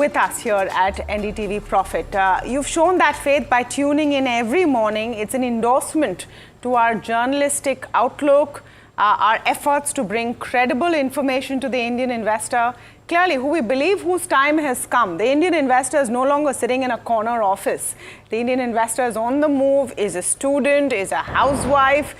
With us here at NDTV Profit. You've shown that faith by tuning in every morning. It's an endorsement to our journalistic outlook, our efforts to bring credible information to the Indian investor, clearly who we believe whose time has come. The Indian investor is no longer sitting in a corner office. The Indian investor is on the move, is a student, is a housewife,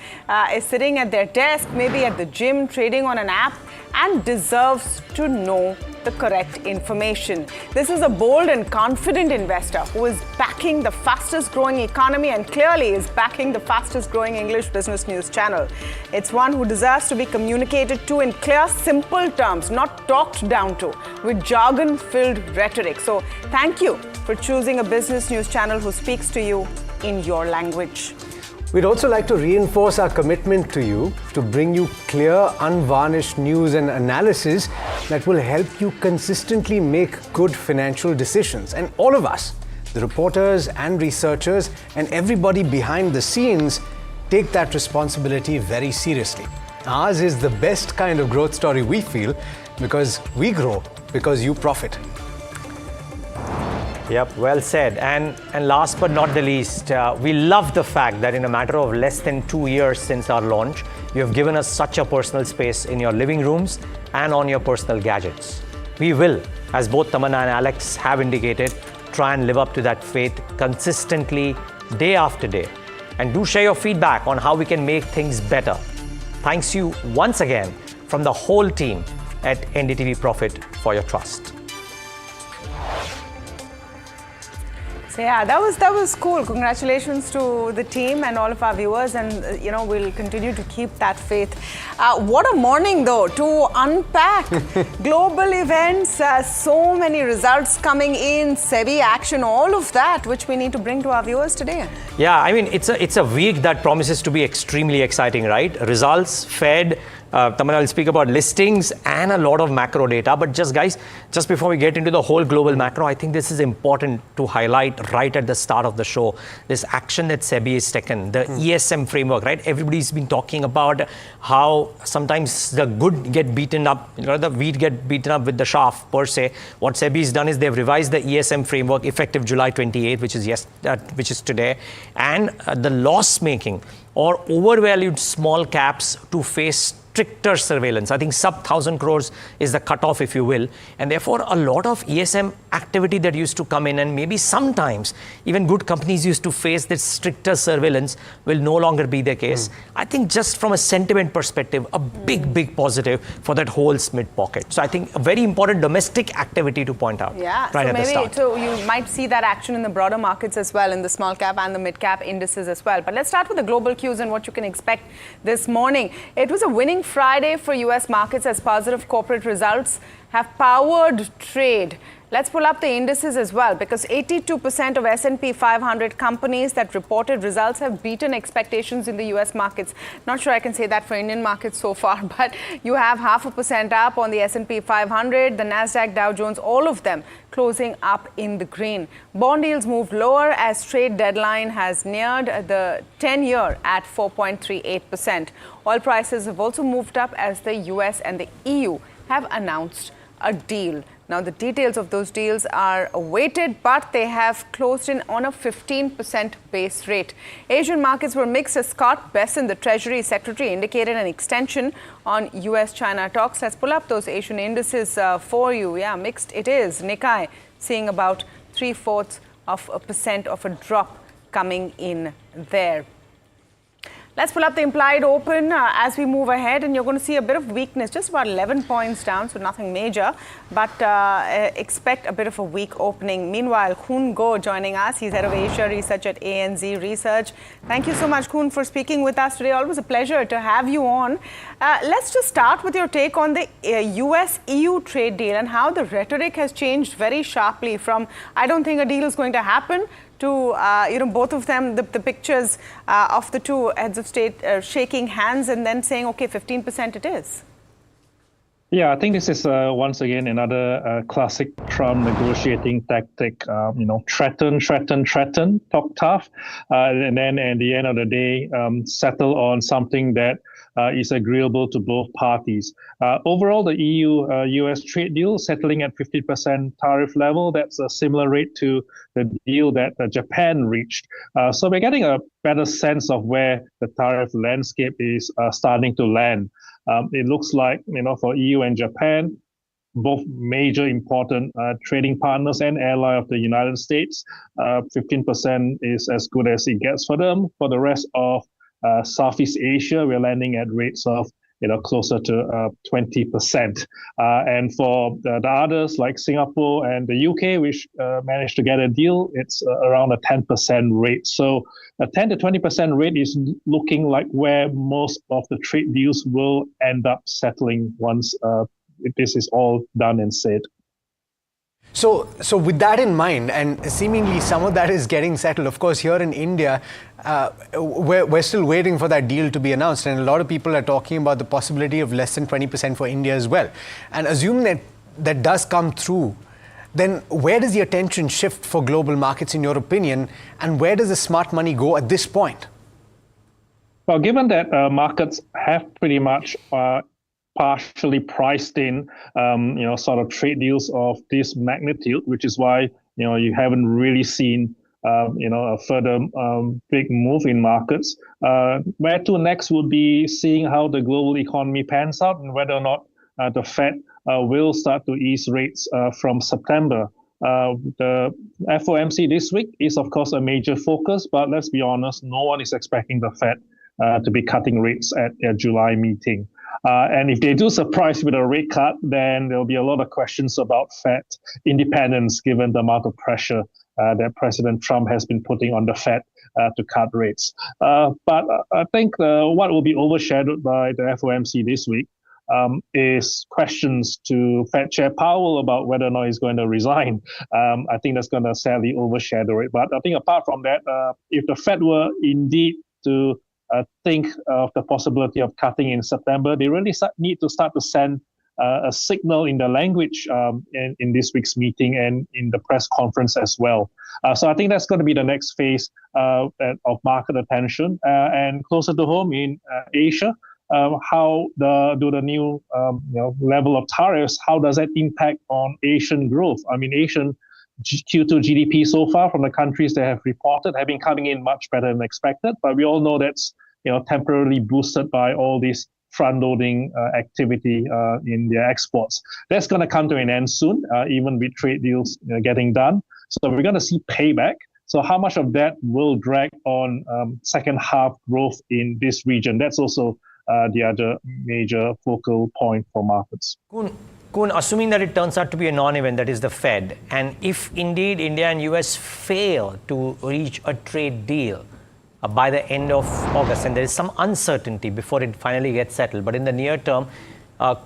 is sitting at their desk, maybe at the gym, trading on an app, and deserves to know the correct information. This is a bold and confident investor who is backing the fastest growing economy and clearly is backing the fastest growing English business news channel. It's one who deserves to be communicated to in clear, simple terms, not talked down to with jargon-filled rhetoric. So thank you for choosing a business news channel who speaks to you in your language. We'd also like to reinforce our commitment to you to bring you clear, unvarnished news and analysis that will help you consistently make good financial decisions. And all of us, the reporters and researchers and everybody behind the scenes, take that responsibility very seriously. Ours is the best kind of growth story, we feel, because we grow because you profit. Yep, well said. And last but not the least, we love the fact that in a matter of less than 2 years since our launch, you have given us such a personal space in your living rooms and on your personal gadgets. We will, as both Tamanna and Alex have indicated, try and live up to that faith consistently, day after day. And do share your feedback on how we can make things better. Thanks you once again from the whole team at NDTV Profit for your trust. So yeah, that was cool. Congratulations to the team and all of our viewers, and we'll continue to keep that faith. What a morning though, to unpack global events, so many results coming in, SEBI action, all of that which we need to bring to our viewers today. Yeah, I mean it's a week that promises to be extremely exciting, right? Results, Fed, Tamanna will speak about listings and a lot of macro data. But just before we get into the whole global macro, I think this is important to highlight right at the start of the show. This action that SEBI has taken, the ESM framework, right? Everybody's been talking about how sometimes the good get beaten up, the wheat get beaten up with the chaff per se. What SEBI has done is they've revised the ESM framework effective July 28th, which is today. And the loss making or overvalued small caps to face stricter surveillance. I think sub 1,000 crores is the cutoff, if you will. And therefore, a lot of ESM activity that used to come in, and maybe sometimes even good companies used to face this stricter surveillance, will no longer be the case. I think just from a sentiment perspective, a big positive for that whole mid pocket. So I think a very important domestic activity to point out. Yeah, right so at the start. So you might see that action in the broader markets as well, in the small cap and the mid cap indices as well. But let's start with the global cues and what you can expect this morning. It was a winning Friday for US markets as positive corporate results have powered trade. Let's pull up the indices as well, because 82% of S&P 500 companies that reported results have beaten expectations in the US markets. Not sure I can say that for Indian markets so far, but you have 0.5% up on the S&P 500, the Nasdaq, Dow Jones, all of them closing up in the green. Bond yields moved lower as trade deadline has neared the 10-year at 4.38%. Oil prices have also moved up as the US and the EU have announced a deal. Now, the details of those deals are awaited, but they have closed in on a 15% base rate. Asian markets were mixed as Scott Bessent, the Treasury Secretary, indicated an extension on US-China talks. Let's pull up those Asian indices for you. Yeah, mixed it is. Nikkei seeing about 0.75% of a drop coming in there. Let's pull up the implied open as we move ahead, and you're going to see a bit of weakness, just about 11 points down, so nothing major, but expect a bit of a weak opening. Meanwhile, Khun Go joining us. He's head of Asia Research at ANZ Research. Thank you so much, Khun, for speaking with us today. Always a pleasure to have you on. Let's just start with your take on the US-EU trade deal and how the rhetoric has changed very sharply from, I don't think a deal is going to happen, to both of them, the pictures of the two heads of state shaking hands and then saying, okay, 15% it is. Yeah, I think this is once again another classic Trump negotiating tactic. Threaten, talk tough, and then at the end of the day, settle on something that is agreeable to both parties. Overall, the EU-US trade deal settling at 50% tariff level, that's a similar rate to the deal that Japan reached. So we're getting a better sense of where the tariff landscape is starting to land. It looks like, for EU and Japan, both major important trading partners and ally of the United States, 15% is as good as it gets for them. For the rest of Southeast Asia, we're landing at rates of closer to 20%. And for the others like Singapore and the UK, which managed to get a deal, it's around a 10% rate. So a 10 to 20% rate is looking like where most of the trade deals will end up settling once this is all done and said. So with that in mind, and seemingly some of that is getting settled, of course, here in India, we're still waiting for that deal to be announced. And a lot of people are talking about the possibility of less than 20% for India as well. And assume that does come through, then where does the attention shift for global markets, in your opinion? And where does the smart money go at this point? Well, given that markets have pretty much partially priced in, sort of trade deals of this magnitude, which is why, you haven't really seen, a further big move in markets. Where to next would be seeing how the global economy pans out and whether or not the Fed will start to ease rates from September. The FOMC this week is, of course, a major focus, but let's be honest, no one is expecting the Fed to be cutting rates at their July meeting. And if they do surprise with a rate cut, then there'll be a lot of questions about Fed independence, given the amount of pressure that President Trump has been putting on the Fed to cut rates. But I think what will be overshadowed by the FOMC this week is questions to Fed Chair Powell about whether or not he's going to resign. I think that's going to sadly overshadow it. But I think apart from that, if the Fed were indeed to think of the possibility of cutting in September, they really need to start to send a signal in the language in this week's meeting and in the press conference as well. So I think that's going to be the next phase of market attention. And closer to home in Asia, how do the new level of tariffs, how does that impact on Asian growth? I mean, Asian Q2 GDP so far from the countries that have reported have been coming in much better than expected, but we all know that's temporarily boosted by all this front-loading activity in their exports. That's going to come to an end soon, even with trade deals getting done. So we're going to see payback. So how much of that will drag on second half growth in this region? That's also the other major focal point for markets. Kun, assuming that it turns out to be a non-event, that is the Fed, and if indeed India and US fail to reach a trade deal by the end of August, and there is some uncertainty before it finally gets settled, but in the near term,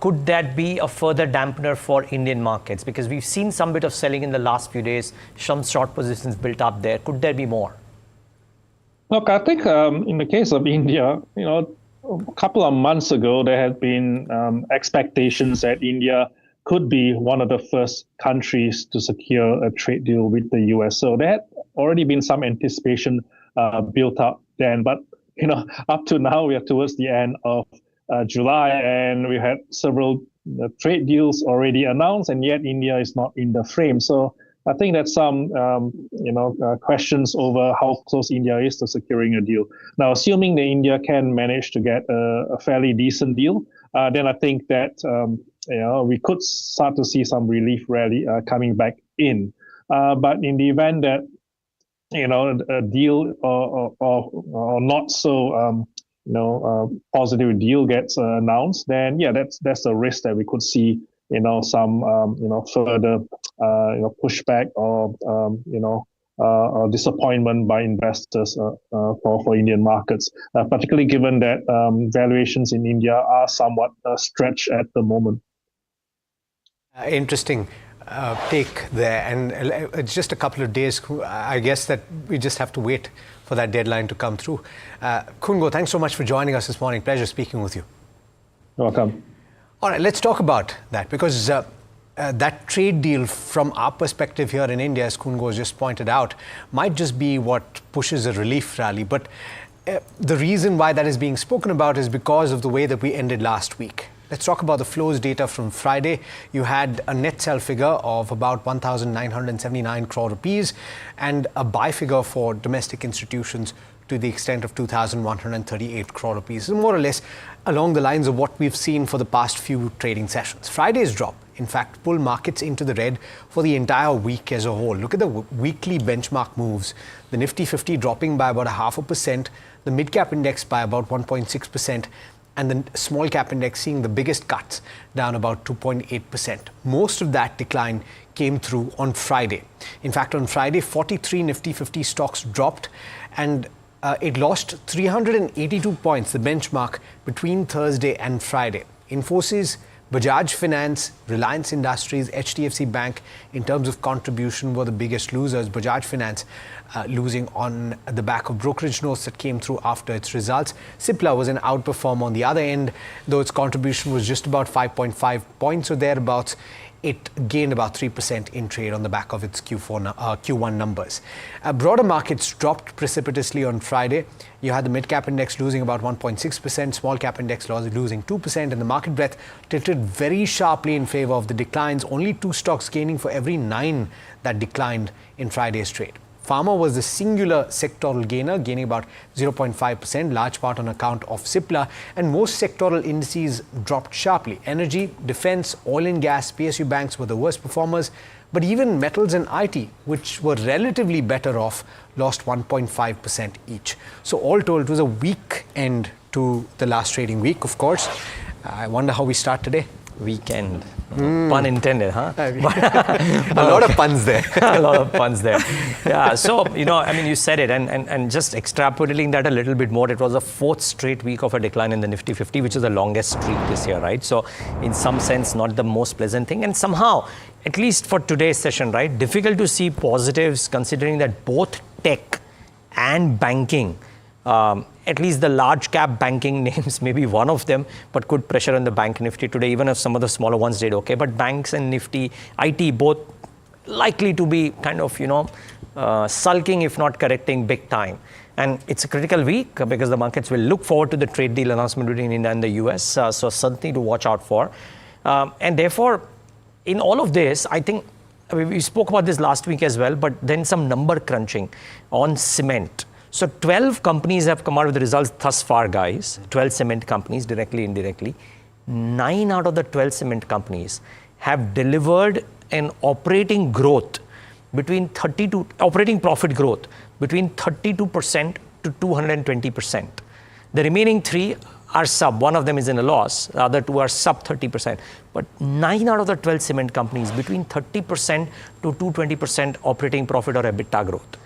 could that be a further dampener for Indian markets? Because we've seen some bit of selling in the last few days, some short positions built up there. Could there be more? Look, I think in the case of India, a couple of months ago, there had been expectations that India could be one of the first countries to secure a trade deal with the US. So there had already been some anticipation built up then. But, up to now, we are towards the end of July, and we had several trade deals already announced, and yet India is not in the frame. So I think that some, questions over how close India is to securing a deal. Now, assuming that India can manage to get a fairly decent deal, then I think that, we could start to see some relief rally coming back in. But in the event that, a deal or not so, positive deal gets announced, then, that's the risk that we could see some further pushback or disappointment by investors for Indian markets, particularly given that valuations in India are somewhat stretched at the moment. Interesting take there, and it's just a couple of days. I guess that we just have to wait for that deadline to come through. Kungo, thanks so much for joining us this morning. Pleasure speaking with you. You're welcome. All right, let's talk about that, because that trade deal from our perspective here in India, as Kungo just pointed out, might just be what pushes a relief rally. But the reason why that is being spoken about is because of the way that we ended last week. Let's talk about the flows data from Friday. You had a net sell figure of about 1,979 crore rupees and a buy figure for domestic institutions to the extent of 2,138 crore rupees. So more or less along the lines of what we've seen for the past few trading sessions. Friday's drop, in fact, pulled markets into the red for the entire week as a whole. Look at the weekly benchmark moves. The Nifty 50 dropping by about 0.5%, the mid-cap index by about 1.6%, and the small cap index seeing the biggest cuts, down about 2.8%. Most of that decline came through on Friday. In fact, on Friday, 43 Nifty 50 stocks dropped, and it lost 382 points, the benchmark, between Thursday and Friday. Infosys, Bajaj Finance, Reliance Industries, HDFC Bank, in terms of contribution, were the biggest losers. Bajaj Finance losing on the back of brokerage notes that came through after its results. Cipla was an outperform on the other end, though its contribution was just about 5.5 points or thereabouts. It gained about 3% in trade on the back of its Q1 numbers. Broader markets dropped precipitously on Friday. You had the mid-cap index losing about 1.6%, small-cap index losing 2%, and the market breadth tilted very sharply in favor of the declines, only 2 stocks gaining for every 9 that declined in Friday's trade. Pharma was the singular sectoral gainer, gaining about 0.5%, large part on account of Cipla, and most sectoral indices dropped sharply. Energy, defense, oil and gas, PSU banks were the worst performers, but even metals and IT, which were relatively better off, lost 1.5% each. So all told, it was a weak end to the last trading week, of course. I wonder how we start today. Weekend. Pun intended, huh? A lot of puns there. A lot of puns there. Yeah, so, you said it, and just extrapolating that a little bit more, it was the 4th straight week of a decline in the Nifty 50, which is the longest streak this year, right? So, in some sense, not the most pleasant thing. And somehow, at least for today's session, right, difficult to see positives considering that both tech and banking, at least the large cap banking names, maybe one of them, but could pressure on the bank Nifty today, even if some of the smaller ones did okay. But banks and Nifty, IT, both likely to be kind of, sulking, if not correcting, big time. And it's a critical week because the markets will look forward to the trade deal announcement between India and the US. So something to watch out for. And therefore, in all of this, I think we spoke about this last week as well, but then some number crunching on cement. So 12 companies have come out with the results thus far, guys. 12 cement companies, directly, indirectly. 9 out of the 12 cement companies have delivered an operating growth operating profit growth between 32% to 220%. The remaining 3 are sub. One of them is in a loss. The other 2 are sub 30%. But 9 out of the 12 cement companies between 30% to 220% operating profit or EBITDA growth.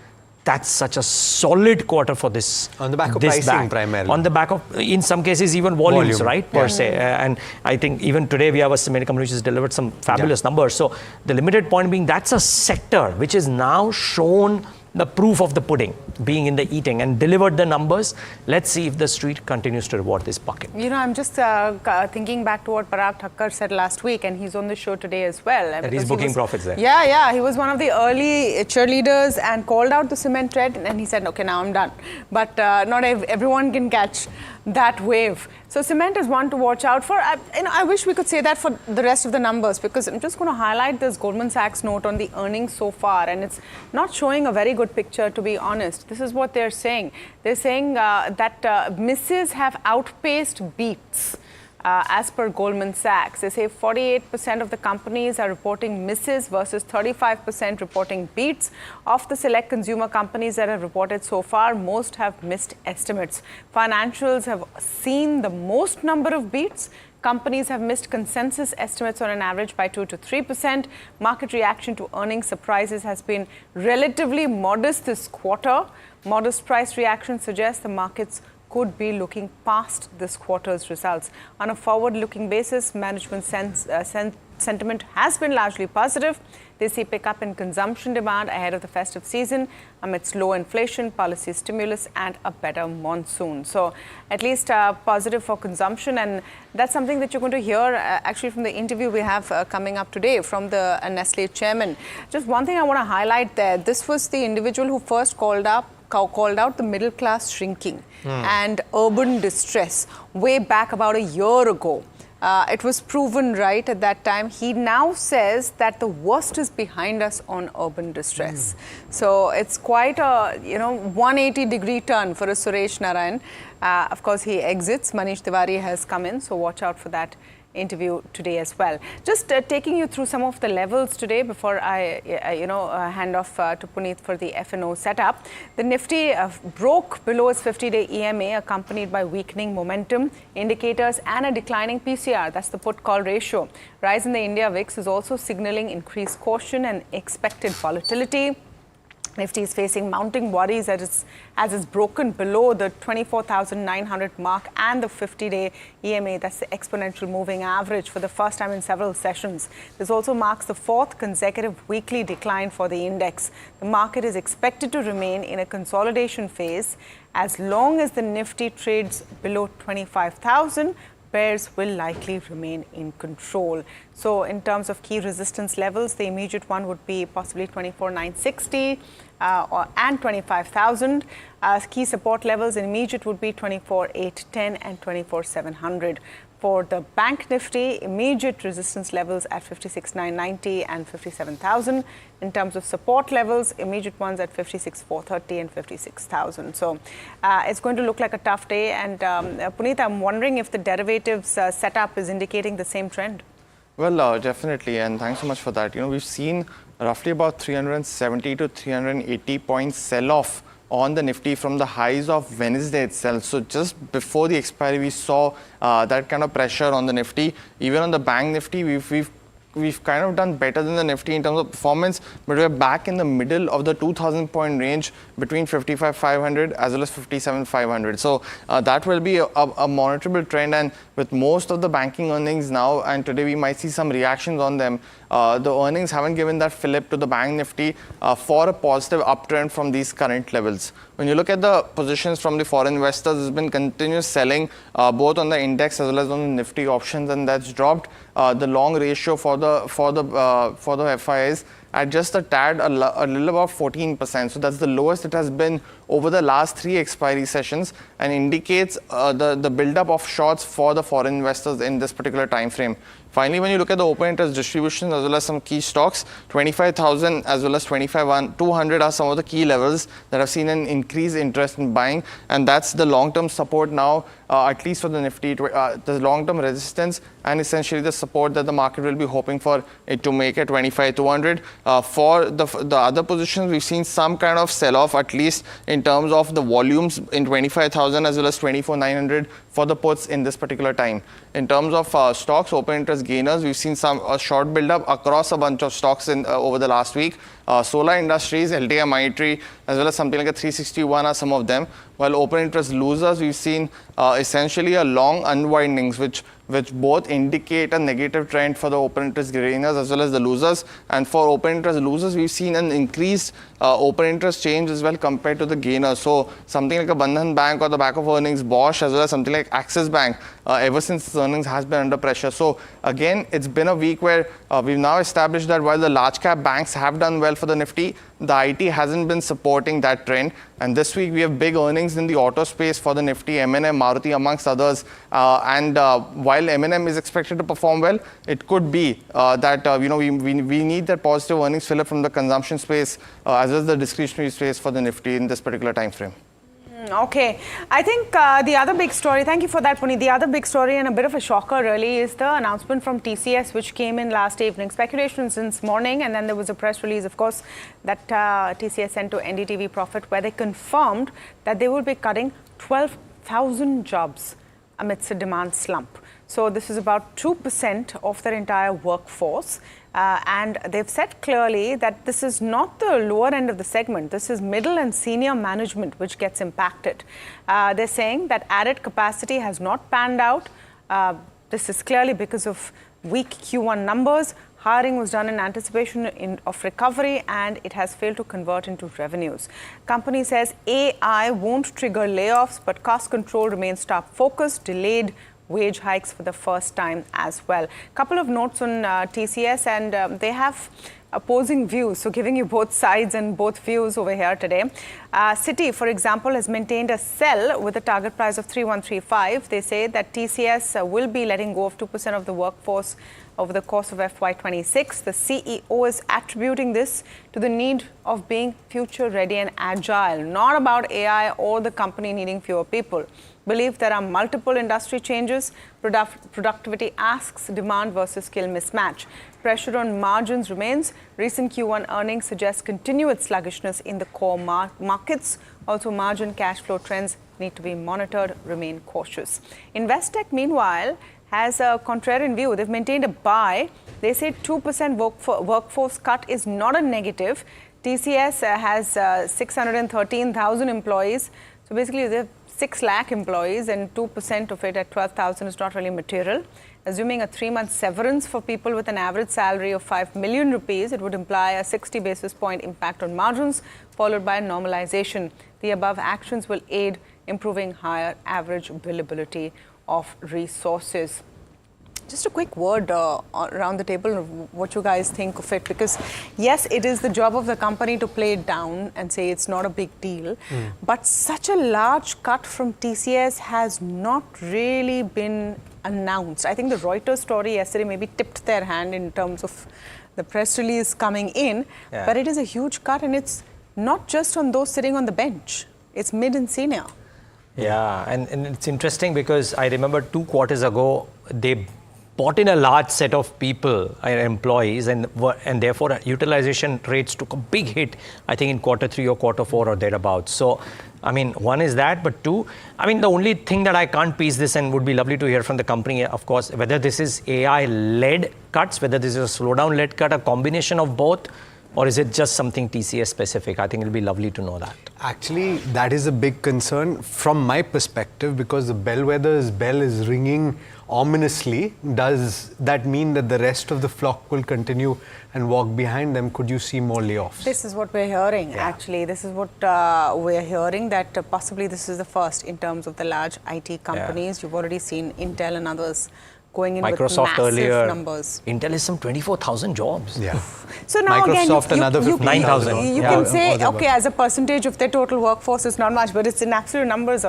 That's such a solid quarter for this. On the back of pricing primarily. On the back of, in some cases, even volumes, right, per se. And I think even today we have a cement company which has delivered some fabulous numbers. So the limited point being that's a sector which is now shown the proof of the pudding being in the eating and delivered the numbers. Let's see if the street continues to reward this bucket. I'm just thinking back to what Parag Thakkar said last week, and he's on the show today as well. And he's booking profits there. Yeah. He was one of the early cheerleaders and called out the cement trend, and he said, okay, now I'm done. But not everyone can catch that wave. So cement is one to watch out for. I wish we could say that for the rest of the numbers, because I'm just going to highlight this Goldman Sachs note on the earnings so far, and it's not showing a very good picture, to be honest. This is what they're saying. They're saying that misses have outpaced beats. As per Goldman Sachs, they say 48% of the companies are reporting misses versus 35% reporting beats. Of the select consumer companies that have reported so far, most have missed estimates. Financials have seen the most number of beats. Companies have missed consensus estimates on an average by 2 to 3%. Market reaction to earnings surprises has been relatively modest this quarter. Modest price reaction suggests the markets could be looking past this quarter's results. On a forward-looking basis, management sentiment has been largely positive. They see pickup in consumption demand ahead of the festive season amidst low inflation, policy stimulus, and a better monsoon. So at least positive for consumption, and that's something that you're going to hear actually from the interview we have coming up today from the Nestle chairman. Just one thing I want to highlight there. This was the individual who first called out called out the middle class shrinking and urban distress way back about a year ago. It was proven right at that time. He now says that the worst is behind us on urban distress. So it's quite a 180-degree turn for a Suresh Narayan. Of course, he exits. Manish Tiwari has come in, so watch out for that interview today as well. Just taking you through some of the levels today before I hand off to Puneet for the F&O setup. The Nifty broke below its 50-day EMA, accompanied by weakening momentum indicators and a declining PCR. That's the put-call ratio. Rise in the India VIX is also signaling increased caution and expected volatility. Nifty is facing mounting worries as it's broken below the 24,900 mark and the 50-day EMA, that's the exponential moving average, for the first time in several sessions. This also marks the fourth consecutive weekly decline for the index. The market is expected to remain in a consolidation phase as long as the Nifty trades below 25,000. Bears will likely remain in control. So in terms of key resistance levels, the immediate one would be possibly 24,960 and 25,000. Key support levels in immediate would be 24,810 and 24,700. For the Bank Nifty, immediate resistance levels at 56,990 and 57,000. In terms of support levels, immediate ones at 56,430 and 56,000. So it's going to look like a tough day. And Puneet, I'm wondering if the derivatives setup is indicating the same trend. Well, definitely, and thanks so much for that. We've seen roughly about 370 to 380 points sell-off on the Nifty from the highs of Wednesday itself. So just before the expiry, we saw that kind of pressure on the Nifty. Even on the Bank Nifty, we've kind of done better than the Nifty in terms of performance, but we're back in the middle of the 2,000 point range between 55,500 as well as 57,500. So that will be a monitorable trend, and with most of the banking earnings now, and today we might see some reactions on them, the earnings haven't given that fillip to the Bank Nifty for a positive uptrend from these current levels. When you look at the positions from the foreign investors, there's been continuous selling both on the index as well as on the Nifty options, and that's dropped the long ratio for the FIs at just a tad, a little above 14%. So that's the lowest it has been over the last 3 expiry sessions, and indicates the buildup of shorts for the foreign investors in this particular time frame. Finally, when you look at the open interest distribution as well as some key stocks, 25,000 as well as 25,200 are some of the key levels that have seen an increased interest in buying, and that's the long-term support now, at least for the Nifty, the long-term resistance and essentially the support that the market will be hoping for it to make at 25,200. For the other positions, we've seen some kind of sell-off, at least in terms of the volumes in 25,000 as well as 24,900 for the puts in this particular time. In terms of stocks, open interest gainers, we've seen some short build-up across a bunch of stocks over the last week. Solar Industries, LTI Mindtree, as well as something like a 361 are some of them. While open interest losers, we've seen essentially a long unwindings, which both indicate a negative trend for the open interest gainers as well as the losers. And for open interest losers, we've seen an increased open interest change as well compared to the gainers. So something like a Bandhan Bank or the back of earnings, Bosch, as well as something like Axis Bank, ever since its earnings has been under pressure. So again, it's been a week where we've now established that while the large cap banks have done well for the Nifty, the IT hasn't been supporting that trend. And this week we have big earnings in the auto space for the Nifty, M&M, Maruti amongst others. While M&M is expected to perform well, it could be that we need that positive earnings fill up from the consumption space as well as the discretionary space for the Nifty in this particular time frame. Okay. I think the other big story, thank you for that, Puneet. The other big story and a bit of a shocker really is the announcement from TCS, which came in last evening. Speculation since morning, and then there was a press release, of course, that TCS sent to NDTV Profit, where they confirmed that they will be cutting 12,000 jobs amidst a demand slump. So this is about 2% of their entire workforce. And they've said clearly that this is not the lower end of the segment. This is middle and senior management which gets impacted. They're saying that added capacity has not panned out. This is clearly because of weak Q1 numbers. Hiring was done in anticipation of recovery, and it has failed to convert into revenues. Company says AI won't trigger layoffs, but cost control remains top focus, delayed wage hikes for the first time as well. Couple of notes on TCS, and they have opposing views, so giving you both sides and both views over here today. Citi, for example, has maintained a sell with a target price of 3135. They say that TCS will be letting go of 2% of the workforce over the course of FY26. The CEO is attributing this to the need of being future ready and agile, not about AI or the company needing fewer people. Believe there are multiple industry changes, productivity asks, demand versus skill mismatch. Pressure on margins remains. Recent Q1 earnings suggest continued sluggishness in the core markets. Also, margin cash flow trends need to be monitored. Remain cautious. Investec, meanwhile, has a contrarian view. They've maintained a buy. They say 2% workforce cut is not a negative. TCS has 613,000 employees. So basically, they have 6 lakh employees, and 2% of it at 12,000 is not really material. Assuming a 3-month severance for people with an average salary of 5 million rupees, it would imply a 60 basis point impact on margins, followed by normalization. The above actions will aid improving higher average billability of resources. Just a quick word around the table of what you guys think of it, because yes, it is the job of the company to play it down and say it's not a big deal, but such a large cut from TCS has not really been announced. I think the Reuters story yesterday maybe tipped their hand in terms of the press release coming in, but it is a huge cut, and it's not just on those sitting on the bench, it's mid and senior. Yeah, and it's interesting because I remember 2 quarters ago, they brought in a large set of people, employees, and therefore utilization rates took a big hit, I think in Q3 or Q4 or thereabouts. So, I mean, one is that, but two, I mean, the only thing that I can't piece this, and would be lovely to hear from the company, of course, whether this is AI-led cuts, whether this is a slowdown-led cut, a combination of both, or is it just something TCS specific? I think it'll be lovely to know that. Actually, that is a big concern from my perspective, because the bellwether's bell is ringing ominously. Does that mean that the rest of the flock will continue and walk behind them? Could you see more layoffs? This is what we're hearing, actually. This is what we're hearing, that possibly this is the first in terms of the large IT companies. You've already seen Intel and others going in Microsoft with massive earlier, numbers. Intel is some 24,000 jobs. Yeah. So now Microsoft, again, another 9,000. You can say, okay, as a percentage of their total workforce, it's not much, but it's in absolute numbers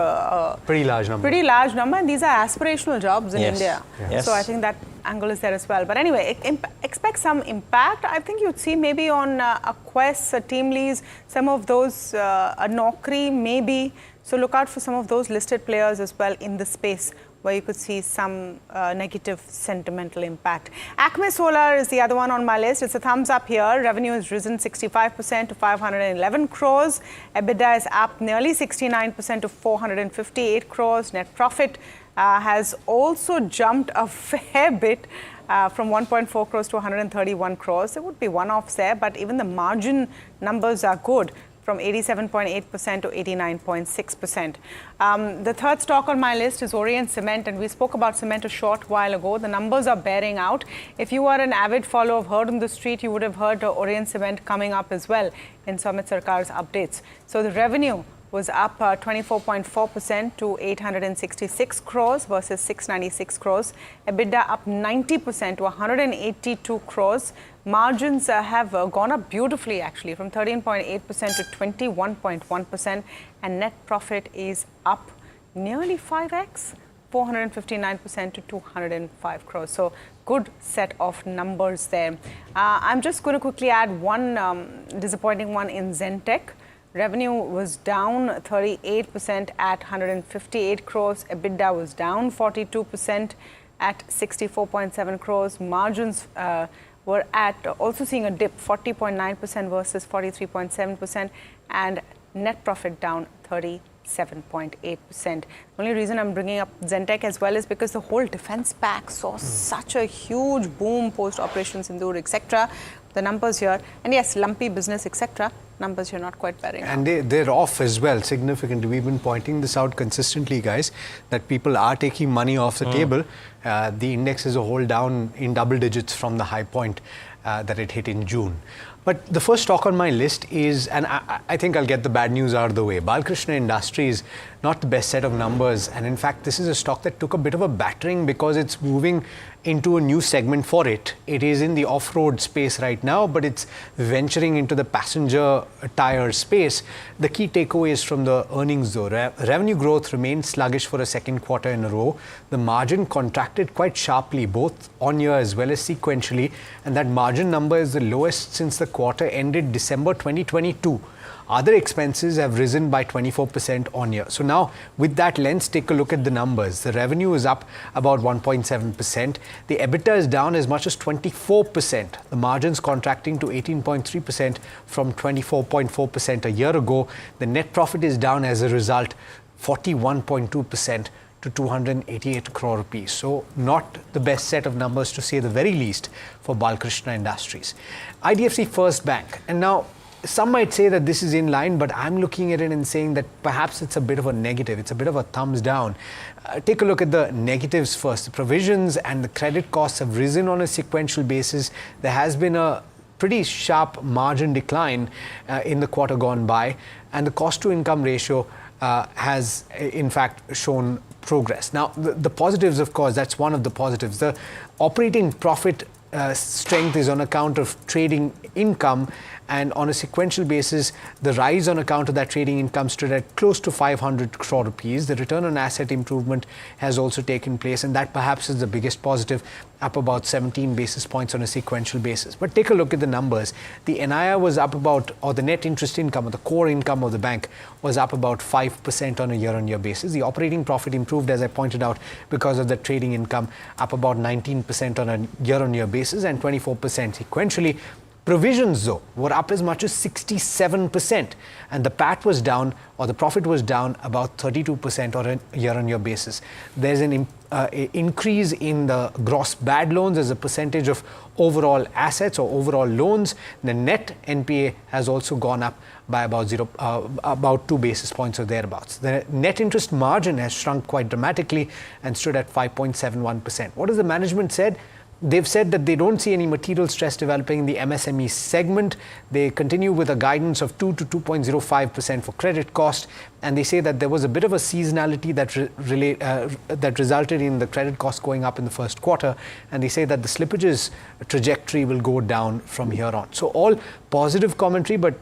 pretty large number. Pretty large number, and these are aspirational jobs in India. Yes. So I think that angle is there as well. But anyway, expect some impact. I think you'd see maybe on a Quest, a Teamlease, some of those, a Naukri maybe. So look out for some of those listed players as well in the space, where you could see some negative sentimental impact. Acme Solar is the other one on my list. It's a thumbs up here. Revenue has risen 65% to 511 crores. EBITDA is up nearly 69% to 458 crores. Net profit has also jumped a fair bit from 1.4 crores to 131 crores. There would be one-offs there, but even the margin numbers are good, from 87.8% to 89.6%. The third stock on my list is Orient Cement, and we spoke about cement a short while ago. The numbers are bearing out. If you are an avid follower of Heard on the Street, you would have heard Orient Cement coming up as well in Sumit Sarkar's updates. So the revenue was up 24.4% to 866 crores versus 696 crores. EBITDA up 90% to 182 crores. Margins have gone up beautifully, actually, from 13.8% to 21.1%. And net profit is up nearly 5x, 459% to 205 crores. So good set of numbers there. I'm just going to quickly add one disappointing one in Zentek. Revenue was down 38% at 158 crores. EBITDA was down 42% at 64.7 crores. Margins were at also seeing a dip, 40.9% versus 43.7%, and net profit down 37.8%. The only reason I'm bringing up Zentek as well is because the whole defense pack saw such a huge boom post Operation Sindoor, etc. The numbers here, and yes, lumpy business, etc. Numbers here not quite bearing out. And they're off as well significantly. We've been pointing this out consistently, guys, that people are taking money off the table. The index as a whole down in double digits from the high point that it hit in June. But the first stock on my list is, and I think I'll get the bad news out of the way, Balkrishna Industries not the best set of numbers. And in fact, this is a stock that took a bit of a battering because it's moving into a new segment for it. It is in the off-road space right now, but it's venturing into the passenger tire space. The key takeaways from the earnings though, revenue growth remained sluggish for a second quarter in a row. The margin contracted quite sharply, both on year as well as sequentially, and that margin number is the lowest since the quarter ended December 2022. Other expenses have risen by 24% on year. So now, with that lens, take a look at the numbers. The revenue is up about 1.7%. The EBITDA is down as much as 24%. The margins contracting to 18.3% from 24.4% a year ago. The net profit is down as a result, 41.2% to 288 crore rupees. So not the best set of numbers, to say the very least, for Balkrishna Industries. IDFC First Bank. And now, some might say that this is in line, but I'm looking at it and saying that perhaps it's a bit of a negative. It's a bit of a thumbs down. Take a look at the negatives first. The provisions and the credit costs have risen on a sequential basis. There has been a pretty sharp margin decline in the quarter gone by, and the cost to income ratio has in fact shown progress. Now, the positives, of course, that's one of the positives. The operating profit strength is on account of trading income, and on a sequential basis, the rise on account of that trading income stood at close to 500 crore rupees. The return on asset improvement has also taken place, and that perhaps is the biggest positive, up about 17 basis points on a sequential basis. But take a look at the numbers. The NII was up about, or the net interest income, or the core income of the bank was up about 5% on a year-on-year basis. The operating profit improved, as I pointed out, because of the trading income, up about 19% on a year-on-year basis and 24% sequentially. Provisions, though, were up as much as 67%, and the PAT was down, or the profit was down about 32% on a year-on-year basis. There's an increase in the gross bad loans as a percentage of overall assets or overall loans. The net NPA has also gone up by about 2 basis points or thereabouts. The net interest margin has shrunk quite dramatically and stood at 5.71%. What has the management said? They've said that they don't see any material stress developing in the MSME segment. They continue with a guidance of 2 to 2.05% for credit cost, and they say that there was a bit of a seasonality that resulted in the credit cost going up in the first quarter, and they say that the slippages trajectory will go down from here on. So all positive commentary, but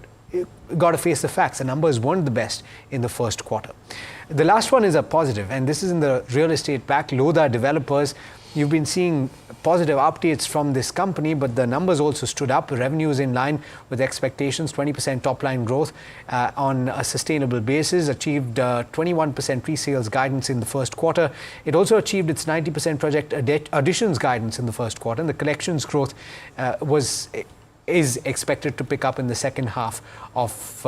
got to face the facts. The numbers weren't the best in the first quarter. The last one is a positive, and this is in the real estate pack. Lodha Developers. You've been seeing positive updates from this company, but the numbers also stood up. Revenue is in line with expectations, 20% top-line growth on a sustainable basis, achieved 21% pre-sales guidance in the first quarter. It also achieved its 90% project additions guidance in the first quarter, and the collections growth is expected to pick up in the second half of,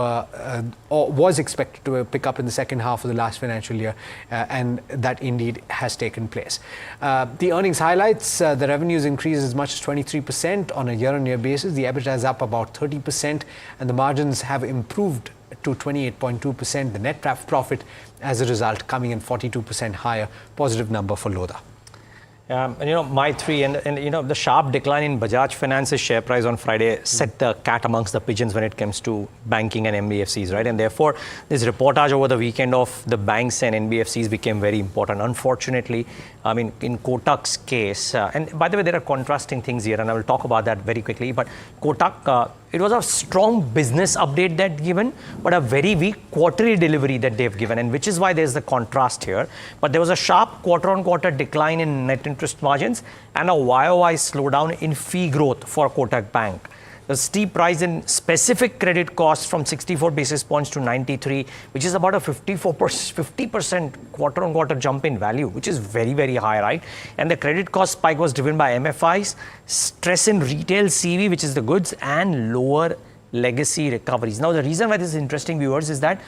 or was expected to pick up in the second half of the last financial year, and that indeed has taken place. The earnings highlights, the revenues increased as much as 23% on a year-on-year basis. The EBITDA is up about 30%, and the margins have improved to 28.2%. The net profit, as a result, coming in 42% higher. Positive number for Lodha. And my three, and the sharp decline in Bajaj Finance's share price on Friday set the cat amongst the pigeons when it comes to banking and NBFCs, right? And therefore, this reportage over the weekend of the banks and NBFCs became very important. Unfortunately, I mean, in Kotak's case, and by the way, there are contrasting things here, and I will talk about that very quickly. But Kotak, it was a strong business update that given, but a very weak quarterly delivery that they've given, and which is why there's the contrast here. But there was a sharp quarter-on-quarter decline in net interest margins and a YOY slowdown in fee growth for Kotak Bank. The steep rise in specific credit costs from 64 basis points to 93, which is about a 50% quarter-on-quarter jump in value, which is very, very high, right? And the credit cost spike was driven by MFIs, stress in retail CV, which is the goods, and lower legacy recoveries. Now, the reason why this is interesting, viewers, is that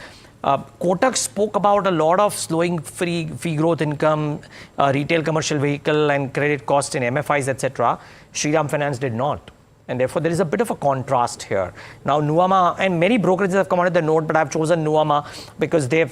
Kotak spoke about a lot of slowing fee growth income, retail commercial vehicle and credit costs in MFIs, etc. Shriram Finance did not. And therefore, there is a bit of a contrast here. Now, Nuvama and many brokerages have come out with the note, but I've chosen Nuvama because they've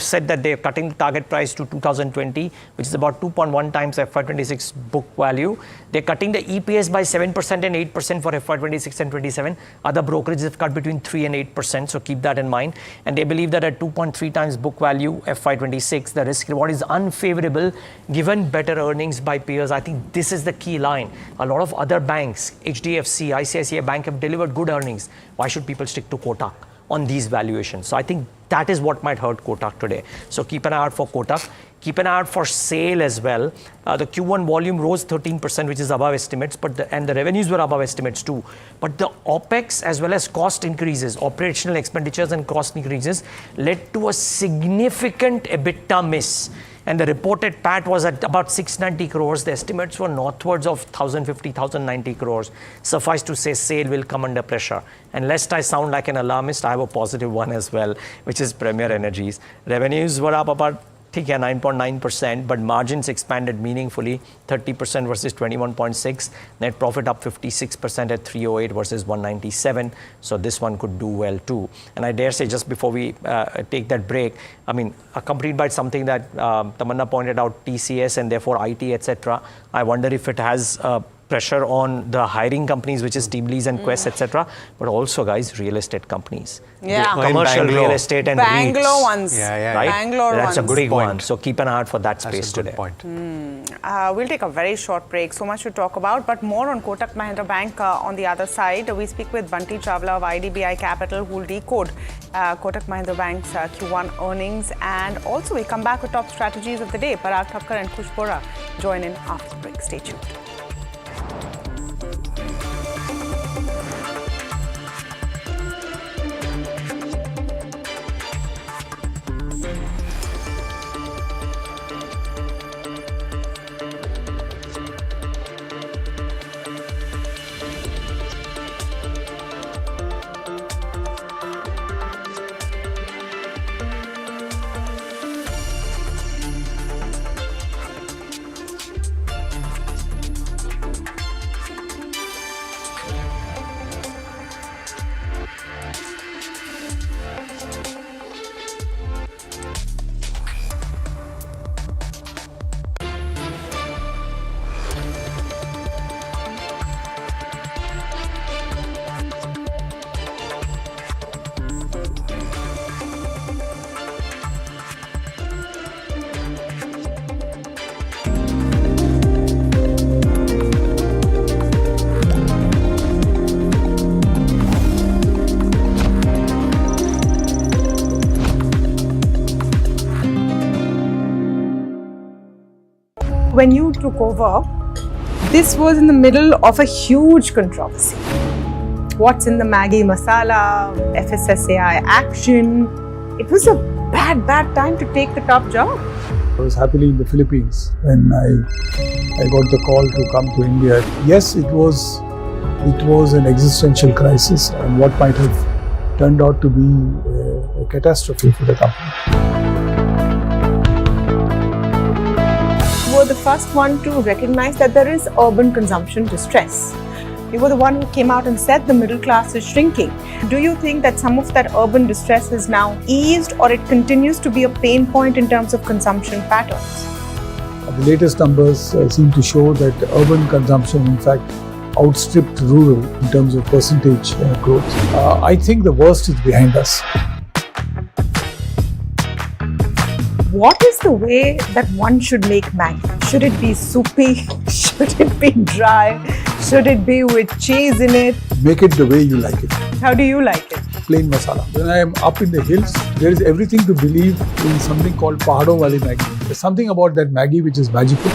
said that they're cutting the target price to 2020, which is about 2.1 times FY26 book value. They're cutting the EPS by 7% and 8% for FY26 and 27. Other brokerages have cut between 3 and 8%, so keep that in mind. And they believe that at 2.3 times book value FY26, the risk reward is unfavorable given better earnings by peers. I think this is the key line. A lot of other banks, HDFC, ICICI Bank, have delivered good earnings. Why should people stick to Kotak on these valuations? So I think that is what might hurt Kotak today. So keep an eye out for Kotak. Keep an eye out for SAIL as well. The Q1 volume rose 13%, which is above estimates, and the revenues were above estimates too. But the OPEX as well as cost increases, operational expenditures and cost increases, led to a significant EBITDA miss. And the reported PAT was at about 690 crores. The estimates were northwards of 1,050, 1,090 crores. Suffice to say, SAIL will come under pressure. And lest I sound like an alarmist, I have a positive one as well, which is Premier Energies. Revenues were up about 9.9%, but margins expanded meaningfully, 30% versus 21.6. Net profit up 56% at 308 versus 197. So this one could do well too. And I dare say, just before we take that break, I mean, accompanied by something that Tamanna pointed out, TCS and therefore IT, etc. I wonder if it has pressure on the hiring companies, which is Teamlease and Quest, etc. But also, guys, real estate companies. Yeah. Commercial real estate and Bangalore REITs. ones. Right? Bangalore That's ones. a big one. So keep an eye out for that space That's a good today. point. We'll take a very short break. So much to talk about, but more on Kotak Mahindra Bank on the other side. We speak with Bunty Chawla of IDBI Capital, who will decode Kotak Mahindra Bank's Q1 earnings. And also, we come back with top strategies of the day. Parag Thakkar and Khush Bora join in after the break. Stay tuned. When you took over, this was in the middle of a huge controversy. What's in the Maggi masala, FSSAI action. It was a bad time to take the top job. I was happily in the Philippines when I got the call to come to India. Yes, it was an existential crisis and what might have turned out to be a catastrophe for the company. You were the first one to recognize that there is urban consumption distress. You were the one who came out and said the middle class is shrinking. Do you think that some of that urban distress is now eased, or it continues to be a pain point in terms of consumption patterns? The latest numbers seem to show that urban consumption, in fact, outstripped rural in terms of percentage growth. I think the worst is behind us. What is the way that one should make Maggi? Should it be soupy? Should it be dry? Should it be with cheese in it? Make it the way you like it. How do you like it? Plain masala. When I am up in the hills, there is everything to believe in something called Pahadon Wali Maggi. There's something about that Maggi which is magical.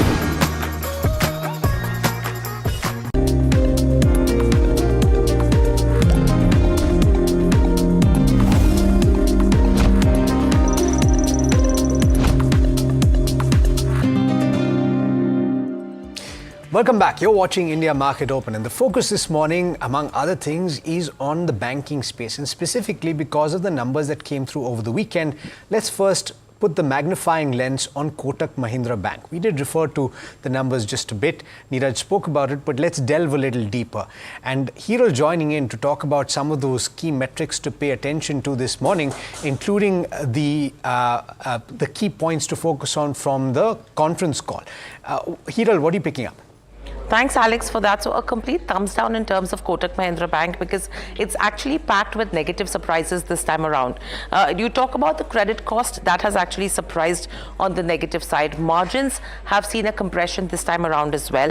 Welcome back. You're watching India Market Open, and the focus this morning, among other things, is on the banking space, and specifically because of the numbers that came through over the weekend. Let's first put the magnifying lens on Kotak Mahindra Bank. We did refer to the numbers just a bit. Neeraj spoke about it, but let's delve a little deeper. And Hiral joining in to talk about some of those key metrics to pay attention to this morning, including the key points to focus on from the conference call. Hiral, what are you picking up? Thanks, Alex, for that. So a complete thumbs down in terms of Kotak Mahindra Bank, because it's actually packed with negative surprises this time around. You talk about the credit cost, that has actually surprised on the negative side. Margins have seen a compression this time around as well.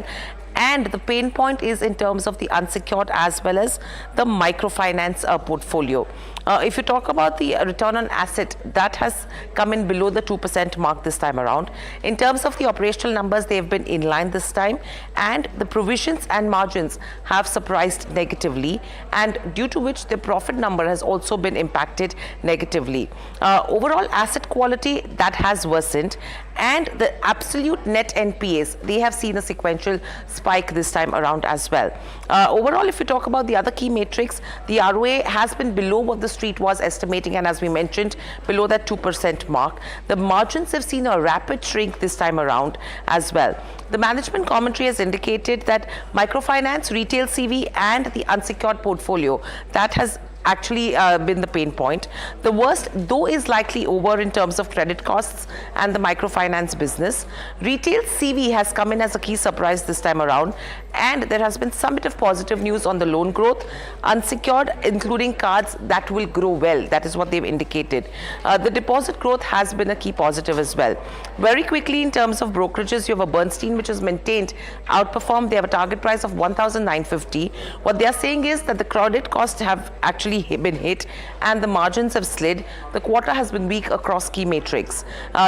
And the pain point is in terms of the unsecured as well as the microfinance portfolio. If you talk about the return on asset, that has come in below the 2% mark this time around. In terms of the operational numbers, they've been in line this time, and the provisions and margins have surprised negatively, and due to which the profit number has also been impacted negatively. Overall asset quality, that has worsened, and the absolute net NPAs, they have seen a sequential spike this time around as well. Overall, if you talk about the other key metrics, the ROA has been below what the street was estimating, and as we mentioned, below that 2% mark. The margins have seen a rapid shrink this time around as well. The management commentary has indicated that microfinance, retail CV and the unsecured portfolio, that has actually been the pain point. The worst, though, is likely over in terms of credit costs and the microfinance business. Retail CV has come in as a key surprise this time around, and there has been some bit of positive news on the loan growth. Unsecured, including cards, that will grow well. That is what they've indicated. The deposit growth has been a key positive as well. Very quickly, in terms of brokerages, you have a Bernstein, which has maintained, outperformed. They have a target price of 1,950. What they are saying is that the credit costs have actually been hit and the margins have slid. The quarter has been weak across key metrics.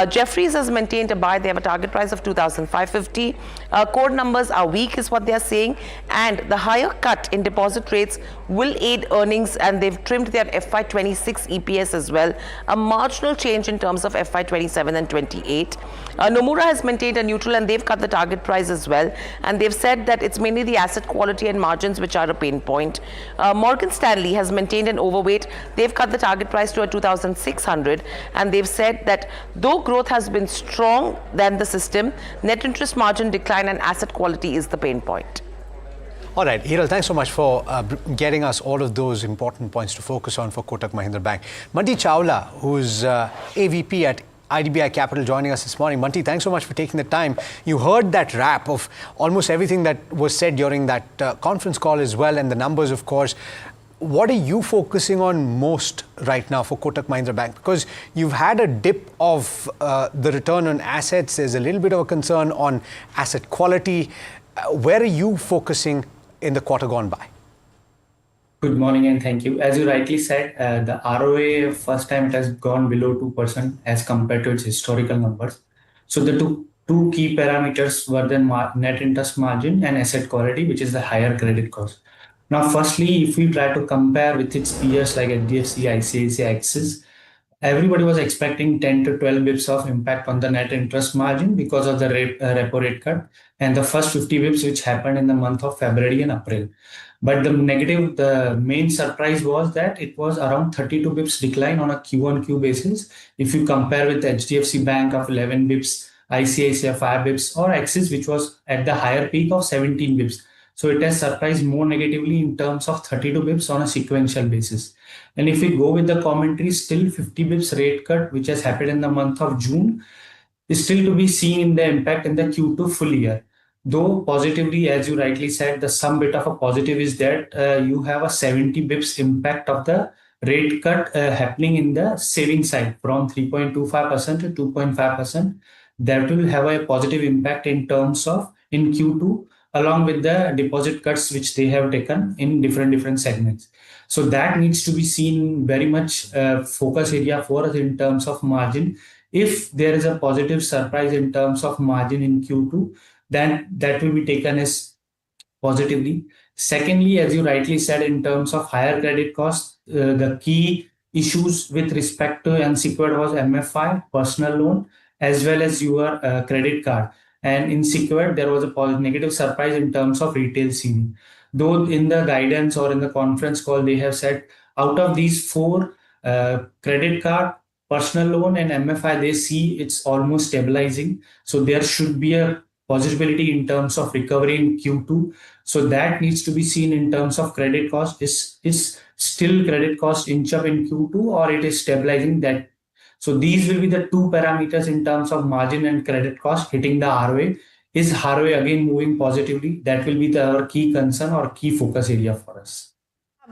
Jefferies has maintained a buy. They have a target price of 2,550. Core numbers are weak is what they are saying, and the higher cut in deposit rates will aid earnings, and they've trimmed their FY26 EPS as well. A marginal change in terms of FY27 and 28. Nomura has maintained a neutral, and they've cut the target price as well, and they've said that it's mainly the asset quality and margins which are a pain point. Morgan Stanley has maintained an overweight. They've cut the target price to a 2,600, and they've said that though growth has been strong than the system, net interest margin decline and asset quality is the pain point. All right, Hiral, thanks so much for getting us all of those important points to focus on for Kotak Mahindra Bank. Manti Chawla, who's AVP at IDBI Capital, joining us this morning. Manti, thanks so much for taking the time. You heard that wrap of almost everything that was said during that conference call as well, and the numbers, of course. What are you focusing on most right now for Kotak Mahindra Bank? Because you've had a dip of the return on assets. There's a little bit of a concern on asset quality. Where are you focusing in the quarter gone by? Good morning and thank you. As you rightly said, the ROA first time it has gone below 2% as compared to its historical numbers. So the two key parameters were the net interest margin and asset quality, which is the higher credit cost. Now, firstly, if we try to compare with its peers like NDTV, ICICI, Axis, everybody was expecting 10 to 12 bips of impact on the net interest margin because of the repo rate cut and the first 50 bips which happened in the month of February and April. But the main surprise was that it was around 32 bips decline on a Q1Q basis. If you compare with HDFC Bank of 11 bips, ICICI 5 bips, or Axis, which was at the higher peak of 17 bips. So it has surprised more negatively in terms of 32 bips on a sequential basis. And if we go with the commentary, still 50 bips rate cut, which has happened in the month of June, is still to be seen in the impact in the Q2 full year. Though positively, as you rightly said, the some bit of a positive is that you have a 70 bips impact of the rate cut happening in the saving side from 3.25% to 2.5%. That will have a positive impact in terms of in Q2, along with the deposit cuts which they have taken in different segments. So that needs to be seen very much focus area for us in terms of margin. If there is a positive surprise in terms of margin in Q2, then that will be taken as positively. Secondly, as you rightly said, in terms of higher credit costs, the key issues with respect to unsecured was MFI, personal loan, as well as your credit card. And in secured, there was a negative surprise in terms of retail CV. Though in the guidance or in the conference call, they have said out of these four, credit card, personal loan and MFI, they see it's almost stabilizing. So there should be a possibility in terms of recovery in Q2. So that needs to be seen in terms of credit cost. Is still credit cost inch up in Q2 or it is stabilizing that? So these will be the two parameters in terms of margin and credit cost hitting the ROA. Is ROA again moving positively? That will be our key concern or key focus area for us.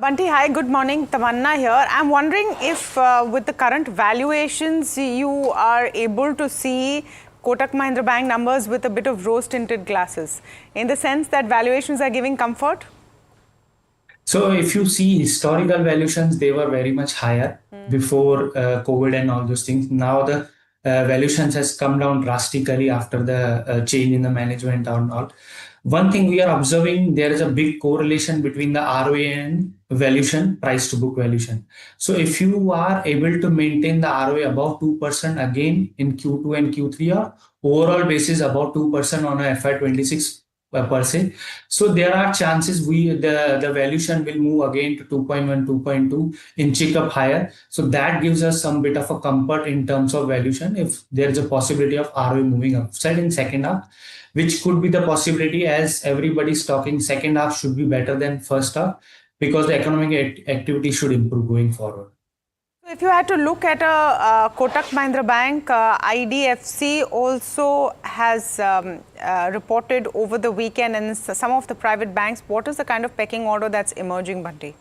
Bunty, hi, good morning. Tamanna here. I'm wondering if with the current valuations, you are able to see Kotak Mahindra Bank numbers with a bit of rose-tinted glasses, in the sense that valuations are giving comfort? So if you see historical valuations, they were very much higher before COVID and all those things. Now the valuations has come down drastically after the change in the management and all. One thing we are observing, there is a big correlation between the ROA and valuation, price to book valuation. So if you are able to maintain the ROA above 2% again in Q2 and Q3 or overall basis about 2% on a FY26 per se. So there are chances the valuation will move again to 2.1, 2.2 inch up higher. So that gives us some bit of a comfort in terms of valuation if there is a possibility of ROA moving upside in second half, which could be the possibility as everybody's talking second half should be better than first half because the economic activity should improve going forward. If you had to look at a Kotak Mahindra Bank, IDFC also has reported over the weekend, and some of the private banks. What is the kind of pecking order that's emerging, Bunty?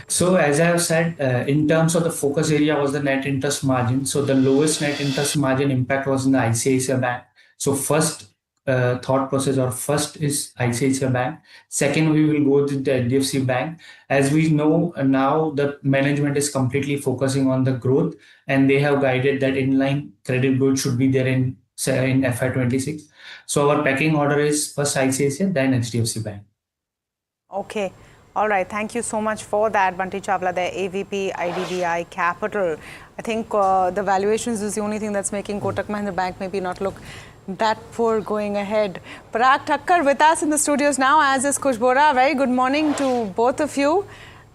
So as I have said, in terms of the focus area was the net interest margin. So the lowest net interest margin impact was in the ICICI Bank. So first thought process or first is ICICI Bank. Second, we will go to the NDTV Bank. As we know now, the management is completely focusing on the growth, and they have guided that inline credit growth should be there in FY26. So our pecking order is first ICICI, then HDFC Bank. Okay. All right. Thank you so much for that, Bunty Chawla, the AVP, IDBI Capital. I think the valuations is the only thing that's making Kotak Mahindra Bank maybe not look that poor going ahead. Parag Thakkar with us in the studios now, as is Kush Bora. Very good morning to both of you.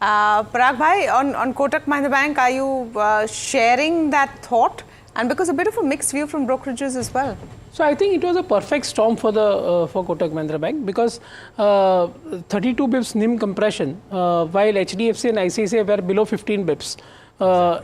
Parag bhai, on Kotak Mahindra Bank, are you sharing that thought? And because a bit of a mixed view from brokerages as well. So I think it was a perfect storm for Kotak Mahindra Bank because 32 bips NIM compression, while HDFC and ICICI were below 15 bips,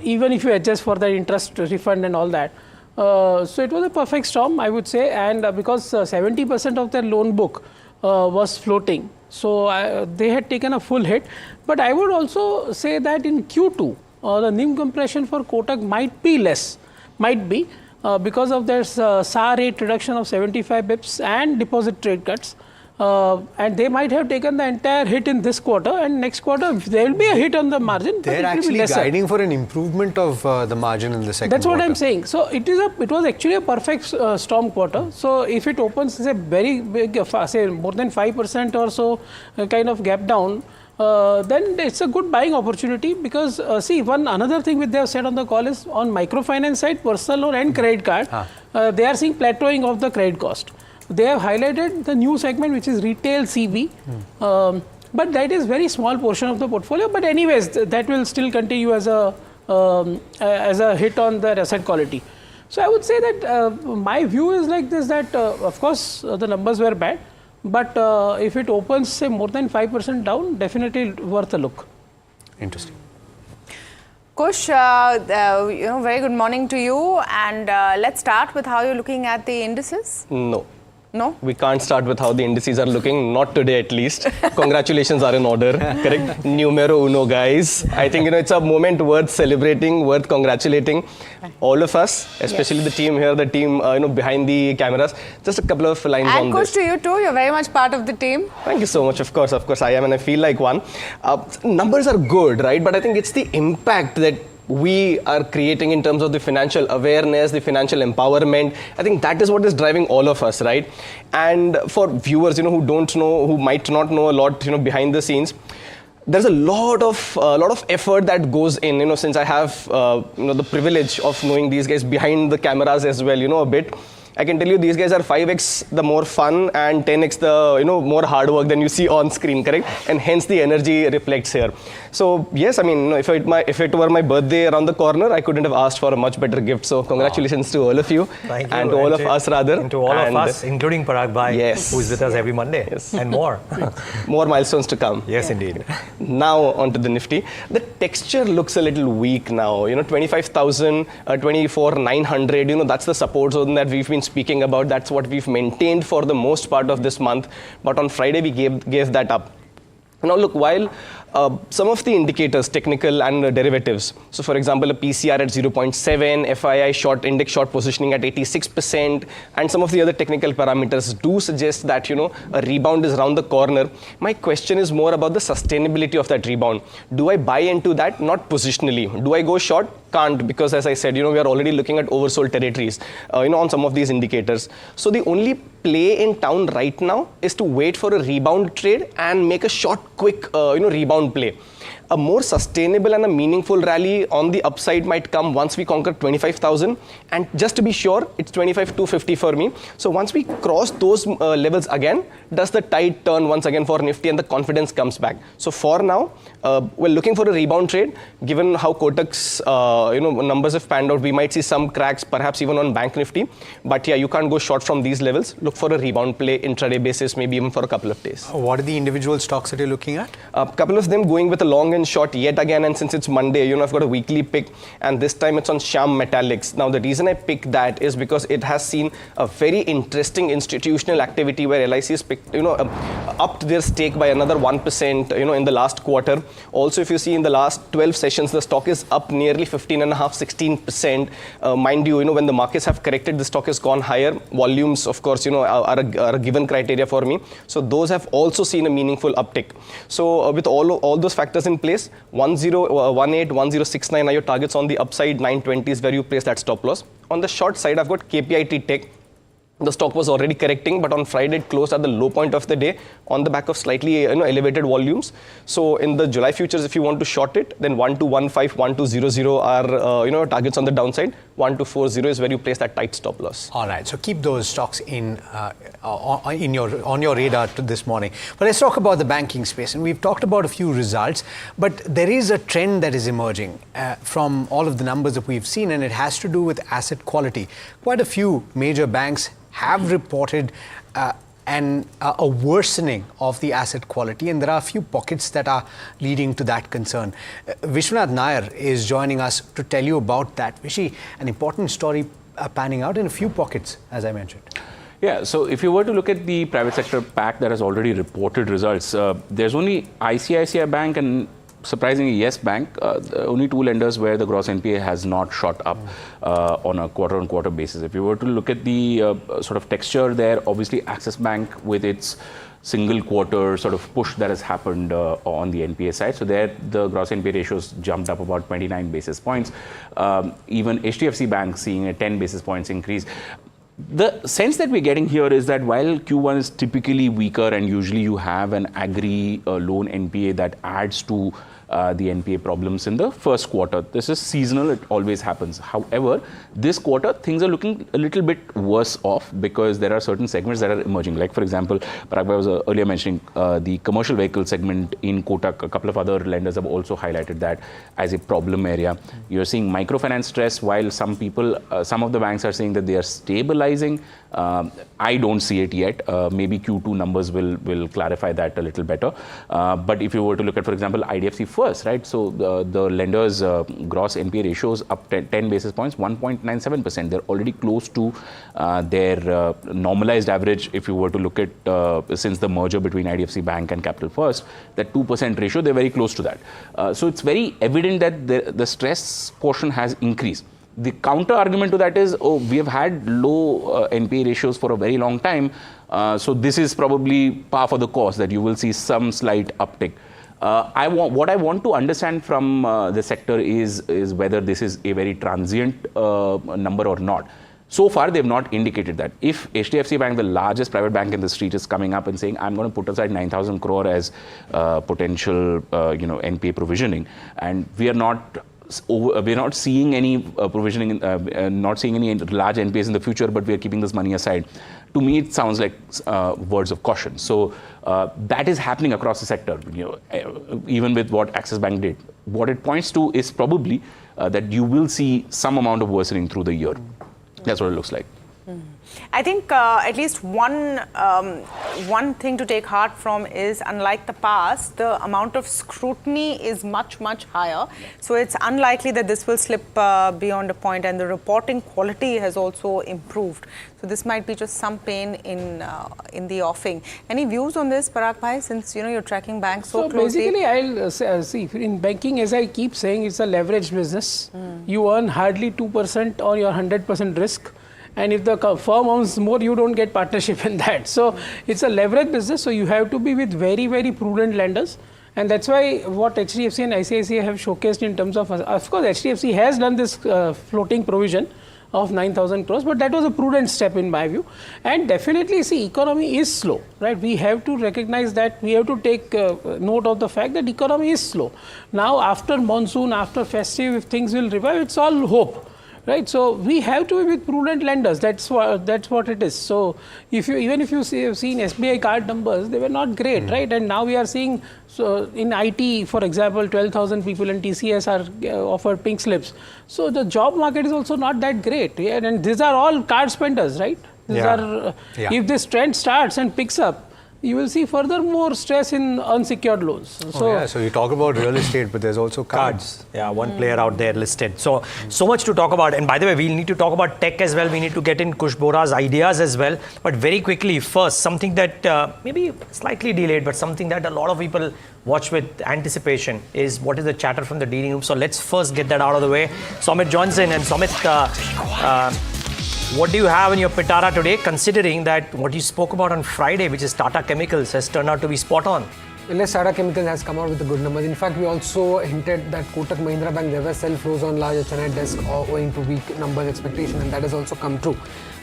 even if you adjust for the interest refund and all that. So it was a perfect storm, I would say, and because 70% of their loan book was floating, so they had taken a full hit. But I would also say that in Q2, the NIM compression for Kotak might be less, because of their SAR rate reduction of 75 bips and deposit rate cuts. And they might have taken the entire hit in this quarter, and next quarter there will be a hit on the margin. They're actually guiding for an improvement of the margin in the second That's quarter. What I'm saying. So it was actually a perfect storm quarter. So if it opens a very big, say more than 5% or so kind of gap down, then it's a good buying opportunity because see, another thing which they have said on the call is on microfinance side, personal loan and credit card, they are seeing plateauing of the credit cost. They have highlighted the new segment which is retail CV, but that is very small portion of the portfolio. But anyways, that will still continue as a hit on their asset quality. So I would say that my view is like this, that of course the numbers were bad, but if it opens say more than 5% down, definitely worth a look. Interesting. Kush, very good morning to you, and let's start with how you're looking at the indices. No? We can't start with how the indices are looking, not today at least. Congratulations are in order, correct? Numero uno, guys. I think, it's a moment worth celebrating, worth congratulating all of us, especially the team here, the team, behind the cameras. Just a couple of lines on Kush, this. to you too, you're very much part of the team. Thank you so much. Of course I am, and I feel like one. Numbers are good, right? But I think it's the impact that we are creating in terms of the financial awareness, the financial empowerment. I think that is what is driving all of us, right? And for viewers, who don't know, who might not know a lot, behind the scenes, there's a lot of effort that goes in, since I have, the privilege of knowing these guys behind the cameras as well, a bit. I can tell you these guys are 5x the more fun and 10x the more hard work than you see on screen, correct? And hence the energy reflects here. So yes, I mean, if it were my birthday around the corner, I couldn't have asked for a much better gift. So congratulations to all of you. Thank you. And to all of us rather. And to all of us, including Parag Bhai, yes, who is with us every Monday. Yes. And more. More milestones to come. Yes, indeed. Now onto the Nifty. The texture looks a little weak now. 25,000, 24,900. That's the support zone that we've been speaking about. That's what we've maintained for the most part of this month. But on Friday, we gave that up. Now look, while some of the indicators, technical and derivatives, so for example, a PCR at 0.7, FII index short positioning at 86%, and some of the other technical parameters do suggest that, a rebound is around the corner. My question is more about the sustainability of that rebound. Do I buy into that? Not positionally. Do I go short? Can't, because as I said, we are already looking at oversold territories, on some of these indicators. So the only play in town right now is to wait for a rebound trade and make a short, quick, rebound play. A more sustainable and a meaningful rally on the upside might come once we conquer 25,000. And just to be sure, it's 25,250 for me. So once we cross those levels again, does the tide turn once again for Nifty and the confidence comes back? So for now, we're looking for a rebound trade. Given how Kotak's numbers have panned out, we might see some cracks, perhaps even on Bank Nifty. But yeah, you can't go short from these levels. Look for a rebound play intraday basis, maybe even for a couple of days. What are the individual stocks that you're looking at? A couple of them going with a long and short yet again, and since it's Monday, I've got a weekly pick, and this time it's on Shyam Metallics. Now the reason I picked that is because it has seen a very interesting institutional activity where LIC has picked, upped their stake by another 1%, in the last quarter. Also, if you see in the last 12 sessions, the stock is up nearly 15.5-16%. Mind you, when the markets have corrected, the stock has gone higher. Volumes, of course, are a given criteria for me. So those have also seen a meaningful uptick. So with all those factors in place, 1018, 1069 are your targets on the upside. 920 is where you place that stop loss. On the short side, I've got KPIT Tech. The stock was already correcting, but on Friday it closed at the low point of the day on the back of slightly elevated volumes. So in the July futures, if you want to short it, then 1215, 1200 are targets on the downside. 1240 is where you place that tight stop loss. All right, so keep those stocks on your radar this morning. But let's talk about the banking space, and we've talked about a few results, but there is a trend that is emerging from all of the numbers that we've seen, and it has to do with asset quality. Quite a few major banks have reported a worsening of the asset quality, and there are a few pockets that are leading to that concern. Vishwanath Nair is joining us to tell you about that. Vishy, an important story panning out in a few pockets, as I mentioned. Yeah, so if you were to look at the private sector pack that has already reported results, there's only ICICI Bank and surprisingly, Yes Bank, the only two lenders where the gross NPA has not shot up on a quarter-on-quarter basis. If you were to look at the sort of texture there, obviously Axis Bank with its single quarter sort of push that has happened on the NPA side. So there, the gross NPA ratios jumped up about 29 basis points. Even HDFC Bank seeing a 10 basis points increase. The sense that we're getting here is that while Q1 is typically weaker and usually you have an agri loan NPA that adds to the NPA problems in the first quarter. This is seasonal, it always happens. However, this quarter, things are looking a little bit worse off because there are certain segments that are emerging. Like, for example, Parag was earlier mentioning the commercial vehicle segment in Kotak. A couple of other lenders have also highlighted that as a problem area. You're seeing microfinance stress, while some people, some of the banks are saying that they are stabilizing. I don't see it yet. Maybe Q2 numbers will clarify that a little better. But if you were to look at, for example, IDFC First, right? So the lenders' gross NPA ratios up 10 basis points, 1.97%. They're already close to their normalized average. If you were to look at since the merger between IDFC Bank and Capital First, that 2% ratio, they're very close to that. So it's very evident that the stress portion has increased. The counter argument to that is, we have had low NPA ratios for a very long time. So this is probably par for the course that you will see some slight uptick. What I want to understand from the sector is whether this is a very transient number or not. So far, they've not indicated that. If HDFC Bank, the largest private bank in the street, is coming up and saying, I'm going to put aside 9,000 crore as potential NPA provisioning, and we are not we're not seeing any provisioning, not seeing any large NPAs in the future, but we are keeping this money aside. To me, it sounds like words of caution. So that is happening across the sector, even with what Axis Bank did. What it points to is probably that you will see some amount of worsening through the year. That's what it looks like. I think at least one thing to take heart from is, unlike the past, the amount of scrutiny is much, much higher. So it's unlikely that this will slip beyond a point, and the reporting quality has also improved. So this might be just some pain in the offing. Any views on this, Parag Bhai, since you're tracking banks so closely? Basically, I'll see, in banking, as I keep saying, it's a leveraged business. You earn hardly 2% on your 100% risk. And if the firm owns more, you don't get partnership in that. So it's a leverage business. So you have to be with very, very prudent lenders. And that's why what HDFC and ICICI have showcased in terms of course, HDFC has done this floating provision of 9,000 crores, but that was a prudent step in my view. And definitely, see, economy is slow, right? We have to recognize that. We have to take note of the fact that economy is slow. Now, after monsoon, after festive, if things will revive, it's all hope. Right, so we have to be with prudent lenders. That's what it is. So even if you have seen SBI card numbers, they were not great, right? And now we are seeing, so in IT, for example, 12,000 people in TCS are offered pink slips. So the job market is also not that great. Yeah? And these are all card spenders, right? These are if this trend starts and picks up, you will see further more stress in unsecured loans. So, so you talk about real estate, but there's also cards. Yeah, one player out there listed. So much to talk about. And by the way, we'll need to talk about tech as well. We need to get in Kush Bora's ideas as well. But very quickly, first, something that maybe slightly delayed, but something that a lot of people watch with anticipation is what is the chatter from the dealing room. So let's first get that out of the way. Somit Johnson and Somit, what do you have in your pitara today, considering that what you spoke about on Friday, which is Tata Chemicals, has turned out to be spot on? Unless Tata Chemicals has come out with the good numbers. In fact, we also hinted that Kotak Mahindra Bank, there were sell flows on large HNI desk owing to weak numbers expectation, and that has also come true.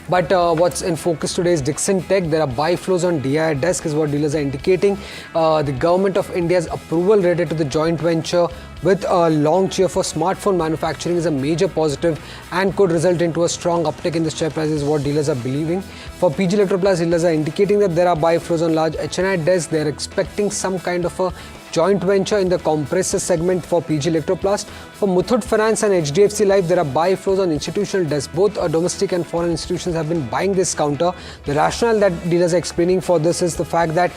But what's in focus today is Dixon Tech. There are buy flows on DI desk is what dealers are indicating. The government of India's approval related to the joint venture with a launch here for smartphone manufacturing is a major positive and could result into a strong uptick in the share price is what dealers are believing. For PG Electroplast, dealers are indicating that there are buy flows on large HNI desk. They are expecting some kind of a joint venture in the compressor segment for PG Electroplast. For Muthoot Finance and HDFC Life, there are buy flows on institutional desks. Both domestic and foreign institutions have been buying this counter. The rationale that dealers are explaining for this is the fact that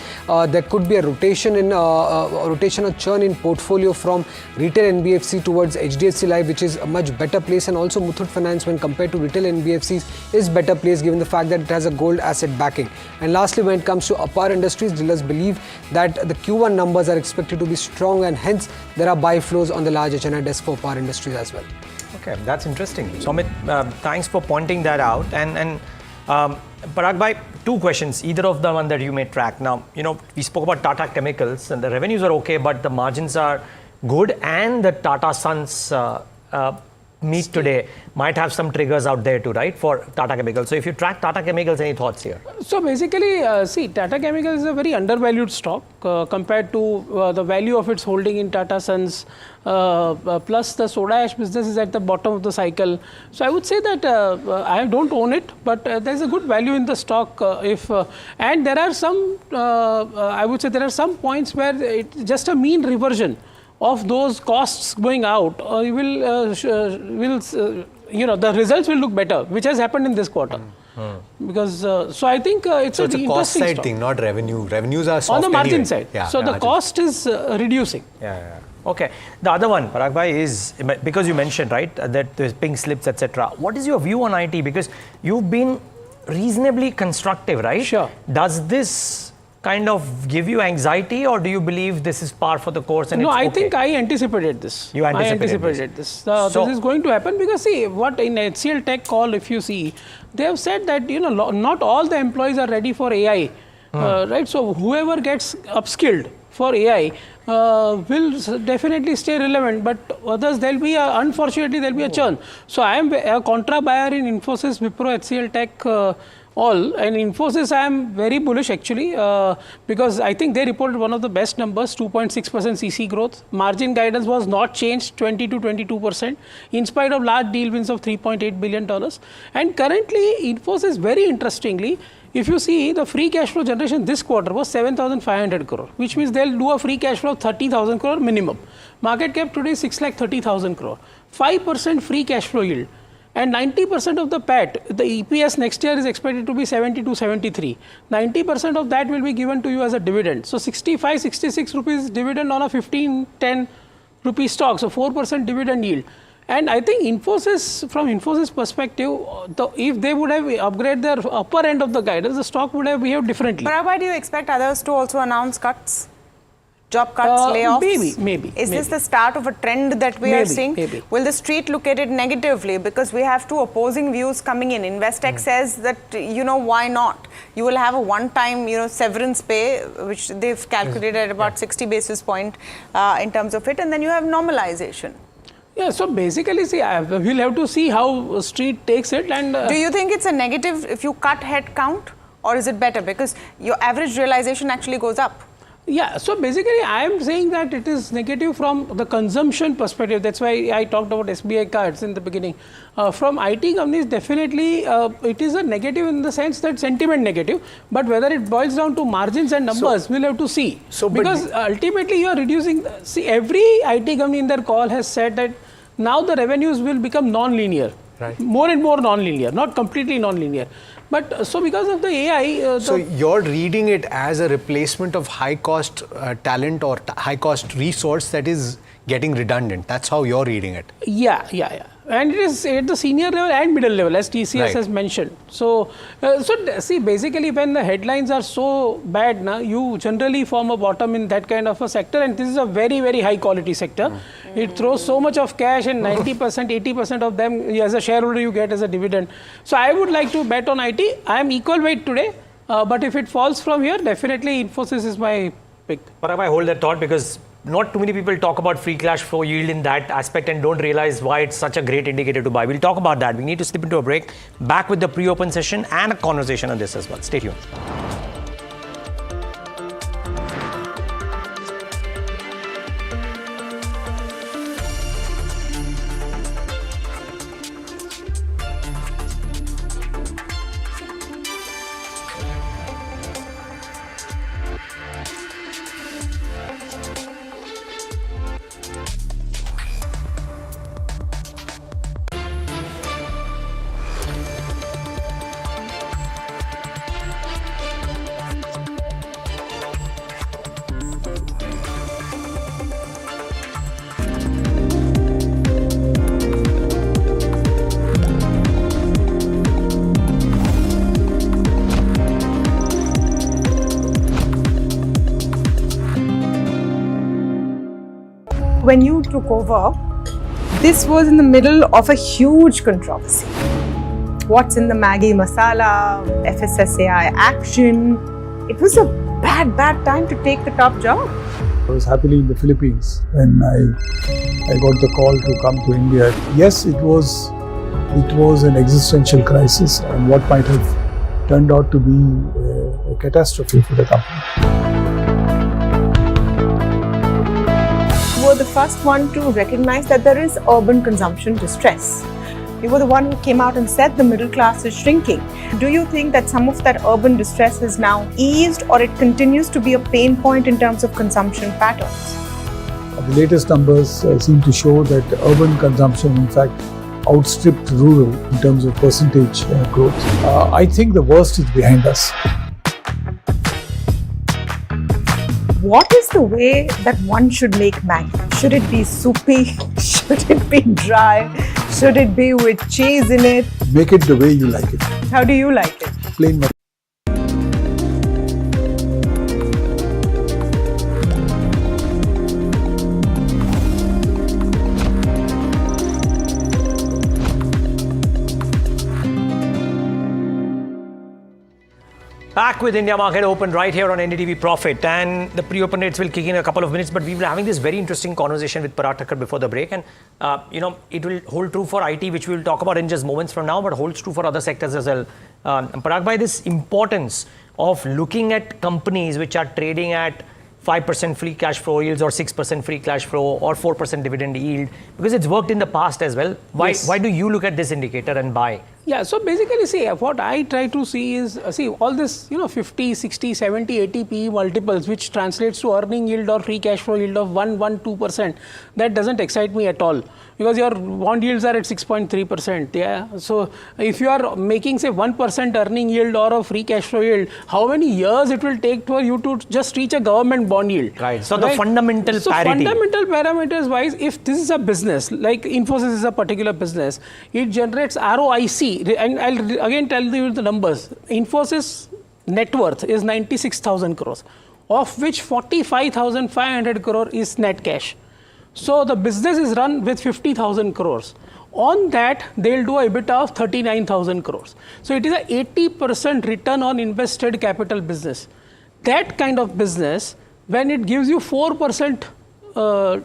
there could be a rotation or churn in portfolio from retail NBFC towards HDFC Life, which is a much better place, and also Muthoot Finance, when compared to retail NBFCs, is better place given the fact that it has a gold asset backing. And lastly, when it comes to APAR Industries, dealers believe that the Q1 numbers are expected to be strong, and hence there are buy flows on the large HNI desk for APAR Industries as well. Okay, that's interesting. Somit, thanks for pointing that out. And Parag Bhai, two questions, either of the one that you may track. Now, we spoke about Tata Chemicals, and the revenues are okay, but the margins are good, and the Tata Sons meet today might have some triggers out there too, right, for Tata Chemicals. So if you track Tata Chemicals, any thoughts here? So basically, see, Tata Chemicals is a very undervalued stock compared to the value of its holding in Tata Sons. Plus the soda ash business is at the bottom of the cycle. So I would say that I don't own it, but there's a good value in the stock. And there are some, I would say there are some points where it's just a mean reversion of those costs going out, the results will look better, which has happened in this quarter. Because so I think it's a cost side thing, not revenue. Revenues are soft on the margin anyway. side. Yeah, so the cost is reducing. Yeah. Okay. The other one, Parag Bhai, is because you mentioned, right, that there's pink slips, etc. What is your view on IT? Because you've been reasonably constructive, right? Sure. Does this kind of give you anxiety, or do you believe this is par for the course? And no, it's I okay? think I anticipated this. You anticipated this. This is going to happen because see, what in HCL Tech call, if you see, they have said that not all the employees are ready for AI, right? So whoever gets upskilled for AI will definitely stay relevant, but others unfortunately there'll be a churn. So I am a contra buyer in Infosys, Wipro, HCL Tech. all. And Infosys, I am very bullish actually because I think they reported one of the best numbers, 2.6% CC growth. Margin guidance was not changed, 20 to 22%, in spite of large deal wins of $3.8 billion. And currently, Infosys, very interestingly, if you see the free cash flow generation this quarter was 7,500 crore, which means they'll do a free cash flow of 30,000 crore minimum. Market cap today is 6,30,000 crore, 5% free cash flow yield. And 90% of the PAT, the EPS next year is expected to be 70 to 73. 90% of that will be given to you as a dividend. So 65, 66 rupees dividend on a 15, 10 rupee stock. So 4% dividend yield. And I think Infosys, from Infosys perspective, if they would have upgraded their upper end of the guidance, the stock would have behaved differently. But why do you expect others to also announce cuts? Job cuts, layoffs? Maybe. Is this the start of a trend that we are seeing? Maybe. Will the street look at it negatively? Because we have two opposing views coming in. Investec says that, why not? You will have a one-time, severance pay, which they've calculated at about 60 basis point in terms of it. And then you have normalization. Yeah, so basically, see, we'll have to see how street takes it. And do you think it's a negative if you cut head count, or is it better because your average realization actually goes up? Yeah, so basically I am saying that it is negative from the consumption perspective. That's why I talked about SBI cards in the beginning. From IT companies, definitely it is a negative in the sense that sentiment negative, but whether it boils down to margins and numbers, we'll have to see. Because ultimately you are reducing, see, every IT company in their call has said that now the revenues will become non-linear. Right. More and more non-linear, not completely non-linear. But so because of the AI... so you're reading it as a replacement of high-cost talent or high-cost resource that is getting redundant. That's how you're reading it. Yeah. And it is at the senior level and middle level, as TCS has mentioned. So see, basically when the headlines are so bad, you generally form a bottom in that kind of a sector. And this is a very, very high quality sector. It throws so much of cash, and 90%, 80% of them as a shareholder you get as a dividend. So I would like to bet on IT. I am equal weight today. But if it falls from here, definitely Infosys is my pick. But I hold that thought because not too many people talk about free cash flow yield in that aspect and don't realize why it's such a great indicator to buy. We'll talk about that. We need to slip into a break. Back with the pre-open session and a conversation on this as well. Stay tuned. When you took over, this was in the middle of a huge controversy. What's in the Maggi masala, FSSAI action. It was a bad time to take the top job. I was happily in the Philippines when I got the call to come to India. Yes, it was an existential crisis and what might have turned out to be a catastrophe for the company. You were the first one to recognize that there is urban consumption distress. You were the one who came out and said the middle class is shrinking. Do you think that some of that urban distress has now eased, or it continues to be a pain point in terms of consumption patterns? The latest numbers seem to show that urban consumption, in fact, outstripped rural in terms of percentage growth. I think the worst is behind us. What is the way that one should make Maggi? Should it be soupy? Should it be dry? Should it be with cheese in it? Make it the way you like it. How do you like it? Plain Maggi. Back with India Market Open right here on NDTV Profit, and the pre-open rates will kick in a couple of minutes, but we were having this very interesting conversation with Parag Thakkar before the break, and it will hold true for IT, which we will talk about in just moments from now, but holds true for other sectors as well. Parag bhai, this importance of looking at companies which are trading at 5% free cash flow yields or 6% free cash flow or 4% dividend yield, because it's worked in the past as well. Why do you look at this indicator and buy? Yeah, so basically, see, what I try to see is, all this, 50, 60, 70, 80 PE multiples, which translates to earning yield or free cash flow yield of 2%, that doesn't excite me at all. Because your bond yields are at 6.3%. Yeah. So if you are making, say, 1% earning yield or a free cash flow yield, how many years it will take for you to just reach a government bond yield? Right. So the fundamental parity. Fundamental parameters wise, if this is a business, like Infosys is a particular business, it generates ROIC. And I'll again tell you the numbers. Infosys net worth is 96,000 crores, of which 45,500 crore is net cash. So the business is run with 50,000 crores. On that, they'll do a EBITDA of 39,000 crores. So it is a 80% return on invested capital business. That kind of business, when it gives you 4%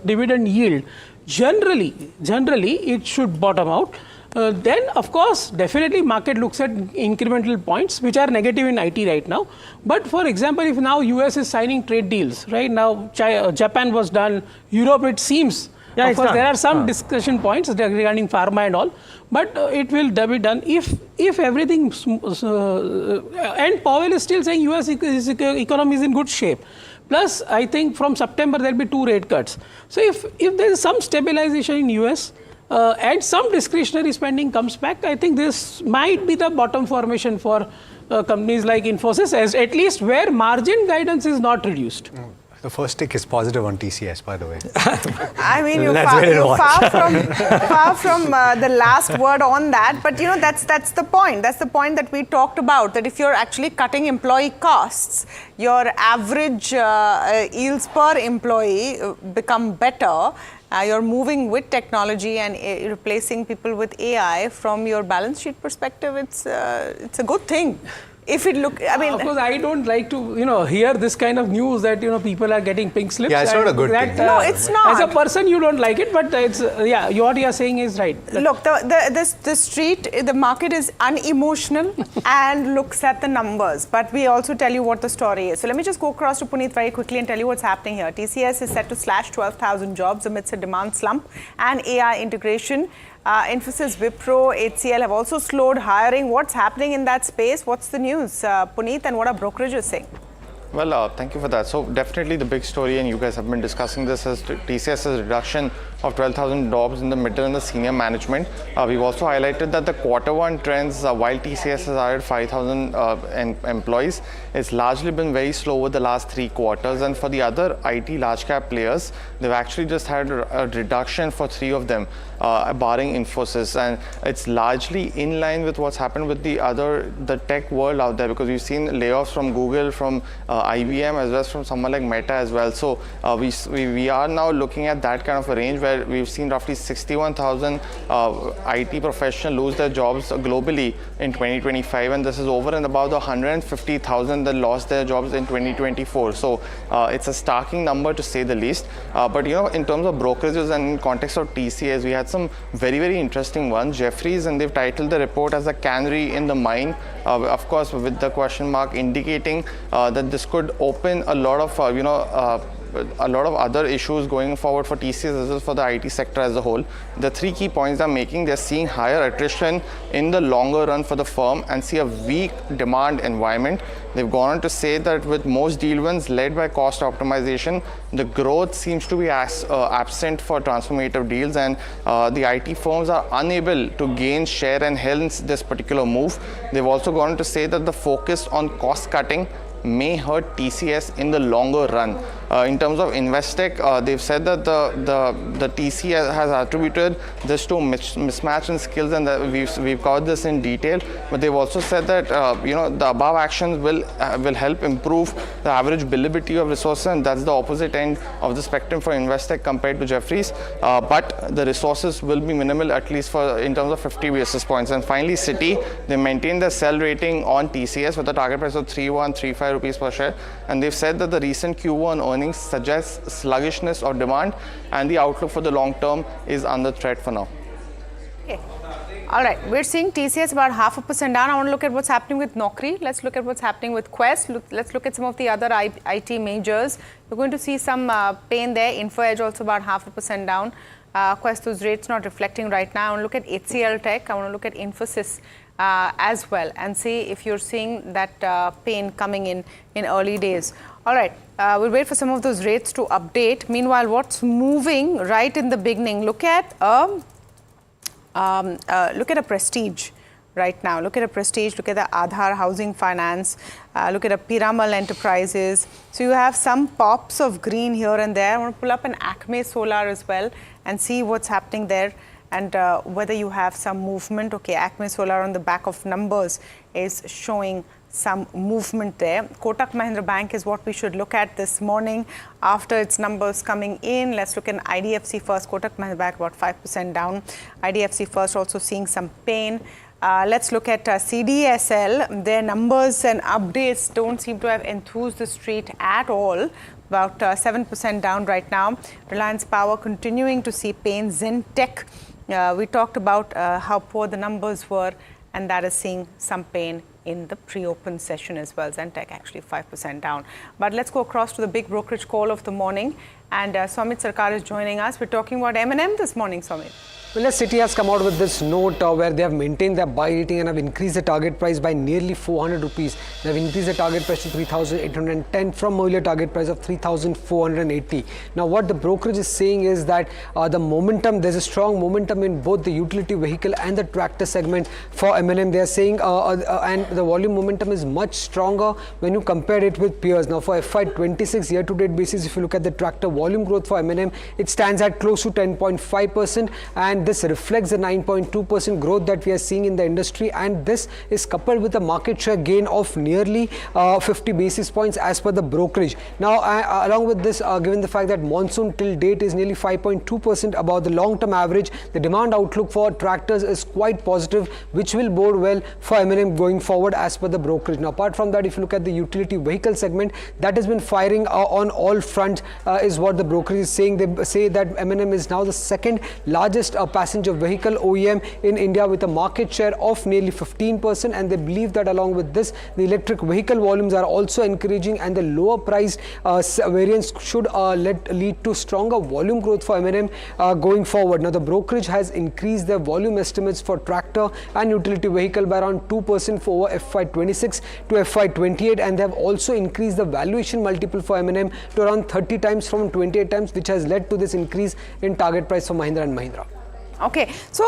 dividend yield, generally it should bottom out. Then, of course, definitely market looks at incremental points, which are negative in IT right now. But for example, if now US is signing trade deals, right now Japan was done, Europe it seems, of course there are some discussion points regarding pharma and all, but it will be done if everything, and Powell is still saying US economy is in good shape. Plus, I think from September there will be 2 rate cuts. So if there is some stabilization in US, and some discretionary spending comes back, I think this might be the bottom formation for companies like Infosys, as at least where margin guidance is not reduced. The first tick is positive on TCS, by the way. I mean, you're far from the last word on that. But, that's the point. That's the point that we talked about, that if you're actually cutting employee costs, your average yields per employee become better. You're moving with technology and replacing people with AI. From your balance sheet perspective, it's a good thing. If it look, I mean, of course, I don't like to, hear this kind of news that, people are getting pink slips. Yeah, it's not a good thing. No, it's not. As a person, you don't like it, but it's, what you're saying is right. Look, the market is unemotional and looks at the numbers, but we also tell you what the story is. So let me just go across to Puneet very quickly and tell you what's happening here. TCS is set to slash 12,000 jobs amidst a demand slump and AI integration. Infosys, Wipro, HCL have also slowed hiring. What's happening in that space? What's the news, Puneet, and what are brokerages saying? Well, thank you for that. So definitely the big story, and you guys have been discussing this, is TCS's reduction of 12,000 jobs in the middle and the senior management. We've also highlighted that the Q1 trends, while TCS has added 5,000 employees, it's largely been very slow over the last 3 quarters. And for the other IT large cap players, they've actually just had a reduction for 3 of them, barring Infosys. And it's largely in line with what's happened with the tech world out there, because we've seen layoffs from Google, from IBM, as well as from someone like Meta as well. So we are now looking at that kind of a range where we've seen roughly 61,000 IT professionals lose their jobs globally in 2025, and this is over and above the 150,000 that lost their jobs in 2024. So it's a starking number, to say the least. But in terms of brokerages and in context of TCS, we had some very, very interesting ones. Jefferies, and they've titled the report as a canary in the mine, of course with the question mark indicating that this could open a lot of other issues going forward for TCS as well as for the IT sector as a whole. The 3 key points they're making: they're seeing higher attrition in the longer run for the firm and see a weak demand environment. They've gone on to say that with most deal wins led by cost optimization, the growth seems to be absent for transformative deals, and the IT firms are unable to gain share, and hence this particular move. They've also gone on to say that the focus on cost cutting may hurt TCS in the longer run. In terms of Investec, they've said that the TC has attributed this to mismatch in skills, and that we've covered this in detail. But they've also said that the above actions will help improve the average billability of resources, and that's the opposite end of the spectrum for Investec compared to Jefferies. But the resources will be minimal, at least in terms of 50 basis points. And finally, Citi, they maintained their sell rating on TCS with a target price of 3135 rupees per share, and they've said that the recent Q1 earnings suggest sluggishness of demand, and the outlook for the long term is under threat for now. Okay. All right, we're seeing TCS about 0.5% down. I want to look at what's happening with Naukri. Let's look at what's happening with Quest. Let's look at some of the other IT majors. We're going to see some pain there. Info Edge also about 0.5% down. Quest, those rates not reflecting right now. I want to look at HCL Tech. I want to look at Infosys as well, and see if you're seeing that pain coming in early days. All right, we'll wait for some of those rates to update. Meanwhile, what's moving right in the beginning? Look at a Prestige right now. Look at a Prestige. Look at the Aadhar Housing Finance. Look at a Piramal Enterprises. So you have some pops of green here and there. I want to pull up an Acme Solar as well and see what's happening there, and whether you have some movement. Okay, Acme Solar on the back of numbers is showing some movement there. Kotak Mahindra Bank is what we should look at this morning after its numbers coming in. Let's look at IDFC First. Kotak Mahindra Bank about 5% down. IDFC First also seeing some pain. Let's look at CDSL. Their numbers and updates don't seem to have enthused the street at all. About 7% down right now. Reliance Power continuing to see pain. Zentech, we talked about how poor the numbers were, and that is seeing some pain in the pre-open session as well. Zentech actually 5% down. But let's go across to the big brokerage call of the morning. And Somit Sarkar is joining us. We're talking about M&M this morning, Somit. Well, Citi has come out with this note where they have maintained their buy rating and have increased the target price by nearly 400 rupees. They have increased the target price to 3,810 from earlier target price of 3,480. Now, what the brokerage is saying is that the momentum, there's a strong momentum in both the utility vehicle and the tractor segment for M&M. They are saying, and the volume momentum is much stronger when you compare it with peers. Now, for FY26 year-to-date basis, if you look at the tractor volume growth for M&M, it stands at close to 10.5%, and this reflects the 9.2% growth that we are seeing in the industry, and this is coupled with a market share gain of nearly 50 basis points as per the brokerage. Now, along with this, given the fact that monsoon till date is nearly 5.2% above the long-term average, the demand outlook for tractors is quite positive, which will bode well for M&M going forward as per the brokerage. Now, apart from that, if you look at the utility vehicle segment, that has been firing on all fronts, is what the brokerage is saying. They say that M&M is now the second largest passenger vehicle OEM in India with a market share of nearly 15%, and they believe that along with this, the electric vehicle volumes are also encouraging, and the lower priced variants should lead to stronger volume growth for M&M going forward. Now, the brokerage has increased their volume estimates for tractor and utility vehicle by around 2% for FY26 to FY28, and they have also increased the valuation multiple for M&M to around 30 times from 28 times, which has led to this increase in target price for Mahindra & Mahindra. Okay, so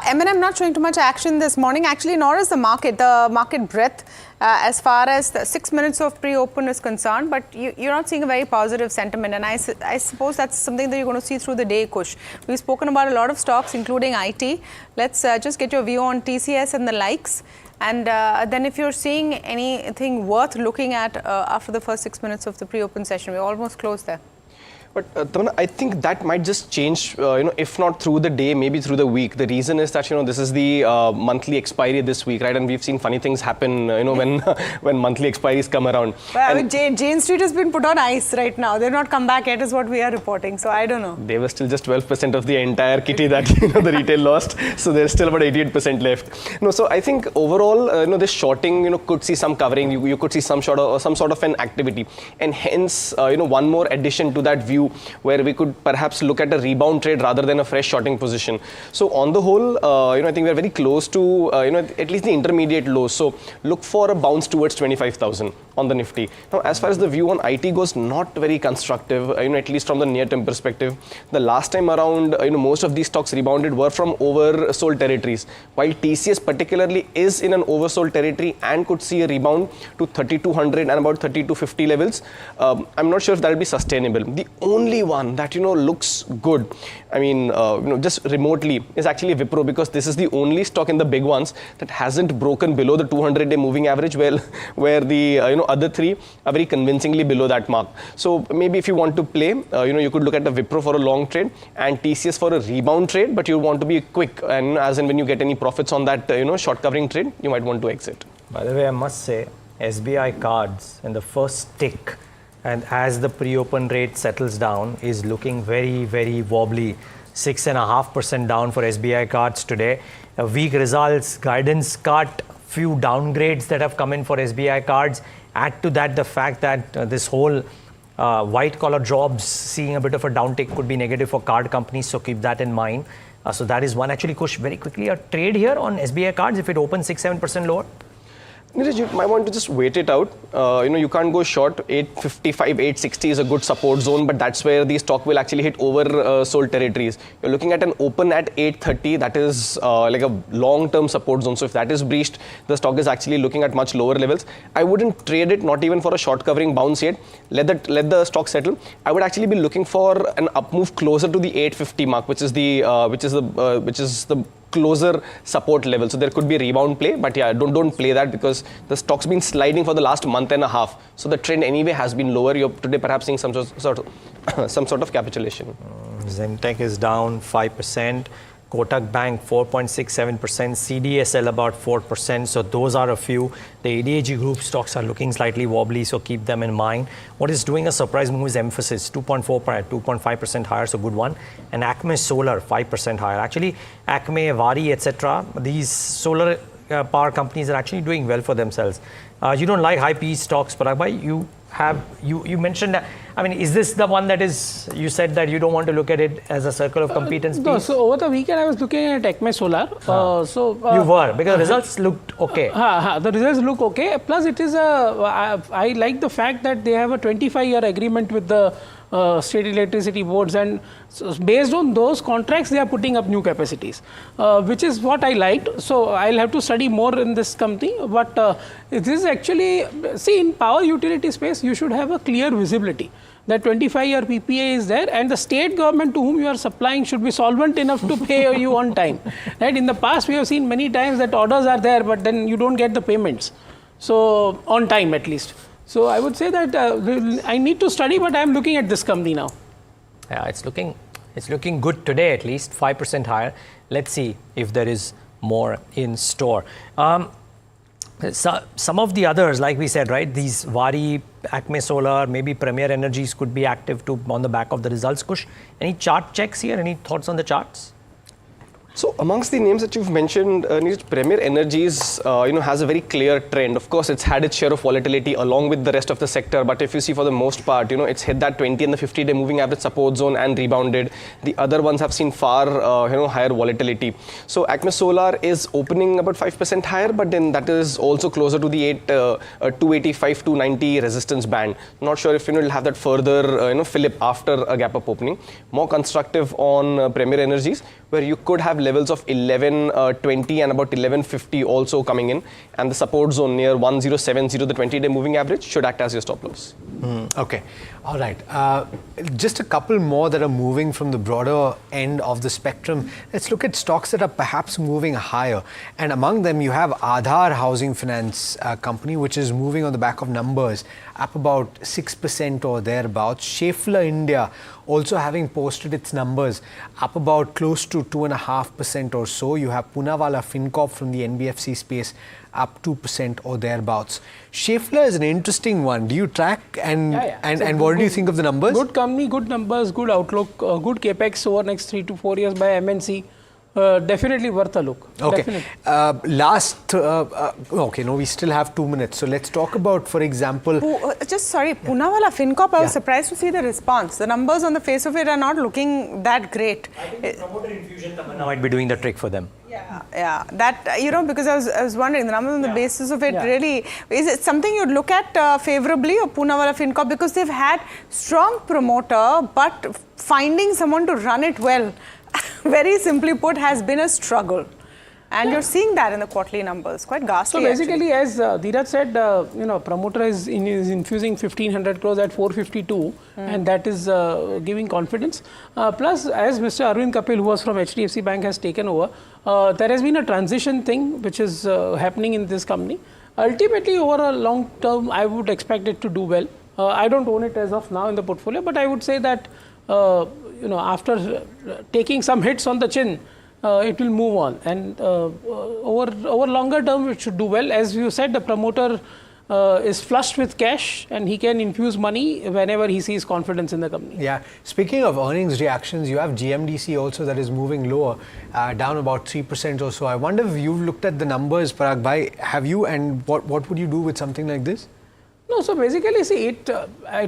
M&M not showing too much action this morning, actually, nor is the market. The market breadth as far as the 6 minutes of pre-open is concerned, but you're not seeing a very positive sentiment, and I suppose that's something that you're going to see through the day, Kush. We've spoken about a lot of stocks, including IT. Let's just get your view on TCS and the likes. And then if you're seeing anything worth looking at after the first 6 minutes of the pre-open session, we're almost close there. But Tamanna, I think that might just change, if not through the day, maybe through the week. The reason is that, this is the monthly expiry this week, right? And we've seen funny things happen, when monthly expiries come around. But Jane Street has been put on ice right now. They've not come back yet, is what we are reporting. So I don't know. They were still just 12% of the entire kitty that the retail lost. So there's still about 88% left. No, so I think overall, this shorting, could see some covering. You could see some sort of an activity, and hence, one more addition to that view, where we could perhaps look at a rebound trade rather than a fresh shorting position. So on the whole, I think we're very close to, at least the intermediate lows. So look for a bounce towards 25,000. on the Nifty. Now, as far as the view on IT goes, not very constructive, at least from the near-term perspective. The last time around, most of these stocks rebounded were from oversold territories, while TCS particularly is in an oversold territory and could see a rebound to 3200 and about 3250 levels. I'm not sure if that will be sustainable. The only one that looks good, just remotely, is actually Wipro, because this is the only stock in the big ones that hasn't broken below the 200-day moving average, where the other three are very convincingly below that mark. So maybe if you want to play, you could look at the Wipro for a long trade and TCS for a rebound trade, but you want to be quick, and as in when you get any profits on that short covering trade, you might want to exit. By the way, I must say, SBI Cards in the first tick, and as the pre-open rate settles down, is looking very, very wobbly. 6.5% down for SBI Cards today. Weak results, guidance cut, few downgrades that have come in for SBI Cards. Add to that the fact that this whole white-collar jobs seeing a bit of a downtick could be negative for card companies, so keep that in mind. So that is one. Actually, Kush, very quickly, a trade here on SBI Cards if it opens 6-7% lower? Neeraj, you might want to just wait it out. You can't go short. 855, 860 is a good support zone, but that's where the stock will actually hit oversold territories. You're looking at an open at 830. That is like a long-term support zone. So if that is breached, the stock is actually looking at much lower levels. I wouldn't trade it, not even for a short covering bounce yet. Let the stock settle. I would actually be looking for an up move closer to the 850 mark, which is the closer support level. So there could be a rebound play, but yeah, don't play that, because the stock's been sliding for the last month and a half. So the trend anyway has been lower. You're today perhaps seeing some sort of capitulation. Zemtech is down 5%. Kotak Bank 4.67%, CDSL about 4%. So those are a few. The ADAG group stocks are looking slightly wobbly, so keep them in mind. What is doing a surprise move is Emphasis, 2.5% higher, so good one. And Acme Solar, 5% higher. Actually, Acme, Vari, etc. These solar power companies are actually doing well for themselves. You don't like high PE stocks, Parag Bhai. You mentioned that. Is this the one that is, you said that you don't want to look at it as a circle of competence piece? No, so over the weekend I was looking at Acme Solar. You were, because the results looked okay. The results look okay. Plus it is I like the fact that they have a 25-year agreement with the state electricity boards, and based on those contracts they are putting up new capacities, which is what I liked. So I'll have to study more in this company, but this is actually, see, in power utility space you should have a clear visibility that 25-year PPA is there, and the state government to whom you are supplying should be solvent enough to pay you on time. Right? In the past we have seen many times that orders are there, but then you don't get the payments, so on time at least. So I would say that I need to study, but I am looking at this company now. Yeah, it's looking good today, at least 5% higher. Let's see if there is more in store. So some of the others, like we said, right, these Vari, Acme Solar, maybe Premier Energies could be active too on the back of the results. Kush, any chart checks here? Any thoughts on the charts? So amongst the names that you've mentioned, Premier Energies, has a very clear trend. Of course, it's had its share of volatility along with the rest of the sector. But if you see, for the most part, it's hit that 20 and the 50-day moving average support zone and rebounded. The other ones have seen far, higher volatility. So Acme Solar is opening about 5% higher, but then that is also closer to the 285, 290 resistance band. Not sure if it'll have that further, fillip after a gap up opening. More constructive on Premier Energies, where you could have levels of 1120 and about 1150 also coming in, and the support zone near 1070, the 20-day moving average, should act as your stop loss. Okay, all right. Just a couple more that are moving from the broader end of the spectrum. Let's look at stocks that are perhaps moving higher, and among them you have Aadhar Housing Finance Company, which is moving on the back of numbers, up about 6% or thereabouts. Schaeffler India also having posted its numbers, up about close to 2.5% or so. You have Poonawalla FinCorp from the NBFC space, up 2% or thereabouts. Schaeffler is an interesting one. Do you track and what do you think of the numbers? Good company, good numbers, good outlook, good capex over next 3 to 4 years by MNC. Definitely worth a look. Okay. We still have 2 minutes. So let's talk about, for example... Poonawalla FinCorp, I was surprised to see the response. The numbers on the face of it are not looking that great. I think promoter infusion might be doing the trick for them. Yeah. Yeah. That, because I was wondering, the numbers on the basis of it really, is it something you'd look at favorably, or Poonawalla FinCorp, because they've had strong promoter, but finding someone to run it well, very simply put, has been a struggle. And you're seeing that in the quarterly numbers, quite ghastly. So basically, as Dheeraj said, promoter is infusing 1,500 crores at 452, and that is giving confidence. Plus, as Mr. Arvind Kapil, who was from HDFC Bank, has taken over, there has been a transition thing which is happening in this company. Ultimately, over a long term, I would expect it to do well. I don't own it as of now in the portfolio, but I would say that after taking some hits on the chin, it will move on, and over longer term it should do well. As you said, the promoter is flushed with cash and he can infuse money whenever he sees confidence in the company. Yeah. Speaking of earnings reactions, you have GMDC also that is moving lower, down about 3% or so. I wonder if you've looked at the numbers, Parag Bhai. Have you? And what would you do with something like this? No, so basically, see, it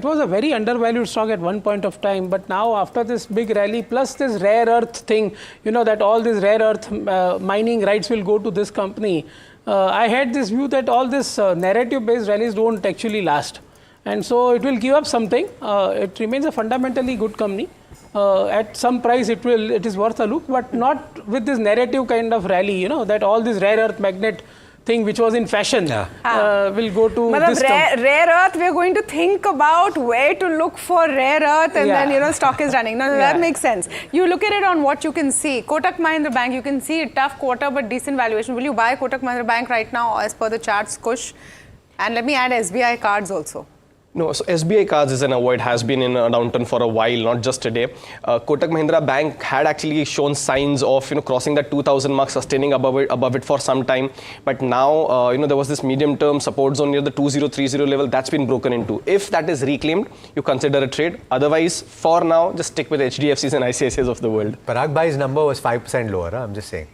was a very undervalued stock at one point of time, but now after this big rally, plus this rare earth thing, that all this rare earth mining rights will go to this company, I had this view that all this narrative-based rallies don't actually last. And so it will give up something. It remains a fundamentally good company. At some price, it is worth a look, but not with this narrative kind of rally, that all this rare earth magnet thing which was in fashion will go to this rare earth. We're going to think about where to look for rare earth, and then stock is running. No, that makes sense. You look at it on what you can see. Kotak Mahindra Bank, you can see a tough quarter but decent valuation. Will you buy Kotak Mahindra Bank right now as per the charts, Kush? And let me add SBI Cards also. No, so SBI Cards is an avoid, has been in a downturn for a while, not just today. Kotak Mahindra Bank had actually shown signs of crossing that 2,000 mark, sustaining above it for some time. But now, there was this medium-term support zone near the 2030 level that's been broken into. If that is reclaimed, you consider a trade. Otherwise, for now, just stick with HDFCs and ICICIs of the world. Parag Bhai's number was 5% lower, I'm just saying.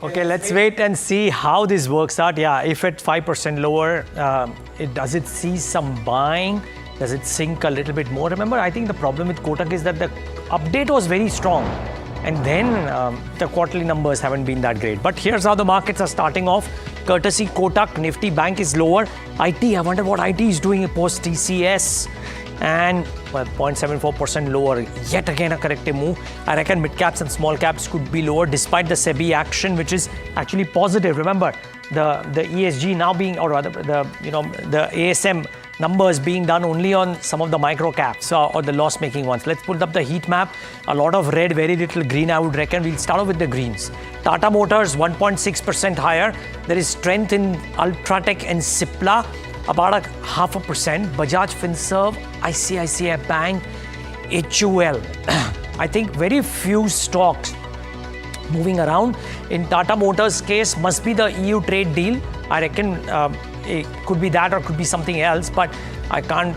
Okay, let's wait and see how this works out. Yeah, if at 5% lower, does it see some buying? Does it sink a little bit more? Remember, I think the problem with Kotak is that the update was very strong. And then the quarterly numbers haven't been that great. But here's how the markets are starting off. Courtesy Kotak, Nifty Bank is lower. IT, I wonder what IT is doing post TCS. And 0.74% lower, yet again a corrective move. I reckon mid caps and small caps could be lower despite the SEBI action, which is actually positive. Remember, the ESG now being, or rather the ASM numbers being done only on some of the micro caps or the loss making ones. Let's put up the heat map. A lot of red, very little green, I would reckon. We'll start off with the greens. Tata Motors 1.6% higher. There is strength in Ultratech and Cipla, about 0.5%. Bajaj Finserv, ICICI Bank, HUL. I think very few stocks moving around. In Tata Motors case, must be the EU trade deal. I reckon it could be that or could be something else, but I don't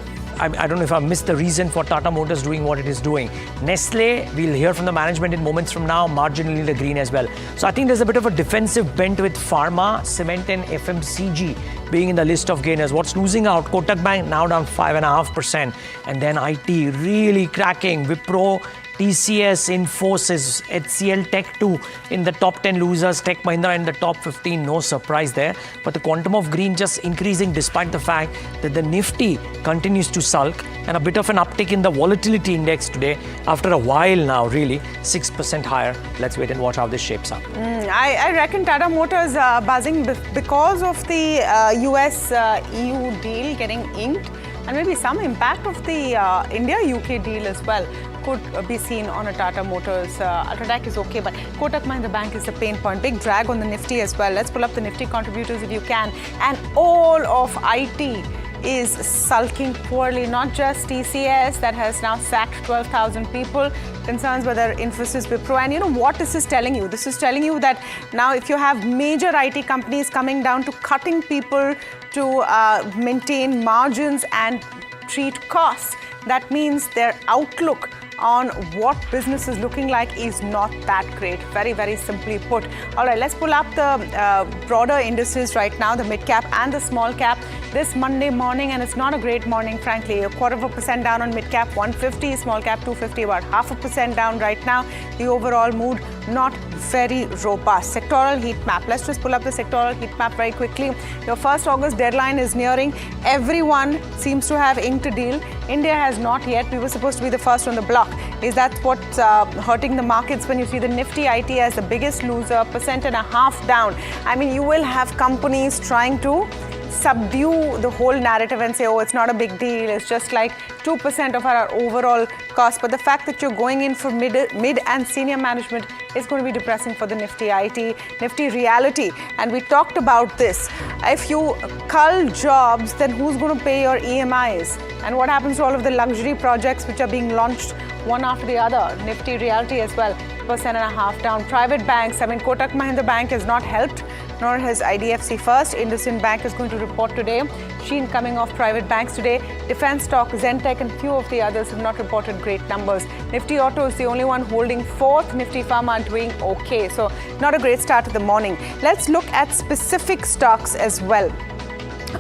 know if I missed the reason for Tata Motors doing what it is doing. Nestle, we'll hear from the management in moments from now, marginally the green as well. So I think there's a bit of a defensive bent with pharma, cement and FMCG being in the list of gainers. What's losing out? Kotak Bank now down 5.5%. And then IT really cracking. Wipro, TCS, Infosys, HCL Tech 2 in the top 10 losers, Tech Mahindra in the top 15, no surprise there. But the quantum of green just increasing despite the fact that the Nifty continues to sulk, and a bit of an uptick in the volatility index today after a while now, really 6% higher. Let's wait and watch how this shapes up. I reckon Tata Motors buzzing because of the US-EU deal getting inked, and maybe some impact of the India-UK deal as well could be seen on a Tata Motors. Ultratech is okay, but Kotak Mahindra Bank is the pain point. Big drag on the Nifty as well. Let's pull up the Nifty contributors if you can. And all of IT is sulking poorly, not just TCS that has now sacked 12,000 people. Concerns whether Infosys, Wipro, and you know what this is telling you? This is telling you that now if you have major IT companies coming down to cutting people to maintain margins and treat costs, that means their outlook on what business is looking like is not that great. Very, very simply put. All right, let's pull up the broader indices right now, the mid cap and the small cap this Monday morning, and it's not a great morning, frankly. 0.25% down on mid cap, 150, small cap 250, about 0.5% down right now. The overall mood not very robust. Sectoral heat map. Let's just pull up the sectoral heat map very quickly. Your 1st August deadline is nearing. Everyone seems to have inked a deal. India has not yet. We were supposed to be the first on the block. Is that what's hurting the markets when you see the Nifty IT as the biggest loser, 1.5% down? I mean, you will have companies trying to subdue the whole narrative and say, oh, it's not a big deal, it's just like 2% of our overall cost. But the fact that you're going in for mid and senior management is going to be depressing for the Nifty IT, Nifty reality. And we talked about this. If you cull jobs, then who's going to pay your EMIs? And what happens to all of the luxury projects which are being launched one after the other? Nifty reality as well, 1.5% down. Private banks, I mean, Kotak Mahindra Bank has not helped, nor has IDFC First. IndusInd Bank is going to report today. Sheen coming off private banks today. Defense stock, Zentech and few of the others have not reported great numbers. Nifty Auto is the only one holding 4th. Nifty Pharma doing okay. So not a great start to the morning. Let's look at specific stocks as well.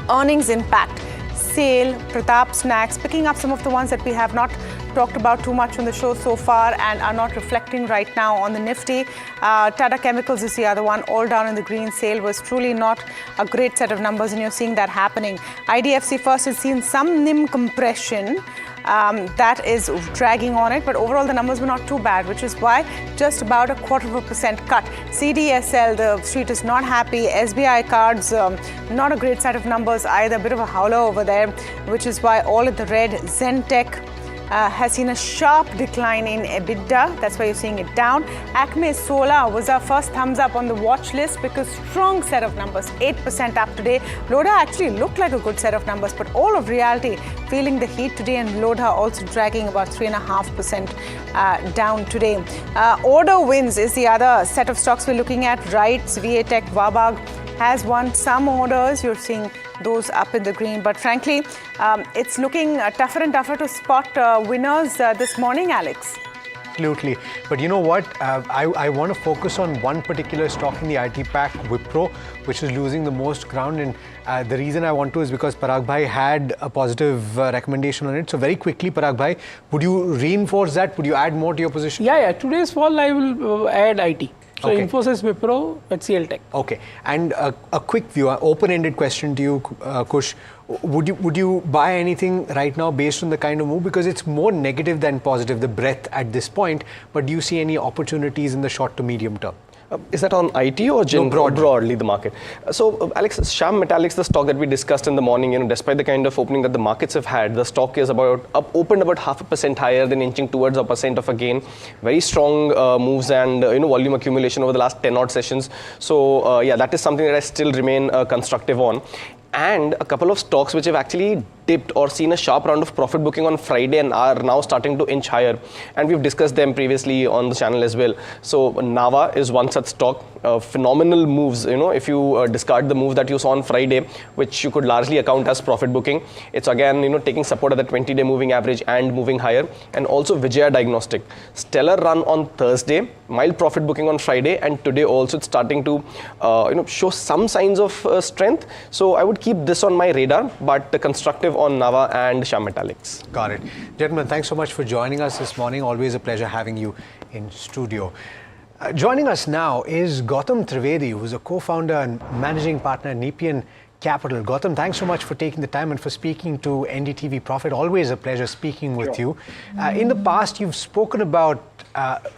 Earnings impact. SAIL, Pratap Snacks, picking up some of the ones that we have not talked about too much on the show so far and are not reflecting right now on the Nifty. Tata Chemicals is the other one, all down in the green. SAIL was truly not a great set of numbers, and you're seeing that happening. IDFC First has seen some NIM compression. That is dragging on it, but overall the numbers were not too bad, which is why just about 0.25% cut. CDSL, the street is not happy. SBI Cards, not a great set of numbers either, a bit of a howler over there, which is why all at the red. Zentech has seen a sharp decline in EBITDA. That's why you're seeing it down. Acme Solar was our first thumbs up on the watch list because strong set of numbers, 8% up today. Lodha actually looked like a good set of numbers, but all of reality feeling the heat today, and Lodha also dragging about 3.5% down today. Order wins is the other set of stocks we're looking at. RITES, VATech, Wabag has won some orders. You're seeing those up in the green. But frankly, it's looking tougher and tougher to spot winners this morning, Alex. Absolutely. But you know what? I want to focus on one particular stock in the IT pack, Wipro, which is losing the most ground. And the reason I want to is because Parag Bhai had a positive recommendation on it. So very quickly, Parag Bhai, would you reinforce that? Would you add more to your position? Yeah. Today's fall, I will add IT. So okay. Infosys, Wipro, HCL Tech. Okay. And a quick view, open-ended question to you, Kush. Would you buy anything right now based on the kind of move? Because it's more negative than positive, the breadth at this point. But do you see any opportunities in the short to medium term? Is that on IT or broadly the market? So, Alex, Shyam Metallics, the stock that we discussed in the morning, despite the kind of opening that the markets have had, the stock is opened about 0.5% higher, than inching towards 1% of a gain. Very strong moves and volume accumulation over the last 10 odd sessions. So, that is something that I still remain constructive on. And a couple of stocks which have actually dipped or seen a sharp round of profit booking on Friday and are now starting to inch higher. And we've discussed them previously on the channel as well. So Nava is one such stock. Phenomenal moves, if you discard the move that you saw on Friday, which you could largely account as profit booking. It's again, taking support at the 20-day moving average and moving higher. And also Vijaya Diagnostic. Stellar run on Thursday, mild profit booking on Friday, and today also it's starting to, show some signs of strength. So I would keep this on my radar, but constructive on Nava and Shyam Metallics. Got it. Gentlemen, thanks so much for joining us this morning. Always a pleasure having you in studio. Joining us now is Gautam Trivedi, who is a co-founder and managing partner at Nepean Capital. Gautam, thanks so much for taking the time and for speaking to NDTV Profit. Always a pleasure speaking with you. In the past, you've spoken about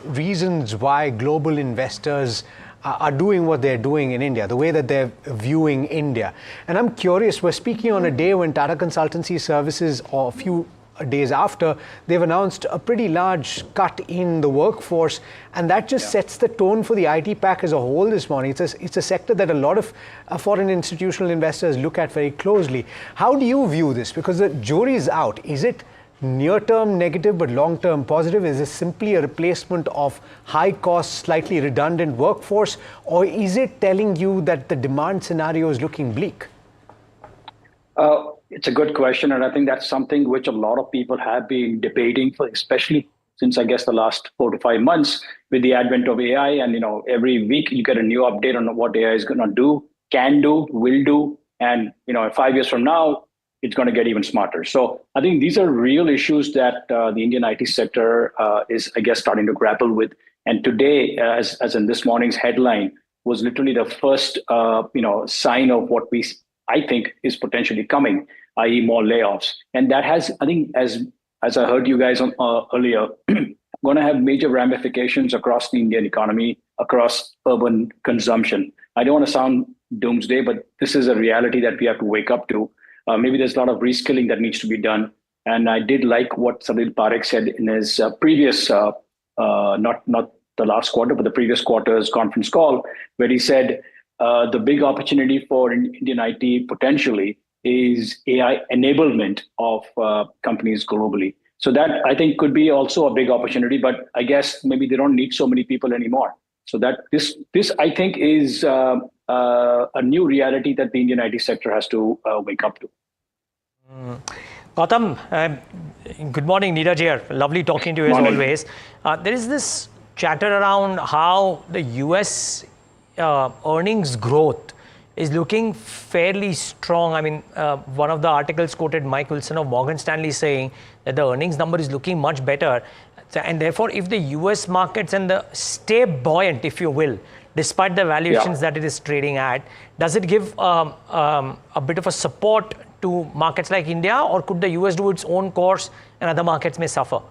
reasons why global investors are doing what they're doing in India, the way that they're viewing India. And I'm curious, we're speaking on a day when Tata Consultancy Services, or a few days after, they've announced a pretty large cut in the workforce, and that just sets the tone for the IT pack as a whole this morning. It's a sector that a lot of foreign institutional investors look at very closely. How do you view this? Because the jury's out. Is it near-term negative but long-term positive? Is this simply a replacement of high-cost, slightly redundant workforce, or is it telling you that the demand scenario is looking bleak? It's a good question, and I think that's something which a lot of people have been debating for, especially since I guess the last 4 to 5 months with the advent of AI. And every week you get a new update on what AI is going to do, can do, will do, and 5 years from now it's going to get even smarter. So I think these are real issues that the Indian IT sector is, I guess, starting to grapple with. And today, as in this morning's headline, was literally the first sign of what I think is potentially coming, i.e., more layoffs. And that has, I think, as I heard you guys on earlier, going to have major ramifications across the Indian economy, across urban consumption. I don't want to sound doomsday, but this is a reality that we have to wake up to. Maybe there's a lot of reskilling that needs to be done. And I did like what Salil Parekh said in his previous, not the last quarter, but the previous quarter's conference call, where he said the big opportunity for Indian IT potentially is AI enablement of companies globally. So that I think could be also a big opportunity, but I guess maybe they don't need so many people anymore. So that this I think is a new reality that the Indian IT sector has to wake up to. Gautam, good morning, Neeraj here. Lovely talking to you as always. There is this chatter around how the US earnings growth is looking fairly strong. I mean, one of the articles quoted Mike Wilson of Morgan Stanley saying that the earnings number is looking much better. And therefore, if the US markets and the stay buoyant, if you will, despite the valuations that it is trading at, does it give a bit of a support to markets like India, or could the US do its own course and other markets may suffer?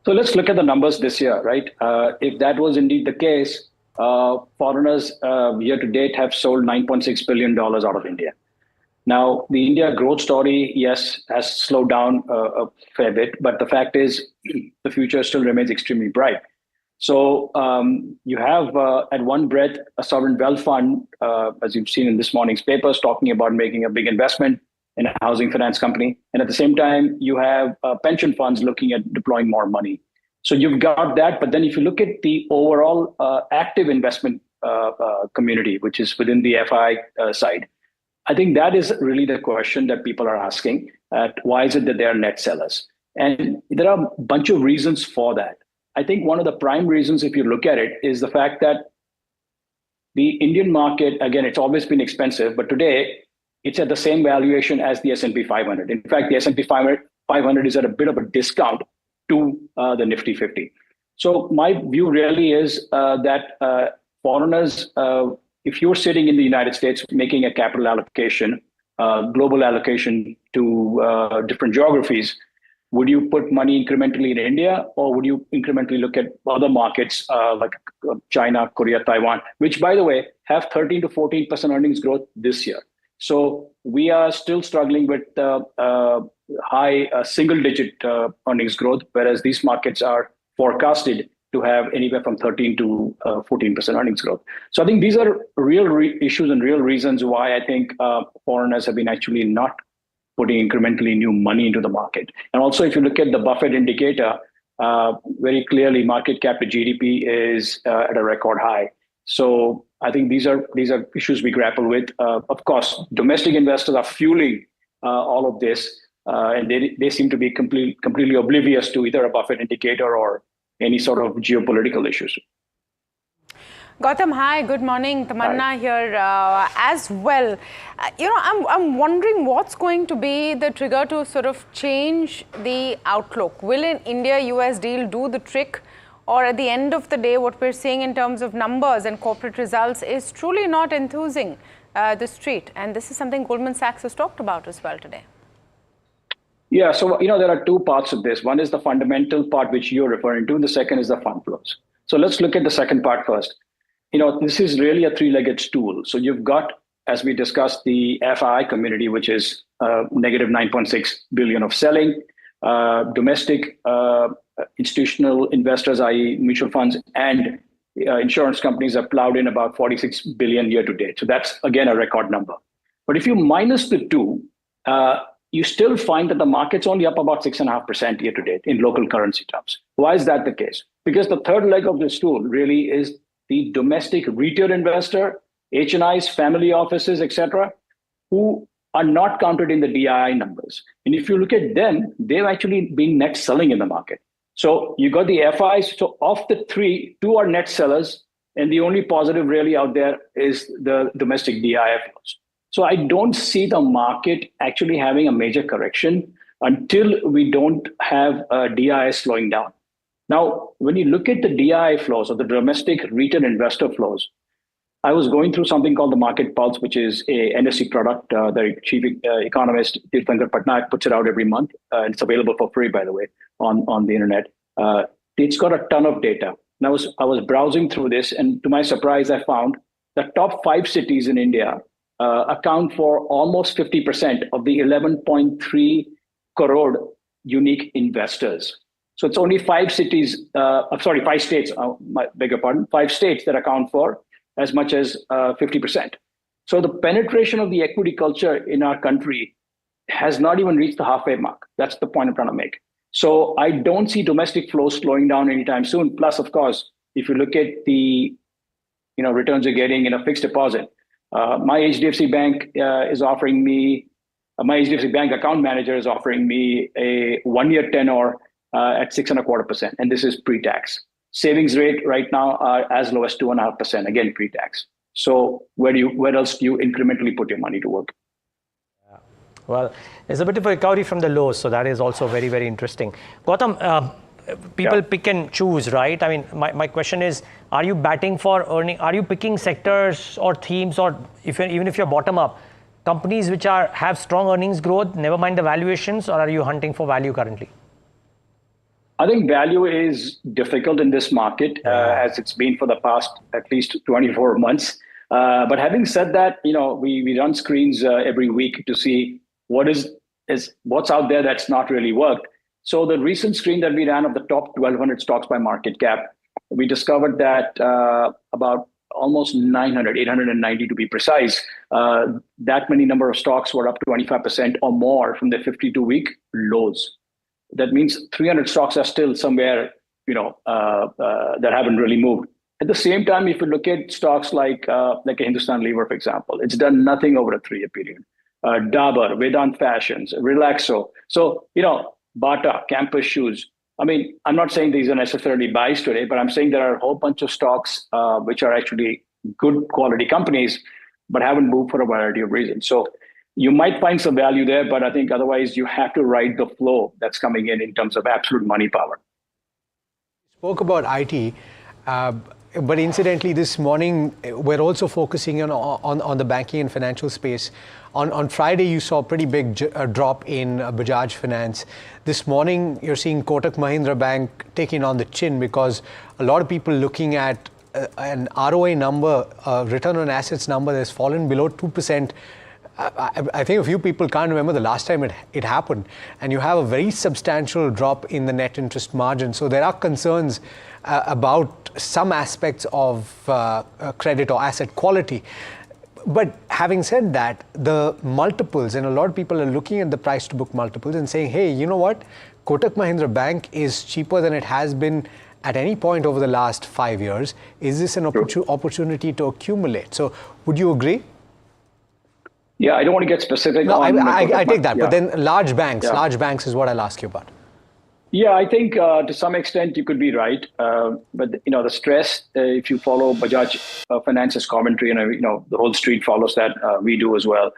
So let's look at the numbers this year, right? If that was indeed the case, foreigners year to date have sold $9.6 billion out of India. Now, the India growth story, yes, has slowed down a fair bit, but the fact is the future still remains extremely bright. So you have at one breath a sovereign wealth fund, as you've seen in this morning's papers, talking about making a big investment in a housing finance company. And at the same time, you have pension funds looking at deploying more money. So you've got that. But then if you look at the overall active investment community, which is within the FI side, I think that is really the question that people are asking. Why is it that they are net sellers? And there are a bunch of reasons for that. I think one of the prime reasons, if you look at it, is the fact that the Indian market, again, it's always been expensive, but today it's at the same valuation as the S&P 500. In fact, the S&P 500 is at a bit of a discount to the Nifty 50. So my view really is that foreigners, if you're sitting in the United States making a capital allocation, global allocation to different geographies, would you put money incrementally in India, or would you incrementally look at other markets like China, Korea, Taiwan, which, by the way, have 13 to 14% earnings growth this year? So we are still struggling with high single-digit earnings growth, whereas these markets are forecasted to have anywhere from 13 to 14% earnings growth. So I think these are real issues and real reasons why I think foreigners have been actually not putting incrementally new money into the market. And also, if you look at the Buffett indicator, very clearly market cap to GDP is at a record high. So I think these are issues we grapple with. Of course, domestic investors are fueling all of this, and they seem to be completely oblivious to either a Buffett indicator or any sort of geopolitical issues. Gautam, hi, good morning. Tamanna here as well. I'm wondering what's going to be the trigger to sort of change the outlook. Will an India-US deal do the trick? Or at the end of the day, what we're seeing in terms of numbers and corporate results is truly not enthusing the street. And this is something Goldman Sachs has talked about as well today. Yeah, so there are two parts of this. One is the fundamental part, which you're referring to, and the second is the fund flows. So let's look at the second part first. This is really a three-legged stool. So you've got, as we discussed, the FI community, which is negative 9.6 billion of selling, domestic institutional investors, i.e. mutual funds and insurance companies have plowed in about 46 billion year to date. So that's, again, a record number. But if you minus the two, you still find that the market's only up about 6.5% year to date in local currency terms. Why is that the case? Because the third leg of the stool really is the domestic retail investor, HNIs, family offices, etc., who are not counted in the DII numbers. And if you look at them, they've actually been net selling in the market. So you got the FIs. So of the three, two are net sellers, and the only positive really out there is the domestic DII flows. So I don't see the market actually having a major correction until we don't have DII slowing down. Now, when you look at the DI flows or the domestic retail investor flows, I was going through something called the Market Pulse, which is a NSE product. The chief economist Tirthankar Patnaik puts it out every month. And it's available for free, by the way, on the internet. It's got a ton of data. And I was browsing through this, and to my surprise, I found the top 5 cities in India account for almost 50% of the 11.3 crore unique investors. So it's only 5 cities, 5 states, beg your pardon, 5 states that account for as much as 50%. So the penetration of the equity culture in our country has not even reached the halfway mark. That's the point I'm trying to make. So I don't see domestic flows slowing down anytime soon. Plus, of course, if you look at the returns you're getting in a fixed deposit, my HDFC Bank is offering me, my HDFC Bank account manager is offering me a 1-year tenor at 6.25%, and this is pre-tax. Savings rate right now are as low as 2.5%, again pre-tax. So where else do you incrementally put your money to work? Yeah. Well, there's a bit of a recovery from the lows, so that is also very, very interesting. Gautam, people pick and choose, right? I mean, my question is, are you batting for earning? Are you picking sectors or themes, or even if you're bottom up, companies which have strong earnings growth, never mind the valuations, or are you hunting for value currently? I think value is difficult in this market, as it's been for the past at least 24 months. But having said that, we run screens every week to see what's out there that's not really worked. So the recent screen that we ran of the top 1,200 stocks by market cap, we discovered that about almost 900, 890 to be precise, that many number of stocks were up 25% or more from the 52-week lows. That means 300 stocks are still somewhere, that haven't really moved. At the same time, if you look at stocks like a Hindustan Lever, for example, it's done nothing over a 3-year period. Dabur, Vedant Fashions, Relaxo. So, Bata, Campus Shoes. I mean, I'm not saying these are necessarily buys today, but I'm saying there are a whole bunch of stocks which are actually good quality companies, but haven't moved for a variety of reasons. So you might find some value there, but I think otherwise you have to ride the flow that's coming in terms of absolute money power. Spoke about IT, but incidentally, this morning we're also focusing on the banking and financial space. On Friday, you saw a pretty big drop in Bajaj Finance. This morning, you're seeing Kotak Mahindra Bank taking on the chin because a lot of people looking at an ROA number, return on assets number that's fallen below 2%. I think a few people can't remember the last time it happened, and you have a very substantial drop in the net interest margin. So there are concerns about some aspects of credit or asset quality. But having said that, the multiples, and a lot of people are looking at the price to book multiples and saying, hey, you know what? Kotak Mahindra Bank is cheaper than it has been at any point over the last 5 years. Is this an opportunity to accumulate? So would you agree? Yeah, I don't want to get specific. No, I take that, but then large banks is what I'll ask you about. Yeah, I think to some extent you could be right, but the stress. If you follow Bajaj Finance's commentary, and the whole street follows that, we do as well.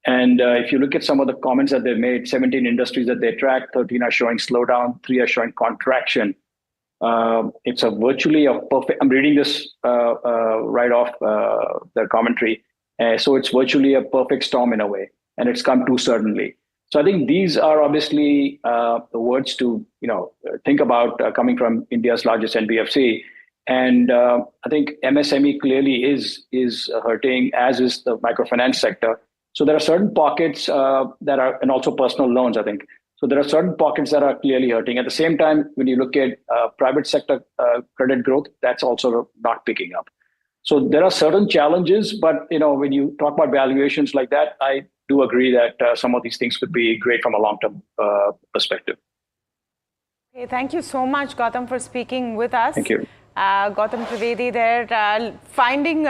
And if you look at some of the comments that they've made, 17 industries that they track, 13 are showing slowdown, 3 are showing contraction. It's virtually a perfect. I'm reading this right off their commentary. So it's virtually a perfect storm in a way, and it's come too suddenly. So I think these are obviously the words to think about coming from India's largest NBFC, and I think MSME clearly is hurting, as is the microfinance sector. So there are certain pockets that are, and also personal loans, I think. So there are certain pockets that are clearly hurting. At the same time, when you look at private sector credit growth, that's also not picking up. So there are certain challenges, but when you talk about valuations like that, I do agree that some of these things could be great from a long-term perspective. Okay, thank you so much, Gautam, for speaking with us. Thank you. Gautam Trivedi there, finding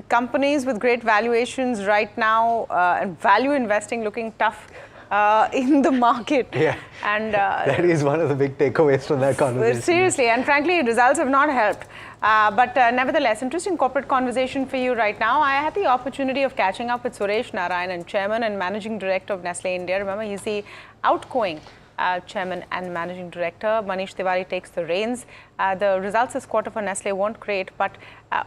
companies with great valuations right now and value investing looking tough in the market. Yeah, and that is one of the big takeaways from that conversation. Seriously, and frankly, results have not helped. But nevertheless, interesting corporate conversation for you right now. I had the opportunity of catching up with Suresh Narayanan, Chairman and Managing Director of Nestle India. Remember, he's the outgoing Chairman and Managing Director. Manish Tiwari takes the reins. The results this quarter for Nestle weren't great, but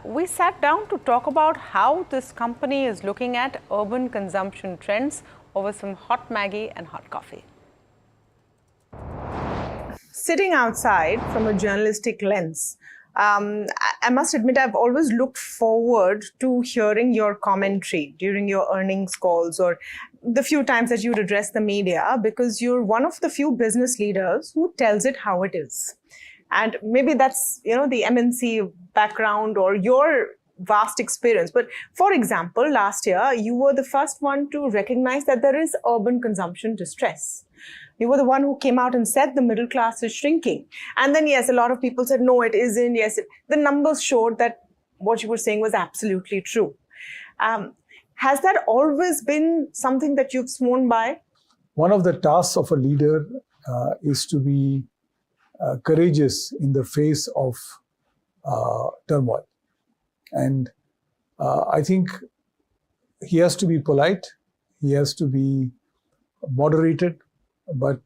we sat down to talk about how this company is looking at urban consumption trends over some hot Maggie and hot coffee. Sitting outside from a journalistic lens, I must admit I've always looked forward to hearing your commentary during your earnings calls or the few times that you would address the media, because you're one of the few business leaders who tells it how it is. And maybe that's, the MNC background or your vast experience. But for example, last year, you were the first one to recognize that there is urban consumption distress. You were the one who came out and said the middle class is shrinking. And then, yes, a lot of people said, no, it isn't. Yes, the numbers showed that what you were saying was absolutely true. Has that always been something that you've sworn by? One of the tasks of a leader is to be courageous in the face of turmoil. And I think he has to be polite, he has to be moderated, but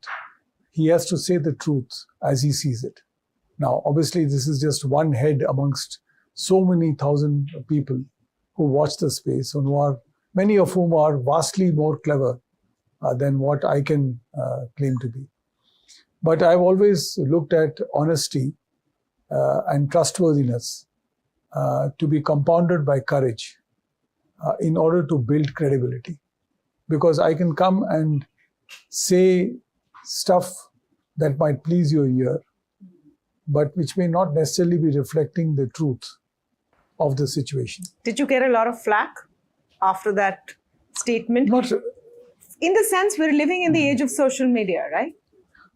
he has to say the truth as he sees it. Now, obviously, this is just one head amongst so many thousand people who watch the space and many of whom are vastly more clever than what I can claim to be. But I've always looked at honesty and trustworthiness to be compounded by courage in order to build credibility. Because I can come and say stuff that might please your ear, but which may not necessarily be reflecting the truth of the situation. Did you get a lot of flack after that statement? Not, in the sense, we're living in the age of social media, right?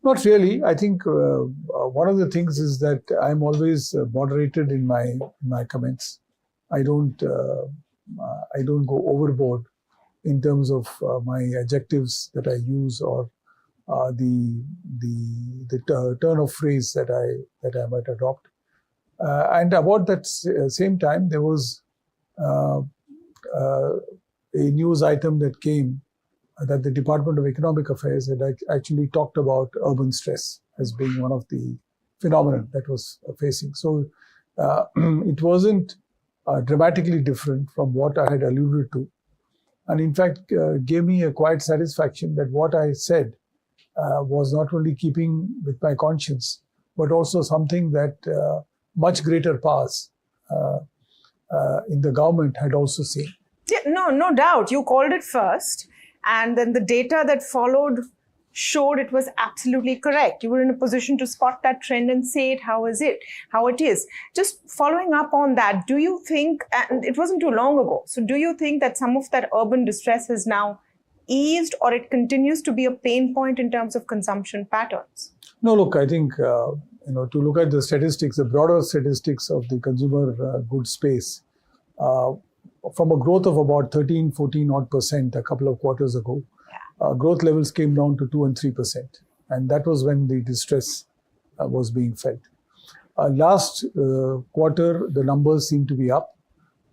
Not really. I think one of the things is that I'm always moderated in my comments. I don't go overboard in terms of my adjectives that I use or the turn of phrase that I might adopt. And about that same time, there was a news item that came that the Department of Economic Affairs had actually talked about urban stress as being one of the phenomena that was facing. So it wasn't dramatically different from what I had alluded to. And in fact, gave me a quiet satisfaction that what I said was not only keeping with my conscience, but also something that much greater powers in the government had also seen. Yeah, no doubt. You called it first. And then the data that followed showed it was absolutely correct. You were in a position to spot that trend and say it how it is. Just following up on that, do you think, and it wasn't too long ago, so do you think that some of that urban distress has now eased, or it continues to be a pain point in terms of consumption patterns? No, look, I think, to look at the statistics, the broader statistics of the consumer goods space, from a growth of about 13-14% a couple of quarters ago, growth levels came down to 2 and 3%. And that was when the distress was being felt. Last quarter, the numbers seem to be up.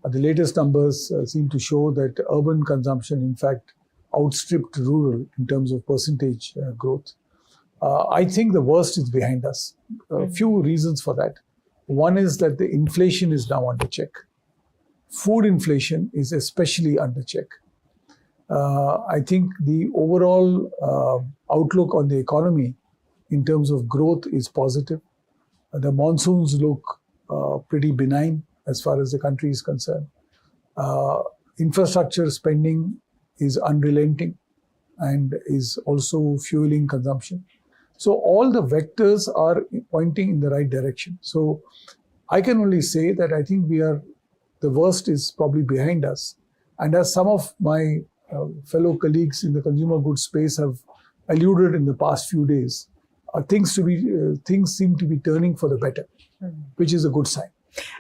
The latest numbers seem to show that urban consumption, in fact, outstripped rural in terms of percentage growth. I think the worst is behind us. A few reasons for that. One is that the inflation is now under check. Food inflation is especially under check. I think the overall outlook on the economy in terms of growth is positive. The monsoons look pretty benign as far as the country is concerned. Infrastructure spending is unrelenting and is also fueling consumption. So all the vectors are pointing in the right direction. So I can only say that I think the worst is probably behind us. And as some of my fellow colleagues in the consumer goods space have alluded in the past few days, things seem to be turning for the better, which is a good sign.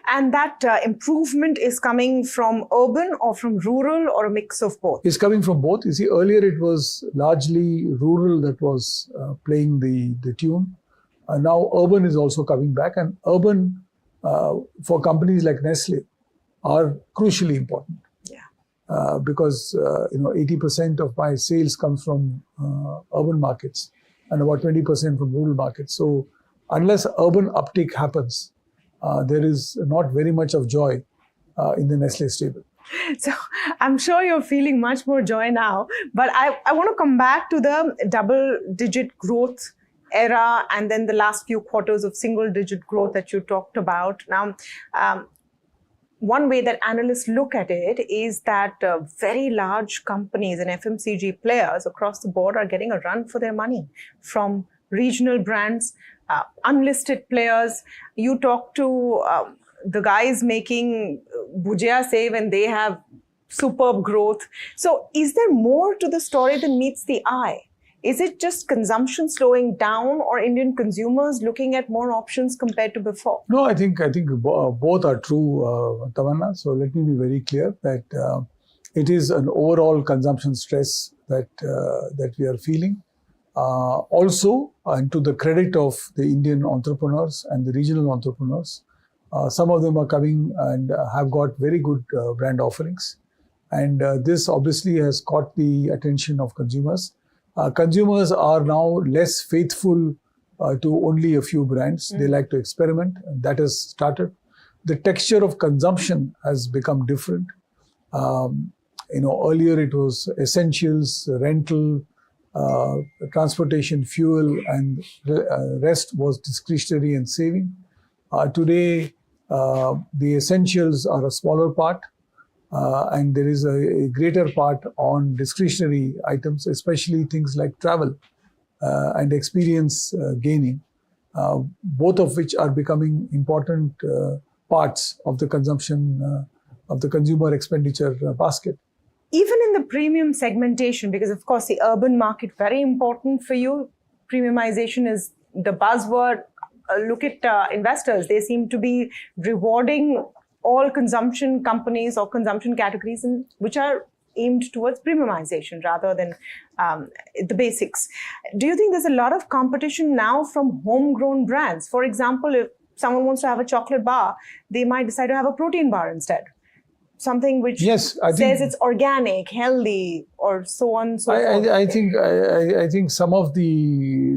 And that improvement is coming from urban or from rural or a mix of both? It's coming from both. You see, earlier it was largely rural that was playing the tune. Now urban is also coming back, and urban for companies like Nestle are crucially important. Because 80% of my sales comes from urban markets, and about 20% from rural markets. So unless urban uptick happens, there is not very much of joy in the Nestle stable. So I'm sure you're feeling much more joy now, but I want to come back to the double-digit growth era and then the last few quarters of single-digit growth that you talked about. Now, one way that analysts look at it is that very large companies and FMCG players across the board are getting a run for their money from regional brands, unlisted players. You talk to the guys making bhujia save and they have superb growth. So is there more to the story than meets the eye? Is it just consumption slowing down or Indian consumers looking at more options compared to before? No, I think both are true, Tamanna. So let me be very clear that it is an overall consumption stress that we are feeling. Also, and to the credit of the Indian entrepreneurs and the regional entrepreneurs, some of them are coming and have got very good brand offerings. And this obviously has caught the attention of consumers. Consumers are now less faithful to only a few brands. They like to experiment, and that has started. The texture of consumption has become different. Earlier it was essentials, rental, transportation, fuel, and rest was discretionary and saving. Today, the essentials are a smaller part, and there is a greater part on discretionary items, especially things like travel and experience gaining, both of which are becoming important parts of the consumption of the consumer expenditure basket. Even in the premium segmentation, because of course the urban market, very important for you, premiumization is the buzzword. Look at investors, they seem to be rewarding all consumption companies or consumption categories which are aimed towards premiumization rather than the basics. Do you think there's a lot of competition now from homegrown brands? For example, if someone wants to have a chocolate bar, they might decide to have a protein bar instead. Something which says it's organic, healthy, or so on and so forth. I think some of the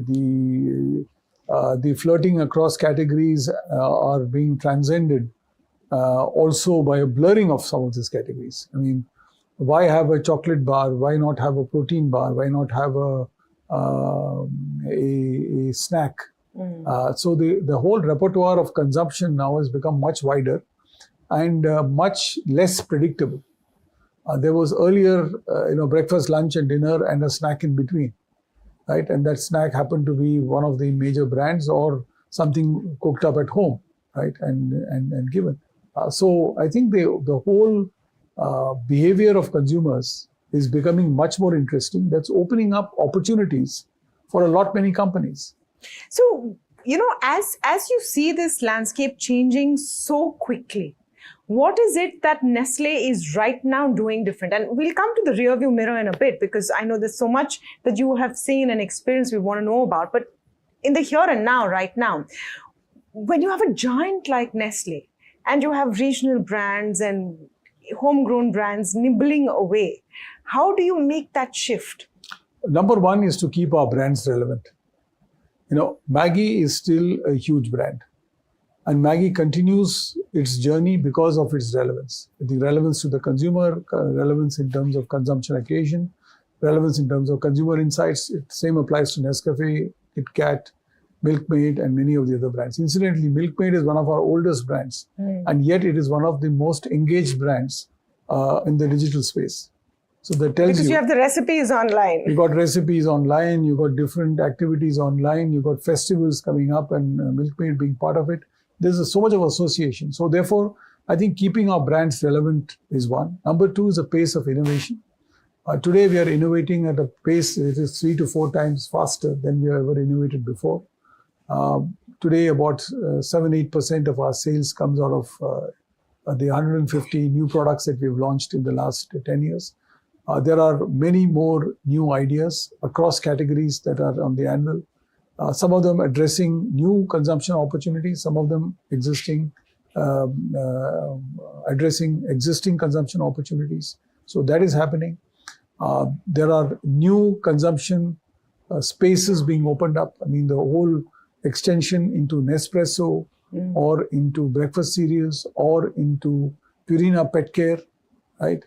flirting across categories are being transcended also by a blurring of some of these categories. I mean, why have a chocolate bar? Why not have a protein bar? Why not have a snack? So the whole repertoire of consumption now has become much wider and much less predictable. There was earlier, breakfast, lunch, and dinner, and a snack in between, right? And that snack happened to be one of the major brands or something cooked up at home, right? And given. So I think the whole behavior of consumers is becoming much more interesting. That's opening up opportunities for many companies. So, as you see this landscape changing so quickly, what is it that Nestle is right now doing different? And we'll come to the rearview mirror in a bit because I know there's so much that you have seen and experienced we want to know about. But in the here and now, right now, when you have a giant like Nestle and you have regional brands and homegrown brands nibbling away, how do you make that shift? Number one is to keep our brands relevant. Maggi is still a huge brand. And Maggi continues its journey because of its relevance. The relevance to the consumer, relevance in terms of consumption occasion, relevance in terms of consumer insights. Same applies to Nescafe, KitKat, Milkmaid, and many of the other brands. Incidentally, Milkmaid is one of our oldest brands, and yet it is one of the most engaged brands in the digital space. So that tells because you have the recipes online. You got recipes online, you got different activities online, you got festivals coming up and Milkmaid being part of it. There's so much of association. So therefore, I think keeping our brands relevant is one. Number two is the pace of innovation. Today, we are innovating at a pace that is 3 to 4 times faster than we have ever innovated before. Today, about 7-8% of our sales comes out of the 150 new products that we've launched in the last 10 years. There are many more new ideas across categories that are on the anvil. Some of them addressing new consumption opportunities, some of them addressing existing consumption opportunities. So that is happening. There are new consumption spaces being opened up. I mean, the whole extension into Nespresso or into breakfast cereals or into Purina Pet Care, right?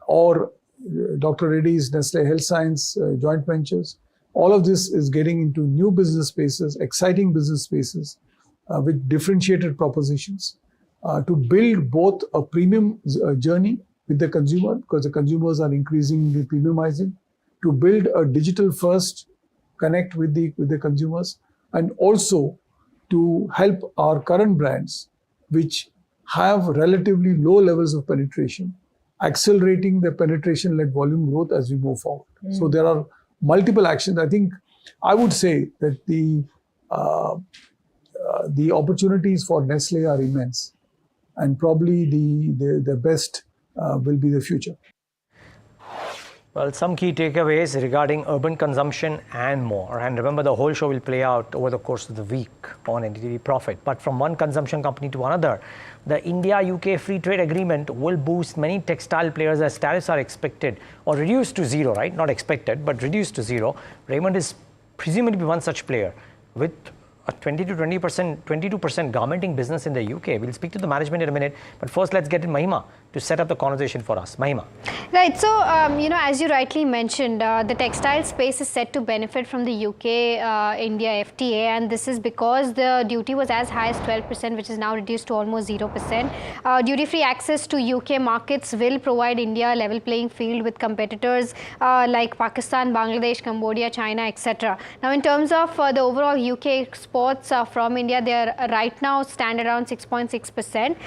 Or Dr. Reddy's Nestle Health Science joint ventures. All of this is getting into new business spaces, exciting business spaces with differentiated propositions to build both a premium journey with the consumer, because the consumers are increasingly premiumizing, to build a digital first connect with the consumers, and also to help our current brands, which have relatively low levels of penetration, accelerating the penetration-led volume growth as we move forward. So there are multiple actions. I think I would say that the opportunities for Nestle are immense, and probably the best will be the future. Well, some key takeaways regarding urban consumption and more. And remember, the whole show will play out over the course of the week on NDTV Profit. But from one consumption company to another, the India-UK free trade agreement will boost many textile players as tariffs are expected or reduced to zero, right? Not expected, but reduced to zero. Raymond is presumably to be one such player with a 20 to 20%, 22% garmenting business in the UK. We'll speak to the management in a minute. But first, let's get in Mahima to set up the conversation for us. Mahima. Right. So, as you rightly mentioned, the textile space is set to benefit from the UK-India FTA, and this is because the duty was as high as 12%, which is now reduced to almost 0%. Duty-free access to UK markets will provide India a level playing field with competitors like Pakistan, Bangladesh, Cambodia, China, etc. Now, in terms of the overall UK exports from India, they are right now stand around 6.6%.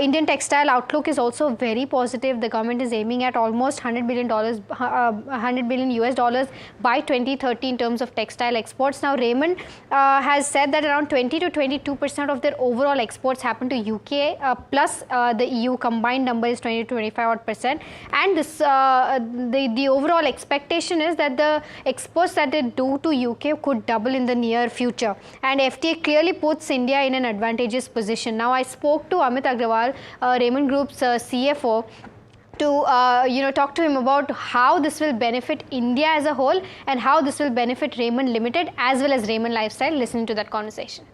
Indian textile outlook is also very positive. The government is aiming at almost $100 billion US dollars by 2030 in terms of textile exports. Now, Raymond has said that around 20 to 22% of their overall exports happen to UK, plus the EU combined number is 20 to 25%. And this, the overall expectation is that the exports that they do to UK could double in the near future. And FTA clearly puts India in an advantageous position. Now, I spoke to Amit Agrawal, Raymond Group's CFO, to talk to him about how this will benefit India as a whole and how this will benefit Raymond Limited as well as Raymond Lifestyle. Listen to that conversation.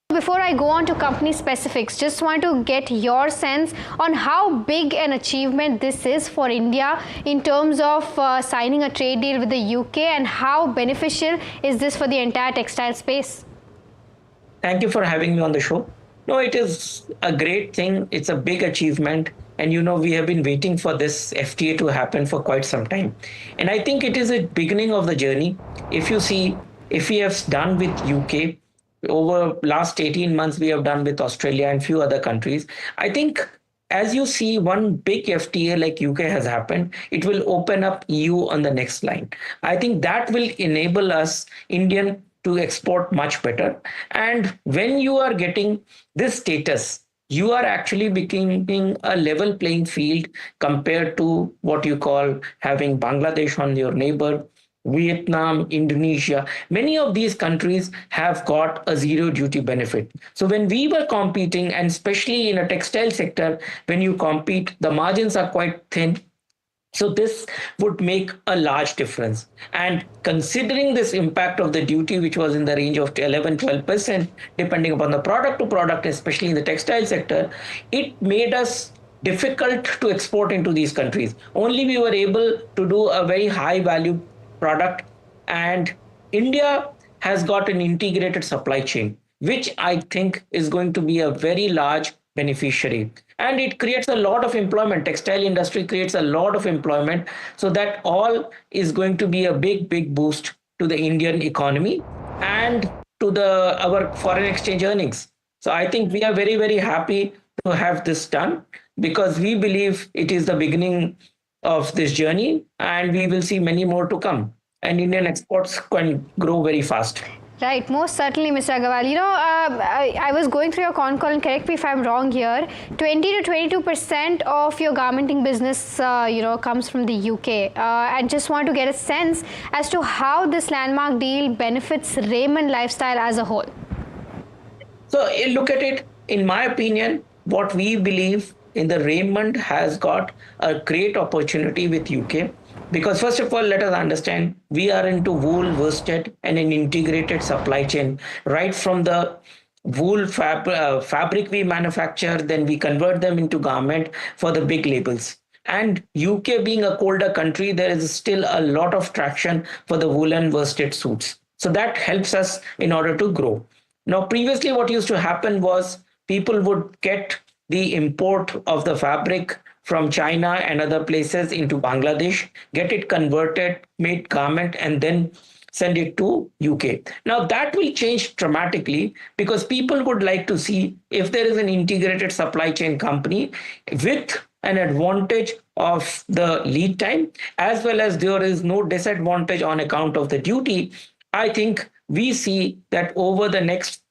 Before I go on to company specifics, just want to get your sense on how big an achievement this is for India in terms of signing a trade deal with the UK, and how beneficial is this for the entire textile space? Thank you for having me on the show. No, it is a great thing. It's a big achievement. And we have been waiting for this FTA to happen for quite some time. And I think it is a beginning of the journey. If you see, if we have done with UK, over last 18 months, we have done with Australia and few other countries. I think as you see one big FTA like UK has happened, it will open up EU on the next line. I think that will enable us, Indian, to export much better. And when you are getting this status, you are actually becoming a level playing field compared to what you call having Bangladesh on your neighbor, Vietnam, Indonesia. Many of these countries have got a zero duty benefit. So when we were competing, and especially in a textile sector, when you compete, the margins are quite thin. So this would make a large difference. And considering this impact of the duty, which was in the range of 11-12%, depending upon the product to product, especially in the textile sector, it made us difficult to export into these countries. Only we were able to do a very high value product. And India has got an integrated supply chain, which I think is going to be a very large beneficiary. And it creates a lot of employment. Textile industry creates a lot of employment. So that all is going to be a big, big boost to the Indian economy and to our foreign exchange earnings. So I think we are very, very happy to have this done, because we believe it is the beginning of this journey, and we will see many more to come. And Indian exports can grow very fast. Right, most certainly, Mr. Agrawal. I was going through your con call, and correct me if I'm wrong here. 20 to 22% of your garmenting business, comes from the UK. I just want to get a sense as to how this landmark deal benefits Raymond Lifestyle as a whole. So look at it. In my opinion, what we believe in the Raymond has got a great opportunity with UK. Because first of all, let us understand, we are into wool, worsted, and an integrated supply chain, right from the wool fabric we manufacture, then we convert them into garment for the big labels. And UK being a colder country, there is still a lot of traction for the woolen worsted suits. So that helps us in order to grow. Now, previously what used to happen was people would get the import of the fabric from China and other places into Bangladesh, get it converted, made garment, and then send it to UK. Now that will change dramatically because people would like to see if there is an integrated supply chain company with an advantage of the lead time, as well as there is no disadvantage on account of the duty. I think we see that over the next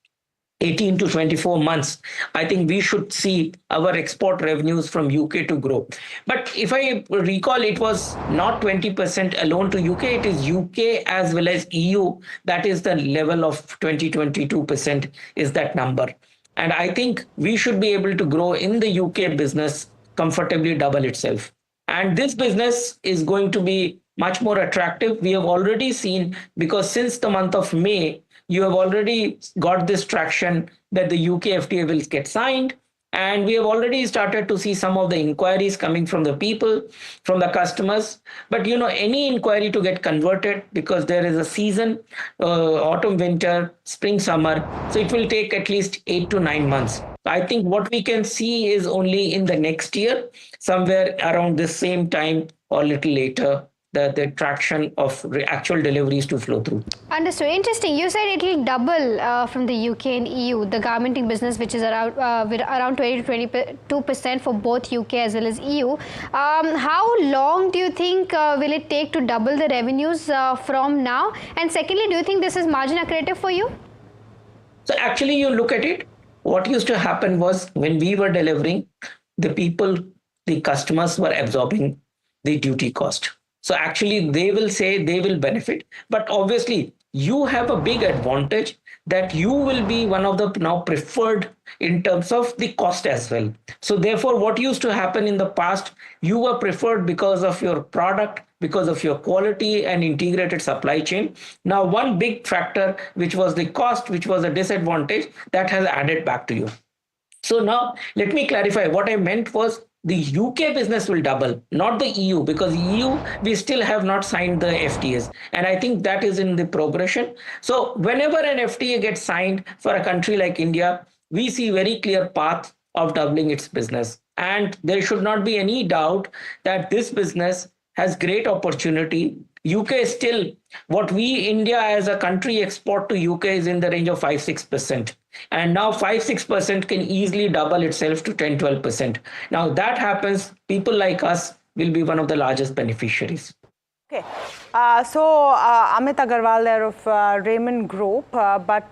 18 to 24 months, I think we should see our export revenues from UK to grow. But if I recall, it was not 20% alone to UK, it is UK as well as EU. That is the level of 20-22% is that number. And I think we should be able to grow in the UK business comfortably double itself. And this business is going to be much more attractive. We have already seen, because since the month of May, you have already got this traction that the UK FTA will get signed. And we have already started to see some of the inquiries coming from the people, from the customers. But any inquiry to get converted, because there is a season, autumn, winter, spring, summer. So it will take at least 8 to 9 months. I think what we can see is only in the next year, somewhere around the same time or a little later, the traction of actual deliveries to flow through. Understood. Interesting. You said it will double from the UK and EU, the garmenting business, which is around 20 to 22% for both UK as well as EU. How long do you think will it take to double the revenues from now? And secondly, do you think this is margin accretive for you? So actually, you look at it, what used to happen was when we were delivering, the customers were absorbing the duty cost. So actually, they will say they will benefit. But obviously, you have a big advantage that you will be one of the now preferred in terms of the cost as well. So therefore, what used to happen in the past, you were preferred because of your product, because of your quality and integrated supply chain. Now, one big factor, which was the cost, which was a disadvantage, that has added back to you. So now, let me clarify. What I meant was, the UK business will double, not the EU, because EU, we still have not signed the FTAs. And I think that is in the progression. So whenever an FTA gets signed for a country like India, we see very clear path of doubling its business. And there should not be any doubt that this business has great opportunity. UK is still, what we, India as a country, export to UK is in the range of 5-6%. And now 5-6% can easily double itself to 10-12%. Now that happens, people like us will be one of the largest beneficiaries. Okay, so Amit Agarwal there of Raymond Group, but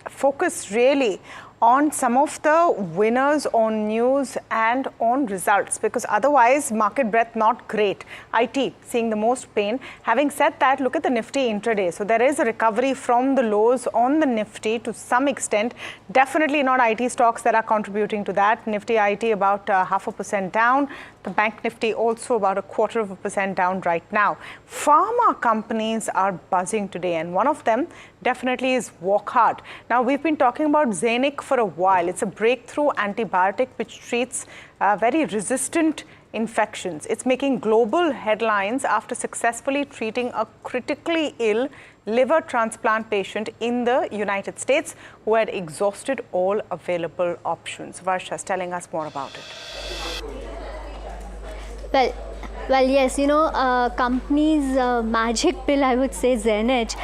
focus really on some of the winners on news and on results, because otherwise market breadth not great. IT seeing the most pain. Having said that, look at the Nifty intraday. So there is a recovery from the lows on the Nifty to some extent. Definitely not IT stocks that are contributing to that. Nifty IT about 0.5% down. The Bank Nifty also about 0.25% down right now. Pharma companies are buzzing today, and one of them definitely is Wockhardt. Now, we've been talking about Zenic for a while. It's a breakthrough antibiotic which treats very resistant infections. It's making global headlines after successfully treating a critically ill liver transplant patient in the United States who had exhausted all available options. Varsha is telling us more about it. Well, yes, company's magic pill, I would say, Zenich,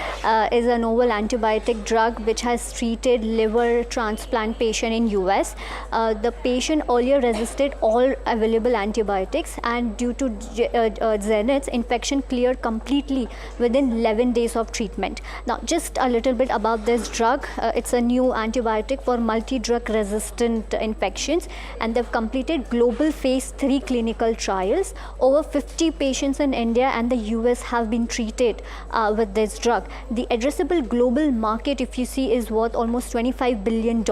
is a novel antibiotic drug which has treated liver transplant patient in US. The patient earlier resisted all available antibiotics, and due to Zenich's, infection cleared completely within 11 days of treatment. Now, just a little bit about this drug. It's a new antibiotic for multi-drug resistant infections, and they've completed global phase 3 clinical trials. Over 50 patients in India and the US have been treated with this drug. The addressable global market, if you see, is worth almost $25 billion.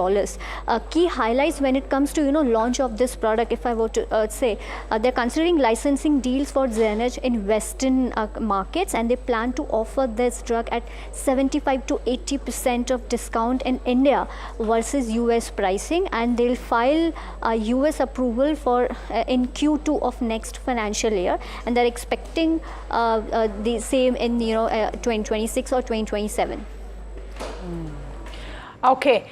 Key highlights when it comes to launch of this product, if I were to say, they're considering licensing deals for Zenage in Western markets, and they plan to offer this drug at 75 to 80% of discount in India versus US pricing, and they'll file US approval for in Q2 of next financial year, and they're expecting the same in 2026 or 2027. Okay,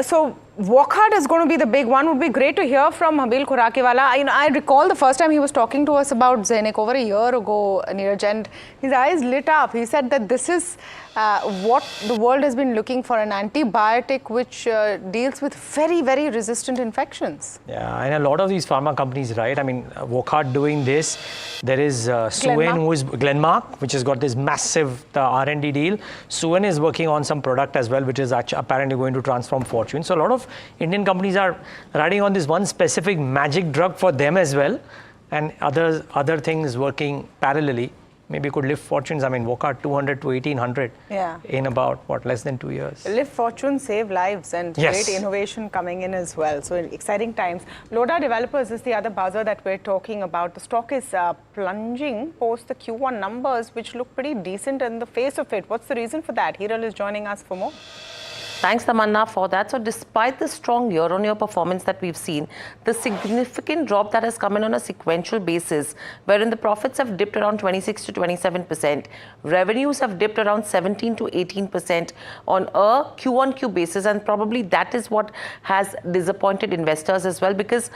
so Wockhardt is going to be the big one. Would be great to hear from Habil Khurakiwala. I recall the first time he was talking to us about Zenic over a year ago, Neeraj, and his eyes lit up. He said that this is what the world has been looking for, an antibiotic which deals with very, very resistant infections. Yeah, and a lot of these pharma companies, right? I mean, Wockhardt doing this. There is Suven, who is Glenmark, which has got this massive R&D deal. Suven is working on some product as well, which is actually apparently going to transform fortune. So a lot of Indian companies are riding on this one specific magic drug for them as well, and other things working parallelly. Maybe could lift fortunes. I mean, Wockhardt 200 to 1800 in about, less than 2 years. Lift fortunes, save lives, and great innovation coming in as well. So exciting times. Lodha Developers is the other buzzer that we're talking about. The stock is plunging post the Q1 numbers, which look pretty decent in the face of it. What's the reason for that? Hiral is joining us for more. Thanks, Tamanna, for that. So despite the strong year-on-year performance that we've seen, the significant drop that has come in on a sequential basis, wherein the profits have dipped around 26 to 27%, revenues have dipped around 17 to 18% on a Q-on-Q basis, and probably that is what has disappointed investors as well, because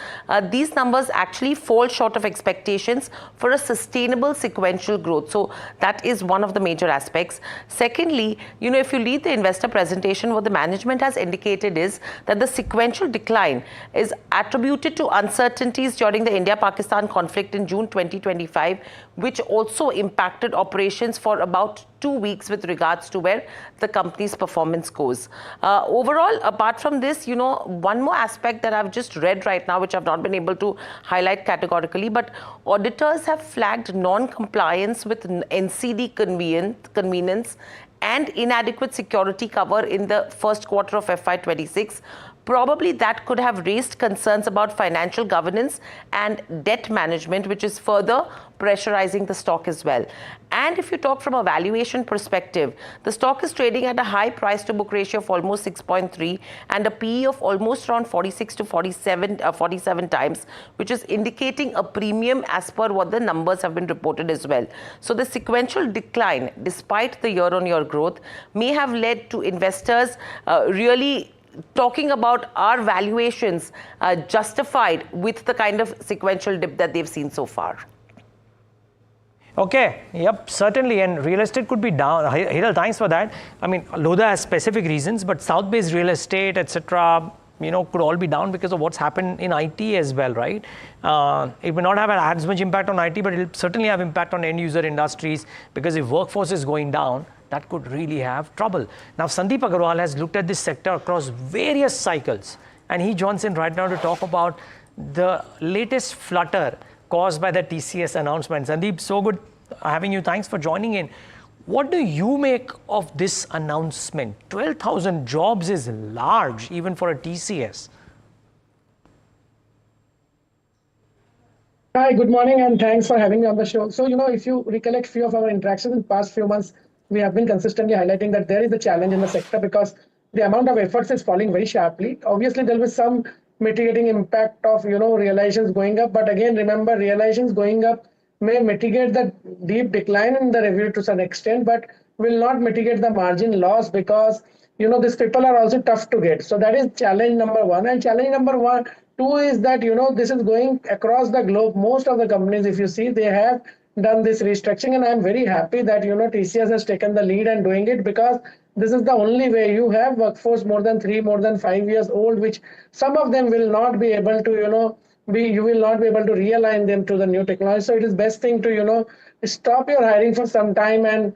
these numbers actually fall short of expectations for a sustainable sequential growth. So that is one of the major aspects. Secondly, if you read the investor presentation, what the management has indicated is that the sequential decline is attributed to uncertainties during the India-Pakistan conflict in June 2025, which also impacted operations for about 2 weeks with regards to where the company's performance goes. Overall, apart from this, one more aspect that I've just read right now, which I've not been able to highlight categorically, but auditors have flagged non-compliance with NCD convenience and inadequate security cover in the first quarter of FY26. Probably that could have raised concerns about financial governance and debt management, which is further pressurizing the stock as well. And if you talk from a valuation perspective, the stock is trading at a high price to book ratio of almost 6.3 and a PE of almost around 46 to 47 times, which is indicating a premium as per what the numbers have been reported as well. So the sequential decline, despite the year-on-year growth, may have led to investors really talking about our valuations justified with the kind of sequential dip that they've seen so far. Okay, yep, certainly, and real estate could be down. Hiral, thanks for that. I mean, Lodha has specific reasons, but South-based real estate, etc., could all be down because of what's happened in IT as well, right? It may not have as much impact on IT, but it will certainly have impact on end-user industries, because if workforce is going down, that could really have trouble. Now, Sandeep Agarwal has looked at this sector across various cycles, and he joins in right now to talk about the latest flutter caused by the TCS announcement. Sandeep, so good having you. Thanks for joining in. What do you make of this announcement? 12,000 jobs is large, even for a TCS. Hi, good morning, and thanks for having me on the show. So, if you recollect few of our interactions in the past few months, we have been consistently highlighting that there is a challenge in the sector because the amount of efforts is falling very sharply. Obviously, there will be some mitigating impact of, realizations going up. But again, remember, realizations going up may mitigate the deep decline in the revenue to some extent, but will not mitigate the margin loss because, these people are also tough to get. So that is challenge number one. And challenge number two is that, this is going across the globe. Most of the companies, if you see, they have done this restructuring, and I'm very happy that TCS has taken the lead and doing it, because this is the only way. You have workforce more than 5 years old, which some of them will not be able to you will not be able to realign them to the new technology. So it is best thing to stop your hiring for some time and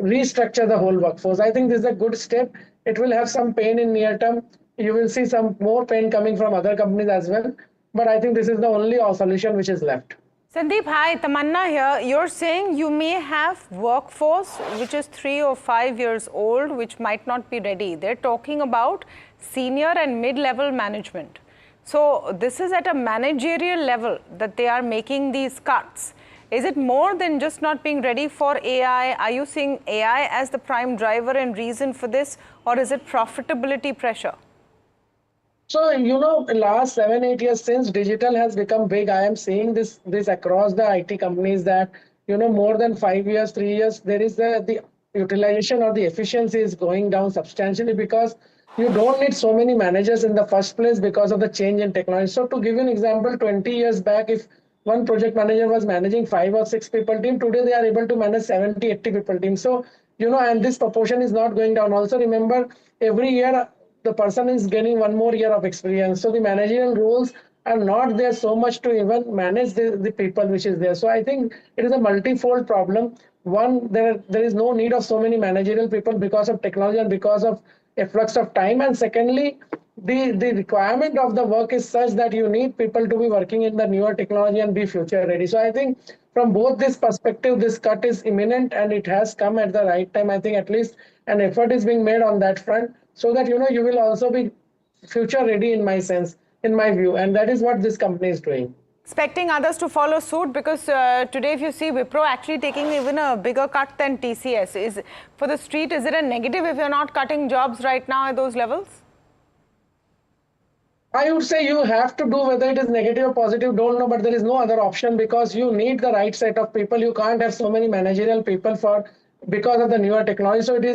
restructure the whole workforce. I think this is a good step. It will have some pain in near term. You will see some more pain coming from other companies as well, but I think this is the only solution which is left. Sandeep, hi, Tamanna here. You're saying you may have workforce which is 3 or 5 years old, which might not be ready. They're talking about senior and mid-level management. So this is at a managerial level that they are making these cuts. Is it more than just not being ready for AI? Are you seeing AI as the prime driver and reason for this, or is it profitability pressure? So, in last 7-8 years since digital has become big, I am seeing this across the IT companies that, more than 5 years, 3 years, there is the utilization or the efficiency is going down substantially because you don't need so many managers in the first place because of the change in technology. So to give you an example, 20 years back, if one project manager was managing 5 or 6 people team, today they are able to manage 70, 80 people team. So, and this proportion is not going down. Also remember, every year, the person is gaining 1 more year of experience. So the managerial roles are not there so much to even manage the people which is there. So I think it is a multifold problem. One, there is no need of so many managerial people because of technology and because of efflux of time. And secondly, the requirement of the work is such that you need people to be working in the newer technology and be future ready. So I think from both this perspective, this cut is imminent and it has come at the right time. I think at least an effort is being made on that front so that, you will also be future ready in my sense, in my view. And that is what this company is doing. Expecting others to follow suit because today if you see Wipro actually taking even a bigger cut than TCS. Is for the street, is it a negative if you're not cutting jobs right now at those levels? I would say you have to do, whether it is negative or positive, don't know, but there is no other option because you need the right set of people. You can't have so many managerial people because of the newer technology. So it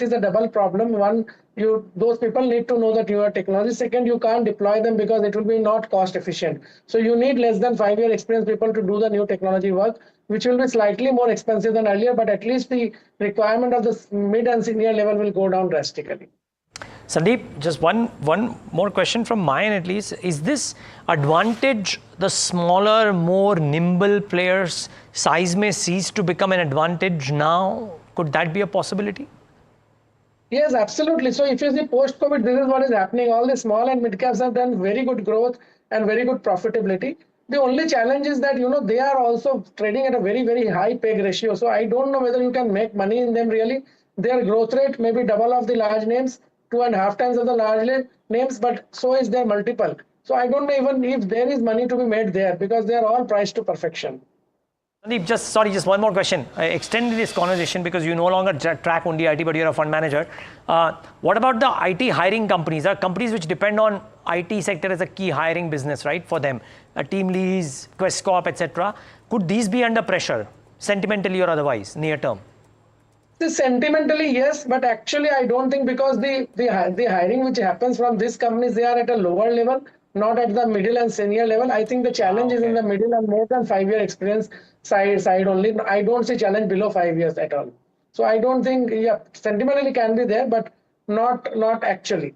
is a double problem. One, those people need to know the newer technology. Second, you can't deploy them because it will be not cost efficient. So you need less than 5-year experienced people to do the new technology work, which will be slightly more expensive than earlier, but at least the requirement of the mid and senior level will go down drastically. Sandeep, just one more question from mine at least. Is this advantage the smaller, more nimble players' size may cease to become an advantage now? Could that be a possibility? Yes, absolutely. So if you see post-COVID, this is what is happening. All the small and mid caps have done very good growth and very good profitability. The only challenge is that, they are also trading at a very, very high PEG ratio. So I don't know whether you can make money in them really. Their growth rate may be double of the large names, 2.5 times of the large names, but so is their multiple. So I don't know even if there is money to be made there because they are all priced to perfection. Sandeep, just one more question. Extend this conversation because you no longer track only IT, but you're a fund manager. What about the IT hiring companies? There are companies which depend on IT sector as a key hiring business, right, for them. Team Lease, Quest Corp, etc. Could these be under pressure, sentimentally or otherwise, near term? Sentimentally, yes, but actually I don't think because the hiring which happens from these companies, they are at a lower level, not at the middle and senior level. I think the challenge is in the middle and more than 5-year experience side only. I don't see challenge below 5 years at all. So I don't think, sentimentally can be there, but not actually.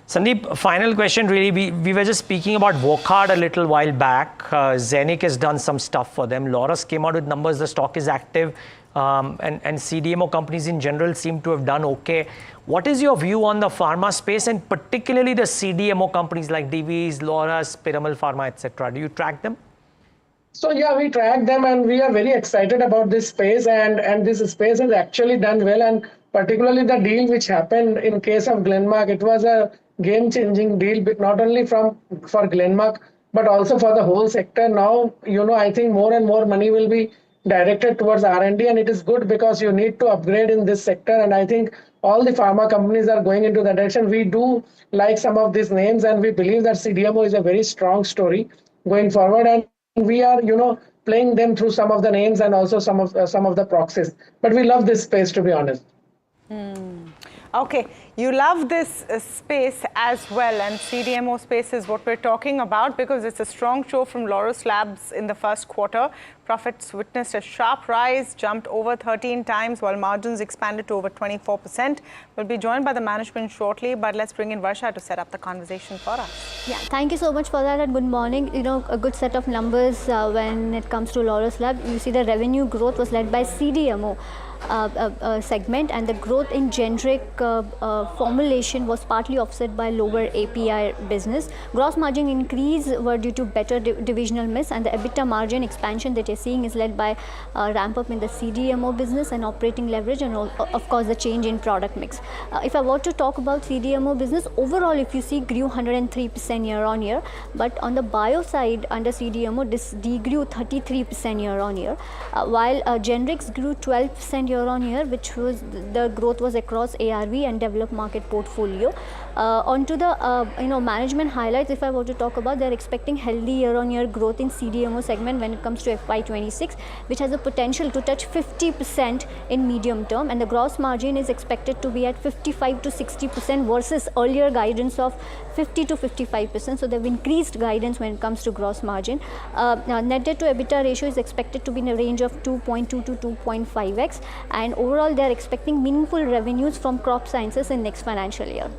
Sandeep, final question really. We were just speaking about Wockhardt a little while back. Zenith has done some stuff for them. Laurus came out with numbers. The stock is active. And CDMO companies in general seem to have done okay. What is your view on the pharma space and particularly the CDMO companies like Divi's, Laurus, Piramal Pharma, etc.? Do you track them? So we track them and we are very excited about this space and this space has actually done well, and particularly the deal which happened in case of Glenmark, it was a game-changing deal, not only for Glenmark but also for the whole sector. Now, I think more and more money will be directed towards R&D, and it is good because you need to upgrade in this sector, and I think all the pharma companies are going into that direction. We do like some of these names and we believe that CDMO is a very strong story going forward, and we are playing them through some of the names and also some of the proxies, but we love this space, to be honest. Okay, you love this space as well, and CDMO space is what we're talking about because it's a strong show from Laurus Labs in the first quarter. Profits witnessed a sharp rise, jumped over 13 times while margins expanded to over 24%. We'll be joined by the management shortly, but let's bring in Varsha to set up the conversation for us. Yeah, thank you so much for that and good morning. A good set of numbers when it comes to Laurus Labs. You see the revenue growth was led by CDMO. segment, and the growth in generic formulation was partly offset by lower API business. Gross margin increase were due to better divisional mix, and the EBITDA margin expansion that you're seeing is led by ramp up in the CDMO business and operating leverage, and of course the change in product mix. If I were to talk about CDMO business, overall if you see grew 103% year on year, but on the bio side under CDMO this degrew 33% year on year, while generics grew 12% year on year, which was the growth was across ARV and developed market portfolio. Onto the management highlights, if I were to talk about, they're expecting healthy year on year growth in CDMO segment when it comes to FY26, which has a potential to touch 50% in medium term, and the gross margin is expected to be at 55 to 60% versus earlier guidance of 50 to 55%. So they've increased guidance when it comes to gross margin. Net debt to EBITDA ratio is expected to be in a range of 2.2 to 2.5x, and overall they are expecting meaningful revenues from crop sciences in next financial year.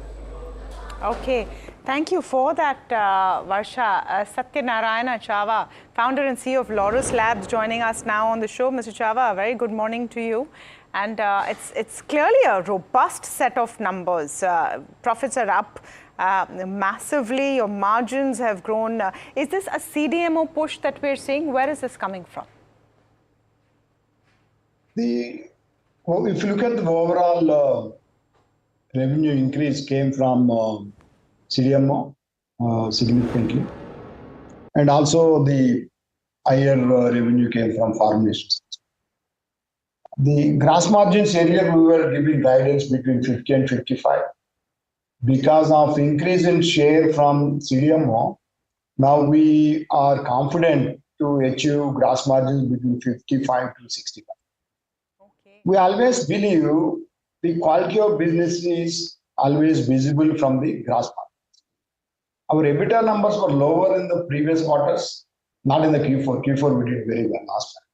Okay, thank you for that, Varsha. Satyanarayana Chava, founder and CEO of Laurus Labs, joining us now on the show. Mr. Chava, a very good morning to you. And it's clearly a robust set of numbers. Profits are up massively. Your margins have grown. Is this a CDMO push that we're seeing? Where is this coming from? If you look at the overall revenue increase came from CDMO significantly, and also the higher revenue came from formulations. The gross margins earlier we were giving guidance between 50 and 55. Because of increase in share from CDMO, now we are confident to achieve gross margins between 55 to 65. Okay. We always believe the quality of business is always visible from the gross margins. Our EBITDA numbers were lower in the previous quarters, not in the Q4. Q4 we did very well last time,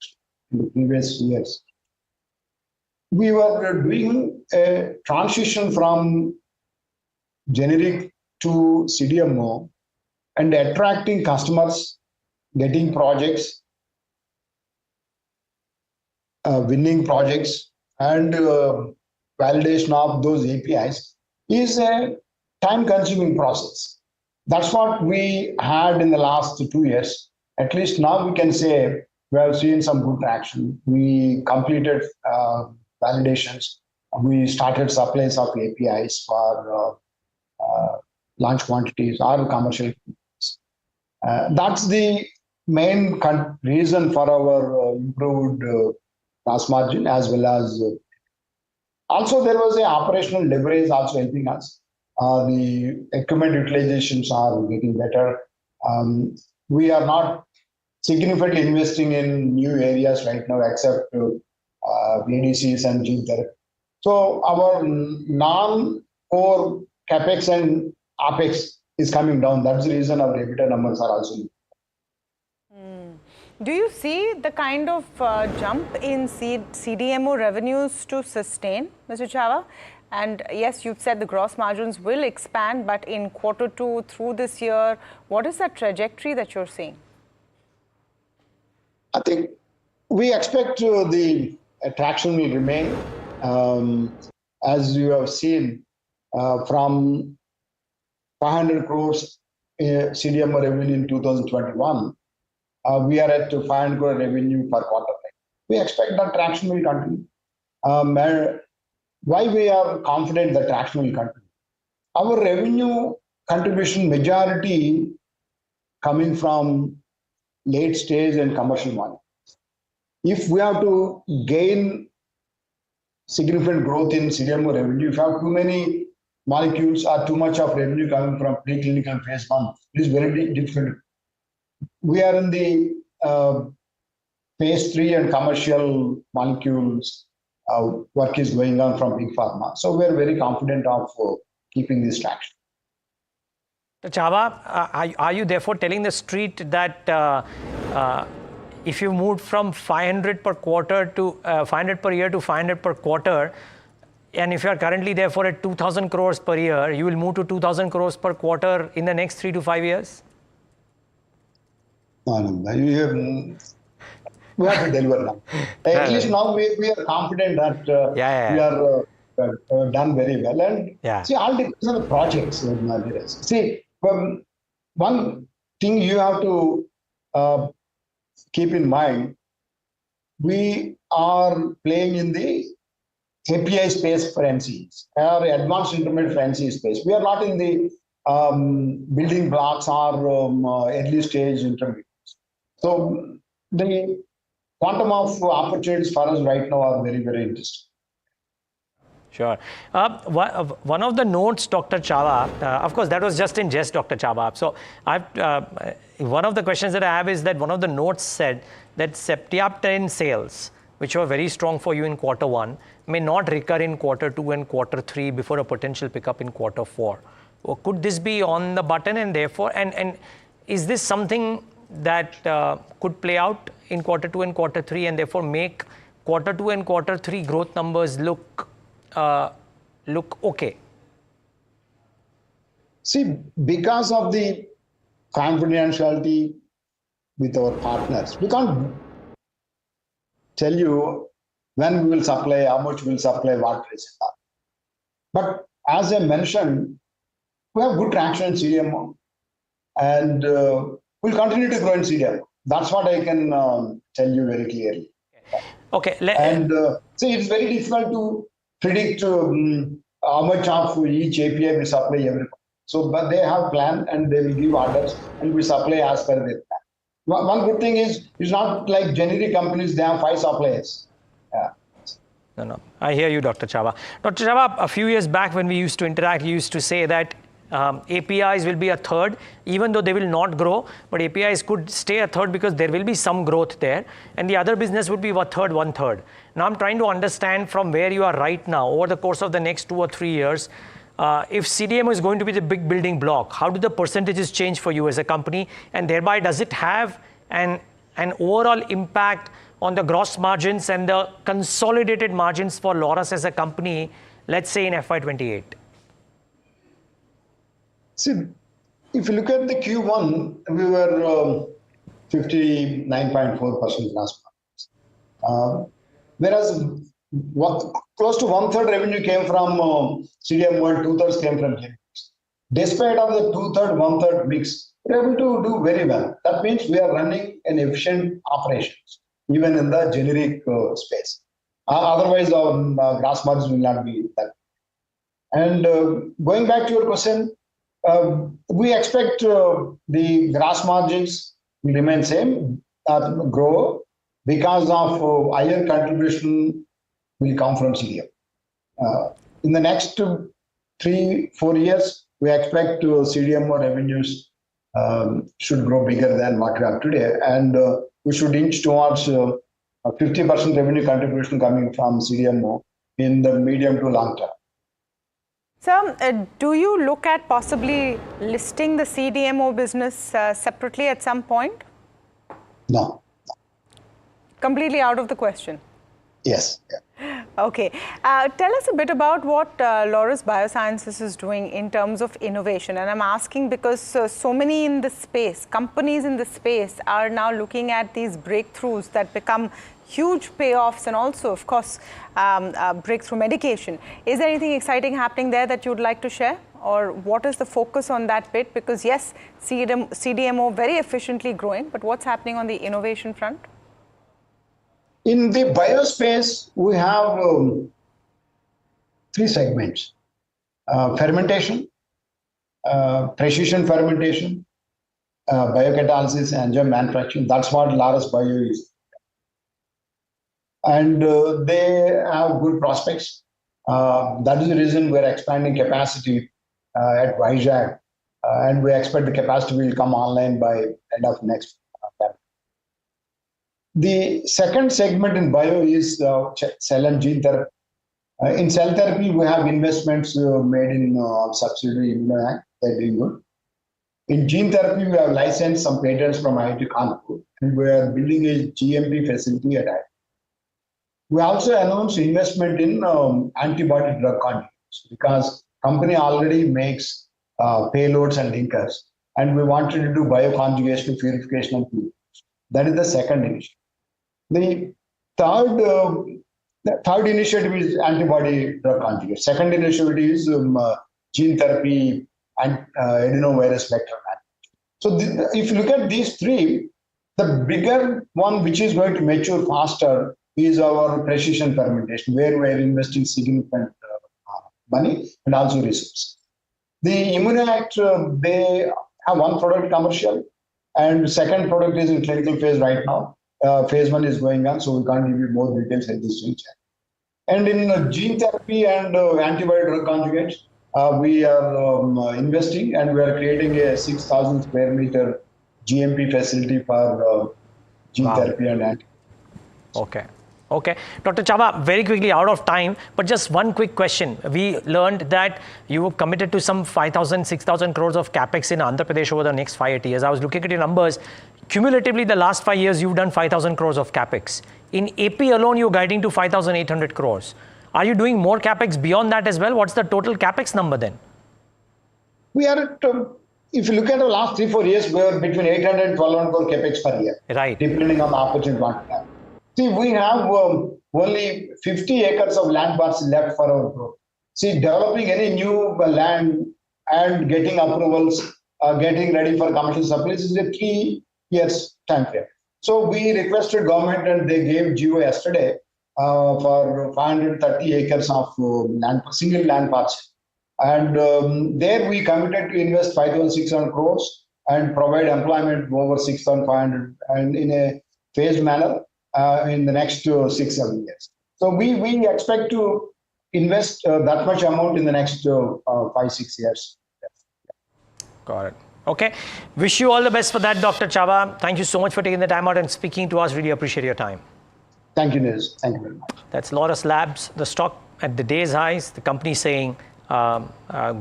in the previous years. We were doing a transition from generic to CDMO and attracting customers, getting projects, winning projects, and validation of those APIs is a time-consuming process. That's what we had in the last 2 years. At least now we can say we have seen some good traction. We completed validations. We started supplies of APIs for launch quantities or commercial quantities. That's the main reason for our improved gross margin, as well as also there was a operational leverage also helping us. The equipment utilizations are getting better. We are not significantly investing in new areas right now, except ADCs and gene therapy. So our non-core capex and apex is coming down. That's the reason our EBITDA numbers are also. Do you see the kind of jump in CDMO revenues to sustain, Mr. Chava? And yes, you've said the gross margins will expand, but in Q2 through this year, what is that trajectory that you're seeing? I think we expect the traction will remain. As you have seen, from 500 crores CDMO revenue in 2021, we are at 500 crore revenue per quarter. We expect that traction will continue. Why we are confident that traction will continue? Our revenue contribution majority coming from late stage and commercial molecules. If we have to gain significant growth in CDMO revenue, if you have too many molecules or too much of revenue coming from preclinical phase 1, it is very difficult. We are in the phase 3 and commercial molecules. Work is going on from big pharma. So we are very confident of keeping this traction. Chava, are you therefore telling the street that if you moved from 500 per quarter to 500 per year to 500 per quarter, and if you are currently therefore at 2,000 crores per year, you will move to 2,000 crores per quarter in the next 3 to 5 years? we have to deliver now. At least now we are confident that we are done very well. And see, all depends on the projects. See, one thing you have to keep in mind, we are playing in the API space for NCEs, or advanced intermediate for NCE space. We are not in the building blocks or early stage intermediates. So the quantum of opportunities for us right now are very, very interesting. Sure. One of the notes, Dr. Chava, of course, that was just in jest, Dr. Chava. So one of the questions that I have is that one of the notes said that Septiapterin sales, which were very strong for you in Q1, may not recur in Q2 and Q3 before a potential pickup in Q4. Or could this be on the button, and therefore, and is this something that could play out in Q2 and Q3 and therefore make Q2 and Q3 growth numbers look okay? See, because of the confidentiality with our partners, we can't tell you when we will supply, how much we will supply, what price. But as I mentioned, we have good traction in CDMO, and we'll continue to grow in CDMO. That's what I can tell you very clearly. Okay. See, it's very difficult to predict how much of each API we supply every month. So, but they have plan and they will give orders and we supply as per their plan. One good thing is, it's not like generic companies, they have 5 suppliers. No. I hear you, Dr. Chava. Dr. Chava, a few years back when we used to interact, you used to say that APIs will be a third, even though they will not grow, but APIs could stay a third because there will be some growth there, and the other business would be one third. Now I'm trying to understand from where you are right now, over the course of the next 2 or 3 years, if CDMO is going to be the big building block, how do the percentages change for you as a company, and thereby does it have an overall impact on the gross margins and the consolidated margins for Laurus as a company, let's say in FY28? See, if you look at the Q1, we were 59.4% gross margins. Whereas close to 1/3 revenue came from CDMO and 2/3 came from generics. Despite of the 2/3, 1/3 mix, we're able to do very well. That means we are running an efficient operations, even in the generic space. Otherwise, our gross margins will not be that. And going back to your question, we expect the gross margins will remain same, grow, because of higher contribution will come from CDMO. In the next 3-4 years, we expect CDMO revenues should grow bigger than what we have today, and we should inch towards 50% revenue contribution coming from CDMO in the medium to long term. So, do you look at possibly listing the CDMO business separately at some point? No. Completely out of the question? Yes. Okay. Tell us a bit about what Laurus Biosciences is doing in terms of innovation. And I'm asking because so many in the space, companies in the space are now looking at these breakthroughs that become huge payoffs and also, of course, breakthrough medication. Is there anything exciting happening there that you'd like to share? Or what is the focus on that bit? Because yes, CDMO very efficiently growing, but what's happening on the innovation front? In the biospace, we have 3 segments. Fermentation, precision fermentation, biocatalysis, enzyme manufacturing. That's what Laurus Bio is. And they have good prospects. That is the reason we're expanding capacity at Vizag, and we expect the capacity will come online by end of next year. The second segment in bio is cell and gene therapy. In cell therapy, we have investments made in subsidiary Immunoact. They're doing good. In gene therapy, we have licensed some patents from IIT Kanpur, and we are building a GMP facility at IIT. We also announced investment in antibody drug conjugates because company already makes payloads and linkers, and we wanted to do bioconjugation, purification, and purification. That is the second initiative. The third initiative is antibody drug conjugate. Second initiative is gene therapy and adenovirus vector management. So if you look at these three, the bigger one which is going to mature faster is our precision fermentation, where we are investing significant money and also resources. The ImmunoAct, they have one product commercial, and second product is in clinical phase right now. Phase 1 is going on, so we can't give you more details at this stage. And in gene therapy and antibody drug conjugates, we are investing, and we are creating a 6,000 square meter GMP facility for gene therapy and antibody. Okay. Dr. Chava, very quickly, out of time, but just one quick question. We learned that you were committed to some 5,000, 6,000 crores of capex in Andhra Pradesh over the next 5 8 years. I was looking at your numbers. Cumulatively, the last 5 years, you've done 5,000 crores of capex. In AP alone, you're guiding to 5,800 crores. Are you doing more capex beyond that as well? What's the total capex number then? We are at, if you look at the last 3 4 years, we are between 800 and 1,200 crore capex per year. Right. Depending on the opportunity one we have. See, we have only 50 acres of land parcel left for our growth. See, developing any new land and getting approvals, getting ready for commercial supplies is a 3 years time frame. So we requested government, and they gave GO yesterday for 530 acres of land, single land parcel. And there we committed to invest 5,600 crores and provide employment over 6,500 and in a phased manner. In the next 6 7 years. So we expect to invest that much amount in the next 5 6 years. Got it. Okay. Wish you all the best for that, Dr. Chava. Thank you so much for taking the time out and speaking to us. Really appreciate your time. Thank you, Niz. Thank you very much. That's Laurus Labs. The stock at the day's highs, the company saying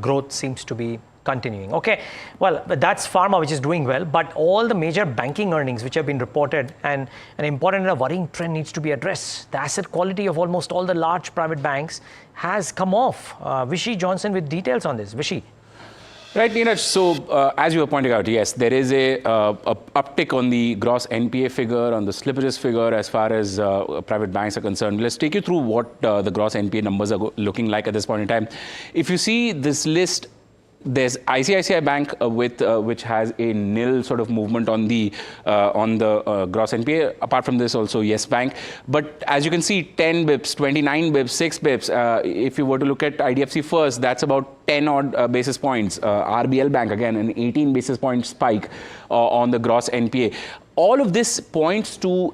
growth seems to be continuing. Okay, well, that's pharma, which is doing well, but all the major banking earnings which have been reported, and an important and a worrying trend needs to be addressed. The asset quality of almost all the large private banks has come off. Vishy Johnson with details on this. Vishy. Right, Neeraj. So, as you were pointing out, yes, there is a uptick on the gross NPA figure, on the slippages figure as far as private banks are concerned. Let's take you through what the gross NPA numbers are looking like at this point in time. If you see this list, there's ICICI Bank which has a nil sort of movement on the gross NPA. Apart from this, also Yes Bank. But as you can see, 10 bips, 29 bips, 6 bips. If you were to look at IDFC First, that's about 10 odd basis points. RBL Bank, again, an 18 basis point spike on the gross NPA. All of this points to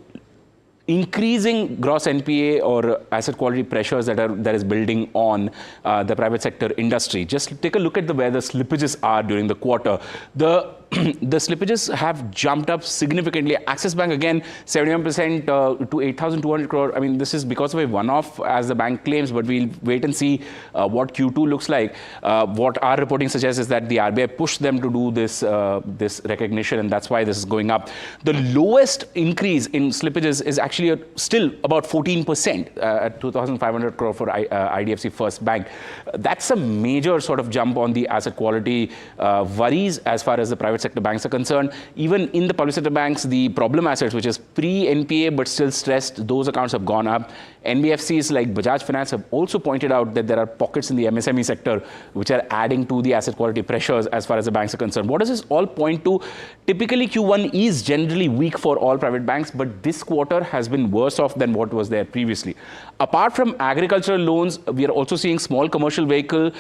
increasing gross NPA or asset quality pressures that is building on the private sector industry. Just take a look at where the slippages are during the quarter. The slippages have jumped up significantly. Axis Bank, again, 71% to 8,200 crore. I mean, this is because of a one-off, as the bank claims, but we'll wait and see what Q2 looks like. What our reporting suggests is that the RBI pushed them to do this recognition, and that's why this is going up. The lowest increase in slippages is actually still about 14% at 2,500 crore for IDFC First Bank. That's a major sort of jump on the asset quality worries as far as the private sector banks are concerned. Even in the public sector banks, the problem assets, which is pre-NPA but still stressed, those accounts have gone up. NBFCs like Bajaj Finance have also pointed out that there are pockets in the MSME sector which are adding to the asset quality pressures as far as the banks are concerned. What does this all point to? Typically, Q1 is generally weak for all private banks, but this quarter has been worse off than what was there previously. Apart from agricultural loans, we are also seeing small commercial vehicle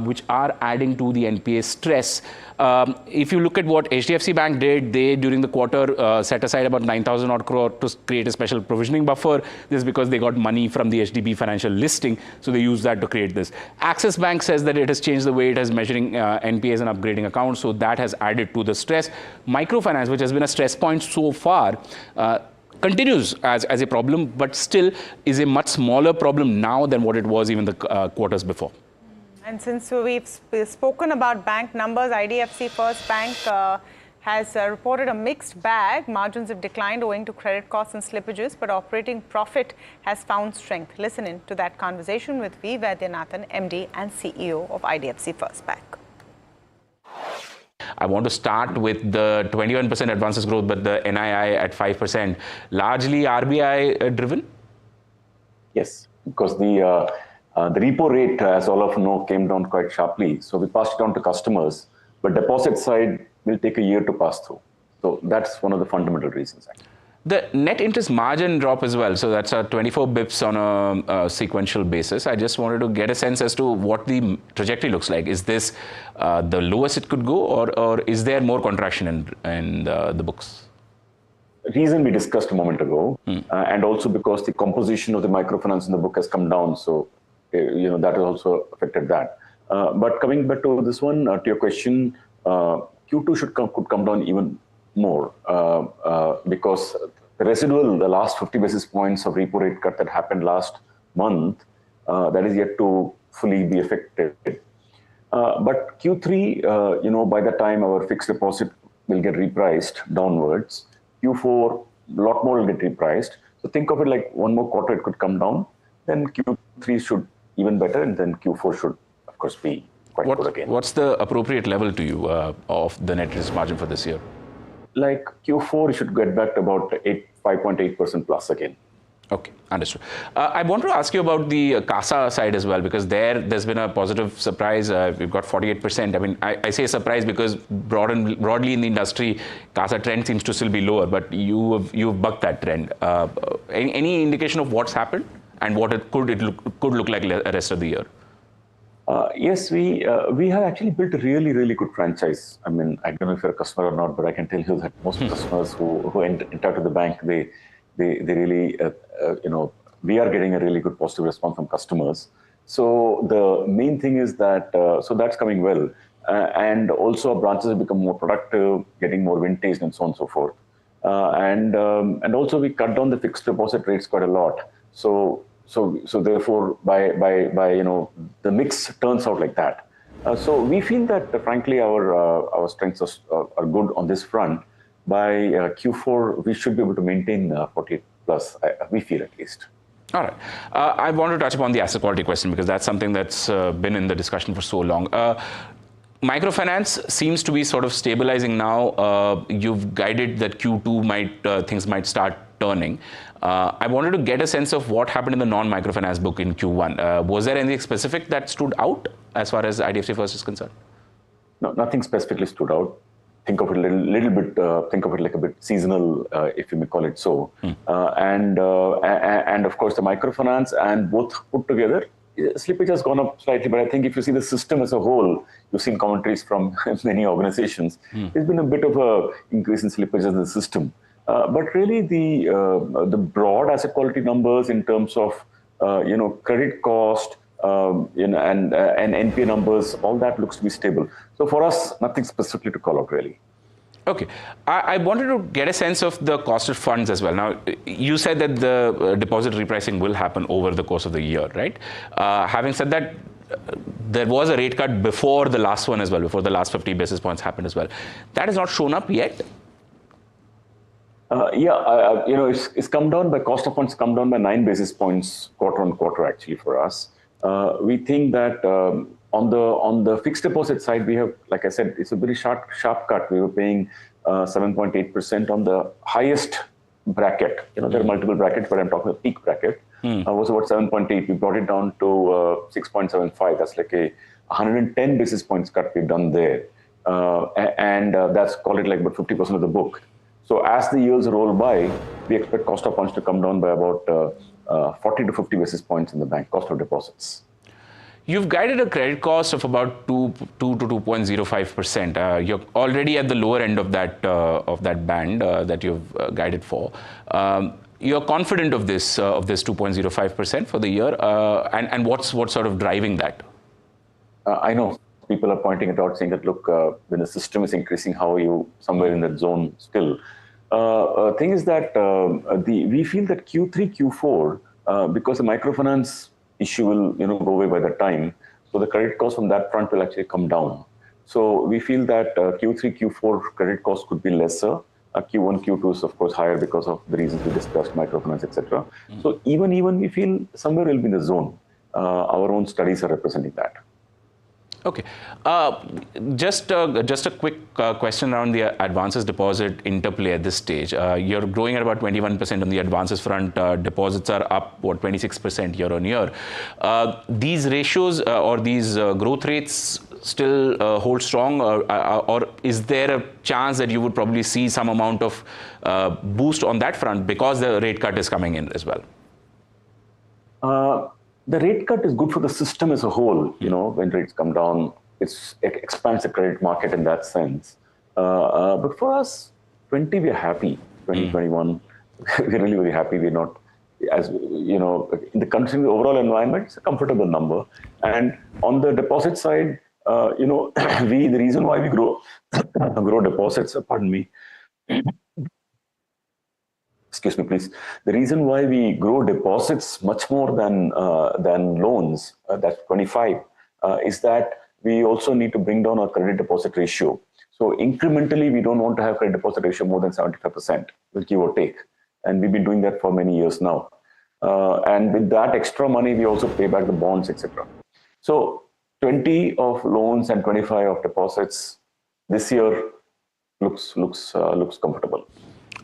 which are adding to the NPA stress. If you look at what HDFC Bank did, they during the quarter set aside about 9,000 odd crore to create a special provisioning buffer. This is because they got money from the HDB financial listing, so they used that to create this. Axis Bank says that it has changed the way it is measuring NPAs and upgrading accounts, so that has added to the stress. Microfinance, which has been a stress point so far, continues as a problem, but still is a much smaller problem now than what it was even the quarters before. And since we've spoken about bank numbers, IDFC First Bank has reported a mixed bag. Margins have declined owing to credit costs and slippages, but operating profit has found strength. Listen in to that conversation with V. Vaidyanathan, MD and CEO of IDFC First Bank. I want to start with the 21% advances growth, but the NII at 5%, largely RBI driven? Yes, because the repo rate, as all of you know, came down quite sharply. So we passed it on to customers, but deposit side will take a year to pass through. So that's one of the fundamental reasons, actually. The net interest margin drop as well. So that's 24 bips on a sequential basis. I just wanted to get a sense as to what the trajectory looks like. Is this the lowest it could go, or is there more contraction in the books? Reason we discussed a moment ago, and also because the composition of the microfinance in the book has come down. So, that has also affected that. But coming back to this one, to your question, Q2 could come down even more because the residual, the last 50 basis points of repo rate cut that happened last month, that is yet to fully be affected. But Q3, by the time our fixed deposit will get repriced downwards, Q4, a lot more will get repriced. So think of it like one more quarter, it could come down. Then Q3 should even better, and then Q4 should, of course, be quite good again. What's the appropriate level to you of the net interest margin for this year? Like Q4, you should get back to about 5.8% plus again. Okay, understood. I want to ask you about the CASA side as well, because there's been a positive surprise. We've got 48%. I mean, I say surprise because broadly in the industry, CASA trend seems to still be lower, but you've bucked that trend. Any indication of what's happened and what it could look like the rest of the year? Yes, we have actually built a really, really good franchise. I mean, I don't know if you're a customer or not, but I can tell you that most customers who enter to the bank, they really, we are getting a really good positive response from customers. So the main thing is that, so that's coming well. And also our branches have become more productive, getting more vintage and so on and so forth. And also we cut down the fixed deposit rates quite a lot. So therefore, by the mix turns out like that. So we feel that, frankly, our strengths are good on this front. By Q4, we should be able to maintain 48 plus, we feel at least. All right. I want to touch upon the asset quality question because that's something that's been in the discussion for so long. Microfinance seems to be sort of stabilizing now. You've guided that Q2 things might start turning. I wanted to get a sense of what happened in the non-microfinance book in Q1. Was there anything specific that stood out as far as IDFC First is concerned? No, nothing specifically stood out. Think of it a little bit. Think of it like a bit seasonal, if you may call it so. And of course, the microfinance and both put together, slippage has gone up slightly. But I think if you see the system as a whole, you've seen commentaries from many organizations. There's been a bit of a increase in slippages in the system. But really, the broad asset quality numbers in terms of credit cost and NPA numbers, all that looks to be stable. So for us, nothing specifically to call out really. Okay. I wanted to get a sense of the cost of funds as well. Now, you said that the deposit repricing will happen over the course of the year, right? Having said that, there was a rate cut before the last one as well, before the last 50 basis points happened as well. That has not shown up yet. It's come down by cost of funds, come down by 9 basis points quarter on quarter actually for us. We think that on the fixed deposit side, we have, like I said, it's a very sharp cut. We were paying 7.8% on the highest bracket. There are multiple brackets, but I'm talking the peak bracket. Was about 7.8. We brought it down to 6.75. That's like a 110 basis points cut we've done there. And that's called it like about 50% of the book. So as the years roll by, we expect cost of funds to come down by about 40 to 50 basis points in the bank, cost of deposits. You've guided a credit cost of about 2 to 2.05%. You're already at the lower end of that band that you've guided for. You're confident of this 2.05% for the year, and what's sort of driving that? I know people are pointing it out, saying that look, when the system is increasing, how are you somewhere in that zone still? Thing is that we feel that Q3, Q4, because the microfinance issue will go away by that time, so the credit cost from that front will actually come down. So we feel that Q3, Q4 credit cost could be lesser. Q1, Q2 is of course higher because of the reasons we discussed, microfinance, etc. So even we feel somewhere will be in the zone. Our own studies are representing that. Okay. Just a quick question around the advances deposit interplay at this stage. You're growing at about 21% on the advances front. Deposits are up, 26% year on year. These ratios or these growth rates still hold strong, or is there a chance that you would probably see some amount of boost on that front because the rate cut is coming in as well? The rate cut is good for the system as a whole. When rates come down, it expands the credit market in that sense. But for us, 20, we're happy. 2021, we're really very happy. We're not, as in the country, the overall environment, it's a comfortable number. And on the deposit side, the reason why we grow deposits, pardon me. Excuse me, please. The reason why we grow deposits much more than loans, that's 25, is that we also need to bring down our credit deposit ratio. So incrementally, we don't want to have credit deposit ratio more than 75%, give or take. And we've been doing that for many years now. And with that extra money, we also pay back the bonds, etc. So 20 of loans and 25 of deposits this year looks comfortable.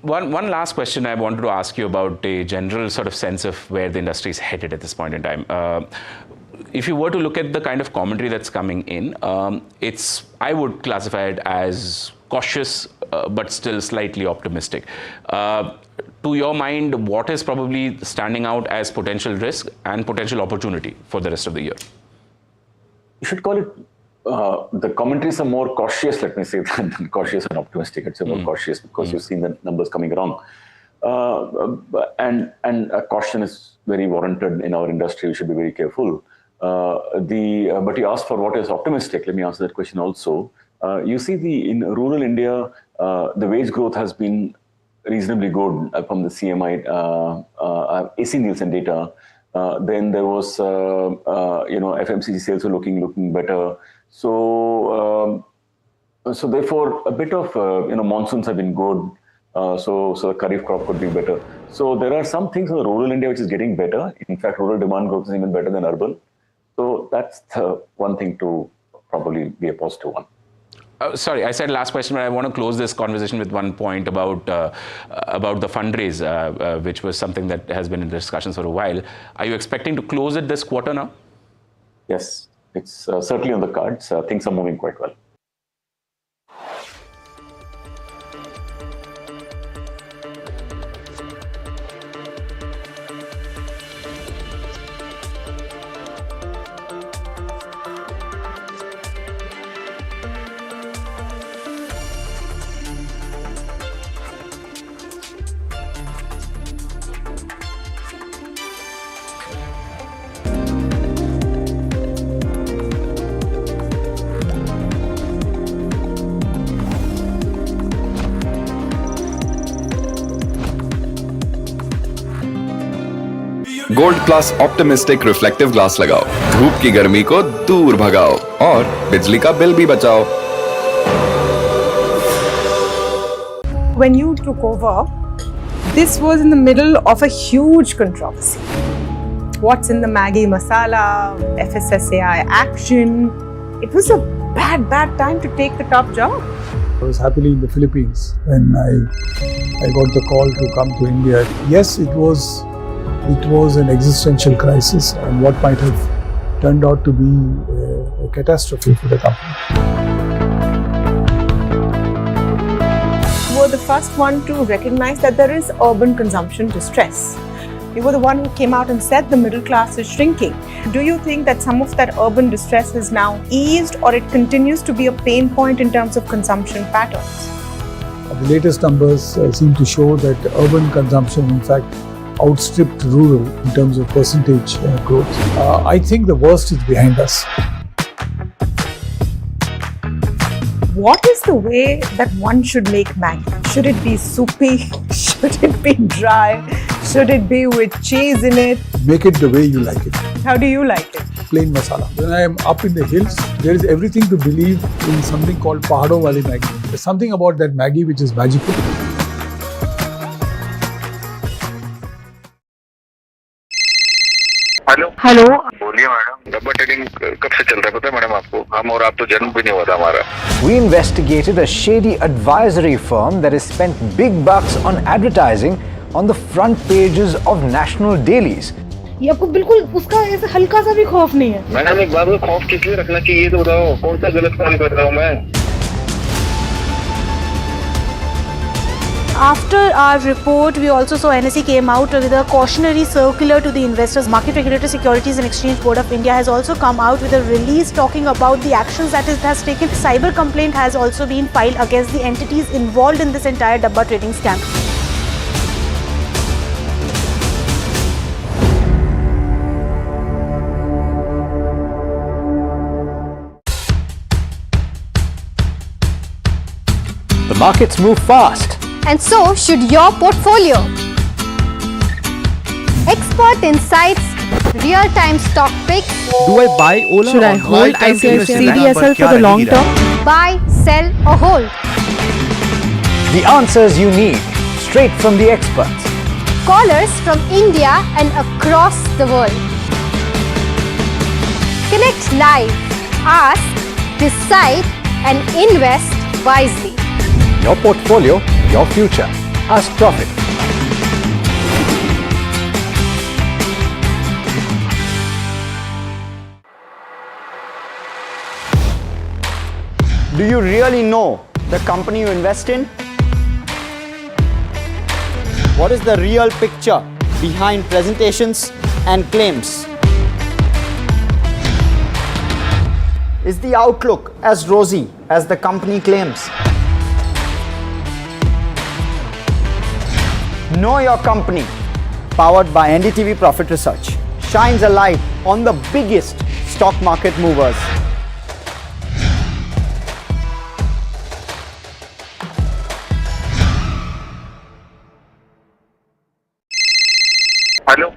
One last question I wanted to ask you about a general sort of sense of where the industry is headed at this point in time. If you were to look at the kind of commentary that's coming in, I would classify it as cautious, but still slightly optimistic. To your mind, what is probably standing out as potential risk and potential opportunity for the rest of the year? You should call it, the commentaries are more cautious, let me say, than cautious and optimistic. It's more cautious because you've seen the numbers coming around. And caution is very warranted in our industry. We should be very careful. But you asked for what is optimistic. Let me answer that question also. You see, in rural India, the wage growth has been reasonably good from the CMI, AC Nielsen data. Then there was, FMCG sales were looking better. So therefore, a bit of, monsoons have been good. So the kharif crop could be better. So there are some things in rural India which is getting better. In fact, rural demand growth is even better than urban. So that's the one thing to probably be a positive one. Sorry, I said last question, but I want to close this conversation with one point about the fundraise, which was something that has been in discussions for a while. Are you expecting to close it this quarter now? Yes, it's certainly on the cards. Things are moving quite well. Gold plus optimistic reflective glass लगाओ, धूप की गर्मी को दूर भगाओ और बिजली का बिल भी बचाओ। When you took over, this was in the middle of a huge controversy. What's in the Maggi masala, FSSAI action. It was a bad time to take the top job. I was happily in the Philippines when I got the call to come to India. Yes, it was an existential crisis, and what might have turned out to be a catastrophe for the company. You were the first one to recognize that there is urban consumption distress. You were the one who came out and said the middle class is shrinking. Do you think that some of that urban distress is now eased, or it continues to be a pain point in terms of consumption patterns? The latest numbers seem to show that urban consumption, in fact, outstripped rural in terms of percentage growth. I think the worst is behind us. What is the way that one should make Maggi? Should it be soupy? Should it be dry? Should it be with cheese in it? Make it the way you like it. How do you like it? Plain masala. When I am up in the hills, there is everything to believe in something called Pahadon Wali Maggi. There's something about that Maggi which is magical. Hello बोलिए madam. डब्बा trading कब से चल रहा है पता है madam आपको? हम और आप तो जन्म भी नहीं हुआ था हमारा. We investigated a shady advisory firm that has spent big bucks on advertising on the front pages of national dailies. ये आपको बिल्कुल उसका ऐसे हल्का सा भी खौफ नहीं है. मैडम एक बात को खौफ किस लिए रखना चाहिए तो बताओ, कौन सा गलत काम कर रहा हूँ मैं? After our report, we also saw NSE came out with a cautionary circular to the investors. Market Regulator Securities and Exchange Board of India has also come out with a release talking about the actions that it has taken. Cyber complaint has also been filed against the entities involved in this entire Dabba trading scam. The markets move fast. And so should your portfolio. Expert insights, real-time stock picks. Do I buy Ola? Should I hold ICICI for the long term? Buy, sell or hold. The answers you need, straight from the experts. Callers from India and across the world. Connect live, ask, decide and invest wisely. Your portfolio, your future. Ask Profit. Do you really know the company you invest in? What is the real picture behind presentations and claims? Is the outlook as rosy as the company claims? Know Your Company, powered by NDTV Profit Research, shines a light on the biggest stock market movers. Hello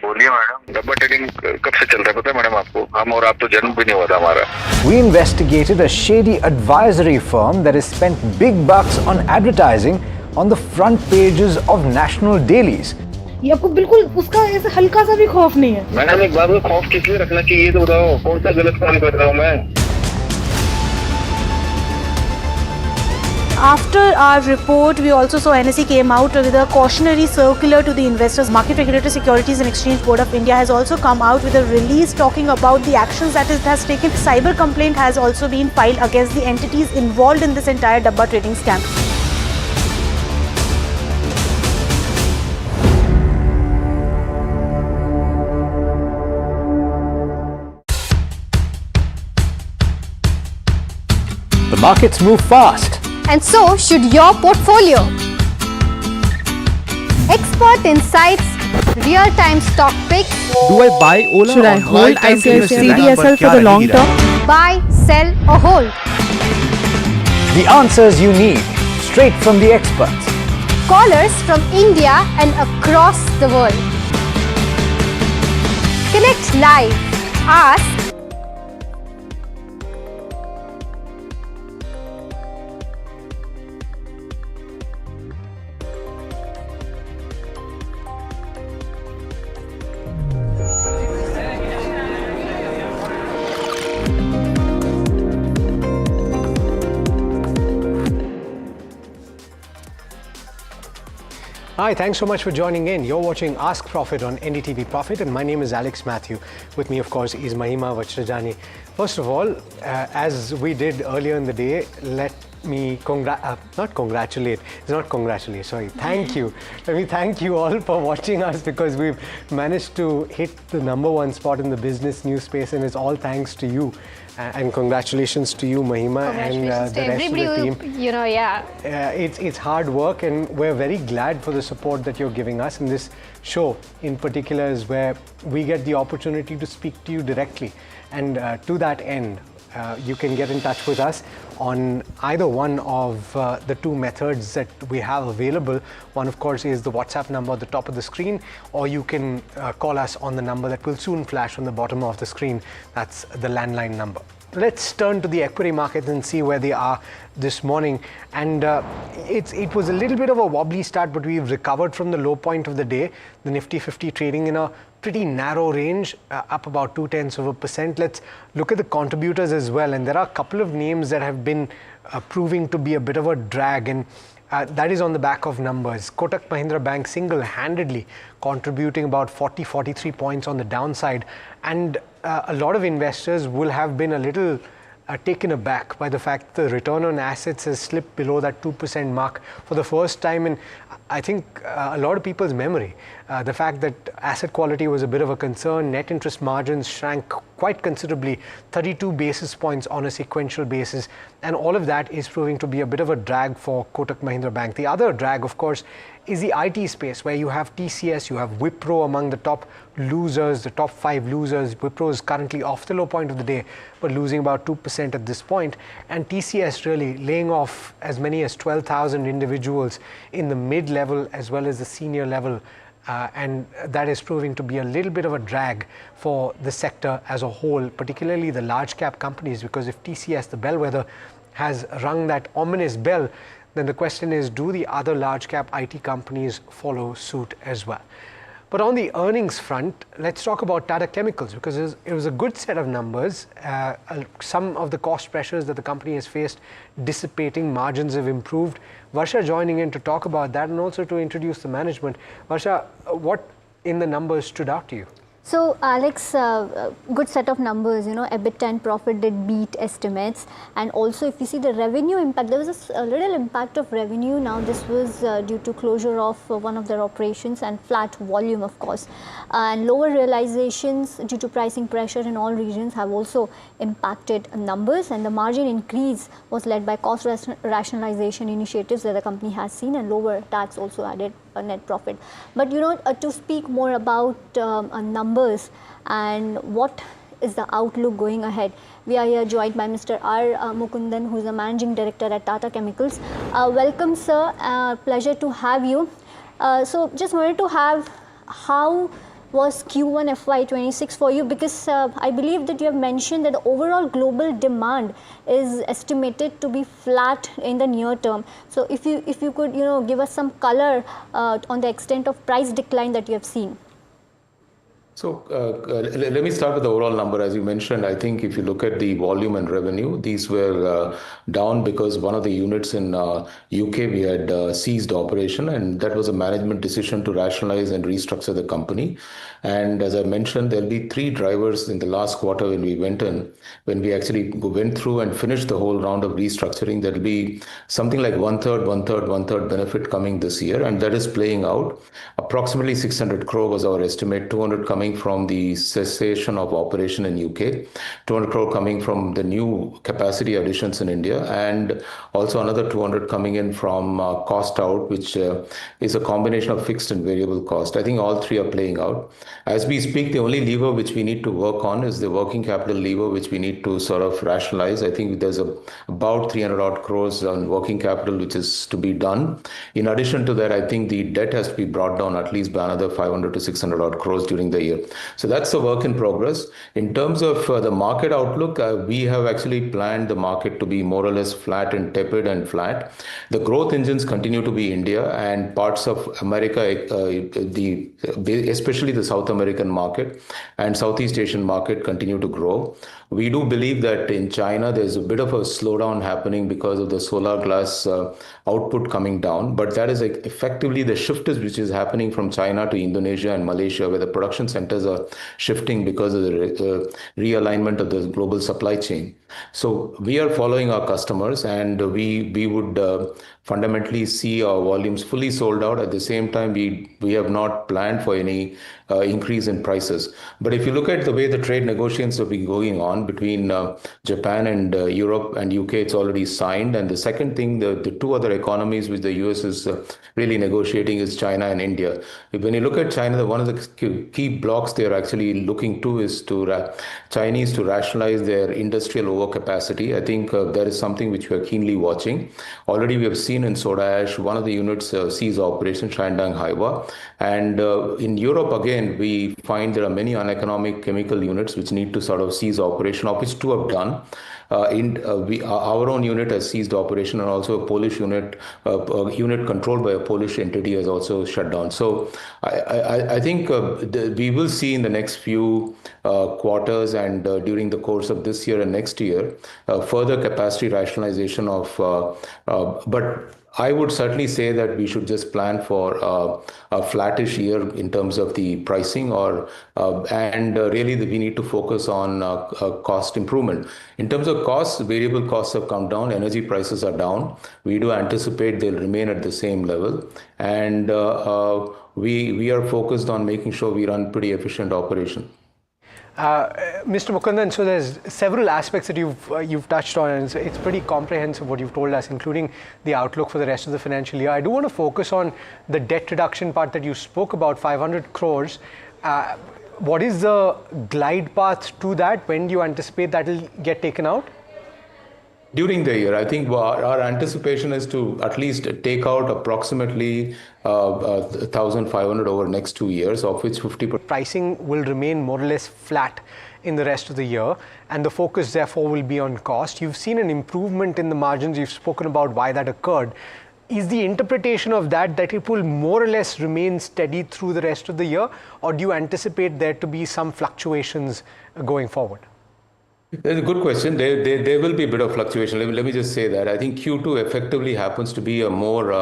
बोलिए madam. डब्बा trading कब से चल रहा है पता है madam आपको? हम और आप तो जन्म भी नहीं हुआ था हमारा. We investigated a shady advisory firm that has spent big bucks on advertising on the front pages of national dailies. ये आपको बिल्कुल उसका ऐसे हल्का सा भी खौफ नहीं है. मैडम एक बात को खौफ किस लिए रखना चाहिए तो बताओ, कौन सा गलत काम कर रहा हूँ मैं? After our report, we also saw NSE came out with a cautionary circular to the investors. Market Regulator Securities and Exchange Board of India has also come out with a release talking about the actions that it has taken. Cyber complaint has also been filed against the entities involved in this entire Dabba trading scam. The markets move fast. And so should your portfolio. Expert insights, real-time stock picks. Do I buy Ola? Should I hold ICICI for the long term? Buy, sell or hold. The answers you need, straight from the experts. Callers from India and across the world. Connect live, ask, Hi, thanks so much for joining in. You're watching Ask Profit on NDTV Profit, and my name is Alex Matthew. With me, of course, is Mahima Vajrajani. First of all, as we did earlier in the day, let me not congratulate. It's not congratulate. Sorry. Thank you. Let me thank you all for watching us, because we've managed to hit the #1 spot in the business news space, and it's all thanks to you. And congratulations to you, Mahima, and the rest of the team. You know, yeah. It's hard work, and we're very glad for the support that you're giving us. And this show in particular is where we get the opportunity to speak to you directly. And to that end, you can get in touch with us on either one of the two methods that we have available. One, of course, is the WhatsApp number at the top of the screen, or you can call us on the number that will soon flash on the bottom of the screen. That's the landline number. Let's turn to the equity markets and see where they are this morning. And it was a little bit of a wobbly start, but we've recovered from the low point of the day. The Nifty 50 trading in a pretty narrow range, up about 0.2%. Let's look at the contributors as well. And there are a couple of names that have been proving to be a bit of a drag, and that is on the back of numbers. Kotak Mahindra Bank single-handedly contributing about 43 points on the downside, and a lot of investors will have been a little taken aback by the fact the return on assets has slipped below that 2% mark for the first time in, I think, a lot of people's memory. The fact that asset quality was a bit of a concern, net interest margins shrank quite considerably, 32 basis points on a sequential basis, and all of that is proving to be a bit of a drag for Kotak Mahindra Bank. The other drag, of course, is the IT space, where you have TCS, you have Wipro among the top losers, the top 5 losers. Wipro is currently off the low point of the day, but losing about 2% at this point. And TCS really laying off as many as 12,000 individuals in the mid-level as well as the senior level. And that is proving to be a little bit of a drag for the sector as a whole, particularly the large cap companies, because if TCS, the bellwether, has rung that ominous bell, then the question is, do the other large cap IT companies follow suit as well? But on the earnings front, let's talk about Tata Chemicals, because it was a good set of numbers. Some of the cost pressures that the company has faced dissipating, margins have improved. Varsha joining in to talk about that and also to introduce the management. Varsha, what in the numbers stood out to you? So Alex, good set of numbers, EBITDA and profit did beat estimates, and also if you see the revenue impact, there was a little impact of revenue. Now this was due to closure of one of their operations and flat volume, of course, and lower realizations due to pricing pressure in all regions have also impacted numbers, and the margin increase was led by cost rationalization initiatives that the company has seen, and lower tax also added a net profit. But to speak more about numbers and what is the outlook going ahead, we are here joined by Mr. R. Mukundan, who is the Managing Director at Tata Chemicals. Welcome, sir. Pleasure to have you. So just wanted to have, how was Q1 FY26 for you? Because I believe that you have mentioned that the overall global demand is estimated to be flat in the near term. So if you could give us some color on the extent of price decline that you have seen. So let me start with the overall number. As you mentioned, I think if you look at the volume and revenue, these were down because one of the units in UK, we had ceased operation, and that was a management decision to rationalize and restructure the company. And as I mentioned, there'll be 3 drivers in the last quarter when we actually went through and finished the whole round of restructuring. There'll be something like one third benefit coming this year, and that is playing out. Approximately 600 crore was our estimate, 200 coming from the cessation of operation in UK, 200 crore coming from the new capacity additions in India, and also another 200 coming in from cost out, which is a combination of fixed and variable cost. I think all 3 are playing out. As we speak, the only lever which we need to work on is the working capital lever, which we need to sort of rationalize. I think there's about 300 odd crores on working capital, which is to be done. In addition to that, I think the debt has to be brought down at least by another 500 to 600 odd crores during the year. So that's a work in progress. In terms of the market outlook, we have actually planned the market to be more or less flat and tepid and flat. The growth engines continue to be India and parts of America, especially the South American market and Southeast Asian market continue to grow. We do believe that in China, there's a bit of a slowdown happening because of the solar glass output coming down. But that is effectively the shift which is happening from China to Indonesia and Malaysia, where the production centers are shifting because of the realignment of the global supply chain. So we are following our customers, and we would fundamentally see our volumes fully sold out. At the same time, we have not planned for any increase in prices. But if you look at the way the trade negotiations have been going on between Japan and Europe and UK, it's already signed. And the second thing, the 2 other economies which the US is really negotiating is China and India. When you look at China, one of the key blocks they're actually looking to is to Chinese to rationalize their industrial overcapacity. I think that is something which we are keenly watching. Already we have seen in soda ash, one of the units cease operation, Shandong Haiwa. And in Europe, again, again, we find there are many uneconomic chemical units which need to sort of cease operation, of which 2 have done. Our own unit has ceased operation, and also a Polish unit, a unit controlled by a Polish entity, has also shut down. So I think we will see in the next few quarters and during the course of this year and next year further capacity rationalization of, but I would certainly say that we should just plan for a flattish year in terms of the pricing, and really we need to focus on cost improvement. In terms of costs, variable costs have come down, energy prices are down. We do anticipate they'll remain at the same level, and we are focused on making sure we run pretty efficient operation. Mr. Mukundan, so there's several aspects that you've touched on, and it's pretty comprehensive what you've told us, including the outlook for the rest of the financial year. I do want to focus on the debt reduction part that you spoke about, 500 crores. What is the glide path to that? When do you anticipate that will get taken out? During the year, I think our anticipation is to at least take out approximately 1,500 over the next 2 years, of which 50%. Pricing will remain more or less flat in the rest of the year, and the focus therefore will be on cost. You've seen an improvement in the margins. You've spoken about why that occurred. Is the interpretation of that it will more or less remain steady through the rest of the year, or do you anticipate there to be some fluctuations going forward? That's a good question. There will be a bit of fluctuation. Let me just say that I think Q2 effectively happens to be a more,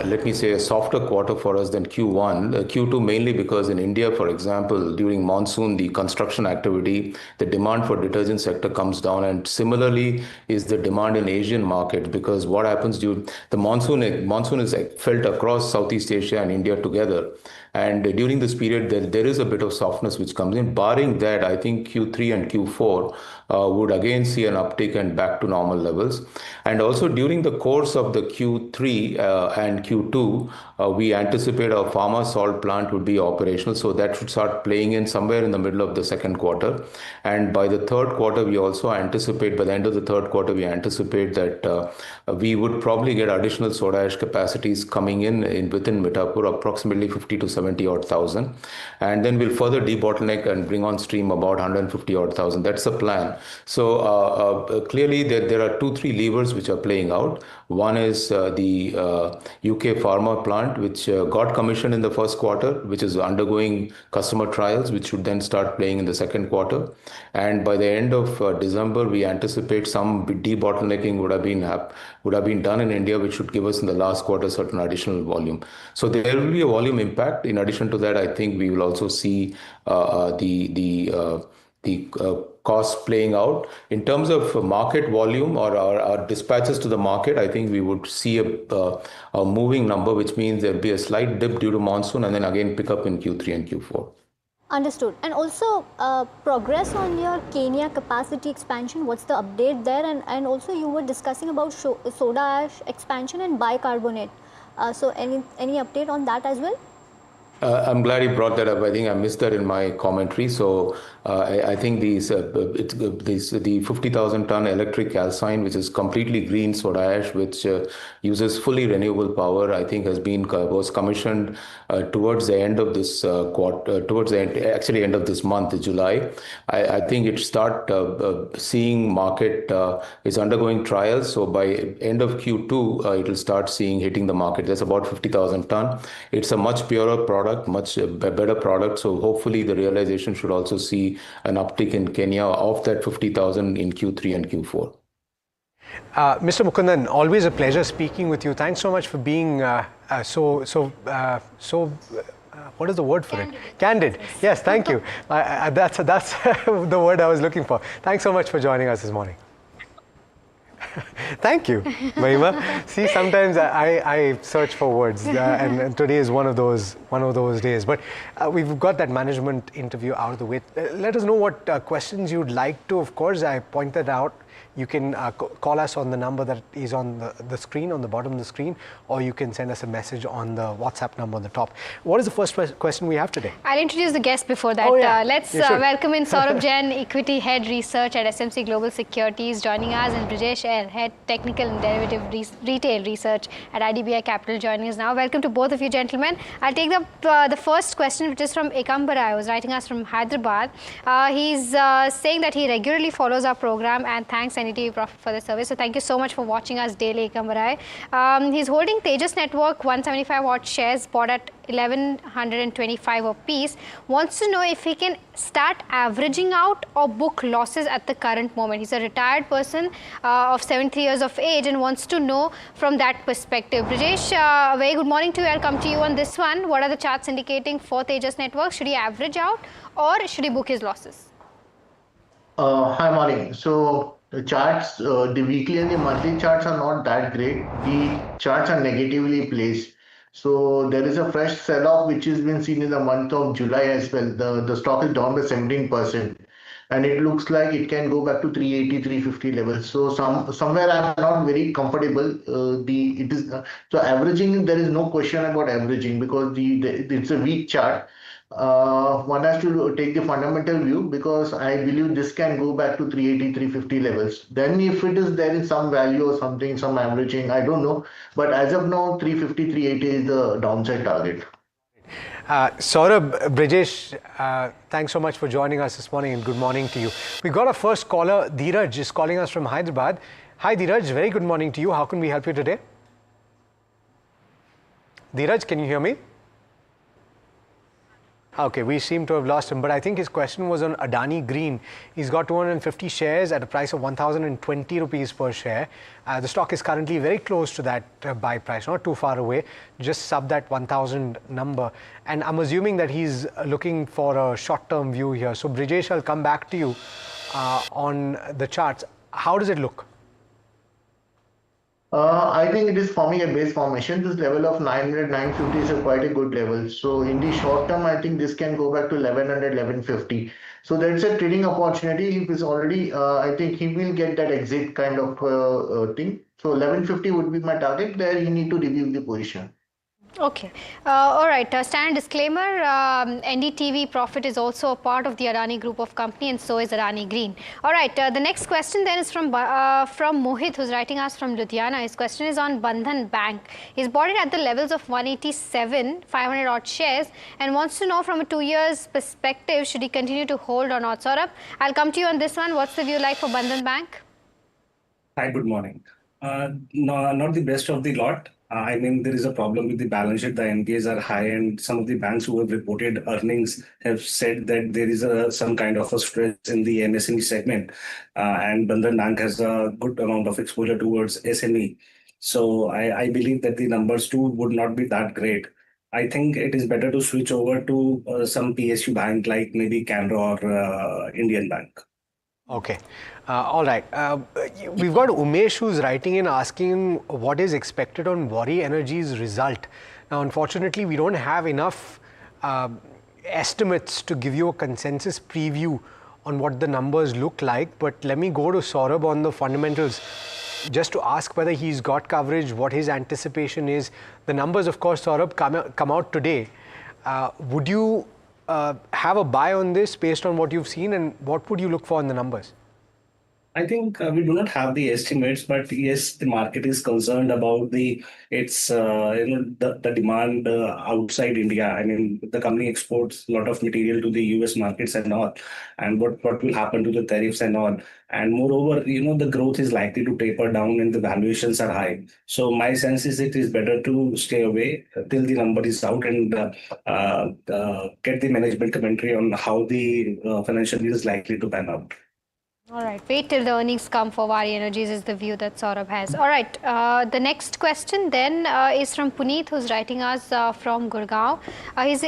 let me say, a softer quarter for us than Q1. Q2 mainly because in India, for example, during monsoon, the construction activity, the demand for detergent sector comes down, and similarly is the demand in Asian markets, because what happens during the monsoon is felt across Southeast Asia and India together. And during this period, there is a bit of softness which comes in. Barring that, I think Q3 and Q4 would again see an uptick and back to normal levels. And also during the course of the Q3 and Q2, we anticipate our pharma salt plant would be operational. So that should start playing in somewhere in the middle of the second quarter. And by the third quarter, we also anticipate, by the end of the third quarter, we anticipate that we would probably get additional soda ash capacities coming in within Mithapur, approximately 50 to 70 odd thousand. And then we'll further debottleneck and bring on stream about 150 odd thousand. That's the plan. So clearly there are 2-3 levers which are playing out. One is the UK pharma plant, which got commissioned in the first quarter, which is undergoing customer trials, which should then start playing in the second quarter. And by the end of December, we anticipate some debottlenecking would have been done in India, which should give us in the last quarter certain additional volume. So there will be a volume impact. In addition to that, I think we will also see the costs playing out. In terms of market volume or our dispatches to the market, I think we would see a moving number, which means there'll be a slight dip due to monsoon and then again pick up in Q3 and Q4. Understood. And also progress on your Kenya capacity expansion, what's the update there? And also you were discussing about soda ash expansion and bicarbonate. So any update on that as well? I'm glad you brought that up. I think I missed that in my commentary. So I think the 50,000 ton electric calcine, which is completely green soda ash, which uses fully renewable power, I think was commissioned towards the end of this quarter, end of this month, July. I think it start seeing market is undergoing trials. So by end of Q2, it will start hitting the market. That's about 50,000 ton. It's a much purer product, much better product. So hopefully the realization should also see an uptick in Kenya of that 50,000 in Q3 and Q4. Mr. Mukundan, always a pleasure speaking with you. Thanks so much for being so what is the word for it? Candid. Yes, thank you. That's the word I was looking for. Thanks so much for joining us this morning. Thank you, Mahima. See, sometimes I search for words, and today is one of those days. But we've got that management interview out of the way. Let us know what questions you'd like to. Of course, I pointed out you can call us on the number that is on the screen, on the bottom of the screen, or you can send us a message on the WhatsApp number on the top. What is the first question we have today? I'll introduce the guest before that. Oh, yeah. Let's welcome in Saurabh Jain, Equity Head Research at SMC Global Securities, joining us, and Brijesh L, Head Technical and Derivative Retail Research at IDBI Capital, joining us now. Welcome to both of you, gentlemen. I'll take the first question, which is from Ekambarai, who's writing us from Hyderabad. He's saying that he regularly follows our program and thanks NDTV Profit for the service. So thank you so much for watching us daily, Ekambarai. He's holding Tejas Network 175 odd shares, bought at 1125 a piece. Wants to know if he can start averaging out or book losses at the current moment. He's a retired person of 73 years of age and wants to know from that perspective. Brijesh, very good morning to you. I'll come to you on this one. What are the charts indicating for Tejas Network? Should he average out or should he book his losses? Hi, morning. So the charts, the weekly and the monthly charts are not that great. The charts are negatively placed. So there is a fresh sell-off which has been seen in the month of July as well. The stock is down by 17%, and it looks like it can go back to 380, 350 levels. So somewhere I'm not very comfortable. So averaging, there is no question about averaging because it's a weak chart. One has to take the fundamental view because I believe this can go back to 380, 350 levels. Then if it is there in some value or something, some averaging, I don't know. But as of now, 350, 380 is the downside target. Saurabh, Brijesh, thanks so much for joining us this morning and good morning to you. We got our first caller, Dheeraj, is calling us from Hyderabad. Hi Dheeraj, very good morning to you. How can we help you today? Dheeraj, can you hear me? Okay, we seem to have lost him, but I think his question was on Adani Green. He's got 250 shares at a price of 1,020 rupees per share. The stock is currently very close to that buy price, not too far away, just sub that 1,000 number. And I'm assuming that he's looking for a short-term view here. So Brijesh, I'll come back to you on the charts. How does it look? I think it is forming a base formation. This level of 900, 950 is quite a good level. So in the short term, I think this can go back to 1100, 1150. So that's a trading opportunity. If it's already, I think he will get that exit kind of thing. So 1150 would be my target. There you need to review the position. Okay. All right. Standard disclaimer, NDTV Profit is also a part of the Adani group of company and so is Adani Green. All right. The next question then is from Mohit, who's writing us from Ludhiana. His question is on Bandhan Bank. He's bought it at the levels of 187, 500 odd shares, and wants to know from a 2 years perspective, should he continue to hold or not? Saurabh, I'll come to you on this one. What's the view like for Bandhan Bank? Hi, good morning. No, not the best of the lot. I mean, there is a problem with the balance sheet. The NPAs are high, and some of the banks who have reported earnings have said that there is some kind of a stress in the MSME segment. And Bandhan Bank has a good amount of exposure towards SME. So I believe that the numbers too would not be that great. I think it is better to switch over to some PSU bank like maybe Canara or Indian Bank. Okay. All right. We've got Umesh who's writing in asking what is expected on Waaree Energy's result. Now, unfortunately, we don't have enough estimates to give you a consensus preview on what the numbers look like. But let me go to Saurabh on the fundamentals just to ask whether he's got coverage, what his anticipation is. The numbers, of course, Saurabh, come out today. Would you have a buy on this based on what you've seen, and what would you look for in the numbers? I think we do not have the estimates, but yes, the market is concerned about the demand outside India. I mean, the company exports a lot of material to the US markets and all, and what will happen to the tariffs and all. And moreover, the growth is likely to taper down and the valuations are high. So my sense is it is better to stay away till the number is out and get the management commentary on how the financial year is likely to pan out. All right, wait till the earnings come for Waaree Energies is the view that Saurabh has. All right, the next question then is from Puneet, who's writing us from Gurgaon.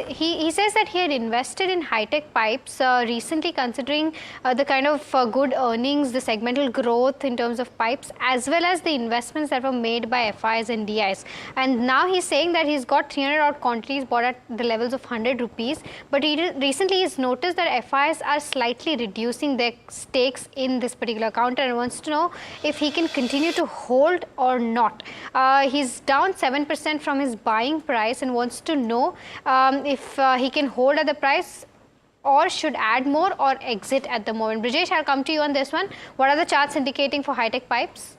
He says that he had invested in high-tech pipes recently, considering the kind of good earnings, the segmental growth in terms of pipes, as well as the investments that were made by FIs and DIs. And now he's saying that he's got 300 odd quantities bought at the levels of 100 rupees. But recently he's noticed that FIs are slightly reducing their stakes stocks in this particular counter and wants to know if he can continue to hold or not. He's down 7% from his buying price and wants to know if he can hold at the price or should add more or exit at the moment. Brijesh, I'll come to you on this one. What are the charts indicating for high-tech pipes?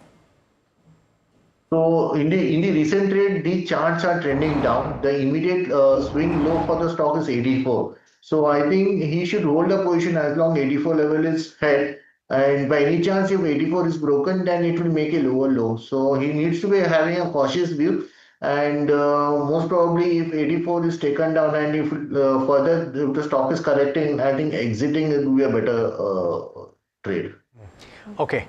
So in the recent trade, the charts are trending down. The immediate swing low for the stock is 84. So I think he should hold the position as long 84 level is held. And by any chance, if 84 is broken, then it will make a lower low. So he needs to be having a cautious view. And most probably, if 84 is taken down and if further if the stock is correcting, I think exiting it will be a better trade. Okay.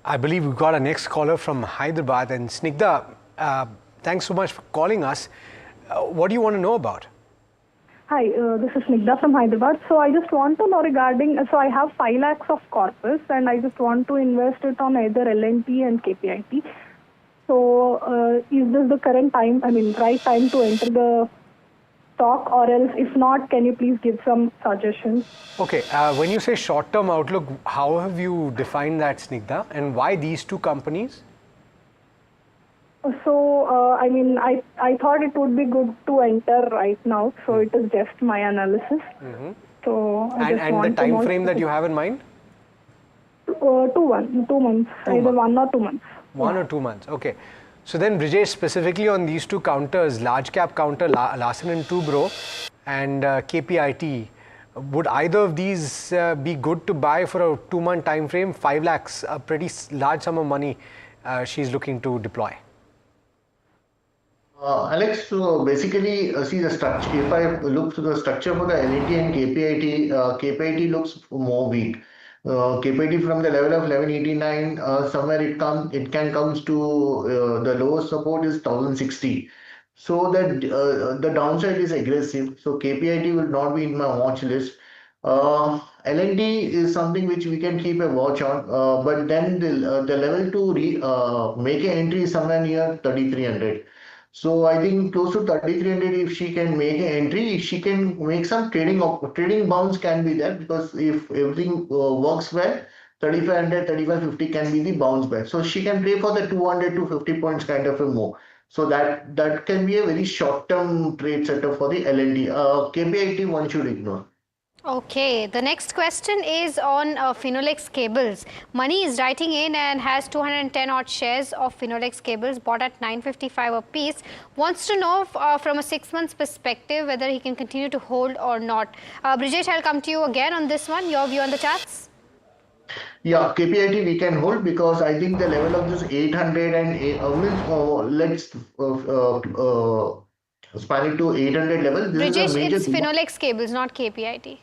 I believe we've got our next caller from Hyderabad. And Snigdha, thanks so much for calling us. What do you want to know about? Hi, this is Snigdha from Hyderabad. So I just want to know regarding, so I have 5 lakhs of corpus and I just want to invest it on either L&T and KPIT. So is this the correct time, right time to enter the stock, or else if not, can you please give some suggestions? Okay, when you say short-term outlook, how have you defined that, Snigdha, and why these two companies? So, I thought it would be good to enter right now, so it is just my analysis. So, and the time frame that you have in mind? 2 months, either 1 or 2 months. 1 or 2 months, okay. So then, Brijesh, specifically on these two counters, large cap counter Larsen & Toubro and KPIT, would either of these be good to buy for a 2-month time frame? 5 lakhs, a pretty large sum of money she's looking to deploy. Alex, so basically, see the structure. If I look to the structure for the L&T and KPIT, KPIT looks more weak. KPIT from the level of 1189, somewhere it can comes to the lowest support is 1060. So that the downside is aggressive. So KPIT will not be in my watch list. L&D is something which we can keep a watch on, but then the level to make an entry is somewhere near 3300. So I think close to 3300, if she can make an entry, she can make some trading bounce can be there, because if everything works well, 3500, 3550 can be the bounce back. So she can play for the 200 to 50 points kind of a move. So that can be a very short-term trade setup for the L&D. KPIT one should ignore. Okay, the next question is on Finolex Cables. Money is writing in and has 210 odd shares of Finolex Cables bought at 955 a piece. Wants to know from a 6 months perspective whether he can continue to hold or not. Brijesh, I'll come to you again on this one. Your view on the charts? Yeah, KPIT we can hold, because I think the level of this 800 and let's span it to 800 level. This Brijesh, is a major it's Finolex Cables, not KPIT.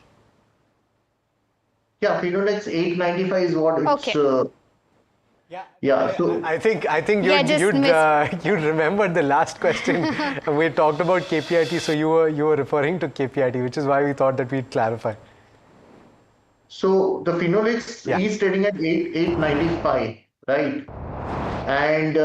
Yeah, Finolex 895 is what it's. Okay. Yeah. So I think you'd remembered the last question. We talked about KPIT, so you were referring to KPIT, which is why we thought that we'd clarify. So the Finolex is trading at 895, right? And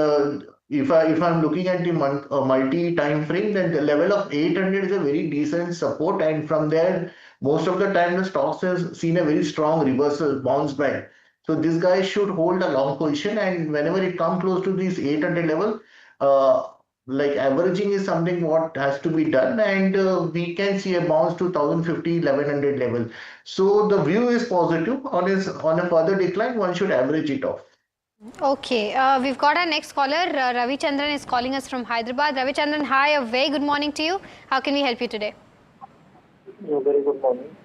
if I'm looking at the multi time frame, then the level of 800 is a very decent support, and from there, most of the time the stocks has seen a very strong reversal bounce back. So this guy should hold a long position, and whenever it comes close to this 800 level, like averaging is something what has to be done, and we can see a bounce to 1050, 1100 level. So the view is positive. On a further decline, one should average it off. Okay, we've got our next caller. Ravi Chandran is calling us from Hyderabad. Ravi Chandran, hi, a very good morning to you. How can we help you today? Very good morning.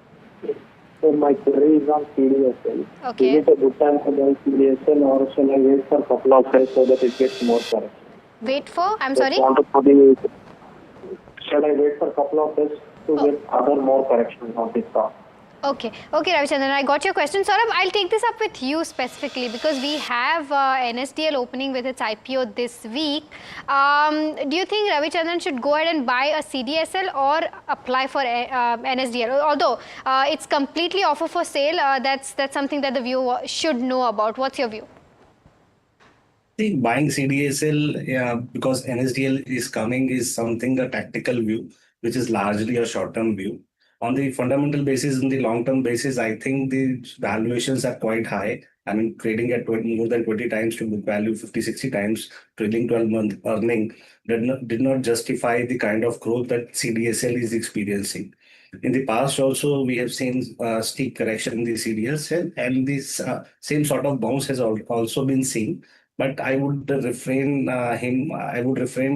So my query is on CDSL. Okay. Is it a good time to buy CDSL, or shall I wait for a couple of days so that it gets more correct? Wait for? I'm sorry? Shall I wait for a couple of days to get other more corrections on this stock? Okay, Ravi Chandran, I got your question. Saurabh, I'll take this up with you specifically because we have NSDL opening with its IPO this week. Do you think Ravi Chandran should go ahead and buy a CDSL or apply for NSDL? Although it's completely offer for sale, that's something that the viewer should know about. What's your view? See, buying CDSL because NSDL is coming is something a tactical view, which is largely a short-term view. on the fundamental basis, on the long-term basis, I think the valuations are quite high. I mean, trading at more than 20 times to book value, 50, 60 times trailing 12-month earning did not justify the kind of growth that CDSL is experiencing. In the past also, we have seen steep correction in the CDSL, and this same sort of bounce has also been seen. But I would refrain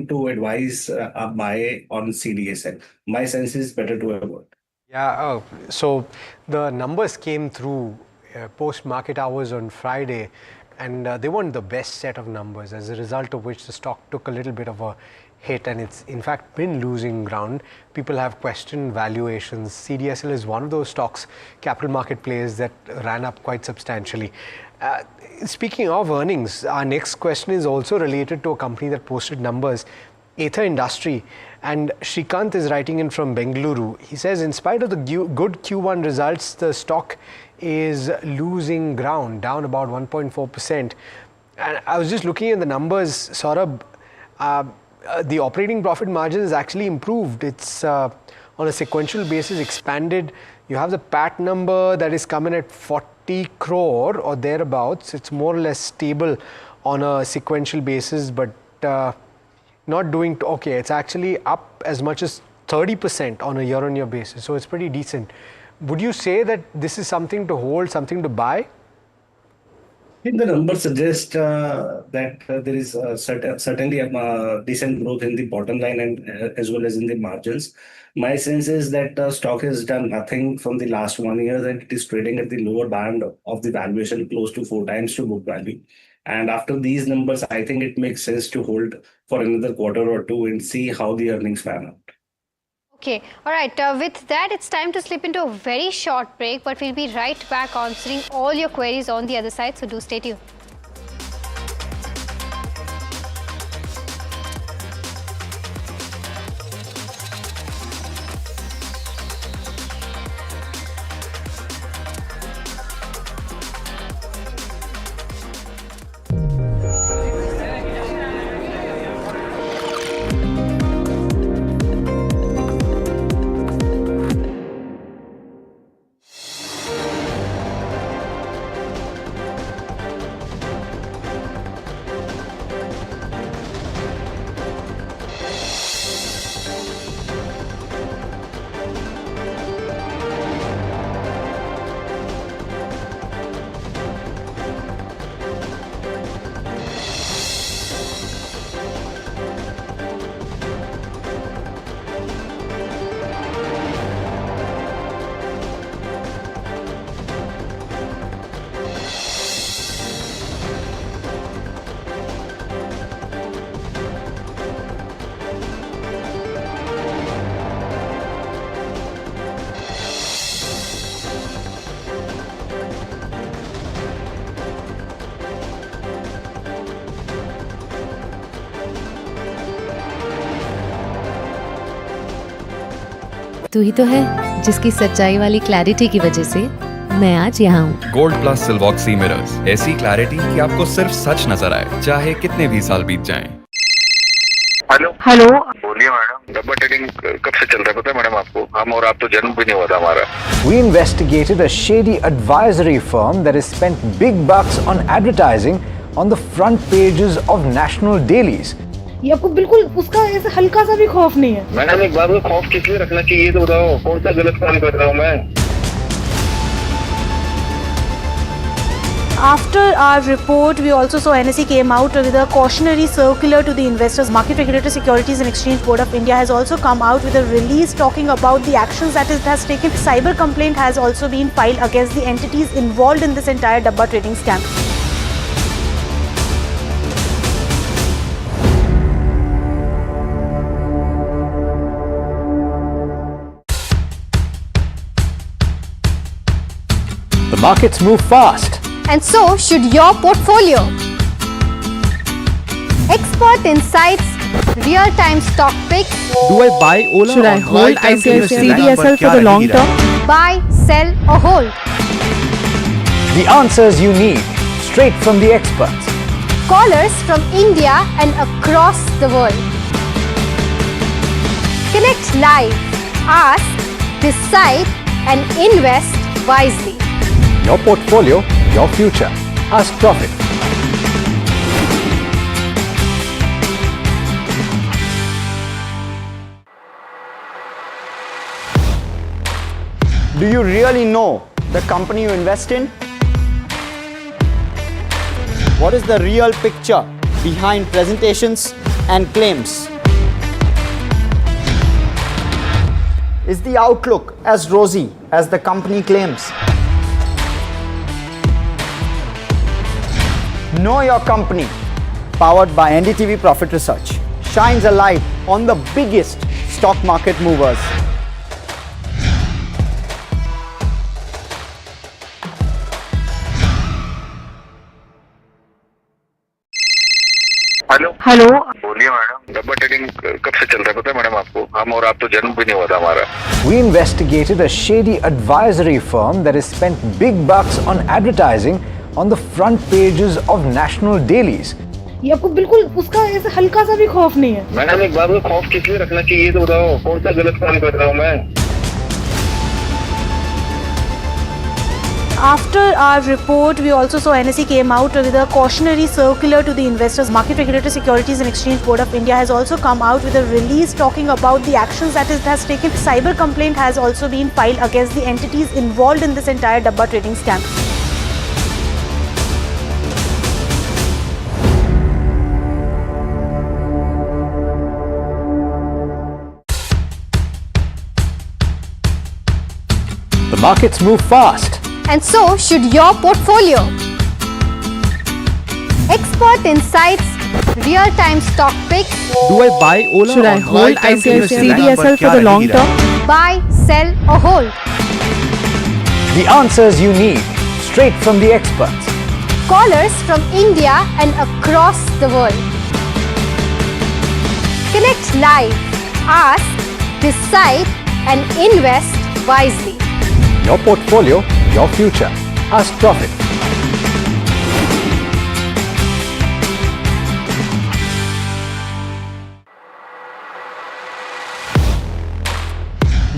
to advise a buy on CDSL. My sense is better to avoid. Yeah, so the numbers came through post-market hours on Friday, and they weren't the best set of numbers, as a result of which the stock took a little bit of a hit, and it's in fact been losing ground. People have questioned valuations. CDSL is one of those stocks, capital market players, that ran up quite substantially. Speaking of earnings, our next question is also related to a company that posted numbers, Ather Industry, and Shrikant is writing in from Bengaluru. He says, in spite of the good Q1 results, the stock is losing ground, down about 1.4%. And I was just looking at the numbers, Saurabh. The operating profit margin is actually improved. It's on a sequential basis expanded. You have the PAT number that is coming at 40 crore or thereabouts. It's more or less stable on a sequential basis, but not doing okay. It's actually up as much as 30% on a year-on-year basis. So it's pretty decent. Would you say that this is something to hold, something to buy? I think the numbers suggest that there is certainly a decent growth in the bottom line and as well as in the margins. My sense is that stock has done nothing from the last 1 year, that it is trading at the lower band of the valuation, close to 4 times to book value. And after these numbers, I think it makes sense to hold for another quarter or two and see how the earnings pan out. Okay, all right. With that, it's time to slip into a very short break, but we'll be right back answering all your queries on the other side, so do stay tuned. तू ही तो है जिसकी सच्चाई वाली clarity की वजह से मैं आज यहाँ हूँ। गोल्ड प्लस सिल्वॉक्सी मिरर्स, ऐसी क्लैरिटी कि आपको सिर्फ सच नजर आए, चाहे कितने भी साल बीत जाएं। हेलो हेलो, बोलिए मैडम, डब्बा ट्रेडिंग कब से चल रहा है पता है मैडम आपको? हम और आप तो जन्म भी नहीं हुआ था हमारा। We investigated a shady advisory firm that has spent big bucks on advertising on the front pages of national dailies. ये आपको बिल्कुल उसका ऐसा हल्का सा भी खौफ नहीं है। मैडम एक बात, खौफ किस लिए रखना चाहिए तो बताओ, कौन सा गलत काम कर रहा हूँ मैं? After our report, we also saw NSE came out with a cautionary circular to the investors. Market Regulator Securities and Exchange Board of India has also come out with a release talking about the actions that it has taken. Cyber complaint has also been filed against the entities involved in this entire Dabba trading scam. The markets move fast. And so should your portfolio. Expert insights, real-time stock picks. Do I buy Ola? Should I hold CDSL for the long term? Buy, sell or hold. The answers you need, straight from the experts. Callers from India and across the world. Connect live, ask decide and invest wisely. Your portfolio, your future. Ask Profit. Do you really know the company you invest in? What is the real picture behind presentations and claims? Is the outlook as rosy as the company claims? Know Your Company, powered by NDTV Profit Research, shines a light on the biggest stock market movers. Hello बोलिए madam, डब्बा trading कब से चल रहा है पता है madam आपको? हम और आप तो जन्म भी नहीं हुआ था हमारा। We investigated a shady advisory firm that has spent big bucks on advertising on the front pages of national dailies. ये आपको बिल्कुल उसका ऐसे हल्का सा भी खौफ नहीं है। मैडम एक बात को खौफ किस लिए रखना चाहिए तो बताओ, कौन सा गलत काम कर रहा हूँ मैं? After our report, we also saw NSE came out with a cautionary circular to the investors. Market Regulator Securities and Exchange Board of India has also come out with a release talking about the actions that it has taken. Cyber complaint has also been filed against the entities involved in this entire Dabba trading scam. The markets move fast. And so should your portfolio. Expert insights, real-time stock picks. Do I buy Ola? Should I or hold lifetime ICICI investment? CDSL for the long term? Buy, sell or hold. The answers you need, straight from the experts. Callers from India and across the world. Connect live, ask, decide and invest wisely. Your portfolio, your future. Ask Profit.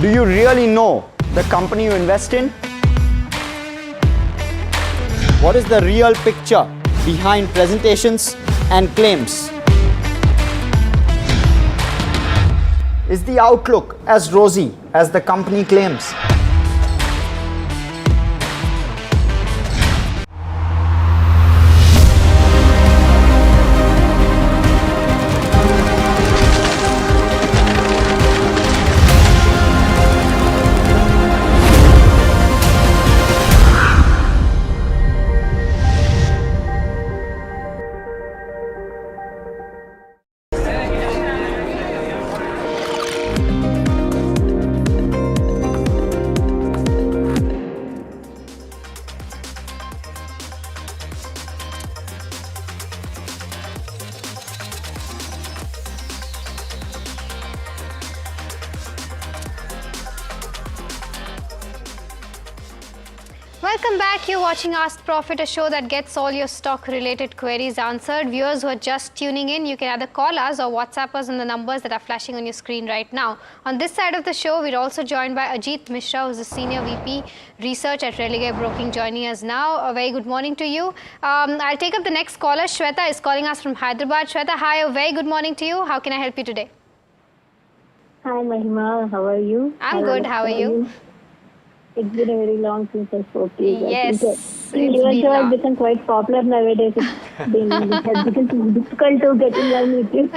Do you really know the company you invest in? What is the real picture behind presentations and claims? Is the outlook as rosy as the company claims? Welcome back. You're watching Ask Profit, a show that gets all your stock-related queries answered. Viewers who are just tuning in, you can either call us or WhatsApp us on the numbers that are flashing on your screen right now. On this side of the show, we're also joined by Ajit Mishra, who's the Senior VP Research at Religare Broking, joining us now. A very good morning to you. I'll take up the next caller. Shweta is calling us from Hyderabad. Shweta, hi, a very good morning to you. How can I help you today? Hi, Mahima. How are you? I'm good. How are you? It's been a very long since I spoke to you. Yes, Your show has become quite popular nowadays. It has become difficult to get in line with you.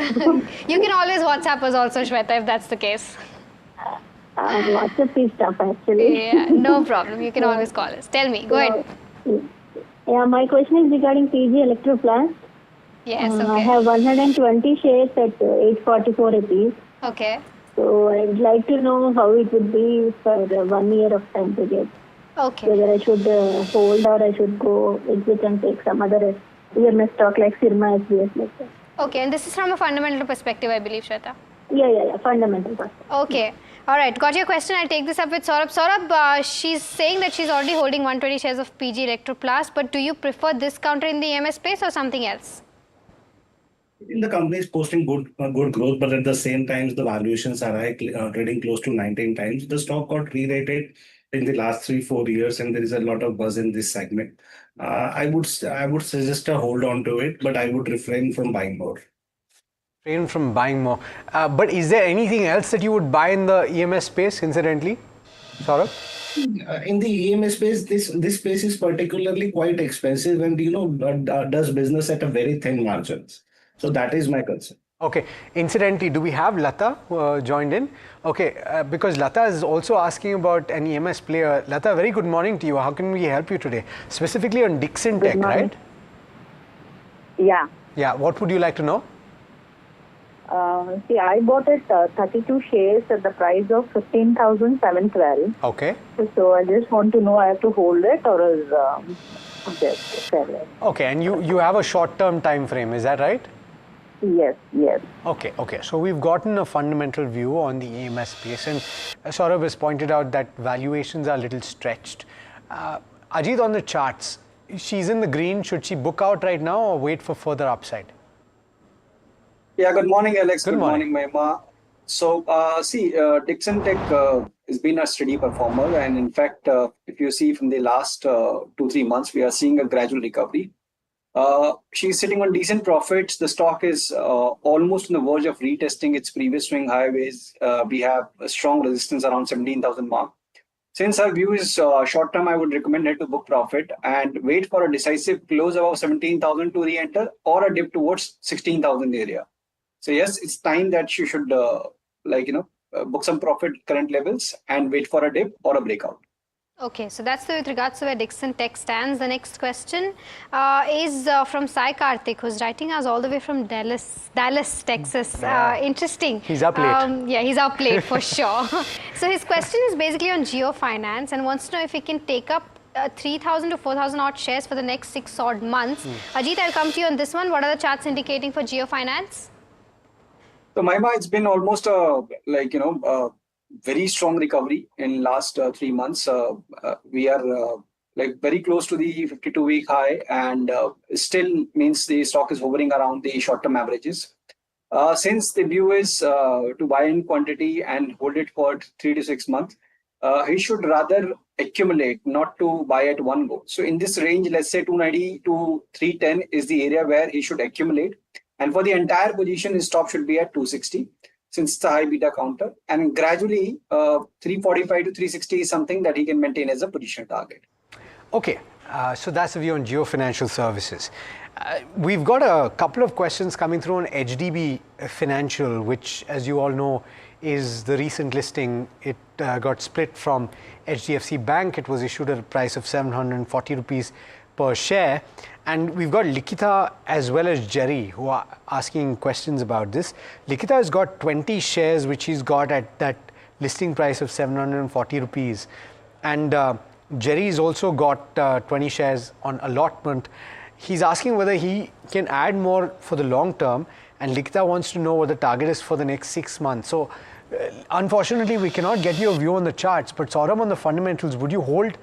You can always WhatsApp us also, Shweta, if that's the case. WhatsApp is tough, actually. Yeah, no problem. You can always call us. Tell me. Go ahead. Yeah, my question is regarding PG Electroplast. Yes, I okay. have 120 shares at 844 rupees. Okay. So I would like to know how it would be for 1 year of time to get. Okay. Whether I should hold or I should go exit and take some other EMS stock like Sirma, SBS, like that. Okay, and this is from a fundamental perspective, I believe, Shweta. Yeah, fundamental perspective. Okay. All right, got your question. I'll take this up with Saurabh. Saurabh, she's saying that she's already holding 120 shares of PG Electroplast, but do you prefer this counter in the EMS space or something else? The company is posting good growth, but at the same time, the valuations are high, trading close to 19 times. The stock got re-rated in the last 3-4 years, and there is a lot of buzz in this segment. I would suggest a hold on to it, but I would refrain from buying more. Refrain from buying more. But is there anything else that you would buy in the EMS space, incidentally, Saurabh? In the EMS space, this space is particularly quite expensive, and does business at a very thin margins. So that is my concern. Okay. Incidentally, do we have Lata joined in? Okay, because Lata is also asking about an EMS player. Lata, very good morning to you. How can we help you today? Specifically on Dixon Tech, right? Yeah. Yeah. What would you like to know? See, I bought it 32 shares at the price of 15,712. Okay. So I just want to know, I have to hold it or is just sell it? Okay, and you have a short-term time frame, is that right? Yes, yes. Okay. So we've gotten a fundamental view on the EMS space, and Saurabh has pointed out that valuations are a little stretched. Ajit, on the charts, she's in the green. Should she book out right now or wait for further upside? Yeah, good morning, Alex. Good morning, Mahima. So, Dixon Tech has been a steady performer. And in fact, if you see from the last 2-3 months, we are seeing a gradual recovery. She's sitting on decent profits. The stock is almost on the verge of retesting its previous swing highways. We have a strong resistance around 17,000 mark. Since our view is short term, I would recommend her to book profit and wait for a decisive close above 17,000 to re-enter or a dip towards 16,000 area. So yes, it's time that she should book some profit current levels and wait for a dip or a breakout. Okay, so that's with regards to where Dixon Tech stands. The next question is from Sai Karthik, who's writing us all the way from Dallas, Texas. Yeah. Interesting. He's up late. Yeah, he's up late for sure. So his question is basically on Geo Finance and wants to know if he can take up 3,000 to 4,000 odd shares for the next 6 odd months. Ajit, I'll come to you on this one. What are the charts indicating for Geo Finance? So Mahima, it's been almost very strong recovery in last 3 months. We are very close to the 52-week high, and still means the stock is hovering around the short-term averages. Since the view is to buy in quantity and hold it for 3 to 6 months, he should rather accumulate, not to buy at one go. So in this range, let's say 290 to 310 is the area where he should accumulate. And for the entire position, his stop should be at 260, since it's a high beta counter. And gradually, 345 to 360 is something that he can maintain as a position target. Okay, so that's the view on Geo Financial Services. We've got a couple of questions coming through on HDB Financial, which, as you all know, is the recent listing. It got split from HDFC Bank. It was issued at a price of 740 rupees per share. And we've got Likita as well as Jerry who are asking questions about this. Likita has got 20 shares which he's got at that listing price of 740 rupees. And Jerry's also got 20 shares on allotment. He's asking whether he can add more for the long term, and Likita wants to know what the target is for the next 6 months. So unfortunately, we cannot get your view on the charts, but Saurabh, on the fundamentals, would you hold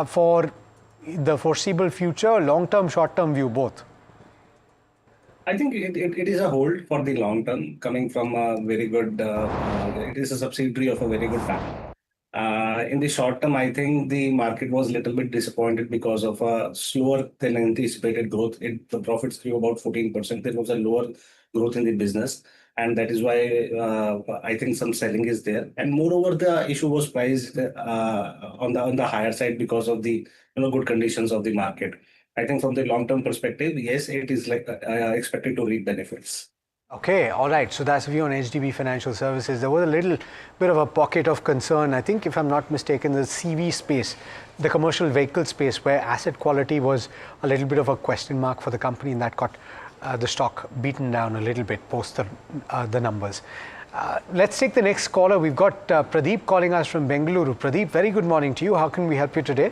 for the foreseeable future, long-term, short-term view, both? I think it is a hold for the long term, coming from a very good, it is a subsidiary of a very good bank. In the short term, I think the market was a little bit disappointed because of a slower than anticipated growth. The profits grew about 14%. There was a lower growth in the business. And that is why I think some selling is there. And moreover, the issue was priced on the higher side because of the good conditions of the market. I think from the long-term perspective, yes, it is expected to reap benefits. Okay, all right. So that's the view on HDB Financial Services. There was a little bit of a pocket of concern, I think, if I'm not mistaken, the CV space, the commercial vehicle space, where asset quality was a little bit of a question mark for the company, and that got the stock beaten down a little bit post the numbers. Let's take the next caller. We've got Pradeep calling us from Bengaluru. Pradeep, very good morning to you. How can we help you today?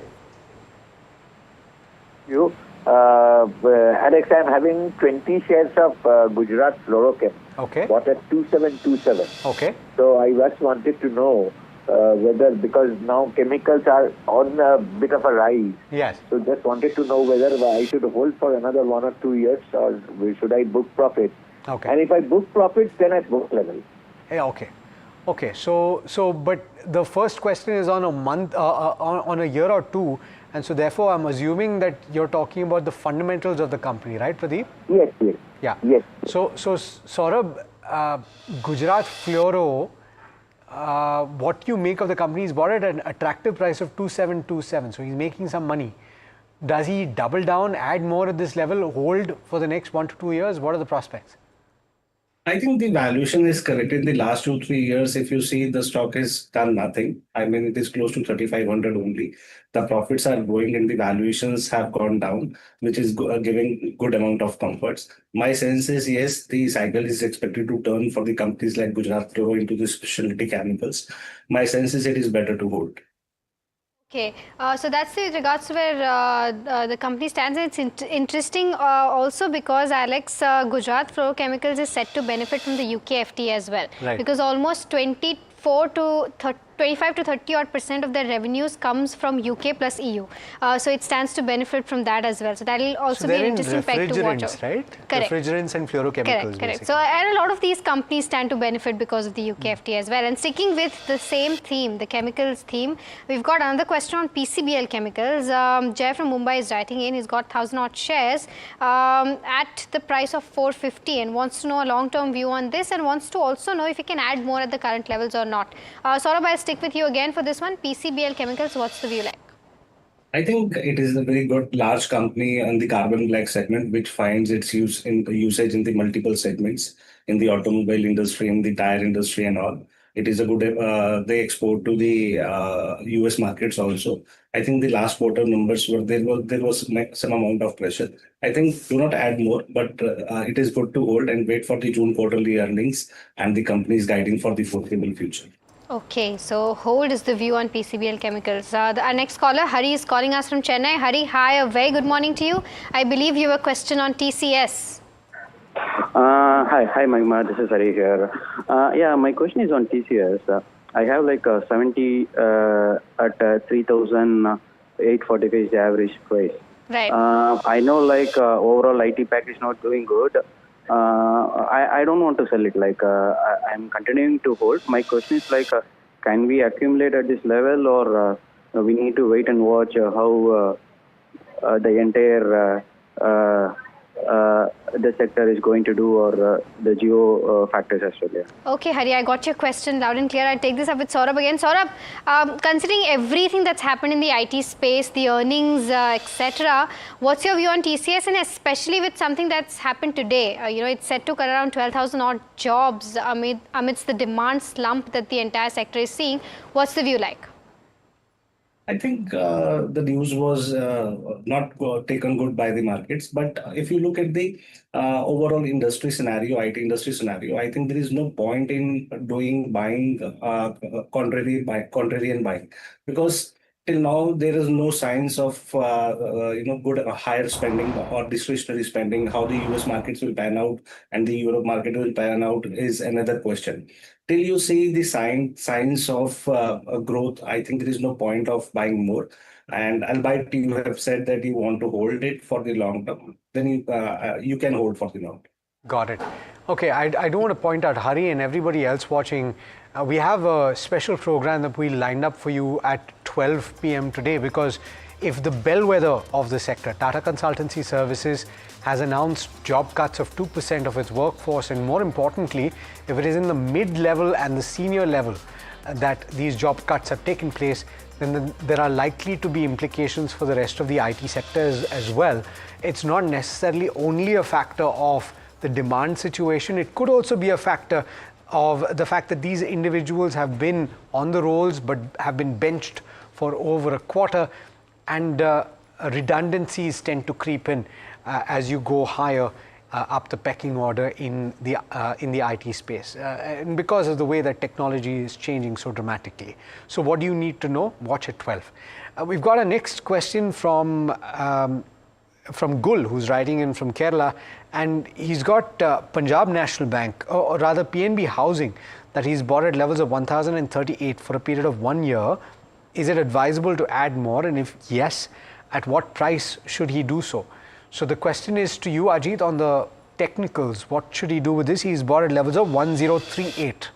You, Alex, I'm having 20 shares of Gujarat Fluorochem. Okay. Bought at 2727. Okay. So I just wanted to know whether, because now chemicals are on a bit of a rise. Yes. So just wanted to know whether I should hold for another 1 or 2 years, or should I book profit Okay. And if I book profits, then at both levels. Yeah, okay. Okay, so but the first question is on a month, on a year or two, and so therefore I'm assuming that you're talking about the fundamentals of the company, right, Pradeep? Yes, yes. Yeah. Yes. So Saurabh, Gujarat Fluoro, what you make of the company? He's bought it at an attractive price of 2727, so he's making some money. Does he double down, add more at this level, hold for the next 1 to 2 years? What are the prospects? I think the valuation is correct. In the last 2-3 years, if you see, the stock has done nothing. I mean, it is close to 3,500 only. The profits are growing and the valuations have gone down, which is giving good amount of comforts. My sense is, yes, the cycle is expected to turn for the companies like Gujarat Fluoro into the specialty chemicals. My sense is it is better to hold. Okay, so that's with regards to where the company stands. And it's interesting also because, Alex, Gujarat Fluorochemicals is set to benefit from the UK FTA as well. Right. Because almost 25 to 30% of their revenues comes from UK plus EU. So it stands to benefit from that as well. So that will also be an interesting peg to watch out. Right? Correct. Refrigerants and fluorochemicals. Correct. So and a lot of these companies stand to benefit because of the UK FTA as well. And sticking with the same theme, the chemicals theme, we've got another question on PCBL Chemicals. Jay from Mumbai is writing in. He's got 1,000 odd shares at the price of 450 and wants to know a long-term view on this and wants to also know if he can add more at the current levels or not. Saurabh, I'll stick with you again for this one. PCBL Chemicals, what's the view like? I think it is a very good large company in the carbon black segment, which finds its usage in the multiple segments in the automobile industry, in the tire industry, and all. It is a good. They export to the US markets also. I think the last quarter numbers were there was some amount of pressure. I think do not add more, but it is good to hold and wait for the June quarterly earnings and the company's guiding for the foreseeable future. Okay, so hold is the view on PCBL Chemicals. Our next caller, Hari, is calling us from Chennai. Hari, hi, a very good morning to you. I believe you have a question on TCS. Hi, Magma. This is Hari here. Yeah, my question is on TCS. I have like 70 at 3,845 is the average price. Right. I know like overall IT pack is not doing good. I don't want to sell it. Like I'm continuing to hold. My question is like, can we accumulate at this level, or we need to wait and watch how the entire the sector is going to do, or the geo factors as well? Yeah. Okay, Hari, I got your question loud and clear. I'll take this up with Saurabh again. Saurabh, considering everything that's happened in the IT space, the earnings, etc., what's your view on TCS, and especially with something that's happened today? It's set to cut around 12,000 odd jobs amidst the demand slump that the entire sector is seeing. What's the view like? I think the news was not taken good by the markets. But if you look at the overall industry scenario, IT industry scenario, I think there is no point in buying contrarian buying, because till now there is no signs of good higher spending or discretionary spending. How the US markets will pan out and the Europe market will pan out is another question. Till you see the signs of growth, I think there is no point of buying more. And albeit you have said that you want to hold it for the long term, then you can hold for the long term. Got it. Okay, I do want to point out, Hari and everybody else watching, we have a special program that we lined up for you at 12 p.m. today, because if the bellwether of the sector, Tata Consultancy Services, has announced job cuts of 2% of its workforce, and more importantly, if it is in the mid-level and the senior level that these job cuts have taken place, then there are likely to be implications for the rest of the IT sector as well. It's not necessarily only a factor of the demand situation. It could also be a factor of the fact that these individuals have been on the rolls but have been benched for over a quarter, and redundancies tend to creep in as you go higher up the pecking order in the IT space, and because of the way that technology is changing so dramatically. So what do you need to know? Watch at 12. We've got a next question from Gul, who's writing in from Kerala, and he's got Punjab National Bank, or rather PNB Housing, that he's bought at levels of 1,038 for a period of 1 year. Is it advisable to add more, and if yes, at what price should he do so? So the question is to you, Ajit, on the technicals. What should he do with this? He's bought at levels of 1038.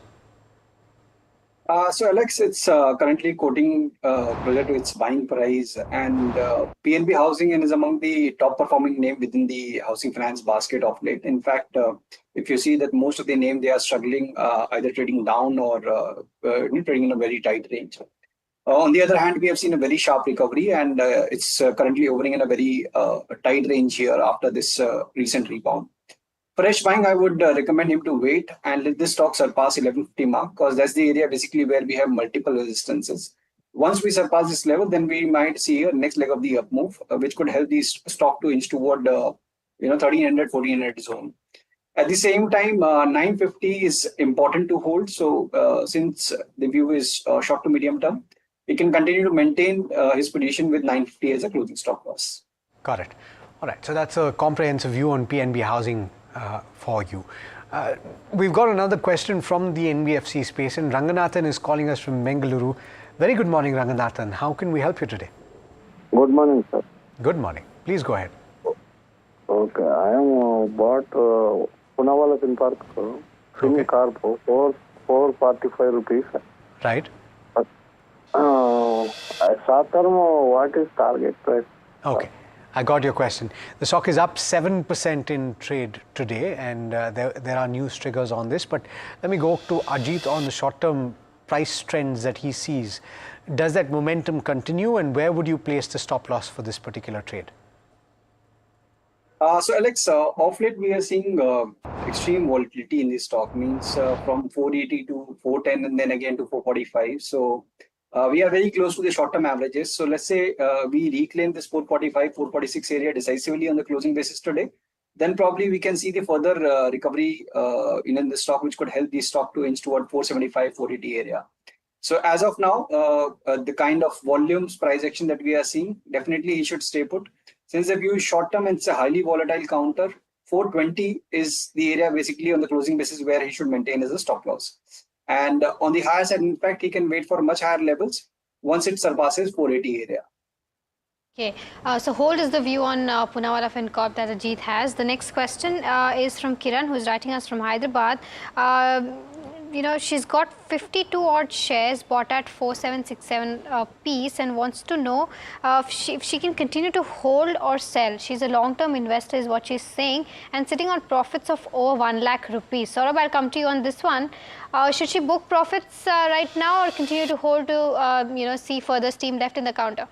So Alex, it's currently quoting closer to its buying price, and PNB Housing is among the top performing name within the housing finance basket of late. In fact, if you see that most of the name, they are struggling either trading down or trading in a very tight range. On the other hand, we have seen a very sharp recovery, and it's currently hovering in a very tight range here after this recent rebound. Fresh buying, I would recommend him to wait and let this stock surpass 1150 mark, because that's the area basically where we have multiple resistances. Once we surpass this level, then we might see a next leg of the up move, which could help the stock to inch toward 1300, 1400 zone. At the same time, 950 is important to hold. So since the view is short to medium term, he can continue to maintain his position with 950 as a closing stop loss. Got it. All right. So that's a comprehensive view on PNB Housing for you. We've got another question from the NBFC space, and Ranganathan is calling us from Bengaluru. Very good morning, Ranganathan. How can we help you today? Good morning, sir. Good morning. Please go ahead. Okay, I am bought Punawala Fin Park Fin car for 445 rupees. Right. Short term, what is target price? Okay. I got your question. The stock is up 7% in trade today, and there are news triggers on this. But let me go to Ajit on the short-term price trends that he sees. Does that momentum continue, and where would you place the stop loss for this particular trade? So Alex, off late we are seeing extreme volatility in this stock, means from 480 to 410 and then again to 445. So we are very close to the short-term averages. So let's say we reclaim this 445, 446 area decisively on the closing basis today, then probably we can see the further recovery in the stock, which could help the stock to inch toward 475, 480 area. So as of now, the kind of volumes, price action that we are seeing, definitely he should stay put. Since the view is short-term and it's a highly volatile counter, 420 is the area basically on the closing basis where he should maintain as a stop loss. And on the higher side, in fact, he can wait for much higher levels once it surpasses 480 area. Okay, so hold is the view on Punawala FinCorp that Ajit has. The next question is from Kiran, who is writing us from Hyderabad. She's got 52 odd shares bought at 4767 a piece and wants to know if she can continue to hold or sell. She's a long-term investor is what she's saying, and sitting on profits of over 1 lakh rupees. Saurabh, I'll come to you on this one. Should she book profits right now or continue to hold to see further steam left in the counter?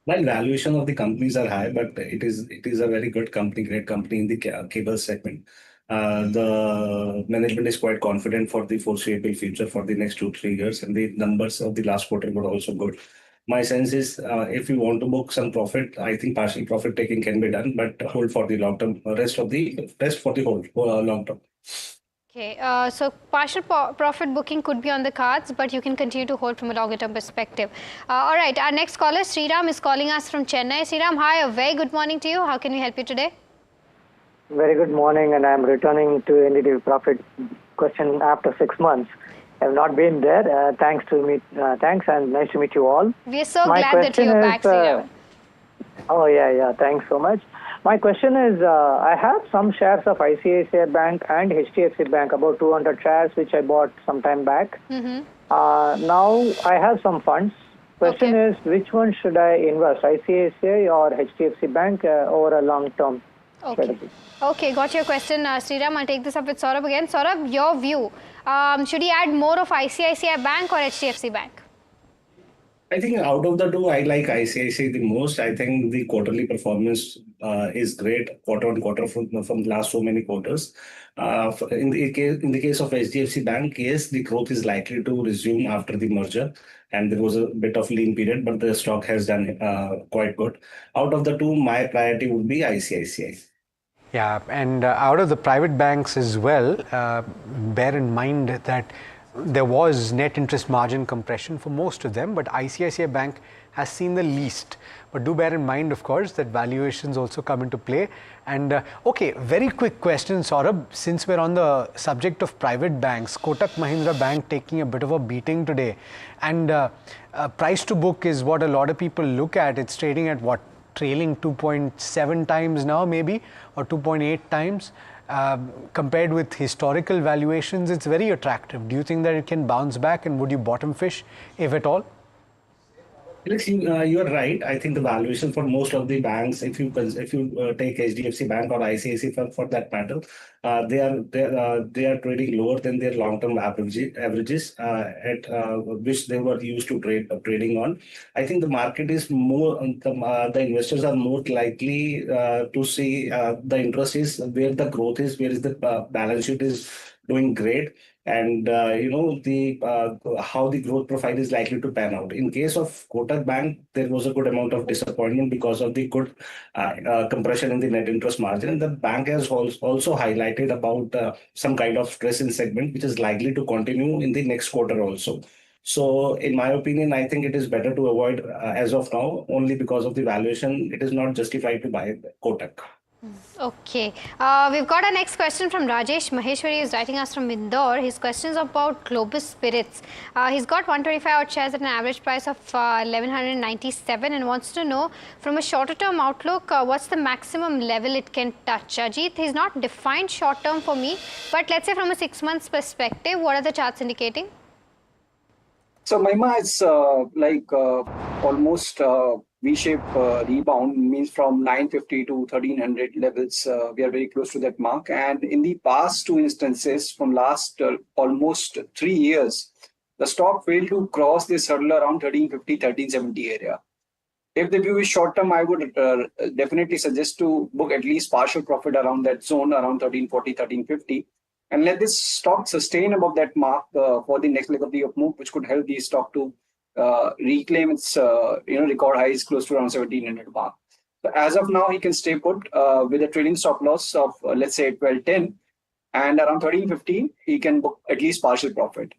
Well, valuation of the companies are high, but it is a very good company, great company in the cable segment. The management is quite confident for the foreseeable future for the next 2-3 years, and the numbers of the last quarter were also good. My sense is if you want to book some profit, I think partial profit taking can be done, but hold for the long term, rest for the whole long term. Okay, so partial profit booking could be on the cards, but you can continue to hold from a longer term perspective. All right, our next caller, Sriram, is calling us from Chennai. Sriram, hi, a very good morning to you. How can we help you today? Very good morning, and I'm returning to NDTV Profit question after 6 months. I've not been there. Thanks and nice to meet you all. We are so glad that you're back, Sriram. Oh yeah, thanks so much. My question is, I have some shares of ICICI Bank and HDFC Bank, about 200 shares, which I bought some time back. Now I have some funds. Question is, which one should I invest, ICICI or HDFC Bank over a long term? Okay, got your question, Sriram. I'll take this up with Saurabh again. Saurabh, your view. Should he add more of ICICI Bank or HDFC Bank? I think out of the two, I like ICICI the most. I think the quarterly performance is great, quarter on quarter from the last so many quarters. In the case of HDFC Bank, yes, the growth is likely to resume after the merger, and there was a bit of lean period, but the stock has done quite good. Out of the two, my priority would be ICICI. Yeah, and out of the private banks as well, bear in mind that there was net interest margin compression for most of them, but ICICI Bank has seen the least. But do bear in mind, of course, that valuations also come into play. And okay, very quick question, Saurabh, since we're on the subject of private banks, Kotak Mahindra Bank taking a bit of a beating today, and price to book is what a lot of people look at. It's trading at what, trailing 2.7 times now maybe, or 2.8 times. Compared with historical valuations, it's very attractive. Do you think that it can bounce back, and would you bottom fish, if at all? Alex, you are right. I think the valuation for most of the banks, if you take HDFC Bank or ICICI for that matter, they are trading lower than their long-term averages at which they were used to trading on. I think the market is more the investors are more likely to see the interest is where the growth is, where is the balance sheet is doing great, and how the growth profile is likely to pan out. In case of Kotak Bank, there was a good amount of disappointment because of the good compression in the net interest margin. And the bank has also highlighted about some kind of stress in segment, which is likely to continue in the next quarter also. So, in my opinion, I think it is better to avoid as of now, only because of the valuation. It is not justified to buy Kotak. Okay. We've got our next question from Rajesh Maheshwari, who's writing us from Indore. His question is about Globus Spirits. He's got 125 odd shares at an average price of 1197 and wants to know, from a shorter term outlook, what's the maximum level it can touch? Ajit, he's not defined short term for me, but let's say from a 6 months perspective, what are the charts indicating? So Mahima, it's almost V-shaped rebound, means from 950 to 1300 levels. We are very close to that mark. And in the past two instances, from last almost 3 years, the stock failed to cross this hurdle around 1350, 1370 area. If the view is short term, I would definitely suggest to book at least partial profit around that zone, around 1340, 1350. And let this stock sustain above that mark for the next leg of the up move, which could help the stock to reclaim its record highs close to around 1700 mark. So as of now, he can stay put with a trailing stop loss of let's say 1210, and around 1315, he can book at least partial profit.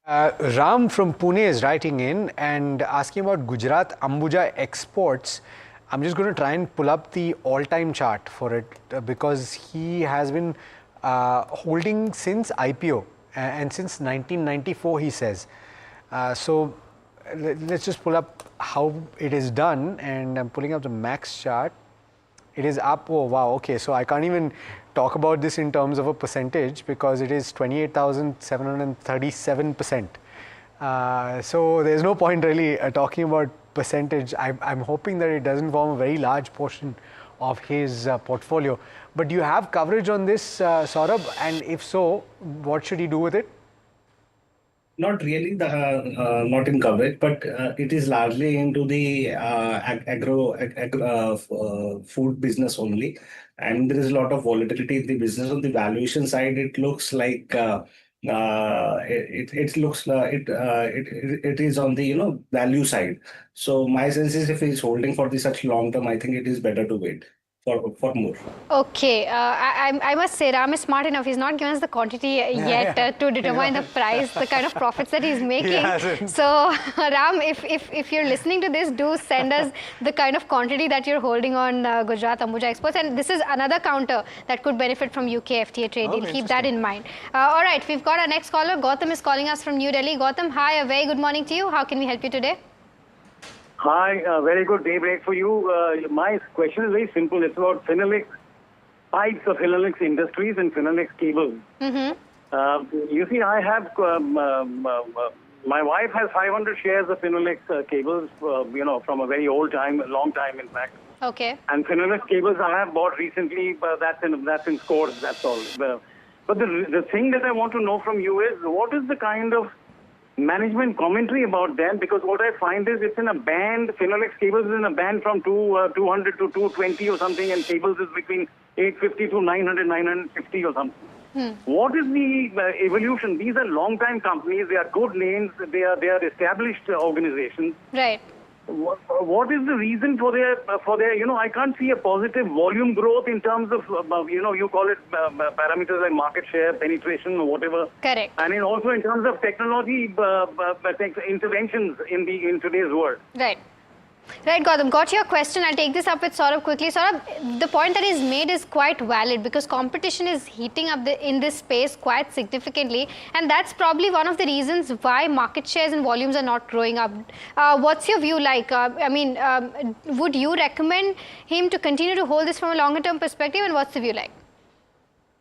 Ram from Pune is writing in and asking about Gujarat Ambuja exports. I'm just going to try and pull up the all-time chart for it because he has been holding since IPO and since 1994, he says. So let's just pull up how it is done, and I'm pulling up the max chart. It is up. Oh wow, okay, so I can't even talk about this in terms of a percentage because it is 28,737%. So there's no point really talking about percentage. I'm hoping that it doesn't form a very large portion of his portfolio. But do you have coverage on this, Saurabh? And if so, what should he do with it? Not really, not in coverage, but it is largely into the food business only. And there is a lot of volatility in the business. On the valuation side, it looks like it is on the value side. So my sense is, if he's holding for such long term, I think it is better to wait for more. Okay, I must say Ram is smart enough. He's not given us the quantity yet to determine the price, the kind of profits that he's making. So Ram, if you're listening to this, do send us the kind of quantity that you're holding on Gujarat Ambuja exports. And this is another counter that could benefit from UK FTA trade deal. Keep that in mind. All right, we've got our next caller. Gautam is calling us from New Delhi. Gautam, hi, a very good morning to you. How can we help you today? Hi, very good daybreak for you. My question is very simple. It's about Finolex pipes of Finolex Industries and Finolex cables. You see, I have, my wife has 500 shares of Finolex cables, from a very old time, a long time in fact. Okay. And Finolex cables I have bought recently, but that's in scores, that's all. But the thing that I want to know from you is, what is the kind of management commentary about them? Because what I find is it's in a band. Finolex cables is in a band from 200 to 220 or something, and cables is between 850 to 900, 950 or something. What is the evolution? These are long-time companies. They are good names. They are established organizations. Right. What is the reason for their I can't see a positive volume growth in terms of you call it parameters like market share, penetration, or whatever. Correct. And also in terms of technology interventions in today's world. Right. Right, Gautam, got your question. I'll take this up with Saurabh quickly. Saurabh, the point that is made is quite valid because competition is heating up in this space quite significantly, and that's probably one of the reasons why market shares and volumes are not growing up. What's your view like? Would you recommend him to continue to hold this from a longer term perspective, and what's the view like?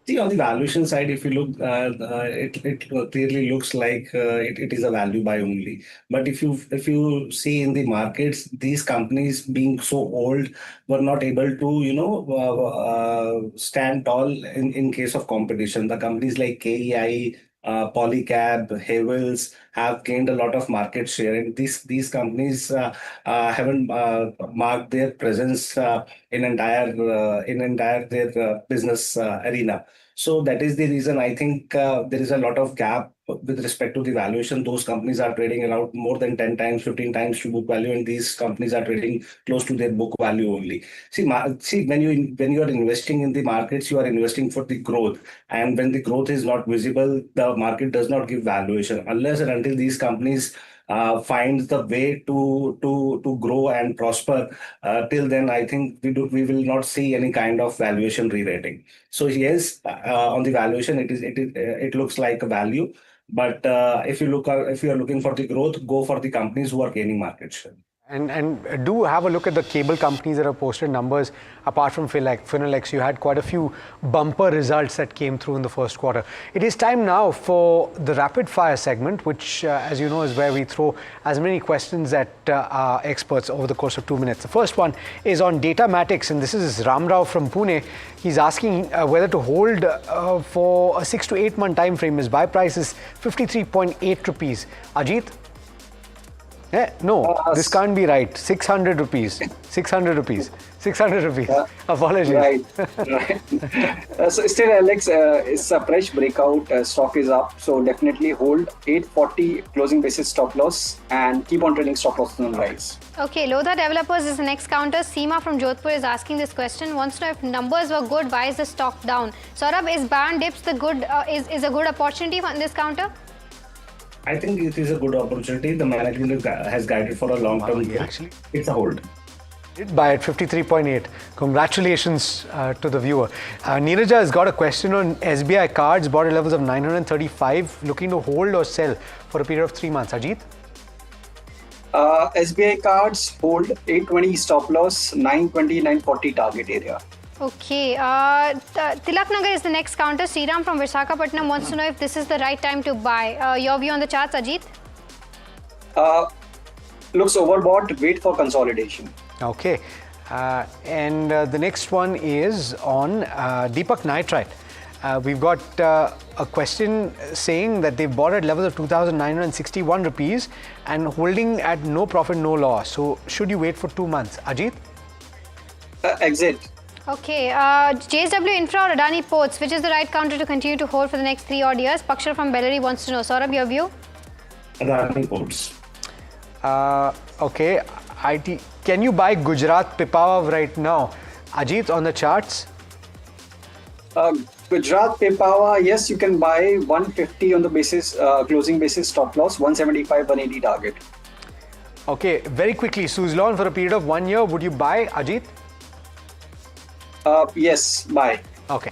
See, on the valuation side, if you look, it clearly looks like it is a value buy only. But if you see in the markets, these companies being so old were not able to stand tall in case of competition. The companies like KEI, Polycab, Havels have gained a lot of market share, and these companies haven't marked their presence in entire their business arena. So that is the reason I think there is a lot of gap with respect to the valuation. Those companies are trading around more than 10 times, 15 times to book value, and these companies are trading close to their book value only. See, when you are investing in the markets, you are investing for the growth, and when the growth is not visible, the market does not give valuation unless and until these companies finds the way to grow and prosper. Till then, I think we will not see any kind of valuation re-rating. So yes, on the valuation, it looks like a value, but if you are looking for the growth, go for the companies who are gaining market share. And do have a look at the cable companies that have posted numbers. Apart from Finolex, you had quite a few bumper results that came through in the first quarter. It is time now for the rapid fire segment, which, as you know, is where we throw as many questions at our experts over the course of 2 minutes. The first one is on Datamatics, and this is Ram Rao from Pune. He's asking whether to hold for a 6 to 8 month time frame. His buy price is 53.8 rupees. Ajit? No, this can't be right. 600 rupees. 600 rupees. 600 rupees. Apologies. Right. So still, Alex, it's a fresh breakout. Stock is up. So definitely hold 840 closing basis stop loss and keep on trading stop loss on the rise. Okay, Lodha Developers is the next counter. Seema from Jodhpur is asking this question. Wants to know if numbers were good, why is the stock down? Saurabh, is ban dips the good is a good opportunity on this counter? I think it is a good opportunity. The management has guided for a long-term growth. Actually, it's a hold. Did buy at 53.8. Congratulations to the viewer. Neeraja has got a question on SBI cards, bought at levels of 935, looking to hold or sell for a period of 3 months. Ajit? SBI cards hold 820 stop loss, 920, 940 target area. Okay, Tilak Nagar is the next counter. Sriram from Visakhapatnam wants to know if this is the right time to buy. Your view on the charts, Ajit? Looks overbought. Wait for consolidation. Okay, and the next one is on Deepak Nitrite. We've got a question saying that they've bought at levels of 2,961 rupees and holding at no profit, no loss. So should you wait for 2 months? Ajit? Exit. Okay, JSW Infra or Adani Ports, which is the right counter to continue to hold for the next 3 odd years? Pakshal from Bellary wants to know. Saurabh, your view? Adani Ports. Okay, IT. Can you buy Gujarat Pipavav right now? Ajit, on the charts? Gujarat Pipavav, yes, you can buy 150 on the basis, closing basis stop loss, 175, 180 target. Okay, very quickly, Suzlon for a period of 1 year, would you buy, Ajit? Yes, buy. Okay.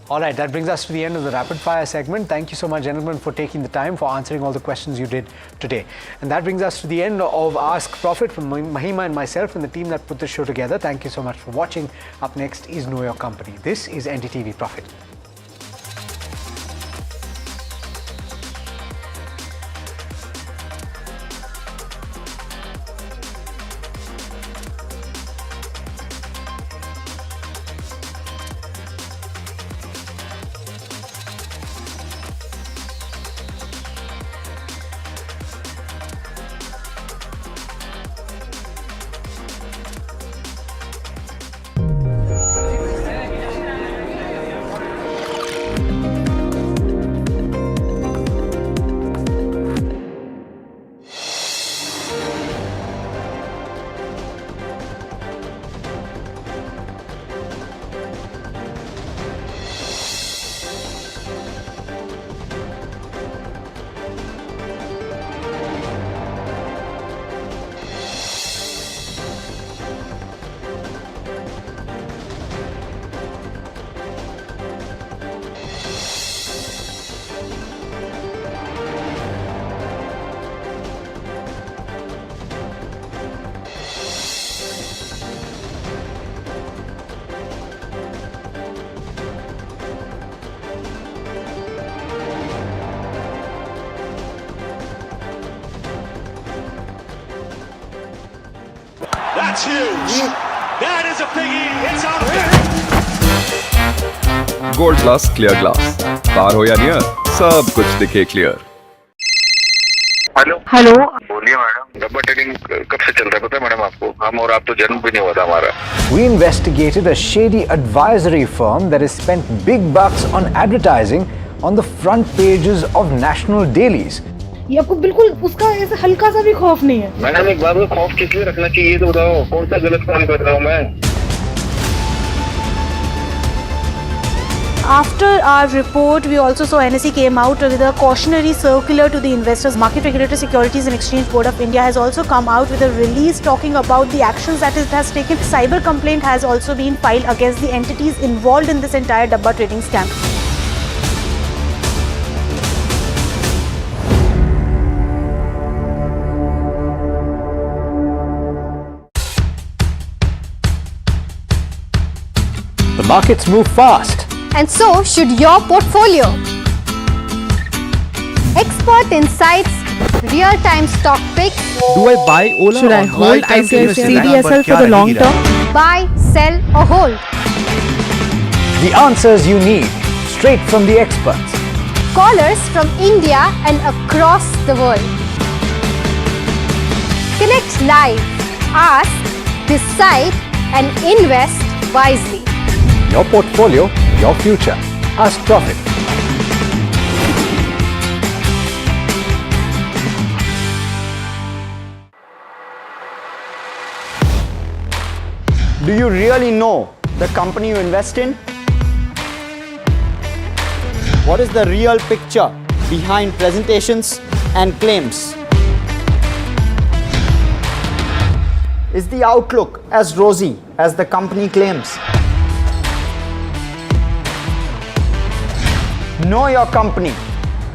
All right, that brings us to the end of the rapid fire segment. Thank you so much, gentlemen, for taking the time, for answering all the questions you did today. And that brings us to the end of Ask Profit from Mahima and myself and the team that put the show together. Thank you so much for watching. Up next is Know Your Company. This is NDTV Profit. That's huge. That is a biggie. It's out of there. Gold plus clear glass, पार हो या near, सब कुछ दिखे clear. Hello hello बोलिए madam, डब्बा trading कब से चल रहा है पता है मैडम आपको? हम और आप तो जन्म भी नहीं हुआ था हमारा। We investigated a shady advisory firm that has spent big bucks on advertising on the front pages of national dailies. ये आपको बिल्कुल उसका ऐसा हल्का सा भी खौफ नहीं है? मैडम एक बात को खौफ किस लिए रखना चाहिए ये तो बताओ, कौन सा गलत काम कर रहा हूँ मैं? After our report, we also saw NSE came out with a cautionary circular to the investors. Market Regulator Securities and Exchange Board of India has also come out with a release talking about the actions that it has taken. Cyber complaint has also been filed against the entities involved in this entire Dabba trading scam. The markets move fast. And so should your portfolio. Expert insights, real-time stock picks. Do I buy Ola? Should I hold CDSL for the long term? Buy, sell or hold. The answers you need, straight from the experts. Callers from India and across the world. Connect live, ask, decide and invest wisely. Your portfolio, your future. Ask Profit. Do you really know the company you invest in? What is the real picture behind presentations and claims? Is the outlook as rosy as the company claims? Know Your Company,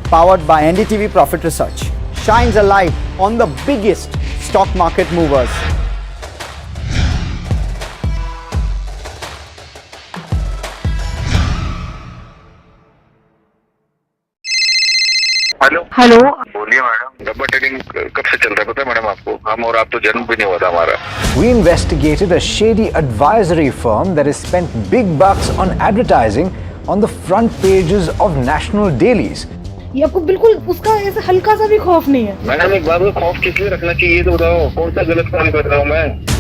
powered by NDTV Profit Research, shines a light on the biggest stock market movers. Hello hello बोलिए madam, डब्बा trading कब से चल रहा है पता है madam आपको? हम और आप तो जन्म भी नहीं हुआ था हमारा। We investigated a shady advisory firm that has spent big bucks on advertising on the front pages of national dailies. ये आपको बिल्कुल उसका ऐसा हल्का सा भी खौफ नहीं है? मैडम एक बात को खौफ किस लिए रखना चाहिए ये तो बताओ, कौन सा गलत काम कर रहा हूँ मैं?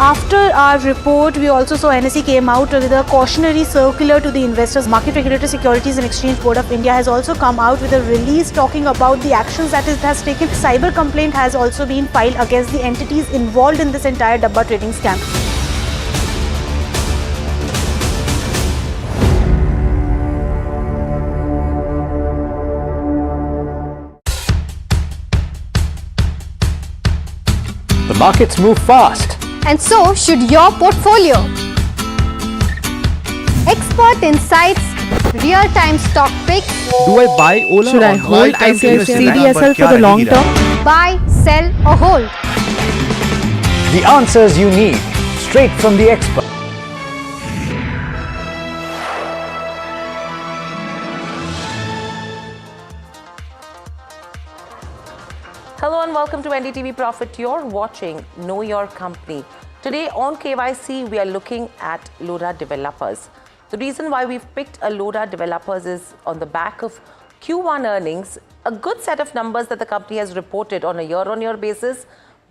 After our report, we also saw NSE came out with a cautionary circular to the investors. Market Regulator Securities and Exchange Board of India has also come out with a release talking about the actions that it has taken. Cyber complaint has also been filed against the entities involved in this entire Dabba trading scam. The markets move fast. And so should your portfolio. Expert insights, real-time stock picks. Do I buy Ola? Should I hold CDSL for the long term? Buy, sell or hold. The answers you need, straight from the experts. Hello and welcome to NDTV Profit. You're watching Know Your Company. Today on KYC, we are looking at Lodha Developers. The reason why we've picked a Lodha Developers is on the back of Q1 earnings, a good set of numbers that the company has reported on a year-on-year basis,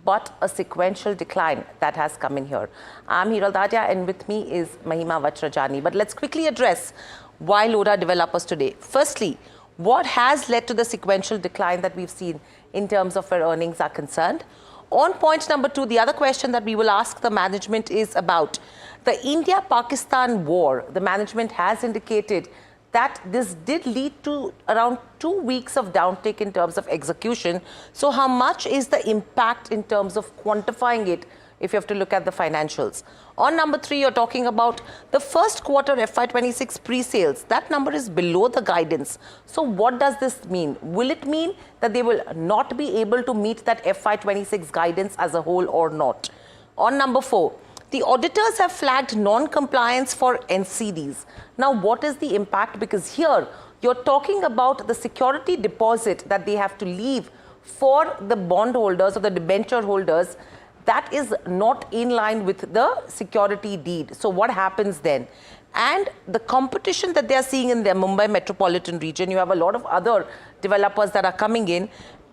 but a sequential decline that has come in here. I'm Hiral Dadia and with me is Mahima Vajrajani. But let's quickly address why Lodha Developers today. Firstly, what has led to the sequential decline that we've seen in terms of where earnings are concerned? On point number 2, the other question that we will ask the management is about the India-Pakistan war. The management has indicated that this did lead to around 2 weeks of downtick in terms of execution. So how much is the impact in terms of quantifying it if you have to look at the financials? On number 3, you're talking about the first quarter FY26 pre-sales. That number is below the guidance. So what does this mean? Will it mean that they will not be able to meet that FY26 guidance as a whole or not? On number 4, the auditors have flagged non-compliance for NCDs. Now, what is the impact? Because here, you're talking about the security deposit that they have to leave for the bondholders or the debenture holders, that is not in line with the security deed. So what happens then? And the competition that they are seeing in the Mumbai metropolitan region, you have a lot of other developers that are coming in.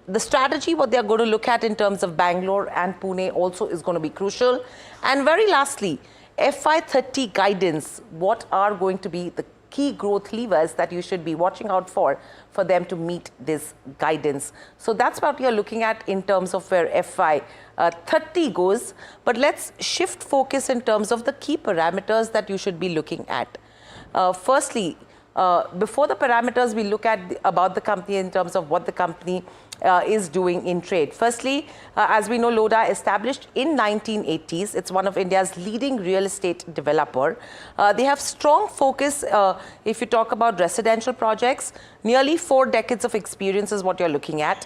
The strategy, what they are going to look at in terms of Bangalore and Pune also is going to be crucial. And very lastly, FY30 guidance, what are going to be the key growth levers that you should be watching out for them to meet this guidance. So that's what you're looking at in terms of where FY30 goes. But let's shift focus in terms of the key parameters that you should be looking at. Firstly, before the parameters, we look at about the company in terms of what the company is doing in trade. Firstly, as we know, Lodha established in 1980s. It's one of India's leading real estate developer. They have strong focus, if you talk about residential projects, nearly 4 decades of experience is what you're looking at.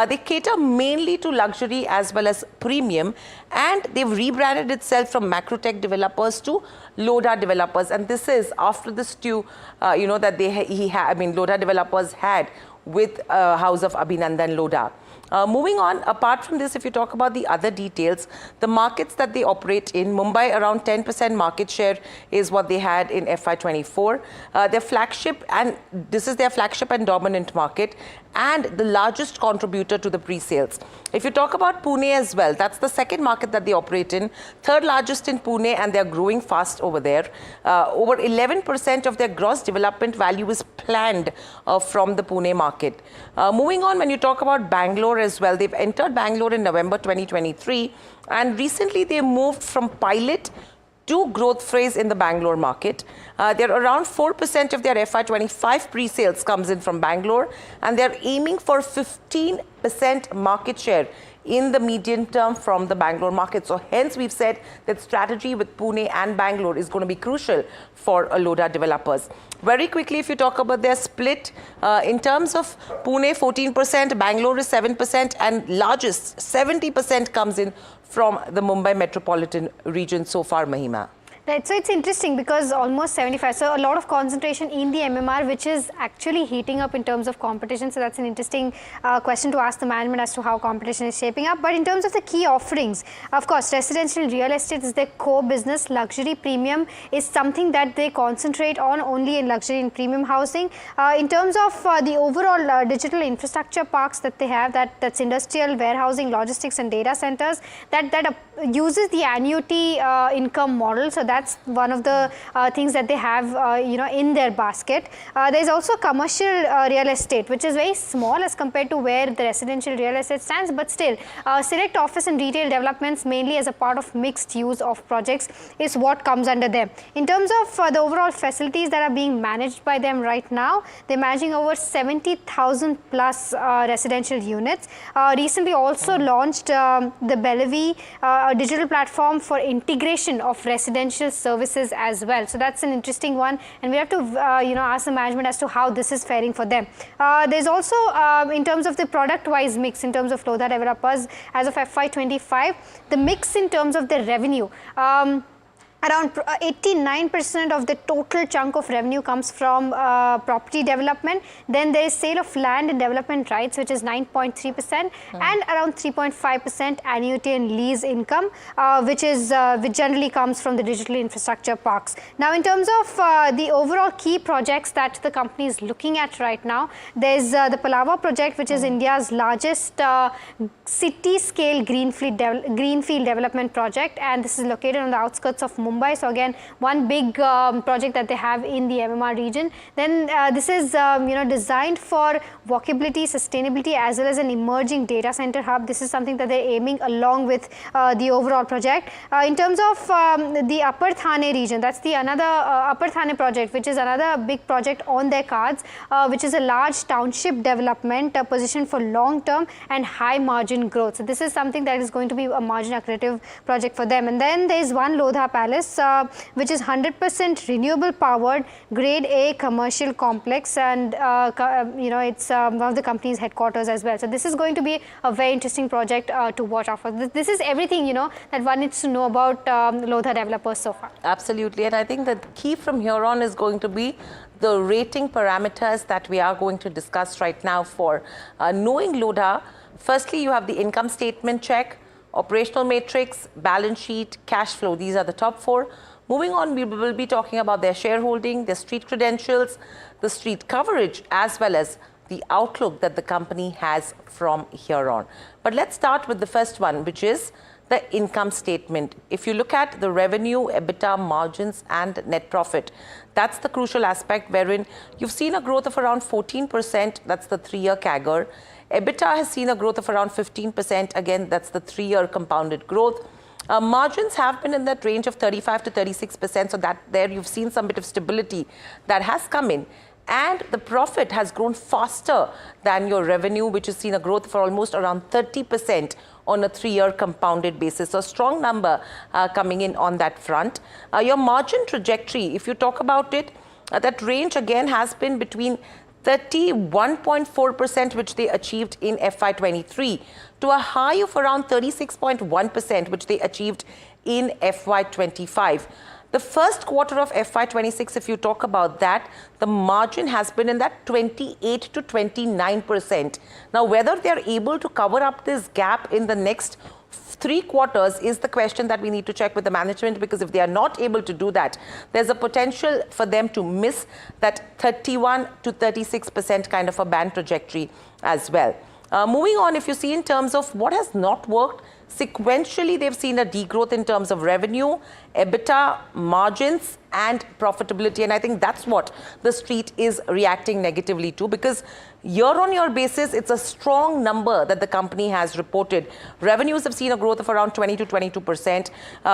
They cater mainly to luxury as well as premium, and they've rebranded itself from Macrotech developers to Lodha developers. And this is after the stew, that Lodha developers had with House of Abhinandan Lodha. Moving on, apart from this, if you talk about the other details, the markets that they operate in, Mumbai around 10% market share is what they had in FY24. Their flagship, and this is their flagship and dominant market, and the largest contributor to the pre-sales. If you talk about Pune as well, that's the second market that they operate in, third largest in Pune, and they're growing fast over there. Over 11% of their gross development value is planned from the Pune market. Moving on, when you talk about Bangalore as well, they've entered Bangalore in November 2023, and recently they moved from pilot to growth phase in the Bangalore market. They're around 4% of their FY25 pre-sales comes in from Bangalore, and they're aiming for 15% market share in the medium term from the Bangalore market. So hence we've said that strategy with Pune and Bangalore is going to be crucial for Lodha developers. Very quickly, if you talk about their split, in terms of Pune 14%, Bangalore is 7%, and largest 70% comes in from the Mumbai metropolitan region so far, Mahima. Right, so it's interesting because almost 75, so a lot of concentration in the MMR, which is actually heating up in terms of competition. So that's an interesting question to ask the management as to how competition is shaping up. But in terms of the key offerings, of course, residential real estate is their core business. Luxury premium is something that they concentrate on only in luxury and premium housing. In terms of the overall digital infrastructure parks that they have, that's industrial, warehousing, logistics and data centers, that uses the annuity income model. So that's one of the things that they have in their basket. There's also commercial real estate, which is very small as compared to where the residential real estate stands, but still select office and retail developments mainly as a part of mixed use of projects is what comes under them. In terms of the overall facilities that are being managed by them right now, they're managing over 70,000 plus residential units. Recently also launched the Bellevue digital platform for integration of residential services as well. So that's an interesting one, and we have to ask the management as to how this is faring for them. There's also in terms of the product wise mix in terms of Lodha developers as of FY25, the mix in terms of the revenue, around 89% of the total chunk of revenue comes from property development. Then there is sale of land and development rights, which is 9.3%, and around 3.5% annuity and lease income, which generally comes from the digital infrastructure parks. Now, in terms of the overall key projects that the company is looking at right now, there's the Palava project, which is India's largest city-scale greenfield development project, and this is located on the outskirts of Mumbai. So again, one big project that they have in the MMR region. Then this is designed for walkability, sustainability, as well as an emerging data center hub. This is something that they're aiming along with the overall project. In terms of the Upper Thane region, that's the another Upper Thane project, which is another big project on their cards, which is a large township development positioned for long-term and high margin growth. So this is something that is going to be a margin accretive project for them. And then there is one Lodha Palace, which is 100% renewable powered, grade A commercial complex, and it's one of the company's headquarters as well. So this is going to be a very interesting project to watch out for. This is everything that one needs to know about Lodha developers so far. Absolutely, and I think the key from here on is going to be the rating parameters that we are going to discuss right now for knowing Lodha. Firstly, you have the income statement check, operational matrix, balance sheet, cash flow. These are the top 4. Moving on, we will be talking about their shareholding, their street credentials, the street coverage, as well as the outlook that the company has from here on. But let's start with the first one, which is the income statement. If you look at the revenue, EBITDA, margins, and net profit, that's the crucial aspect wherein you've seen a growth of around 14%. That's the 3-year CAGR. EBITDA has seen a growth of around 15%. Again, that's the 3-year compounded growth. Margins have been in that range of 35 to 36%. So that there you've seen some bit of stability that has come in. And the profit has grown faster than your revenue, which has seen a growth for almost around 30% on a 3-year compounded basis. So a strong number coming in on that front. Your margin trajectory, if you talk about it, that range again has been between 31.4%, which they achieved in FY23, to a high of around 36.1%, which they achieved in FY25. The first quarter of FY26, if you talk about that, the margin has been in that 28 to 29%. Now, whether they are able to cover up this gap in the next 3 quarters is the question that we need to check with the management, because if they are not able to do that, there's a potential for them to miss that 31 to 36% kind of a band trajectory as well. Moving on, if you see in terms of what has not worked, sequentially they've seen a degrowth in terms of revenue, EBITDA, margins, and profitability. And I think that's what the street is reacting negatively to, because year-on-year basis, it's a strong number that the company has reported. Revenues have seen a growth of around 20 to 22%.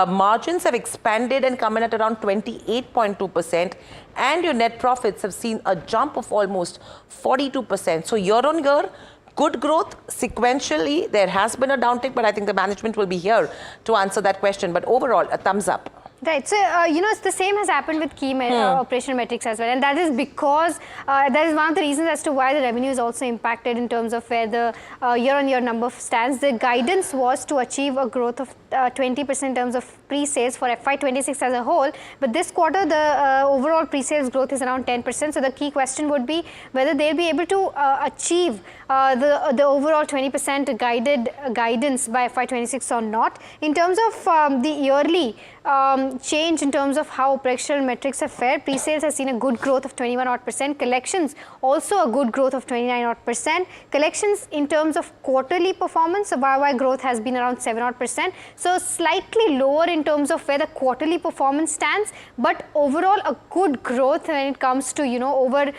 Margins have expanded and come in at around 28.2%. And your net profits have seen a jump of almost 42%. So year-on-year, good growth. Sequentially, there has been a downtick, but I think the management will be here to answer that question. But overall, a thumbs up. Right. So, it's the same has happened with key operational metrics as well. And that is because that is one of the reasons as to why the revenue is also impacted in terms of where the year-on-year number stands. The guidance was to achieve a growth of 20% in terms of pre-sales for FY26 as a whole. But this quarter, the overall pre-sales growth is around 10%. So the key question would be whether they'll be able to achieve the overall 20% guidance by FY26 or not. In terms of the yearly change in terms of how operational metrics have fared, pre-sales has seen a good growth of 21%. Collections also a good growth of 29%. Collections in terms of quarterly performance, the YY growth has been around 7%. So slightly lower in terms of where the quarterly performance stands, but overall a good growth when it comes to over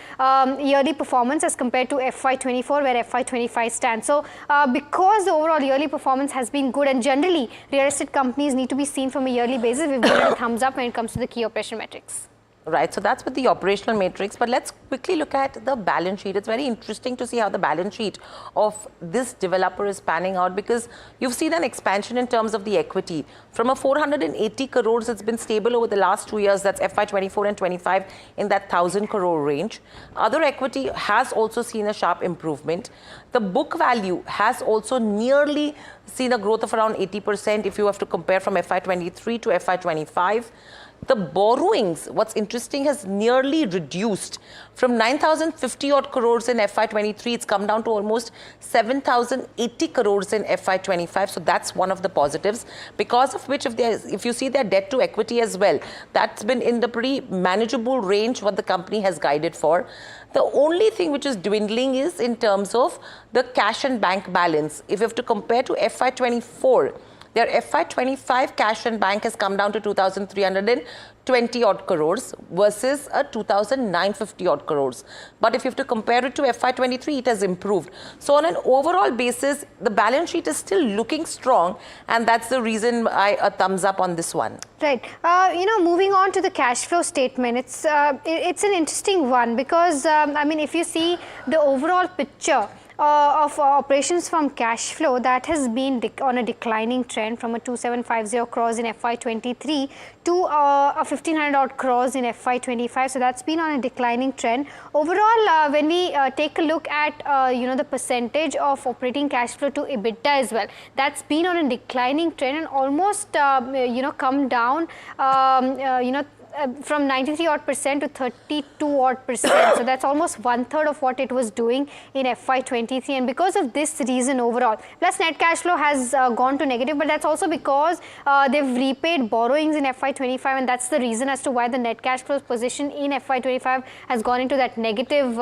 yearly performance as compared to FY24 where FY25 stands. So because the overall yearly performance has been good, and generally real estate companies need to be seen from a yearly basis, we've given a thumbs up when it comes to the key operational metrics. Right, so that's with the operational matrix, but let's quickly look at the balance sheet. It's very interesting to see how the balance sheet of this developer is panning out, because you've seen an expansion in terms of the equity. From a 480 crores, it's been stable over the last 2 years, that's FY24 and 25 in that 1,000 crore range. Other equity has also seen a sharp improvement. The book value has also nearly seen a growth of around 80% if you have to compare from FY23 to FY25. The borrowings, what's interesting, has nearly reduced from 9,050 odd crores in FY23. It's come down to almost 7,080 crores in FY25. So that's one of the positives, because of which if you see their debt to equity as well, that's been in the pretty manageable range what the company has guided for. The only thing which is dwindling is in terms of the cash and bank balance. If you have to compare to FY24, their FY25 cash and bank has come down to 2,320 odd crores versus a 2,950 odd crores. But if you have to compare it to FY23, it has improved. So on an overall basis, the balance sheet is still looking strong, and that's the reason a thumbs up on this one. Right. Moving on to the cash flow statement, it's an interesting one, because if you see the overall picture of operations from cash flow, that has been on a declining trend from a 2,750 crores in FY23 to a 1,500 odd crores in FY25. So that's been on a declining trend. Overall, when we take a look at the percentage of operating cash flow to EBITDA as well, that's been on a declining trend and almost come down from 93 odd percent to 32 odd percent. So that's almost 1/3 of what it was doing in FY23. And because of this reason overall, plus net cash flow has gone to negative, but that's also because they've repaid borrowings in FY25, and that's the reason as to why the net cash flow position in FY25 has gone into that negative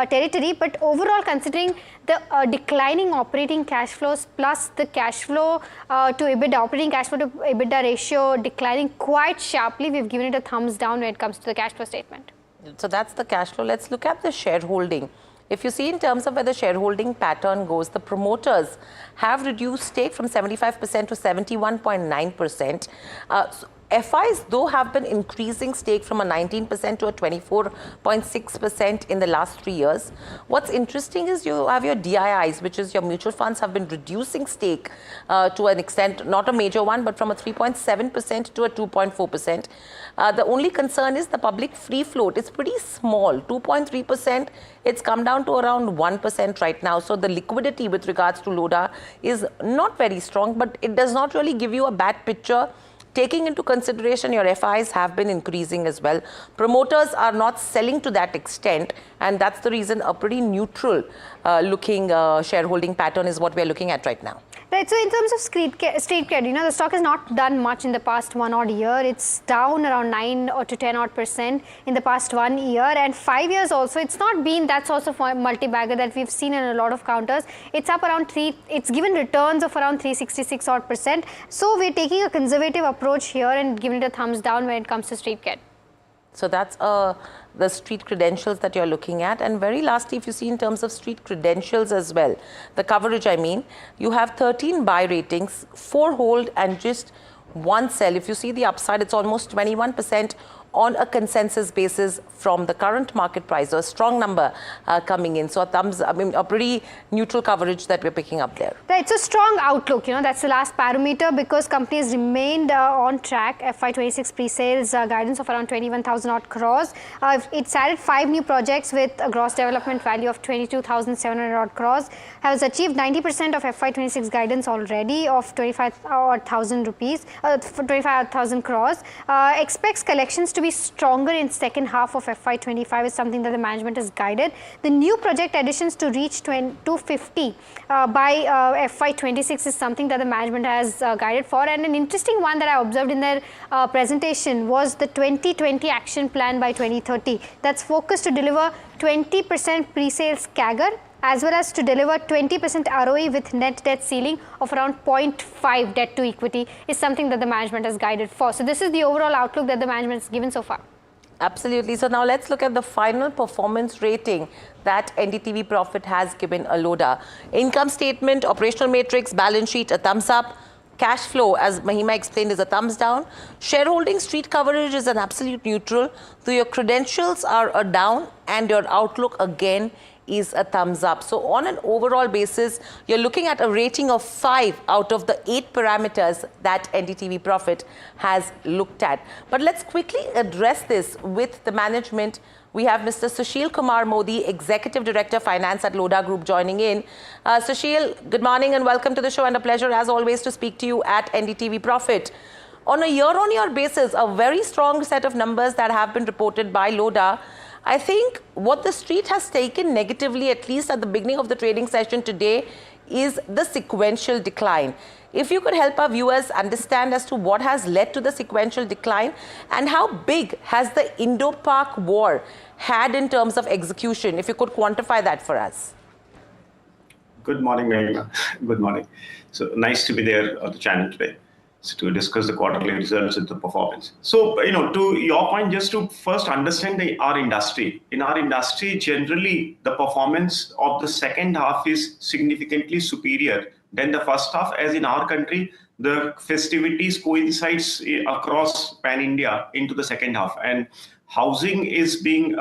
territory. But overall, considering the declining operating cash flows plus the cash flow to EBITDA, operating cash flow to EBITDA ratio declining quite sharply, we've given it a thumbs down when it comes to the cash flow statement. So that's the cash flow. Let's look at the shareholding. If you see in terms of where the shareholding pattern goes, the promoters have reduced stake from 75% to 71.9%. FIs, though, have been increasing stake from a 19% to a 24.6% in the last 3 years. What's interesting is you have your DIIs, which is your mutual funds, have been reducing stake to an extent, not a major one, but from a 3.7% to a 2.4%. The only concern is the public free float. It's pretty small, 2.3%. It's come down to around 1% right now. So the liquidity with regards to Lodha is not very strong, but it does not really give you a bad picture. Taking into consideration your FIs have been increasing as well. Promoters are not selling to that extent, and that's the reason a pretty neutral looking shareholding pattern is what we're looking at right now. Right, so in terms of street cred, the stock has not done much in the past 1 odd year. It's down around 9 or to 10 odd percent in the past 1 year, and 5 years also. It's not been that sort of multi-bagger that we've seen in a lot of counters. It's up around it's given returns of around 366 odd percent. So we're taking a conservative approach here and giving it a thumbs down when it comes to street cred. So that's the street credentials that you're looking at. And very lastly, if you see in terms of street credentials as well, the coverage, I mean, you have 13 buy ratings, 4 hold and just 1 sell. If you see the upside, it's almost 21% on a consensus basis from the current market price, so a strong number coming in. So a pretty neutral coverage that we're picking up there. It's a strong outlook, that's the last parameter, because companies remained on track. FY26 pre-sales guidance of around 21,000 odd crores. It's added 5 new projects with a gross development value of 22,700 odd crores. Has achieved 90% of FY26 guidance already of 25,000 rupees, 25,000 crores. Expects collections to be stronger in second half of FY25 is something that the management has guided. The new project additions to reach 250 by FY26 is something that the management has guided for. And an interesting one that I observed in their presentation was the 2020 action plan by 2030. That's focused to deliver 20% pre-sales CAGR, as well as to deliver 20% ROE with net debt ceiling of around 0.5 debt to equity is something that the management has guided for. So this is the overall outlook that the management has given so far. Absolutely. So now let's look at the final performance rating that NDTV Profit has given a Lodha. Income statement, operational matrix, balance sheet, a thumbs up. Cash flow, as Mahima explained, is a thumbs down. Shareholding, street coverage is an absolute neutral. So your credentials are a down and your outlook again is a thumbs up. So on an overall basis, you're looking at a rating of 5 out of the 8 parameters that NDTV Profit has looked at. But let's quickly address this with the management. We have Mr. Sushil Kumar Modi, Executive Director Finance at Lodha Group, joining in. Sushil, good morning and welcome to the show, and a pleasure as always to speak to you at NDTV Profit. On a year-on-year basis, a very strong set of numbers that have been reported by Lodha. I think what the street has taken negatively, at least at the beginning of the trading session today, is the sequential decline. If you could help our viewers understand as to what has led to the sequential decline and how big has the Indo-Pak war had in terms of execution, if you could quantify that for us. Good morning, Mahima. Good morning. So nice to be there on the channel today to discuss the quarterly results and the performance. So, to your point, just to first understand our industry. In our industry, generally, the performance of the second half is significantly superior than the first half, as in our country, the festivities coincides across pan-India into the second half. And housing is being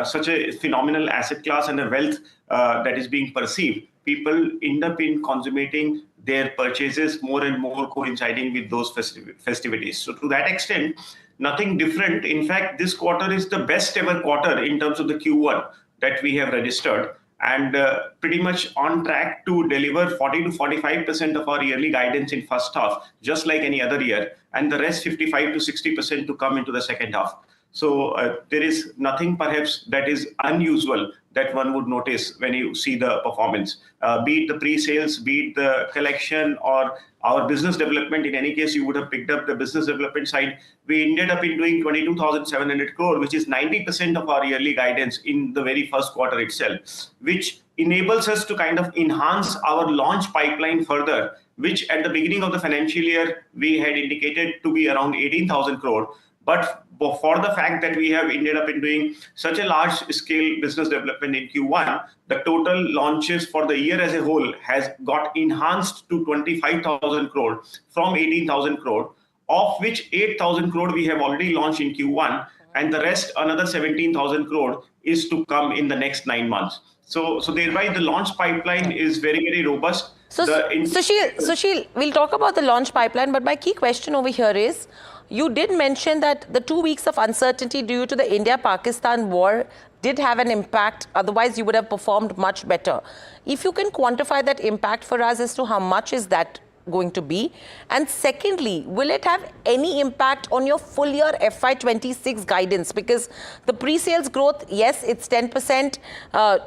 such a phenomenal asset class and a wealth that is being perceived. People end up in consummating their purchases more and more coinciding with those festivities. So to that extent, nothing different. In fact, this quarter is the best ever quarter in terms of the Q1 that we have registered. and pretty much on track to deliver 40 to 45% of our yearly guidance in first half, just like any other year, and the rest 55 to 60% to come into the second half. So there is nothing perhaps that is unusual that one would notice when you see the performance, be it the pre-sales, be it the collection or our business development. In any case, you would have picked up the business development side. We ended up in doing 22,700 crore, which is 90% of our yearly guidance in the very first quarter itself, which enables us to kind of enhance our launch pipeline further, which at the beginning of the financial year, we had indicated to be around 18,000 crore. But for the fact that we have ended up in doing such a large scale business development in Q1, the total launches for the year as a whole has got enhanced to 25,000 crore from 18,000 crore, of which 8,000 crore we have already launched in Q1, and the rest, another 17,000 crore, is to come in the next 9 months. So thereby the launch pipeline is very, very robust. So Sushil, we'll talk about the launch pipeline, but my key question over here is, you did mention that the 2 weeks of uncertainty due to the India-Pakistan war did have an impact. Otherwise, you would have performed much better. If you can quantify that impact for us as to how much is that going to be? And secondly, will it have any impact on your full year FY26 guidance? Because the pre-sales growth, yes, it's 10%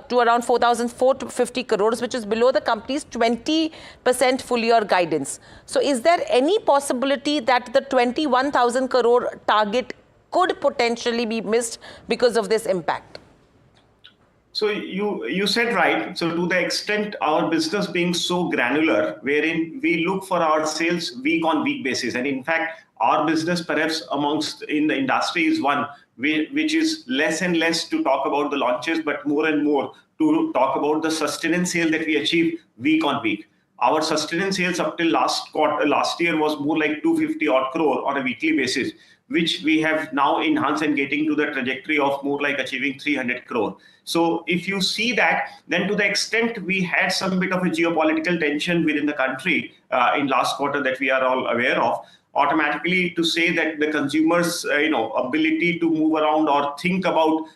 to around 4,450 crores, which is below the company's 20% full year guidance. So is there any possibility that the 21,000 crore target could potentially be missed because of this impact? So you said right. So to the extent our business being so granular, wherein we look for our sales week on week basis, and in fact, our business perhaps amongst in the industry is one which is less and less to talk about the launches, but more and more to talk about the sustenance sale that we achieve week on week. Our sustenance sales up till last year was more like 250 odd crore on a weekly basis, which we have now enhanced and getting to the trajectory of more like achieving 300 crore. So if you see that, then to the extent we had some bit of a geopolitical tension within the country in last quarter that we are all aware of, automatically to say that the consumers' ability to move around or think about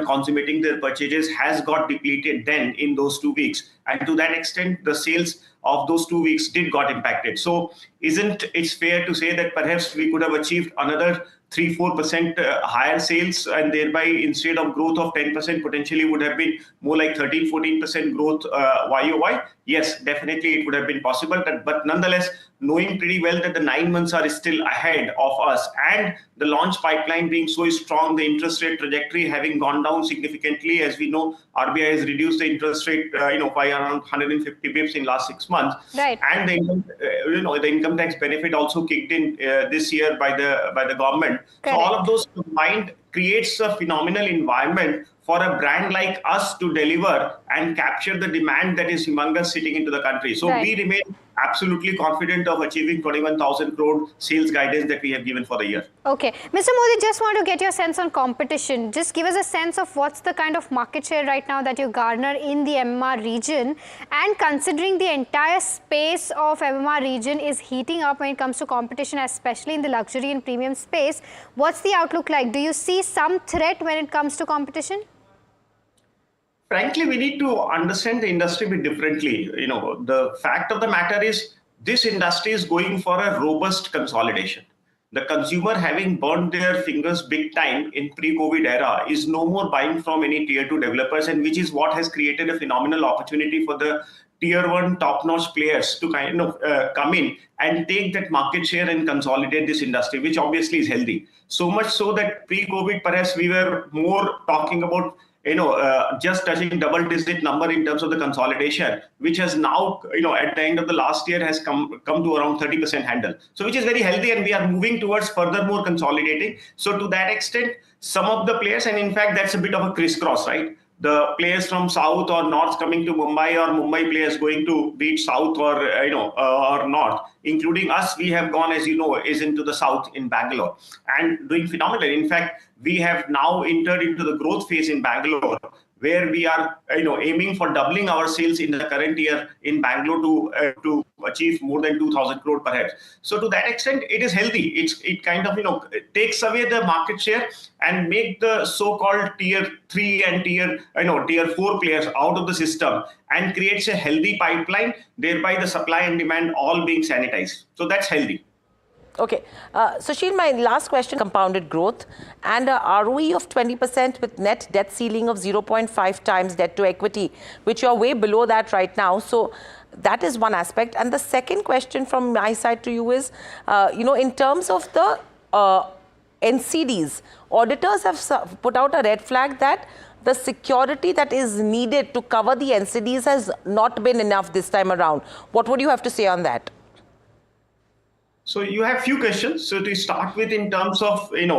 consummating their purchases has got depleted then in those 2 weeks, and to that extent the sales of those 2 weeks did got impacted. So isn't it fair to say that perhaps we could have achieved another 3-4% higher sales, and thereby instead of growth of 10% potentially would have been more like 13-14% growth YOY? Yes, definitely it would have been possible, but nonetheless, knowing pretty well that the 9 months are still ahead of us and the launch pipeline being so strong, the interest rate trajectory having gone down significantly, as we know, RBI has reduced the interest rate by around 150 bips in last 6 months, right? And the income tax benefit also kicked in this year by the government. Correct. So all of those combined creates a phenomenal environment for a brand like us to deliver and capture the demand that is humongous sitting into the country. So we remain absolutely confident of achieving 21,000 crore sales guidance that we have given for the year. Okay. Mr. Modi, just want to get your sense on competition. Just give us a sense of what's the kind of market share right now that you garner in the MMR region, and considering the entire space of MMR region is heating up when it comes to competition, especially in the luxury and premium space, what's the outlook like? Do you see some threat when it comes to competition? Frankly, we need to understand the industry a bit differently. The fact of the matter is this industry is going for a robust consolidation. The consumer, having burned their fingers big time in pre-COVID era, is no more buying from any tier 2 developers, and which is what has created a phenomenal opportunity for the tier 1 top-notch players to kind of come in and take that market share and consolidate this industry, which obviously is healthy. So much so that pre-COVID, perhaps we were more talking about just touching double-digit number in terms of the consolidation, which has now, at the end of the last year has come to around 30% handle. So which is very healthy, and we are moving towards furthermore consolidating. So to that extent, some of the players, and in fact, that's a bit of a crisscross, right? The players from south or north coming to Mumbai, or Mumbai players going to beach south or or north, including us. We have gone, as you know, is into the south in Bangalore and doing phenomenal. In fact, we have now entered into the growth phase in Bangalore, where we are aiming for doubling our sales in the current year in Bangalore to achieve more than 2,000 crore perhaps. So to that extent, it is healthy. It kind of it takes away the market share and make the so-called tier 3 and tier 4 players out of the system and creates a healthy pipeline, thereby the supply and demand all being sanitized. So that's healthy. Okay. Sushil, my last question, compounded growth and a ROE of 20% with net debt ceiling of 0.5 times debt to equity, which you're way below that right now. So that is one aspect. And the second question from my side to you is, in terms of the NCDs, auditors have put out a red flag that the security that is needed to cover the NCDs has not been enough this time around. What would you have to say on that? So you have few questions. So to start with, in terms of end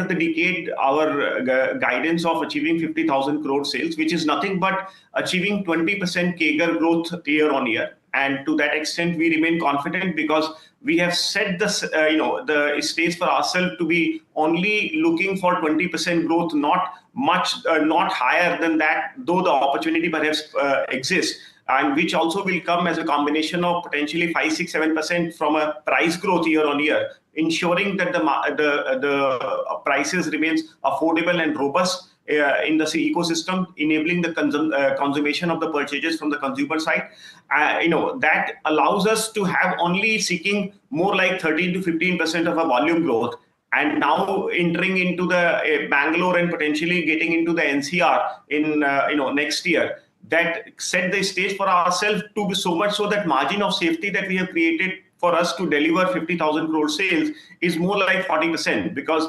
of the decade, our guidance of achieving 50,000 crore sales, which is nothing but achieving 20% CAGR growth year on year. And to that extent, we remain confident because we have set the stage for ourselves to be only looking for 20% growth, not higher than that, though the opportunity perhaps exists. And which also will come as a combination of potentially 5, 6, 7% from a price growth year on year, ensuring that the prices remains affordable and robust in the ecosystem, enabling the consummation of the purchases from the consumer side. That allows us to have only seeking more like 13 to 15% of a volume growth. And now entering into the Bangalore and potentially getting into the NCR in next year. That set the stage for ourselves to be so much so that margin of safety that we have created for us to deliver 50,000 crore sales is more like 40%, because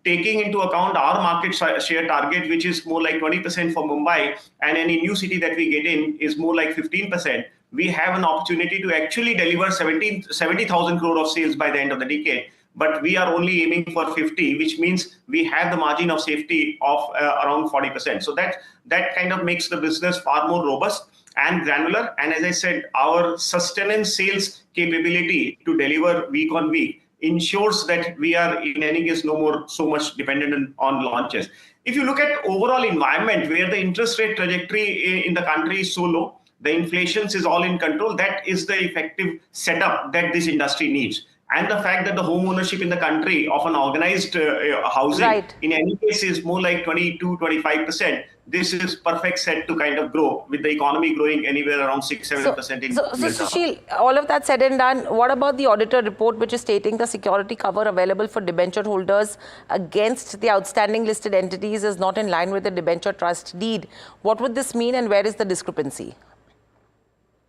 taking into account our market share target, which is more like 20% for Mumbai, and any new city that we get in is more like 15%, we have an opportunity to actually deliver 70,000 crore of sales by the end of the decade. But we are only aiming for 50, which means we have the margin of safety of around 40%. So that kind of makes the business far more robust and granular. And as I said, our sustenance sales capability to deliver week on week ensures that we are in any case no more so much dependent on launches. If you look at overall environment where the interest rate trajectory in the country is so low, the inflation is all in control, that is the effective setup that this industry needs. And the fact that the home ownership in the country of an organized housing in any case is more like 22-25%. This is perfect set to kind of grow with the economy growing anywhere around 6-7%. So Sushil, all of that said and done, what about the auditor report which is stating the security cover available for debenture holders against the outstanding listed entities is not in line with the debenture trust deed? What would this mean and where is the discrepancy?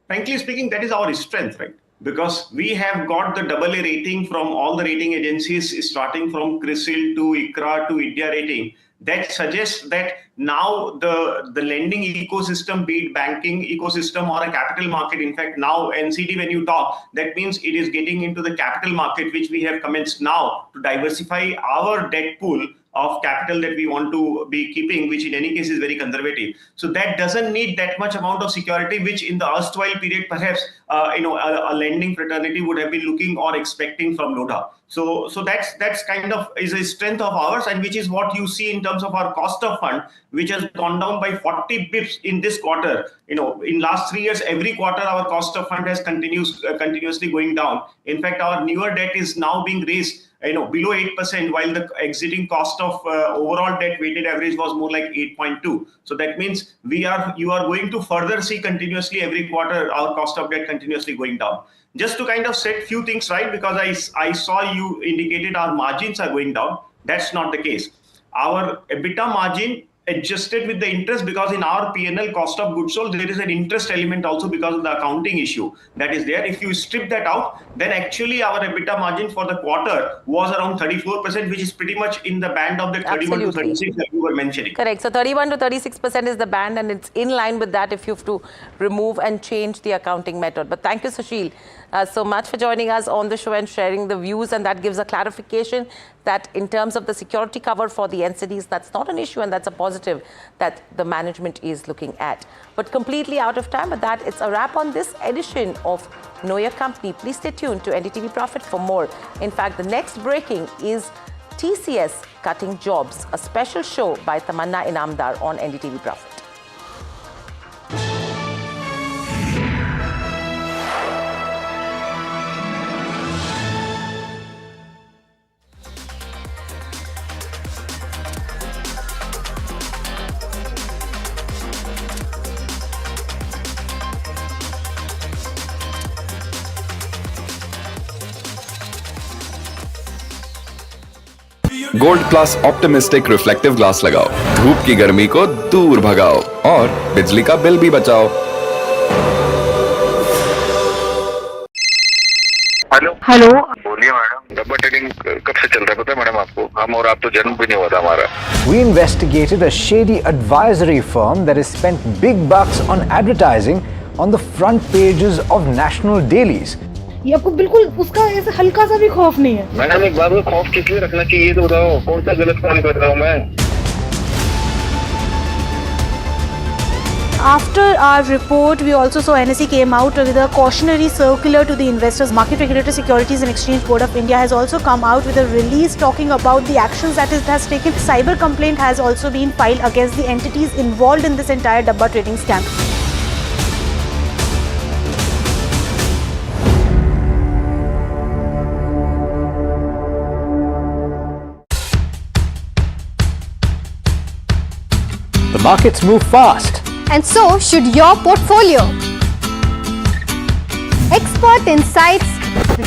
Frankly speaking, that is our strength, right? Because we have got the AA rating from all the rating agencies, starting from CRISIL to ICRA to India rating. That suggests that now the lending ecosystem, be it banking ecosystem or a capital market, in fact, now NCD, when you talk, that means it is getting into the capital market, which we have commenced now to diversify our debt pool of capital that we want to be keeping, which in any case is very conservative. So that doesn't need that much amount of security, which in the erstwhile period, perhaps a lending fraternity would have been looking or expecting from Lodha. So that's kind of is a strength of ours, and which is what you see in terms of our cost of fund, which has gone down by 40 bips in this quarter. In last 3 years, every quarter our cost of fund has continuously going down. In fact, our newer debt is now being raised below 8%, while the exiting cost of overall debt weighted average was more like 8.2. So that means you are going to further see continuously every quarter our cost of debt continuously going down. Just to kind of set few things right, because I saw you indicated our margins are going down. That's not the case. Our EBITDA margin adjusted with the interest, because in our P&L cost of goods sold, there is an interest element also because of the accounting issue that is there. If you strip that out, then actually our EBITDA margin for the quarter was around 34%, which is pretty much in the band of the 31 to 36 that you were mentioning. Correct. So 31 to 36% is the band, and it's in line with that if you have to remove and change the accounting method. But thank you, Sushil, so much for joining us on the show and sharing the views, and that gives a clarification that in terms of the security cover for the NCDs, that's not an issue, and that's a positive that the management is looking at. But completely out of time, but that it's a wrap on this edition of Know Your Company. Please stay tuned to NDTV Profit for more. In fact, the next breaking is TCS cutting jobs, a special show by Tamanna Inamdar on NDTV Profit. Gold plus optimistic reflective glass लगाओ, धूप की गर्मी को दूर भगाओ और बिजली का बिल भी बचाओ। हेलो बोलिए मैडम, डब्बा ट्रेडिंग कब से चल रहा है पता है मैडम आपको? हम और आप तो जन्म भी नहीं हुआ था हमारा। We investigated a shady advisory firm that has spent big bucks on advertising on the front pages of national dailies. ये आपको बिल्कुल उसका ऐसे हल्का सा भी खौफ नहीं है। मैडम एक बात को खौफ किस लिए रखना चाहिए तो बताओ, कौन सा गलत काम कर रहा हूँ मैं? After our report, we also saw NSE came out with a cautionary circular to the investors. Market Regulator Securities and Exchange Board of India has also come out with a release talking about the actions that it has taken. Cyber complaint has also been filed against the entities involved in this entire Dabba trading scam. The markets move fast. And so should your portfolio. Expert insights,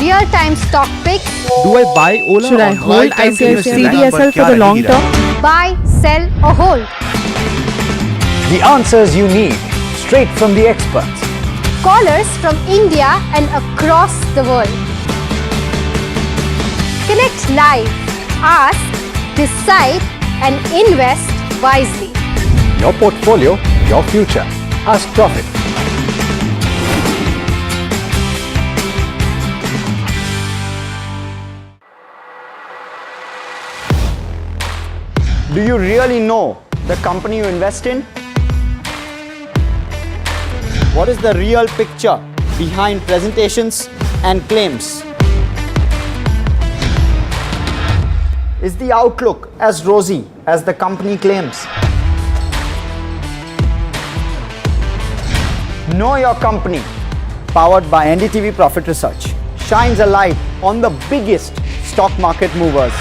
real-time stock picks. Do I buy Ola? Should I hold CDSL for the long term? Buy, sell or hold. The answers you need, straight from the experts. Callers from India and across the world. Connect live, ask, decide and invest wisely. Your portfolio, your future. Ask Profit. Do you really know the company you invest in? What is the real picture behind presentations and claims? Is the outlook as rosy as the company claims? Know Your Company, powered by NDTV Profit Research, shines a light on the biggest stock market movers.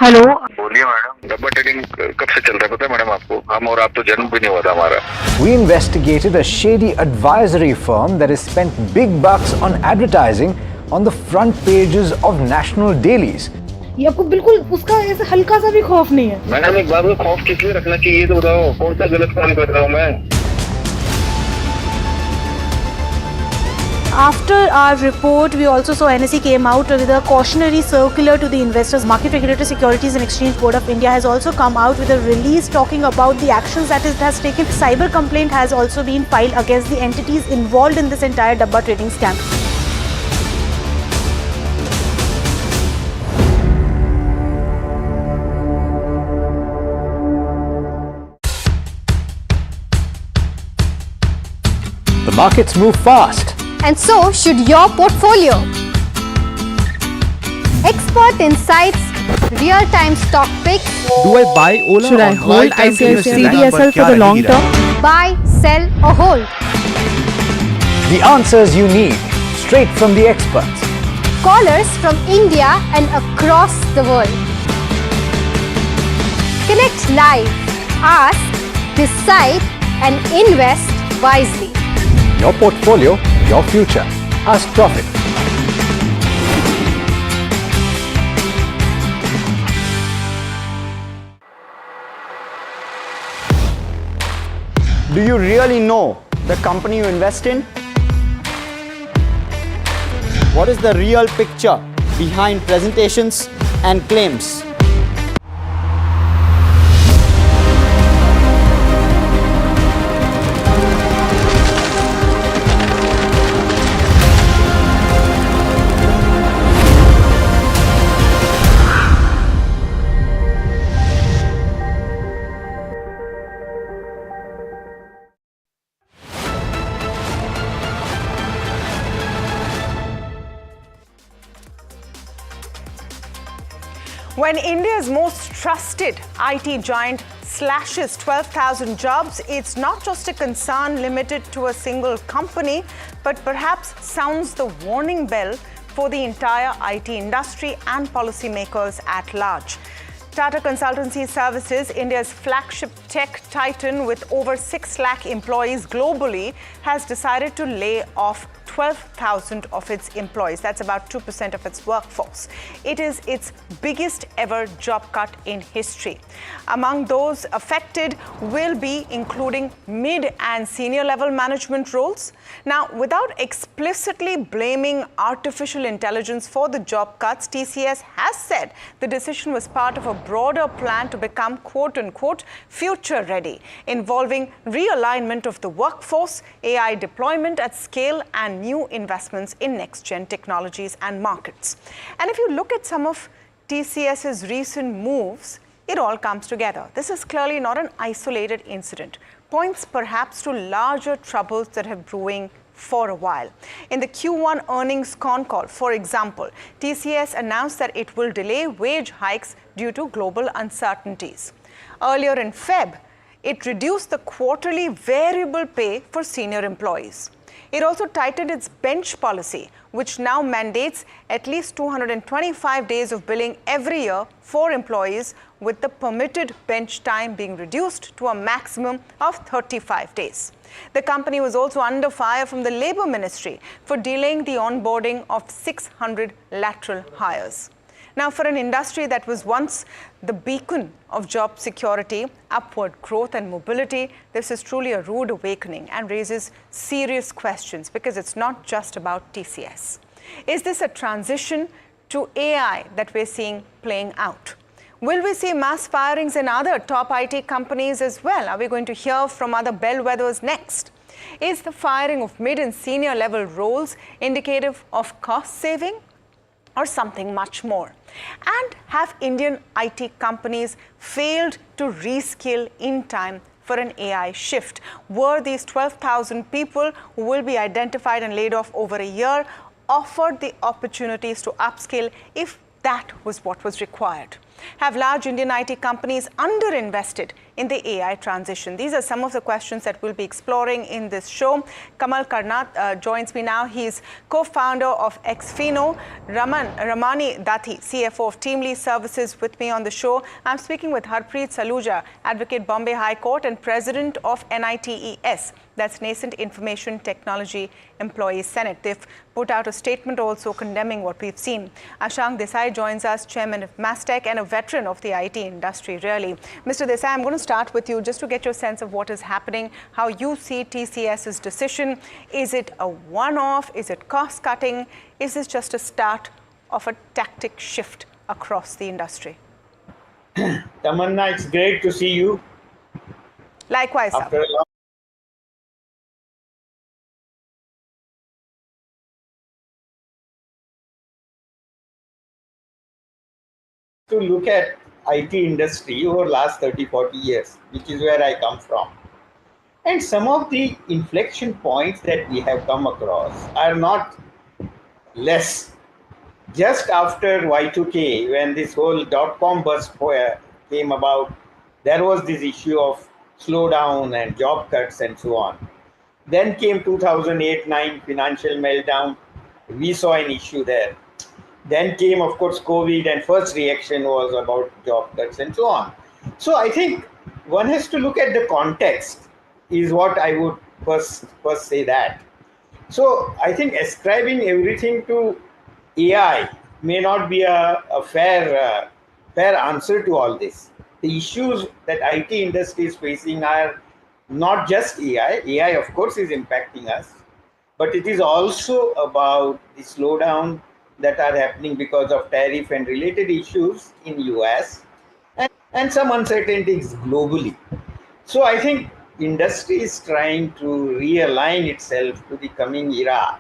Hello बोलिए madam, डब्बा trading कब से चल रहा है पता है madam आपको? हम और आप तो जन्म भी नहीं हुआ था हमारा। We investigated a shady advisory firm that has spent big bucks on advertising on the front pages of national dailies. ये आपको बिल्कुल उसका ऐसे हल्का सा भी खौफ नहीं है। मैडम एक बात को खौफ किस लिए रखना चाहिए तो बताओ, कौन सा गलत काम कर रहा हूँ मैं? After our report, we also saw NSE came out with a cautionary circular to the investors. Market Regulator Securities and Exchange Board of India has also come out with a release talking about the actions that it has taken. Cyber complaint has also been filed against the entities involved in this entire Dabba trading scam. The markets move fast. And so should your portfolio. Expert insights, real-time stock picks. Do I buy Ola? Should I hold CDSL for the long term? Buy, sell or hold. The answers you need, straight from the experts. Callers from India and across the world. Connect live, ask, decide and invest wisely. Your portfolio, your future. Ask Profit. Do you really know the company you invest in? What is the real picture behind presentations and claims? When India's most trusted IT giant slashes 12,000 jobs, it's not just a concern limited to a single company, but perhaps sounds the warning bell for the entire IT industry and policymakers at large. Tata Consultancy Services, India's flagship tech titan with over 6 lakh employees globally, has decided to lay off 12,000 of its employees. That's about 2% of its workforce. It is its biggest ever job cut in history. Among those affected will be including mid and senior level management roles. Now, without explicitly blaming artificial intelligence for the job cuts, TCS has said the decision was part of a broader plan to become quote-unquote future ready, involving realignment of the workforce, AI deployment at scale, and new investments in next-gen technologies and markets. And if you look at some of TCS's recent moves, it all comes together. This is clearly not an isolated incident, points perhaps to larger troubles that have brewing for a while. In the Q1 earnings con call, for example, TCS announced that it will delay wage hikes due to global uncertainties. Earlier in Feb, it reduced the quarterly variable pay for senior employees. It also tightened its bench policy, which now mandates at least 225 days of billing every year for employees, with the permitted bench time being reduced to a maximum of 35 days. The company was also under fire from the Labour Ministry for delaying the onboarding of 600 lateral hires. Now, for an industry that was once the beacon of job security, upward growth and mobility, this is truly a rude awakening and raises serious questions, because it's not just about TCS. Is this a transition to AI that we're seeing playing out? Will we see mass firings in other top IT companies as well? Are we going to hear from other bellwethers next? Is the firing of mid and senior level roles indicative of cost saving, or something much more? And have Indian IT companies failed to reskill in time for an AI shift? Were these 12,000 people who will be identified and laid off over a year offered the opportunities to upskill if that was what was required? Have large Indian IT companies underinvested in the AI transition? These are some of the questions that we'll be exploring in this show. Kamal Karnath joins me now. He's co-founder of Xfino. Ramani Dati, CFO of Teamly Services, with me on the show. I'm speaking with Harpreet Saluja, Advocate, Bombay High Court, and President of NITES, that's Nascent Information Technology Employees Senate. They've put out a statement also condemning what we've seen. Ashank Desai joins us, Chairman of Mastech and a veteran of the IT industry, really. Mr. Desai, I'm going to start with you just to get your sense of what is happening, how you see TCS's decision. Is it a one-off? Is it cost-cutting? Is this just a start of a tactic shift across the industry? Tamanna, it's great to see you. Likewise, after a long to look at IT industry over last 30-40 years, which is where I come from. And some of the inflection points that we have come across are not less. Just after Y2K, when this whole dot-com bust came about, there was this issue of slowdown and job cuts and so on. Then came 2008-9 financial meltdown. We saw an issue there. Then came, of course, COVID, and first reaction was about job cuts and so on. So I think one has to look at the context, is what I would first say that. So I think ascribing everything to AI may not be a fair answer to all this. The issues that IT industry is facing are not just AI. AI, of course, is impacting us, but it is also about the slowdown that are happening because of tariff and related issues in US and some uncertainties globally. So I think industry is trying to realign itself to the coming era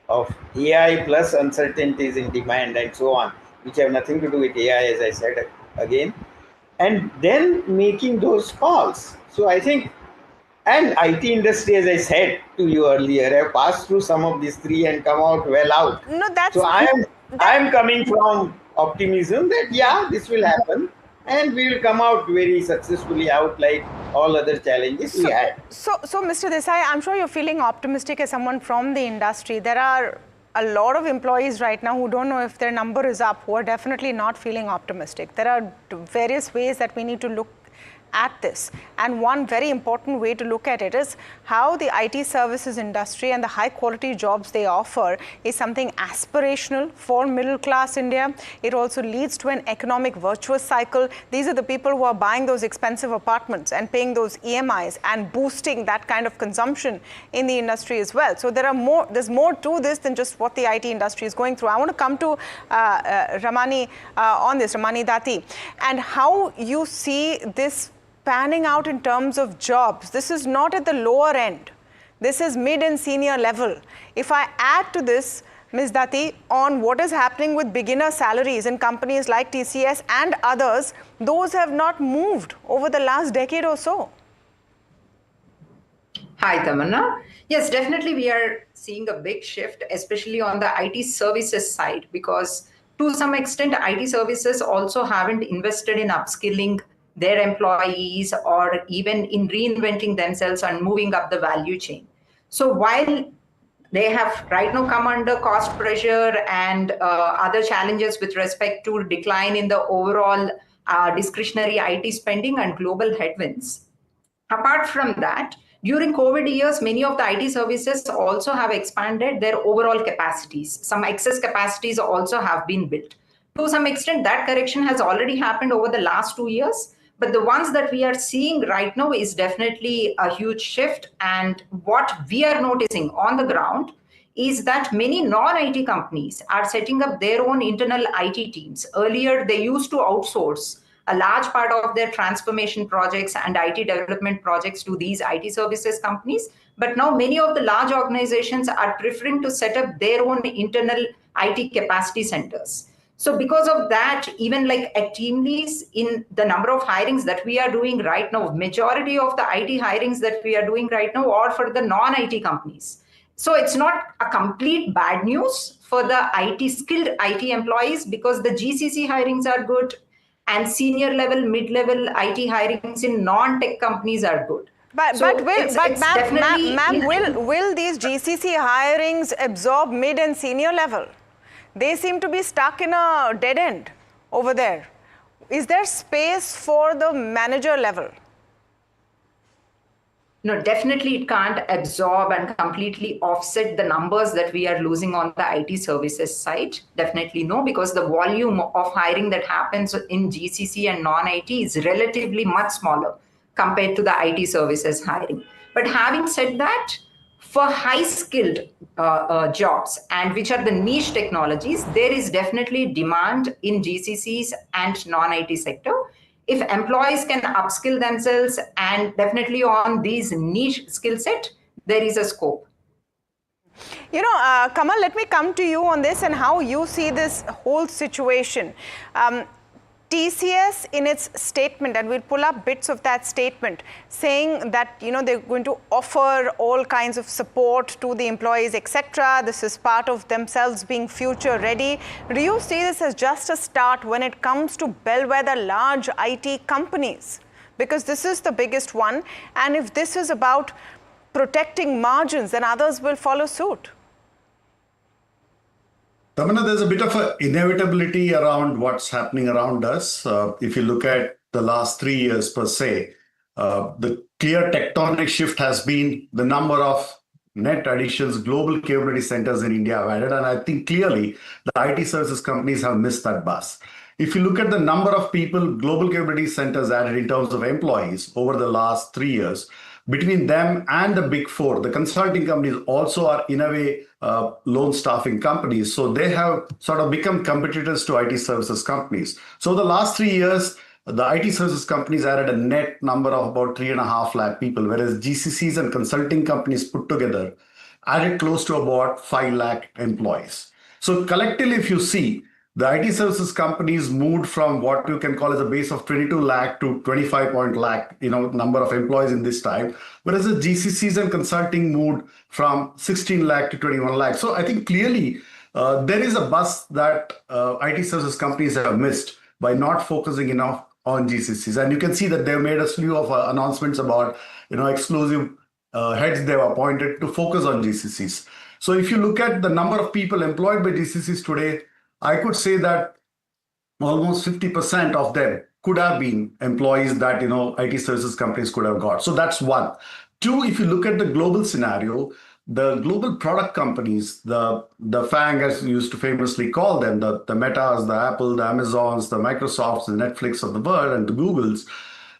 of AI plus uncertainties in demand and so on, which have nothing to do with AI, as I said again, and then making those calls. So I think, and IT industry, as I said to you earlier, have passed through some of these three and come out well out. No, that's so I am coming from optimism that yeah, this will happen and we will come out very successfully out like all other challenges we had. So, Mr. Desai, I'm sure you're feeling optimistic as someone from the industry. There are a lot of employees right now who don't know if their number is up, who are definitely not feeling optimistic. There are various ways that we need to look at this, and one very important way to look at it is how the IT services industry and the high quality jobs they offer is something aspirational for middle class India. It also leads to an economic virtuous cycle. These are the people who are buying those expensive apartments and paying those EMIs and boosting that kind of consumption in the industry as well. So there's more to this than just what the IT industry is going through. I want to come to Ramani on this, Ramani Dati, and how you see this panning out in terms of jobs. This is not at the lower end. This is mid and senior level. If I add to this, Ms. Dati, on what is happening with beginner salaries in companies like TCS and others, those have not moved over the last decade or so. Hi, Tamanna. Yes, definitely we are seeing a big shift, especially on the IT services side, because to some extent, IT services also haven't invested in upskilling their employees or even in reinventing themselves and moving up the value chain. So while they have right now come under cost pressure and other challenges with respect to decline in the overall discretionary IT spending and global headwinds, apart from that, during COVID years, many of the IT services also have expanded their overall capacities. Some excess capacities also have been built. To some extent, that correction has already happened over the last 2 years. But the ones that we are seeing right now is definitely a huge shift. And what we are noticing on the ground is that many non-IT companies are setting up their own internal IT teams. Earlier, they used to outsource a large part of their transformation projects and IT development projects to these IT services companies. But now many of the large organizations are preferring to set up their own internal IT capacity centers. So because of that, even like at TeamLease, in the number of hirings that we are doing right now, majority of the IT hirings that we are doing right now are for the non-IT companies. So it's not a complete bad news for the skilled IT employees, because the GCC hirings are good and senior level, mid-level IT hirings in non-tech companies are good. But ma'am, will these GCC hirings absorb mid and senior level? They seem to be stuck in a dead end over there. Is there space for the manager level? No, definitely it can't absorb and completely offset the numbers that we are losing on the IT services side. Definitely no, because the volume of hiring that happens in GCC and non-IT is relatively much smaller compared to the IT services hiring. But having said that, for high-skilled jobs and which are the niche technologies, there is definitely demand in GCCs and non-IT sector. If employees can upskill themselves and definitely on these niche skill set, there is a scope. You know, Kamal, let me come to you on this and how you see this whole situation. TCS in its statement, and we'll pull up bits of that statement, saying that, you know, they're going to offer all kinds of support to the employees, etc. This is part of themselves being future ready. Do you see this as just a start when it comes to bellwether large IT companies? Because this is the biggest one. And if this is about protecting margins, then others will follow suit. Tamanna, there's a bit of an inevitability around what's happening around us. If you look at the last 3 years per se, the clear tectonic shift has been the number of net additions, global capability centers in India have added. And I think clearly the IT services companies have missed that bus. If you look at the number of people global capability centers added in terms of employees over the last 3 years, between them and the big four, the consulting companies also are in a way loan staffing companies. So they have sort of become competitors to IT services companies. So the last 3 years, the IT services companies added a net number of about 3.5 lakh people, whereas GCCs and consulting companies put together added close to about 5 lakh employees. So collectively, if you see, the IT services companies moved from what you can call as a base of 22 lakh to 25 lakh, number of employees in this time, whereas the GCCs and consulting moved from 16 lakh to 21 lakh. So I think clearly there is a bus that IT services companies have missed by not focusing enough on GCCs. And you can see that they've made a slew of announcements about, exclusive heads they've appointed to focus on GCCs. So if you look at the number of people employed by GCCs today, I could say that almost 50% of them could have been employees that IT services companies could have got. So that's one. Two, if you look at the global scenario, the global product companies, the FANG, as we used to famously call them, the Metas, the Apple, the Amazons, the Microsofts, the Netflix of the world, and the Googles,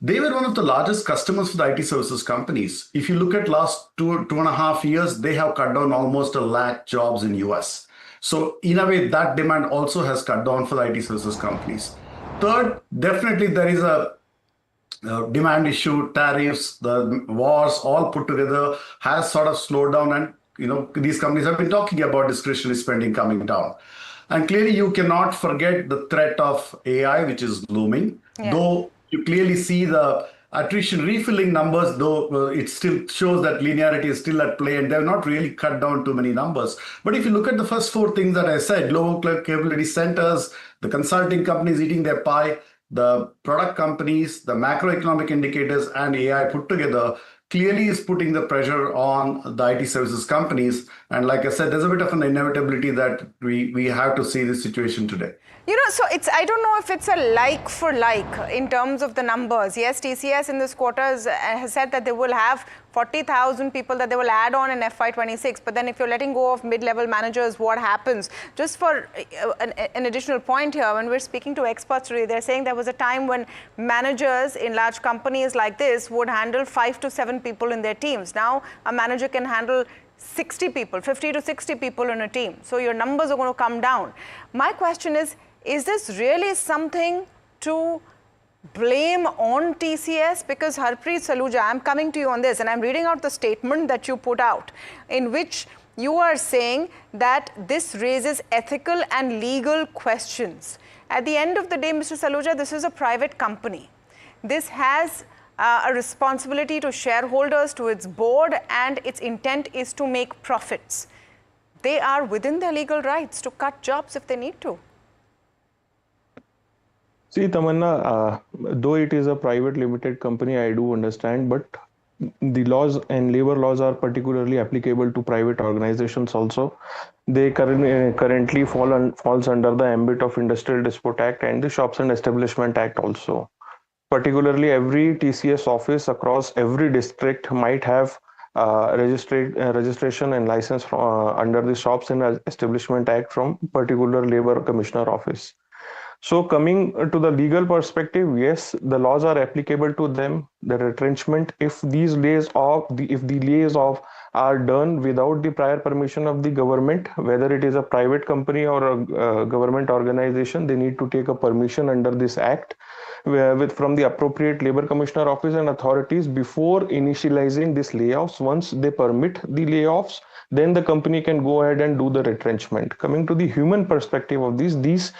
they were one of the largest customers for the IT services companies. If you look at last two and a half years, they have cut down almost 1 lakh jobs in US. So in a way, that demand also has cut down for the IT services companies. Third, definitely there is a demand issue, tariffs, the wars, all put together has sort of slowed down, and these companies have been talking about discretionary spending coming down. And clearly, you cannot forget the threat of AI, which is looming. Yeah. Though you clearly see the attrition refilling numbers, though it still shows that linearity is still at play, and they've not really cut down too many numbers. But if you look at the first 4 things that I said, global capability centers, the consulting companies eating their pie, the product companies, the macroeconomic indicators, and AI put together, clearly is putting the pressure on the IT services companies. And like I said, there's a bit of an inevitability that we have to see this situation today. So I don't know if it's a like for like in terms of the numbers. Yes, TCS in this quarter has said that they will have 40,000 people that they will add on in FY26. But then if you're letting go of mid-level managers, what happens? Just for an additional point here, when we're speaking to experts today, they're saying there was a time when managers in large companies like this would handle 5 to 7 people in their teams. Now a manager can handle 60 people, 50 to 60 people in a team. So your numbers are going to come down. My question is this really something to blame on TCS? Because Harpreet Saluja, I'm coming to you on this, and I'm reading out the statement that you put out, in which you are saying that this raises ethical and legal questions. At the end of the day, Mr. Saluja, this is a private company. This has a responsibility to shareholders, to its board, and its intent is to make profits. They are within their legal rights to cut jobs if they need to. See, Tamanna, though it is a private limited company, I do understand, but the laws and labor laws are particularly applicable to private organizations also. They currently falls under the ambit of Industrial Dispute Act and the Shops and Establishment Act also. Particularly, every TCS office across every district might have registration and license under the Shops and Establishment Act from particular Labor Commissioner office. So coming to the legal perspective, yes, the laws are applicable to them. The retrenchment, if these lays off, if the lays off are done without the prior permission of the government, whether it is a private company or a government organization, they need to take a permission under this act from the appropriate Labor Commissioner office and authorities before initializing these layoffs. Once they permit the layoffs, then the company can go ahead and do the retrenchment. Coming to the human perspective of these,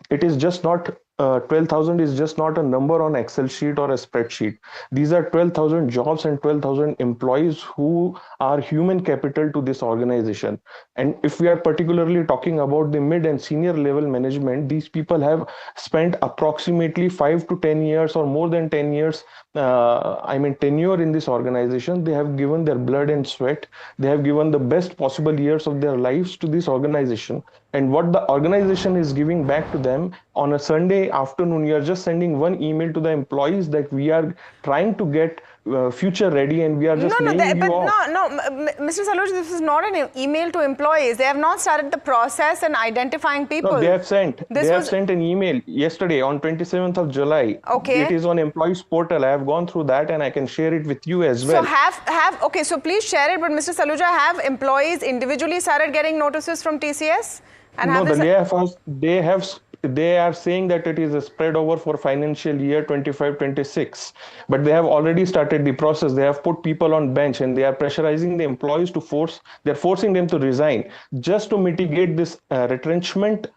it is just not 12,000 is just not a number on Excel sheet or a spreadsheet. These are 12,000 jobs and 12,000 employees who are human capital to this organization. And if we are particularly talking about the mid and senior level management, these people have spent approximately 5 to 10 years or more than 10 years, tenure in this organization. They have given their blood and sweat. They have given the best possible years of their lives to this organization. And what the organization is giving back to them on a Sunday afternoon, you are just sending one email to the employees that we are trying to get future ready and we are just laying you off. Mr. Saluja, this is not an email to employees. They have not started the process and identifying people. No, they have sent. They have sent an email yesterday on 27th of July. Okay. It is on employees portal. I have gone through that and I can share it with you as well. So okay, so please share it. But Mr. Saluja, have employees individually started getting notices from TCS? And no, they are saying that it is spread over for financial year 25-26, but they have already started the process. They have put people on bench and they are pressurizing the employees they're forcing them to resign just to mitigate this retrenchment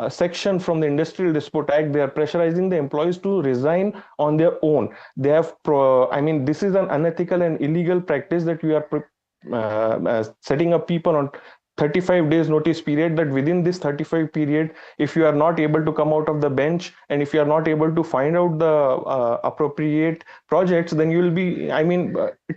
section from the Industrial Dispute Act. They are pressurizing the employees to resign on their own. They have, this is an unethical and illegal practice that we are setting up people on 35 days notice period, that within this 35 period, if you are not able to come out of the bench and if you are not able to find out the appropriate projects, then you will be,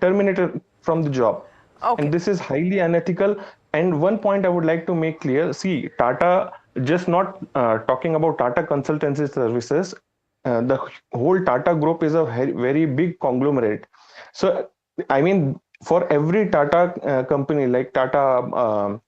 terminated from the job. Okay. And this is highly unethical. And one point I would like to make clear, see, Tata, just not talking about Tata Consultancy Services, the whole Tata group is a very big conglomerate. So, for every Tata company like Tata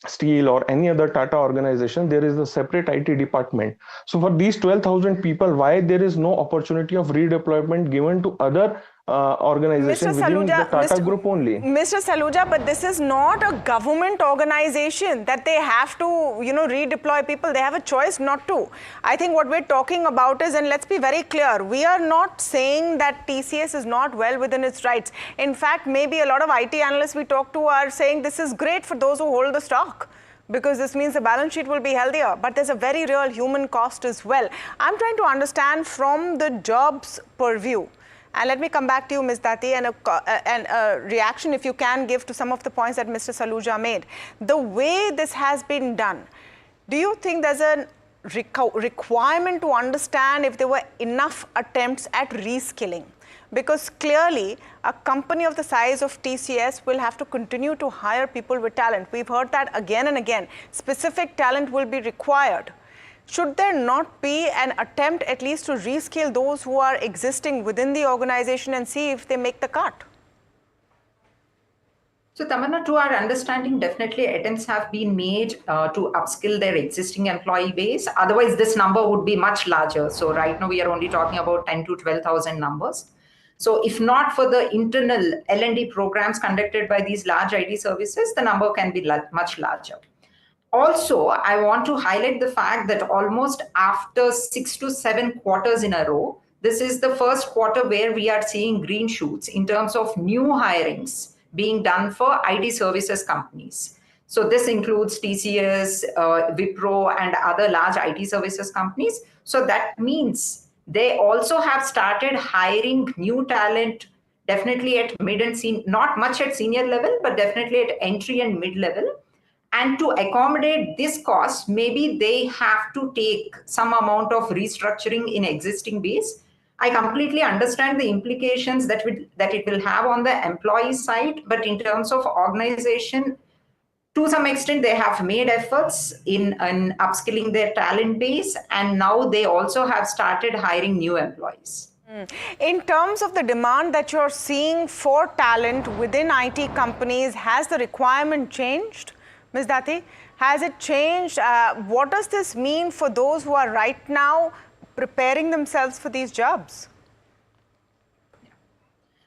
Steel or any other Tata organization, there is a separate IT department. So for these 12,000 people, why there is no opportunity of redeployment given to other organizations within the Tata group only? Mr. Saluja, but this is not a government organization that they have to, redeploy people. They have a choice not to. I think what we're talking about is, and let's be very clear, we are not saying that TCS is not well within its rights. In fact, maybe a lot of IT analysts we talk to are saying this is great for those who hold the stock, because this means the balance sheet will be healthier. But there's a very real human cost as well. I'm trying to understand from the jobs purview. And let me come back to you, Ms. Dati, and a reaction, if you can, give to some of the points that Mr. Saluja made. The way this has been done, do you think there's a requirement to understand if there were enough attempts at reskilling? Because clearly, a company of the size of TCS will have to continue to hire people with talent. We've heard that again and again. Specific talent will be required. Should there not be an attempt at least to reskill those who are existing within the organization and see if they make the cut? So Tamanna, to our understanding, definitely attempts have been made to upskill their existing employee base. Otherwise, this number would be much larger. So right now we are only talking about 10 to 12,000 numbers. So if not for the internal L&D programs conducted by these large IT services, the number can be much larger. Also, I want to highlight the fact that almost after 6 to 7 quarters in a row, this is the first quarter where we are seeing green shoots in terms of new hirings being done for IT services companies. So this includes TCS, Wipro, and other large IT services companies. So that means they also have started hiring new talent, definitely at mid and senior, not much at senior level, but definitely at entry and mid level. And to accommodate this cost, maybe they have to take some amount of restructuring in existing base. I completely understand the implications that it will have on the employee side, but in terms of organization, to some extent, they have made efforts in upskilling their talent base, and now they also have started hiring new employees. In terms of the demand that you're seeing for talent within IT companies, has the requirement changed? Ms. Dati, has it changed? What does this mean for those who are right now preparing themselves for these jobs?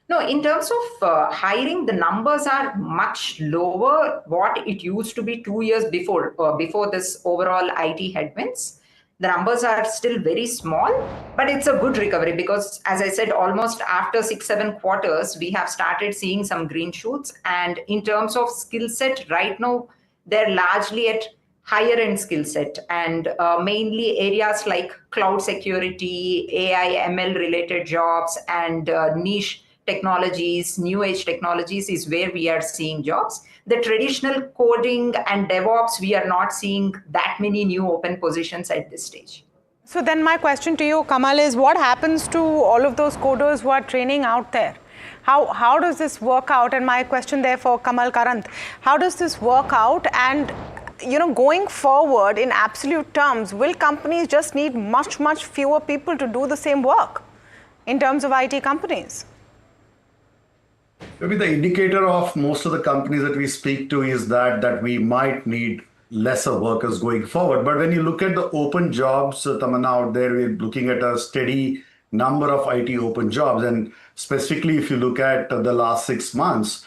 No, in terms of hiring, the numbers are much lower what it used to be 2 years before this overall IT headwinds. The numbers are still very small, but it's a good recovery because, as I said, almost after 6, 7 quarters, we have started seeing some green shoots. And in terms of skill set, right now, they're largely at higher end skill set, and mainly areas like cloud security, AI, ML related jobs, and niche technologies, new age technologies is where we are seeing jobs. The traditional coding and DevOps, we are not seeing that many new open positions at this stage. So then my question to you, Kamal, is what happens to all of those coders who are training out there? How does this work out? And my question there for Kamal Karant, how does this work out? And going forward in absolute terms, will companies just need much, much fewer people to do the same work in terms of IT companies? Maybe the indicator of most of the companies that we speak to is that we might need lesser workers going forward. But when you look at the open jobs, Tamanna, out there, we're looking at a steady number of IT open jobs. And specifically, if you look at the last 6 months,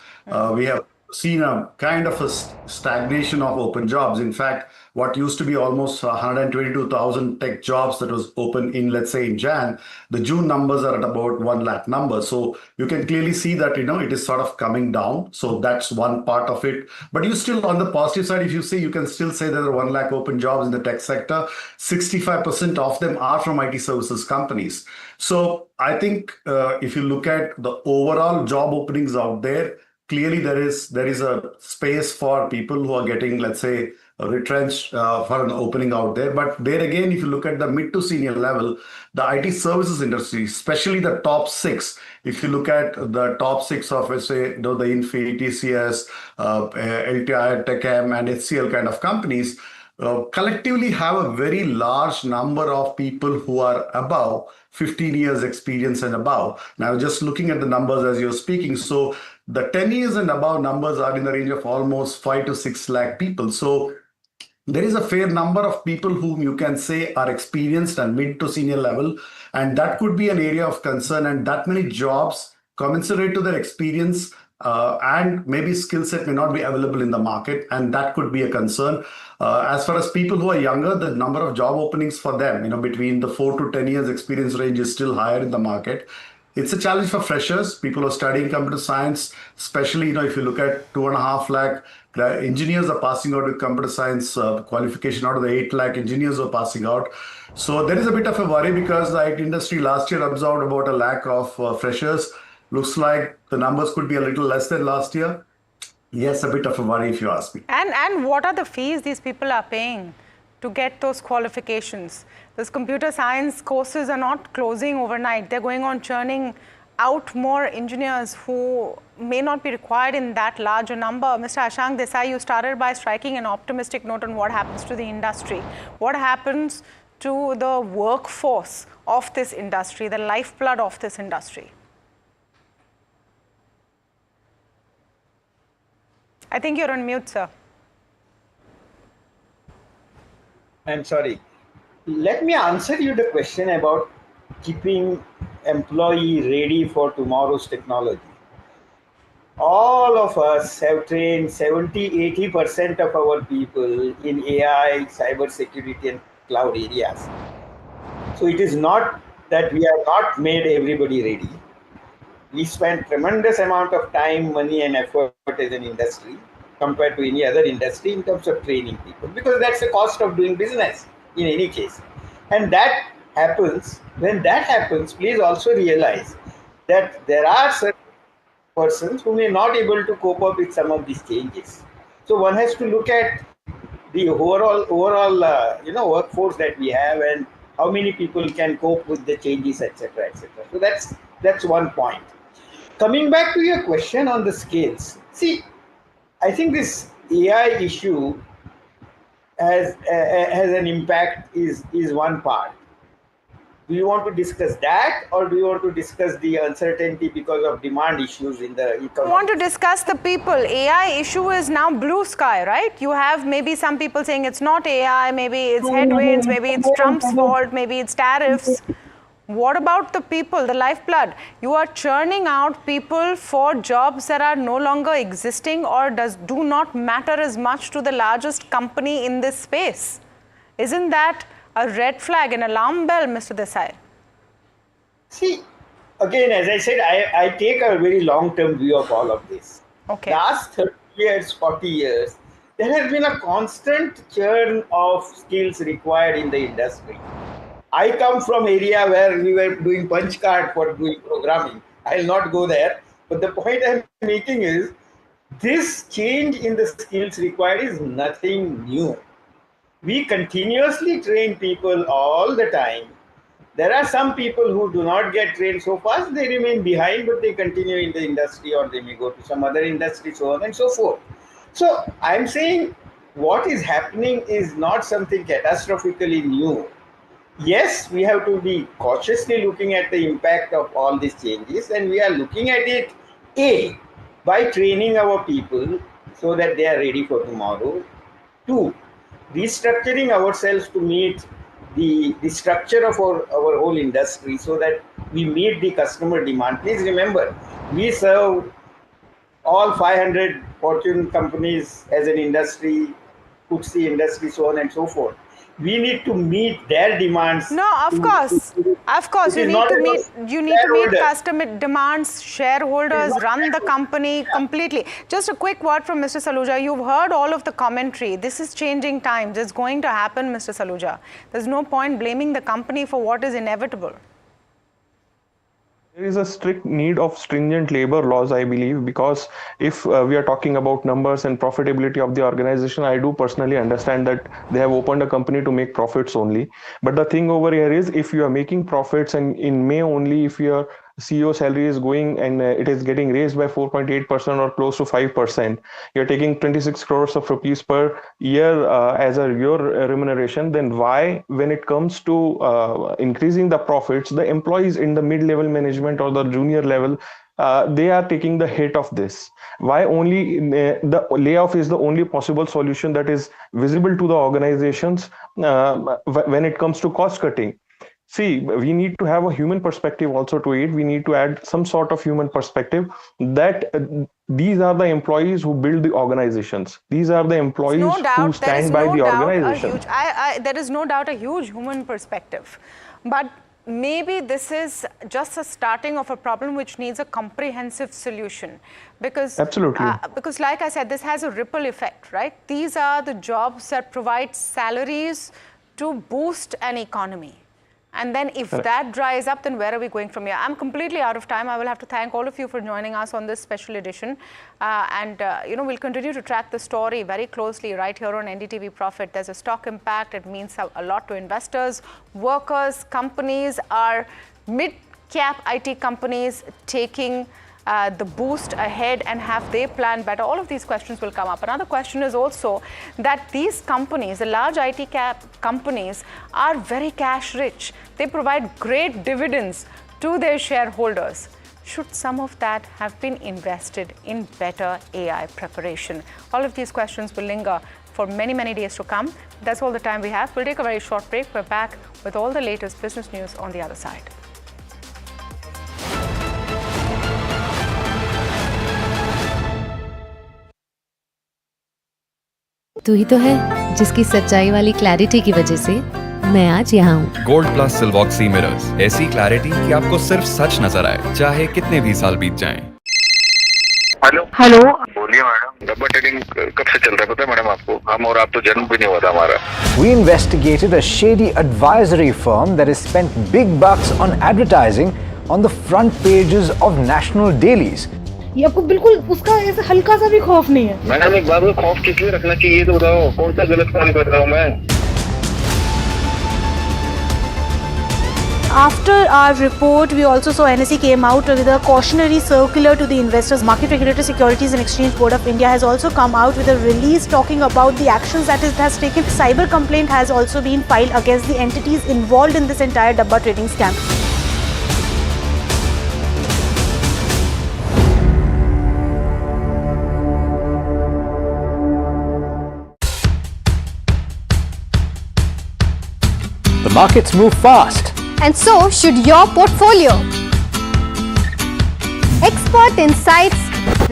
we have seen a kind of a stagnation of open jobs. In fact, what used to be almost 122,000 tech jobs that was open in, let's say, in Jan, the June numbers are at about 1 lakh numbers. So you can clearly see that, it is sort of coming down. So that's one part of it. But you still, on the positive side, if you see, you can still say there are 1 lakh open jobs in the tech sector. 65% of them are from IT services companies. So I think if you look at the overall job openings out there, clearly there is a space for people who are getting, let's say, retrenched for an opening out there. But there again, if you look at the mid to senior level, the IT services industry, especially the top six, if you look at the top six of, let's say, the Infi, TCS, LTI, TechM, and HCL kind of companies, collectively have a very large number of people who are above 15 years experience and above. Now, just looking at the numbers as you're speaking, so the 10 years and above numbers are in the range of almost 5 to 6 lakh people. So there is a fair number of people whom you can say are experienced and mid to senior level, and that could be an area of concern. And that many jobs commensurate to their experience and maybe skill set may not be available in the market, and that could be a concern. As far as people who are younger, the number of job openings for them, between the 4 to 10 years experience range is still higher in the market. It's a challenge for freshers, people who are studying computer science, especially, if you look at 2.5 lakh engineers are passing out with computer science qualification out of the 8 lakh engineers who are passing out. So there is a bit of a worry because the IT industry last year absorbed about 1 lakh of freshers. Looks like the numbers could be a little less than last year. Yes, a bit of a worry if you ask me. And what are the fees these people are paying to get those qualifications? Those computer science courses are not closing overnight. They're going on churning out more engineers who may not be required in that large a number. Mr. Ashank Desai, you started by striking an optimistic note on what happens to the industry. What happens to the workforce of this industry, the lifeblood of this industry? I think you're on mute, sir. I'm sorry. Let me answer you the question about keeping employee ready for tomorrow's technology. All of us have trained 70-80% of our people in AI, cybersecurity, and cloud areas. So it is not that we have not made everybody ready. We spend tremendous amount of time, money, and effort as an industry compared to any other industry in terms of training people, because that's the cost of doing business in any case. And that happens. When that happens, please also realize that there are certain persons who may not be able to cope up with some of these changes. So one has to look at the overall workforce that we have and how many people can cope with the changes, etc., etc. So that's one point. Coming back to your question on the scales, see, I think this AI issue has an impact is one part. Do you want to discuss that, or do you want to discuss the uncertainty because of demand issues in the economy? I want to discuss the people. AI issue is now blue sky, right? You have maybe some people saying it's not AI, maybe it's headwinds, maybe it's Trump's fault, maybe it's tariffs. What about the people, the lifeblood? You are churning out people for jobs that are no longer existing or do not matter as much to the largest company in this space. Isn't that a red flag, an alarm bell, Mr. Desai? See, again, as I said, I take a very long-term view of all of this. Okay. Last 30 years, 40 years, there has been a constant churn of skills required in the industry. I come from area where we were doing punch card for doing programming. I'll not go there. But the point I'm making is this change in the skills required is nothing new. We continuously train people all the time. There are some people who do not get trained so fast, they remain behind, but they continue in the industry or they may go to some other industry, so on and so forth. So I'm saying what is happening is not something catastrophically new. Yes, we have to be cautiously looking at the impact of all these changes, and we are looking at it, A, by training our people so that they are ready for tomorrow. 2, restructuring ourselves to meet the structure of our whole industry so that we meet the customer demand. Please remember, we serve all 500 Fortune companies as an industry, FTSE industry, so on and so forth. We need to meet their demands. No, of course. You need to meet customer demands, shareholders, run the company completely. Just a quick word from Mr. Saluja. You've heard all of the commentary. This is changing times. It's going to happen, Mr. Saluja. There's no point blaming the company for what is inevitable. There is a strict need of stringent labor laws, I believe, because if we are talking about numbers and profitability of the organization, I do personally understand that they have opened a company to make profits only. But the thing over here is, if you are making profits and in May only, if your CEO salary is going and it is getting raised by 4.8% or close to 5%, you're taking 26 crores of rupees per year as your remuneration, then why, when it comes to increasing the profits, the employees in the mid-level management or the junior level, they are taking the hit of this? Why only the layoff is the only possible solution that is visible to the organizations when it comes to cost cutting? See, we need to have a human perspective also to it. We need to add some sort of human perspective that these are the employees who build the organizations. These are the employees who stand by the organization. There is no doubt a huge human perspective. But maybe this is just a starting of a problem which needs a comprehensive solution. Because, absolutely. Because like I said, this has a ripple effect, right? These are the jobs that provide salaries to boost an economy. And then if that dries up, then where are we going from here? I'm completely out of time. I will have to thank all of you for joining us on this special edition. We'll continue to track the story very closely right here on NDTV Profit. There's a stock impact. It means a lot to investors, workers, companies. Are mid-cap IT companies taking the boost ahead, and have they planned better? All of these questions will come up. Another question is also that these companies, the large IT companies, are very cash rich. They provide great dividends to their shareholders. Should some of that have been invested in better AI preparation? All of these questions will linger for many, many days to come. That's all the time we have. We'll take a very short break. We're back with all the latest business news on the other side. तू ही तो है जिसकी सच्चाई वाली clarity की वजह से मैं आज यहाँ हूँ। गोल्ड प्लस सिल्वॉक्सी मिरर्स, ऐसी क्लैरिटी कि आपको सिर्फ सच नजर आए, चाहे कितने भी साल बीत जाएं। हेलो बोलिए मैडम, डब्बा ट्रेडिंग कब से चल रहा है पता है मैडम आपको? हम और आप तो जन्म भी नहीं हुआ था हमारा। We investigated a shady advisory firm that has spent big bucks on advertising on the front pages of national dailies. ये आपको बिल्कुल उसका ऐसा हल्का सा भी खौफ नहीं है? मैडम एक बात को खौफ किस लिए रखना चाहिए तो बताओ, कौन सा गलत काम कर रहा हूँ मैं? After our report, we also saw NSE came out with a cautionary circular to the investors. Market Regulator Securities and Exchange Board of India has also come out with a release talking about the actions that it has taken. Cyber complaint has also been filed against the entities involved in this entire Dabba trading scam. The markets move fast. And so should your portfolio. Expert insights,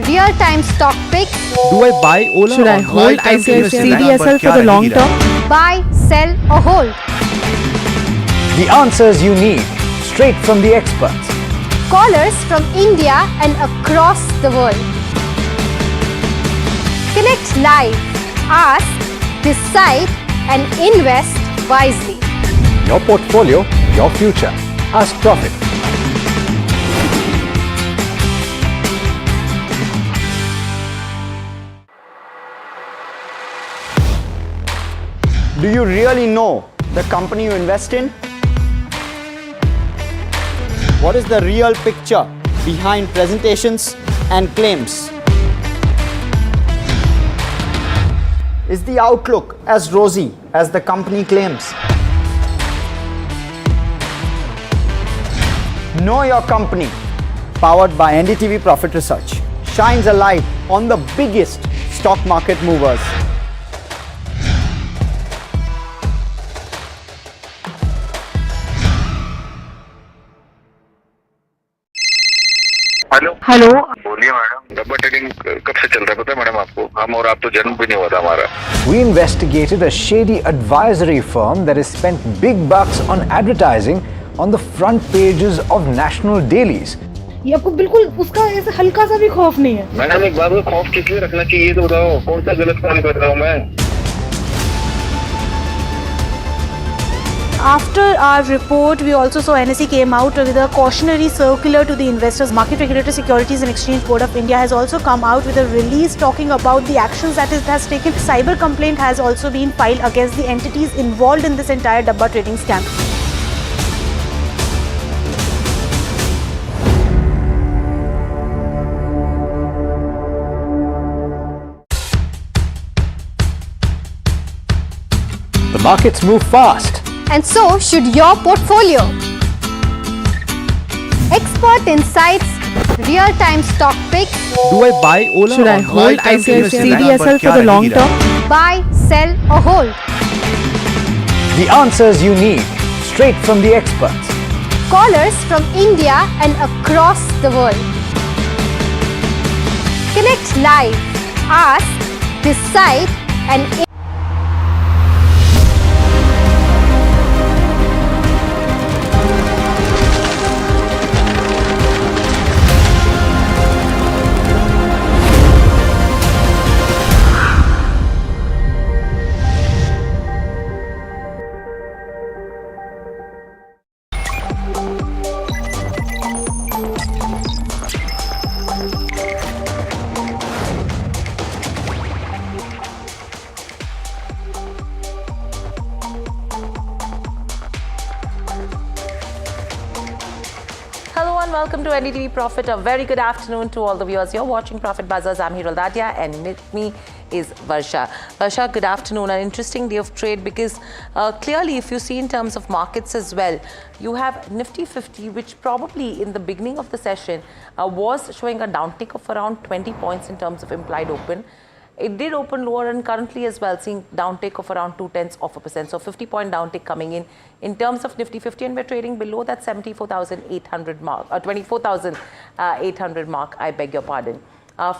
real-time stock picks. Do I buy Ola? Should I hold CDSL for the long term? Buy, sell or hold. The answers you need, straight from the experts. Callers from India and across the world. Connect live, ask, decide and invest wisely. Your portfolio, your future. Ask Profit. Do you really know the company you invest in? What is the real picture behind presentations and claims? Is the outlook as rosy as the company claims? Know Your Company, powered by NDTV Profit Research, shines a light on the biggest stock market movers. Hello बोलिए madam, डब्बा trading कब से चल रहा है पता है madam आपको? हम और आप तो जन्म भी नहीं हुआ था हमारा। We investigated a shady advisory firm that has spent big bucks on advertising on the front pages of national dailies. ये आपको बिल्कुल उसका ऐसा हल्का सा भी खौफ नहीं है? मैडम एक बात को खौफ किस लिए रखना चाहिए तो बताओ, कौन सा गलत काम कर रहा हूँ मैं? After our report, we also saw NSE came out with a cautionary circular to the investors. Market Regulator Securities and Exchange Board of India has also come out with a release talking about the actions that it has taken. Cyber complaint has also been filed against the entities involved in this entire Dabba trading scam. The markets move fast. And so should your portfolio. Expert insights, real-time stock picks. Do I buy Ola? Should I hold ICICI CDSL for the long term? Buy, sell or hold. The answers you need, straight from the experts. Callers from India and across the world. Connect live, ask, decide and welcome to NDTV Profit. A very good afternoon to all the viewers. You're watching Profit Buzzers. I'm Hirul Dadia and with me is Varsha. Varsha, good afternoon. An interesting day of trade because clearly if you see in terms of markets as well, you have Nifty 50 which probably in the beginning of the session was showing a downtick of around 20 points in terms of implied open. It did open lower and currently as well seeing downtick of around 0.2%. So 50-point downtick coming in terms of Nifty 50, and we're trading below that 74,800 mark, 24,800 mark, I beg your pardon.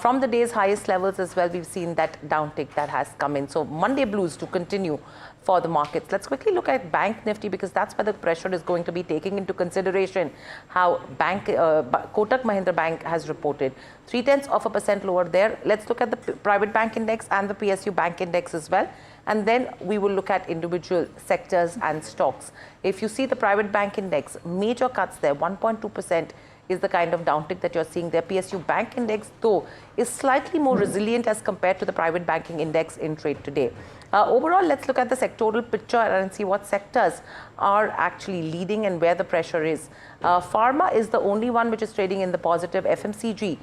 From the day's highest levels as well, we've seen that downtick that has come in. So Monday blues to continue for the markets. Let's quickly look at Bank Nifty because that's where the pressure is going to be, taking into consideration how Kotak Mahindra Bank has reported 0.3% lower there. Let's look at the private bank index and the PSU bank index as well. And then we will look at individual sectors and stocks. If you see the private bank index, major cuts there, 1.2% is the kind of downtick that you're seeing there. PSU bank index, though, is slightly more resilient as compared to the private banking index in trade today. Overall, let's look at the sectoral picture and see what sectors are actually leading and where the pressure is. Pharma is the only one which is trading in the positive. FMCG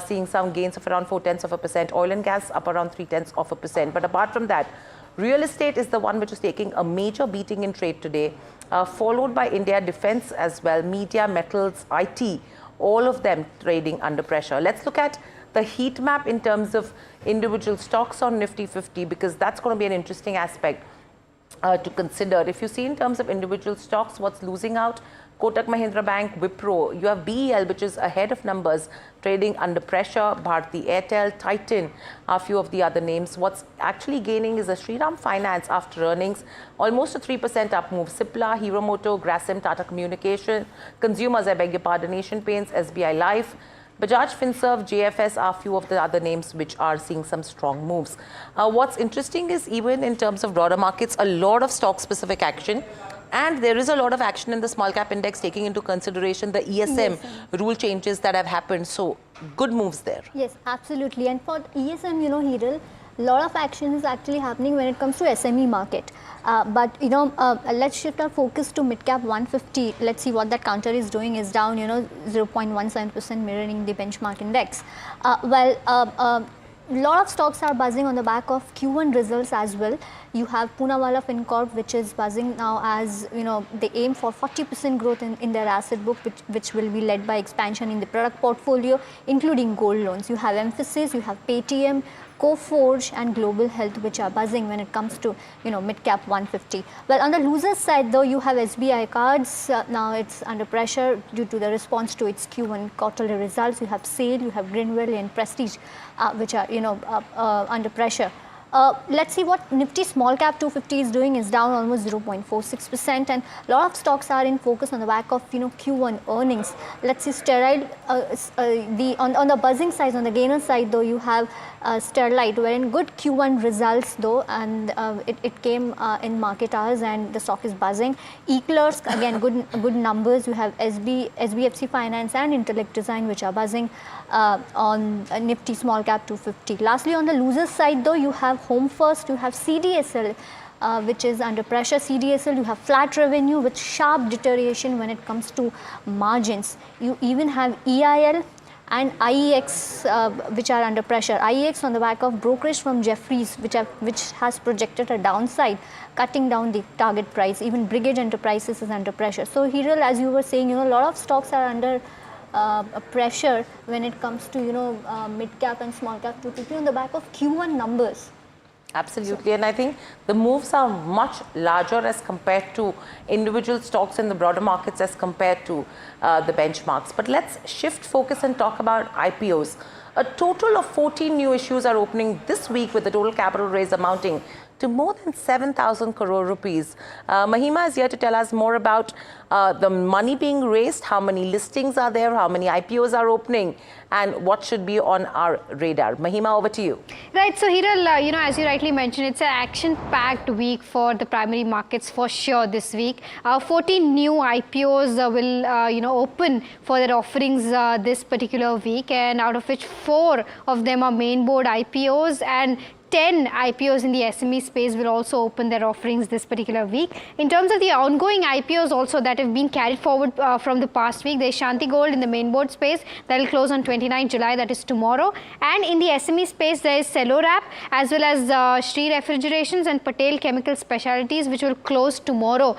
seeing some gains of around 0.4%. Oil and gas up around 0.3%. But apart from that, real estate is the one which is taking a major beating in trade today, followed by India defense as well, media, metals, IT, all of them trading under pressure. Let's look at the heat map in terms of individual stocks on Nifty 50 because that's going to be an interesting aspect to consider. If you see in terms of individual stocks, what's losing out? Kotak Mahindra Bank, Wipro, you have BEL which is ahead of numbers, trading under pressure, Bharti Airtel, Titan, a few of the other names. What's actually gaining is a Shriram Finance after earnings, almost a 3% up move. Cipla, Hero Moto, Grasim, Tata Communication, Consumers, I beg your pardon, Asian Paints, SBI Life, Bajaj Finserv, JFS are a few of the other names which are seeing some strong moves. What's interesting is even in terms of broader markets, a lot of stock-specific action. And there is a lot of action in the small cap index taking into consideration the ESM rule changes that have happened. So good moves there. Yes, absolutely. And for ESM, Hirul, a lot of action is actually happening when it comes to SME market. But let's shift our focus to mid cap 150. Let's see what that counter is doing. Is down 0.17%, mirroring the benchmark index. A lot of stocks are buzzing on the back of Q1 results as well. You have Poonawalla FinCorp, which is buzzing now as, they aim for 40% growth in their asset book, which will be led by expansion in the product portfolio, including gold loans. You have Emphasis, you have Paytm, Coforge and Global Health, which are buzzing when it comes to, mid-cap 150. Well, on the loser side, though, you have SBI Cards. Now it's under pressure due to the response to its Q1 quarterly results. You have SAIL, you have Greenwell and Prestige, which are, under pressure. Let's see what Nifty Small Cap 250 is doing. Is down almost 0.46%, and a lot of stocks are in focus on the back of Q1 earnings. Let's see Sterile. On the buzzing side, on the gainer side though, you have Sterlite, wherein good Q1 results though, and it came in market hours, and the stock is buzzing. Eclairs, again good numbers. You have SBFC Finance and Intellect Design, which are buzzing on Nifty Small Cap 250. Lastly, on the losers side though, you have Home First, you have CDSL, which is under pressure. CDSL, you have flat revenue with sharp deterioration when it comes to margins. You even have EIL and IEX, which are under pressure. IEX on the back of brokerage from Jefferies, which has projected a downside, cutting down the target price. Even Brigade Enterprises is under pressure. So Hiral, as you were saying, a lot of stocks are under pressure when it comes to mid cap and small cap 250 on the back of Q1 numbers. Absolutely, and I think the moves are much larger as compared to individual stocks in the broader markets as compared to the benchmarks. But let's shift focus and talk about IPOs. A total of 14 new issues are opening this week, with the total capital raise amounting to more than 7,000 crore rupees. Mahima is here to tell us more about the money being raised, how many listings are there, how many IPOs are opening, and what should be on our radar. Mahima, over to you. Right, so Hiral, as you rightly mentioned, it's an action-packed week for the primary markets for sure this week. 14 new IPOs will, open for their offerings this particular week, and out of which 4 of them are main board IPOs, and 10 IPOs in the SME space will also open their offerings this particular week. In terms of the ongoing IPOs also that have been carried forward from the past week, there is Shanti Gold in the main board space that will close on 29 July, that is tomorrow. And in the SME space, there is Cellorap as well as Shree Refrigerations and Patel Chemical Specialities, which will close tomorrow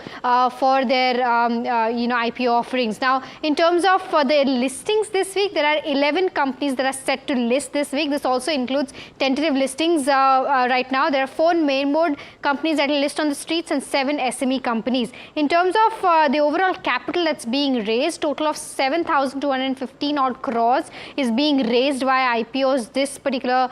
for their IPO offerings. Now, in terms of the listings this week, there are 11 companies that are set to list this week. This also includes tentative listings. Right now, there are 4 main board companies that will list on the streets and 7 SME companies. In terms of the overall capital that's being raised, total of 7,215 odd crores is being raised via IPOs this particular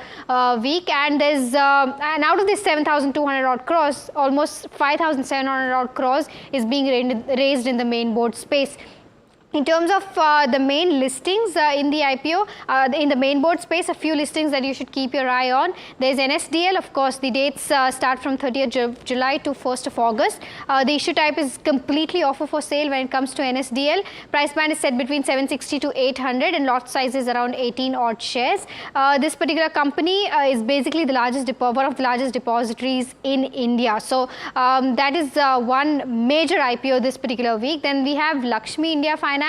week, and there's and out of this 7,200 odd crores, almost 5,700 odd crores is being raised in the main board space. In terms of the main listings in the IPO, in the main board space, a few listings that you should keep your eye on. There is NSDL, of course, the dates start from 30th July to 1st of August. The issue type is completely offer for sale when it comes to NSDL. Price band is set between 760 to 800 and lot size is around 18 odd shares. This particular company is basically the largest one of the largest depositories in India. So that is one major IPO this particular week. Then we have Lakshmi India Finance.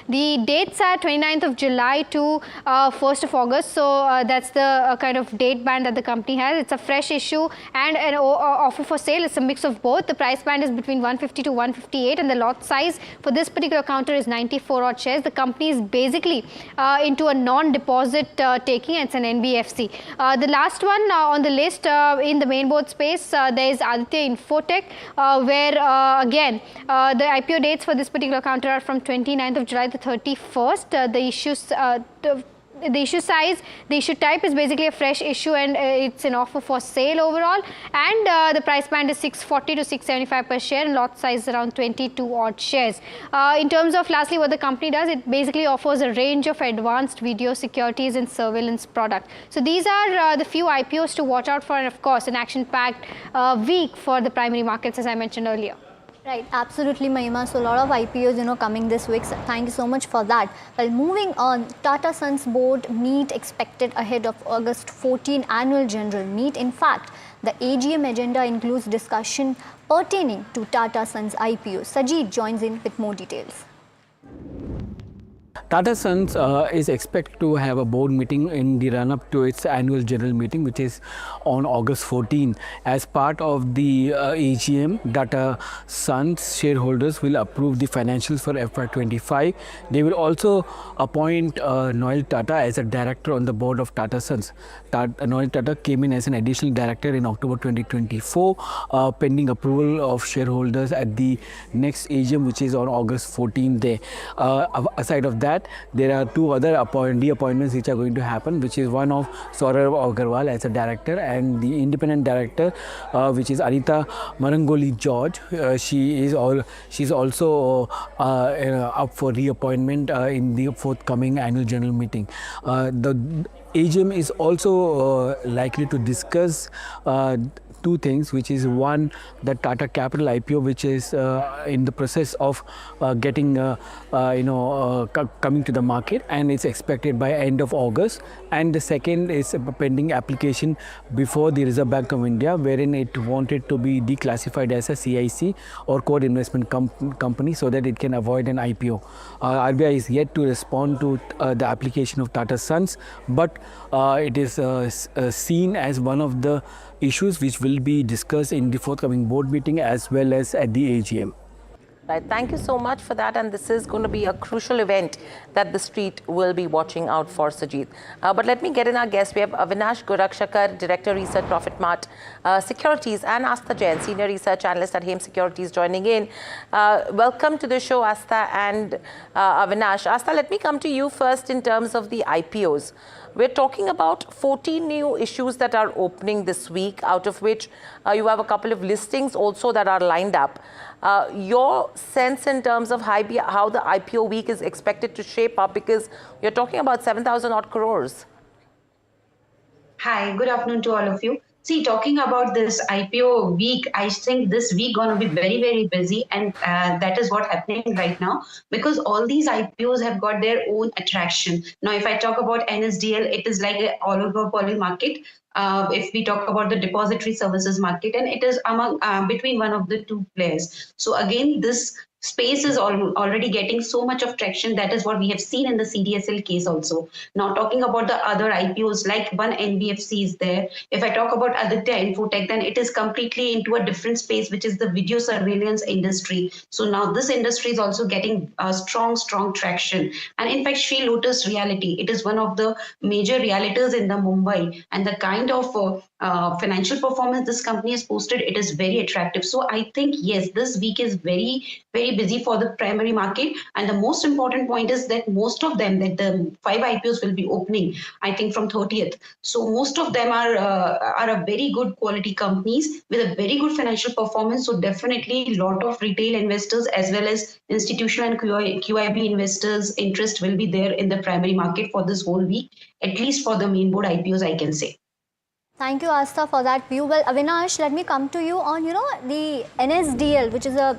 The dates are 29th of July to 1st of August. So that's the kind of date band that the company has. It's a fresh issue and an offer for sale. It's a mix of both. The price band is between 150 to 158 and the lot size for this particular counter is 94 odd shares. The company is basically into a non-deposit taking. It's an NBFC. The last one on the list in the main board space, there is Aditya Infotech, where again the IPO dates for this particular counter are from 29th of July to 31st. The issue size, the issue type is basically a fresh issue and it's an offer for sale overall, and the price band is 640 to 675 per share and lot size is around 22 odd shares. In terms of lastly what the company does, it basically offers a range of advanced video securities and surveillance product. So these are the few IPOs to watch out for, and of course an action-packed week for the primary markets as I mentioned earlier. Right, absolutely, Mahima. So a lot of IPOs, coming this week. So thank you so much for that. Well, moving on, Tata Sons board meet expected ahead of August 14 annual general meet. In fact, the AGM agenda includes discussion pertaining to Tata Sons IPO. Sajid joins in with more details. Tata Sons is expected to have a board meeting in the run-up to its annual general meeting, which is on August 14. As part of the AGM, Tata Sons shareholders will approve the financials for FY25. They will also appoint Noel Tata as a director on the board of Tata Sons. Noel Tata came in as an additional director in October 2024, pending approval of shareholders at the next AGM, which is on August 14 there. Aside of that, that, there are two other reappointments which are going to happen, which is one of Saurav Agarwal as a director, and the independent director, which is Anita Marangoli George. She's also up for reappointment in the forthcoming annual general meeting. The AGM is also likely to discuss two things, which is one, the Tata Capital IPO, which is in the process of getting coming to the market, and it's expected by end of August. And the second is a pending application before the Reserve Bank of India, wherein it wanted to be declassified as a CIC or core investment company so that it can avoid an IPO. RBI is yet to respond to the application of Tata Sons, but it is seen as one of the issues which will be discussed in the forthcoming board meeting as well as at the AGM. Right, thank you so much for that, and this is going to be a crucial event that the street will be watching out for, Sajid. But let me get in our guests. We have Avinash Gorakshakar, Director Research Profit Mart Securities, and Astha Jain, Senior Research Analyst at Hem Securities, joining in. Welcome to the show, Astha and Avinash. Astha, let me come to you first in terms of the IPOs. We're talking about 14 new issues that are opening this week, out of which you have a couple of listings also that are lined up. Your sense in terms of how the IPO week is expected to shape up, because you're talking about 7,000 odd crores. Hi, good afternoon to all of you. See, talking about this IPO week, I think this week going to be very, very busy, and that is what's happening right now, because all these IPOs have got their own attraction. Now, if I talk about NSDL, it is like an oligopoly market. If we talk about the depository services market, and it is among between one of the two players. So again, this space is already getting so much of traction. That is what we have seen in the CDSL case also. Now, talking about the other IPOs, like one NBFC is there. If I talk about Aditya Infotech, then it is completely into a different space, which is the video surveillance industry. So now this industry is also getting strong traction. And in fact, Sri Lotus Reality, it is one of the major realitors in the Mumbai, and the kind of financial performance this company has posted, it is very attractive. So I think, yes, this week is very, very busy for the primary market. And the most important point is that most of them, that the 5 IPOs will be opening, I think, from 30th. So most of them are a very good quality companies with a very good financial performance. So definitely a lot of retail investors as well as institutional and QIB investors interest will be there in the primary market for this whole week, at least for the main board IPOs, I can say. Thank you, Astha, for that view. Well, Avinash, let me come to you on, the NSDL, which is the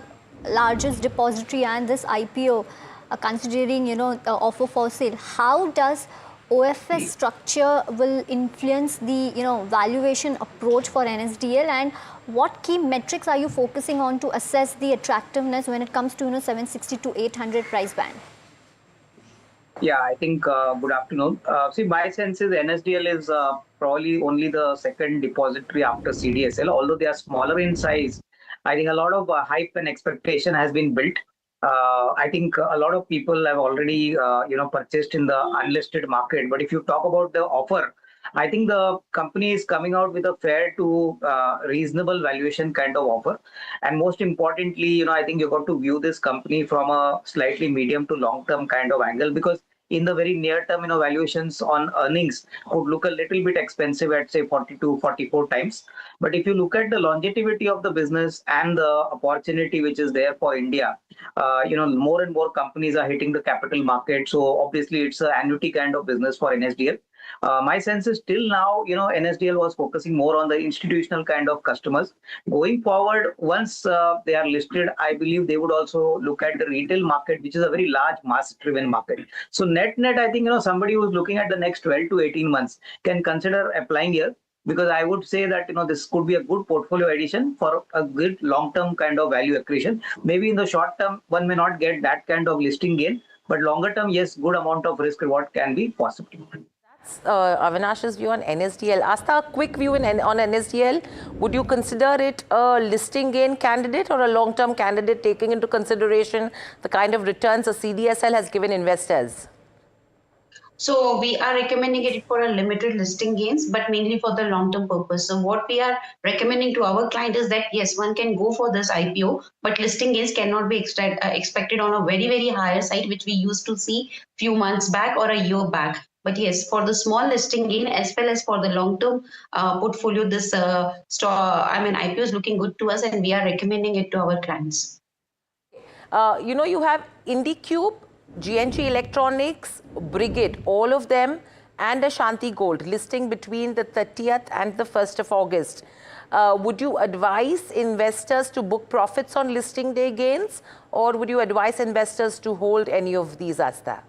largest depository, and this IPO, considering, the offer for sale. How does OFS structure will influence the, valuation approach for NSDL, and what key metrics are you focusing on to assess the attractiveness when it comes to, 760 to 800 price band? Yeah, I think good afternoon. See, my sense is NSDL is probably only the second depository after CDSL, although they are smaller in size. I think a lot of hype and expectation has been built. I think a lot of people have already, purchased in the unlisted market. But if you talk about the offer, I think the company is coming out with a fair to reasonable valuation kind of offer. And most importantly, I think you've got to view this company from a slightly medium to long term kind of angle, because in the very near term, valuations on earnings would look a little bit expensive at, say, 42, 44 times. But if you look at the longevity of the business and the opportunity which is there for India, more and more companies are hitting the capital market. So obviously, it's an annuity kind of business for NSDL. My sense is till now, NSDL was focusing more on the institutional kind of customers. Going forward, once they are listed, I believe they would also look at the retail market, which is a very large mass-driven market. So net, I think, somebody who's looking at the next 12 to 18 months can consider applying here, because I would say that, this could be a good portfolio addition for a good long-term kind of value accretion. Maybe in the short term, one may not get that kind of listing gain, but longer term, yes, good amount of risk reward can be possible. Avinash's view on NSDL. Astha, a quick view on NSDL. Would you consider it a listing gain candidate or a long-term candidate, taking into consideration the kind of returns a CDSL has given investors? So we are recommending it for a limited listing gains, but mainly for the long-term purpose. So what we are recommending to our client is that yes, one can go for this IPO, but listing gains cannot be expected on a very, very higher side, which we used to see few months back or a year back. But yes, for the small listing gain as well as for the long-term portfolio, this IPO is looking good to us, and we are recommending it to our clients. You have IndiCube, GNG Electronics, Brigade, all of them, and Ashanti Gold listing between the 30th and the 1st of August. Would you advise investors to book profits on listing day gains, or would you advise investors to hold any of these, Asta?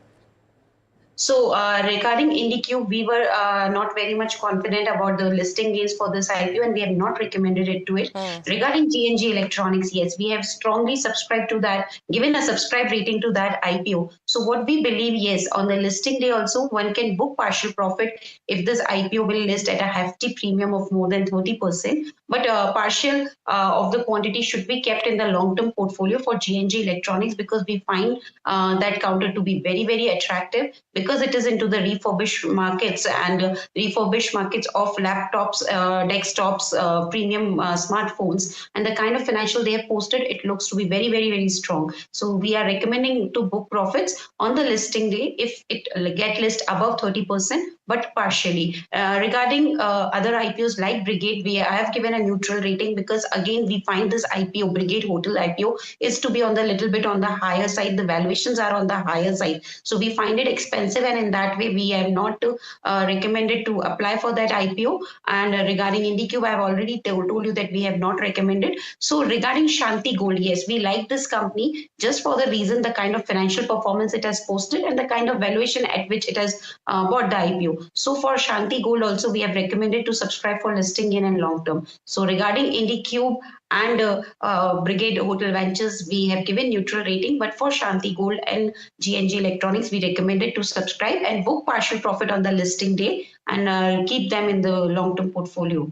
So regarding IndiCube, we were not very much confident about the listing gains for this IPO, and we have not recommended it to it. Regarding GNG Electronics, yes, we have strongly subscribed to that, given a subscribe rating to that IPO. So what we believe, yes, on the listing day also, one can book partial profit if this IPO will list at a hefty premium of more than 30%. But partial of the quantity should be kept in the long-term portfolio for GNG Electronics, because we find that counter to be very, very attractive, because it is into the refurbished markets, and refurbished markets of laptops, desktops, premium smartphones, and the kind of financial they have posted, it looks to be very, very, very strong. So we are recommending to book profits on the listing day if it get list above 30%, but partially. Regarding other IPOs like Brigade, I have given a neutral rating, because again, we find this IPO, Brigade Hotel IPO, is to be on the little bit on the higher side. The valuations are on the higher side. So we find it expensive, and in that way, we have not recommended to apply for that IPO. And regarding IndiCube, I have already told you that we have not recommended. So regarding Shanti Gold, yes, we like this company just for the reason, the kind of financial performance it has posted and the kind of valuation at which it has bought the IPO. So for Shanti Gold also, we have recommended to subscribe for listing gain and long term. So regarding IndiCube and Brigade Hotel Ventures, we have given neutral rating, but for Shanti Gold and GNG Electronics, we recommended to subscribe and book partial profit on the listing day, and keep them in the long-term portfolio.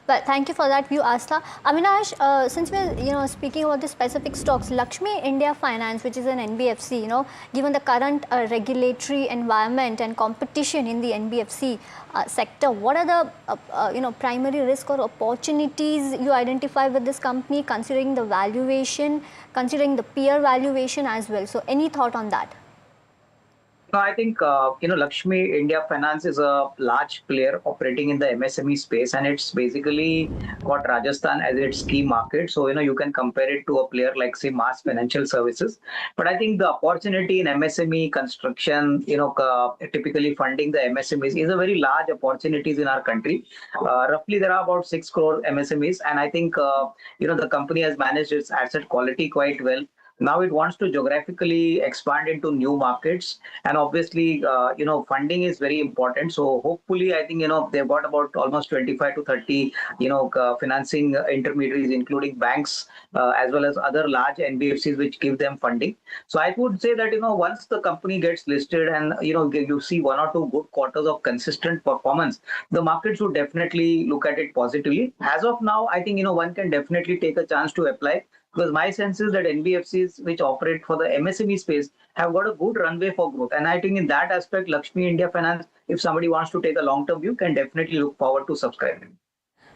But thank you for that view, Asta. Avinash, since we're speaking about the specific stocks, Lakshmi India Finance, which is an NBFC, given the current regulatory environment and competition in the NBFC sector, what are the primary risk or opportunities you identify with this company, considering the valuation, considering the peer valuation as well? So any thought on that? No, I think Lakshmi India Finance is a large player operating in the MSME space, and it's basically got Rajasthan as its key market. So you can compare it to a player like, say, Mass Financial Services. But I think the opportunity in MSME construction, typically funding the MSMEs, is a very large opportunities in our country. Roughly, there are about 6 crore MSMEs, and I think the company has managed its asset quality quite well. Now it wants to geographically expand into new markets, and obviously, funding is very important. So hopefully, I think they've got about almost 25 to 30, financing intermediaries, including banks as well as other large NBFCs, which give them funding. So I would say that once the company gets listed and you see 1 or 2 good quarters of consistent performance, the market should definitely look at it positively. As of now, I think one can definitely take a chance to apply. Because my sense is that NBFCs which operate for the MSME space have got a good runway for growth. And I think in that aspect, Lakshmi India Finance, if somebody wants to take a long-term view, can definitely look forward to subscribing.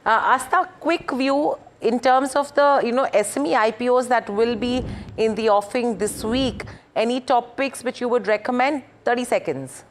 Asta, quick view in terms of the SME IPOs that will be in the offing this week. Any topics which you would recommend? 30 seconds.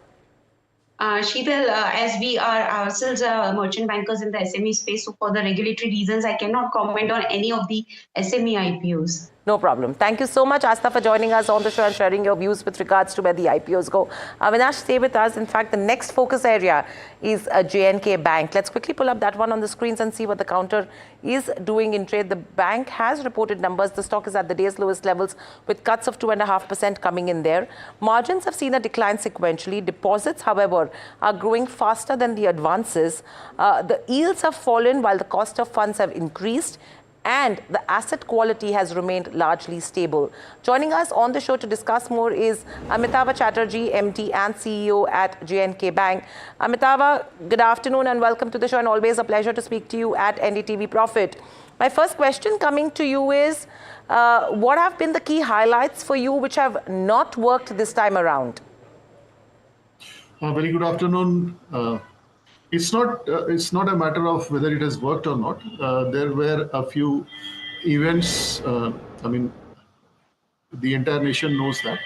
Sheetal, as we are ourselves merchant bankers in the SME space, so for the regulatory reasons, I cannot comment on any of the SME IPOs. No problem. Thank you so much, Asta, for joining us on the show and sharing your views with regards to where the IPOs go. Avinash, stay with us. In fact, the next focus area is JNK Bank. Let's quickly pull up that one on the screens and see what the counter is doing in trade. The bank has reported numbers. The stock is at the day's lowest levels with cuts of 2.5% coming in there. Margins have seen a decline sequentially. Deposits, however, are growing faster than the advances. The yields have fallen while the cost of funds have increased, and the asset quality has remained largely stable. Joining us on the show to discuss more is Amitava Chatterjee, MD and CEO at JNK Bank. Amitava, good afternoon and welcome to the show, and always a pleasure to speak to you at NDTV Profit. My first question coming to you is, what have been the key highlights for you which have not worked this time around? Very good afternoon. It's not a matter of whether it has worked or not. There were a few events. I mean, the entire nation knows that,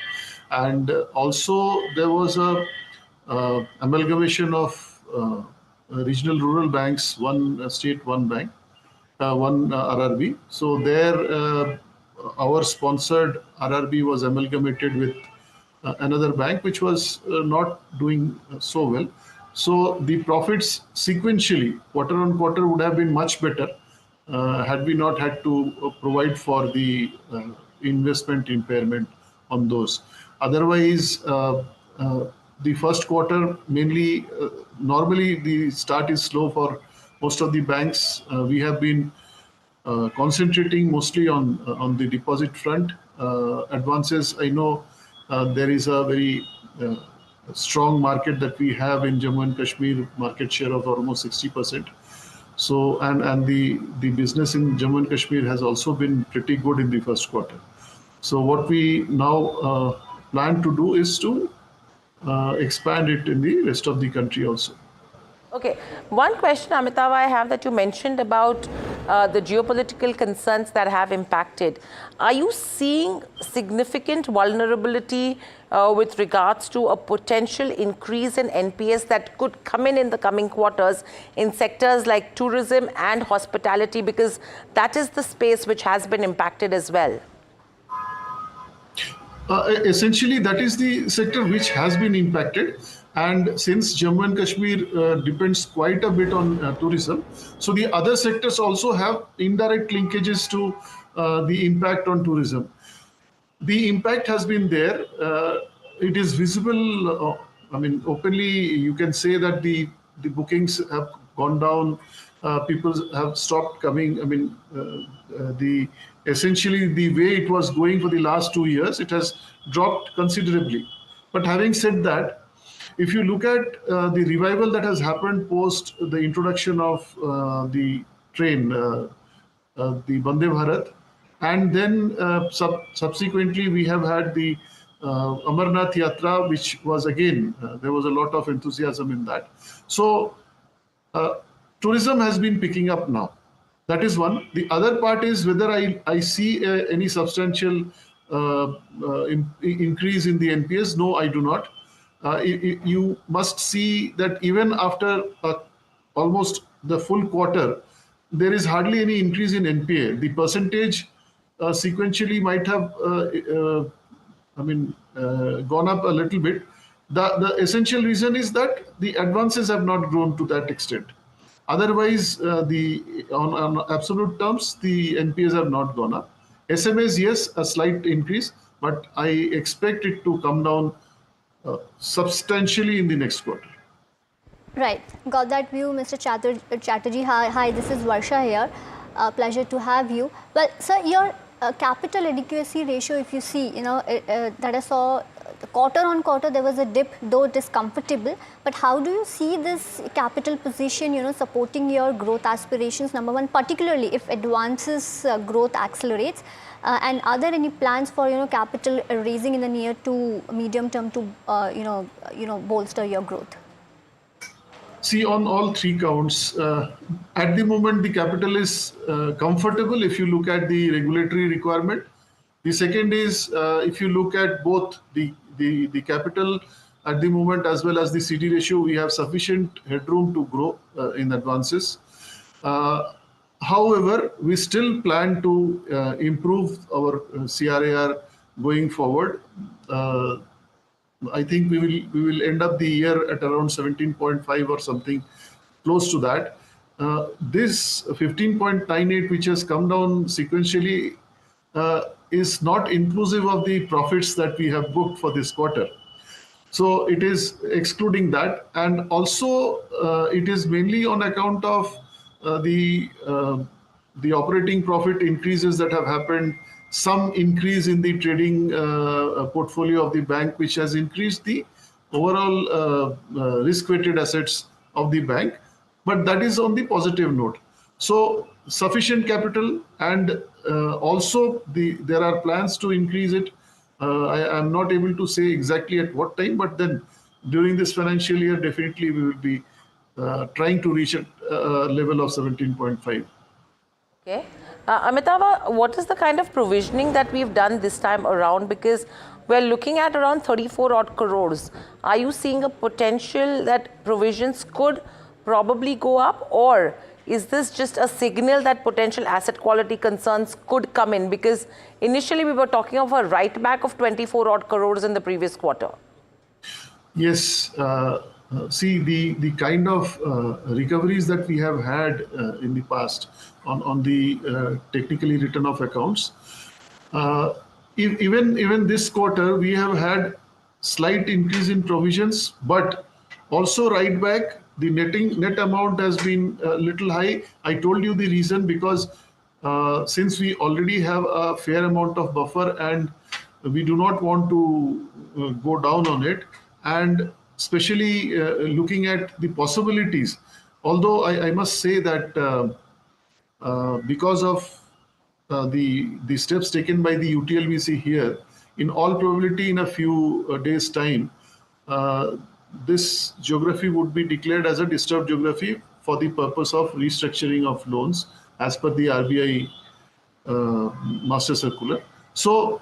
and also there was a amalgamation of regional rural banks, one state, one bank, one RRB. So there, our sponsored RRB was amalgamated with another bank, which was not doing so well. So the profits sequentially, quarter on quarter, would have been much better had we not had to provide for the investment impairment on those. Otherwise, the first quarter mainly, normally the start is slow for most of the banks. We have been concentrating mostly on the deposit front. Advances, I know there is a very strong market that we have in Jammu and Kashmir, market share of almost 60%. So, and the business in Jammu and Kashmir has also been pretty good in the first quarter. So what we now plan to do is to expand it in the rest of the country also. Okay, one question, Amitabh, I have that you mentioned about the geopolitical concerns that have impacted. Are you seeing significant vulnerability with regards to a potential increase in NPS that could come in the coming quarters in sectors like tourism and hospitality, because that is the space which has been impacted as well? Essentially, that is the sector which has been impacted. And since Jammu and Kashmir depends quite a bit on tourism, so the other sectors also have indirect linkages to the impact on tourism. The impact has been there. It is visible. I mean, openly, you can say that the bookings have gone down. People have stopped coming. I mean, essentially the way it was going for the last 2 years, it has dropped considerably. But having said that, if you look at the revival that has happened post the introduction of the train, the Vande Bharat, and then subsequently we have had the Amarnath Yatra, which was again, there was a lot of enthusiasm in that. So tourism has been picking up now. That is one. The other part is whether I see any substantial increase in the NPS. No, I do not. You must see that even after almost the full quarter, there is hardly any increase in NPA. The percentage sequentially might have, gone up a little bit. The essential reason is that the advances have not grown to that extent. Otherwise, on absolute terms, the NPAs have not gone up. SMAs, yes, a slight increase, but I expect it to come down substantially in the next quarter. Right, got that view, Mr. Chatterjee. Hi, this is Varsha here. Pleasure to have you. Well, sir, your capital adequacy ratio, if you see, that I saw quarter on quarter there was a dip, though it is comfortable. But how do you see this capital position, supporting your growth aspirations? Number one, particularly if advances growth accelerates. And are there any plans for capital raising in the near to medium term to bolster your growth? See, on all three counts, at the moment the capital is comfortable if you look at the regulatory requirement. The second is if you look at both the capital at the moment as well as the CD ratio, we have sufficient headroom to grow in advances. However, we still plan to improve our CRAR going forward. I think we will end up the year at around 17.5 or something close to that. This 15.98, which has come down sequentially, is not inclusive of the profits that we have booked for this quarter. So it is excluding that, and also it is mainly on account of the operating profit increases that have happened, some increase in the trading portfolio of the bank, which has increased the overall risk-weighted assets of the bank, but that is on the positive note. So sufficient capital, and also there are plans to increase it. I am not able to say exactly at what time, but then during this financial year, definitely we will be trying to reach a level of 17.5. Okay. Amitabh, what is the kind of provisioning that we've done this time around? Because we're looking at around 34 odd crores. Are you seeing a potential that provisions could probably go up, or is this just a signal that potential asset quality concerns could come in? Because initially we were talking of a write back of 24 odd crores in the previous quarter. Yes. See, the kind of recoveries that we have had in the past on the technically written off accounts, even this quarter we have had slight increase in provisions, but also write back. The net amount has been a little high. I told you the reason, because since we already have a fair amount of buffer and we do not want to go down on it, and especially looking at the possibilities. Although I must say that because of the steps taken by the UTLBC here, in all probability in a few days' time, this geography would be declared as a disturbed geography for the purpose of restructuring of loans as per the RBI master circular. So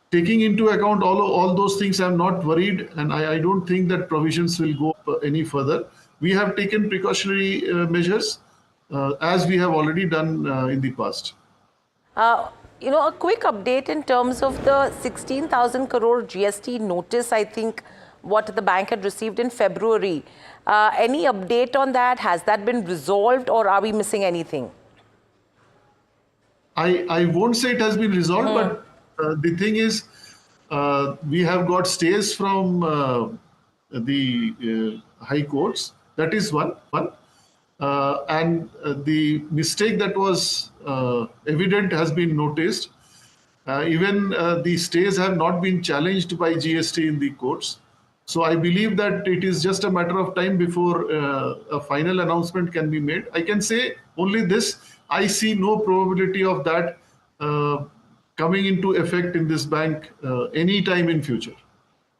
taking into account all those things, I'm not worried, and I don't think that provisions will go up any further. We have taken precautionary measures as we have already done in the past. You know, a quick update in terms of the 16,000 crore GST notice, I think, what the bank had received in February. Any update on that? Has that been resolved, or are we missing anything? I won't say it has been resolved, but the thing is, we have got stays from the high courts. That is one. And the mistake that was evident has been noticed. Even the stays have not been challenged by GST in the courts. So I believe that it is just a matter of time before a final announcement can be made. I can say only this: I see no probability of that coming into effect in this bank any time in future.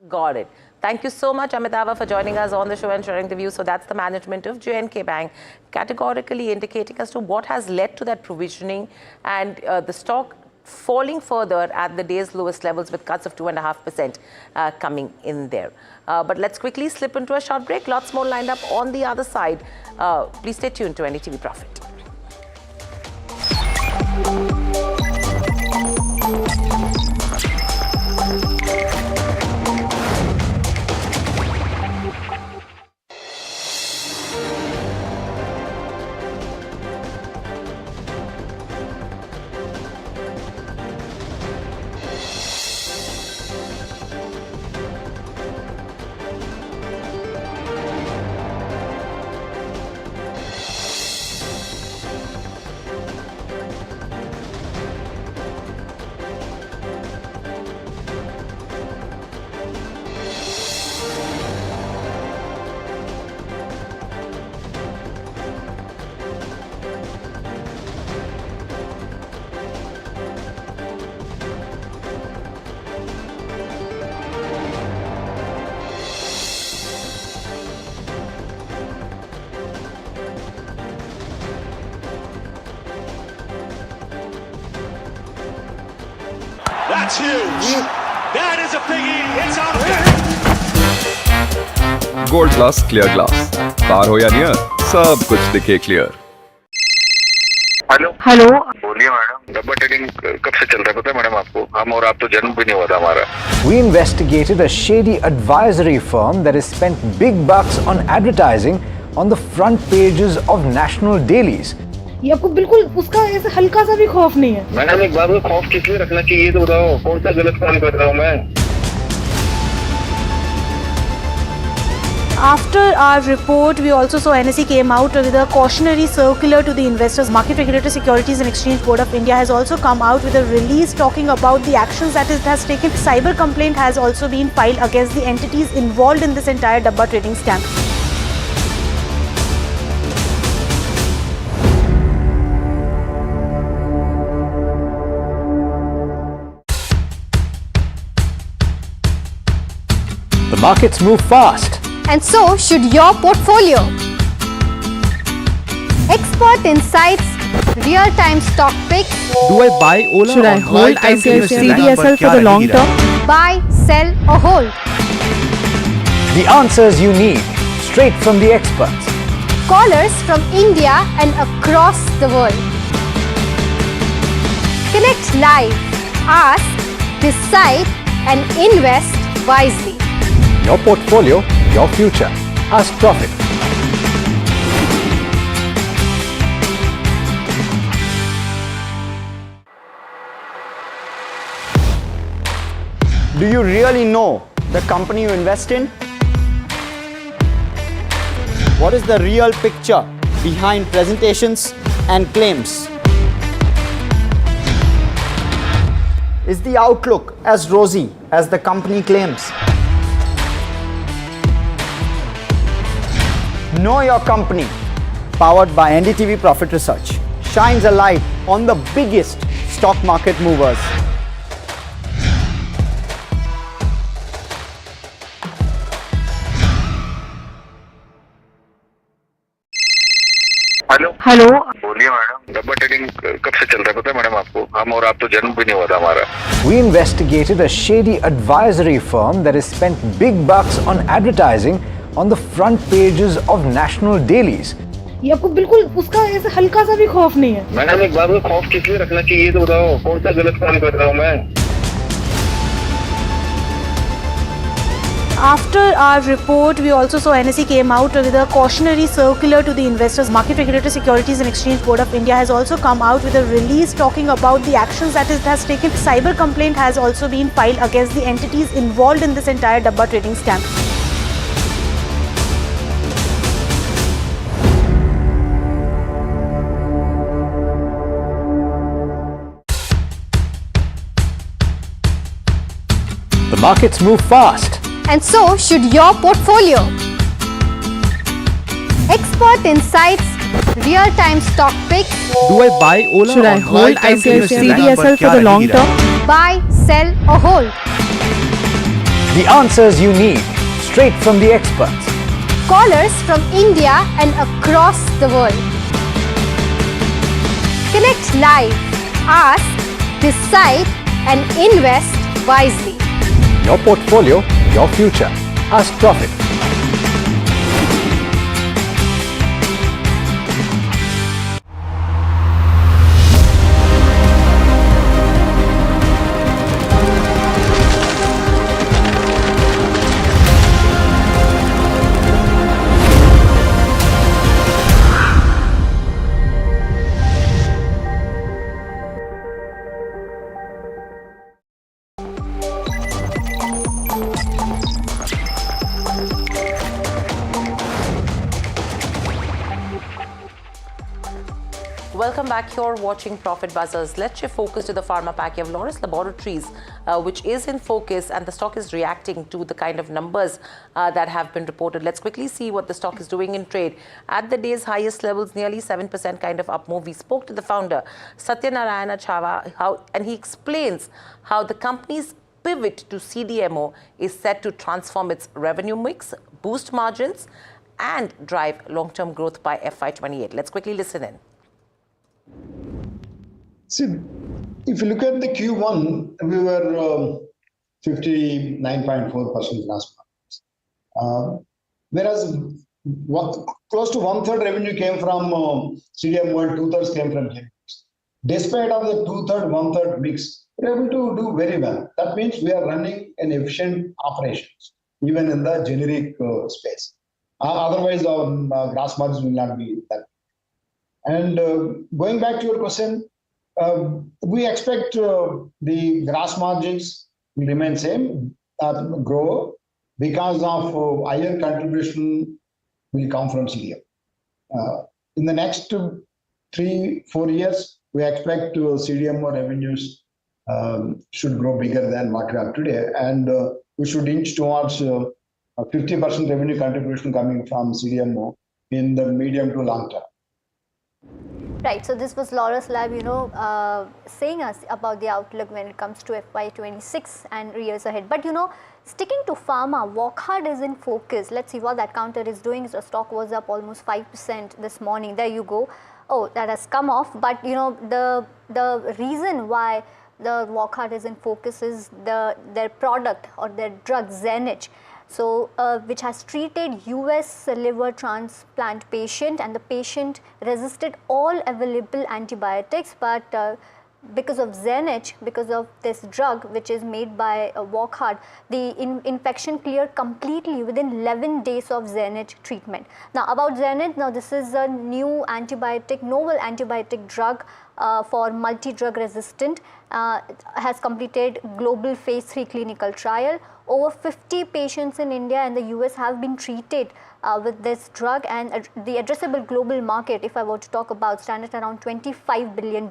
Got it. Thank you so much, Amitabh, for joining us on the show and sharing the view. So that's the management of J&K Bank categorically indicating as to what has led to that provisioning and the stock falling further at the day's lowest levels with cuts of 2.5% coming in there. But let's quickly slip into a short break. Lots more lined up on the other side. Please stay tuned to NDTV Profit. That's huge. That is a biggie. It's on. Gold glass clear glass, पार हो या near, सब कुछ दिखे clear. Hello बोलिए madam, डब्बा trading कब से चल रहा है पता है मैडम आपको? हम और आप तो जन्म भी नहीं हुआ था हमारा। We investigated a shady advisory firm that has spent big bucks on advertising on the front pages of national dailies. ये आपको बिल्कुल उसका ऐसे हल्का सा भी खौफ नहीं है। मैडम एक बार को खौफ किस लिए रखना चाहिए तो बताओ, कौन सा गलत काम कर रहा हूँ मैं? After our report, we also saw NSE came out with a cautionary circular to the investors. Market Regulator Securities and Exchange Board of India has also come out with a release talking about the actions that it has taken. Cyber complaint has also been filed against the entities involved in this entire Dabba trading scam. The markets move fast. And so should your portfolio. Expert insights, real-time stock picks. Do I buy Ola? Should I or hold buy time to invest in that? CDSL for the long term? Buy, sell or hold. The answers you need, straight from the experts. Callers from India and across the world. Connect live, ask, decide and invest wisely. Your portfolio, your future. Ask Profit. Do you really know the company you invest in? What is the real picture behind presentations and claims? Is the outlook as rosy as the company claims? Know Your Company, powered by NDTV Profit Research, shines a light on the biggest stock market movers. Hello बोलिए madam, डब्बा trading कब से चल रहा है पता है madam आपको? हम और आप तो जन्म भी नहीं हुआ था हमारा। We investigated a shady advisory firm that has spent big bucks on advertising on the front pages of national dailies. ये आपको बिल्कुल उसका ऐसे हल्का सा भी खौफ नहीं है। मैडम एक बात को खौफ किस लिए रखना चाहिए तो बताओ, कौन सा गलत काम कर रहा हूँ मैं? After our report, we also saw NSE came out with a cautionary circular to the investors. Market regulator Securities and Exchange Board of India has also come out with a release talking about the actions that it has taken. Cyber complaint has also been filed against the entities involved in this entire Dabba trading scam. The markets move fast. And so should your portfolio. Expert insights, real-time stock picks. Do I buy Ola? Should I or hold buy time to invest in that? CDSL for the long term? Buy, sell or hold. The answers you need, straight from the experts. Callers from India and across the world. Connect live, ask, decide and invest wisely. Your portfolio, your future. Ask Profit. Welcome back. You're watching Profit Buzzers. Let's shift focus to the pharma pack. You have Laurus Laboratories, which is in focus, and the stock is reacting to the kind of numbers that have been reported. Let's quickly see what the stock is doing in trade. At the day's highest levels, nearly 7% kind of up move. We spoke to the founder, Satyanarayana Chava, and he explains how the company's pivot to CDMO is set to transform its revenue mix, boost margins, and drive long-term growth by FY28. Let's quickly listen in. See, if you look at the Q1, we were 59.4% gross margins. Whereas close to 1/3 revenue came from CDMO and 2/3 came from chemicals. Despite of the 2/3, 1/3 mix, we're able to do very well. That means we are running an efficient operations, even in the generic space. Otherwise, our gross margins will not be that. And going back to your question, we expect the gross margins will remain same, grow, because of higher contribution will come from CDMO. In the next 3-4 years, we expect CDMO revenues should grow bigger than what we have today, and we should inch towards 50% revenue contribution coming from CDMO in the medium to long term. Right, so this was Laurus Lab, saying us about the outlook when it comes to FY26 and years ahead. But sticking to pharma, Wockhardt is in focus. Let's see what that counter is doing. So stock was up almost 5% this morning. There you go. Oh, that has come off. But the reason why the Wockhardt is in focus is their product or their drug Zenich. So, which has treated US liver transplant patient, and the patient resisted all available antibiotics, but because of Zenich, because of this drug which is made by Wockhardt, the infection cleared completely within 11 days of Zenich treatment. Now about Zenich, now this is a new antibiotic, novel antibiotic drug for multi-drug resistant, has completed global phase 3 clinical trial. Over 50 patients in India and the US have been treated with this drug, and the addressable global market, if I were to talk about, stands at around $25 billion.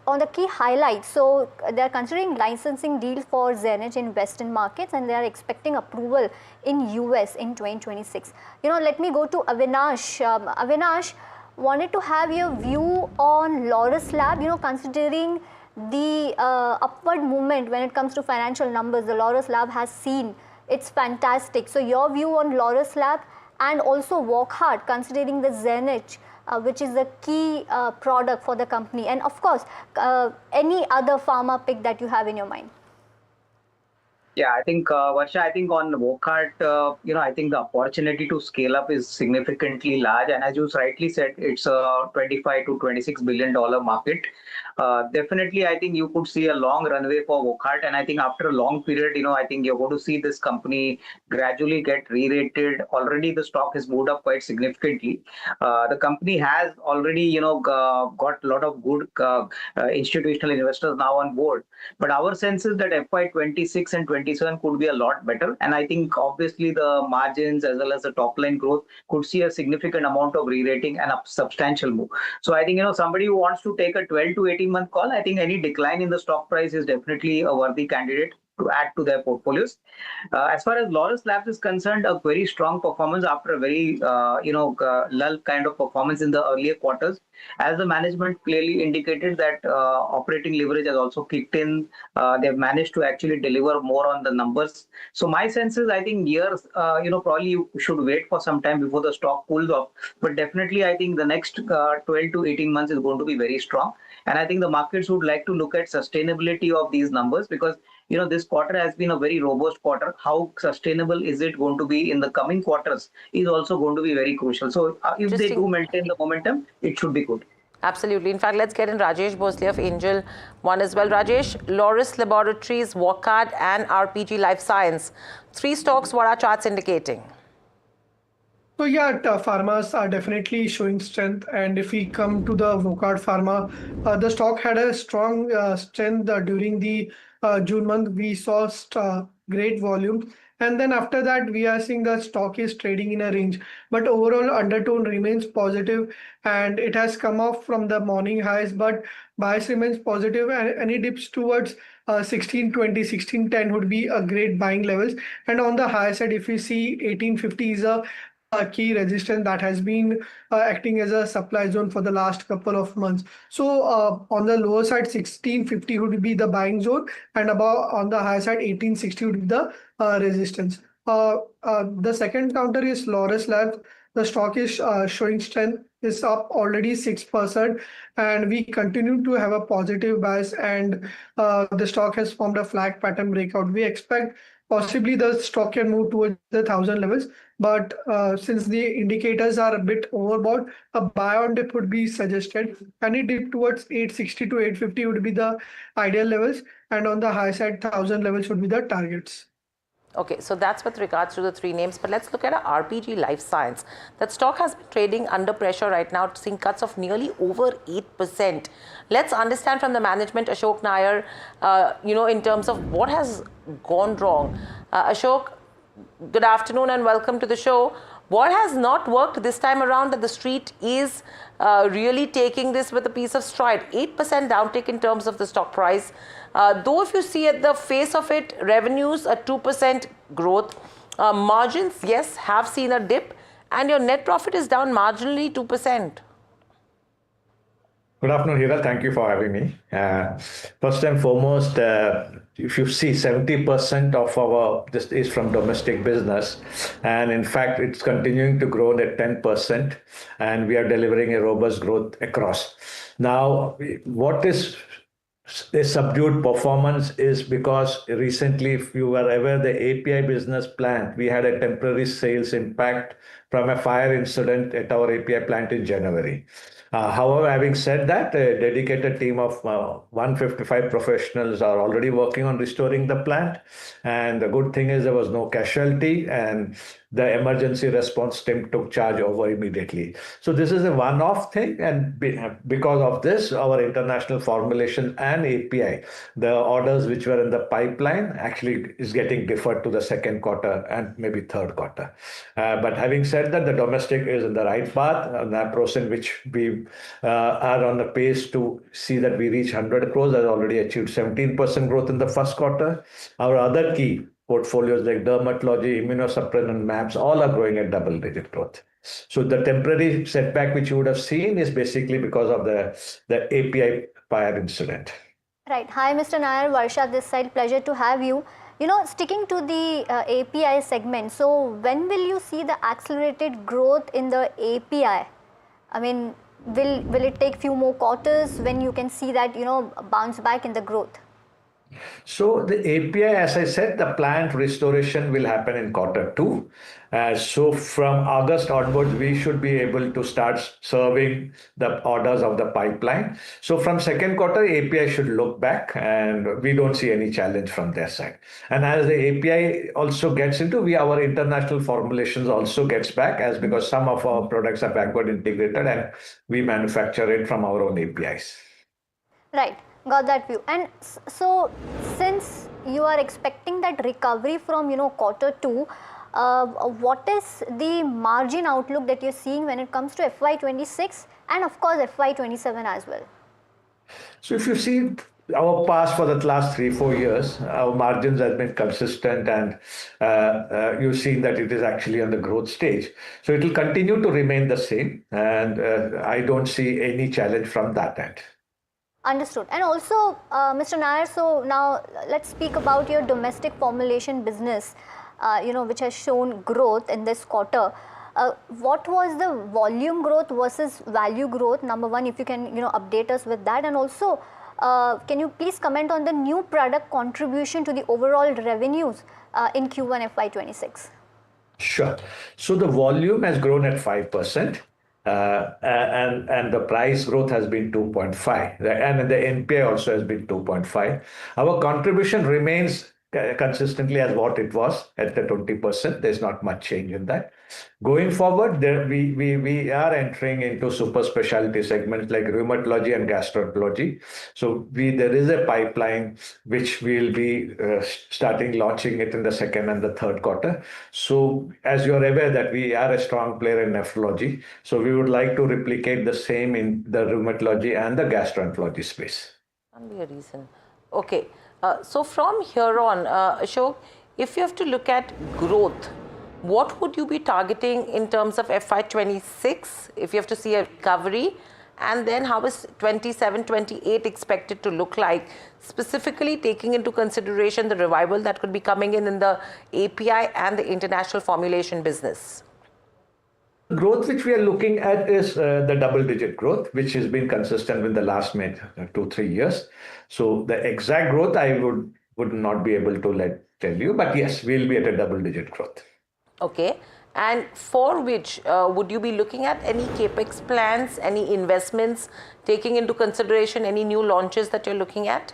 On the key highlights, so they are considering licensing deal for Zenich in Western markets, and they are expecting approval in US in 2026. Let me go to Avinash. Avinash, wanted to have your view on Laurus Lab, considering the upward movement when it comes to financial numbers the Laurus Lab has seen. It's fantastic. So your view on Laurus Lab, and also Wockhardt, considering the Zenich, which is the key product for the company, and of course any other pharma pick that you have in your mind. Yeah, I think, Varsha, I think on Wockhardt, I think the opportunity to scale up is significantly large. And as you rightly said, it's a $25 to $26 billion market. Definitely, I think you could see a long runway for Wockhardt. And I think after a long period, I think you're going to see this company gradually get re-rated. Already the stock has moved up quite significantly. The company has already, got a lot of good institutional investors now on board. But our sense is that FY26 and 27 could be a lot better. And I think obviously the margins as well as the top line growth could see a significant amount of re-rating and a substantial move. So I think, somebody who wants to take a 12 to 18 month call, I think any decline in the stock price is definitely a worthy candidate to add to their portfolios. As far as Laurus Labs is concerned, a very strong performance after a very, lull kind of performance in the earlier quarters. As the management clearly indicated that operating leverage has also kicked in, they've managed to actually deliver more on the numbers. So my sense is, I think years, probably you should wait for some time before the stock cools off. But definitely, I think the next 12 to 18 months is going to be very strong. And I think the markets would like to look at sustainability of these numbers, because this quarter has been a very robust quarter. How sustainable is it going to be in the coming quarters is also going to be very crucial. So if they do maintain the momentum, it should be good. Absolutely. In fact, let's get in Rajesh Bhosle of Angel One as well. Rajesh, Laurus Laboratories, Wockhardt and RPG Life Science. 3 stocks, what are charts indicating? So yeah, pharmas are definitely showing strength, and if we come to the Wockhardt Pharma, the stock had a strong strength during the June month. We saw great volume, and then after that we are seeing the stock is trading in a range, but overall undertone remains positive, and it has come off from the morning highs, but bias remains positive, and any dips towards 1620, 1610 would be a great buying levels. And on the higher side, if we see 1850 is a key resistance that has been acting as a supply zone for the last couple of months. So on the lower side, 1650 would be the buying zone, and above on the higher side, 1860 would be the resistance. The second counter is Laurus Labs. The stock is showing strength, is up already 6%, and we continue to have a positive bias, and the stock has formed a flag pattern breakout. We expect possibly the stock can move towards the 1000 levels, but since the indicators are a bit overbought, a buy on dip would be suggested. Any dip towards 860 to 850 would be the ideal levels, and on the high side, 1000 levels would be the targets. Okay, so that's with regards to the 3 names, but let's look at our RPG Life Science. That stock has been trading under pressure right now, seeing cuts of nearly over 8%. Let's understand from the management, Ashok Nair, in terms of what has gone wrong. Ashok, good afternoon and welcome to the show. What has not worked this time around that the street is really taking this with a piece of stride? 8% downtick in terms of the stock price. Though if you see at the face of it, revenues a 2% growth, margins, yes, have seen a dip, and your net profit is down marginally 2%. Good afternoon, Hira. Thank you for having me. First and foremost, if you see 70% of our this is from domestic business, and in fact, it's continuing to grow at 10%, and we are delivering a robust growth across. Now, what is a subdued performance is because recently, if you were aware, the API business plant, we had a temporary sales impact from a fire incident at our API plant in January. However, having said that, a dedicated team of 155 professionals are already working on restoring the plant. And the good thing is there was no casualty, and the emergency response team took charge over immediately. So this is a one-off thing, and because of this, our international formulation and API, the orders which were in the pipeline actually is getting deferred to the second quarter and maybe third quarter. But having said that, the domestic is in the right path, and the approach in which we are on the pace to see that we reach 100 crores, has already achieved 17% growth in the first quarter. Our other key portfolios like dermatology, immunosuppressant, MABs, all are growing at double-digit growth. So the temporary setback which you would have seen is basically because of the API fire incident. Right. Hi, Mr. Nair. Varsha this side. Pleasure to have you. You know, sticking to the API segment, so when will you see the accelerated growth in the API? I mean, will it take few more quarters when you can see that, you know, bounce back in the growth? So the API, as I said, the plant restoration will happen in quarter two. So from August onwards, we should be able to start serving the orders of the pipeline. So from second quarter, API should look back, and we don't see any challenge from their side. And as the API also gets into, our international formulations also gets back, as because some of our products are backward integrated and we manufacture it from our own APIs. Right. Got that view. And so since you are expecting that recovery from, you know, quarter two, what is the margin outlook that you're seeing when it comes to FY26 and of course FY27 as well? So if you see our past for the last 3-4 years, our margins have been consistent, and you've seen that it is actually on the growth stage. So it will continue to remain the same, and I don't see any challenge from that end. Understood. And also, Mr. Nair, so now let's speak about your domestic formulation business, you know, which has shown growth in this quarter. What was the volume growth versus value growth? Number one, if you can, you know, update us with that. And also, can you please comment on the new product contribution to the overall revenues in Q1 FY26? Sure. So the volume has grown at 5%. And the price growth has been 2.5, and the NPI also has been 2.5. Our contribution remains consistently as what it was at the 20%. There's not much change in that. Going forward, we are entering into super specialty segments like rheumatology and gastroenterology. So there is a pipeline which we'll be starting launching it in the second and the third quarter. So as you're aware that we are a strong player in nephrology, so we would like to replicate the same in the rheumatology and the gastroenterology space. Can be a reason. Okay. So from here on, Ashok, if you have to look at growth, what would you be targeting in terms of FY26 if you have to see a recovery? And then how is 27, 28 expected to look like, specifically taking into consideration the revival that could be coming in the API and the international formulation business? Growth which we are looking at is the double-digit growth, which has been consistent with the last 2-3 years. So the exact growth I would not be able to tell you, but yes, we'll be at a double-digit growth. Okay. And for which would you be looking at any capex plans, any investments, taking into consideration any new launches that you're looking at?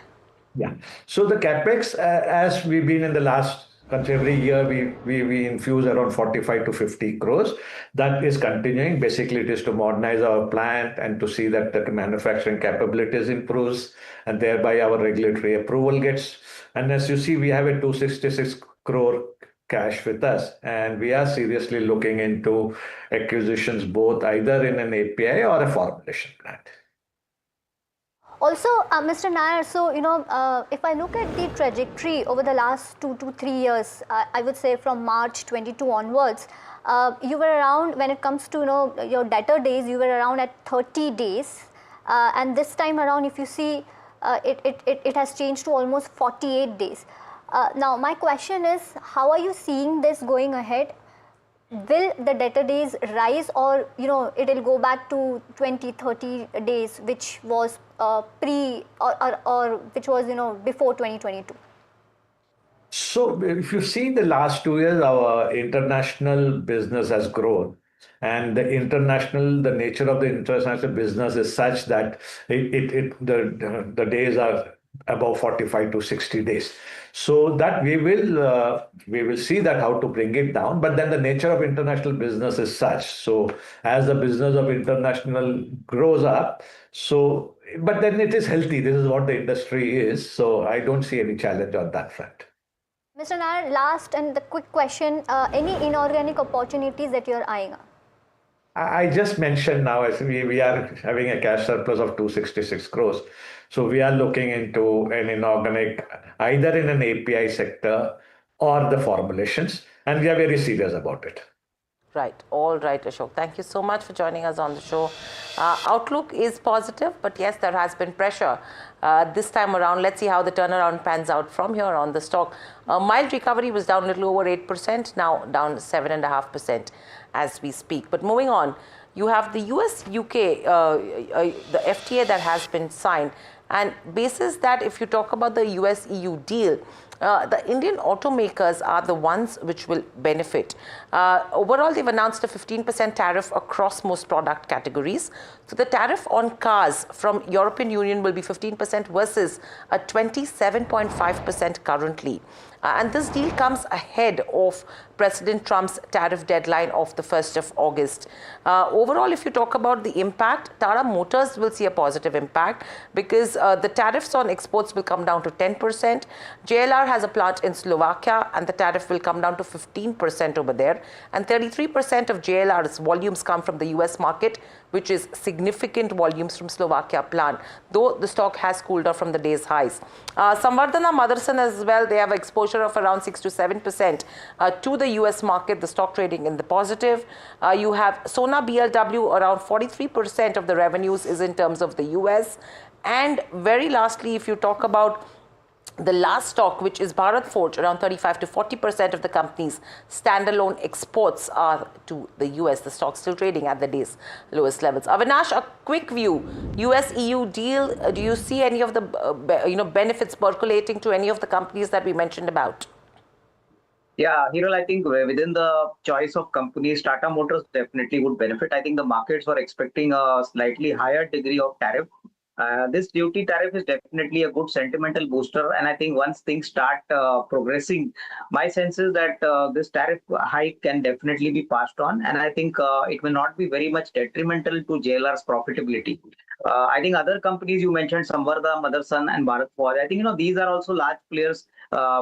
Yeah. So the capex, as we've been in the last, every year we infuse around 45 to 50 crores. That is continuing. Basically, it is to modernize our plant and to see that the manufacturing capabilities improves, and thereby our regulatory approval gets. And as you see, we have a 266 crore cash with us, and we are seriously looking into acquisitions, both either in an API or a formulation plant. Also, Mr. Nair, so, you know, if I look at the trajectory over the last 2 to 3 years, I would say from March 22 onwards, you were around, when it comes to, you know, your debtor days, you were around at 30 days. and this time around, if you see, it has changed to almost 48 days. Now, my question is, how are you seeing this going ahead? Will the debtor days rise, or it'll go back to 20-30 days, which was pre or which was before 2022? So if you see the last 2 years, our international business has grown. And the nature of the international business is such that the days are above 45 to 60 days. So that we will see that how to bring it down. But then the nature of international business is such. So as the business of international grows up, but then it is healthy. This is what the industry is. So I don't see any challenge on that front. Mr. Nair, last and the quick question, any inorganic opportunities that you're eyeing up? I just mentioned now, as we are having a cash surplus of 266 crores. So we are looking into an inorganic, either in an API sector or the formulations, and we are very serious about it. Right. All right, Ashok. Thank you so much for joining us on the show. Outlook is positive, but yes, there has been pressure this time around. Let's see how the turnaround pans out from here on the stock. Mild recovery was down a little over 8%, now down 7.5% as we speak. But moving on, you have the US-UK, the FTA that has been signed. And basis that, if you talk about the US-EU deal, the Indian automakers are the ones which will benefit. Overall, they've announced a 15% tariff across most product categories. So the tariff on cars from European Union will be 15% versus a 27.5% currently. And this deal comes ahead of President Trump's tariff deadline of the 1st of August. Overall, if you talk about the impact, Tata Motors will see a positive impact because the tariffs on exports will come down to 10%. JLR has a plant in Slovakia and the tariff will come down to 15% over there. And 33% of JLR's volumes come from the US market, which is significant volumes from Slovakia plant, though the stock has cooled off from the day's highs. Samvardhana Motherson as well, they have exposure of around 6 to 7% to the US market, the stock trading in the positive. You have Sona BLW, around 43% of the revenues is in terms of the US. And very lastly, if you talk about the last stock, which is Bharat Forge, around 35 to 40% of the company's standalone exports are to the US. The stock still trading at the day's lowest levels. Avinash, a quick view. US-EU deal, do you see any of the benefits percolating to any of the companies that we mentioned about? Yeah, Hiral, I think within the choice of companies, Tata Motors definitely would benefit. I think the markets were expecting a slightly higher degree of tariff. This duty tariff is definitely a good sentimental booster. And I think once things start progressing, my sense is that this tariff hike can definitely be passed on. And I think it will not be very much detrimental to JLR's profitability. I think other companies you mentioned, Samvardhana, Motherson and Bharat Forge, I think these are also large players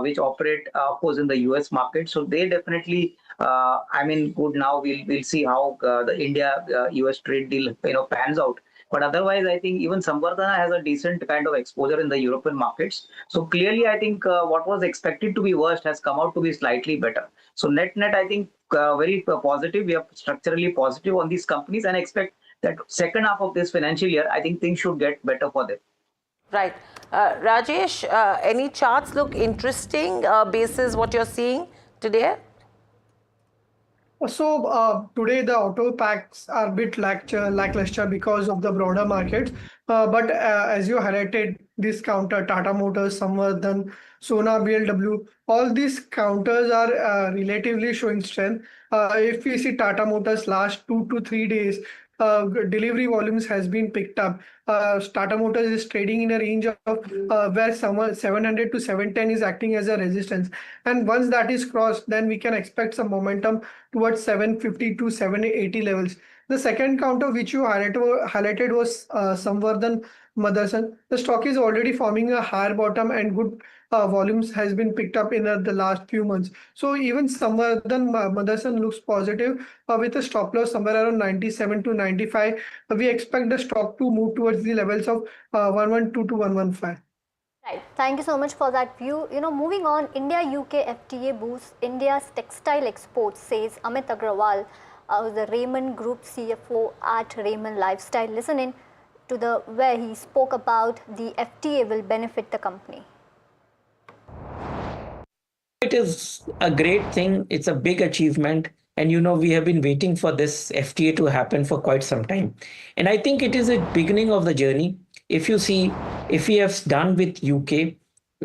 which operate, of course, in the US market. So they definitely, good now. We'll see how the India-US trade deal pans out. But otherwise, I think even Samvardhana has a decent kind of exposure in the European markets. So clearly, I think what was expected to be worst has come out to be slightly better. So net, I think very positive. We are structurally positive on these companies and expect that second half of this financial year, I think things should get better for them. Right. Rajesh, any charts look interesting basis what you're seeing today? So today the auto packs are a bit lackluster because of the broader market. But as you highlighted, this counter, Tata Motors, Samvardhan, Sona BLW, all these counters are relatively showing strength. If we see Tata Motors last 2 to 3 days, delivery volumes has been picked up. Tata Motors is trading in a range of where 700 to 710 is acting as a resistance. And once that is crossed, then we can expect some momentum towards 750 to 780 levels. The second counter which you highlighted was Samvardhan Motherson. The stock is already forming a higher bottom and good volumes has been picked up in the last few months. So even Samvardhan Motherson looks positive with a stop loss somewhere around 97 to 95. We expect the stock to move towards the levels of 112 to 115. Right. Thank you so much for that view. Moving on, India-UK FTA boosts India's textile exports, says Amit Agrawal, the Raymond Group CFO at Raymond Lifestyle. Listen in. to the where he spoke about the FTA will benefit the company. It is a great thing. It's a big achievement. And we have been waiting for this FTA to happen for quite some time. And I think it is a beginning of the journey. If you see, if we have done with UK,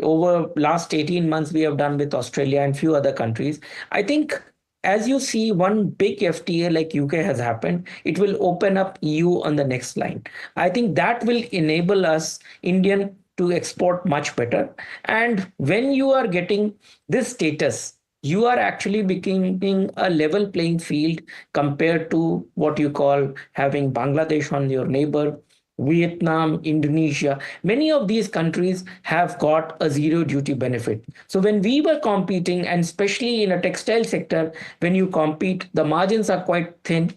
over last 18 months, we have done with Australia and few other countries. I think as you see one big FTA like UK has happened, it will open up EU on the next line. I think that will enable us, Indian, to export much better. And when you are getting this status, you are actually becoming a level playing field compared to what you call having Bangladesh on your neighbor, Vietnam, Indonesia. Many of these countries have got a zero duty benefit. So when we were competing, and especially in a textile sector, when you compete, the margins are quite thin.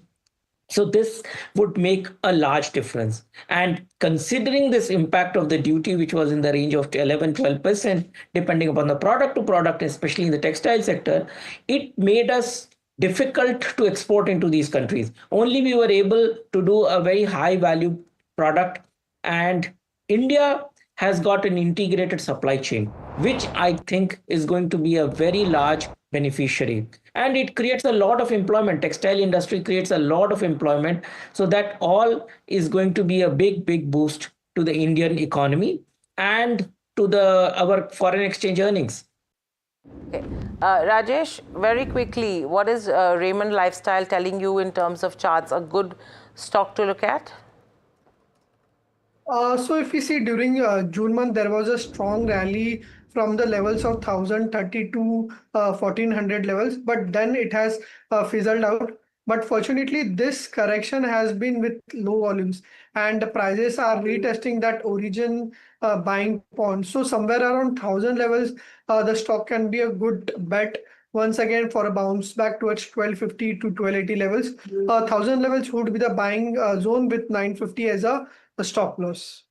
So this would make a large difference. And considering this impact of the duty, which was in the range of 11-12%, depending upon the product to product, especially in the textile sector, it made us difficult to export into these countries. Only we were able to do a very high value product. And India has got an integrated supply chain, which I think is going to be a very large beneficiary. And it creates a lot of employment. Textile industry creates a lot of employment. So that all is going to be a big, big boost to the Indian economy and to our foreign exchange earnings. Okay. Rajesh, very quickly, what is Raymond Lifestyle telling you in terms of charts? A good stock to look at? So if we see during June month, there was a strong rally from the levels of 1030 to 1400 levels, but then it has fizzled out. But fortunately, this correction has been with low volumes and the prices are retesting that origin buying point. So somewhere around 1000 levels, the stock can be a good bet once again for a bounce back towards 1250 to 1280 levels. 1000 levels would be the buying zone with 950 as a stop loss.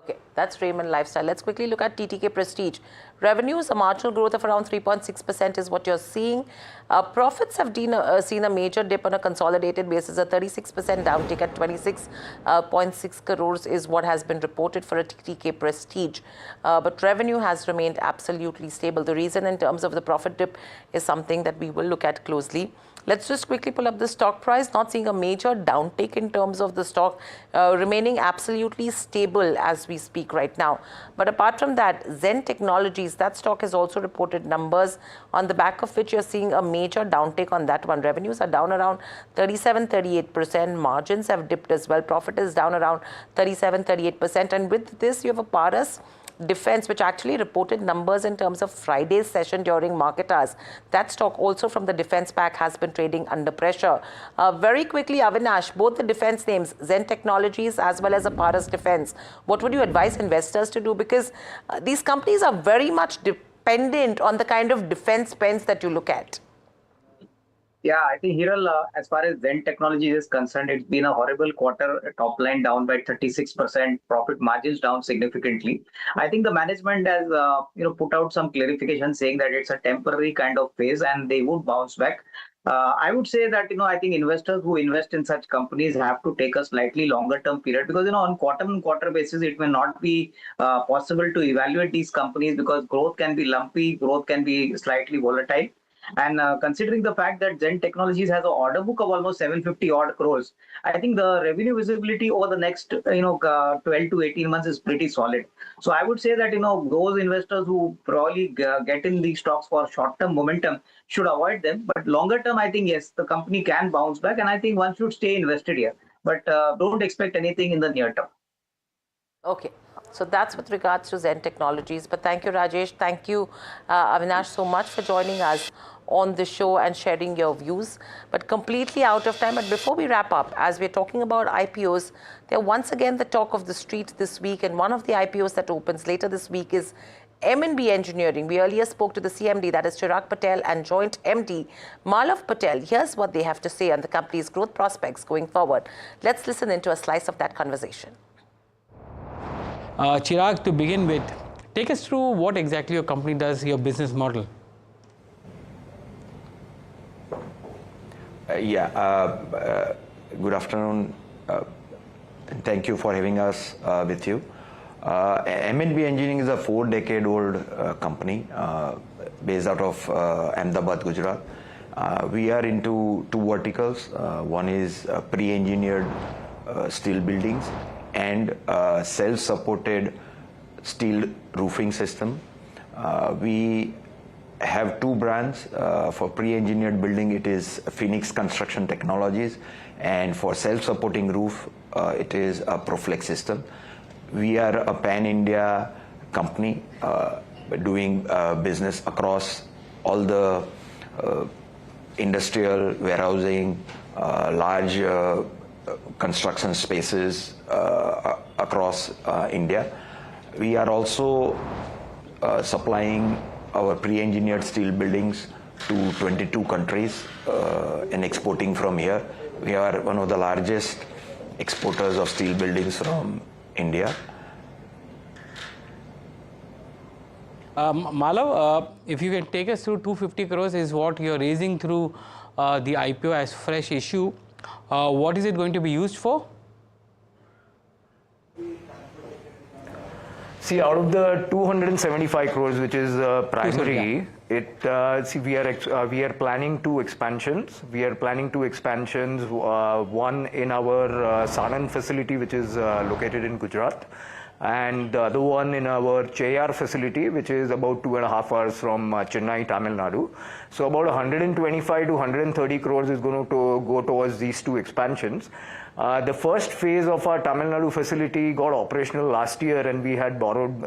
Okay, that's Raymond Lifestyle. Let's quickly look at TTK Prestige. Revenues, a marginal growth of around 3.6% is what you're seeing. Profits have seen a major dip on a consolidated basis. A 36% downtick at 26.6 crores is what has been reported for a TTK Prestige. But revenue has remained absolutely stable. The reason in terms of the profit dip is something that we will look at closely. Let's just quickly pull up the stock price, not seeing a major downtick in terms of the stock, remaining absolutely stable as we speak right now. But apart from that, Zen Technologies, that stock has also reported numbers on the back of which you're seeing a major downtick on that one. Revenues are down around 37-38%. Margins have dipped as well. Profit is down around 37-38%. And with this, you have a Paras Defense, which actually reported numbers in terms of Friday's session during market hours. That stock also from the defense pack has been trading under pressure. Very quickly, Avinash, both the defense names, Zen Technologies as well as Paras Defense, what would you advise investors to do? Because these companies are very much dependent on the kind of defense spends that you look at. Yeah, I think Hiral, as far as Zen Technologies is concerned, it's been a horrible quarter. Top line down by 36%, profit margins down significantly. I think the management has, put out some clarification saying that it's a temporary kind of phase and they would bounce back. I would say that, I think investors who invest in such companies have to take a slightly longer term period because, on quarter-on-quarter basis, it may not be possible to evaluate these companies because growth can be lumpy, growth can be slightly volatile. And considering the fact that Zen Technologies has an order book of almost 750 odd crores, I think the revenue visibility over the next 12 to 18 months is pretty solid. So I would say that those investors who probably get in these stocks for short-term momentum should avoid them. But longer term, I think yes, the company can bounce back, and I think one should stay invested here. But don't expect anything in the near term. Okay. So that's with regards to Zen Technologies. But thank you, Rajesh. Thank you, Avinash, so much for joining us on the show and sharing your views. But completely out of time. But before we wrap up, as we're talking about IPOs, they're once again the talk of the street this week. And one of the IPOs that opens later this week is M&B Engineering. We earlier spoke to the CMD, that is Chirag Patel, and joint MD, Malav Patel. Here's what they have to say on the company's growth prospects going forward. Let's listen into a slice of that conversation. Chirag, to begin with, take us through what exactly your company does, your business model. Good afternoon. and thank you for having us with you. M&B Engineering is a 4-decade-old company based out of Ahmedabad, Gujarat. We are into two verticals. One is pre-engineered steel buildings and self-supported steel roofing system. We have two brands. For pre-engineered building, it is Phoenix Construction Technologies, and for self-supporting roof, it is a Proflex system. We are a pan-India company doing business across all the industrial, warehousing, large construction spaces across India. We are also supplying our pre-engineered steel buildings to 22 countries and exporting from here. We are one of the largest exporters of steel buildings from India. Malav, if you can take us through 250 crores is what you're raising through the IPO as fresh issue. What is it going to be used for? See, out of the 275 crores, which is primary, we are planning two expansions. We are planning two expansions, one in our Sanand facility, which is located in Gujarat, and the other one in our Cheyyar facility, which is about 2.5 hours from Chennai, Tamil Nadu. So about 125 to 130 crores is going to go towards these two expansions. The first phase of our Tamil Nadu facility got operational last year, and we had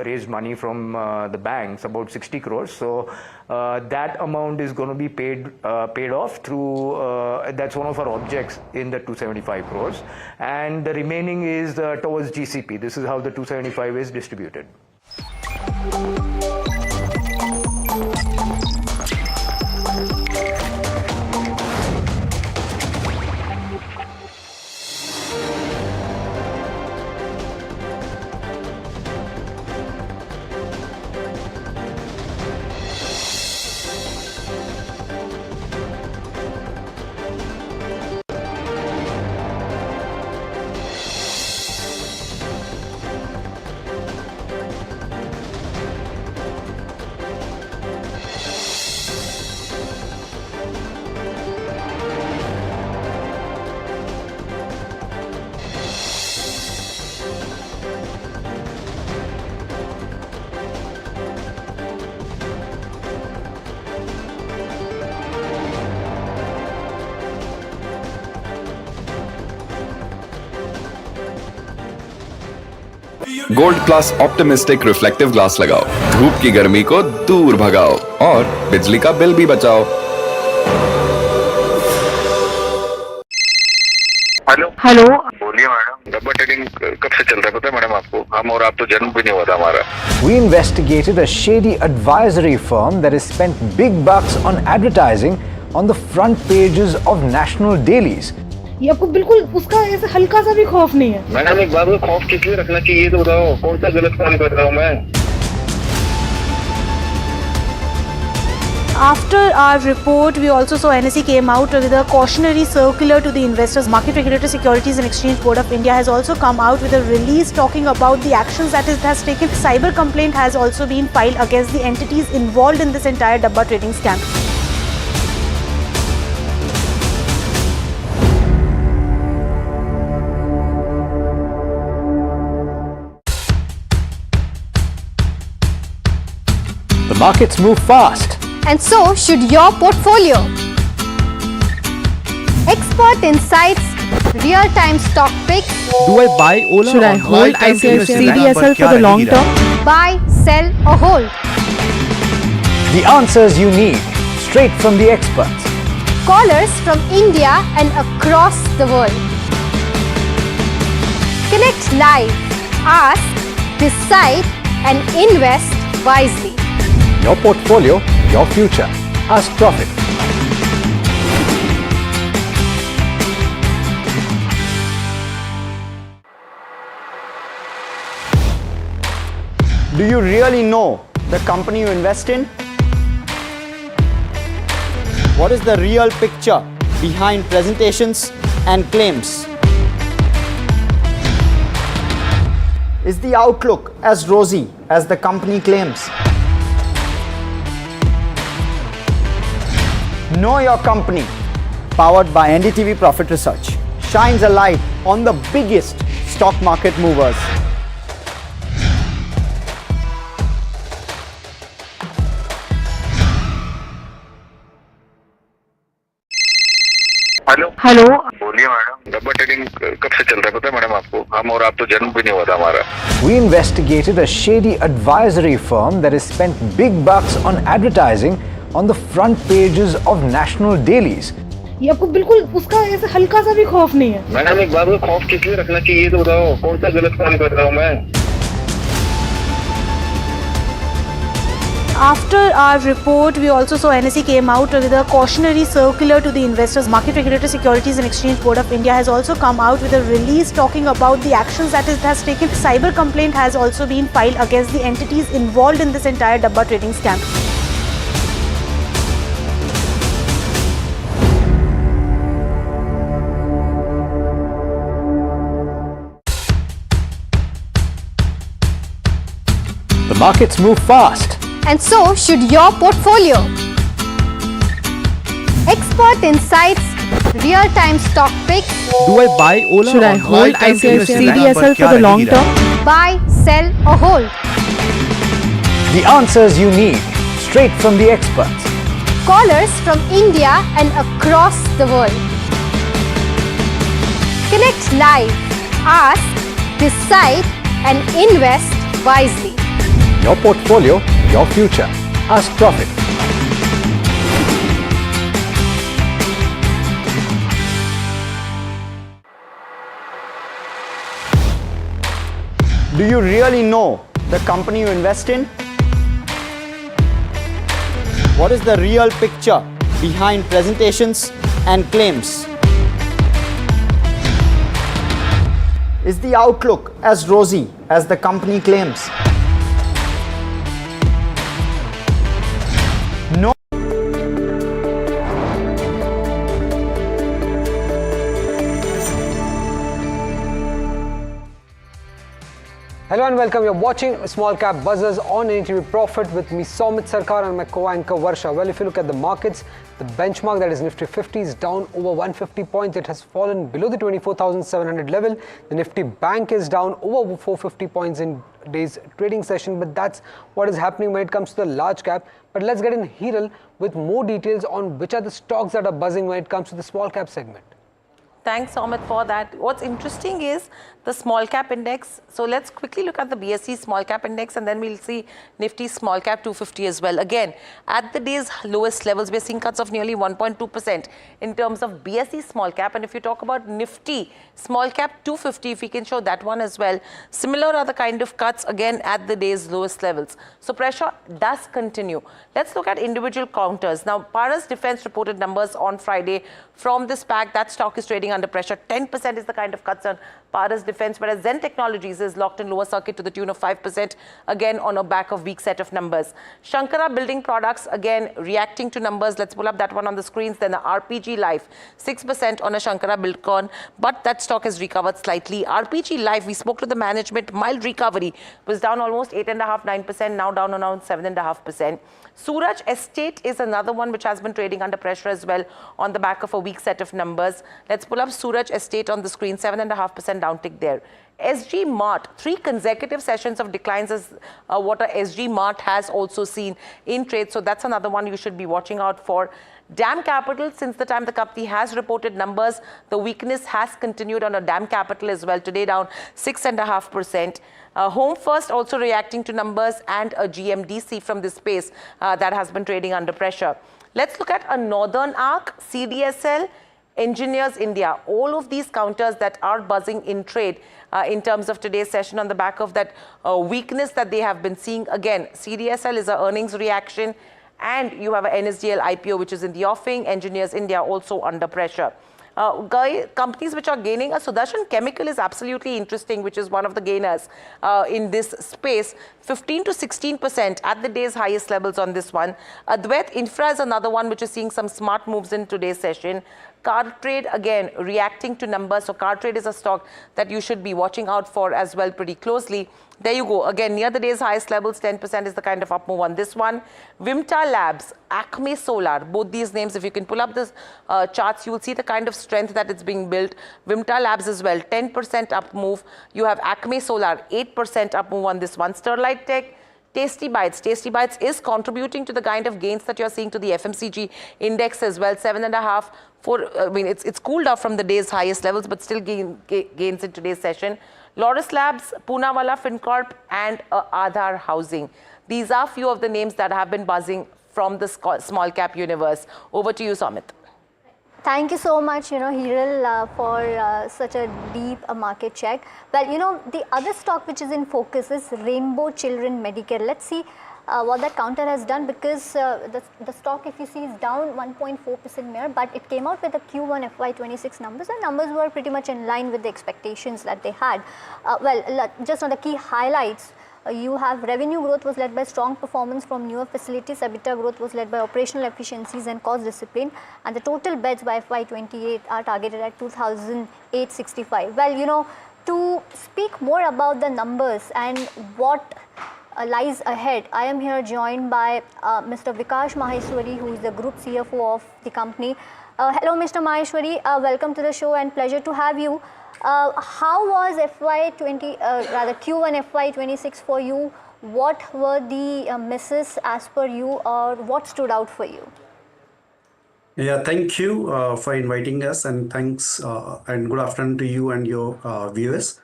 raised money from the banks, about 60 crores. So that amount is going to be paid off through, that's one of our objects in the 275 crores. And the remaining is towards GCP. This is how the 275 is distributed. Gold plus optimistic reflective glass लगाओ, धूप की गर्मी को दूर भगाओ और बिजली का बिल भी बचाओ। हेलो, बोलिए मैडम। डब्बा ट्रेडिंग कब से चल रहा है पता है मैडम आपको? हम और आप तो जन्म भी नहीं हुआ था हमारा। We investigated a shady advisory firm that has spent big bucks on advertising on the front pages of national dailies. ये आपको बिल्कुल उसका ऐसे हल्का सा भी खौफ नहीं है। मैडम एक बात को खौफ किस लिए रखना चाहिए तो बताओ, कौन सा गलत काम कर रहा हूँ मैं? After our report, we also saw NSE came out with a cautionary circular to the investors. Market Regulator Securities and Exchange Board of India has also come out with a release talking about the actions that it has taken. Cyber complaint has also been filed against the entities involved in this entire Dabba trading scam. The markets move fast. And so should your portfolio. Expert insights, real-time stock picks. Do I buy Ola? Should I hold CDSL for the long term? Buy, sell or hold. The answers you need, straight from the experts. Callers from India and across the world. Connect live, ask, decide and invest wisely. Your portfolio, your future. Ask Profit. Do you really know the company you invest in? What is the real picture behind presentations and claims? Is the outlook as rosy as the company claims? Know Your Company, powered by NDTV Profit Research, shines a light on the biggest stock market movers. Hello बोलिए madam, डब्बा trading कब से चल रहा है पता है madam आपको? हम और आप तो जन्म भी नहीं हुआ था हमारा. We investigated a shady advisory firm that has spent big bucks on advertising on the front pages of national dailies. ये आपको बिल्कुल उसका ऐसे हल्का सा भी खौफ नहीं है? मैडम एक बात को खौफ किस लिए रखना चाहिए तो बताओ, कौन सा गलत काम कर रहा हूँ मैं? After our report, we also saw NSE came out with a cautionary circular to the investors. Market Regulator Securities and Exchange Board of India has also come out with a release talking about the actions that it has taken. Cyber complaint has also been filed against the entities involved in this entire Dabba trading scam. The markets move fast. And so should your portfolio. Expert insights, real-time stock picks. Do I buy Ola? Should I hold CDSL for the long term? Buy, sell or hold. The answers you need, straight from the experts. Callers from India and across the world. Connect live, ask, decide and invest wisely. Your portfolio, your future. Ask Profit. Do you really know the company you invest in? What is the real picture behind presentations and claims? Is the outlook as rosy as the company claims? No. Hello and welcome. You're watching Small Cap Buzzers on NDTV Profit with me, Somit Sarkar, and my co-anchor Varsha. Well, if you look at the markets, the benchmark, that is Nifty 50, is down over 150 points. It has fallen below the 24,700 level. The Nifty Bank is down over 450 points in today's trading session. But that's what is happening when it comes to the large cap. But let's get in Hiral with more details on which are the stocks that are buzzing when it comes to the small cap segment. Thanks, Amit, for that. What's interesting is the small cap index. So let's quickly look at the BSE small cap index and then we'll see Nifty small cap 250 as well. Again, at the day's lowest levels, we're seeing cuts of nearly 1.2% in terms of BSE small cap. And if you talk about Nifty small cap 250, if we can show that one as well, similar are the kind of cuts again at the day's lowest levels. So pressure does continue. Let's look at individual counters. Now, Paras Defense reported numbers on Friday from this pack. That stock is trading under pressure. 10% is the kind of cuts on Paras Defense, whereas Zen Technologies is locked in lower circuit to the tune of 5%, again on a back of weak set of numbers. Shankara Building Products, again reacting to numbers. Let's pull up that one on the screens. Then the RPG Life, 6% on a Shankara Buildcon, but that stock has recovered slightly. RPG Life, we spoke to the management, mild recovery, was down almost 8.5%, 9%, now down around 7.5%. Suraj Estate is another one which has been trading under pressure as well on the back of a weak set of numbers. Let's pull up Suraj Estate on the screen, 7.5% downtick there. SG Mart, 3 consecutive sessions of declines is what a SG Mart has also seen in trade. So that's another one you should be watching out for. DAM Capital, since the time the company has reported numbers, the weakness has continued on a DAM Capital as well. Today down 6.5%. Home First also reacting to numbers, and a GMDC from this space that has been trading under pressure. Let's look at a Northern Arc, CDSL, Engineers India. All of these counters that are buzzing in trade in terms of today's session on the back of that weakness that they have been seeing. Again, CDSL is an earnings reaction, and you have an NSDL IPO which is in the offing. Engineers India also under pressure. Companies which are gaining, Sudarshan Chemical is absolutely interesting, which is one of the gainers in this space. 15 to 16% at the day's highest levels on this one. Advait Infra is another one which is seeing some smart moves in today's session. Car Trade, again, reacting to numbers. So Car Trade is a stock that you should be watching out for as well pretty closely. There you go. Again, near the day's highest levels, 10% is the kind of up move on this one. Vimta Labs, Acme Solar, both these names, if you can pull up the charts, you will see the kind of strength that it's being built. Vimta Labs as well, 10% up move. You have Acme Solar, 8% up move on this one. Sterlite Tech, Tasty Bites. Tasty Bites is contributing to the kind of gains that you're seeing to the FMCG index as well. 7.5. I mean, it's cooled off from the day's highest levels, but still gains in today's session. Lotus Labs, Poonawalla FinCorp, and Aadhar Housing. These are few of the names that have been buzzing from the small cap universe. Over to you, Samit. Thank you so much, Hiral, for such a deep market check. Well, the other stock which is in focus is Rainbow Children Medicare. Let's see what that counter has done, because the stock, if you see, is down 1.4% mere, but it came out with the Q1 FY26 numbers, and numbers were pretty much in line with the expectations that they had. Just on the key highlights, you have revenue growth was led by strong performance from newer facilities, EBITDA growth was led by operational efficiencies and cost discipline, and the total beds by FY28 are targeted at 2,865. Well, to speak more about the numbers and what lies ahead, I am here joined by Mr. Vikash Maheshwari, who is the Group CFO of the company. Hello, Mr. Maheshwari. Welcome to the show and pleasure to have you. How was Q1 FY26 for you? What were the misses as per you, or what stood out for you? Yeah, thank you for inviting us, and thanks and good afternoon to you and your viewers.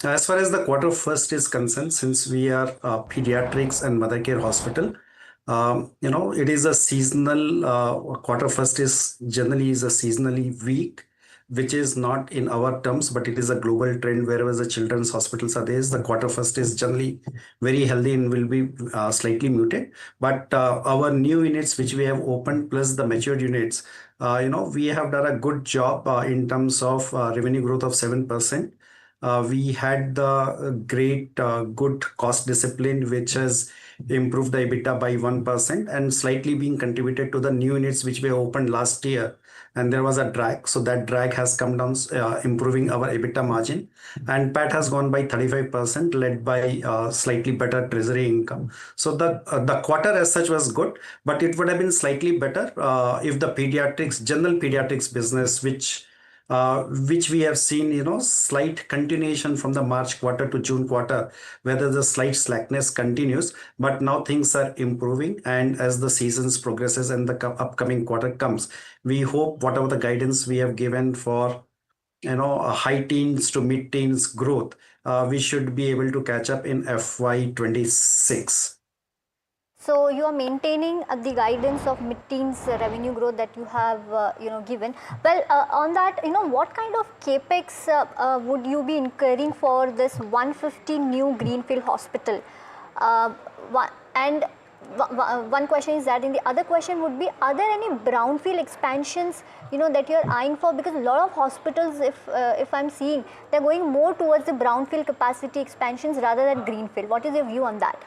As far as the quarter first is concerned, since we are pediatrics and mother care hospital, it is a seasonal, quarter first is generally a seasonally weak, which is not in our terms, but it is a global trend. Wherever the children's hospitals are there, the quarter first is generally very healthy and will be slightly muted. But our new units which we have opened plus the matured units, we have done a good job in terms of revenue growth of 7%. We had the great good cost discipline, which has improved the EBITDA by 1% and slightly being contributed to the new units which we opened last year. And there was a drag. So that drag has come down, improving our EBITDA margin. And PAT has gone by 35%, led by slightly better treasury income. So the quarter as such was good, but it would have been slightly better if the general pediatrics business, which we have seen, slight continuation from the March quarter to June quarter, whether the slight slackness continues, but now things are improving. And as the seasons progresses and the upcoming quarter comes, we hope whatever the guidance we have given for, a high teens to mid teens growth, we should be able to catch up in FY26. So you are maintaining the guidance of mid-teens revenue growth that you have, given. Well, on that, what kind of capex would you be incurring for this 150 new greenfield hospital? And one question is that, and the other question would be: are there any brownfield expansions, that you are eyeing for? Because a lot of hospitals, if I'm seeing, they're going more towards the brownfield capacity expansions rather than greenfield. What is your view on that?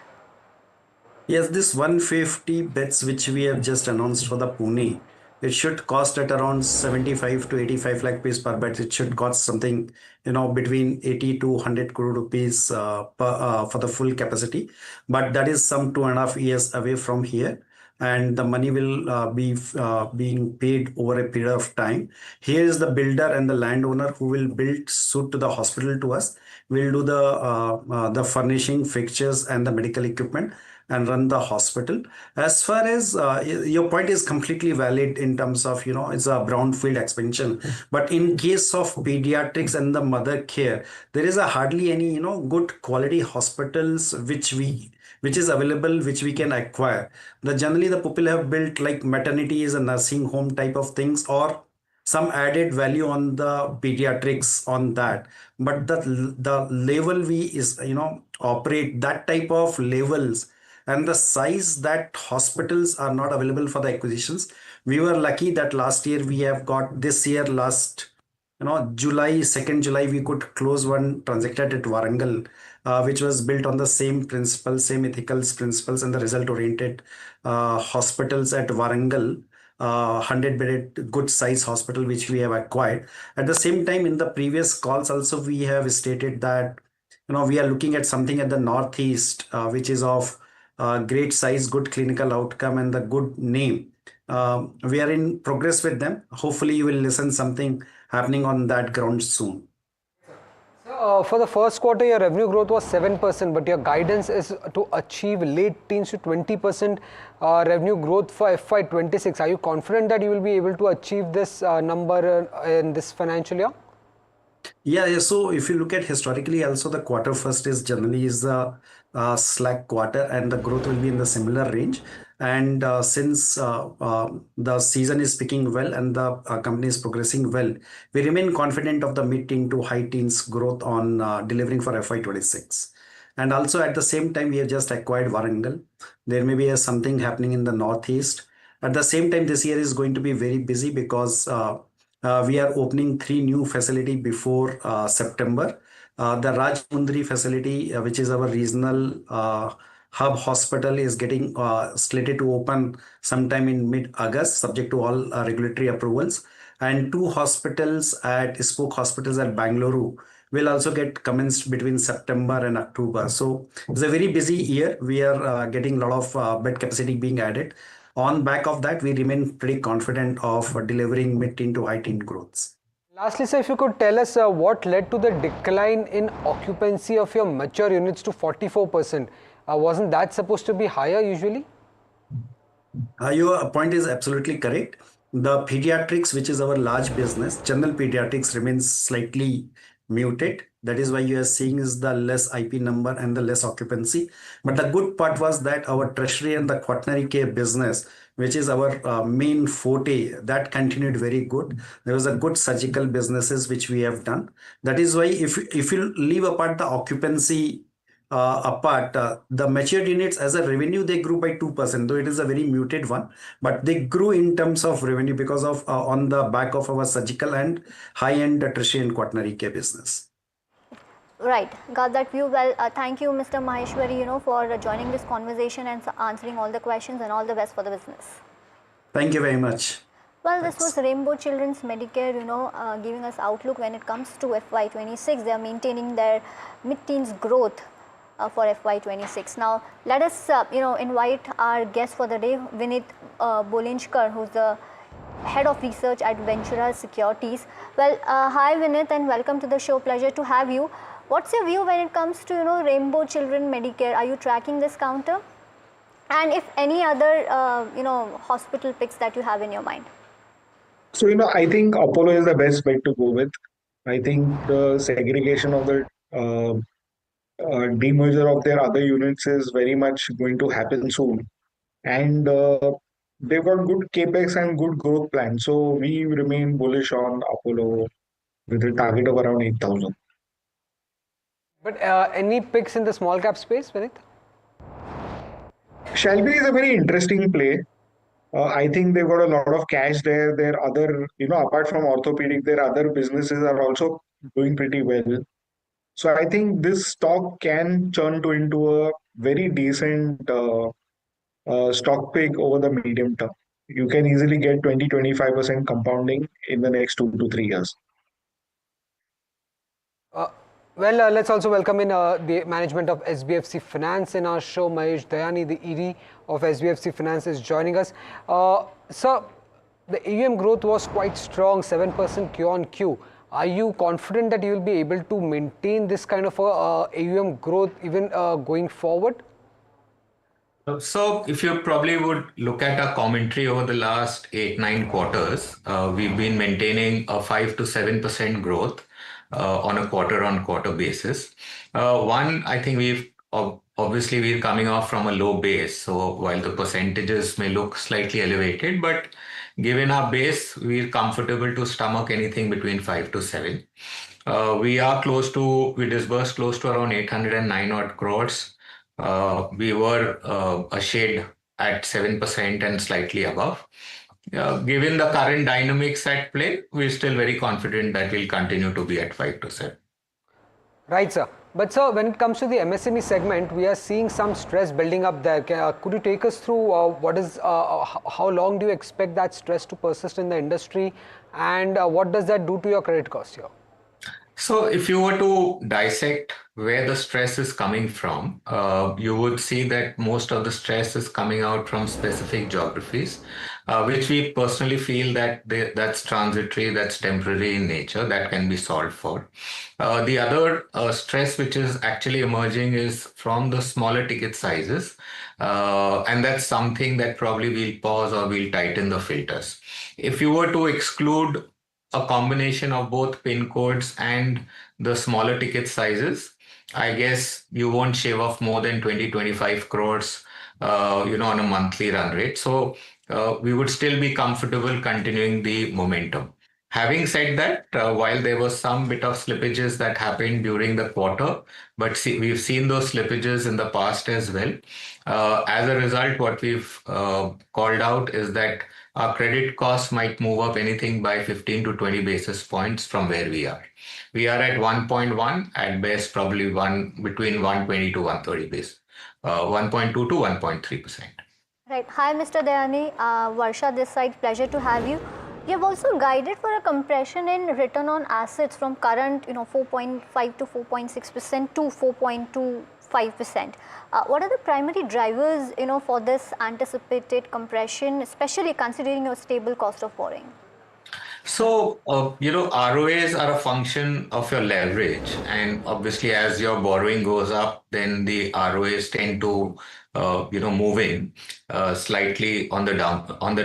Yes, this 150 beds which we have just announced for the Pune, it should cost at around 75 to 85 lakh rupees per bed. It should cost something, between 80 to 100 crore rupees for the full capacity. But that is some 2.5 years away from here. And the money will be being paid over a period of time. Here is the builder and the landowner who will build suit to the hospital to us. We'll do the furnishing, fixtures and the medical equipment and run the hospital. As far as your point is completely valid in terms of, it's a brownfield expansion. But in case of pediatrics and the mother care, there is a hardly any, good quality hospitals which is available, which we can acquire. Generally the people have built like maternities and nursing home type of things, or some added value on the pediatrics on that. But the level we operate that type of levels and the size that hospitals are not available for the acquisitions. We were lucky that last year we have got this year last, July, 2nd July, we could close one transaction at Warangal which was built on the same principles, same ethical principles, and the result-oriented hospitals at Warangal, 100-bedded good size hospital which we have acquired. At the same time, in the previous calls also we have stated that we are looking at something at the northeast, which is of great size, good clinical outcome, and the good name. We are in progress with them. Hopefully, you will listen something happening on that ground soon. For the first quarter, your revenue growth was 7%, but your guidance is to achieve late teens to 20% revenue growth for FY26. Are you confident that you will be able to achieve this number in this financial year? Yeah. So if you look at historically, also the quarter first is generally is the slack quarter, and the growth will be in the similar range. And since the season is picking well and the company is progressing well, we remain confident of the mid-teen to high teens growth on delivering for FY26. And also at the same time, we have just acquired Warangal. There may be something happening in the northeast. At the same time, this year is going to be very busy because we are opening 3 new facility before September. The Rajmundry facility, which is our regional hub hospital, is getting slated to open sometime in mid-August, subject to all regulatory approvals. And 2 hospitals at spoke hospitals at Bangalore will also get commenced between September and October. So it's a very busy year. We are getting a lot of bed capacity being added. On back of that, we remain pretty confident of delivering mid-teen to high-teen growths. Lastly, sir, if you could tell us what led to the decline in occupancy of your mature units to 44%. Wasn't that supposed to be higher usually? Your point is absolutely correct. The pediatrics, which is our large business, general pediatrics remains slightly muted. That is why you are seeing is the less IP number and the less occupancy. But the good part was that our tertiary and the quaternary care business, which is our main forte, that continued very good. There was a good surgical businesses which we have done. That is why if you leave apart the occupancy the matured units as a revenue, they grew by 2%, though it is a very muted one, but they grew in terms of revenue because of on the back of our surgical and high-end tertiary and quaternary care business. Right, got that view. Well, thank you, Mr. Maheshwari, for joining this conversation and answering all the questions, and all the best for the business. Thank you very much. Well, this was Rainbow Children's Medicare, giving us outlook when it comes to FY26. They are maintaining their mid-teens growth for FY26. Now, let us, invite our guest for the day, Vinit Bolinchkar, who's the Head of Research at Ventura Securities. Well, hi Vinit, and welcome to the show. Pleasure to have you. What's your view when it comes to, Rainbow Children Medicare? Are you tracking this counter? And if any other, hospital picks that you have in your mind? So, I think Apollo is the best bet to go with. I think the segregation of the demerger of their other units is very much going to happen soon. And they've got good capex and good growth plans. So we remain bullish on Apollo with a target of around 8,000. But any picks in the small cap space, Vinit? Shelby is a very interesting play. I think they've got a lot of cash there. Their other, apart from orthopedic, their other businesses are also doing pretty well. So I think this stock can turn into a very decent stock pick over the medium term. You can easily get 20-25% compounding in the next 2 to 3 years. Let's also welcome in the management of SBFC Finance in our show. Mahesh Dayani, the ED of SBFC Finance, is joining us. Sir, the AUM growth was quite strong, 7% Q on Q. Are you confident that you will be able to maintain this kind of AUM growth even going forward? So if you probably would look at our commentary over the last 8-9 quarters, we've been maintaining a 5 to 7% growth on a quarter-on-quarter basis. I think we're coming off from a low base. So while the percentages may look slightly elevated, but given our base, we're comfortable to stomach anything between 5 to 7. We disbursed close to around 809 odd crores. We were a shade at 7% and slightly above. Given the current dynamics at play, we're still very confident that we'll continue to be at 5 to 7. Right, sir. But sir, when it comes to the MSME segment, we are seeing some stress building up there. Could you take us through how long do you expect that stress to persist in the industry, and what does that do to your credit cost here? So if you were to dissect where the stress is coming from, you would see that most of the stress is coming out from specific geographies, which we personally feel that that's transitory, that's temporary in nature, that can be solved for. The other stress which is actually emerging is from the smaller ticket sizes, and that's something that probably we'll pause or we'll tighten the filters. If you were to exclude a combination of both pin codes and the smaller ticket sizes, I guess you won't shave off more than 20-25 crores, on a monthly run rate. So we would still be comfortable continuing the momentum. Having said that, while there was some bit of slippages that happened during the quarter, but we've seen those slippages in the past as well. As a result, what we've called out is that our credit costs might move up anything by 15 to 20 basis points from where we are. We are at 1.1, at best probably between 120 to 130 base, 1.2 to 1.3%. Right. Hi, Mr. Dayani. Varsha this side. Pleasure to have you. You have also guided for a compression in return on assets from current, 4.5 to 4.6% to 4.25%. What are the primary drivers, for this anticipated compression, especially considering your stable cost of borrowing? So, ROAs are a function of your leverage, and obviously as your borrowing goes up, then the ROAs tend to move in slightly on the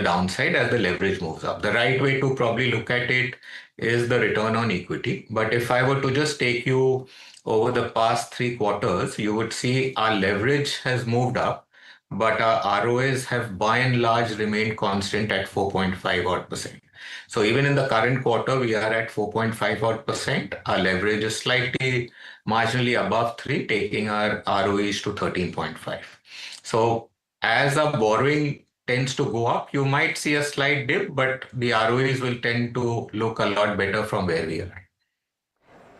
downside as the leverage moves up. The right way to probably look at it is the return on equity. But if I were to just take you over the past 3 quarters, you would see our leverage has moved up, but our ROAs have by and large remained constant at 4.5 odd percent. So even in the current quarter, we are at 4.5 odd percent. Our leverage is slightly marginally above 3, taking our ROEs to 13.5. So as our borrowing tends to go up, you might see a slight dip, but the ROEs will tend to look a lot better from where we are.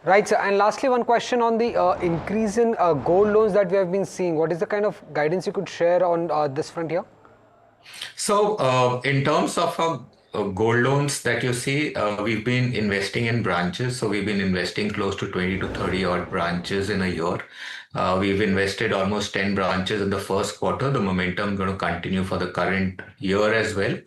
Right, sir. And lastly, one question on the increase in gold loans that we have been seeing. What is the kind of guidance you could share on this front here? So in terms of gold loans that you see, we've been investing in branches. So we've been investing close to 20 to 30 odd branches in a year. We've invested almost 10 branches in the first quarter. The momentum is going to continue for the current year as well.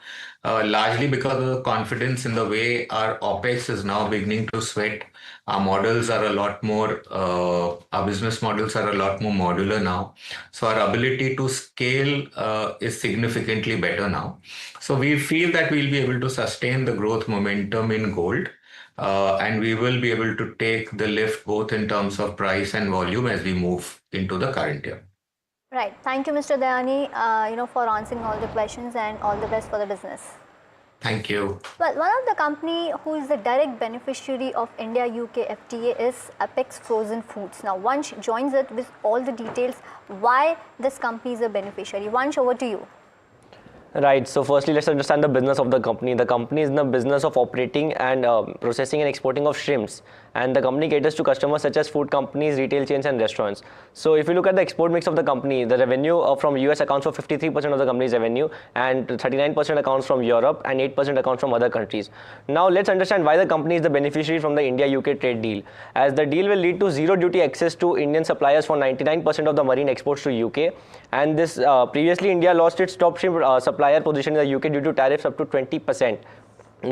Largely because of the confidence in the way our OPEX is now beginning to sweat. Our models are a lot more, our business models are a lot more modular now. So our ability to scale is significantly better now. So we feel that we'll be able to sustain the growth momentum in gold. And we will be able to take the lift both in terms of price and volume as we move into the current year. Right. Thank you, Mr. Dayani, for answering all the questions, and all the best for the business. Thank you. Well, one of the company who is the direct beneficiary of India-UK FTA is Apex Frozen Foods. Now, Vansh joins us with all the details why this company is a beneficiary. Vansh, over to you. Right. So firstly, let's understand the business of the company. The company is in the business of operating and processing and exporting of shrimps. And the company caters to customers such as food companies, retail chains and restaurants. So if you look at the export mix of the company, the revenue from US accounts for 53% of the company's revenue, and 39% accounts from Europe, and 8% accounts from other countries. Now let's understand why the company is the beneficiary from the India-UK trade deal. As the deal will lead to zero duty access to Indian suppliers for 99% of the marine exports to UK. And this previously India lost its top shrimp supplier position in the UK due to tariffs up to 20%.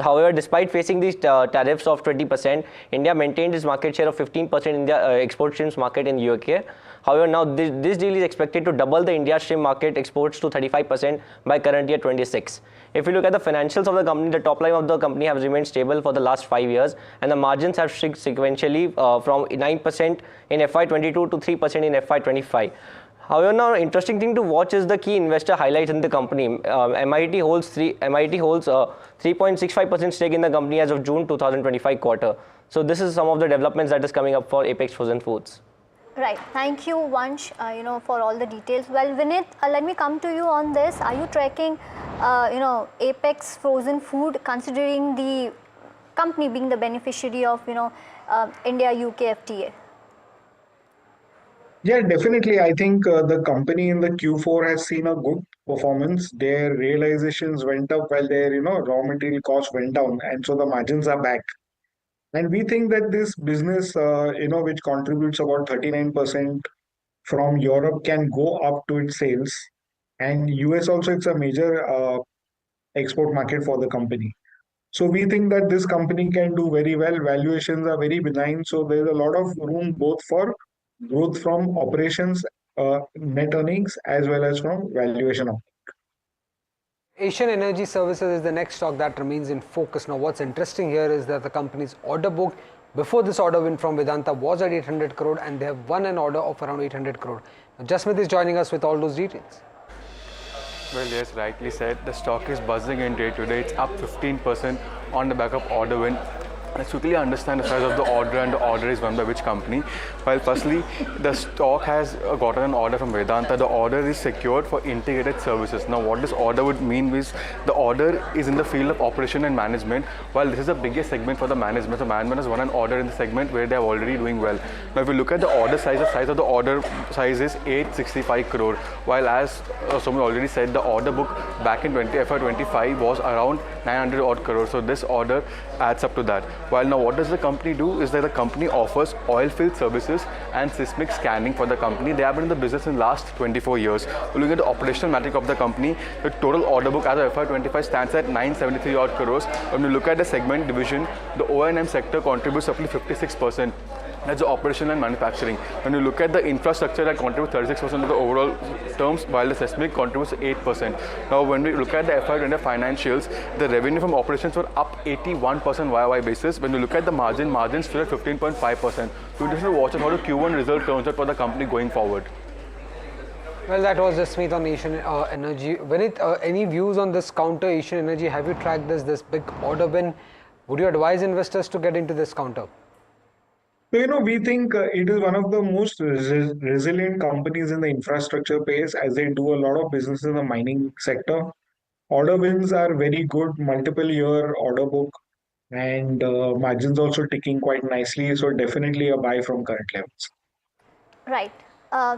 However, despite facing these tariffs of 20%, India maintained its market share of 15% in the export shrimps market in UK. However, now this deal is expected to double the India shrimp market exports to 35% by current year 26. If you look at the financials of the company, the top line of the company has remained stable for the last 5 years, and the margins have shrunk sequentially from 9% in FY22 to 3% in FY25. However, now interesting thing to watch is the key investor highlights in the company. MIT holds 3.65% stake in the company as of June 2025 quarter. So this is some of the developments that is coming up for Apex Frozen Foods. Right. Thank you, Vansh, for all the details. Well, Vinit, let me come to you on this. Are you tracking, Apex Frozen Food, considering the company being the beneficiary of, India-UK FTA? Yeah, definitely. I think the company in the Q4 has seen a good performance. Their realizations went up while their raw material costs went down, and so the margins are back. And we think that this business, which contributes about 39% from Europe, can go up to its sales. And US also, it's a major export market for the company. So we think that this company can do very well. Valuations are very benign. So there's a lot of room both for growth from operations, net earnings, as well as from valuation of. Asian Energy Services is the next stock that remains in focus. Now, what's interesting here is that the company's order book before this order win from Vedanta was at 800 crore and they have won an order of around 800 crore. Now, Jasmith is joining us with all those details. Well, yes, rightly said. The stock is buzzing in day today. It's up 15% on the back of order win. Let's quickly understand the size of the order and the order is won by which company. While firstly, the stock has gotten an order from Vedanta. The order is secured for integrated services. Now, what this order would mean is the order is in the field of operation and management. While this is the biggest segment for the management, the management has won an order in the segment where they are already doing well. Now, if you look at the order size, the size of the order size is 865 crore. While as Somi already said, the order book back in FY25 was around 900 odd crore. So this order adds up to that. While now what does the company do is that the company offers oil field services and seismic scanning for the company. They have been in the business in the last 24 years. Looking at the operational metric of the company, the total order book as of FY25 stands at 973 odd crores. When you look at the segment division, the O&M sector contributes roughly 56%. That's the operation and manufacturing. When you look at the infrastructure, that contributes 36% of the overall terms, while the seismic contributes 8%. Now, when we look at the FY20 financials, the revenue from operations were up 81% YOY basis. When you look at the margins stood at 15.5%. So, this is watch out how the Q1 result turns out for the company going forward. Well, that was Jasmeet on Asian Energy. Vinit, any views on this counter Asian Energy? Have you tracked this big order win? Would you advise investors to get into this counter? So, we think it is one of the most resilient companies in the infrastructure space as they do a lot of business in the mining sector. Order wins are very good, multiple year order book, and margins also ticking quite nicely. So, definitely a buy from current levels. Right.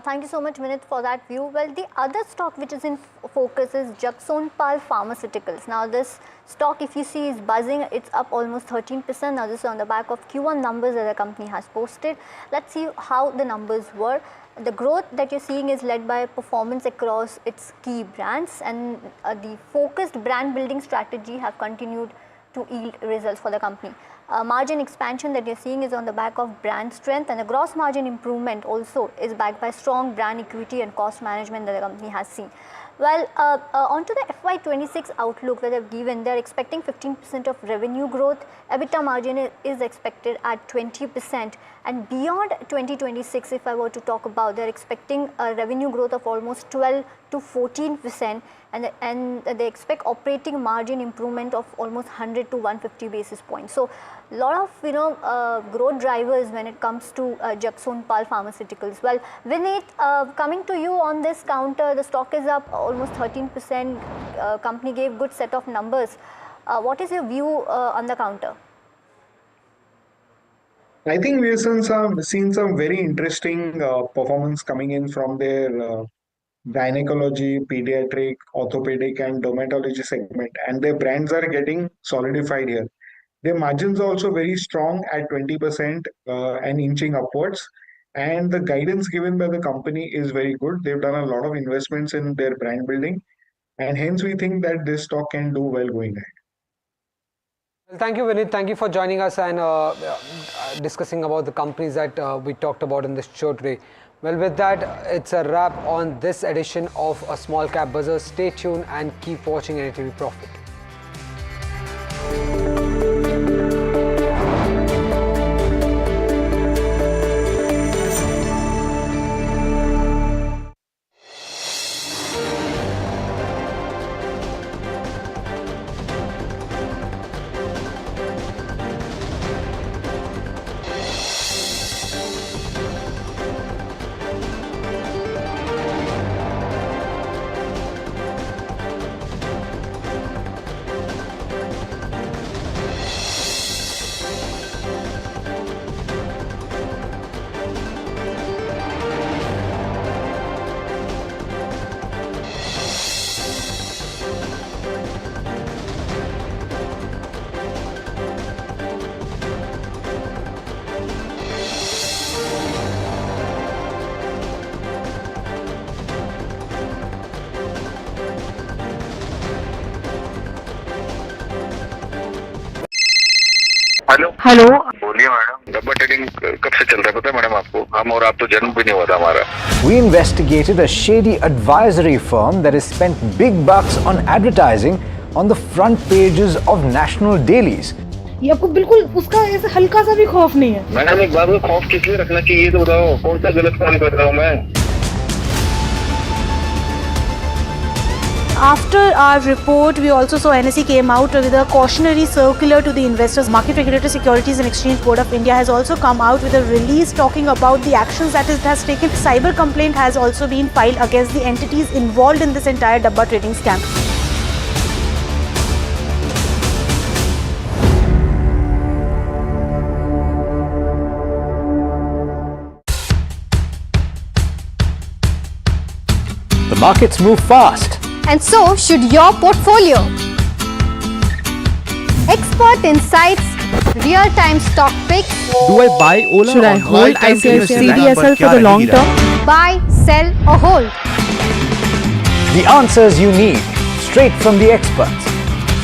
Thank you so much, Vinit, for that view. Well, the other stock which is in focus is Jagsonpal Pharmaceuticals. Now, this stock, if you see, is buzzing. It's up almost 13%. Now, this is on the back of Q1 numbers that the company has posted. Let's see how the numbers were. The growth that you're seeing is led by performance across its key brands, and the focused brand building strategy have continued to yield results for the company. Margin expansion that you're seeing is on the back of brand strength, and the gross margin improvement also is backed by strong brand equity and cost management that the company has seen. Well, onto the FY26 outlook that they've given, they're expecting 15% of revenue growth. EBITDA margin is expected at 20%, and beyond 2026, if I were to talk about, they're expecting a revenue growth of almost 12 to 14%, and they expect operating margin improvement of almost 100 to 150 basis points. So, a lot of growth drivers when it comes to Jagsonpal Pharmaceuticals. Well, Vinit, coming to you on this counter, the stock is up almost 13%. Company gave good set of numbers. What is your view on the counter? I think we've seen some very interesting performance coming in from their gynecology, pediatric, orthopedic, and dermatology segment, and their brands are getting solidified here. Their margins are also very strong at 20% and inching upwards. And the guidance given by the company is very good. They've done a lot of investments in their brand building, and hence we think that this stock can do well going ahead. Well, thank you, Vinit. Thank you for joining us and discussing about the companies that we talked about in this show today. Well, with that, it's a wrap on this edition of A Small Cap Buzzer. Stay tuned and keep watching NDTV Profit. Hello बोलिए madam, डब्बा trading कब से चल रहा है पता है madam आपको? हम और आप तो जन्म भी नहीं हुआ था हमारा। We investigated a shady advisory firm that has spent big bucks on advertising on the front pages of national dailies. ये आपको बिल्कुल उसका ऐसे हल्का सा भी खौफ नहीं है। मैडम एक बात को खौफ किस लिए रखना चाहिए तो बताओ, कौन सा गलत काम कर रहा हूँ मैं? After our report, we also saw NSE came out with a cautionary circular to the investors. Market Regulator Securities and Exchange Board of India has also come out with a release talking about the actions that it has taken. Cyber complaint has also been filed against the entities involved in this entire Dabba trading scam. The markets move fast. And so should your portfolio. Expert insights, real-time stock picks. Do I buy Ola? Should I or hold CDSL for the long term? Buy, sell or hold. The answers you need, straight from the experts.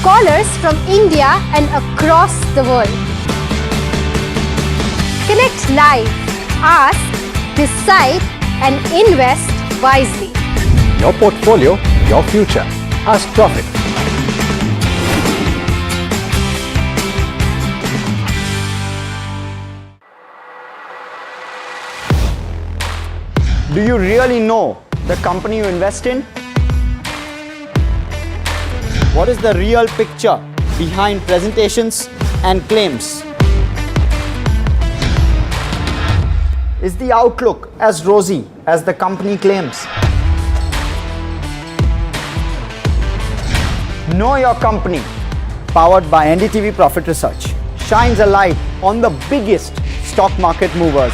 Callers from India and across the world. Connect live, ask, decide and invest wisely. Your portfolio, your future. Ask Profit. Do you really know the company you invest in? What is the real picture behind presentations and claims? Is the outlook as rosy as the company claims? Know Your Company, powered by NDTV Profit Research, shines a light on the biggest stock market movers.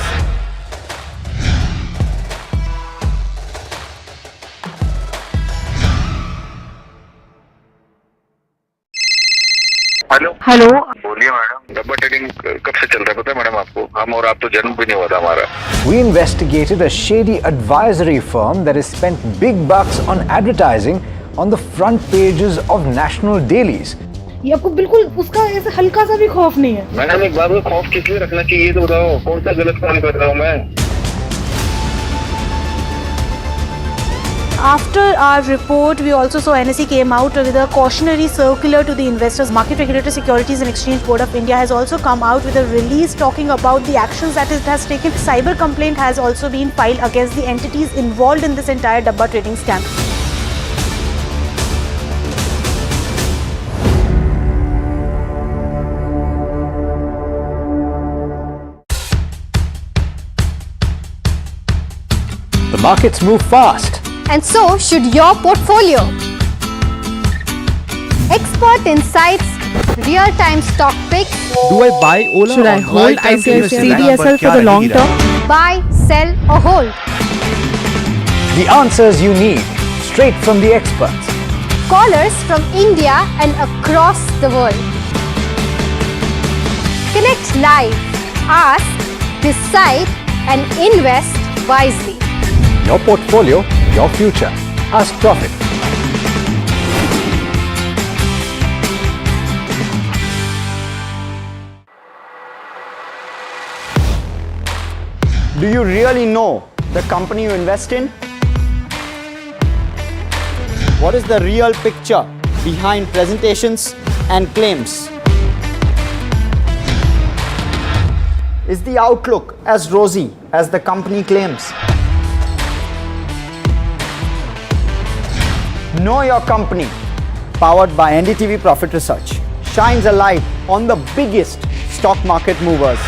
Hello बोलिए madam, डब्बा trading कब से चल रहा है पता है madam आपको? हम और आप तो जन्म भी नहीं हुआ था हमारा। We investigated a shady advisory firm that has spent big bucks on advertising on the front pages of national dailies. ये आपको बिल्कुल उसका ऐसे हल्का सा भी खौफ नहीं है। मैडम एक बात को खौफ किस लिए रखना चाहिए तो बताओ, कौन सा गलत काम कर रहा हूँ मैं? After our report, we also saw NSE came out with a cautionary circular to the investors. Market Regulator Securities and Exchange Board of India has also come out with a release talking about the actions that it has taken. Cyber complaint has also been filed against the entities involved in this entire Dabba trading scam. The markets move fast. And so should your portfolio. Expert insights, real-time stock picks. Do I buy Ola? Should I or hold CDSL for the long term? Buy, sell or hold. The answers you need, straight from the experts. Callers from India and across the world. Connect live, ask, decide and invest wisely. Your portfolio, your future. Ask Profit. Do you really know the company you invest in? What is the real picture behind presentations and claims? Is the outlook as rosy as the company claims? Know Your Company, powered by NDTV Profit Research, shines a light on the biggest stock market movers.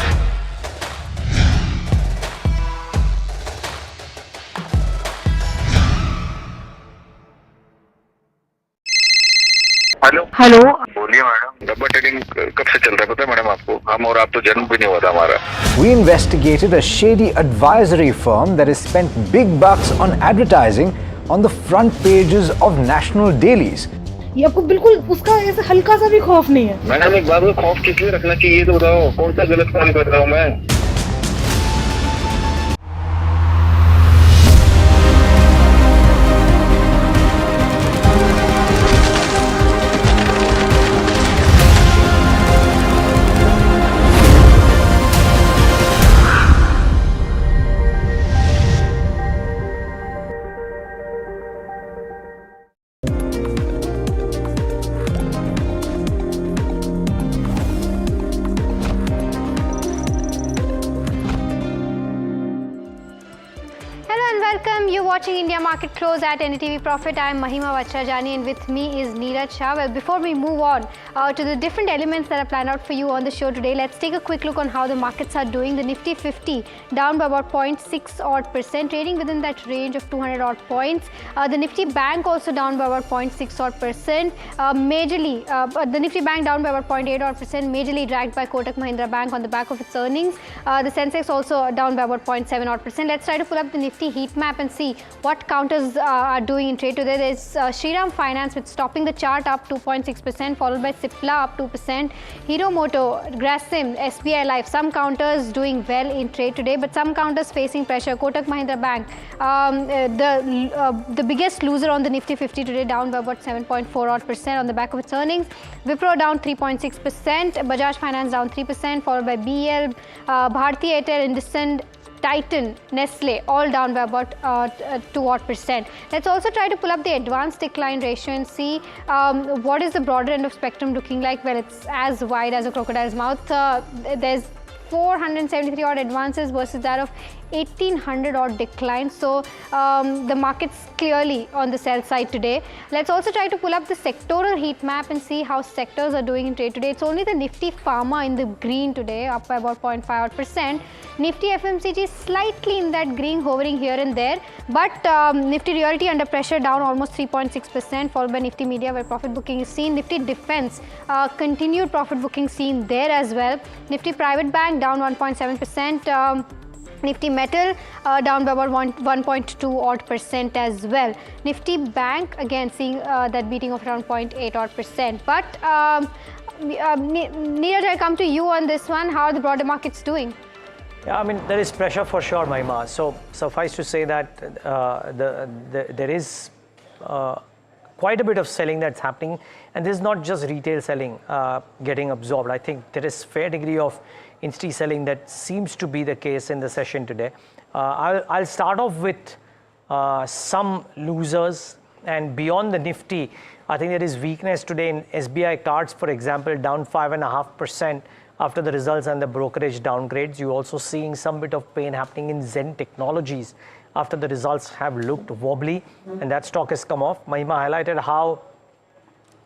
Hello बोलिए madam, डब्बा trading कब से चल रहा है पता है madam आपको? हम और आप तो जन्म भी नहीं हुआ था हमारा। We investigated a shady advisory firm that has spent big bucks on advertising on the front pages of national dailies. ये आपको बिल्कुल उसका ऐसे हल्का सा भी खौफ नहीं है। मैडम एक बात को खौफ किस लिए रखना चाहिए तो बताओ, कौन सा गलत काम कर रहा हूँ मैं? watching India Market Close at NDTV Profit. I am Mahima Vachrajani and with me is Neeraj Shah. Well, before we move on to the different elements that are planned out for you on the show today, let's take a quick look on how the markets are doing. The Nifty 50 down by about 0.6 odd percent, trading within that range of 200 odd points. The Nifty Bank also down by about 0.6 odd percent. Majorly, the Nifty Bank down by about 0.8 odd percent, majorly dragged by Kotak Mahindra Bank on the back of its earnings. The Sensex also down by about 0.7 odd percent. Let's try to pull up the Nifty heat map and see what counters are doing in trade today. There's Shriram Finance with stopping the chart up 2.6%, followed by Cipla up 2%, Hero Moto, Grasim, SBI Life. Some counters doing well in trade today, but some counters facing pressure. Kotak Mahindra Bank, the biggest loser on the Nifty 50 today, down by about 7.4 odd percent on the back of its earnings. Wipro down 3.6%, Bajaj Finance down 3%, followed by BL, Bharti Airtel, Indusand, Titan, Nestle, all down by about 2 odd percent. Let's also try to pull up the advanced decline ratio and see what is the broader end of spectrum looking like. Well, it's as wide as a crocodile's mouth. There's 473 odd advances versus that of 1800 odd decline. So the market's clearly on the sell side today. Let's also try to pull up the sectoral heat map and see how sectors are doing in trade today. It's only the Nifty Pharma in the green today, up by about 0.5 odd percent. Nifty FMCG slightly in that green, hovering here and there. But Nifty Realty under pressure, down almost 3.6%, followed by Nifty Media, where profit booking is seen. Nifty Defense, continued profit booking seen there as well. Nifty Private Bank down 1.7%. Nifty Metal down by about 1.2 odd percent as well. Nifty Bank again seeing that beating of around 0.8 odd percent. But Neeraj, I come to you on this one. How are the broader markets doing? Yeah, I mean, there is pressure for sure, Mahima. So suffice to say that there is quite a bit of selling that's happening, and this is not just retail selling getting absorbed. I think there is fair degree of insti selling that seems to be the case in the session today. I'll start off with some losers, and beyond the Nifty, I think there is weakness today in SBI Cards, for example, down 5.5% after the results and the brokerage downgrades. You're also seeing some bit of pain happening in Zen Technologies after the results have looked wobbly, and that stock has come off. Mahima highlighted how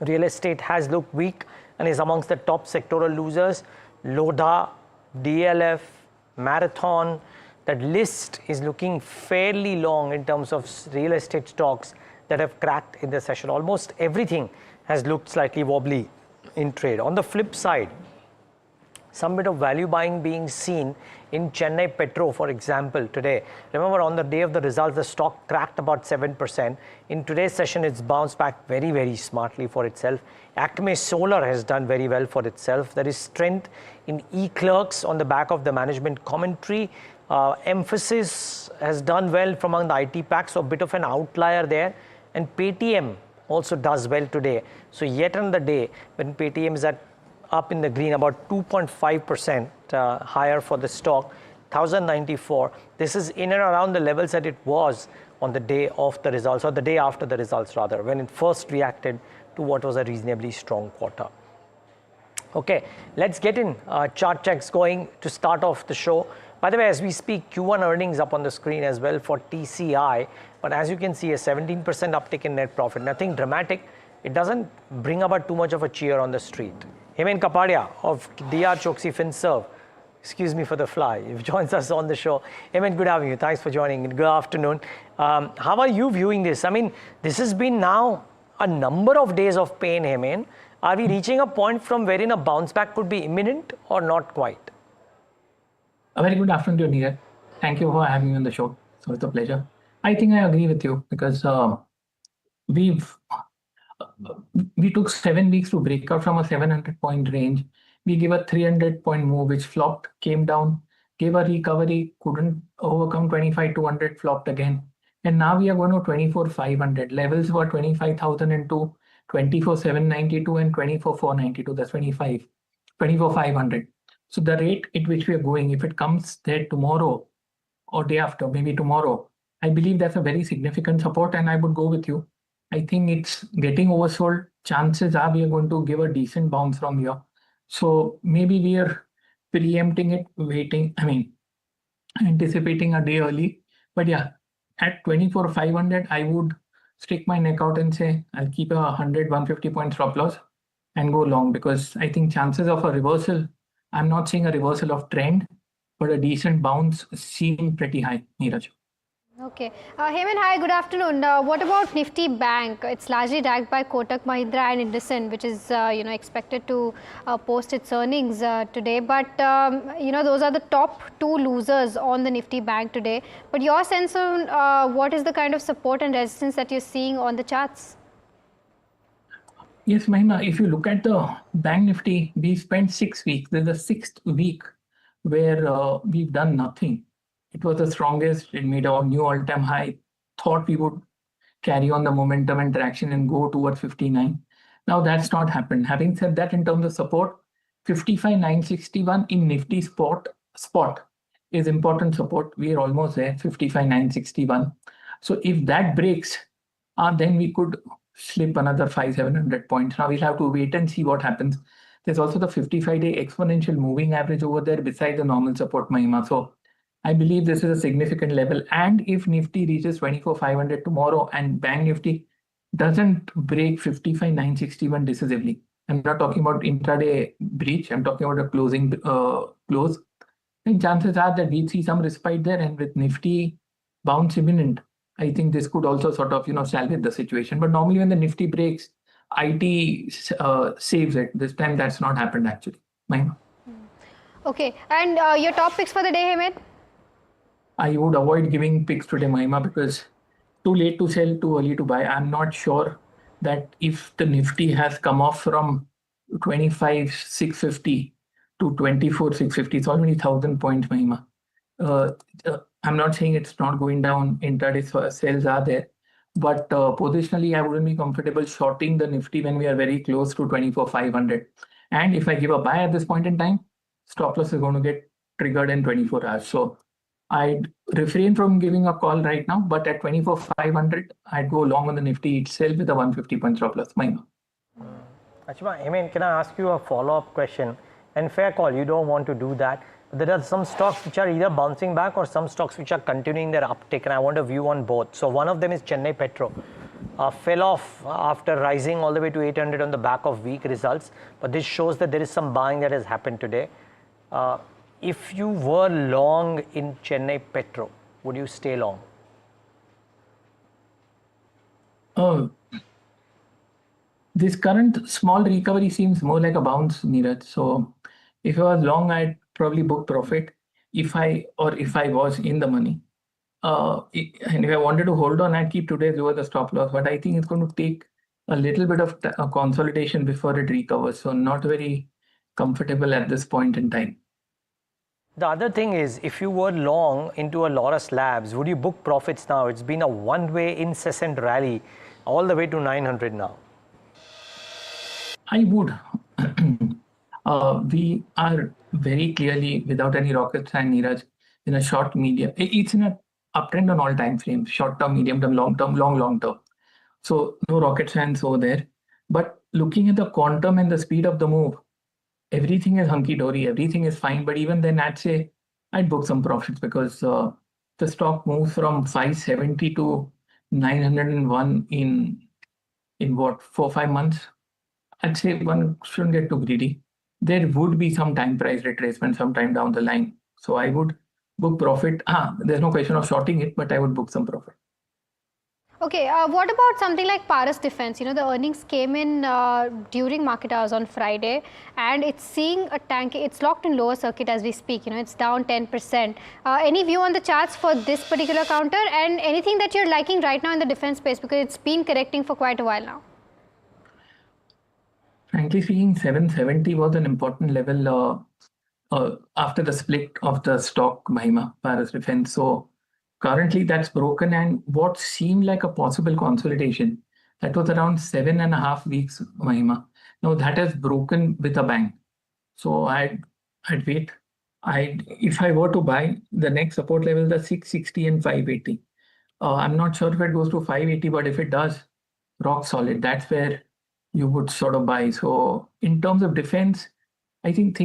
real estate has looked weak and is amongst the top sectoral losers. Lodha, DLF, Marathon, that list is looking fairly long in terms of real estate stocks that have cracked in the session. Almost everything has looked slightly wobbly in trade. On the flip side, some bit of value buying being seen in Chennai Petro, for example, today. Remember, on the day of the results, the stock cracked about 7%. In today's session, it's bounced back very, very smartly for itself. Acme Solar has done very well for itself. There is strength in e-clerks on the back of the management commentary. Emphasis has done well from among the IT packs, so a bit of an outlier there. And Paytm also does well today. So yet another day when Paytm is up in the green, about 2.5% higher for the stock, 1094. This is in and around the levels that it was on the day of the results, or the day after the results rather, when it first reacted to what was a reasonably strong quarter. Okay, let's get in chart checks going to start off the show. By the way, as we speak, Q1 earnings up on the screen as well for TCI, but as you can see, a 17% uptick in net profit. Nothing dramatic. It doesn't bring about too much of a cheer on the street. Hemen Kapadia of DR Choksi FinServe, excuse me for the fly, joins us on the show. Hemen, good having you. Thanks for joining. Good afternoon. How are you viewing this? I mean, this has been now a number of days of pain, Hemen. Are we reaching a point from wherein a bounce back could be imminent or not quite? A very good afternoon to you, Neeraj. Thank you for having me on the show. So it's a pleasure. I think I agree with you because we took 7 weeks to break out from a 700-point range. We gave a 300-point move, which flopped, came down, gave a recovery, couldn't overcome 25,200, flopped again. And now we are going to 24,500. Levels were 25,002, 24,792, and 24,492. That's 24,500. So the rate at which we are going, if it comes there tomorrow or day after, maybe tomorrow, I believe that's a very significant support, and I would go with you. I think it's getting oversold. Chances are we are going to give a decent bounce from here. So maybe we are preempting it, anticipating a day early. But yeah, at 24,500, I would stick my neck out and say I'll keep a 100, 150 point stop loss and go long, because I think chances of a reversal, I'm not seeing a reversal of trend, but a decent bounce seem pretty high, Neeraj. Okay. Heyman, hi, good afternoon. What about Nifty Bank? It's largely backed by Kotak Mahindra and IndusInd, which is expected to post its earnings today. But those are the top two losers on the Nifty Bank today. But your sense on what is the kind of support and resistance that you're seeing on the charts? Yes, Mahima, if you look at the Bank Nifty, we spent 6 weeks. There's a sixth week where we've done nothing. It was the strongest. It made our new all-time high. Thought we would carry on the momentum and traction and go towards 59. Now that's not happened. Having said that, in terms of support, 55,961 in Nifty spot is important support. We are almost there, 55,961. So if that breaks, then we could slip another 500-700 points. Now we'll have to wait and see what happens. There's also the 55-day exponential moving average over there beside the normal support, Mahima. So I believe this is a significant level. And if Nifty reaches 24,500 tomorrow and Bank Nifty doesn't break 55,961 decisively, I'm not talking about intraday breach, I'm talking about a closing close, then chances are that we see some respite there. And with Nifty bounce imminent, I think this could also sort of, salvage the situation. But normally when the Nifty breaks, IT saves it. This time that's not happened actually. Mahima. Okay. And your top picks for the day, Heyman? I would avoid giving picks today, Mahima, because too late to sell, too early to buy. I'm not sure that if the Nifty has come off from 25,650 to 24,650, it's already 1,000 points, Mahima. I'm not saying it's not going down, intraday sales are there, but positionally, I wouldn't be comfortable shorting the Nifty when we are very close to 24,500. And if I give a buy at this point in time, stop loss is going to get triggered in 24 hours. So I'd refrain from giving a call right now, but at 24,500, I'd go long on the Nifty itself with a 150 point stop loss. Mahima. Achima, can I ask you a follow-up question? And fair call, you don't want to do that. There are some stocks which are either bouncing back or some stocks which are continuing their uptick, and I want a view on both. So one of them is Chennai Petro. Fell off after rising all the way to 800 on the back of weak results, but this shows that there is some buying that has happened today. If you were long in Chennai Petro, would you stay long? This current small recovery seems more like a bounce, Neeraj. So if I was long, I'd probably book profit if I was in the money. And if I wanted to hold on, I'd keep today's lower the stop loss. But I think it's going to take a little bit of consolidation before it recovers. So not very comfortable at this point in time. The other thing is, if you were long into a Laurus Labs, would you book profits now? It's been a one-way incessant rally all the way to 900 now. I would. We are very clearly, without any rocket science, Neeraj, in a short medium. It's in a uptrend on all time frames, short term, medium term, long term, long term. So no rocket science over there. But looking at the quantum and the speed of the move, everything is hunky dory, everything is fine. But even then, I'd book some profits, because the stock moves from 570 to 901 in what, 4-5 months. I'd say one shouldn't get too greedy. There would be some time price retracement sometime down the line. So I would book profit. There's no question of shorting it, but I would book some profit. Okay, what about something like Paras Defense? The earnings came in during market hours on Friday, and it's seeing a tank. It's locked in lower circuit as we speak. It's down 10%. Any view on the charts for this particular counter, and anything that you're liking right now in the defense space, because it's been correcting for quite a while now? Frankly speaking, 770 was an important level after the split of the stock, Mahima, Paras Defense. So currently that's broken, and what seemed like a possible consolidation, that was around 7.5 weeks, Mahima. Now that has broken with a bang. So I'd wait. If I were to buy, the next support level is 660 and 580. I'm not sure if it goes to 580, but if it does, rock solid. That's where you would sort of buy. So in terms of defense, I think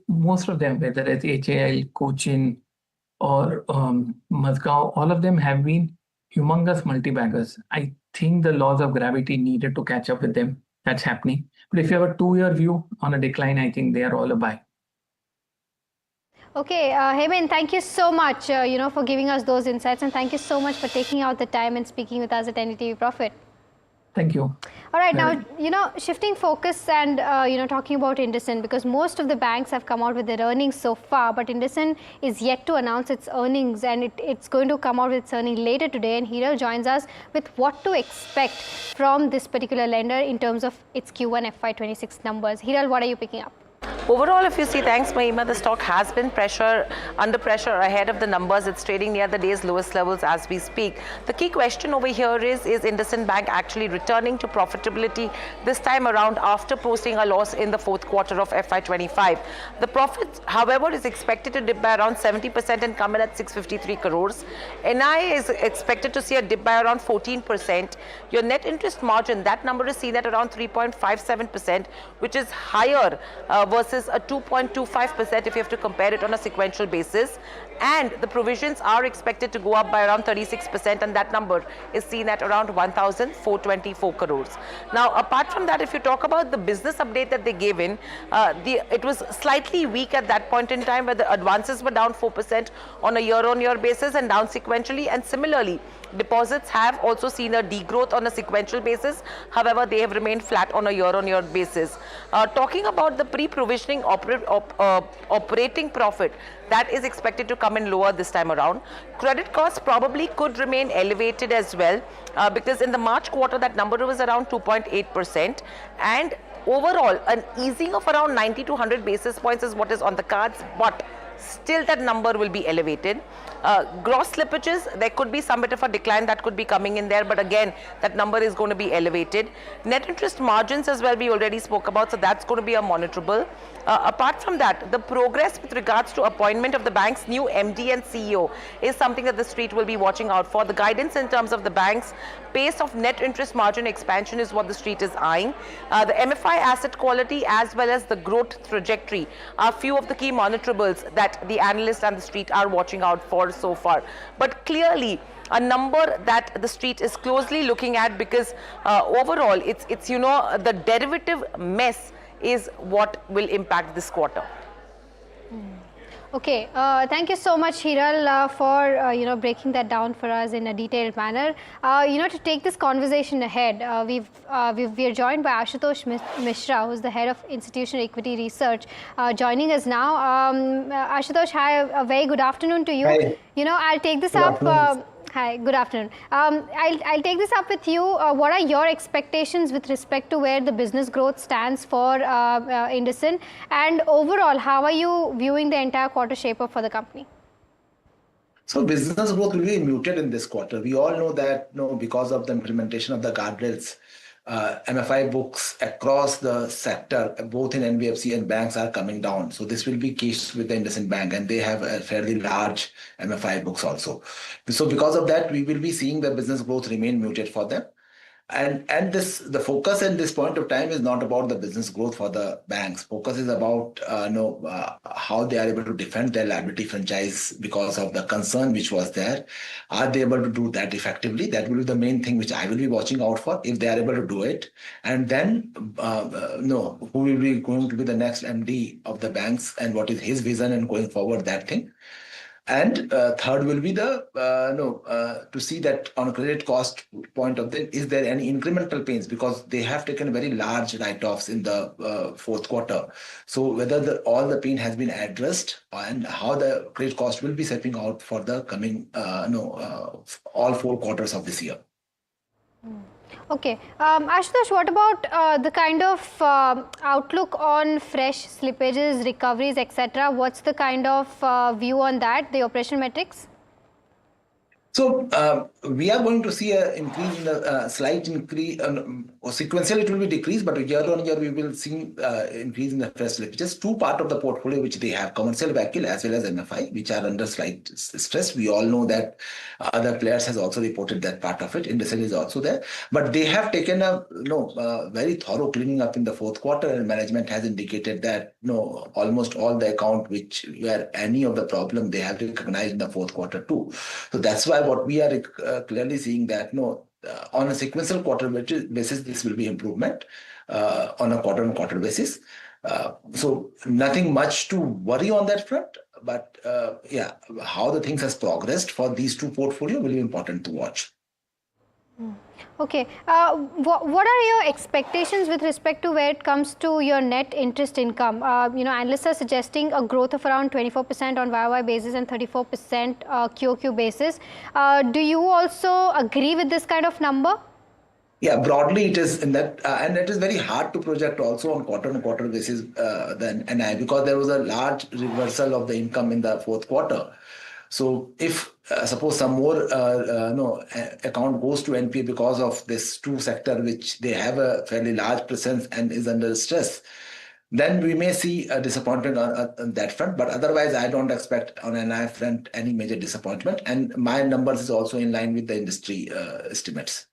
most of them, whether it's HAL, Cochin, or Mazgaon, all of them have been humongous multi-baggers. I think the laws of gravity needed to catch up with them. That's happening. But if you have a 2-year view on a decline, I think they are all a buy. Okay, Heyman, thank you so much, for giving us those insights, and thank you so much for taking out the time and speaking with us at NDTV Profit. Thank you. All right, now, shifting focus and, talking about IndusInd, because most of the banks have come out with their earnings so far, but IndusInd is yet to announce its earnings, and it's going to come out with its earnings later today, and Hiral joins us with what to expect from this particular lender in terms of its Q1 FY26 numbers. Hiral, what are you picking up? Overall, if you see, thanks Mahima, the stock has been under pressure ahead of the numbers. It's trading near the day's lowest levels as we speak. The key question over here is IndusInd Bank actually returning to profitability this time around after posting a loss in the fourth quarter of FY25. The profit, however, is expected to dip by around 70% and come in at 653 crores. NI is expected to see a dip by around 14%. Your net interest margin, that number is seen at around 3.57%, which is higher versus a 2.25% if you have to compare it on a sequential basis. And the provisions are expected to go up by around 36%, and that number is seen at around 1,424 crores. Now, apart from that, if you talk about the business update that they gave in, it was slightly weak at that point in time, where the advances were down 4% on a year-on-year basis and down sequentially, and similarly, deposits have also seen a degrowth on a sequential basis. However, they have remained flat on a year-on-year basis. Talking about the pre-provisioning operating profit, that is expected to come in lower this time around. Credit costs probably could remain elevated as well, because in the March quarter that number was around 2.8%, and overall an easing of around 90 to 100 basis points is what is on the cards, but still that number will be elevated. Gross slippages, there could be some bit of a decline that could be coming in there, but again, that number is going to be elevated. Net interest margins as well, we already spoke about, so that's going to be a monitorable. Apart from that, the progress with regards to appointment of the bank's new MD and CEO is something that the street will be watching out for. The guidance in terms of the bank's pace of net interest margin expansion is what the street is eyeing. The MFI asset quality as well as the growth trajectory are few of the key monitorables that the analysts and the street are watching out for so far. But clearly, a number that the street is closely looking at, because overall, it's the derivative mess is what will impact this quarter. Okay, thank you so much, Hiral, for breaking that down for us in a detailed manner. To take this conversation ahead, we are joined by Ashutosh Mishra, who's the head of institutional equity research, joining us now. Ashutosh, hi, a very good afternoon to you. Hi. I'll take this up. Hi, good afternoon. I'll take this up with you. What are your expectations with respect to where the business growth stands for IndusInd, and overall, how are you viewing the entire quarter shape up for the company? So business growth will be muted in this quarter. We all know that because of the implementation of the guardrails, MFI books across the sector, both in NBFC and banks, are coming down. So this will be case with the IndusInd Bank, and they have a fairly large MFI books also. So because of that, we will be seeing the business growth remain muted for them. And the focus at this point of time is not about the business growth for the banks. Focus is about how they are able to defend their liability franchise because of the concern which was there. Are they able to do that effectively? That will be the main thing which I will be watching out for, if they are able to do it. And then who will be going to be the next MD of the banks, and what is his vision and going forward, that thing. And third will be to see that on a credit cost point of view, is there any incremental pains, because they have taken very large write-offs in the fourth quarter. So whether all the pain has been addressed, and how the credit cost will be stepping out for the coming all 4 quarters of this year. Okay, Ashutosh, what about the kind of outlook on fresh slippages, recoveries, etc.? What's the kind of view on that, the operational metrics? So we are going to see an increase in the slight increase. Sequentially, it will be decreased, but year on year we will see increase in the fresh slippage. Just two part of the portfolio which they have, commercial vehicle as well as MFI, which are under slight stress. We all know that other players has also reported that part of it. IndusInd is also there, but they have taken a very thorough cleaning up in the fourth quarter, and management has indicated that almost all the account which were any of the problem they have recognized in the fourth quarter too. So that's why what we are clearly seeing that on a sequential quarter basis, this will be improvement on a quarter-on-quarter basis. So nothing much to worry on that front, but yeah, how the things has progressed for these two portfolio will be important to watch. Okay. What are your expectations with respect to where it comes to your net interest income? Analysts are suggesting a growth of around 24% on YOY basis and 34% QOQ basis. Do you also agree with this kind of number? Yeah, broadly it is in that, and it is very hard to project also on quarter-on-quarter basis then NI, because there was a large reversal of the income in the fourth quarter. So if suppose some more account goes to NPA because of this two sector which they have a fairly large presence and is under stress, then we may see a disappointment on that front. But otherwise, I don't expect on NI front any major disappointment, and my numbers is also in line with the industry estimates.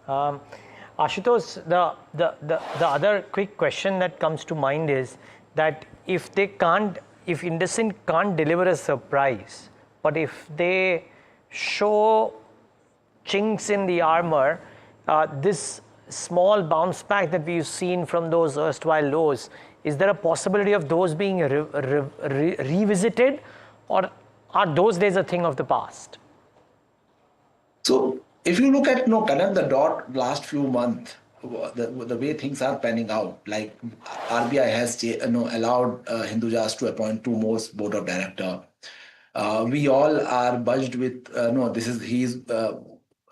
Ashutosh, the other quick question that comes to mind is that if IndusInd can't deliver a surprise, but if they show chinks in the armor, this small bounce back that we've seen from those erstwhile lows, is there a possibility of those being revisited, or are those days a thing of the past? So if you look at connect the dot last few months, the way things are panning out, like RBI has allowed Hindujas to appoint two more board of director. We all are budged with this is his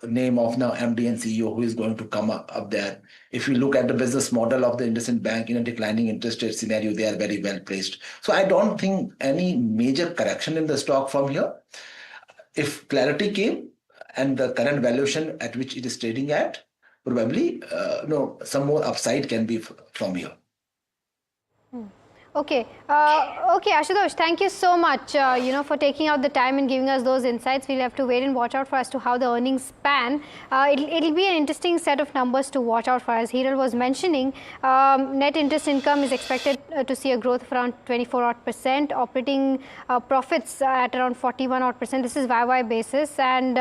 name of now MD and CEO who is going to come up there. If you look at the business model of the IndusInd Bank in a declining interest rate scenario, they are very well placed. So I don't think any major correction in the stock from here. If clarity came and the current valuation at which it is trading at, probably some more upside can be from here. Okay. Okay, Ashutosh, thank you so much, for taking out the time and giving us those insights. We'll have to wait and watch out for as to how the earnings pan. It'll be an interesting set of numbers to watch out for. As Hiral was mentioning, net interest income is expected to see a growth of around 24% odd, operating profits at around 41% odd. This is YY basis, and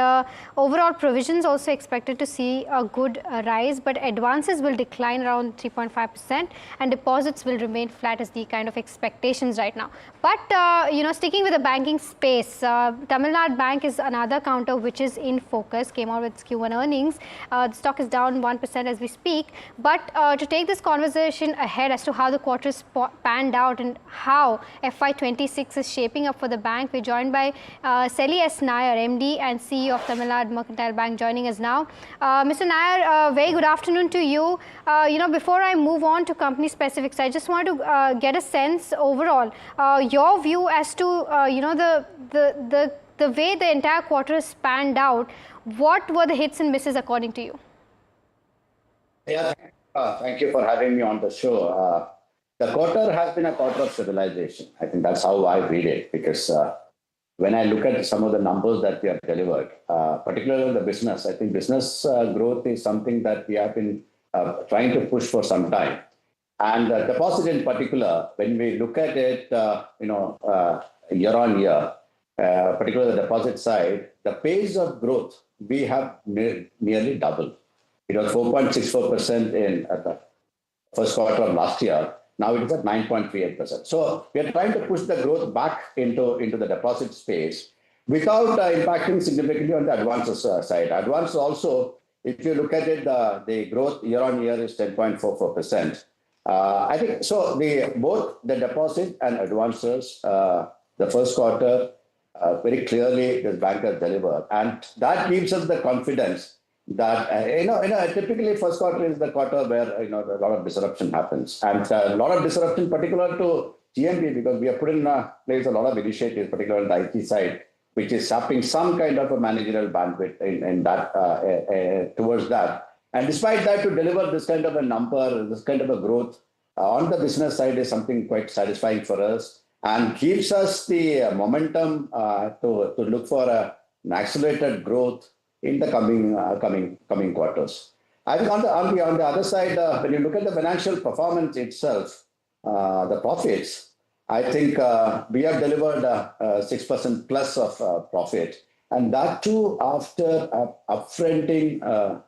overall provisions also expected to see a good rise, but advances will decline around 3.5% and deposits will remain flat as the kind of expectations right now. But sticking with the banking space, Tamil Nadu Bank is another counter which is in focus. Came out with its Q1 earnings. The stock is down 1% as we speak. But to take this conversation ahead as to how the quarter is panned out and how FY26 is shaping up for the bank, we're joined by Seli S. Nair, MD and CEO of Tamil Nadu Mercantile Bank, joining us now. Mr. Nair, very good afternoon to you. Before I move on to company specifics, I just want to get a sense overall, your view as to the way the entire quarter is panned out. What were the hits and misses according to you? Yeah, thank you for having me on the show. The quarter has been a quarter of stabilization. I think that's how I read it, because when I look at some of the numbers that we have delivered, particularly the business, I think business growth is something that we have been trying to push for some time. And deposit in particular, when we look at it, year on year, particularly the deposit side, the pace of growth, we have nearly doubled. It was 4.64% in the first quarter of last year. Now it is at 9.38%. So we are trying to push the growth back into the deposit space without impacting significantly on the advances side. Advances also, if you look at it, the growth year on year is 10.44%. I think so. Both the deposit and advances, the first quarter, very clearly this bank has delivered, and that gives us the confidence that typically first quarter is the quarter where a lot of disruption happens, and a lot of disruption particular to GNB, because we have put in place a lot of initiatives, particularly on the IT side, which is sapping some kind of a managerial bandwidth in that towards that. And despite that, to deliver this kind of a number, this kind of a growth on the business side is something quite satisfying for us and gives us the momentum to look for an accelerated growth in the coming quarters. I think on the other side, when you look at the financial performance itself, the profits, I think we have delivered 6% plus of profit, and that too after upfronting,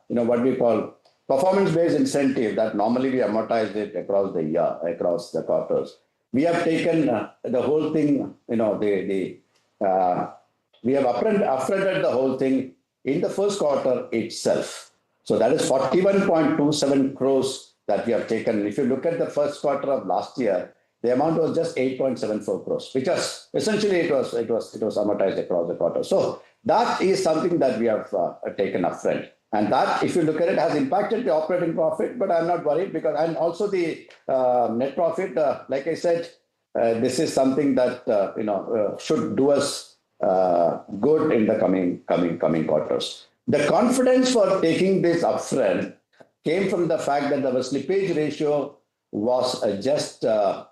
what we call performance-based incentive that normally we amortize it across the year, across the quarters. We have taken the whole thing, we have upfronted the whole thing in the first quarter itself. So that is 41.27 crores that we have taken. If you look at the first quarter of last year, the amount was just 8.74 crores, which was essentially it was amortized across the quarter. So that is something that we have taken upfront. And that, if you look at it, has impacted the operating profit, but I'm not worried because, and also the net profit, like I said, this is something that, should do us good in the coming quarters. The confidence for taking this upfront came from the fact that our slippage ratio was just 5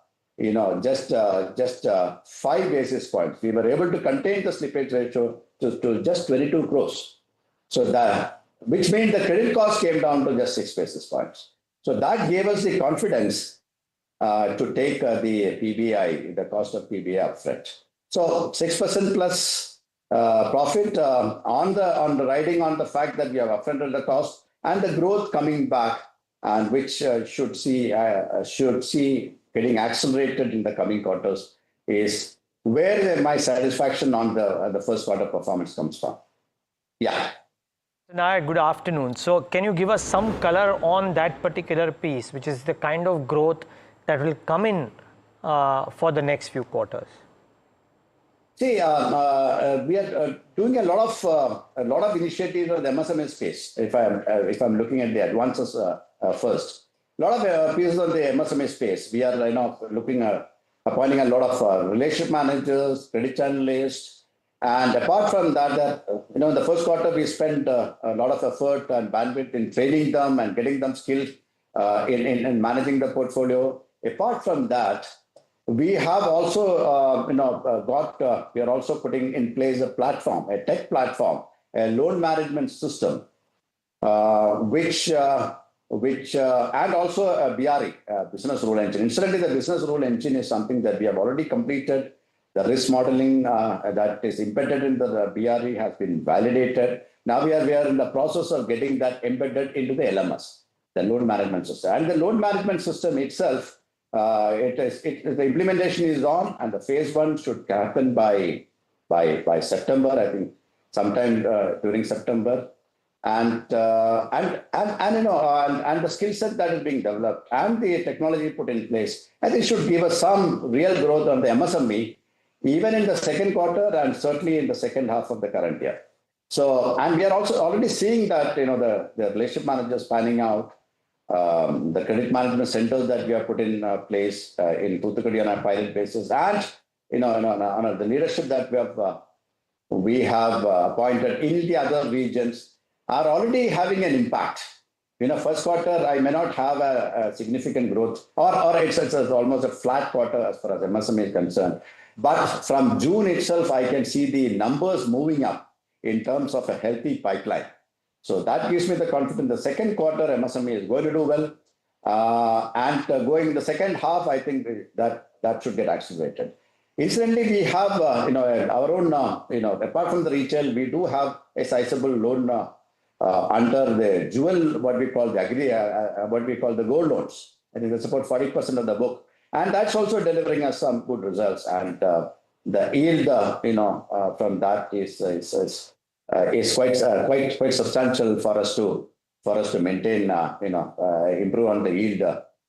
basis points. We were able to contain the slippage ratio to just 22 crores. So that, which means the credit cost came down to just 6 basis points. So that gave us the confidence to take the PBI, the cost of PBI upfront. So 6% plus profit on the riding on the fact that we have upfronted the cost and the growth coming back, and which should see getting accelerated in the coming quarters, is where my satisfaction on the first quarter performance comes from. Yeah. Naya, good afternoon. So can you give us some color on that particular piece, which is the kind of growth that will come in for the next few quarters? See, we are doing a lot of initiatives on the MSME space. If I'm looking at the advances first, a lot of pieces on the MSME space. We are looking at appointing a lot of relationship managers, credit analysts, and apart from that, in the first quarter we spent a lot of effort and bandwidth in training them and getting them skilled in managing the portfolio. Apart from that, we have also we are also putting in place a platform, a tech platform, a loan management system, which and also a BRE, business rule engine. Incidentally, the business rule engine is something that we have already completed. The risk modeling that is embedded in the BRE has been validated. Now we are in the process of getting that embedded into the LMS, the loan management system. And the loan management system itself, the implementation is on, and the phase 1 should happen by September, I think, sometime during September. And the skill set that is being developed and the technology put in place, I think should give us some real growth on the MSME, even in the second quarter and certainly in the second half of the current year. So, and we are also already seeing that, the relationship managers panning out, the credit management centers that we have put in place in Thoothukudi on a pilot basis, and on the leadership that we have appointed in the other regions are already having an impact. First quarter I may not have a significant growth, or it's almost a flat quarter as far as MSME is concerned. But from June itself, I can see the numbers moving up in terms of a healthy pipeline. So that gives me the confidence. The second quarter MSME is going to do well, and going the second half, I think that should get accelerated. Incidentally, we have our own apart from the retail, we do have a sizable loan under the jewel, what we call the gold loans. I think that's about 40% of the book, and that's also delivering us some good results. And the yield, from that is quite substantial for us to maintain, improve on the yield,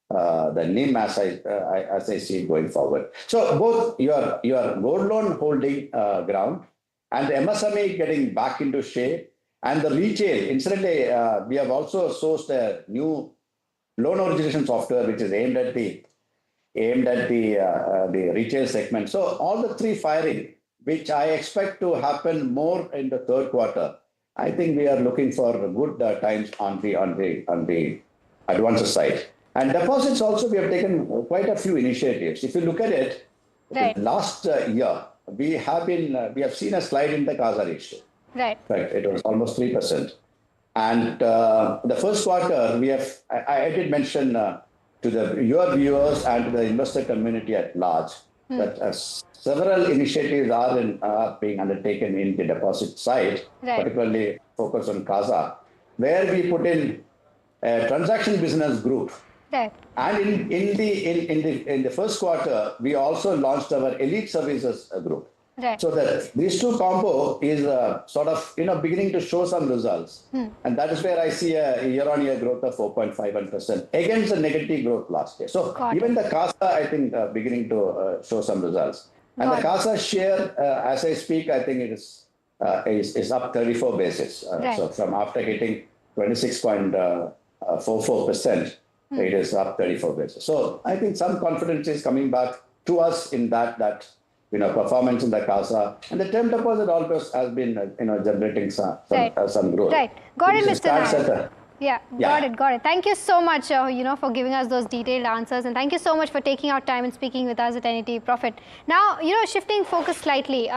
the NIM as I see it going forward. So both your gold loan holding ground and the MSME getting back into shape, and the retail. Incidentally, we have also sourced a new loan origination software which is aimed at the retail segment. So all the three firing which I expect to happen more in the third quarter. I think we are looking for good times on the advances side. And deposits also, we have taken quite a few initiatives. If you look at it, last year, we have seen a slide in the CASA ratio. Right. It was almost 3%. And the first quarter, I did mention to your viewers and to the investor community at large that several initiatives are being undertaken in the deposit side, particularly focused on CASA, where we put in a transaction business group. Right. And in the first quarter, we also launched our elite services group. Right. So that these two combo is sort of beginning to show some results, and that is where I see a year-on-year growth of 4.51% against the negative growth last year. So even the CASA, I think, beginning to show some results. And the CASA share, as I speak, I think it is up 34 basis. So from after hitting 26.44%, it is up 34 basis. So I think some confidence is coming back to us in that performance in the CASA, and the term deposit always has been generating some growth. Right. Got it, Mr. Nair. Yeah, got it. Thank you so much, for giving us those detailed answers, and thank you so much for taking our time and speaking with us at NDTV Profit. Now, shifting focus slightly,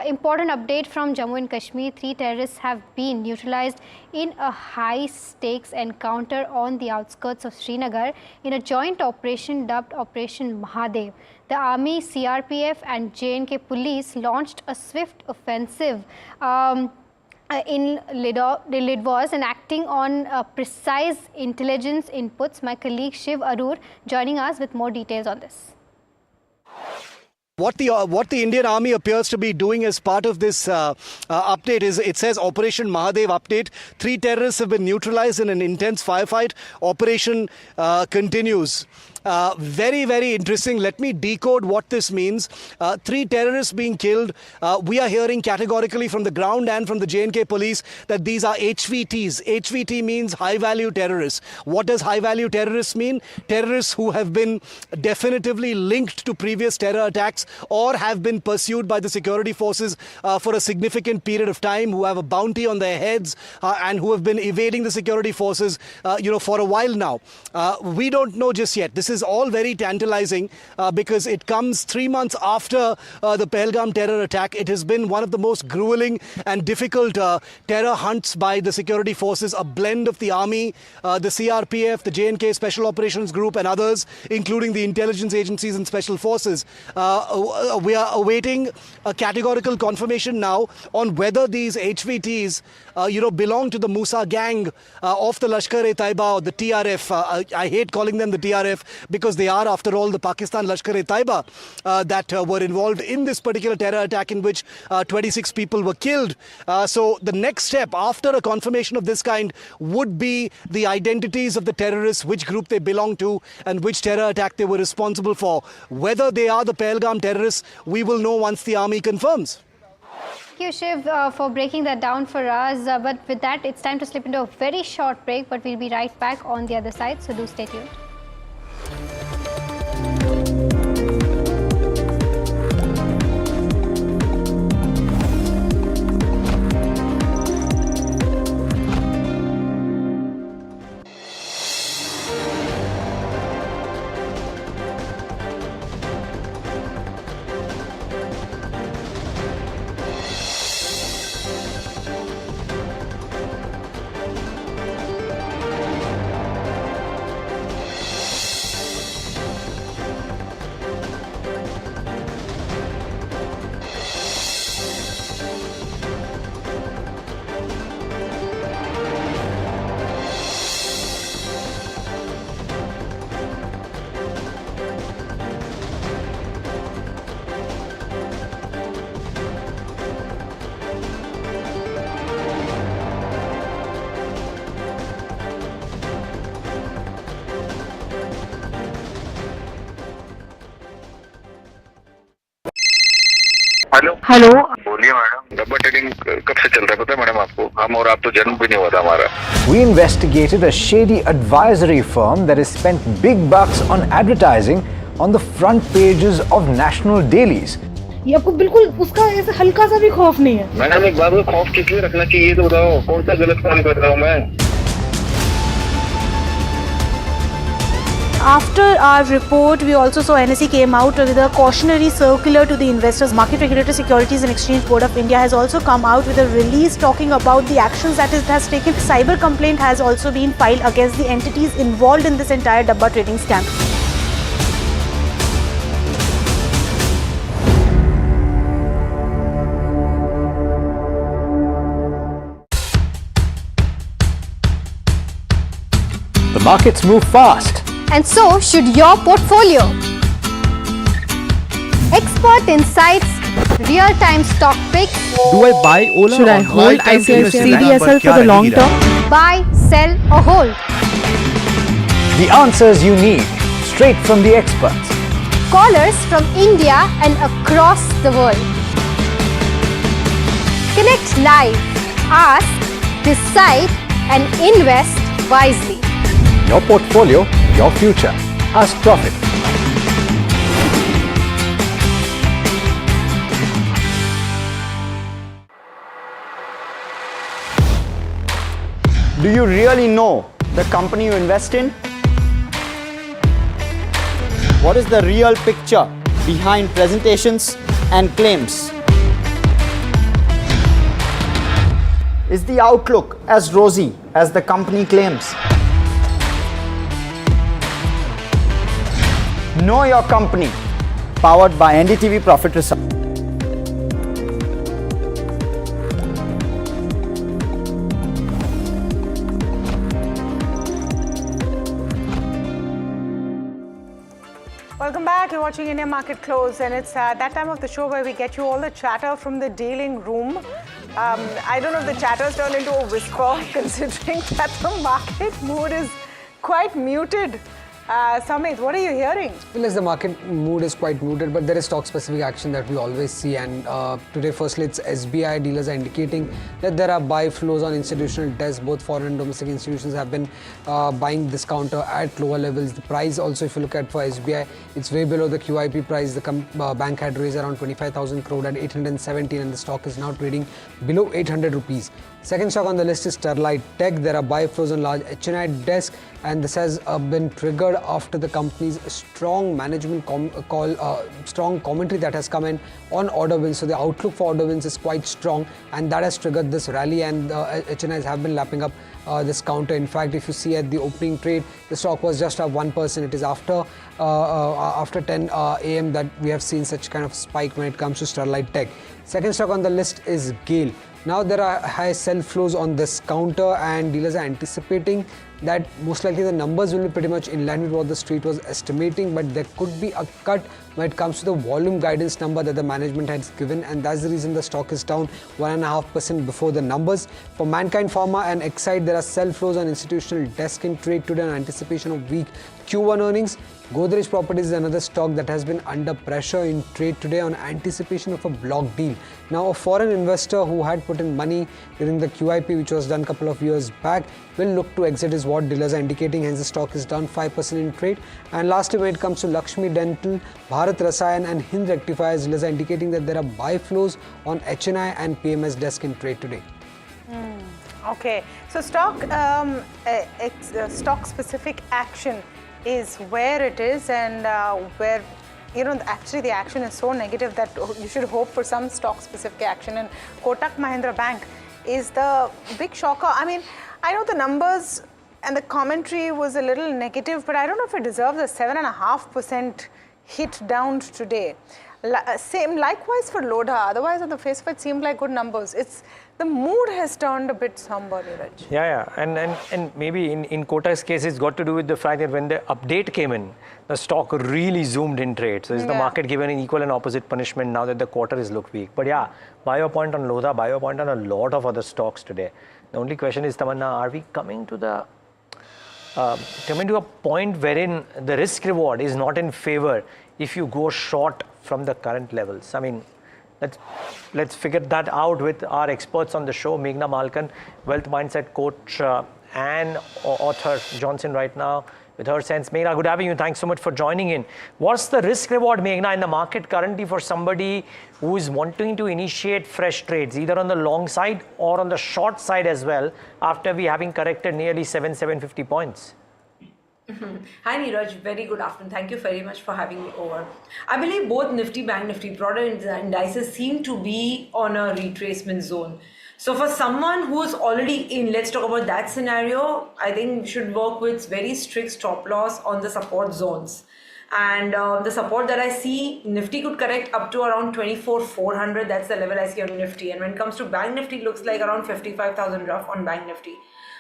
important update from Jammu and Kashmir. 3 terrorists have been neutralized in a high-stakes encounter on the outskirts of Srinagar in a joint operation dubbed Operation Mahadev. The Army, CRPF and J&K police launched a swift offensive in Lidwas and acting on precise intelligence inputs. My colleague Shiv Arur joining us with more details on this. What the Indian Army appears to be doing as part of this update is, it says Operation Mahadev update. 3 terrorists have been neutralized in an intense firefight. Operation continues. Very, very interesting. Let me decode what this means. 3 terrorists being killed. We are hearing categorically from the ground and from the J&K police that these are HVTs. HVT means high-value terrorists. What does high-value terrorists mean? Terrorists who have been definitively linked to previous terror attacks or have been pursued by the security forces for a significant period of time, who have a bounty on their heads and who have been evading the security forces for a while now. We don't know just yet. This is all very tantalizing because it comes 3 months after the Pahalgam terror attack. It has been one of the most grueling and difficult terror hunts by the security forces, a blend of the Army, the CRPF, the J&K Special Operations Group and others, including the intelligence agencies and special forces. We are awaiting a categorical confirmation now on whether these HVTs belong to the Musa gang of the Lashkar-e-Taiba or the TRF. I hate calling them the TRF because they are, after all, the Pakistan Lashkar-e-Taiba that were involved in this particular terror attack in which 26 people were killed. So the next step after a confirmation of this kind would be the identities of the terrorists, which group they belong to and which terror attack they were responsible for. Whether they are the Pahalgam terrorists, we will know once the Army confirms. Thank you, Shiv, for breaking that down for us. But with that, it's time to slip into a very short break, but we'll be right back on the other side, so do stay tuned. Hello बोलिए madam, डब्बा trading कब से चल रहा है पता है madam आपको? हम और आप तो जन्म भी नहीं हुआ था हमारा. We investigated a shady advisory firm that has spent big bucks on advertising on the front pages of national dailies. ये आपको बिल्कुल उसका ऐसे हल्का सा भी खौफ नहीं है। मैडम एक बात को खौफ किस लिए रखना चाहिए तो बताओ, कौन सा गलत काम कर रहा हूँ मैं? After our report, we also saw NSE came out with a cautionary circular to the investors. Market Regulator Securities and Exchange Board of India has also come out with a release talking about the actions that it has taken. Cyber complaint has also been filed against the entities involved in this entire Dabba trading scam. The markets move fast. And so should your portfolio. Expert insights, real-time stock picks. Do I buy Ola? Should I hold CDSL for the long term? Buy, sell or hold. The answers you need, straight from the experts. Callers from India and across the world. Connect live, ask, decide and invest wisely. Your portfolio, your future. Ask Profit. Do you really know the company you invest in? What is the real picture behind presentations and claims? Is the outlook as rosy as the company claims? Know your company, powered by NDTV Profit Research. Welcome back. You're watching India Market Close, and it's that time of the show where we get you all the chatter from the dealing room. I don't know if the chatter's turned into a whisper, considering that the market mood is quite muted. Samit, what are you hearing? Well, as the market mood is quite muted, but there is stock-specific action that we always see. And today, firstly, it's SBI. Dealers are indicating that there are buy flows on institutional desks. Both foreign and domestic institutions have been buying this counter at lower levels. The price also, if you look at for SBI, it's way below the QIP price. The bank had raised around 25,000 crore at 817, and the stock is now trading below 800 rupees. Second stock on the list is Sterlite Tech. There are buy flows on large HNI desk, and this has been triggered after the company's strong management strong commentary that has come in on order wins. So the outlook for order wins is quite strong, and that has triggered this rally, and HNIs have been lapping up this counter. In fact, if you see at the opening trade, the stock was just up 1%. It is after 10 a.m. that we have seen such kind of spike when it comes to Sterlite Tech. Second stock on the list is GAIL. Now there are high sell flows on this counter, and dealers are anticipating that most likely the numbers will be pretty much in line with what the street was estimating, but there could be a cut when it comes to the volume guidance number that the management has given, and that's the reason the stock is down 1.5% before the numbers. For Mankind Pharma and Exide, there are sell flows on institutional desk in trade today in anticipation of weak Q1 earnings. Godrej Properties is another stock that has been under pressure in trade today on anticipation of a block deal. Now, a foreign investor who had put in money during the QIP, which was done a couple of years back, will look to exit is what dealers are indicating. Hence, the stock is down 5% in trade. And lastly, when it comes to Lakshmi Dental, Bharat Rasayan and Hind Rectifiers, dealers are indicating that there are buy flows on HNI and PMS desk in trade today. Okay, so stock-specific action is where it is, and where actually the action is so negative that you should hope for some stock-specific action. And Kotak Mahindra Bank is the big shocker. I mean, I know the numbers and the commentary was a little negative, but I don't know if it deserves a 7.5% hit down today. Same likewise for Lodha. Otherwise, on the face of it, seemed like good numbers. The mood has turned a bit somber, Neeraj. Yeah. And maybe in Kotak's case, it's got to do with the fact that when the update came in, the stock really zoomed in trade. So is the market given an equal and opposite punishment now that the quarter is looked weak? But yeah, buy your point on Lodha, buy your point on a lot of other stocks today. The only question is, Tamanna, are we coming to a point wherein the risk reward is not in favor if you go short from the current levels? I mean, let's figure that out with our experts on the show. Meghna Malkan, wealth mindset coach and author Johnson right now. with her sense. Meghna, good having you. Thanks so much for joining in. What's the risk reward, Meghna, in the market currently for somebody who is wanting to initiate fresh trades, either on the long side or on the short side as well, after we having corrected nearly 750 points? Hi Neeraj, very good afternoon. Thank you very much for having me over. I believe both Nifty, Bank Nifty, broader indices seem to be on a retracement zone. So for someone who's already in, let's talk about that scenario, I think we should work with very strict stop loss on the support zones. And the support that I see, Nifty could correct up to around 24,400. That's the level I see on Nifty. And when it comes to Bank Nifty, it looks like around 55,000 rough on Bank Nifty.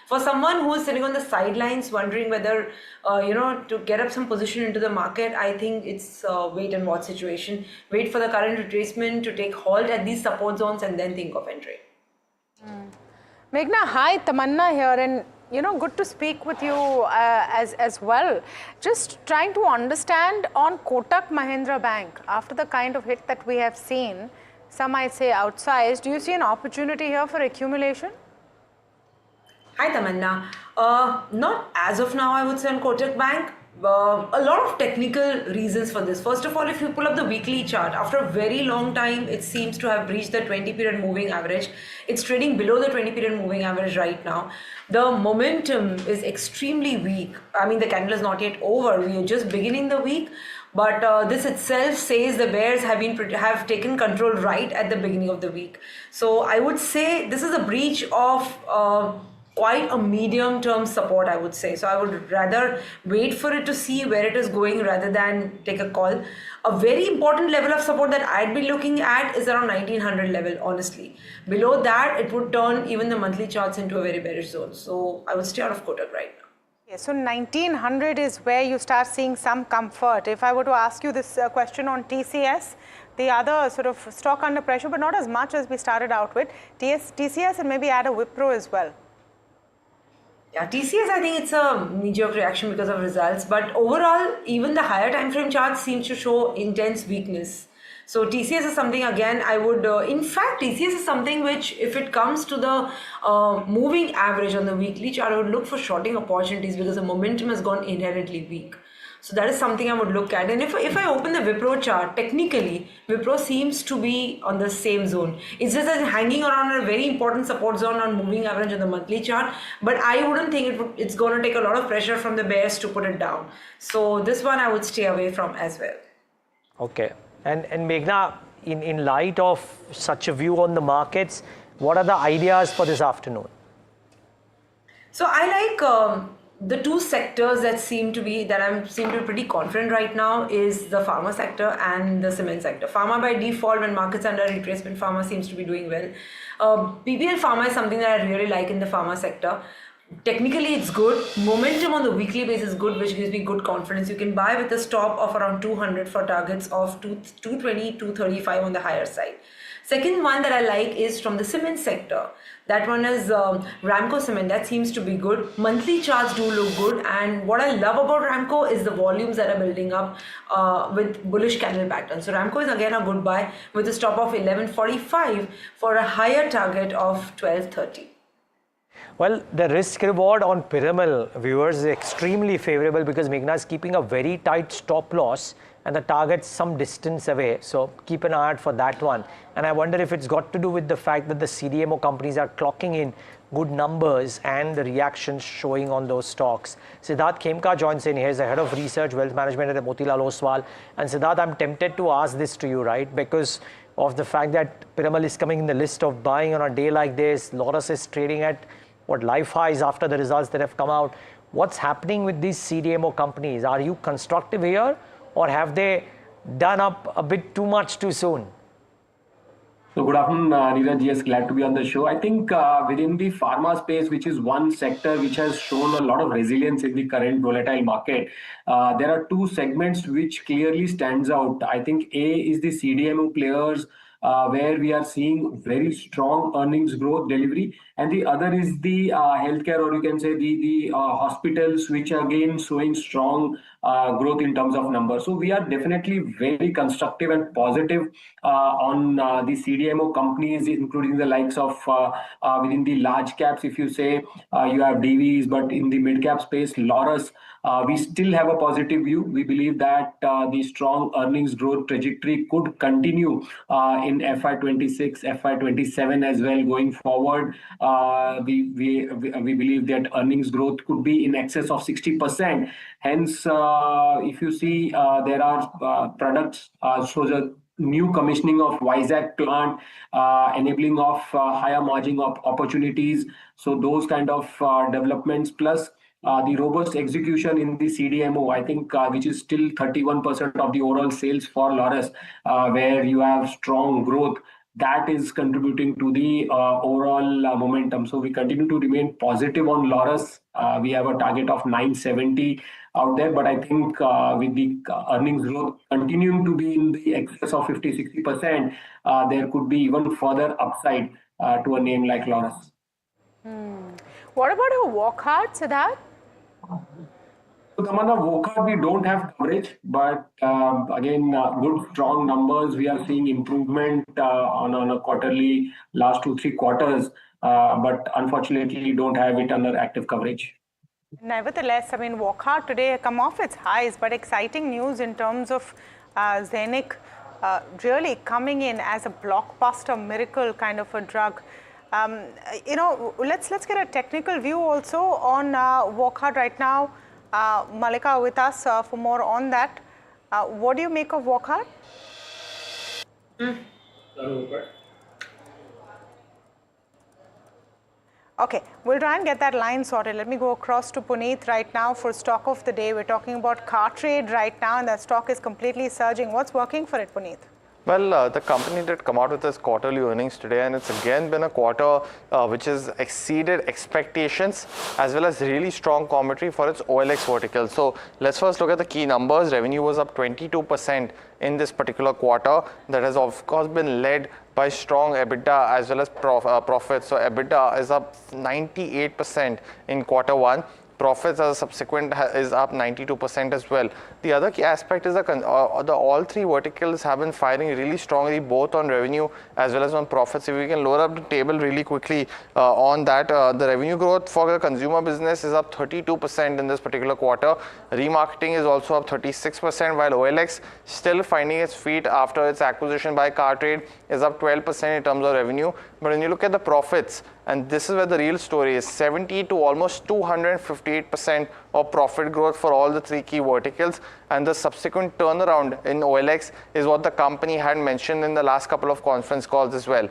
For someone who is sitting on the sidelines wondering whether, to get up some position into the market, I think it's a wait and watch situation. Wait for the current retracement to take hold at these support zones and then think of entry. Meghna, hi, Tamanna here, and good to speak with you as well. Just trying to understand on Kotak Mahindra Bank, after the kind of hit that we have seen, some might say outsized, do you see an opportunity here for accumulation? Hi Tamanna. Not as of now, I would say on Kotak Bank. A lot of technical reasons for this. First of all, if you pull up the weekly chart, after a very long time, it seems to have reached the 20-period moving average. It's trading below the 20-period moving average right now. The momentum is extremely weak. I mean, the candle is not yet over. We are just beginning the week. But this itself says the bears have taken control right at the beginning of the week. So I would say this is a breach of quite a medium-term support, I would say. So I would rather wait for it to see where it is going rather than take a call. A very important level of support that I'd be looking at is around 1900 level, honestly. Below that, it would turn even the monthly charts into a very bearish zone. So I would stay out of Kotak right now. Yeah, so 1900 is where you start seeing some comfort. If I were to ask you this question on TCS, the other sort of stock under pressure, but not as much as we started out with, TCS and maybe add a Wipro as well. Yeah, TCS, I think it's a knee-jerk reaction because of results. But overall, even the higher time frame charts seem to show intense weakness. So TCS is something, again, I would, in fact, TCS is something which, if it comes to the moving average on the weekly chart, I would look for shorting opportunities because the momentum has gone inherently weak. So that is something I would look at. And if I open the Wipro chart, technically, Wipro seems to be on the same zone. It's just that hanging around a very important support zone on moving average on the monthly chart. But I wouldn't think it's going to take a lot of pressure from the bears to put it down. So this one I would stay away from as well. Okay. And Meghna, in light of such a view on the markets, what are the ideas for this afternoon? So I like the two sectors that seem to be pretty confident right now is the pharma sector and the cement sector. Pharma by default, when markets under retracement, pharma seems to be doing well. PBL pharma is something that I really like in the pharma sector. Technically, it's good. Momentum on the weekly basis is good, which gives me good confidence. You can buy with a stop of around 200 for targets of 220, 235 on the higher side. Second one that I like is from the cement sector. That one is Ramco Cement. That seems to be good. Monthly charts do look good. And what I love about Ramco is the volumes that are building up with bullish candle pattern. So Ramco is again a good buy with a stop of 1145 for a higher target of 1230. Well, the risk reward on Piramal, viewers, is extremely favorable because Meghna is keeping a very tight stop loss and the target's some distance away. So keep an eye out for that one. And I wonder if it's got to do with the fact that the CDMO companies are clocking in good numbers and the reactions showing on those stocks. Siddharth Khemka joins in here. He's the head of research, wealth management at Motilal Oswal. And Siddharth, I'm tempted to ask this to you, right? Because of the fact that Piramal is coming in the list of buying on a day like this. Lotus is trading at life highs after the results that have come out. What's happening with these CDMO companies? Are you constructive here or have they done up a bit too much too soon? So good afternoon, Neeraj. Yes, glad to be on the show. I think within the pharma space, which is one sector which has shown a lot of resilience in the current volatile market, there are two segments which clearly stands out. I think A is the CDMO players, where we are seeing very strong earnings growth delivery, and the other is the healthcare, or you can say the hospitals, which are again showing strong growth in terms of numbers. So we are definitely very constructive and positive on the CDMO companies, including the likes of within the large caps. If you say you have DVs, but in the mid cap space, Laurus, we still have a positive view. We believe that the strong earnings growth trajectory could continue in FY26, FY27 as well going forward. We believe that earnings growth could be in excess of 60%. Hence, if you see, there are products, so the new commissioning of Vizag plant, enabling of higher margin opportunities. So those kind of developments, plus the robust execution in the CDMO, I think, which is still 31% of the overall sales for Laurus, where you have strong growth, that is contributing to the overall momentum. So we continue to remain positive on Laurus. We have a target of 970 out there, but I think with the earnings growth continuing to be in the excess of 50-60%, there could be even further upside to a name like Laurus. What about a Wockhardt, Siddharth? So Tamanna, Wockhardt, we don't have coverage, but again, good strong numbers. We are seeing improvement on a quarterly last 2-3 quarters, but unfortunately don't have it under active coverage. Nevertheless, I mean, Wockhardt today come off its highs, but exciting news in terms of Zenic really coming in as a blockbuster miracle kind of a drug. You know, let's get a technical view also on Wockhardt right now. Malika with us for more on that. What do you make of Wockhardt? Okay, we'll try and get that line sorted. Let me go across to Puneet right now for stock of the day. We're talking about car trade right now, and that stock is completely surging. What's working for it, Puneet? Well, the company did come out with its quarterly earnings today, and it's again been a quarter which has exceeded expectations, as well as really strong commentary for its OLX vertical. So let's first look at the key numbers. Revenue was up 22% in this particular quarter. That has of course been led by strong EBITDA as well as profits. So EBITDA is up 98% in quarter one. Profits as a subsequent is up 92% as well. The other key aspect is all three verticals have been firing really strongly, both on revenue as well as on profits. If we can load up the table really quickly on that, the revenue growth for the consumer business is up 32% in this particular quarter. Remarketing is also up 36%, while OLX still finding its feet after its acquisition by Car Trade is up 12% in terms of revenue. But when you look at the profits, and this is where the real story is, 70 to almost 258% of profit growth for all the three key verticals, and the subsequent turnaround in OLX is what the company had mentioned in the last couple of conference calls as well.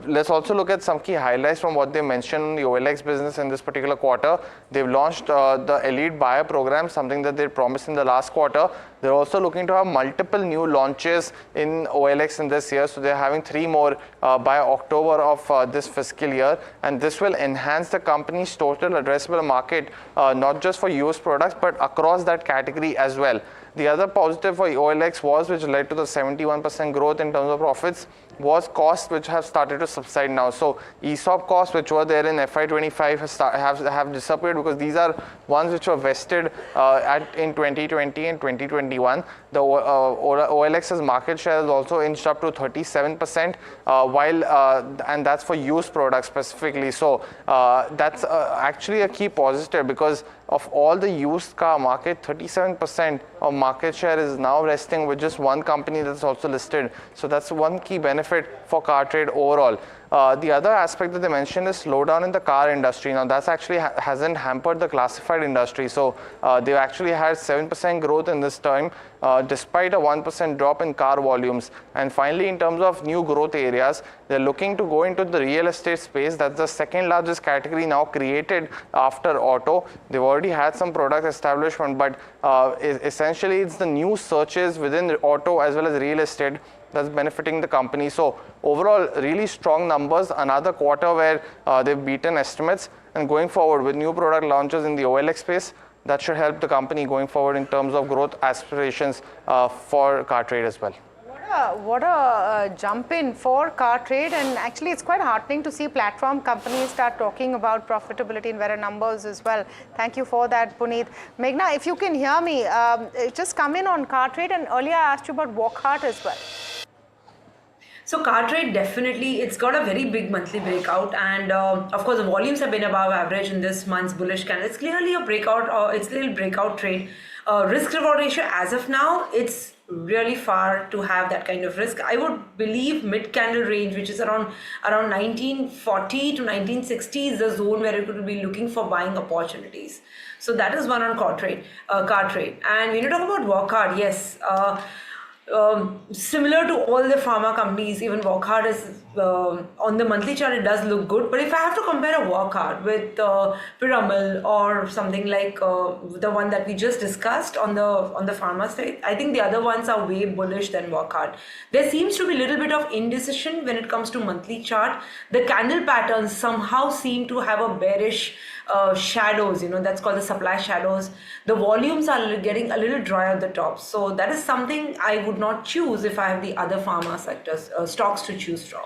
Let's also look at some key highlights from what they mentioned in the OLX business in this particular quarter. They've launched the Elite Buyer program, something that they promised in the last quarter. They're also looking to have multiple new launches in OLX in this year. So they're having 3 more by October of this fiscal year. And this will enhance the company's total addressable market, not just for used products, but across that category as well. The other positive for OLX was, which led to the 71% growth in terms of profits, was costs which have started to subside now. So ESOP costs, which were there in FY25, have disappeared, because these are ones which were vested in 2020 and 2021. The OLX's market share has also inched up to 37%, and that's for used products specifically. So that's actually a key positive, because of all the used car market, 37% of market share is now resting with just one company that's also listed. So that's one key benefit for car trade overall. The other aspect that they mentioned is slowdown in the car industry. Now that's actually hasn't hampered the classified industry. So they've actually had 7% growth in this time, despite a 1% drop in car volumes. And finally, in terms of new growth areas, they're looking to go into the real estate space. That's the second largest category now created after auto. They've already had some product establishment, but essentially it's the new searches within the auto as well as real estate that's benefiting the company. So overall, really strong numbers. Another quarter where they've beaten estimates, and going forward with new product launches in the OLX space, that should help the company going forward in terms of growth aspirations for car trade as well. a jump in for car trade, and actually it's quite heartening to see platform companies start talking about profitability in better numbers as well. Thank you for that, Puneet. Meghna, if you can hear me, just come in on car trade, and earlier I asked you about Walkhart as well. So car trade, definitely, it's got a very big monthly breakout, and of course the volumes have been above average in this month's bullish candle. It's clearly a breakout, it's a little breakout trade. Risk reward ratio as of now, it's really far to have that kind of risk. I would believe mid candle range, which is around 1940 to 1960, is the zone where it would be looking for buying opportunities. So that is one on car trade. And when you talk about Walkhart, yes. Similar to all the pharma companies, even Walkhart is on the monthly chart, it does look good. But if I have to compare a Walkhart with Piramal or something like the one that we just discussed on the pharma side, I think the other ones are way bullish than Walkhart. There seems to be a little bit of indecision when it comes to monthly chart. The candle patterns somehow seem to have a bearish shadows, that's called the supply shadows. The volumes are getting a little dry at the top. So that is something I would not choose if I have the other pharma sectors, stocks to choose from.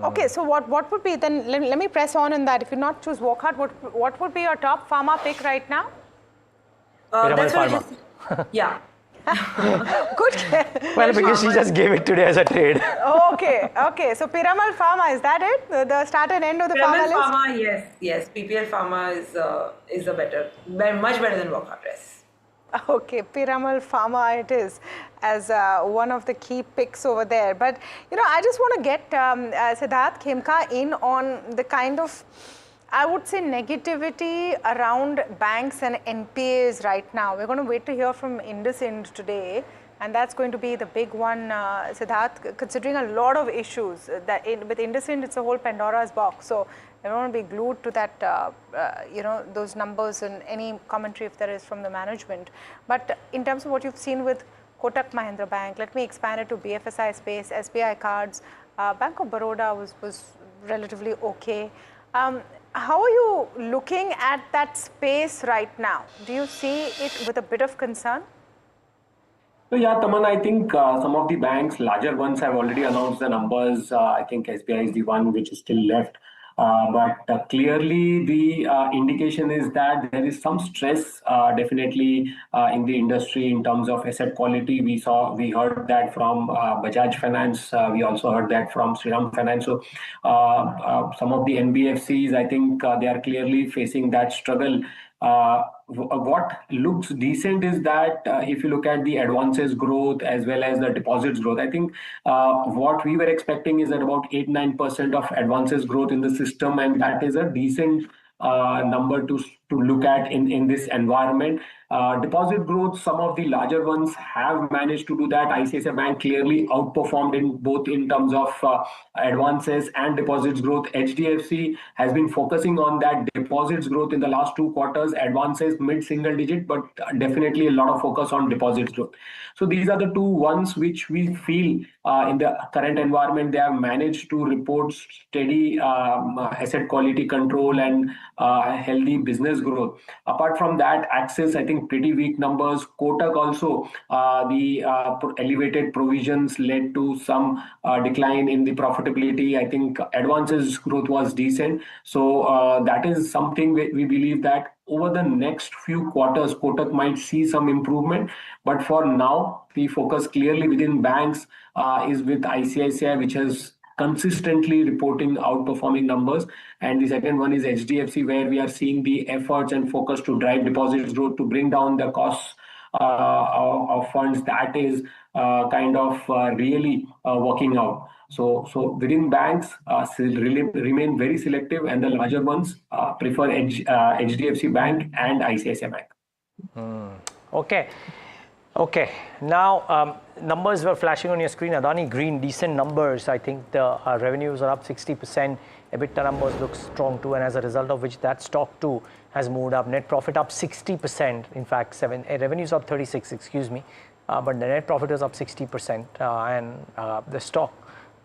Okay, so what would be, then let me press on in that. If you not choose Walkhart, what would be your top pharma pick right now? That's what I just, yeah. Good. Well, because she just gave it today as a trade. Okay. So Piramal Pharma, is that it? The start and end of the Piramal pharma list? Pharma, yes. PPL Pharma is a much better than Walkhart, yes. Okay, Piramal Pharma it is as one of the key picks over there. But, I just want to get Siddharth Khemka in on the kind of, I would say, negativity around banks and NPAs right now. We're going to wait to hear from IndusInd today, and that's going to be the big one, Siddharth, considering a lot of issues. With IndusInd, it's a whole Pandora's box. So I don't want to be glued to that, those numbers and any commentary if there is from the management. But in terms of what you've seen with Kotak Mahindra Bank, let me expand it to BFSI space, SBI cards, Bank of Baroda was relatively okay. How are you looking at that space right now? Do you see it with a bit of concern? So yeah, Taman, I think some of the banks, larger ones, have already announced the numbers. I think SBI is the one which is still left. But clearly the indication is that there is some stress definitely in the industry in terms of asset quality. We heard that from Bajaj Finance. We also heard that from Shriram Finance. So some of the NBFCs, I think they are clearly facing that struggle. What looks decent is that if you look at the advances growth as well as the deposits growth, I think what we were expecting is at about 8-9% of advances growth in the system, and that is a decent number to look at in this environment. Deposit growth, some of the larger ones have managed to do that. ICICI Bank clearly outperformed in terms of advances and deposits growth. HDFC has been focusing on that deposits growth in the last 2 quarters, advances mid-single digit, but definitely a lot of focus on deposits growth. So these are the two ones which we feel in the current environment they have managed to report steady asset quality control and healthy business growth. Apart from that, Axis, I think pretty weak numbers. Kotak also, the elevated provisions led to some decline in the profitability. I think advances growth was decent. So that is something we believe that over the next few quarters, Kotak might see some improvement. But for now, the focus clearly within banks is with ICICI, which has consistently reporting outperforming numbers. And the second one is HDFC, where we are seeing the efforts and focus to drive deposits growth to bring down the costs of funds. That is kind of really working out. So within banks, remain very selective, and the larger ones prefer HDFC Bank and ICICI Bank. Okay. Now, numbers were flashing on your screen. Adani Green, decent numbers. I think the revenues are up 60%. EBITDA numbers look strong too, and as a result of which that stock too has moved up. Net profit up 60%. In fact, revenues up 36. Excuse me, but the net profit is up 60%, and the stock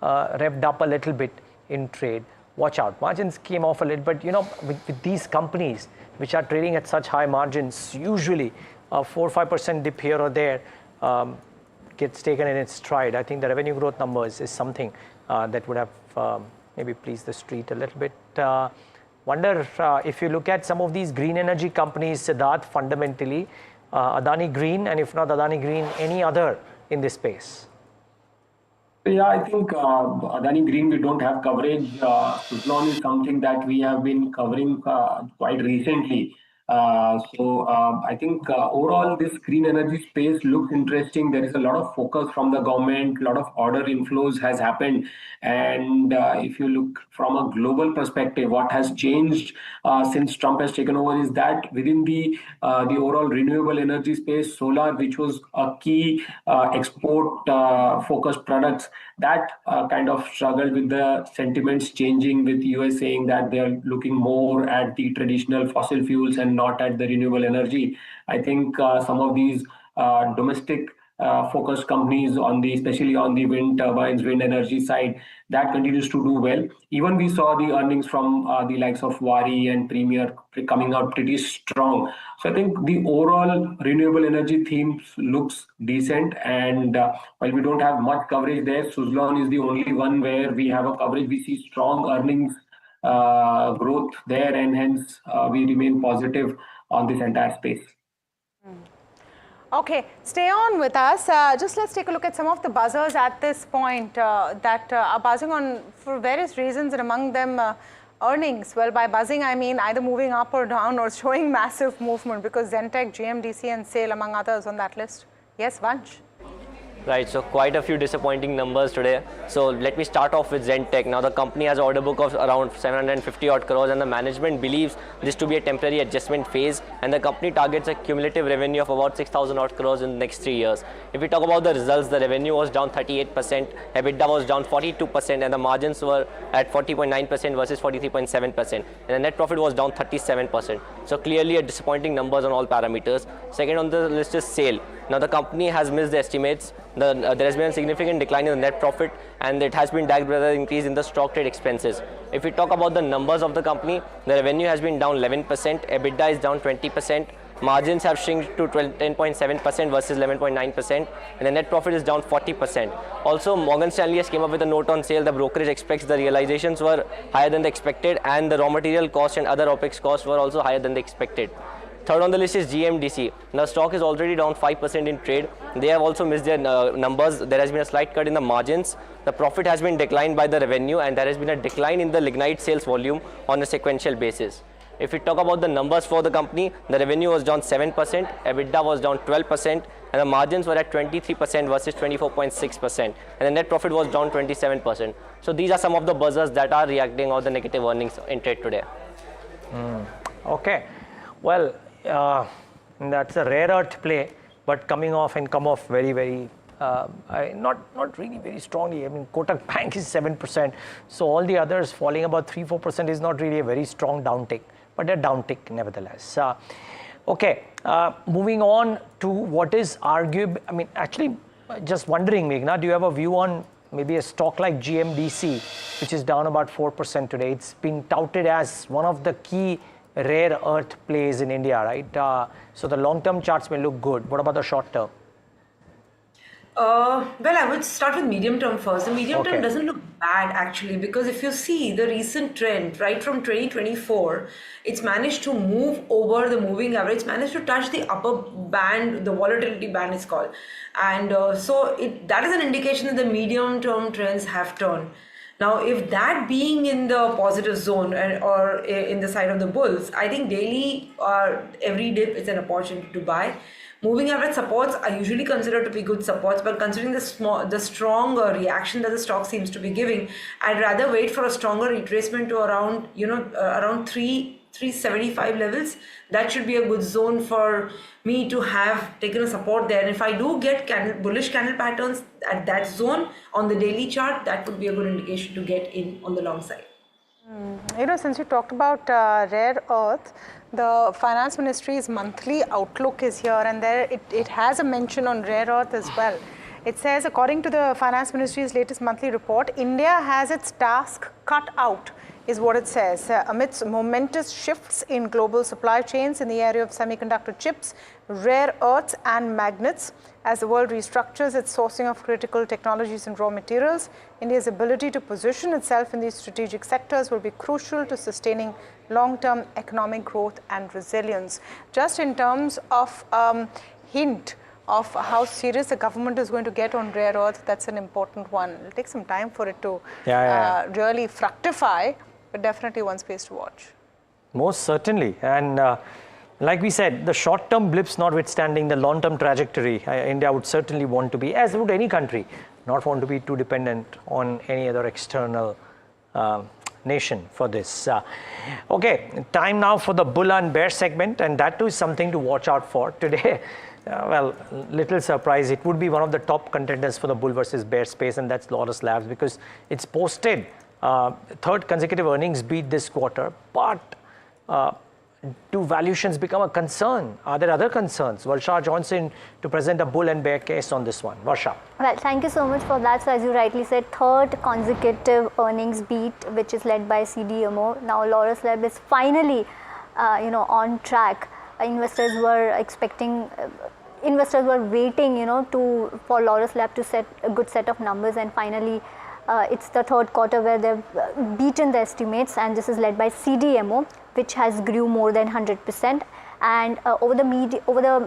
revved up a little bit in trade. Watch out. Margins came off a little, but with these companies which are trading at such high margins, usually 4-5% dip here or there gets taken in its stride. I think the revenue growth numbers is something that would have maybe pleased the street a little bit. Wonder if you look at some of these green energy companies, Siddharth, fundamentally, Adani Green, and if not Adani Green, any other in this space? Yeah, I think Adani Green, we don't have coverage. Suzlon is something that we have been covering quite recently. I think overall this green energy space looks interesting. There is a lot of focus from the government, a lot of order inflows has happened. And if you look from a global perspective, what has changed since Trump has taken over is that within the overall renewable energy space, solar, which was a key export focused products, that kind of struggled with the sentiments changing, with US saying that they are looking more at the traditional fossil fuels and not at the renewable energy. I think some of these domestic focused companies especially on the wind turbines, wind energy side, that continues to do well. Even we saw the earnings from the likes of Wari and Premier coming out pretty strong. So I think the overall renewable energy themes looks decent. And while we don't have much coverage there, Suzlon is the only one where we have a coverage. We see strong earnings growth there, and hence we remain positive on this entire space. Okay, stay on with us. Just let's take a look at some of the buzzers at this point that are buzzing on for various reasons, and among them earnings. Well, by buzzing, I mean either moving up or down or showing massive movement, because Zentek, GMDC and SAIL, among others, on that list. Yes, Vansh? Right, so quite a few disappointing numbers today. So let me start off with Zentek. Now the company has an order book of around 750 odd crores, and the management believes this to be a temporary adjustment phase, and the company targets a cumulative revenue of about 6,000 odd crores in the next 3 years. If we talk about the results, the revenue was down 38%, EBITDA was down 42%, and the margins were at 40.9% versus 43.7%, and the net profit was down 37%. So clearly a disappointing numbers on all parameters. Second on the list is SAIL. Now the company has missed the estimates. There has been a significant decline in the net profit, and it has been dragged by the increase in the stock trade expenses. If we talk about the numbers of the company, the revenue has been down 11%, EBITDA is down 20%, margins have shrunk to 10.7% versus 11.9%, and the net profit is down 40%. Also, Morgan Stanley has came up with a note on SAIL. The brokerage expects the realizations were higher than the expected, and the raw material cost and other OPEX costs were also higher than the expected. Third on the list is GMDC. Now stock is already down 5% in trade. They have also missed their numbers. There has been a slight cut in the margins. The profit has been declined by the revenue, and there has been a decline in the lignite sales volume on a sequential basis. If we talk about the numbers for the company, the revenue was down 7%, EBITDA was down 12%, and the margins were at 23% versus 24.6%, and the net profit was down 27%. So these are some of the buzzers that are reacting on the negative earnings in trade today. Okay, well, that's a rare earth play, but come off very not really very strongly. I mean, Kotak Bank is 7%, so all the others falling about 3-4% is not really a very strong downtick, but a downtick nevertheless. Okay, moving on to what is arguable. I mean, actually, just wondering, Meghna, do you have a view on maybe a stock like GMDC, which is down about 4% today? It's been touted as one of the key rare earth plays in India, right? So the long-term charts may look good. What about the short-term? Well, I would start with medium term first. The medium term doesn't look bad actually, because if you see the recent trend, right from 2024, it's managed to move over the moving average. It's managed to touch the upper band, the volatility band is called. And that is an indication that the medium term trends have turned. Now, if that being in the positive zone or in the side of the bulls, I think daily or every dip is an opportunity to buy. Moving average supports are usually considered to be good supports, but considering the strong reaction that the stock seems to be giving, I'd rather wait for a stronger retracement to around 375 levels. That should be a good zone for me to have taken a support there. And if I do get bullish candle patterns at that zone on the daily chart, that would be a good indication to get in on the long side. You know, since you talked about rare earth, the Finance Ministry's monthly outlook is here, and there it has a mention on rare earth as well. It says, according to the Finance Ministry's latest monthly report, India has its task cut out is what it says. Amidst momentous shifts in global supply chains in the area of semiconductor chips, rare earths and magnets, as the world restructures its sourcing of critical technologies and raw materials, India's ability to position itself in these strategic sectors will be crucial to sustaining long-term economic growth and resilience. Just in terms of hint of how serious the government is going to get on rare earth, that's an important one. It'll take some time for it to really fructify, but definitely one space to watch. Most certainly. And like we said, the short-term blips notwithstanding, the long-term trajectory, India would certainly want to be, as would any country, not want to be too dependent on any other external nation for this. Okay, time now for the bull and bear segment, and that too is something to watch out for today. Well, little surprise, it would be one of the top contenders for the bull versus bear space, and that's Laurus Labs, because it's posted third consecutive earnings beat this quarter. But do valuations become a concern? Are there other concerns? Varsha joins in to present a bull and bear case on this one. Varsha. Well, thank you so much for that. So as you rightly said, third consecutive earnings beat, which is led by CDMO. Now Laurus Labs is finally, on track. Investors were expecting, investors were waiting, for Laurus Labs to set a good set of numbers, and finally, it's the third quarter where they've beaten the estimates, and this is led by CDMO, which has grew more than 100%. And over the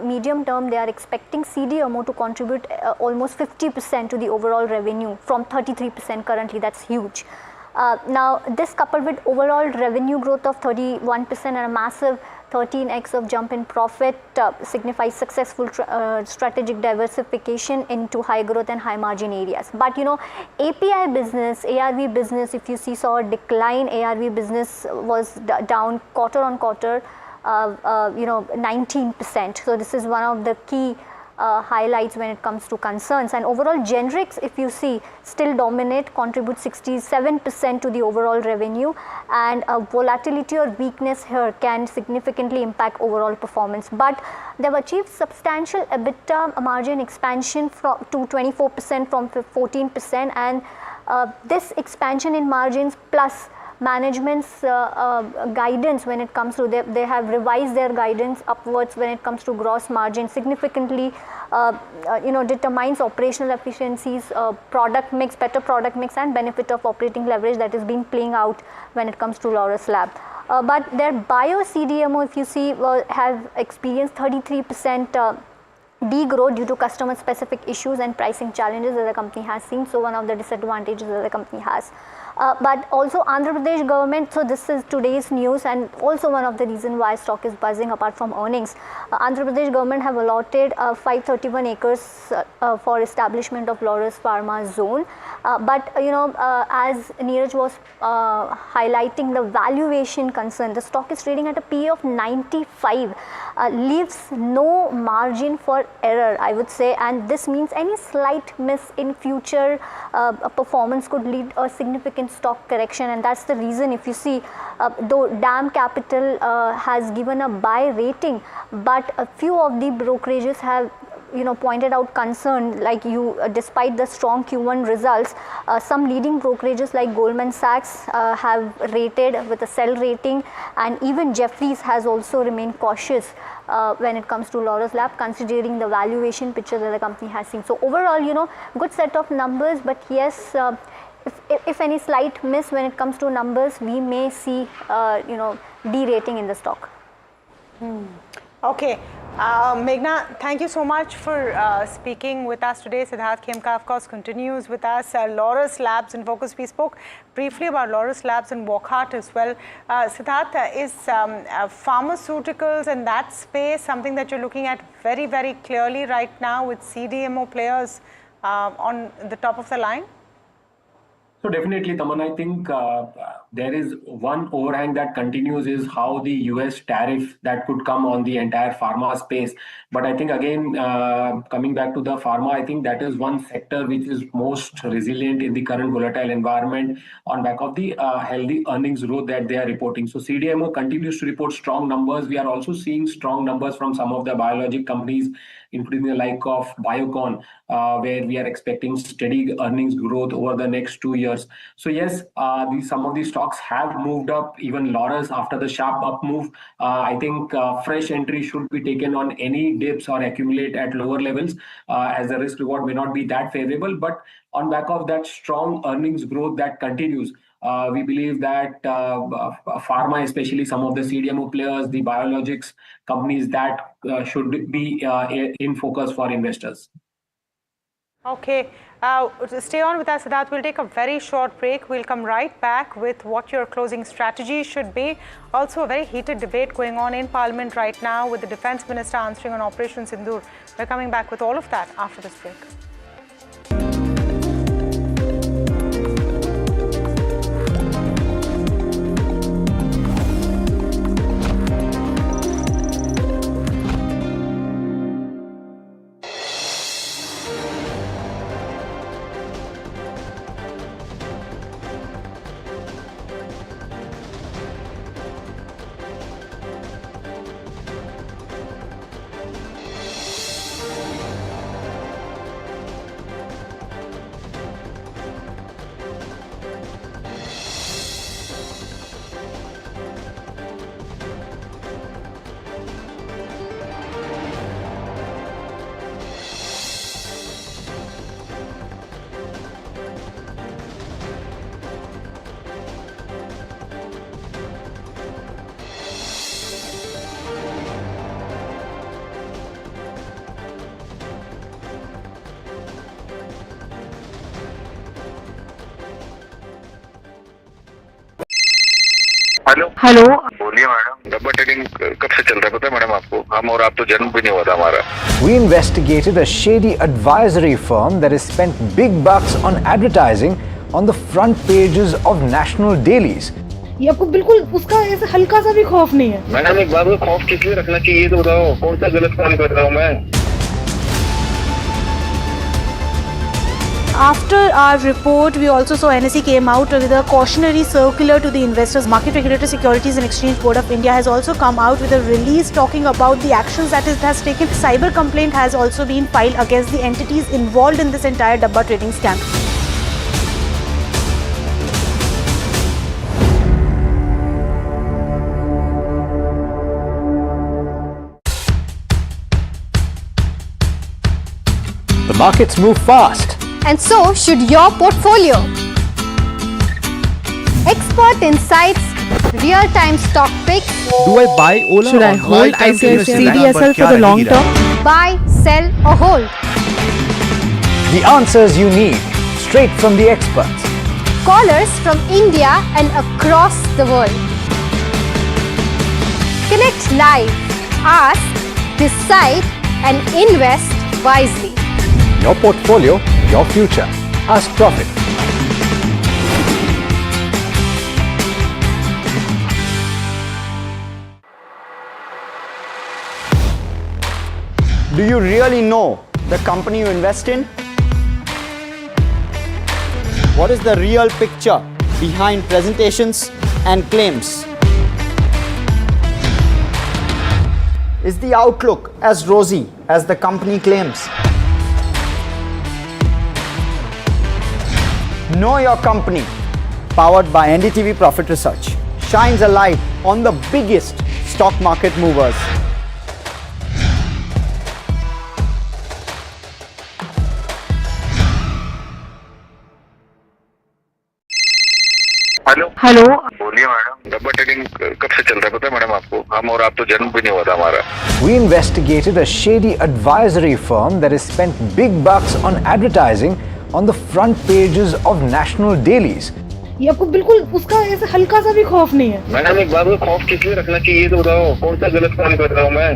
medium term, they are expecting CDMO to contribute almost 50% to the overall revenue from 33% currently. That's huge. Now, this coupled with overall revenue growth of 31% and a massive 13x of jump in profit signifies successful strategic diversification into high growth and high margin areas. But API business, ARV business, if you see, saw a decline. ARV business was down quarter on quarter, 19%. So this is one of the key highlights when it comes to concerns. And overall generics, if you see, still dominate, contribute 67% to the overall revenue, and volatility or weakness here can significantly impact overall performance. But they've achieved substantial EBITDA margin expansion to 24% from 14%, and this expansion in margins plus management's guidance when it comes to, they have revised their guidance upwards when it comes to gross margin significantly, determines operational efficiencies, product mix, better product mix, and benefit of operating leverage that is being playing out when it comes to Laurus Lab. But their bio CDMO, if you see, have experienced 33% degrowth due to customer specific issues and pricing challenges that the company has seen. So one of the disadvantages that the company has. But also Andhra Pradesh government, so this is today's news and also one of the reasons why stock is buzzing apart from earnings. Andhra Pradesh government have allotted 531 acres for establishment of Laurus Pharma zone. But as Neeraj was highlighting the valuation concern, the stock is trading at a PE of 95, leaves no margin for error, I would say, and this means any slight miss in future performance could lead a significant stock correction. And that's the reason, if you see, though DAM Capital has given a buy rating, but a few of the brokerages have pointed out concern, like despite the strong Q1 results, some leading brokerages like Goldman Sachs have rated with a sell rating, and even Jefferies has also remained cautious when it comes to Laurus Lab, considering the valuation picture that the company has seen. So overall, good set of numbers, but yes, if any slight miss when it comes to numbers, we may see de-rating in the stock. Okay. Meghna, thank you so much for speaking with us today. Siddharth Khemka, of course, continues with us. Laurus Labs in focus. We spoke briefly about Laurus Labs and Wockhardt as well. Siddharth, is pharmaceuticals and that space something that you're looking at very, very clearly right now with CDMO players on the top of the line? So definitely, Taman, I think there is one overhang that continues is how the US tariff that could come on the entire pharma space. But I think again, coming back to the pharma, I think that is one sector which is most resilient in the current volatile environment on back of the healthy earnings growth that they are reporting. So CDMO continues to report strong numbers. We are also seeing strong numbers from some of the biologic companies including the like of Biocon, where we are expecting steady earnings growth over the next 2 years. So yes, some of these stocks have moved up, even Laurus after the sharp up move. I think fresh entry should be taken on any dips or accumulate at lower levels, as the risk reward may not be that favorable. But on back of that strong earnings growth that continues, we believe that pharma, especially some of the CDMO players, the biologics companies, that should be in focus for investors. Okay, stay on with us, Siddharth. We'll take a very short break. We'll come right back with what your closing strategy should be. Also, a very heated debate going on in Parliament right now with the Defence Minister answering on Operation Sindoor. We're coming back with all of that after this break. Hello बोलिए madam, डब्बा trading कब से चल रहा है पता है madam आपको? हम और आप तो जन्म भी नहीं हुआ था हमारा. We investigated a shady advisory firm that has spent big bucks on advertising on the front pages of national dailies. ये आपको बिल्कुल उसका ऐसा हल्का सा भी खौफ नहीं है? मैडम एक बात को खौफ किस लिए रखना चाहिए ये तो बताओ, कौन सा गलत काम कर रहा हूँ मैं? After our report, we also saw NSE came out with a cautionary circular to the investors. Market Regulator Securities and Exchange Board of India has also come out with a release talking about the actions that it has taken. Cyber complaint has also been filed against the entities involved in this entire Dabba trading scam. The markets move fast. And so should your portfolio. Expert insights, real-time stock picks. Do I buy Ola? Should I hold ICICI CDSL for the long term? Buy, sell or hold. The answers you need, straight from the experts. Callers from India and across the world. Connect live, ask, decide and invest wisely. Your portfolio, your future. Ask Profit. Do you really know the company you invest in? What is the real picture behind presentations and claims? Is the outlook as rosy as the company claims? Know Your Company, powered by NDTV Profit Research, shines a light on the biggest stock market movers. Hello बोलिए madam, डब्बा trading कब से चल रहा है पता है madam आपको? हम और आप तो जन्म भी नहीं हुआ था हमारा. We investigated a shady advisory firm that has spent big bucks on advertising on the front pages of national dailies. ये आपको बिल्कुल उसका ऐसा हल्का सा भी खौफ नहीं है? मैडम एक बात को खौफ किस लिए रखना चाहिए ये तो बताओ, कौन सा गलत काम कर रहा हूँ मैं?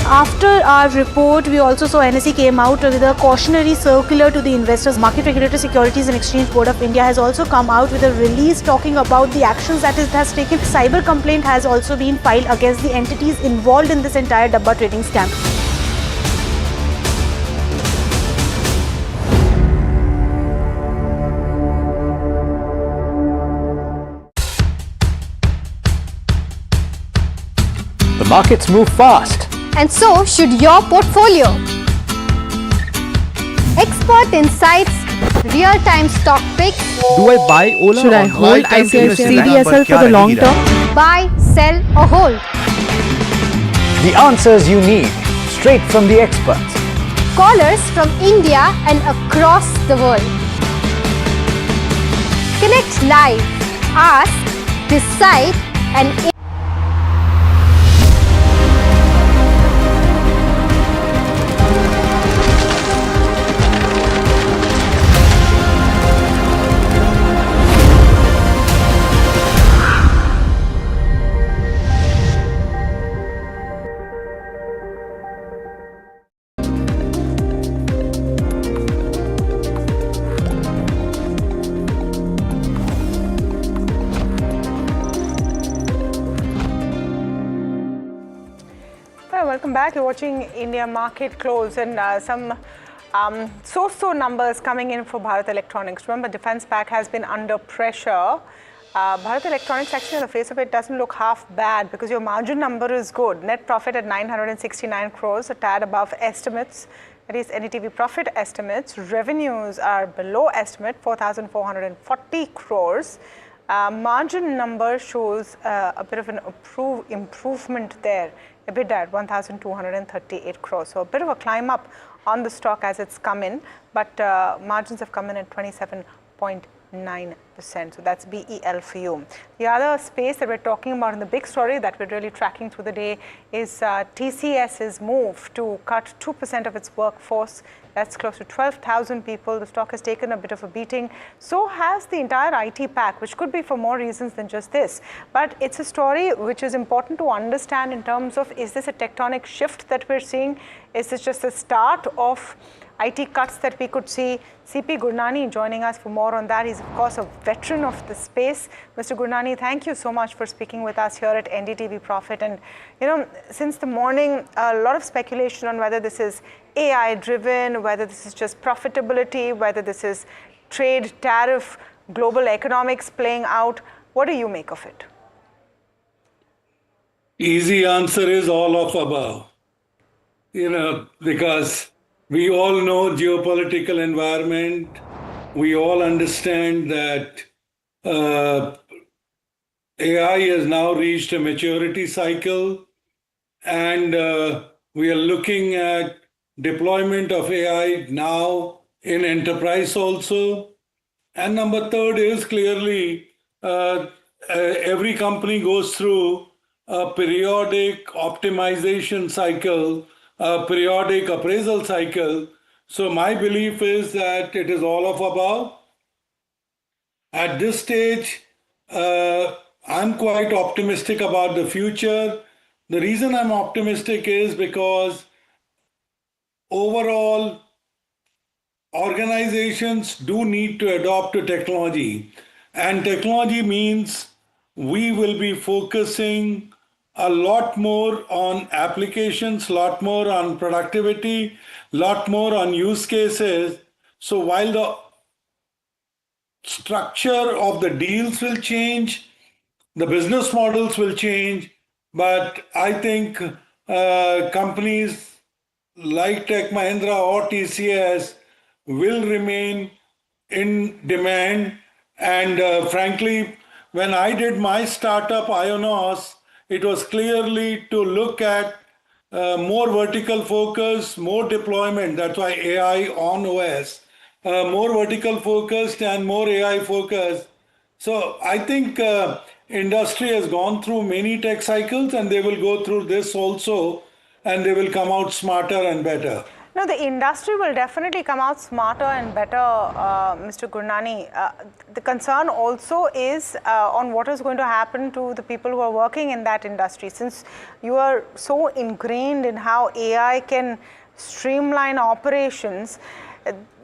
After our report, we also saw NSE came out with a cautionary circular to the investors. Market Regulator Securities and Exchange Board of India has also come out with a release talking about the actions that it has taken. Cyber complaint has also been filed against the entities involved in this entire Dabba trading scam. The markets move fast. And so should your portfolio. Expert insights, real-time stock picks. Do I buy Ola? Should I hold ICICI CDSL for the long term? Buy, sell or hold. The answers you need, straight from the experts. Callers from India and across the world. Connect live, ask, decide and Welcome back. You're watching India Market Close and some so-so numbers coming in for Bharat Electronics. Remember, defense pack has been under pressure. Bharat Electronics actually on the face of it doesn't look half bad because your margin number is good. Net profit at 969 crores, a tad above estimates. That is NDTV Profit estimates. Revenues are below estimate, 4,440 crores. Margin number shows a bit of an improvement there. EBITDA at 1,238 crores. So a bit of a climb up on the stock as it's come in, but margins have come in at 27.9%. So that's BEL for you. The other space that we're talking about in the big story that we're really tracking through the day is TCS's move to cut 2% of its workforce. That's close to 12,000 people. The stock has taken a bit of a beating. So has the entire IT pack, which could be for more reasons than just this. But it's a story which is important to understand in terms of, is this a tectonic shift that we're seeing? Is this just the start of IT cuts that we could see? CP Gurnani joining us for more on that. He's of course a veteran of the space. Mr. Gurnani, thank you so much for speaking with us here at NDTV Profit. And you know, since the morning, a lot of speculation on whether this is AI driven, whether this is just profitability, whether this is trade, tariff, global economics playing out. What do you make of it? Easy answer is all of above. Because we all know geopolitical environment. We all understand that AI has now reached a maturity cycle, and we are looking at deployment of AI now in enterprise also. And number third is clearly every company goes through a periodic optimization cycle, a periodic appraisal cycle. So my belief is that it is all of above. At this stage, I'm quite optimistic about the future. The reason I'm optimistic is because overall, organizations do need to adopt to technology. And technology means we will be focusing a lot more on applications, lot more on productivity, lot more on use cases. So while the structure of the deals will change, the business models will change, but I think companies like Tech Mahindra or TCS will remain in demand. And frankly, when I did my startup Ionos, it was clearly to look at more vertical focus, more deployment. That's why AI on OS, more vertical focused and more AI focused. So I think industry has gone through many tech cycles, and they will go through this also, and they will come out smarter and better. No, the industry will definitely come out smarter and better, Mr. Gurnani. The concern also is on what is going to happen to the people who are working in that industry. Since you are so ingrained in how AI can streamline operations,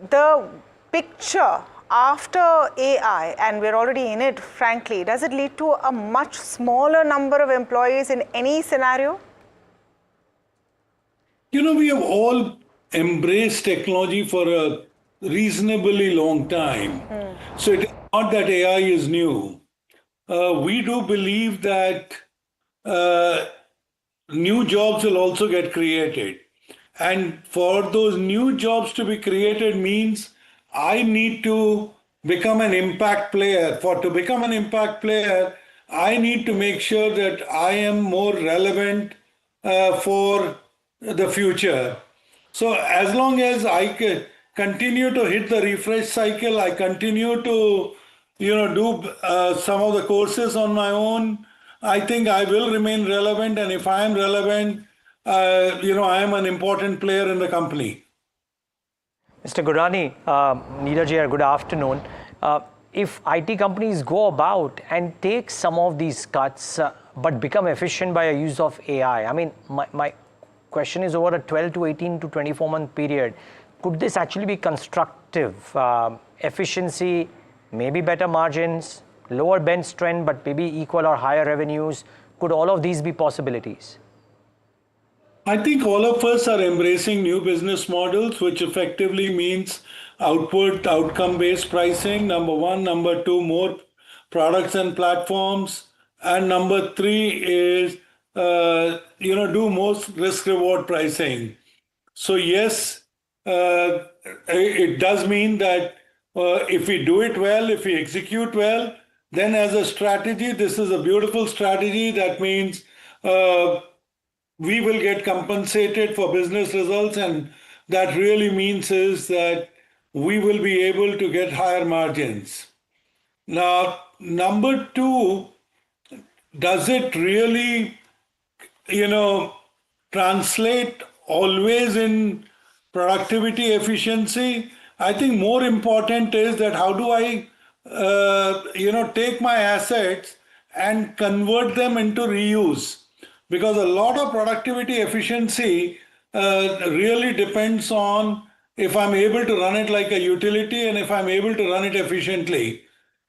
the picture after AI, and we're already in it, frankly, does it lead to a much smaller number of employees in any scenario? We have all embraced technology for a reasonably long time. So it is not that AI is new. We do believe that new jobs will also get created. And for those new jobs to be created means I need to become an impact player. To become an impact player, I need to make sure that I am more relevant for the future. So as long as I continue to hit the refresh cycle, I continue to, do some of the courses on my own, I think I will remain relevant. And if I am relevant, I am an important player in the company. Mr. Gurani, Neeraj here, good afternoon. If IT companies go about and take some of these cuts but become efficient by a use of AI, I mean, my question is over a 12 to 18 to 24 month period, could this actually be constructive? Efficiency, maybe better margins, lower bench strength, but maybe equal or higher revenues. Could all of these be possibilities? I think all of us are embracing new business models, which effectively means outcome-based pricing, number one. Number two, more products and platforms. And number three is, do most risk-reward pricing. So yes, it does mean that if we do it well, if we execute well, then as a strategy, this is a beautiful strategy. That means we will get compensated for business results, and that really means is that we will be able to get higher margins. Now, number two, does it really, translate always in productivity efficiency? I think more important is that how do I, take my assets and convert them into reuse? Because a lot of productivity efficiency really depends on if I'm able to run it like a utility and if I'm able to run it efficiently.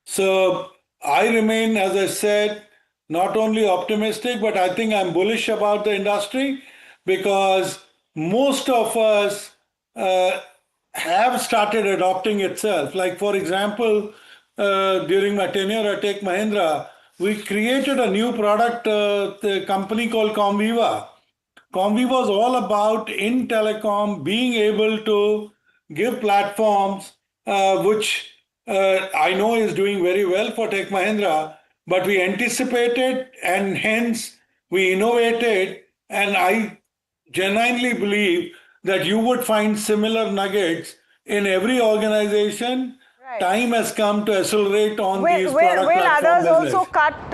So I remain, as I said, not only optimistic, but I think I'm bullish about the industry because most of us have started adopting itself. Like, for example, during my tenure at Tech Mahindra, we created a new product, the company called Comviva. Comviva was all about in telecom being able to give platforms, which I know is doing very well for Tech Mahindra, but we anticipated and hence we innovated. And I genuinely believe that you would find similar nuggets in every organization. Right. Time has come to accelerate on these product will others business. also cut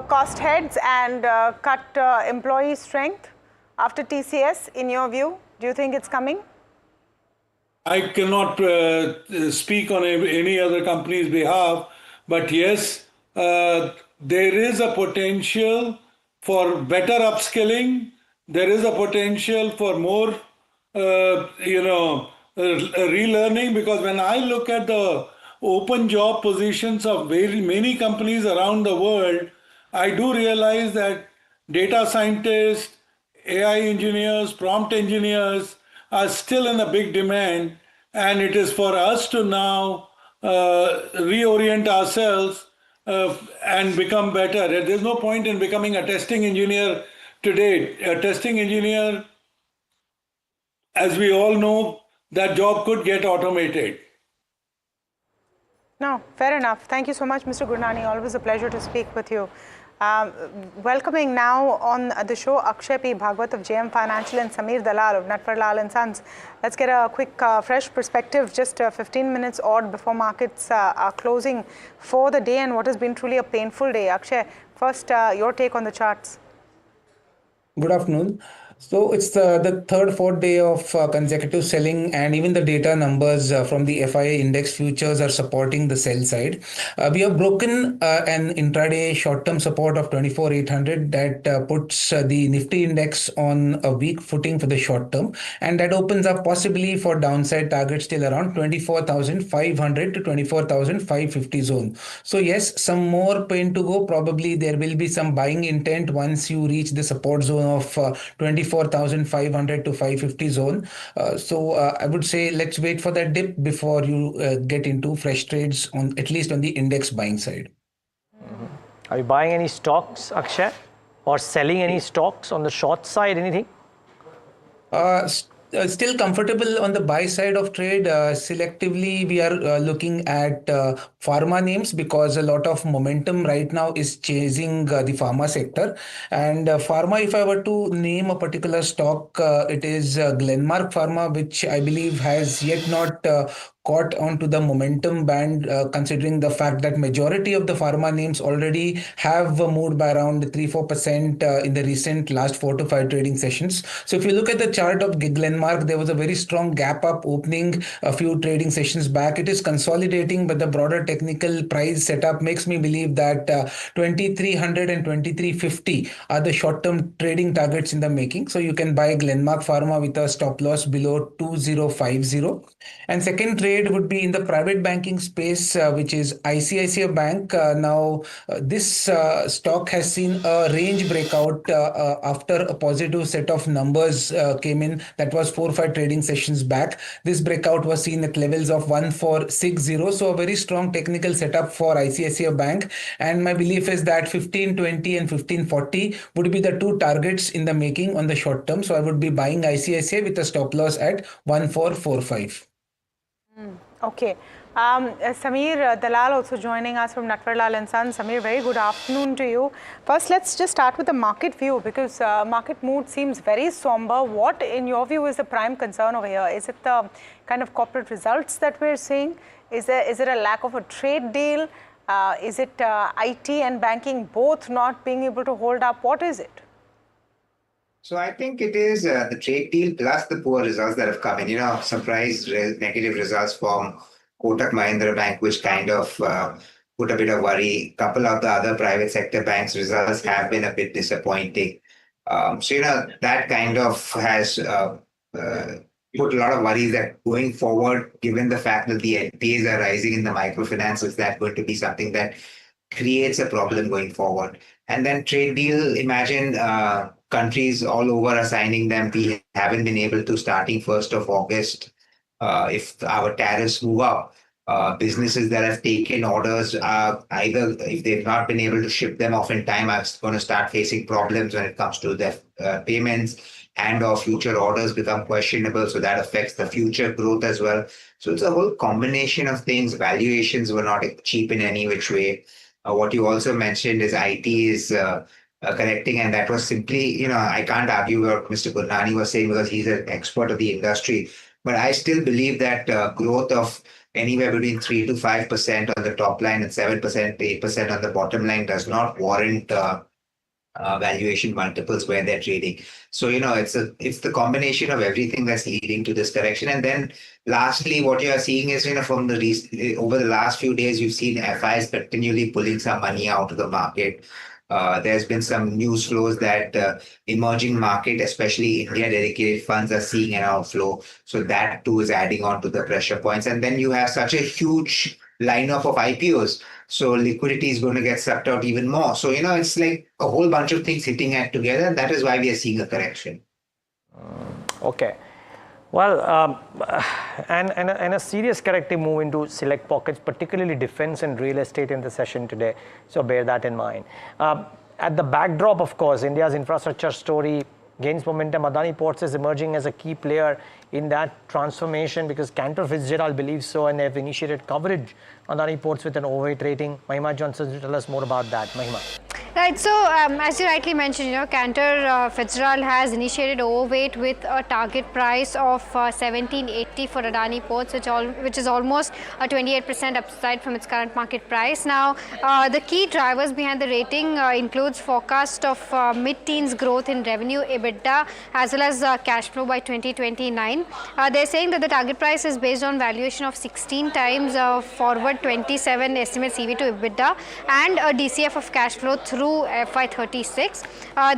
cost heads and cut employee strength after TCS, in your view? Do you think it's coming? I cannot speak on any other company's behalf, but yes, there is a potential for better upskilling. There is a potential for more, relearning, because when I look at the open job positions of very many companies around the world, I do realize that data scientists, AI engineers, prompt engineers are still in a big demand, and it is for us to now reorient ourselves and become better. There's no point in becoming a testing engineer today. A testing engineer, as we all know, that job could get automated. No, fair enough. Thank you so much, Mr. Gurnani. Always a pleasure to speak with you. Welcoming now on the show Akshay P. Bhagwat of JM Financial and Sameer Dalal of Natvarlal and Sons. Let's get a quick, fresh perspective, just 15 minutes odd before markets are closing for the day and what has been truly a painful day. Akshay, first your take on the charts. Good afternoon. So it's the third, fourth day of consecutive selling, and even the data numbers from the FIA index futures are supporting the sell side. We have broken an intraday short-term support of 24,800 that puts the Nifty index on a weak footing for the short term, and that opens up possibly for downside targets till around 24,500 to 24,550 zone. So yes, some more pain to go. Probably there will be some buying intent once you reach the support zone of 24,500 to 550 zone. So I would say let's wait for that dip before you get into fresh trades on at least on the index buying side. Are you buying any stocks, Akshay? or selling any stocks on the short side, anything? Still comfortable on the buy side of trade. Selectively, we are looking at pharma names because a lot of momentum right now is chasing the pharma sector. And pharma, if I were to name a particular stock, it is Glenmark Pharma, which I believe has yet not caught onto the momentum band, considering the fact that majority of the pharma names already have moved by around 3-4% in the recent last 4 to 5 trading sessions. So if you look at the chart of Glenmark, there was a very strong gap up opening a few trading sessions back. It is consolidating, but the broader technical price setup makes me believe that 2300 and 2350 are the short-term trading targets in the making. So you can buy Glenmark Pharma with a stop loss below 2050. And second trade would be in the private banking space, which is ICICI Bank. This stock has seen a range breakout after a positive set of numbers came in. That was 4 or 5 trading sessions back. This breakout was seen at levels of 1460. So a very strong technical setup for ICICI Bank. And my belief is that 1520 and 1540 would be the two targets in the making on the short term. So I would be buying ICICI with a stop loss at 1445. Okay. Samir Dalal also joining us from Natvarlal and Sons. Samir, very good afternoon to you. First, let's just start with the market view because market mood seems very somber. What, in your view, is the prime concern over here? Is it the kind of corporate results that we're seeing? Is it a lack of a trade deal? Is it IT and banking both not being able to hold up? What is it? So I think it is the trade deal plus the poor results that have come in. Surprise negative results from Kotak Mahindra Bank, which kind of put a bit of worry. A couple of the other private sector banks' results have been a bit disappointing. That kind of has put a lot of worries that going forward, given the fact that the NPAs are rising in the microfinance, is that going to be something that creates a problem going forward? And then trade deal, imagine countries all over are signing them. We haven't been able to, starting 1st of August, if our tariffs move up, businesses that have taken orders, either if they've not been able to ship them off in time, are going to start facing problems when it comes to their payments, and or future orders become questionable. So that affects the future growth as well. So it's a whole combination of things. Valuations were not cheap in any which way. What you also mentioned is IT is correcting, and that was simply, I can't argue what Mr. Gurnani was saying because he's an expert of the industry. But I still believe that growth of anywhere between 3 to 5% on the top line and 7%, 8% on the bottom line does not warrant valuation multiples where they're trading. So, it's the combination of everything that's leading to this correction. And then lastly, what you are seeing is, from over the last few days, you've seen FIs continually pulling some money out of the market. There's been some news flows that emerging market, especially India dedicated funds, are seeing an outflow. So that too is adding on to the pressure points. And then you have such a huge lineup of IPOs. So liquidity is going to get sucked out even more. So, it's like a whole bunch of things hitting at together. And that is why we are seeing a correction. Okay. Well, and a serious corrective move into select pockets, particularly defense and real estate in the session today. So bear that in mind. At the backdrop, of course, India's infrastructure story gains momentum. Adani Ports is emerging as a key player in that transformation because Cantor Fitzgerald believes so, and they've initiated coverage on Adani Ports with an overweight rating. Mahima Johnson will tell us more about that. Mahima. Right, so as you rightly mentioned, Cantor Fitzgerald has initiated overweight with a target price of 1780 for Adani Ports, which is almost a 28% upside from its current market price. Now, the key drivers behind the rating includes forecast of mid-teens growth in revenue, EBITDA, as well as cash flow by 2029. They're saying that the target price is based on valuation of 16 times forward 27 estimates EV to EBITDA and a DCF of cash flow through FY36.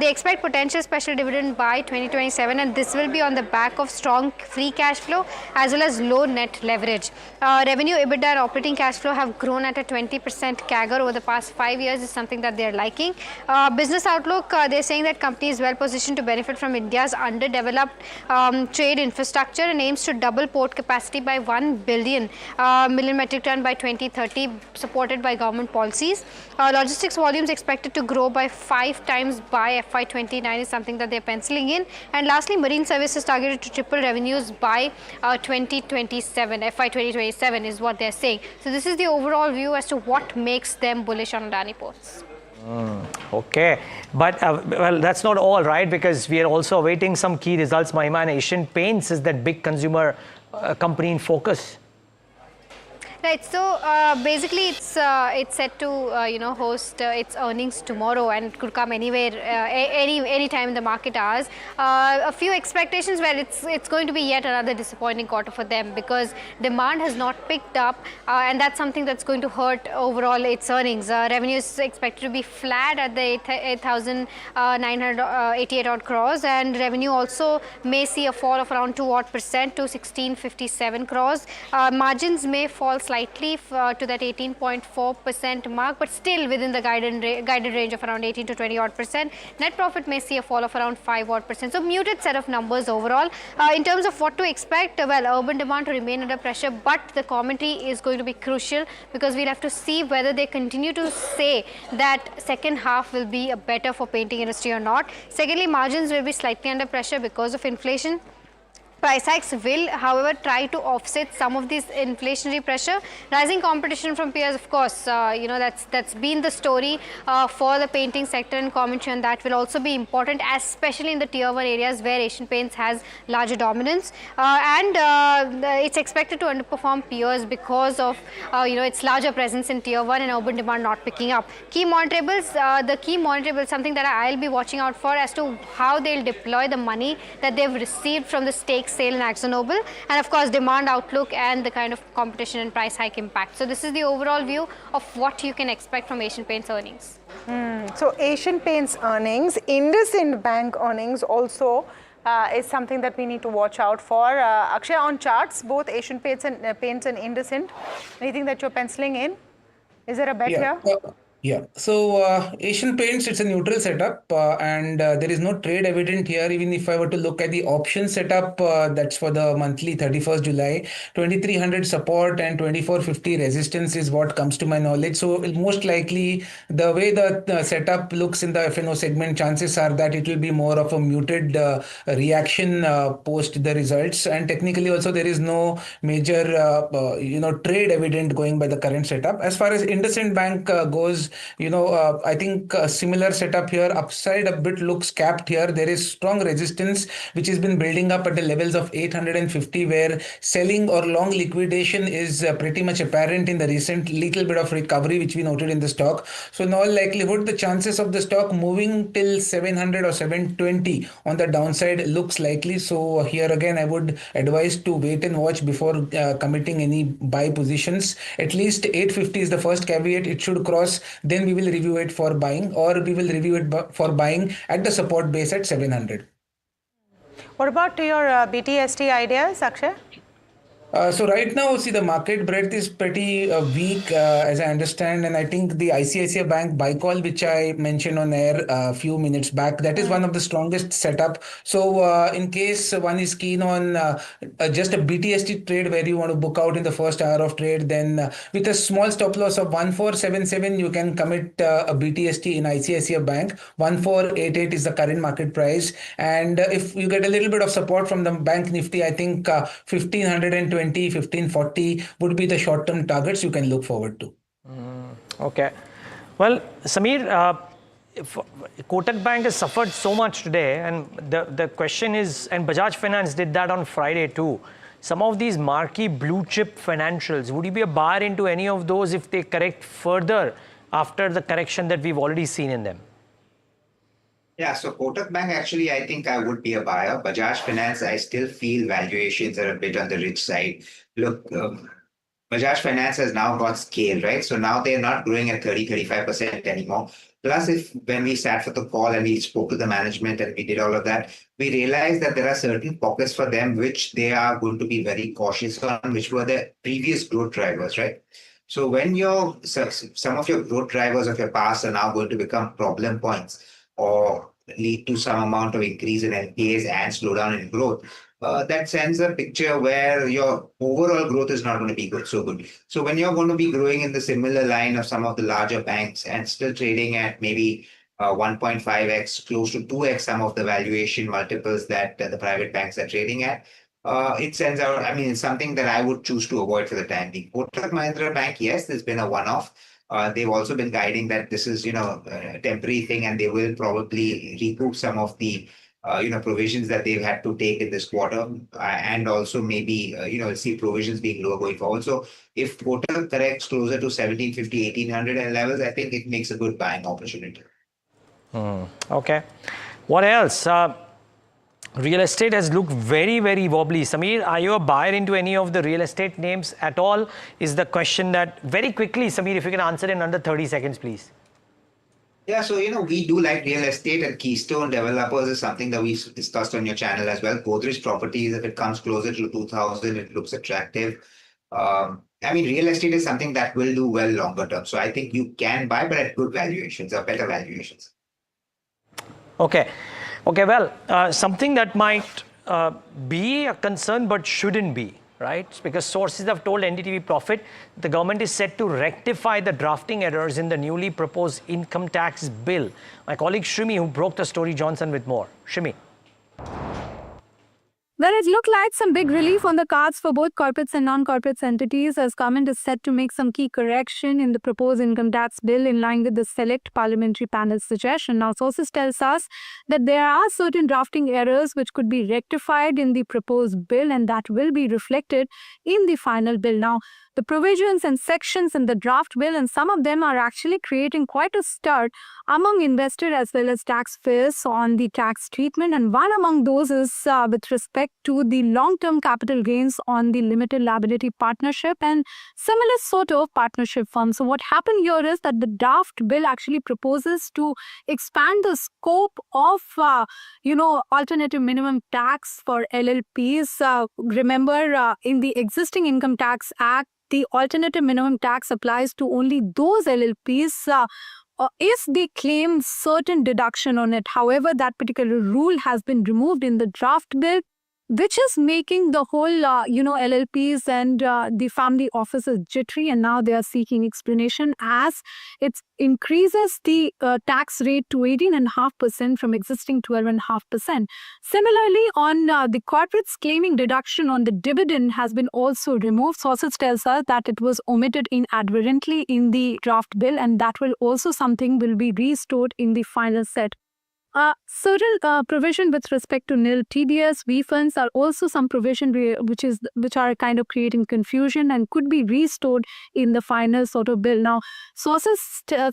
They expect potential special dividend by 2027, and this will be on the back of strong free cash flow as well as low net leverage. Revenue, EBITDA and operating cash flow have grown at a 20% CAGR over the past 5 years is something that they're liking. Business outlook, they're saying that company is well positioned to benefit from India's underdeveloped trade infrastructure and aims to double port capacity by 1 million metric ton by 2030, supported by government policies. Logistics volumes expected expected to grow by 5 times by FY29 is something that they're penciling in. And lastly, marine services targeted to triple revenues by 2027. FY2027 is what they're saying. So this is the overall view as to what makes them bullish on Adani Ports. Okay, but well, that's not all, right? Because we are also awaiting some key results. Mahima, and Asian Paints is that big consumer company in focus. Right. So basically, it's set to host its earnings tomorrow, and it could come anywhere, any time in the market hours. A few expectations where it's going to be yet another disappointing quarter for them because demand has not picked up, and that's something that's going to hurt overall its earnings. Revenue is expected to be flat at the 8,988 odd crores, and revenue also may see a fall of around 2% to 1657 crores. Margins may fall slightly to that 18.4% mark, but still within the guided range of around 18 to 20 odd percent. Net profit may see a fall of around 5 odd percent. So muted set of numbers overall. In terms of what to expect, well, urban demand to remain under pressure, but the commentary is going to be crucial because we'll have to see whether they continue to say that second half will be better for painting industry or not. Secondly, margins will be slightly under pressure because of inflation. Price hikes will, however, try to offset some of this inflationary pressure. Rising competition from peers, of course, that's been the story for the painting sector, and commentary on that will also be important, especially in the tier 1 areas where Asian Paints has larger dominance. It's expected to underperform peers because of its larger presence in tier 1 and urban demand not picking up. Key monitorables, something that I'll be watching out for as to how they'll deploy the money that they've received from the stake sale in AkzoNobel, and of course demand outlook and the kind of competition and price hike impact. So this is the overall view of what you can expect from Asian Paints earnings. So Asian Paints earnings, IndusInd Bank earnings also is something that we need to watch out for. Akshay, on charts, both Asian Paints and IndusInd, anything that you're penciling in? Is there a bet here? Yeah, so Asian Paints, it's a neutral setup and there is no trade evident here. Even if I were to look at the option setup, that's for the monthly 31st July, 2300 support and 2450 resistance is what comes to my knowledge. So most likely the way the setup looks in the F&O segment, chances are that it will be more of a muted reaction post the results. And technically also there is no major trade evident going by the current setup. As far as IndusInd Bank goes, I think a similar setup here. Upside a bit looks capped here. There is strong resistance which has been building up at the levels of 850, where selling or long liquidation is pretty much apparent in the recent little bit of recovery which we noted in the stock. So in all likelihood, the chances of the stock moving till 700 or 720 on the downside looks likely. So here again, I would advise to wait and watch before committing any buy positions. At least 850 is the first caveat. It should cross. Then we will review it for buying, or we will review it for buying at the support base at 700. What about your BTST ideas, Akshay? So right now, see, the market breadth is pretty weak, as I understand, and I think the ICICI Bank buy call, which I mentioned on air a few minutes back, that is one of the strongest setup. So in case one is keen on just a BTST trade where you want to book out in the first hour of trade, then with a small stop loss of 1477, you can commit a BTST in ICICI Bank. 1488 is the current market price, and if you get a little bit of support from the Bank Nifty, I think 1520. 1540 would be the short-term targets you can look forward to. Okay. Well, Samir, Kotak Bank has suffered so much today, and the question is, and Bajaj Finance did that on Friday too. Some of these marquee blue chip financials, would you be a buyer into any of those if they correct further after the correction that we've already seen in them? Yeah, so Kotak Bank, actually, I think I would be a buyer. Bajaj Finance, I still feel valuations are a bit on the rich side. Look, Bajaj Finance has now got scale, right? So now they're not growing at 30-35% anymore. Plus, when we sat for the call and we spoke to the management and we did all of that, we realized that there are certain pockets for them which they are going to be very cautious on, which were the previous growth drivers, right? So when some of your growth drivers of your past are now going to become problem points, or lead to some amount of increase in NPAs and slowdown in growth, that sends a picture where your overall growth is not going to be so good. So when you're going to be growing in the similar line of some of the larger banks and still trading at maybe 1.5x, close to 2x some of the valuation multiples that the private banks are trading at, it sends out, I mean, it's something that I would choose to avoid for the time being. Kotak Mahindra Bank, yes, there's been a one-off. They've also been guiding that this is, a temporary thing, and they will probably recoup some of the provisions that they've had to take in this quarter, and also maybe, see provisions being lower going forward. So if Kotak corrects closer to 1750, 1800 levels, I think it makes a good buying opportunity. Okay. What else? Real estate has looked very, very wobbly. Samir, are you a buyer into any of the real estate names at all? Is the question that very quickly, Samir, if you can answer in under 30 seconds, please. Yeah, so, we do like real estate, and Keystone Developers is something that we've discussed on your channel as well. Godrej Properties, if it comes closer to 2000, it looks attractive. I mean, real estate is something that will do well longer term. So I think you can buy, but at good valuations or better valuations. Okay. Okay, well, something that might be a concern but shouldn't be, right? Because sources have told NDTV Profit the government is set to rectify the drafting errors in the newly proposed income tax bill. My colleague Shrimi, who broke the story, Johnson with more. Shrimi. Well, it looked like some big relief on the cards for both corporates and non-corporates entities, as government is set to make some key correction in the proposed income tax bill in line with the select parliamentary panel's suggestion. Now, sources tells us that there are certain drafting errors which could be rectified in the proposed bill, and that will be reflected in the final bill. Now, the provisions and sections in the draft bill, and some of them are actually creating quite a stir among investors as well as taxpayers on the tax treatment. And one among those is with respect to the long-term capital gains on the limited liability partnership and similar sort of partnership funds. So what happened here is that the draft bill actually proposes to expand the scope of, alternative minimum tax for LLPs. Remember, in the existing Income Tax Act, the alternative minimum tax applies to only those LLPs if they claim certain deduction on it. However, that particular rule has been removed in the draft bill, which is making the whole, LLPs and the family offices jittery, and now they are seeking explanation as it increases the tax rate to 18.5% from existing 12.5%. Similarly, on the corporates claiming deduction on the dividend has been also removed. Sources tells us that it was omitted inadvertently in the draft bill, and that will also something will be restored in the final set. Certain provision with respect to nil TDS refunds are also some provision which are kind of creating confusion and could be restored in the final sort of bill. Now, sources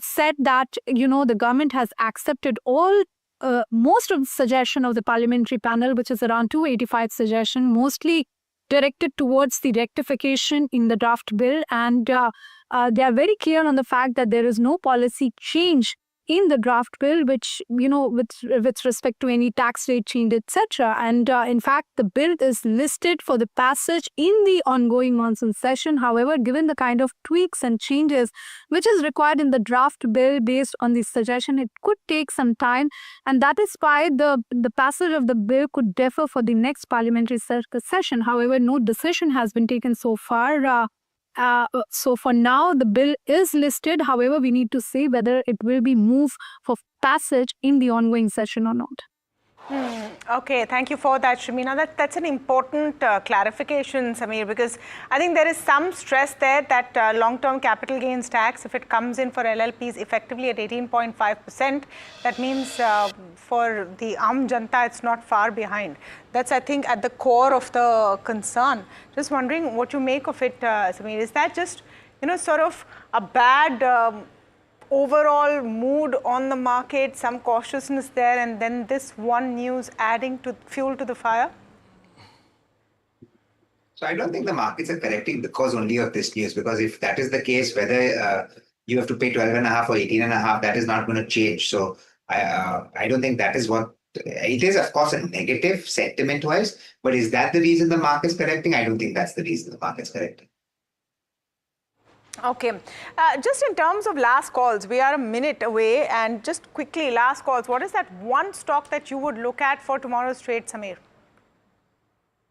said that the government has accepted all most of the suggestion of the parliamentary panel, which is around 285 suggestion, mostly directed towards the rectification in the draft bill, and they are very clear on the fact that there is no policy change in the draft bill, which, with respect to any tax rate change, etc. And in fact, the bill is listed for the passage in the ongoing monsoon session. However, given the kind of tweaks and changes which is required in the draft bill based on the suggestion, it could take some time. And that is why the passage of the bill could differ for the next parliamentary session. However, no decision has been taken so far. So for now, the bill is listed. However, we need to see whether it will be moved for passage in the ongoing session or not. Okay, thank you for that, Shamina. That's an important clarification, Samir, because I think there is some stress there that long-term capital gains tax, if it comes in for LLPs effectively at 18.5%, that means for the Aam Janta, it's not far behind. That's, I think, at the core of the concern. Just wondering what you make of it, Samir. Is that just, sort of a bad overall mood on the market, some cautiousness there, and then this one news adding to fuel to the fire? So I don't think the markets are correcting because only of this news, because if that is the case, whether you have to pay 12.5 or 18.5, that is not going to change. So I don't think that is what it is. Of course, a negative sentiment wise, but is that the reason the market's correcting? I don't think that's the reason the market's correcting. Okay, just in terms of last calls, we are a minute away, and just quickly, last calls, what is that one stock that you would look at for tomorrow's trade, Samir?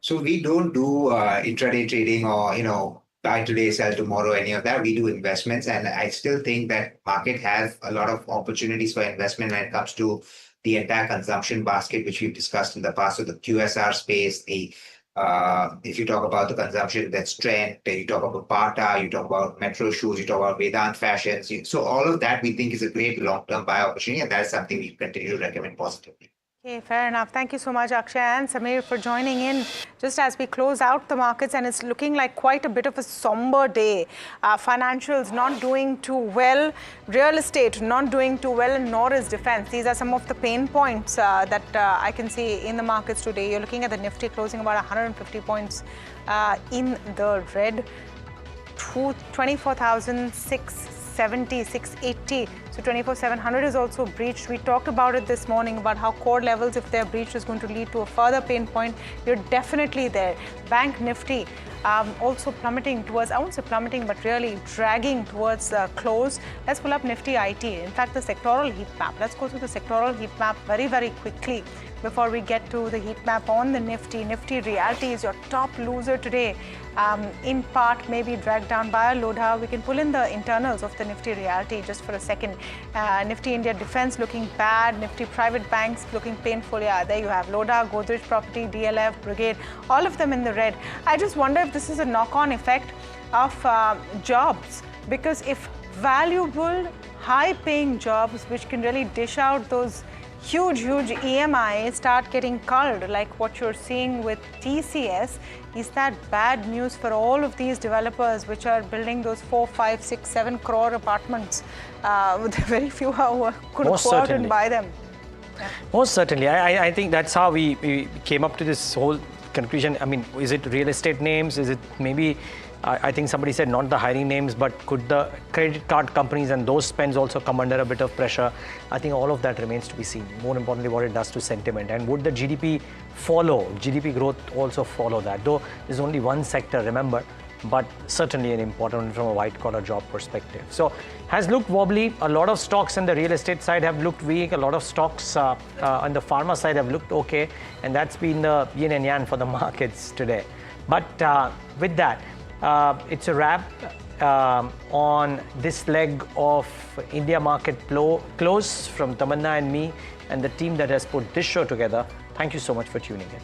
So we don't do intraday trading or, buy today, sell tomorrow, any of that. We do investments. And I still think that market has a lot of opportunities for investment when it comes to the entire consumption basket, which we've discussed in the past. So the QSR space, if you talk about the consumption, that's Trent, you talk about Bata, you talk about Metro Shoes, you talk about Vedant Fashions. So all of that we think is a great long-term buy opportunity, and that's something we continue to recommend positively. Okay, fair enough. Thank you so much, Akshay and Samir, for joining in just as we close out the markets, and it's looking like quite a bit of a somber day. Financials not doing too well, real estate not doing too well, and nor is defense. These are some of the pain points that I can see in the markets today. You're looking at the Nifty closing about 150 points in the red, 24,670, 680. So 24,700 is also breached. We talked about it this morning about how core levels, if they're breached, is going to lead to a further pain point. You're definitely there. Bank Nifty also plummeting towards, I won't say plummeting, but really dragging towards close. Let's pull up Nifty IT. In fact, the sectoral heat map. Let's go through the sectoral heat map very, very quickly before we get to the heat map on the Nifty. Nifty Realty is your top loser today. In part maybe dragged down by a Lodha. We can pull in the internals of the Nifty Realty just for a second. Nifty India Defense looking bad. Nifty Private Banks looking painful. Yeah, there you have Lodha, Godrej Property, DLF, Brigade, all of them in the red. I just wonder if this is a knock-on effect of jobs, because if valuable, high-paying jobs which can really dish out those huge EMIs start getting culled, like what you're seeing with TCS, is that bad news for all of these developers which are building those 4, 5, 6, 7 crore apartments with very few who could go out and buy them? Yeah. Most certainly. I think that's how we came up to this whole conclusion. I mean, is it real estate names? Is it maybe, I think somebody said not the hiring names, but could the credit card companies and those spends also come under a bit of pressure? I think all of that remains to be seen. More importantly, what it does to sentiment. And would the GDP follow, GDP growth also follow that? Though there's only one sector, remember, but certainly an important one from a white-collar job perspective. So has looked wobbly. A lot of stocks on the real estate side have looked weak. A lot of stocks on the pharma side have looked okay. And that's been the yin and yang for the markets today. But with that, it's a wrap on this leg of India market close from Tamanna and me and the team that has put this show together. Thank you so much for tuning in.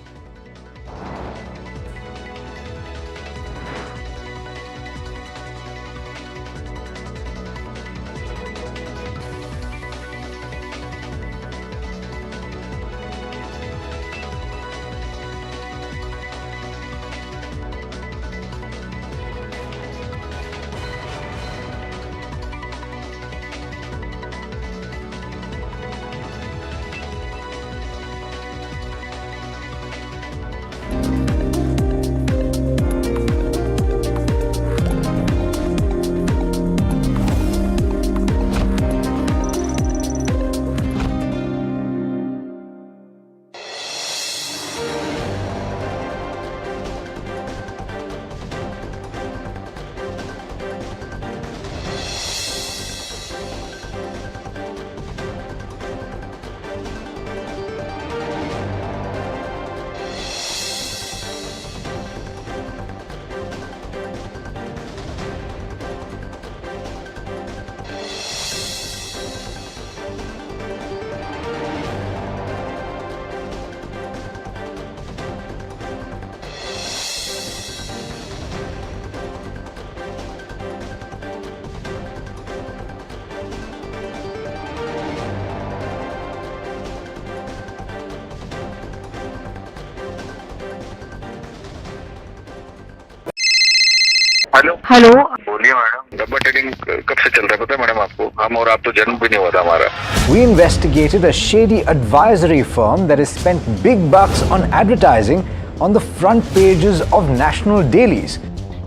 Hello बोलिए madam, डब्बा trading कब से चल रहा है पता है madam आपको? हम और आप तो जन्म भी नहीं हुआ था हमारा. We investigated a shady advisory firm that has spent big bucks on advertising on the front pages of national dailies.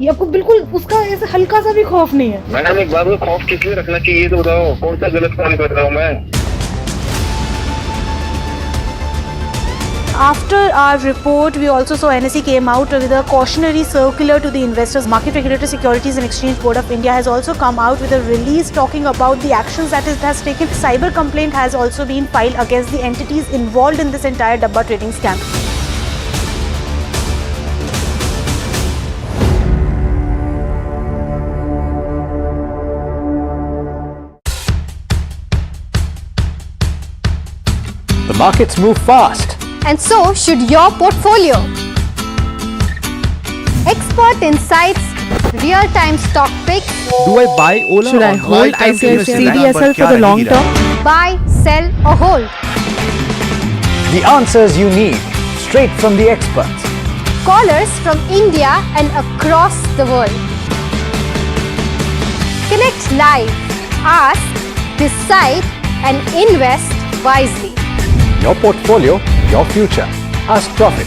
ये आपको बिल्कुल उसका ऐसे हल्का सा भी खौफ नहीं है? मैडम एक बात को खौफ किस लिए रखना चाहिए ये तो बताओ, कौन सा गलत काम कर रहा हूँ मैं? After our report, we also saw NSE came out with a cautionary circular to the investors. Market Regulator Securities and Exchange Board of India has also come out with a release talking about the actions that it has taken. Cyber complaint has also been filed against the entities involved in this entire Dabba trading scam. markets move fast. And so should your portfolio. Expert insights, real-time stock picks. Do I buy Ola? Should I or hold ICICI CDSL for the long term? Buy, sell or hold. The answers you need, straight from the experts. Callers from India and across the world. Connect live, ask, decide and invest wisely. Your portfolio, your future. Ask Profit.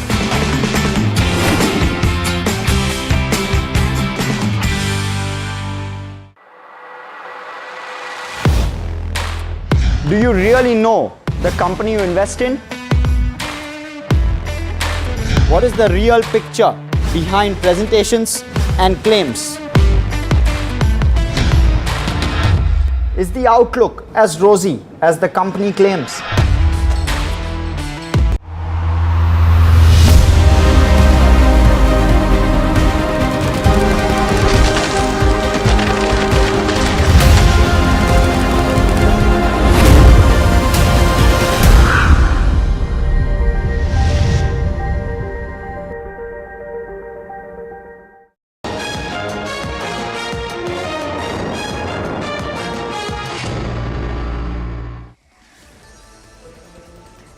Do you really know the company you invest in? What is the real picture behind presentations and claims? Is the outlook as rosy as the company claims?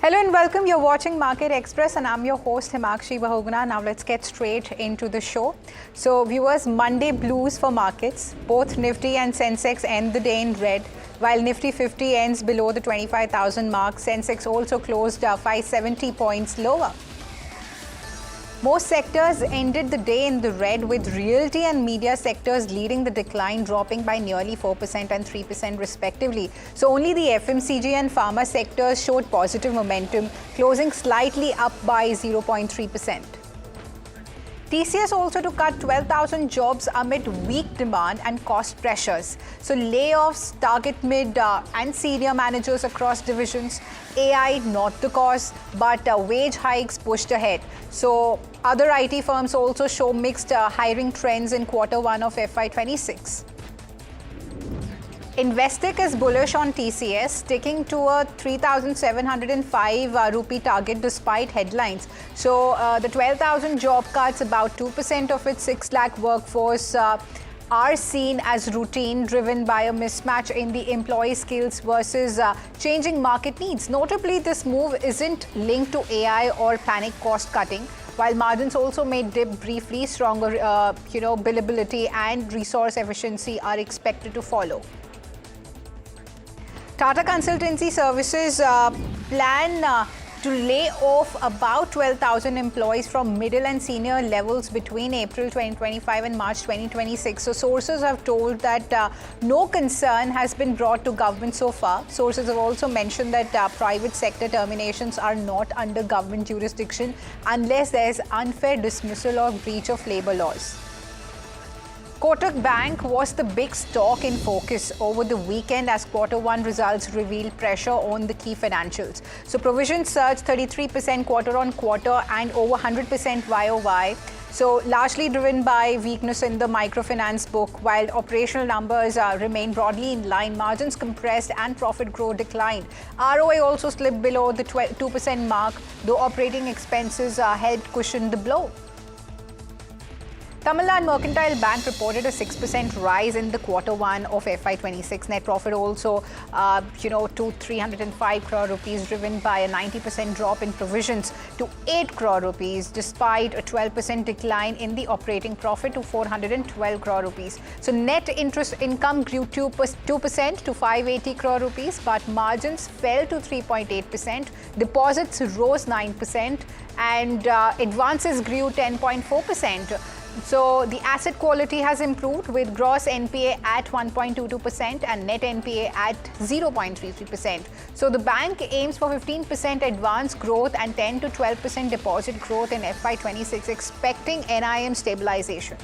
Hello and welcome. You're watching Market Express and I'm your host Himakshi Bahuguna. Now let's get straight into the show. So viewers, Monday blues for markets. Both Nifty and Sensex end the day in red. While Nifty 50 ends below the 25,000 mark, Sensex also closed 570 points lower. Most sectors ended the day in the red, with realty and media sectors leading the decline, dropping by nearly 4% and 3% respectively. So only the FMCG and pharma sectors showed positive momentum, closing slightly up by 0.3%. TCS also to cut 12,000 jobs amid weak demand and cost pressures. So layoffs target mid and senior managers across divisions. AI not the cause, but wage hikes pushed ahead. So other IT firms also show mixed hiring trends in Q1 of FY26. Investec is bullish on TCS, sticking to a 3,705 rupee target despite headlines. So the 12,000 job cuts, about 2% of its 6 lakh workforce, are seen as routine, driven by a mismatch in the employee skills versus changing market needs. Notably, this move isn't linked to AI or panic cost cutting. While margins also may dip briefly, stronger billability and resource efficiency are expected to follow. Tata Consultancy Services plan to lay off about 12,000 employees from middle and senior levels between April 2025 and March 2026. So sources have told that no concern has been brought to government so far. Sources have also mentioned that private sector terminations are not under government jurisdiction unless there is unfair dismissal or breach of labor laws. Kotak Bank was the big stock in focus over the weekend as Q1 results revealed pressure on the key financials. So provisions surged 33% quarter on quarter and over 100% YOY. So largely driven by weakness in the microfinance book, while operational numbers remain broadly in line, margins compressed and profit growth declined. ROA also slipped below the 2% mark, though operating expenses helped cushion the blow. Tamil Nadu Mercantile Bank reported a 6% rise in the Q1 of FY26. Net profit also, to 305 crore rupees, driven by a 90% drop in provisions to 8 crore rupees, despite a 12% decline in the operating profit to 412 crore rupees. So net interest income grew 2% to 580 crore rupees, but margins fell to 3.8%. Deposits rose 9%, and advances grew 10.4%. So the asset quality has improved, with gross NPA at 1.22% and net NPA at 0.33%. So the bank aims for 15% advance growth and 10 to 12% deposit growth in FY26, expecting NIM stabilization.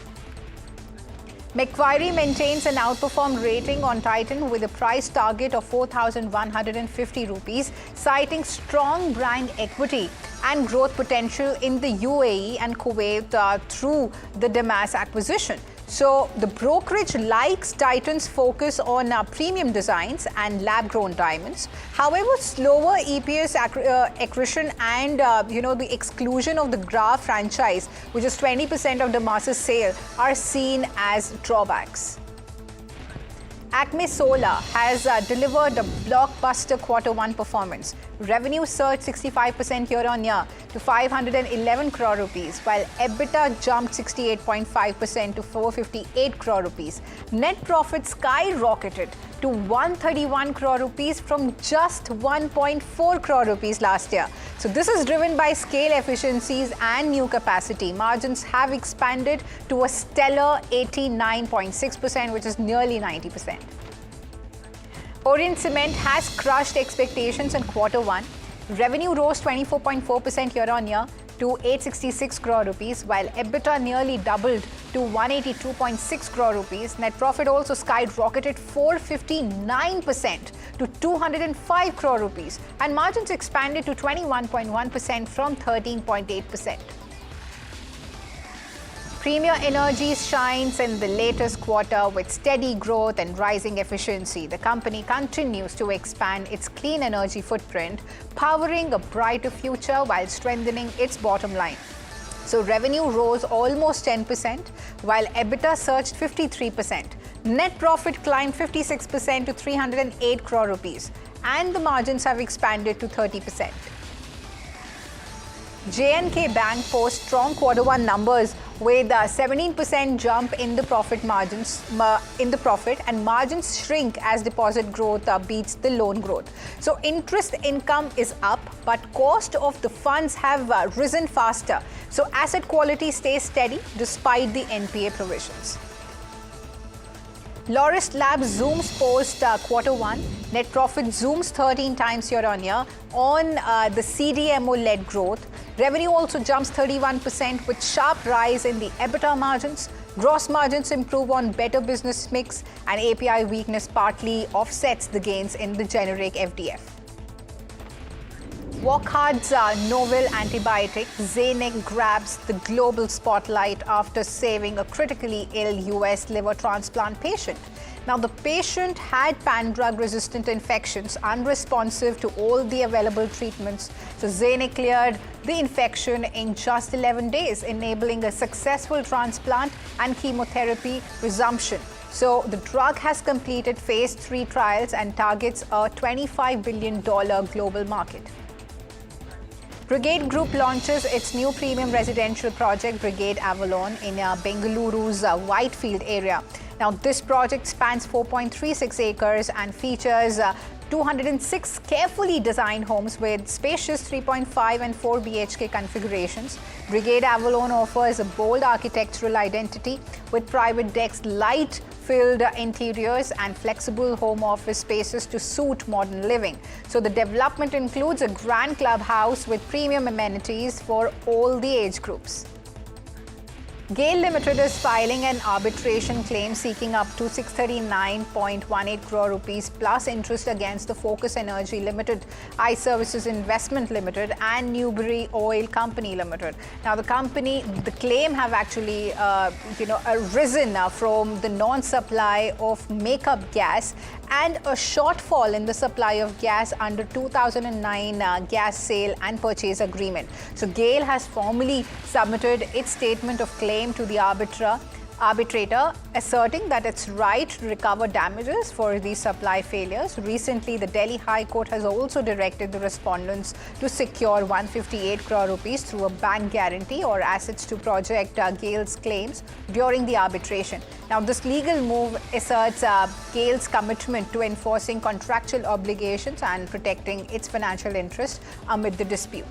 Macquarie maintains an outperformed rating on Titan with a price target of 4,150 rupees, citing strong brand equity and growth potential in the UAE and Kuwait through the Damas acquisition. So the brokerage likes Titan's focus on premium designs and lab-grown diamonds. However, slower EPS accretion and the exclusion of the Gra franchise, which is 20% of Damas's sale, are seen as drawbacks. Acme Solar has delivered a blockbuster Q1 performance. Revenue surged 65% year-on-year to 511 crore rupees, while EBITDA jumped 68.5% to 458 crore rupees. Net profit skyrocketed to 131 crore rupees from just 1.4 crore rupees last year. So this is driven by scale efficiencies and new capacity. Margins have expanded to a stellar 89.6%, which is nearly 90%. Orient Cement has crushed expectations in Q1. Revenue rose 24.4% year-on-year to 866 crore rupees, while EBITDA nearly doubled to 182.6 crore rupees. Net profit also skyrocketed 459% to 205 crore rupees, and margins expanded to 21.1% from 13.8%. Premier Energies shines in the latest quarter with steady growth and rising efficiency. The company continues to expand its clean energy footprint, powering a brighter future while strengthening its bottom line. So revenue rose almost 10%, while EBITDA surged 53%. Net profit climbed 56% to 308 crore rupees, and the margins have expanded to 30%. J&K Bank posts strong Q1 numbers with a 17% jump in the profit and margins shrink as deposit growth beats the loan growth. So interest income is up, but cost of the funds have risen faster. So asset quality stays steady despite the NPA provisions. Laurus Labs zooms post Q1. Net profit zooms 13 times year-on-year on the CDMO-led growth. Revenue also jumps 31% with sharp rise in the EBITDA margins. Gross margins improve on better business mix, and API weakness partly offsets the gains in the generic FDF. Wockhart's novel antibiotic Zanuck grabs the global spotlight after saving a critically ill US liver transplant patient. Now, the patient had pan-drug-resistant infections, unresponsive to all the available treatments. So Zanuck cleared the infection in just 11 days, enabling a successful transplant and chemotherapy resumption. So the drug has completed phase 3 trials and targets a $25 billion global market. Brigade Group launches its new premium residential project, Brigade Avalon, in Bengaluru's Whitefield area. Now, this project spans 4.36 acres and features 206 carefully designed homes with spacious 3.5 and 4 BHK configurations. Brigade Avalon offers a bold architectural identity with private decks, light-filled interiors, and flexible home office spaces to suit modern living. So the development includes a grand clubhouse with premium amenities for all the age groups. GAIL Limited is filing an arbitration claim seeking up to 639.18 crore rupees plus interest against the Focus Energy Limited, iServices Investment Limited, and Newbury Oil Company Limited. Now, the claim have actually, arisen from the non-supply of makeup gas and a shortfall in the supply of gas under 2009 gas sale and purchase agreement. So GAIL has formally submitted its statement of claim to the arbitrator, asserting that it's right to recover damages for these supply failures. Recently, the Delhi High Court has also directed the respondents to secure 158 crore rupees through a bank guarantee or assets to project GAIL's claims during the arbitration. Now, this legal move asserts GAIL's commitment to enforcing contractual obligations and protecting its financial interest amid the dispute.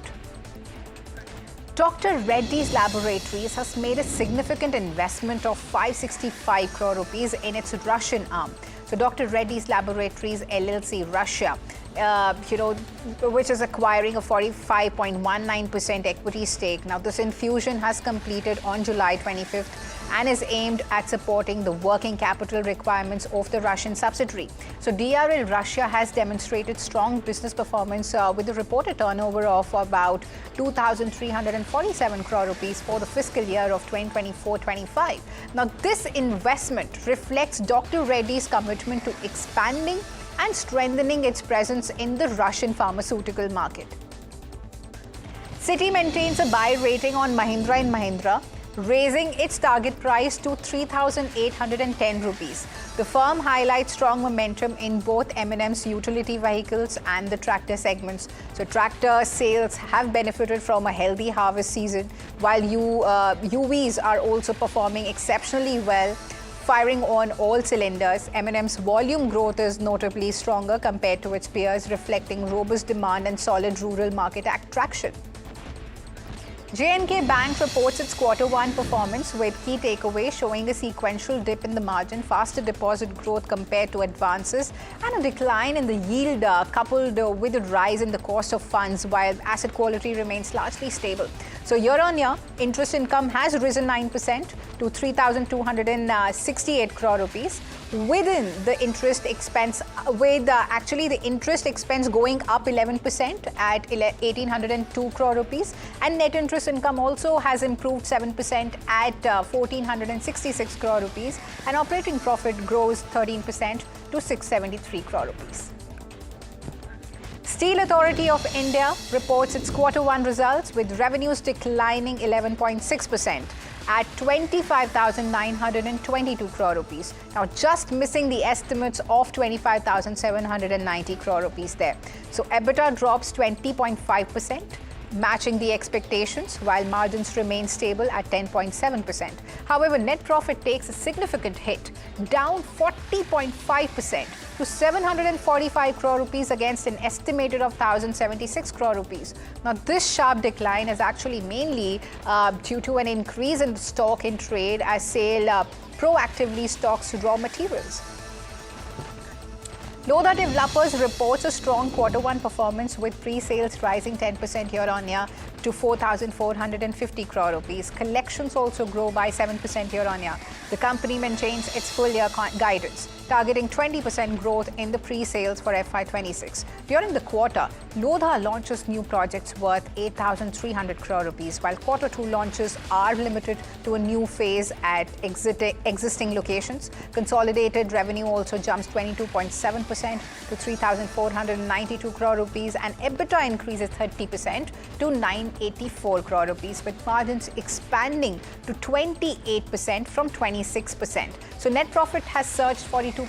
Dr. Reddy's Laboratories has made a significant investment of 565 crore rupees in its Russian arm. So Dr. Reddy's Laboratories LLC Russia which is acquiring a 45.19% equity stake. Now, this infusion has completed on July 25th and is aimed at supporting the working capital requirements of the Russian subsidiary. So DRL Russia has demonstrated strong business performance with a reported turnover of about 2,347 crore rupees for the fiscal year of 2024-25. Now, this investment reflects Dr. Reddy's commitment to expanding and strengthening its presence in the Russian pharmaceutical market. Citi maintains a buy rating on Mahindra & Mahindra, raising its target price to 3,810 rupees. The firm highlights strong momentum in both M&M's utility vehicles and the tractor segments. So tractor sales have benefited from a healthy harvest season, while UVs are also performing exceptionally well, firing on all cylinders. M&M's volume growth is notably stronger compared to its peers, reflecting robust demand and solid rural market traction. J&K Bank reports its Q1 performance with key takeaways showing a sequential dip in the margin, faster deposit growth compared to advances, and a decline in the yield coupled with a rise in the cost of funds, while asset quality remains largely stable. So year-on-year, interest income has risen 9% to 3,268 crore rupees. Within the interest expense, actually the interest expense going up 11% at 1,802 crore rupees, and net interest income also has improved 7% at 1,466 crore rupees, and operating profit grows 13% to 673 crore rupees. Steel Authority of India reports its Q1 results with revenues declining 11.6% at 25,922 crore rupees. Now, just missing the estimates of 25,790 crore rupees there. So EBITDA drops 20.5%, matching the expectations, while margins remain stable at 10.7%. However, net profit takes a significant hit, down 40.5% to 745 crore rupees against an estimated of 1,076 crore rupees. Now, this sharp decline is actually mainly due to an increase in stock in trade as SAIL proactively stocks raw materials. Lodha Developers reports a strong Q1 performance with pre-sales rising 10% year-on-year to 4,450 crore rupees. Collections also grow by 7% year-on-year. The company maintains its full-year guidance, targeting 20% growth in the pre-sales for FY26. During the quarter, Lodha launches new projects worth 8,300 crore rupees, while Q2 launches are limited to a new phase at existing locations. Consolidated revenue also jumps 22.7% to 3,492 crore rupees, and EBITDA increases 30% to 984 crore rupees, with margins expanding to 28% from 26%. So net profit has surged 42% to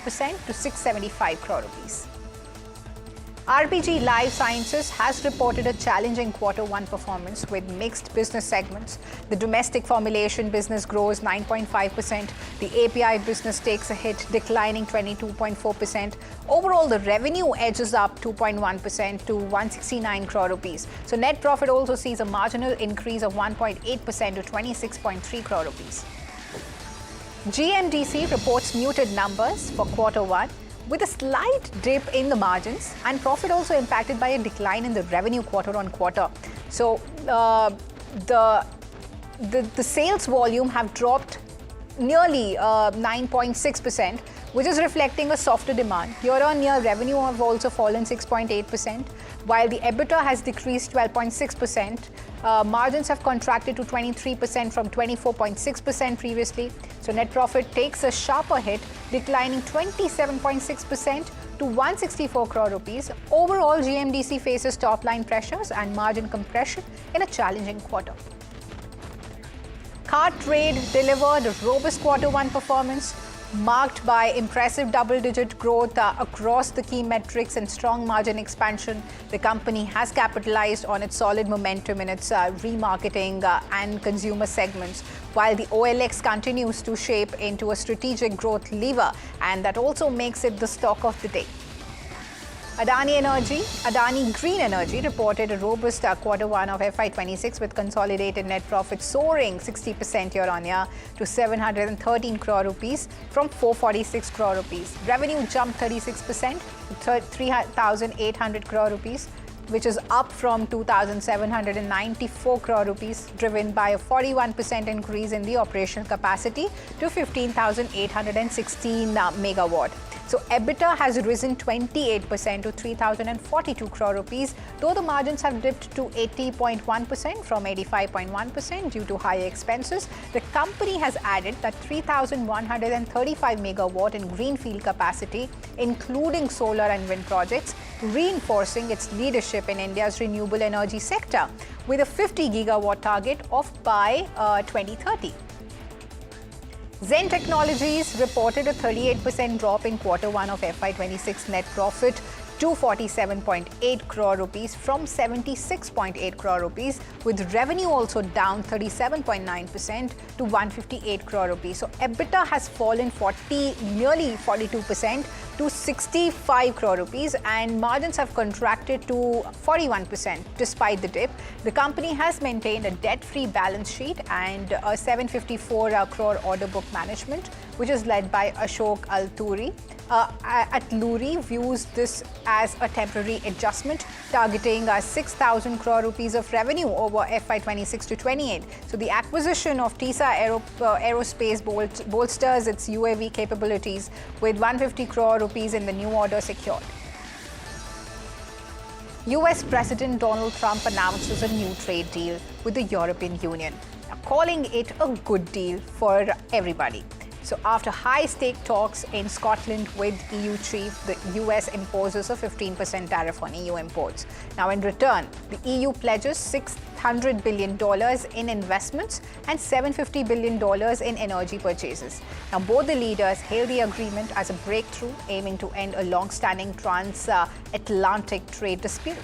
675 crore rupees. RPG Life Sciences has reported a challenging Q1 performance with mixed business segments. The domestic formulation business grows 9.5%. The API business takes a hit, declining 22.4%. Overall, the revenue edges up 2.1% to 169 crore rupees. So net profit also sees a marginal increase of 1.8% to 26.3 crore rupees. GMDC reports muted numbers for Q1, with a slight dip in the margins, and profit also impacted by a decline in the revenue quarter-on-quarter. So the sales volume have dropped nearly 9.6%, which is reflecting a softer demand. Year-on-year revenue have also fallen 6.8%, while the EBITDA has decreased 12.6%. Margins have contracted to 23% from 24.6% previously. So net profit takes a sharper hit, declining 27.6% to 164 crore rupees. Overall, GMDC faces top-line pressures and margin compression in a challenging quarter. Car trade delivered a robust Q1 performance, marked by impressive double-digit growth across the key metrics and strong margin expansion. The company has capitalized on its solid momentum in its remarketing and consumer segments, while the OLX continues to shape into a strategic growth lever, and that also makes it the stock of the day. Adani Green Energy reported a robust Q1 of FY26 with consolidated net profit soaring 60% year-on-year to 713 crore rupees from 446 crore rupees. Revenue jumped 36% to 3,800 crore rupees, which is up from 2,794 crore rupees, driven by a 41% increase in the operational capacity to 15,816 megawatt. So EBITDA has risen 28% to 3,042 crore rupees, though the margins have dipped to 80.1% from 85.1% due to higher expenses. The company has added that 3,135 megawatt in greenfield capacity, including solar and wind projects, reinforcing its leadership in India's renewable energy sector with a 50 gigawatt target of by 2030. Zen Technologies reported a 38% drop in Q1 of FY26 net profit to 47.8 crore rupees from 76.8 crore rupees, with revenue also down 37.9% to 158 crore rupees. So EBITDA has fallen nearly 42% to 65 crore rupees, and margins have contracted to 41% despite the dip. The company has maintained a debt-free balance sheet and a 754 crore order book management, which is led by Ashok Alturi. Atluri views this as a temporary adjustment, targeting 6,000 crore rupees of revenue over FY26 to 28. So the acquisition of TISA Aerospace bolsters its UAV capabilities with 150 crore rupees in the new order secured. US President Donald Trump announces a new trade deal with the European Union, calling it a good deal for everybody. So after high-stake talks in Scotland with EU chief, the US imposes a 15% tariff on EU imports. Now in return, the EU pledges $600 billion in investments and $750 billion in energy purchases. Now both the leaders hail the agreement as a breakthrough aiming to end a long-standing transatlantic trade dispute.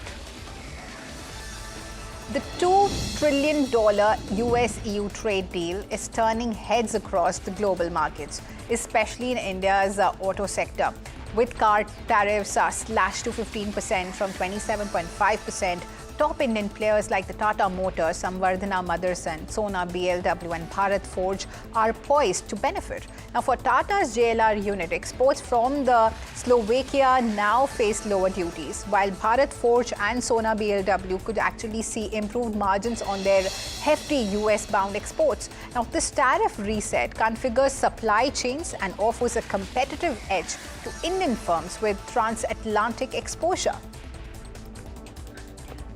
The $2 trillion US-EU trade deal is turning heads across the global markets, especially in India's auto sector, with car tariffs slashed to 15% from 27.5%. Top Indian players like the Tata Motors, Samvardhana Motherson, Sona BLW and Bharat Forge are poised to benefit. Now for Tata's JLR unit, exports from the Slovakia now face lower duties, while Bharat Forge and Sona BLW could actually see improved margins on their hefty US-bound exports. Now this tariff reset configures supply chains and offers a competitive edge to Indian firms with transatlantic exposure.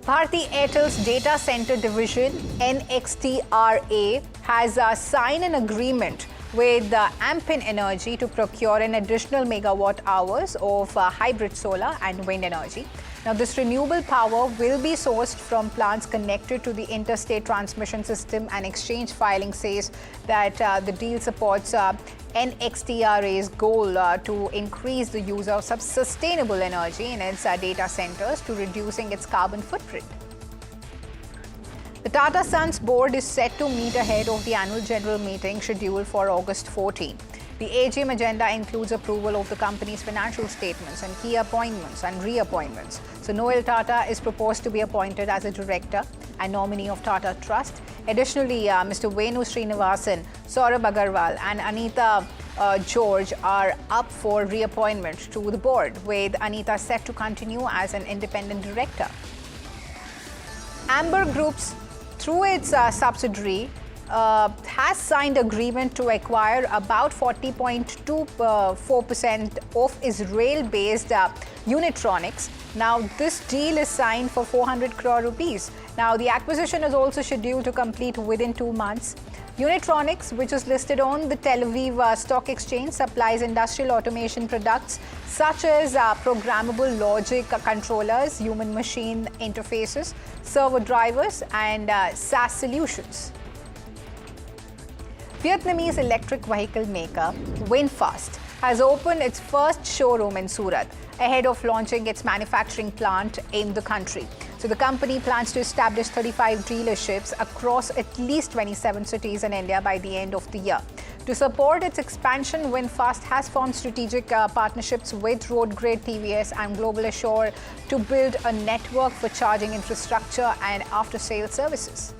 Bharti Airtel's data center division, NXTRA, has signed an agreement with Ampin Energy to procure an additional megawatt hours of hybrid solar and wind energy. Now, this renewable power will be sourced from plants connected to the interstate transmission system, and exchange filing says that the deal supports NXTRA's goal to increase the use of sustainable energy in its data centers to reducing its carbon footprint. The Tata Sons board is set to meet ahead of the annual general meeting scheduled for August 14. The AGM agenda includes approval of the company's financial statements and key appointments and reappointments. So Noel Tata is proposed to be appointed as a director and nominee of Tata Trust. Additionally, Mr. Venu Srinivasan, Saurabh Agarwal and Anita George are up for reappointment to the board, with Anita set to continue as an independent director. Amber Group's, through its subsidiary, has signed agreement to acquire about 40.24% of Israel-based Unitronics. Now, this deal is signed for 400 crore rupees. Now, the acquisition is also scheduled to complete within 2 months. Unitronics, which is listed on the Tel Aviv Stock Exchange, supplies industrial automation products such as programmable logic controllers, human-machine interfaces, server drivers, and SaaS solutions. Vietnamese electric vehicle maker VinFast has opened its first showroom in Surat ahead of launching its manufacturing plant in the country. So the company plans to establish 35 dealerships across at least 27 cities in India by the end of the year. To support its expansion, VinFast has formed strategic partnerships with Road Grade TVS and Global Assure to build a network for charging infrastructure and after-sales services.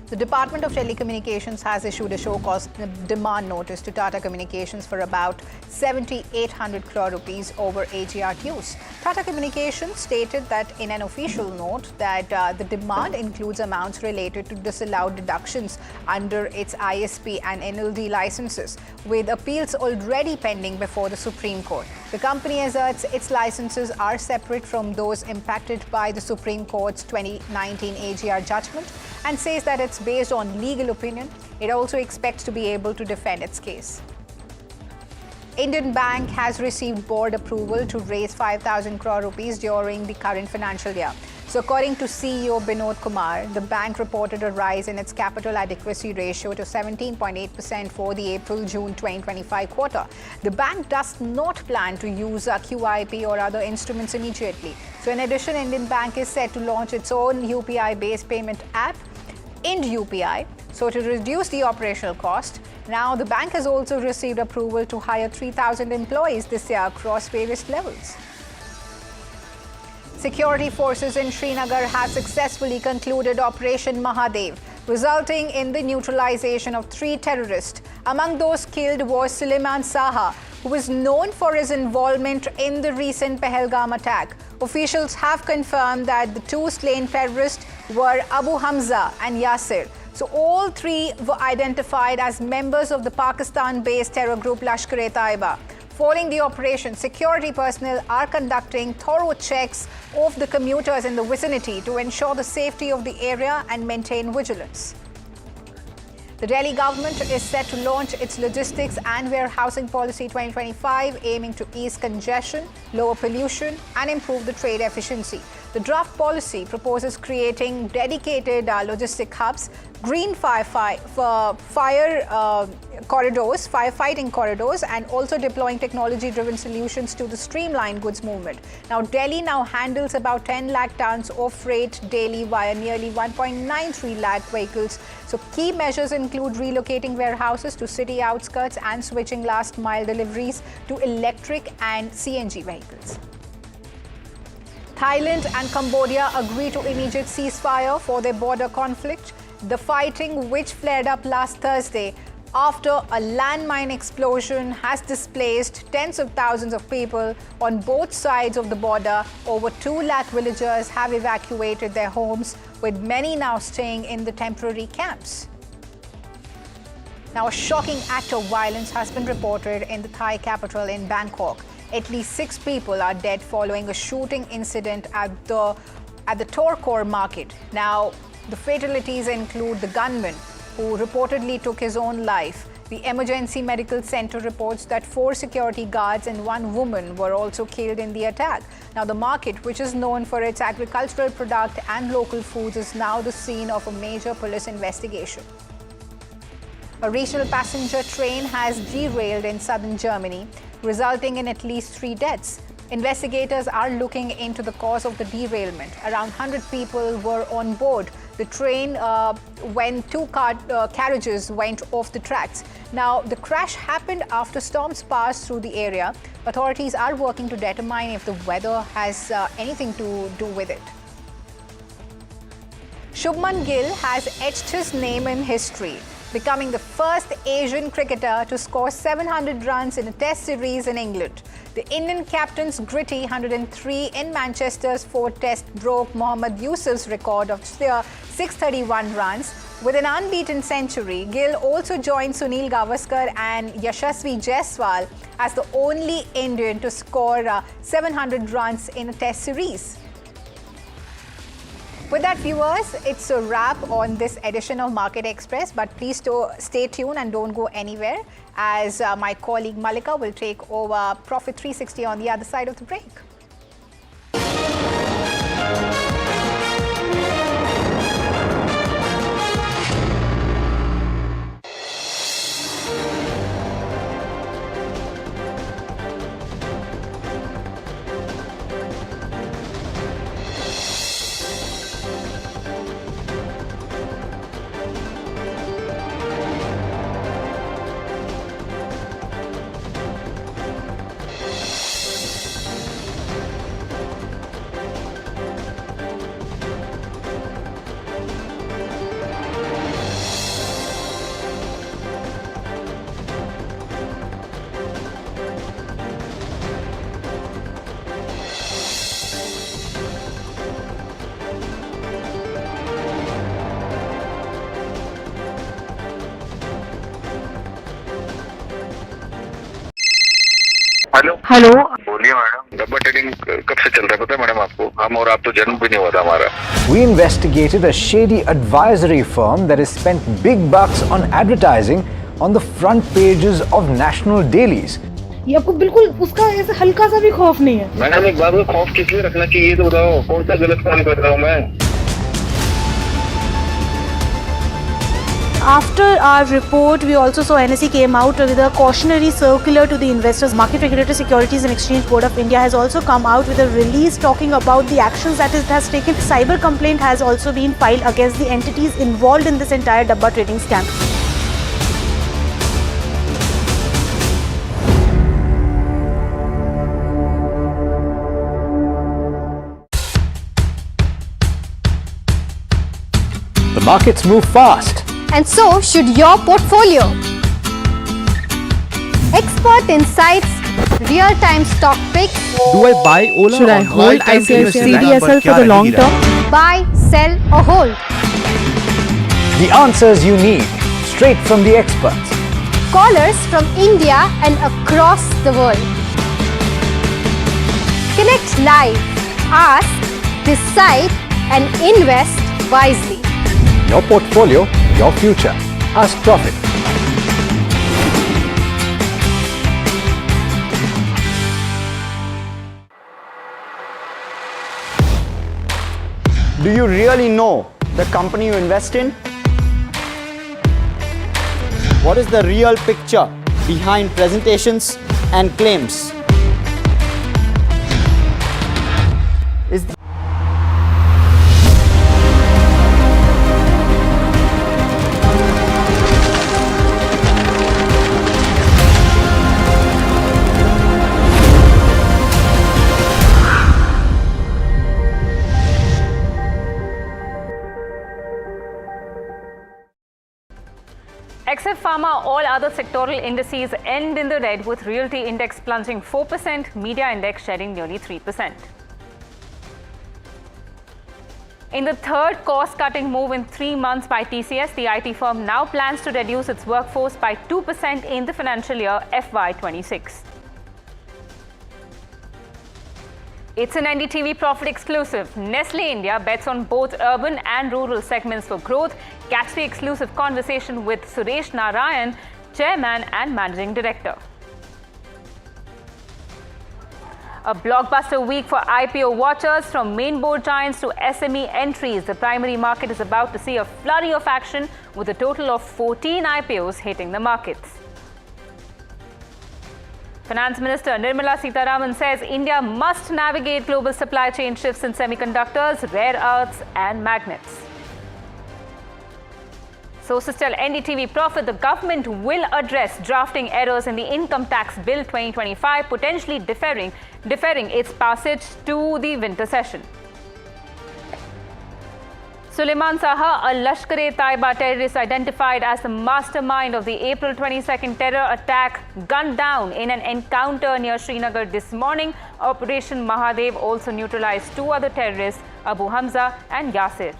The Department of Telecommunications has issued a show-cause demand notice to Tata Communications for about 7,800 crore rupees over AGR dues. Tata Communications stated that in an official note that the demand includes amounts related to disallowed deductions under its ISP and NLD licenses, with appeals already pending before the Supreme Court. The company asserts its licenses are separate from those impacted by the Supreme Court's 2019 AGR judgment and says that it's based on legal opinion. It also expects to be able to defend its case. Indian Bank has received board approval to raise 5,000 crore rupees during the current financial year. So according to CEO Binod Kumar, the bank reported a rise in its capital adequacy ratio to 17.8% for the April-June 2025 quarter. The bank does not plan to use QIP or other instruments immediately. So in addition, Indian Bank is set to launch its own UPI-based payment app, Ind UPI, so to reduce the operational cost. Now, the bank has also received approval to hire 3,000 employees this year across various levels. Security forces in Srinagar have successfully concluded Operation Mahadev, resulting in the neutralization of 3 terrorists. Among those killed was Suleiman Saha, who was known for his involvement in the recent Pahalgam attack. Officials have confirmed that the 2 slain terrorists were Abu Hamza and Yasir. So all 3 were identified as members of the Pakistan-based terror group Lashkar-e-Taiba. Following the operation, security personnel are conducting thorough checks of the commuters in the vicinity to ensure the safety of the area and maintain vigilance. The Delhi government is set to launch its Logistics and Warehousing Policy 2025, aiming to ease congestion, lower pollution, and improve the trade efficiency. The draft policy proposes creating dedicated logistic hubs, green firefighting corridors, and also deploying technology-driven solutions to the streamlined goods movement. Now, Delhi now handles about 10 lakh tons of freight daily via nearly 1.93 lakh vehicles. So, key measures include relocating warehouses to city outskirts and switching last-mile deliveries to electric and CNG vehicles. Thailand and Cambodia agree to immediate ceasefire for their border conflict. The fighting, which flared up last Thursday after a landmine explosion, has displaced tens of thousands of people on both sides of the border. Over 2 lakh villagers have evacuated their homes, with many now staying in the temporary camps. Now, a shocking act of violence has been reported in the Thai capital in Bangkok. At least 6 people are dead following a shooting incident at the Torkor market. Now, the fatalities include the gunman, who reportedly took his own life. The emergency medical center reports that 4 security guards and 1 woman were also killed in the attack. Now, the market, which is known for its agricultural product and local foods, is now the scene of a major police investigation. A regional passenger train has derailed in southern Germany, resulting in at least 3 deaths. Investigators are looking into the cause of the derailment. Around 100 people were on board the train when 2 carriages went off the tracks. Now, the crash happened after storms passed through the area. Authorities are working to determine if the weather has anything to do with it. Shubman Gill has etched his name in history, becoming the first Asian cricketer to score 700 runs in a test series in England. The Indian captain's gritty 103 in Manchester's 4th test broke Mohammad Yusuf's record of 631 runs. With an unbeaten century, Gill also joined Sunil Gavaskar and Yashasvi Jaiswal as the only Indian to score 700 runs in a test series. With that, viewers, it's a wrap on this edition of Market Express, but please stay tuned and don't go anywhere, as my colleague Malika will take over Profit 360 on the other side of the break. Hello hello बोलिए madam, डब्बा trading कब से चल रहा है पता है madam आपको? हम और आप तो जन्म भी नहीं हुआ था हमारा। We investigated a shady advisory firm that has spent big bucks on advertising on the front pages of national dailies. ये आपको बिल्कुल उसका ऐसा हल्का सा भी खौफ नहीं है? मैडम एक बात को खौफ किस लिए रखना चाहिए ये तो बताओ, कौन सा गलत काम कर रहा हूँ मैं? After our report, we also saw NSE came out with a cautionary circular to the investors. Market Regulator Securities and Exchange Board of India has also come out with a release talking about the actions that it has taken. Cyber complaint has also been filed against the entities involved in this entire Dabba trading scam. The markets move fast. And so should your portfolio. Expert insights, real-time stock picks. Do I buy Ola? Should I or hold lifetime ICICI investment? CDSL for the long term? Buy, sell or hold. The answers you need, straight from the experts. Callers from India and across the world. Connect live, ask, decide and invest wisely. Your portfolio, your future. Ask Profit. Do you really know the company you invest in? What is the real picture behind presentations and claims? Is Except pharma, all other sectoral indices end in the red, with realty index plunging 4%, media index shedding nearly 3%. In the third cost-cutting move in 3 months by TCS, the IT firm now plans to reduce its workforce by 2% in the financial year FY26. It's an NDTV Profit exclusive. Nestle India bets on both urban and rural segments for growth. Catch the exclusive conversation with Suresh Narayan, Chairman and Managing Director. A blockbuster week for IPO watchers, from main board giants to SME entries. The primary market is about to see a flurry of action, with a total of 14 IPOs hitting the markets. Finance Minister Nirmala Sitharaman says India must navigate global supply chain shifts in semiconductors, rare earths and magnets. Sources tell NDTV Profit the government will address drafting errors in the Income Tax Bill 2025, potentially deferring its passage to the winter session. Suleiman Saha, a Lashkar-e-Taiba terrorist identified as the mastermind of the April 22nd terror attack, gunned down in an encounter near Srinagar this morning. Operation Mahadev also neutralized 2 other terrorists, Abu Hamza and Yasir.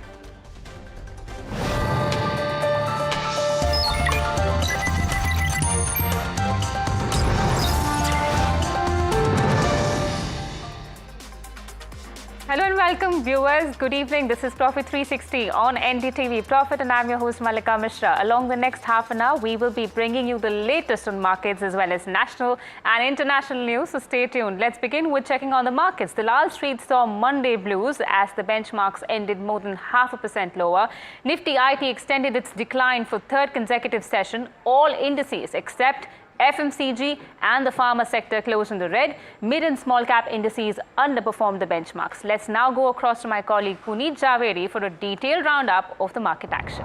Hello and welcome viewers. Good evening. This is Profit 360 on NDTV Profit and I'm your host Malika Mishra. Along the next half an hour, we will be bringing you the latest on markets as well as national and international news. So stay tuned. Let's begin with checking on the markets. The Lal Street saw Monday blues as the benchmarks ended more than 0.5% lower. Nifty IT extended its decline for third consecutive session. All indices except FMCG and the pharma sector closed in the red. Mid and small cap indices underperformed the benchmarks. Let's now go across to my colleague Puneet Javeri for a detailed roundup of the market action.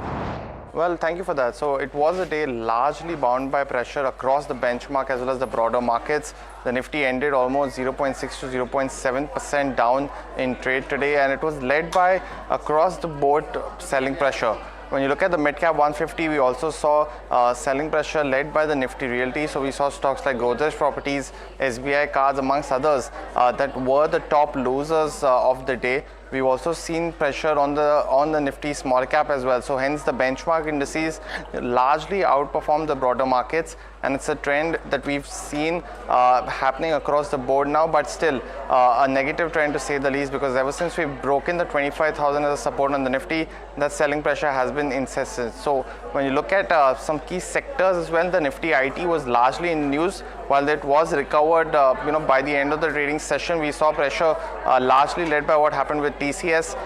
Well, thank you for that. So it was a day largely bound by pressure across the benchmark as well as the broader markets. The Nifty ended almost 0.6 to 0.7% down in trade today, and it was led by across the board selling pressure. When you look at the mid-cap 150, we also saw selling pressure led by the Nifty Realty. So we saw stocks like Godrej Properties, SBI Cards, amongst others, that were the top losers of the day. We've also seen pressure on the Nifty small cap as well. So hence the benchmark indices largely outperform the broader markets, and it's a trend that we've seen happening across the board now, but still a negative trend to say the least, because ever since we've broken the 25,000 as a support on the Nifty, that selling pressure has been incessant. So when you look at some key sectors as well, the Nifty IT was largely in news. While it was recovered, by the end of the trading session, we saw pressure largely led by what happened with TCS.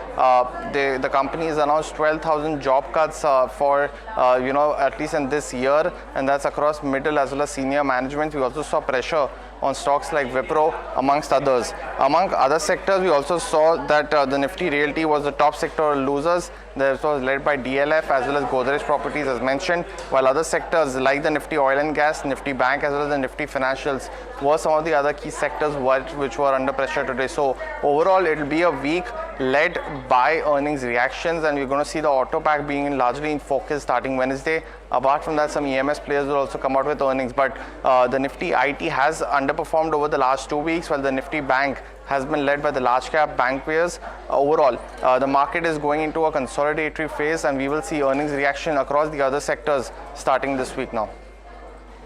The company has announced 12,000 job cuts for at least in this year, and that's across middle as well as senior management. We also saw pressure on stocks like Wipro, amongst others. Among other sectors, we also saw that the Nifty Realty was the top sector losers. This was led by DLF as well as Godrej Properties, as mentioned, while other sectors like the Nifty Oil and Gas, Nifty Bank as well as the Nifty Financials were some of the other key sectors which were under pressure today. So overall, it will be a week led by earnings reactions, and we're going to see the auto pack being largely in focus starting Wednesday. Apart from that, some EMS players will also come out with earnings, but the Nifty IT has underperformed over the last 2 weeks, while the Nifty Bank has been led by the large cap bank players. Overall, the market is going into a consolidatory phase, and we will see earnings reaction across the other sectors starting this week now.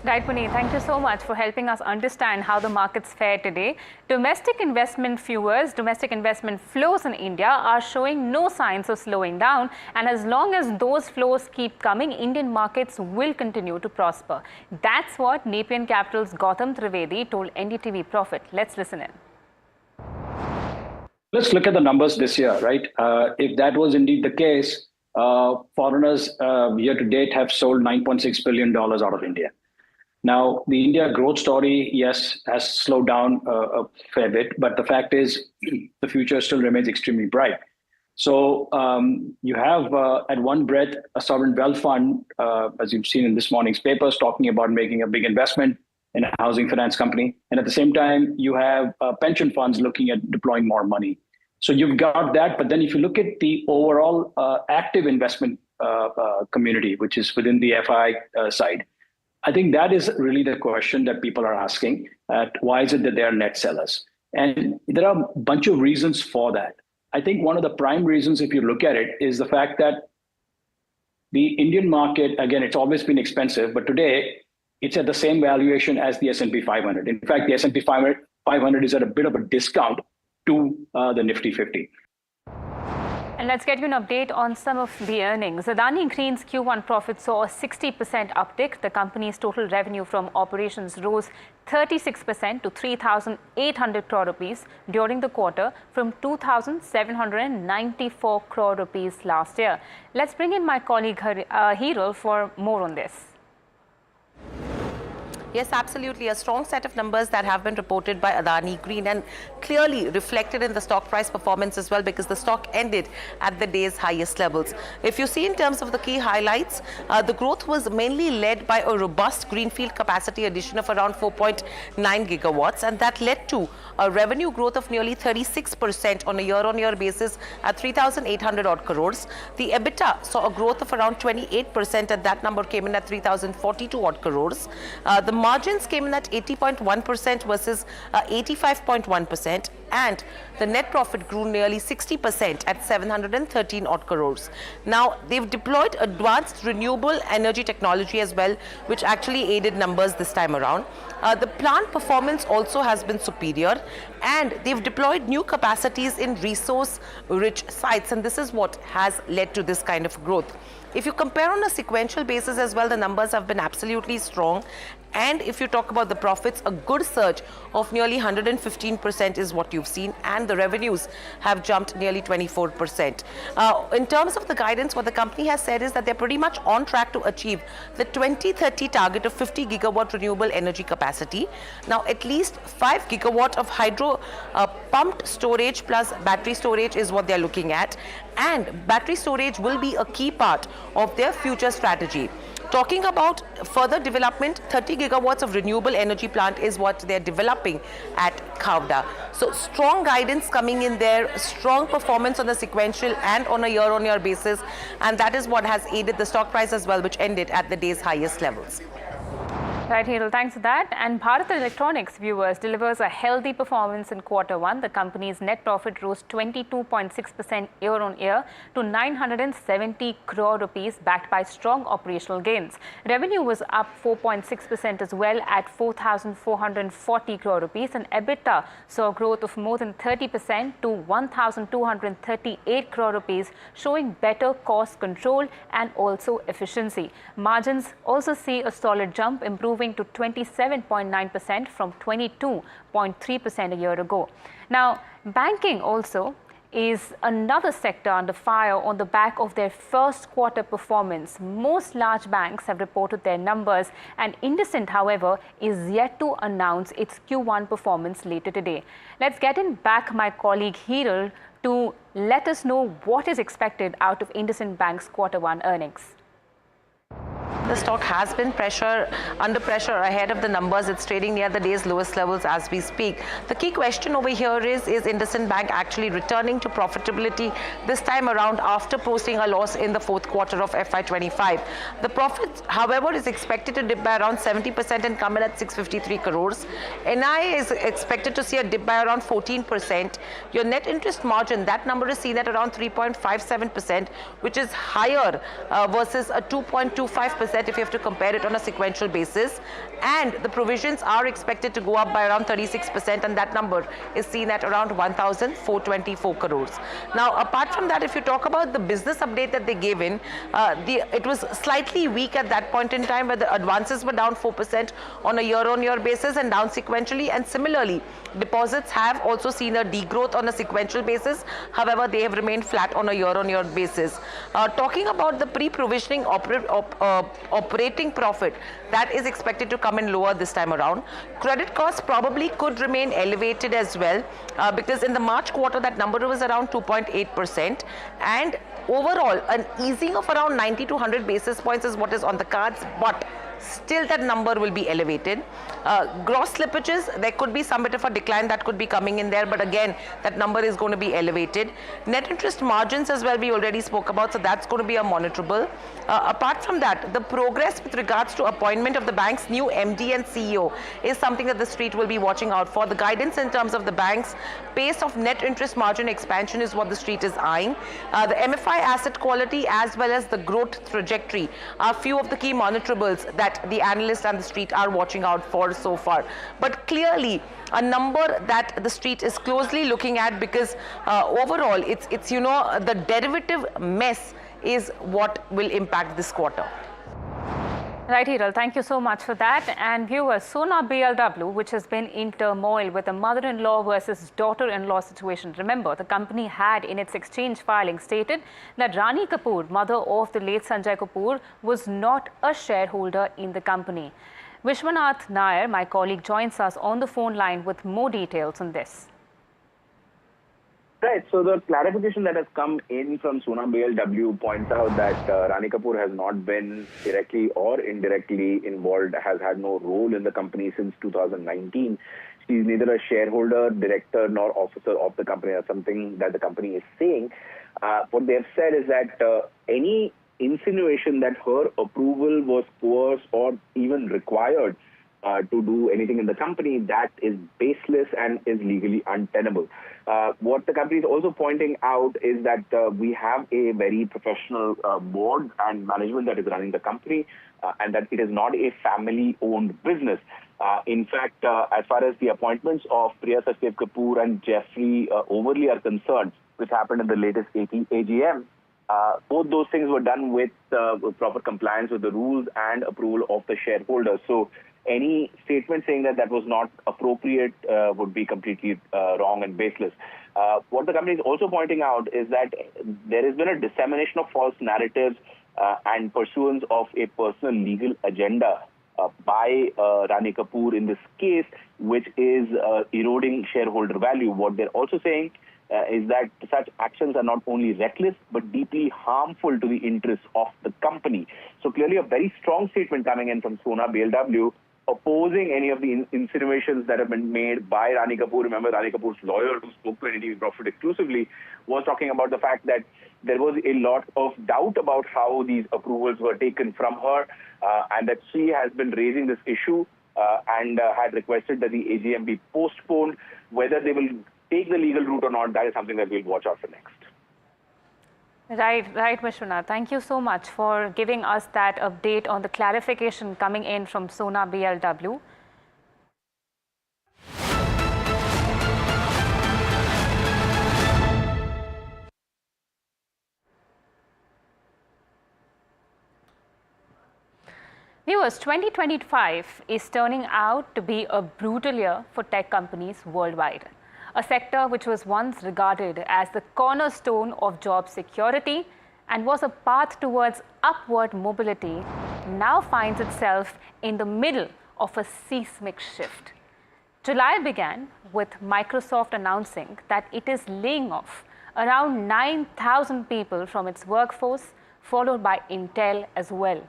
Right, Puneet, thank you so much for helping us understand how the markets fare today. Domestic investment flows in India are showing no signs of slowing down, and as long as those flows keep coming, Indian markets will continue to prosper. That's what Nepean Capital's Gautam Trivedi told NDTV Profit. Let's listen in. Let's look at the numbers this year, right? If that was indeed the case, foreigners year to date have sold $9.6 billion out of India. Now, the India growth story, yes, has slowed down a fair bit, but the fact is the future still remains extremely bright. So you have at one breath a sovereign wealth fund, as you've seen in this morning's papers, talking about making a big investment in a housing finance company. And at the same time, you have pension funds looking at deploying more money. So you've got that. But then if you look at the overall active investment community, which is within the FI side, I think that is really the question that people are asking. Why is it that they are net sellers? And there are a bunch of reasons for that. I think one of the prime reasons, if you look at it, is the fact that the Indian market, again, it's always been expensive, but today it's at the same valuation as the S&P 500. In fact, the S&P 500 is at a bit of a discount to the Nifty 50. And let's get you an update on some of the earnings. Adani Green's Q1 profit saw a 60% uptick. The company's total revenue from operations rose 36% to 3,800 crore rupees during the quarter from 2,794 crore rupees last year. Let's bring in my colleague Hero for more on this. Yes, absolutely. A strong set of numbers that have been reported by Adani Green and clearly reflected in the stock price performance as well, because the stock ended at the day's highest levels. If you see in terms of the key highlights, the growth was mainly led by a robust greenfield capacity addition of around 4.9 gigawatts, and that led to a revenue growth of nearly 36% on a year-on-year basis at 3,800 odd crores. The EBITDA saw a growth of around 28%, and that number came in at 3,042 odd crores. The margins came in at 80.1% versus 85.1%, and the net profit grew nearly 60% at 713 odd crores. Now, they've deployed advanced renewable energy technology as well, which actually aided numbers this time around. The plant performance also has been superior, and they've deployed new capacities in resource-rich sites, and this is what has led to this kind of growth. If you compare on a sequential basis as well, the numbers have been absolutely strong. And if you talk about the profits, a good surge of nearly 115% is what you've seen, and the revenues have jumped nearly 24%. In terms of the guidance, what the company has said is that they're pretty much on track to achieve the 2030 target of 50 gigawatt renewable energy capacity. Now, at least 5 gigawatt of hydro pumped storage plus battery storage is what they're looking at, and battery storage will be a key part of their future strategy. Talking about further development, 30 gigawatts of renewable energy plant is what they're developing at Khavda. So strong guidance coming in there, strong performance on the sequential and on a year-on-year basis, and that is what has aided the stock price as well, which ended at the day's highest levels. Right, Hiral, thanks for that. And Bharat Electronics, viewers, delivers a healthy performance in Q1. The company's net profit rose 22.6% year-on-year to 970 crore rupees, backed by strong operational gains. Revenue was up 4.6% as well at 4,440 crore rupees, and EBITDA saw growth of more than 30% to 1,238 crore rupees, showing better cost control and also efficiency. Margins also see a solid jump, improving to 27.9% from 22.3% a year ago. Now, banking also is another sector under fire on the back of their first quarter performance. Most large banks have reported their numbers, and IndusInd, however, is yet to announce its Q1 performance later today. Let's get in back my colleague Hiral to let us know what is expected out of IndusInd Bank's Q1 earnings. The stock has been under pressure ahead of the numbers. It's trading near the day's lowest levels as we speak. The key question over here is IndusInd Bank actually returning to profitability this time around after posting a loss in the fourth quarter of FY25? The profit, however, is expected to dip by around 70% and come in at 653 crores. NI is expected to see a dip by around 14%. Your net interest margin, that number is seen at around 3.57%, which is higher versus a 2.25% if you have to compare it on a sequential basis. And the provisions are expected to go up by around 36%, and that number is seen at around 1,424 crores. Now, apart from that, if you talk about the business update that they gave in, it was slightly weak at that point in time, where the advances were down 4% on a year-on-year basis and down sequentially. And similarly, deposits have also seen a degrowth on a sequential basis. However, they have remained flat on a year-on-year basis. Talking about the pre-provisioning operating profit, that is expected to come in lower this time around. Credit costs probably could remain elevated as well, because in the March quarter that number was around 2.8%, and overall an easing of around 90 to 100 basis points is what is on the cards, but still that number will be elevated. Gross slippages, there could be some bit of a decline that could be coming in there, but again that number is going to be elevated. Net interest margins as well we already spoke about, so that's going to be a monitorable. Apart from that, the progress with regards to appointment of the bank's new MD and CEO is something that the street will be watching out for. The guidance in terms of the bank's pace of net interest margin expansion is what the street is eyeing. The MFI asset quality as well as the growth trajectory are few of the key monitorables that the analysts and the street are watching out for so far. But clearly a number that the street is closely looking at, because overall it's the derivative mess is what will impact this quarter. Right, Hiral, thank you so much for that. And viewers, Sona BLW, which has been in turmoil with a mother-in-law versus daughter-in-law situation. Remember, the company had in its exchange filing stated that Rani Kapoor, mother of the late Sanjay Kapoor, was not a shareholder in the company. Vishwanath Nair, my colleague, joins us on the phone line with more details on this. Right. So the clarification that has come in from Sona BLW points out that Rani Kapoor has not been directly or indirectly involved, has had no role in the company since 2019. She is neither a shareholder, director, nor officer of the company. That's something that the company is saying. What they have said is that any insinuation that her approval was coerced or even required to do anything in the company, that is baseless and is legally untenable. What the company is also pointing out is that we have a very professional board and management that is running the company, and that it is not a family-owned business. In fact, as far as the appointments of Priya Sachdev Kapoor and Jeffrey Overly are concerned, which happened in the latest AGM, both those things were done with proper compliance with the rules and approval of the shareholders. So any statement saying that that was not appropriate would be completely wrong and baseless. What the company is also pointing out is that there has been a dissemination of false narratives and pursuance of a personal legal agenda by Rani Kapoor in this case, which is eroding shareholder value. What they're also saying is that such actions are not only reckless but deeply harmful to the interests of the company. So clearly a very strong statement coming in from Sona BLW opposing any of the insinuations that have been made by Rani Kapoor. Remember, Rani Kapoor's lawyer, who spoke to NDTV Profit exclusively, was talking about the fact that there was a lot of doubt about how these approvals were taken from her. and that she has been raising this issue and had requested that the AGM be postponed. Whether they will take the legal route or not, that is something that we'll watch out for next. Right, Vishwanath. Thank you so much for giving us that update on the clarification coming in from Sona BLW. Viewers, 2025 is turning out to be a brutal year for tech companies worldwide. A sector which was once regarded as the cornerstone of job security and was a path towards upward mobility now finds itself in the middle of a seismic shift. July began with Microsoft announcing that it is laying off around 9,000 people from its workforce, followed by Intel as well.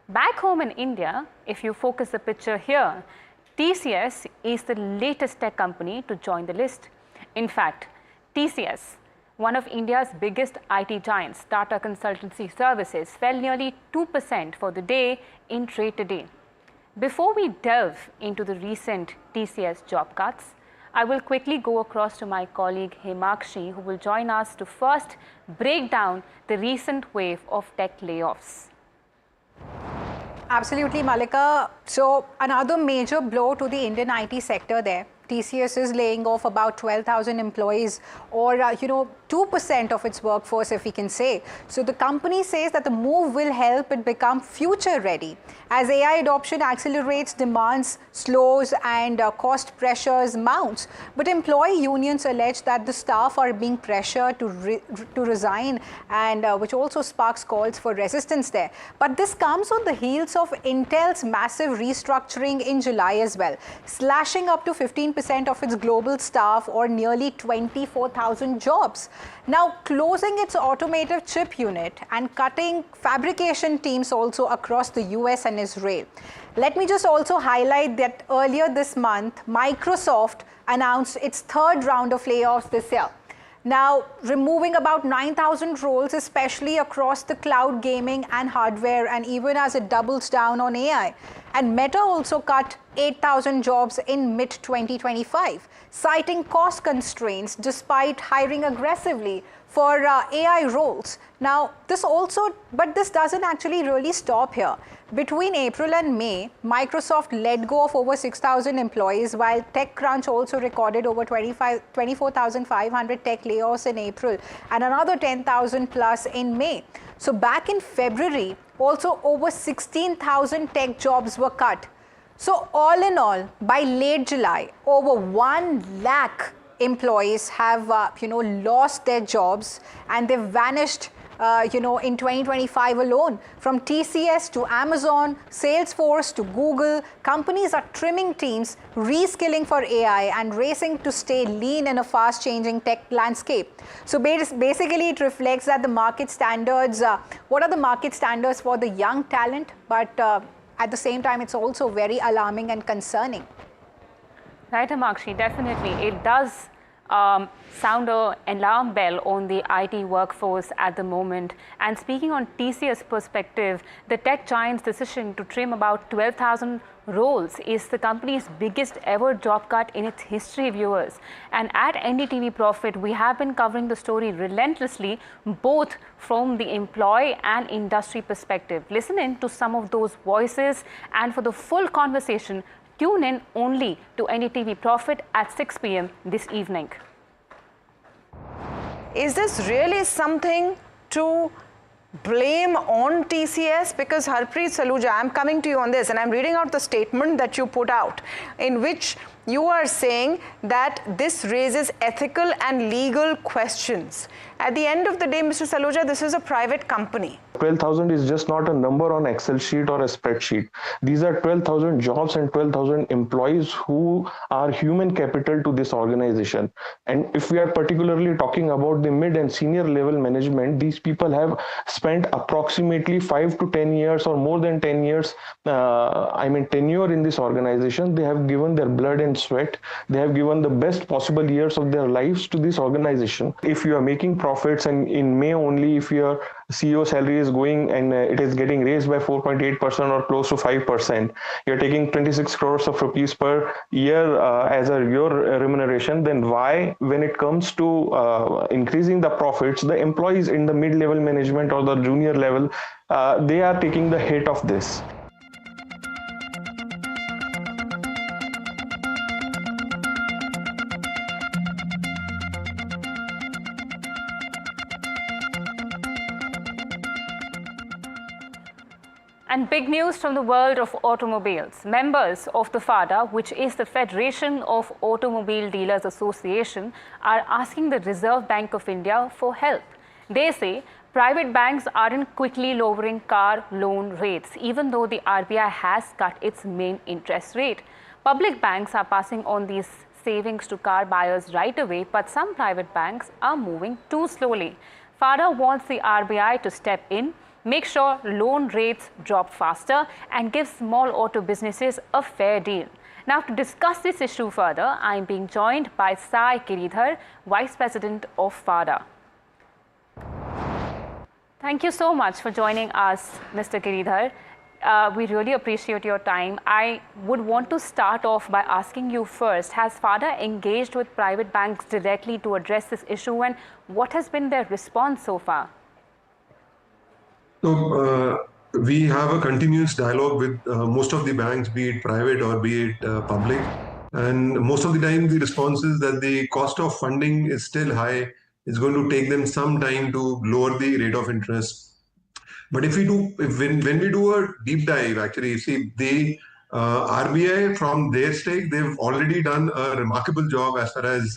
Back home in India, if you focus the picture here, TCS is the latest tech company to join the list. In fact, TCS, one of India's biggest IT giants, Tata Consultancy Services, fell nearly 2% for the day in trade today. Before we delve into the recent TCS job cuts, I will quickly go across to my colleague Himakshi, who will join us to first break down the recent wave of tech layoffs. Absolutely, Malika. So another major blow to the Indian IT sector there. TCS is laying off about 12,000 employees, or 2% of its workforce, if we can say. So the company says that the move will help it become future ready. As AI adoption accelerates, demands slows, and cost pressures mounts. But employee unions allege that the staff are being pressured to resign, and which also sparks calls for resistance there. But this comes on the heels of Intel's massive restructuring in July as well, slashing up to 15% of its global staff, or nearly 24,000 jobs. Now closing its automotive chip unit and cutting fabrication teams also across the US and Israel. Let me just also highlight that earlier this month, Microsoft announced its third round of layoffs this year. Now, removing about 9,000 roles, especially across the cloud, gaming and hardware, and even as it doubles down on AI. And Meta also cut 8,000 jobs in mid-2025, citing cost constraints despite hiring aggressively for AI roles. Now, this doesn't actually really stop here. Between April and May, Microsoft let go of over 6,000 employees, while TechCrunch also recorded over 24,500 tech layoffs in April and another 10,000 plus in May. So back in February, also over 16,000 tech jobs were cut. So all in all, by late July, over 1 lakh employees have lost their jobs, and they've vanished in 2025 alone. From TCS to Amazon, Salesforce to Google, companies are trimming teams, reskilling for AI, and racing to stay lean in a fast-changing tech landscape. So basically, it reflects that the market standards, what are the market standards for the young talent, but at the same time, it's also very alarming and concerning. Right, Himakshi, definitely. It does sound an alarm bell on the IT workforce at the moment. And speaking on TCS perspective, the tech giant's decision to trim about 12,000 roles is the company's biggest ever job cut in its history, viewers. And at NDTV Profit, we have been covering the story relentlessly, both from the employee and industry perspective. Listen in to some of those voices, and for the full conversation, tune in only to NDTV Profit at 6 p.m. this evening. Is this really something to blame on TCS? Because Harpreet Saluja, I'm coming to you on this, and I'm reading out the statement that you put out, in which you are saying that this raises ethical and legal questions. At the end of the day, Mr. Saluja, this is a private company. 12,000 is just not a number on Excel sheet or a spreadsheet. These are 12,000 jobs and 12,000 employees who are human capital to this organization. And if we are particularly talking about the mid and senior level management, these people have spent approximately 5 to 10 years or more than 10 years, tenure in this organization. They have given their blood and and sweat. They have given the best possible years of their lives to this organization. If you are making profits and in May only, if your CEO salary is going and it is getting raised by 4.8% or close to 5%, you're taking 26 crores of rupees per year as your remuneration, then why, when it comes to increasing the profits, the employees in the mid-level management or the junior level, they are taking the hit of this? And big news from the world of automobiles. Members of the FADA, which is the Federation of Automobile Dealers Association, are asking the Reserve Bank of India for help. They say private banks aren't quickly lowering car loan rates, even though the RBI has cut its main interest rate. Public banks are passing on these savings to car buyers right away, but some private banks are moving too slowly. FADA wants the RBI to step in, make sure loan rates drop faster, and give small auto businesses a fair deal. Now, to discuss this issue further, I am being joined by Sai Giridhar, Vice President of FADA. Thank you so much for joining us, Mr. Giridhar. We really appreciate your time. I would want to start off by asking you first, has FADA engaged with private banks directly to address this issue, and what has been their response so far? So we have a continuous dialogue with most of the banks, be it private or be it public. And most of the time, the response is that the cost of funding is still high. It's going to take them some time to lower the rate of interest. But if we do, when we do a deep dive, actually, you see, the RBI from their stake, they've already done a remarkable job as far as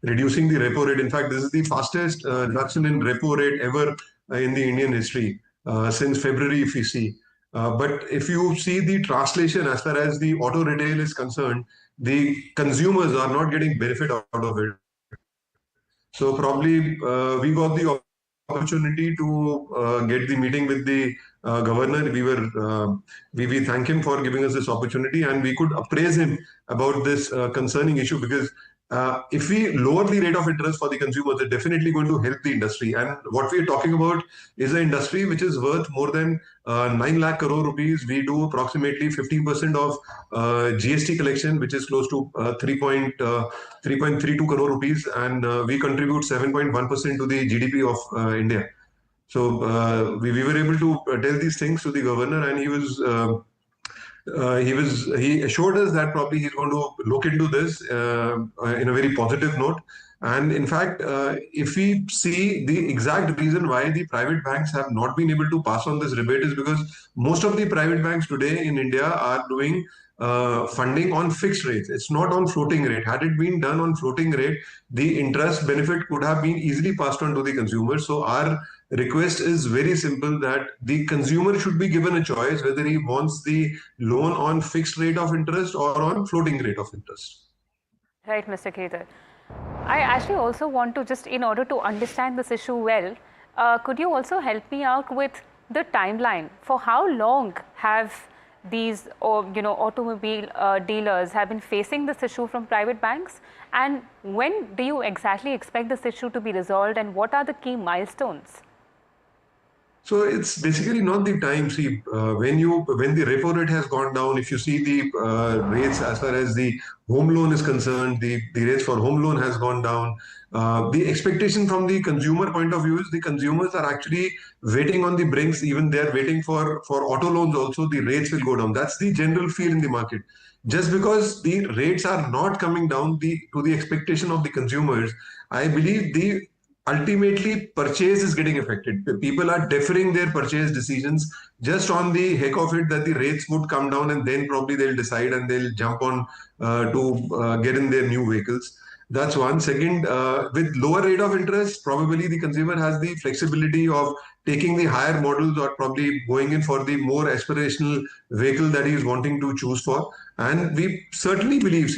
reducing the repo rate. In fact, this is the fastest reduction in repo rate ever in the Indian history. Since February, if you see. But if you see the translation as far as the auto retail is concerned, the consumers are not getting benefit out of it. So probably we got the opportunity to get the meeting with the governor. We thank him for giving us this opportunity, and we could appraise him about this concerning issue, because if we lower the rate of interest for the consumers, it's definitely going to help the industry. And what we are talking about is an industry which is worth more than 9 lakh crore rupees. We do approximately 50% of GST collection, which is close to 3.32 crore rupees, and we contribute 7.1% to the GDP of India. So we were able to tell these things to the governor, and he assured us that probably he's going to look into this in a very positive note. And in fact, if we see the exact reason why the private banks have not been able to pass on this rebate is because most of the private banks today in India are doing funding on fixed rates. It's not on floating rate. Had it been done on floating rate, the interest benefit could have been easily passed on to the consumer. So our request is very simple, that the consumer should be given a choice whether he wants the loan on fixed rate of interest or on floating rate of interest. Right, Mr. Giridhar. I actually also want to, just in order to understand this issue well, could you also help me out with the timeline? For how long have these automobile dealers have been facing this issue from private banks, and when do you exactly expect this issue to be resolved, and what are the key milestones? So it's basically not the time. See, when the repo rate has gone down, if you see the rates as far as the home loan is concerned, the rates for home loan has gone down. The expectation from the consumer point of view is the consumers are actually waiting on the brinks. Even they're waiting for auto loans also, the rates will go down. That's the general feel in the market. Just because the rates are not coming down to the expectation of the consumers, I believe ultimately purchase is getting affected. People are deferring their purchase decisions just on the heck of it that the rates would come down, and then probably they'll decide and they'll jump on to get in their new vehicles. That's one. Second, with lower rate of interest, probably the consumer has the flexibility of taking the higher models or probably going in for the more aspirational vehicle that he is wanting to choose for. And we certainly believe,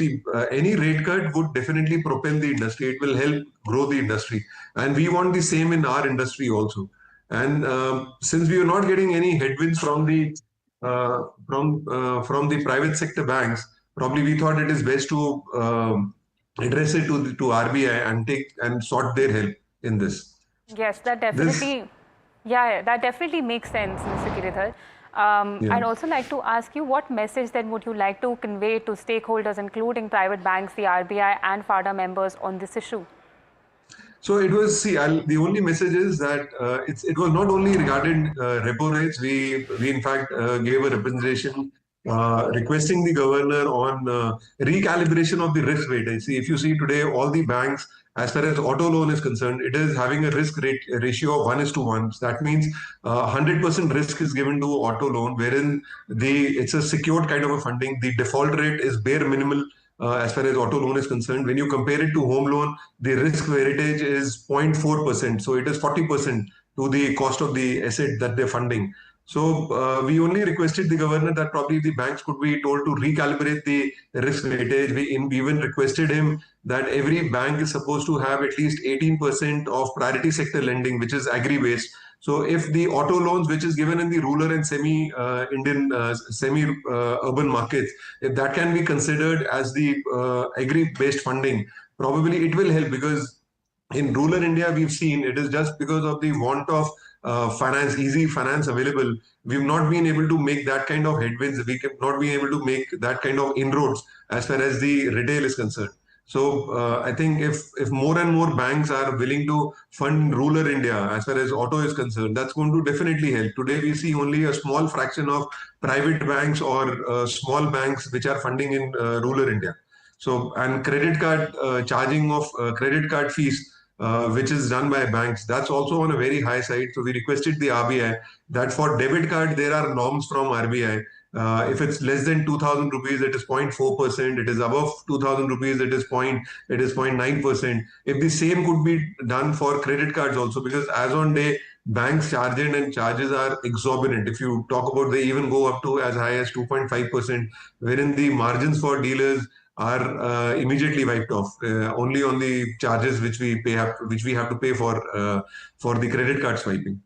any rate cut would definitely propel the industry. It will help grow the industry. And we want the same in our industry also. And since we are not getting any headwinds from the private sector banks, probably we thought it is best to address it to RBI and sought their help in this. Yes, that definitely, that definitely makes sense, Mr. Giridhar. Yeah. I'd also like to ask you, what message then would you like to convey to stakeholders, including private banks, the RBI and FADA members on this issue? So it was, the only message is that it was not only regarding repo rates. We in fact gave a representation requesting the governor on recalibration of the risk weightage. See, if you see today, all the banks, as far as auto loan is concerned, it is having a risk rate ratio of 1:1. So that means 100% risk is given to auto loan, wherein it's a secured kind of a funding. The default rate is bare minimal. As far as auto loan is concerned, when you compare it to home loan, the risk weightage is 0.4%. So it is 40% to the cost of the asset that they're funding. So we only requested the governor that probably the banks could be told to recalibrate the risk weightage. We even requested him that every bank is supposed to have at least 18% of priority sector lending, which is agri-based. So if the auto loans, which is given in the rural and semi-urban markets, if that can be considered as the agri-based funding, probably it will help, because in rural India, we've seen it is just because of the want of easy finance available. We've not been able to make that kind of headwinds. We have not been able to make that kind of inroads as far as the retail is concerned. So I think if more and more banks are willing to fund rural India as far as auto is concerned, that's going to definitely help. Today we see only a small fraction of private banks or small banks which are funding in rural India. So, and credit card charging of credit card fees, which is done by banks, that's also on a very high side. So we requested the RBI that for debit card there are norms from RBI. If it's less than 2,000 rupees, it is 0.4%. It is above 2,000 rupees, it is 0.9%. If the same could be done for credit cards also, because as on day, banks charging and charges are exorbitant. If you talk about, they even go up to as high as 2.5%, wherein the margins for dealers are immediately wiped off, only on the charges which we have to pay for the credit card swiping.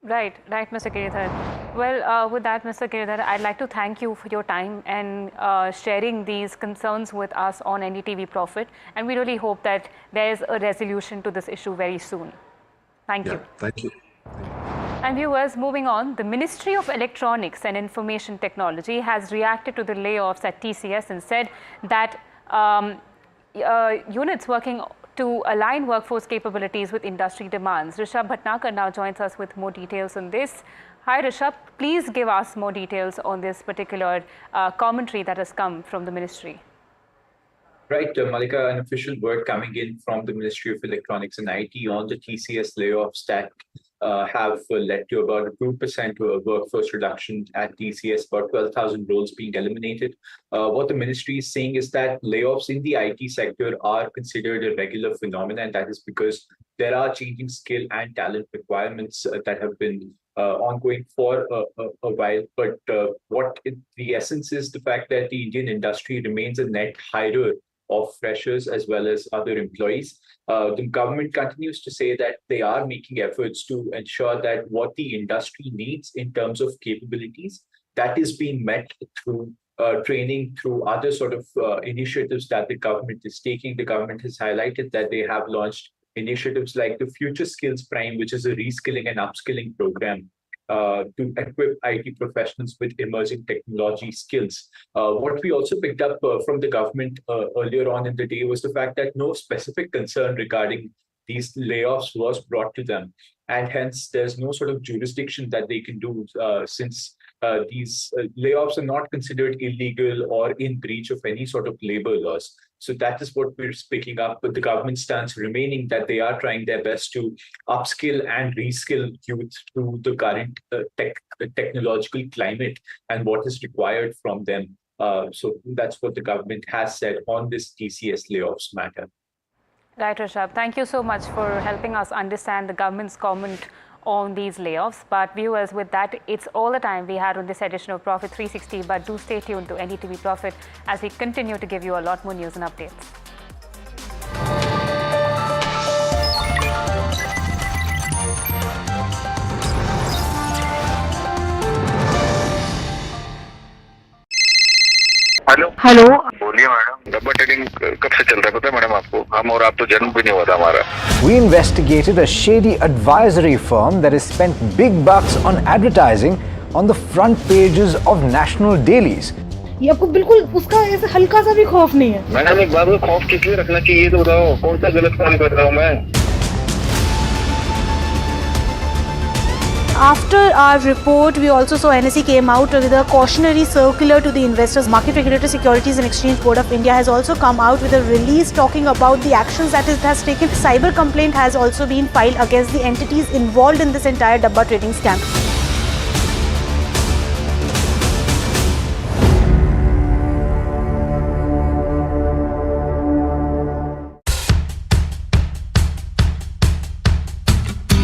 Right, Mr. Giridhar. Well, with that, Mr. Giridhar, I'd like to thank you for your time and sharing these concerns with us on NDTV Profit. And we really hope that there's a resolution to this issue very soon. Thank you. Thank you. And viewers, moving on, the Ministry of Electronics and Information Technology has reacted to the layoffs at TCS and said that units working to align workforce capabilities with industry demands. Rishabh Bhatnagar now joins us with more details on this. Hi Rishabh, please give us more details on this particular commentary that has come from the ministry. Right, Malika, an official word coming in from the Ministry of Electronics and IT on the TCS layoffs that have led to about a 2% workforce reduction at TCS, about 12,000 roles being eliminated. What the ministry is saying is that layoffs in the IT sector are considered a regular phenomenon, and that is because there are changing skill and talent requirements that have been ongoing for a while. But the essence is the fact that the Indian industry remains a net hirer of freshers as well as other employees. The government continues to say that they are making efforts to ensure that what the industry needs in terms of capabilities, that is being met through training, through other sort of initiatives that the government is taking. The government has highlighted that they have launched initiatives like the Future Skills Prime, which is a reskilling and upskilling program to equip IT professionals with emerging technology skills. What we also picked up from the government earlier on in the day was the fact that no specific concern regarding these layoffs was brought to them. And hence, there's no sort of jurisdiction that they can do since these layoffs are not considered illegal or in breach of any sort of labor laws. So that is what we're picking up, but the government stance remaining that they are trying their best to upskill and reskill youth to the current technological climate and what is required from them. So that's what the government has said on this TCS layoffs matter. Right, Rishabh. Thank you so much for helping us understand the government's comment on these layoffs. But viewers, with that, it's all the time we had on this edition of Profit 360. But do stay tuned to NDTV Profit as we continue to give you a lot more news and updates. Hello hello बोलिए madam, डब्बा trading कब से चल रहा है पता है madam आपको? हम और आप तो जन्म भी नहीं हुआ था हमारा। We investigated a shady advisory firm that has spent big bucks on advertising on the front pages of national dailies. ये आपको बिल्कुल उसका ऐसे हल्का सा भी खौफ नहीं है? मैडम एक बात को खौफ किस लिए रखना चाहिए तो बताओ, कौन सा गलत काम कर रहा हूँ मैं? After our report, we also saw NSE came out with a cautionary circular to the investors. Market Regulator Securities and Exchange Board of India has also come out with a release talking about the actions that it has taken. Cyber complaint has also been filed against the entities involved in this entire Dabba trading scam.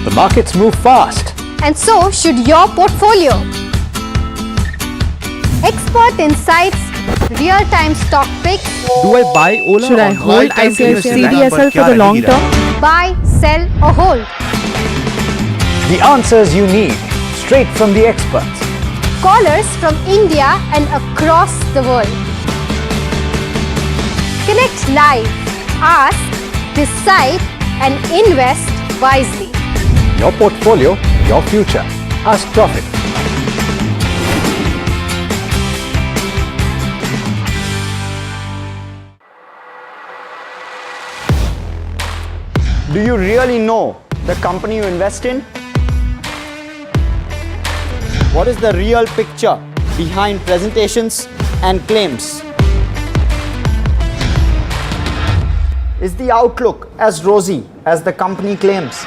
The markets move fast. And so should your portfolio. Expert insights, real-time stock picks. Do I buy Ola? Should I or hold lifetime CDSL for the long term? Buy, sell or hold. The answers you need, straight from the experts. Callers from India and across the world. Connect live, ask, decide and invest wisely. Your portfolio, your future. Ask Profit. Do you really know the company you invest in? What is the real picture behind presentations and claims? Is the outlook as rosy as the company claims?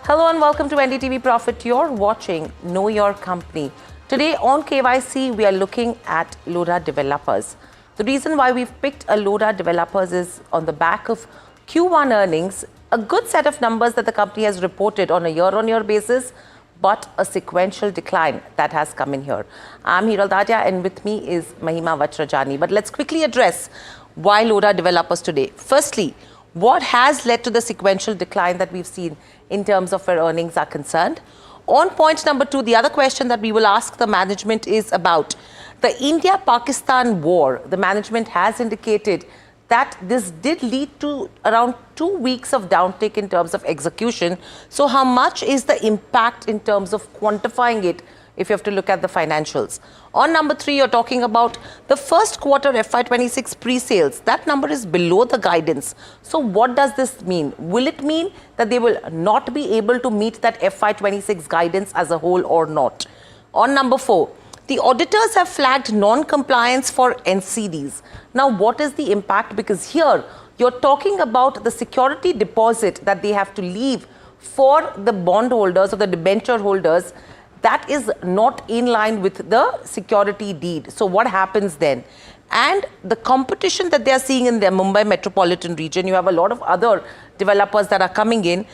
Hello and welcome to NDTV Profit. You're watching Know Your Company. Today on KYC, we are looking at Lodha Developers. The reason why we've picked a Lodha Developers is on the back of Q1 earnings, a good set of numbers that the company has reported on a year-on-year basis, but a sequential decline that has come in here. I'm Hiral Dadia and with me is Mahima Vachrajani. But let's quickly address why Lodha Developers today. Firstly, what has led to the sequential decline that we've seen in terms of where earnings are concerned? On point number 2, the other question that we will ask the management is about the India-Pakistan war. The management has indicated that this did lead to around 2 weeks of downtick in terms of execution. So how much is the impact in terms of quantifying it if you have to look at the financials? On number 3, you're talking about the first quarter FY26 pre-sales. That number is below the guidance. So what does this mean? Will it mean that they will not be able to meet that FY26 guidance as a whole or not? On number 4, the auditors have flagged non-compliance for NCDs. Now, what is the impact? Because here, you're talking about the security deposit that they have to leave for the bondholders or the debenture holders. That is not in line with the security deed. So what happens then? And the competition that they are seeing in the Mumbai metropolitan region, you have a lot of other developers that are coming in.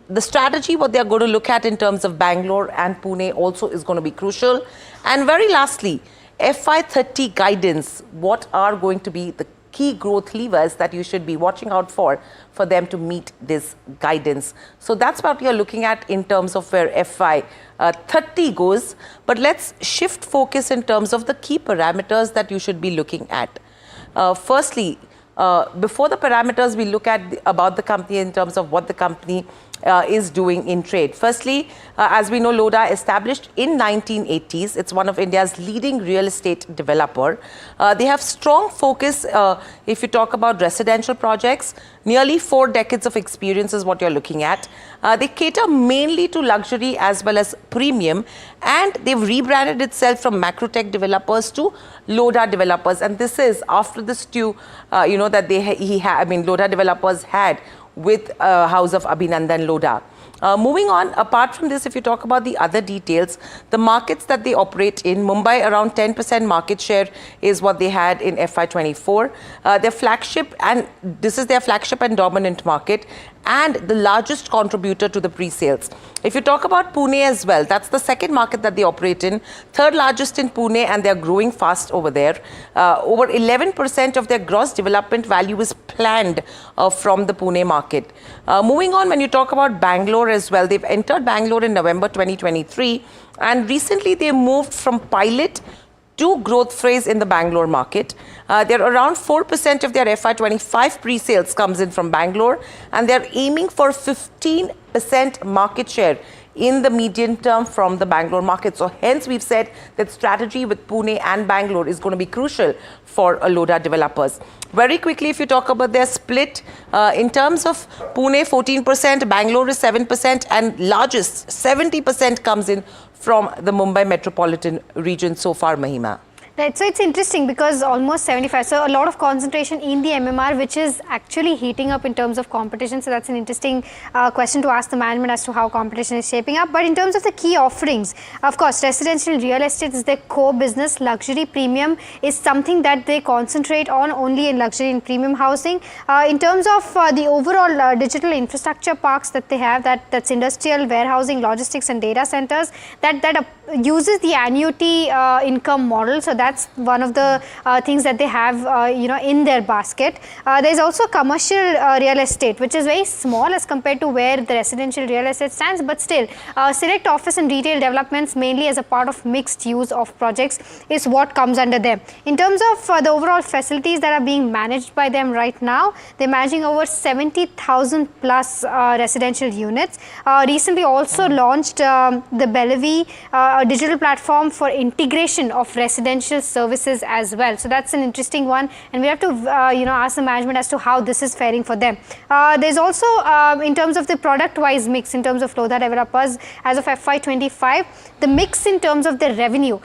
The strategy, what they are going to look at in terms of Bangalore and Pune also is going to be crucial. And very lastly, FY30 guidance, what are going to be the key growth levers that you should be watching out for them to meet this guidance. So that's what you're looking at in terms of where FY30 goes. But let's shift focus in terms of the key parameters that you should be looking at. Firstly, before the parameters, we look at about the company in terms of what the company is doing in trade. Firstly, as we know, Lodha established in 1980s. It's one of India's leading real estate developer. They have strong focus, if you talk about residential projects, nearly 4 decades of experience is what you're looking at. They cater mainly to luxury as well as premium, and they've rebranded itself from Macrotech developers to Lodha developers. And this is after the stew, that Lodha developers had with House of Abhinandan Lodha. Moving on, apart from this, if you talk about the other details, the markets that they operate in, Mumbai around 10% market share is what they had in FY24. Their flagship, and this is their flagship and dominant market, and the largest contributor to the pre-sales. If you talk about Pune as well, that's the second market that they operate in, third largest in Pune, and they're growing fast over there. Over 11% of their gross development value is planned from the Pune market. Moving on, when you talk about Bangalore as well, they've entered Bangalore in November 2023, and recently they moved from pilot to growth phase in the Bangalore market. They're around 4% of their FY25 pre-sales comes in from Bangalore, and they're aiming for 15% market share in the medium term from the Bangalore market. So hence we've said that strategy with Pune and Bangalore is going to be crucial for Lodha developers. Very quickly, if you talk about their split, in terms of Pune 14%, Bangalore is 7%, and largest 70% comes in from the Mumbai metropolitan region so far, Mahima. Right, so it's interesting because almost 75, so a lot of concentration in the MMR, which is actually heating up in terms of competition. So that's an interesting question to ask the management as to how competition is shaping up. But in terms of the key offerings, of course, residential real estate is their core business. Luxury premium is something that they concentrate on only in luxury and premium housing. In terms of the overall digital infrastructure parks that they have, that's industrial, warehousing, logistics and data centers, that uses the annuity income model. So that's one of the things that they have, in their basket. There's also commercial real estate, which is very small as compared to where the residential real estate stands, but still select office and retail developments, mainly as a part of mixed use of projects, is what comes under them. In terms of the overall facilities that are being managed by them right now, they're managing over 70,000 plus residential units. Recently also launched the Bellevue, a digital platform for integration of residential services as well. So that's an interesting one, and we have to ask the management as to how this is faring for them. There's also in terms of the product wise mix, in terms of Lodha developers as of FY25, the mix in terms of the revenue,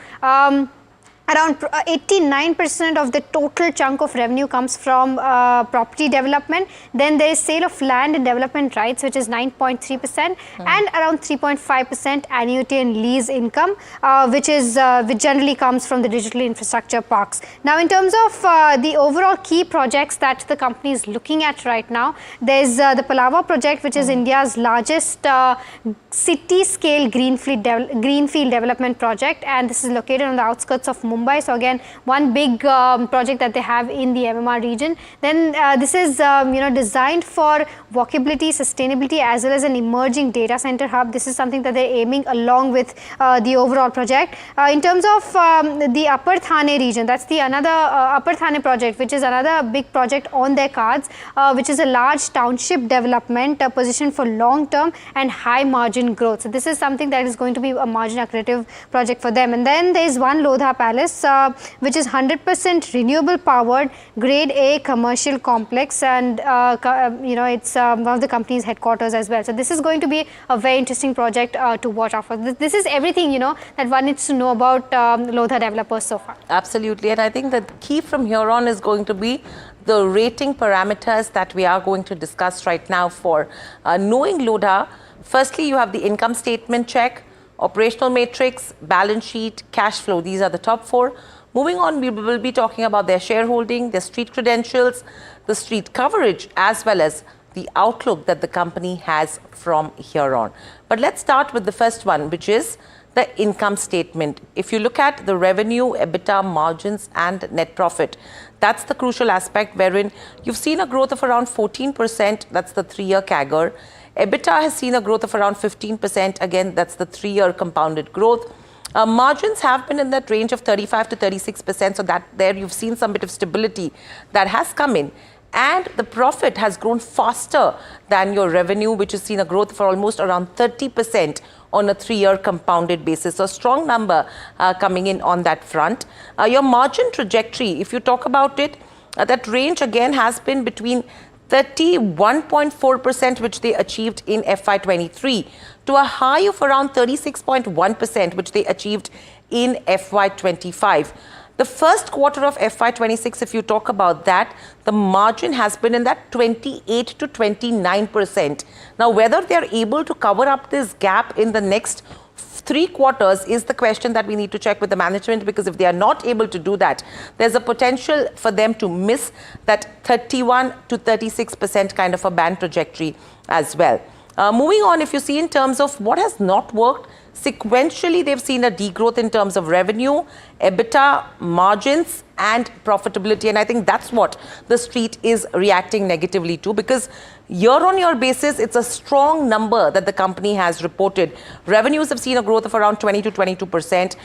around 89% of the total chunk of revenue comes from property development. Then there is sale of land and development rights, which is 9.3%, and around 3.5% annuity and lease income, which generally comes from the digital infrastructure parks. Now, in terms of the overall key projects that the company is looking at right now, there's the Palava project, which is India's largest city-scale greenfield development project, and this is located on the outskirts of Mumbai. So again, one big project that they have in the MMR region. Then this is designed for walkability, sustainability, as well as an emerging data center hub. This is something that they're aiming along with the overall project. In terms of the Upper Thane region, that's the another Upper Thane project, which is another big project on their cards, which is a large township development positioned for long-term and high margin growth. So this is something that is going to be a margin accretive project for them. And then there is one Lodha Palace, which is 100% renewable powered, grade A commercial complex, and it's one of the company's headquarters as well. So this is going to be a very interesting project to watch out for. This is everything that one needs to know about Lodha developers so far. Absolutely, and I think the key from here on is going to be the rating parameters that we are going to discuss right now for knowing Lodha. Firstly, you have the income statement check, operational matrix, balance sheet, cash flow. These are the top four. Moving on, we will be talking about their shareholding, their street credentials, the street coverage, as well as the outlook that the company has from here on. But let's start with the first one, which is the income statement. If you look at the revenue, EBITDA, margins, and net profit, that's the crucial aspect wherein you've seen a growth of around 14%. That's the 3-year CAGR. EBITDA has seen a growth of around 15%. Again, that's the 3-year compounded growth. Margins have been in that range of 35 to 36%. So that there you've seen some bit of stability that has come in. And the profit has grown faster than your revenue, which has seen a growth for almost around 30% on a 3-year compounded basis. So a strong number coming in on that front. Your margin trajectory, if you talk about it, that range again has been between 31.4%, which they achieved in FY23, to a high of around 36.1%, which they achieved in FY25. The first quarter of FY26, if you talk about that, the margin has been in that 28 to 29%. Now, whether they are able to cover up this gap in the next 3 quarters is the question that we need to check with the management, because if they are not able to do that, there's a potential for them to miss that 31 to 36% kind of a band trajectory as well. Moving on, if you see in terms of what has not worked, sequentially, they've seen a degrowth in terms of revenue, EBITDA, margins, and profitability. And I think that's what the street is reacting negatively to, because year-on-year basis, it's a strong number that the company has reported. Revenues have seen a growth of around 20 to 22%.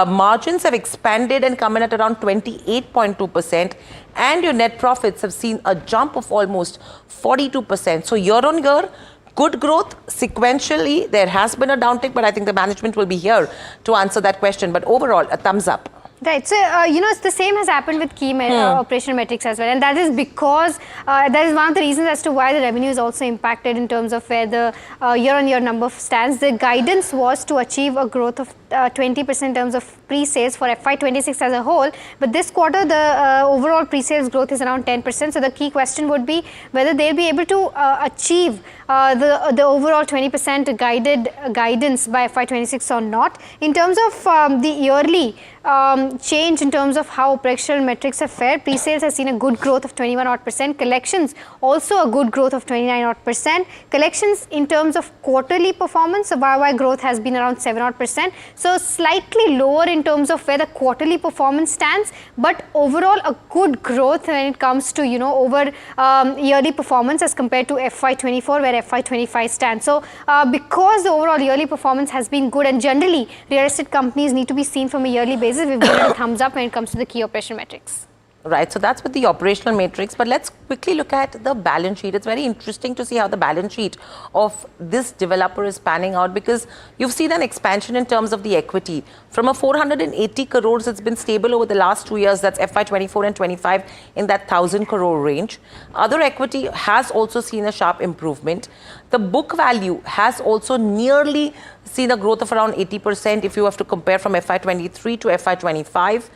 Margins have expanded and come in at around 28.2%. And your net profits have seen a jump of almost 42%. So year-on-year, good growth. Sequentially, there has been a downtick, but I think the management will be here to answer that question. But overall, a thumbs up. Right. So, it's the same has happened with key operational metrics as well. And that is because that is one of the reasons as to why the revenue is also impacted in terms of where the year-on-year number stands. The guidance was to achieve a growth of 20% in terms of pre-sales for FY26 as a whole. But this quarter, the overall pre-sales growth is around 10%. So, the key question would be whether they'll be able to achieve the overall 20% guidance by FY26 or not. In terms of the yearly change in terms of how operational metrics have fared, pre-sales has seen a good growth of 21%. Collections also a good growth of 29%. Collections in terms of quarterly performance, the YY growth has been around 7%. So slightly lower in terms of where the quarterly performance stands, but overall a good growth when it comes to over yearly performance as compared to FY24 where FY25 stands. So because the overall yearly performance has been good, and generally real estate companies need to be seen from a yearly basis, we've given it a thumbs up when it comes to the key operational metrics. Right, so that's with the operational matrix, but let's quickly look at the balance sheet. It's very interesting to see how the balance sheet of this developer is panning out, because you've seen an expansion in terms of the equity. From a 480 crores, it's been stable over the last 2 years, that's FY24 and 25 in that 1,000 crore range. Other equity has also seen a sharp improvement. The book value has also nearly seen a growth of around 80% if you have to compare from FY23 to FY25.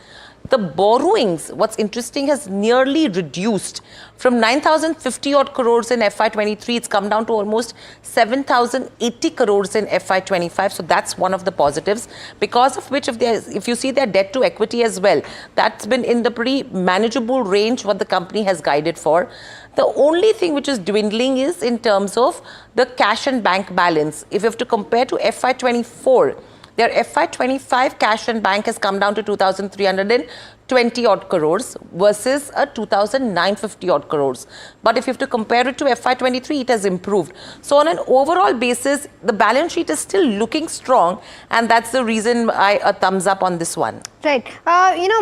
The borrowings, what's interesting, has nearly reduced from 9,050 odd crores in FY23. It's come down to almost 7,080 crores in FY25. So that's one of the positives, because of which if you see their debt to equity as well, that's been in the pretty manageable range what the company has guided for. The only thing which is dwindling is in terms of the cash and bank balance. If you have to compare to FY24, their FY25 cash and bank has come down to 2,320 odd crores versus a 2,950 odd crores. But if you have to compare it to FY23, it has improved. So on an overall basis, the balance sheet is still looking strong, and that's the reason a thumbs up on this one. Right.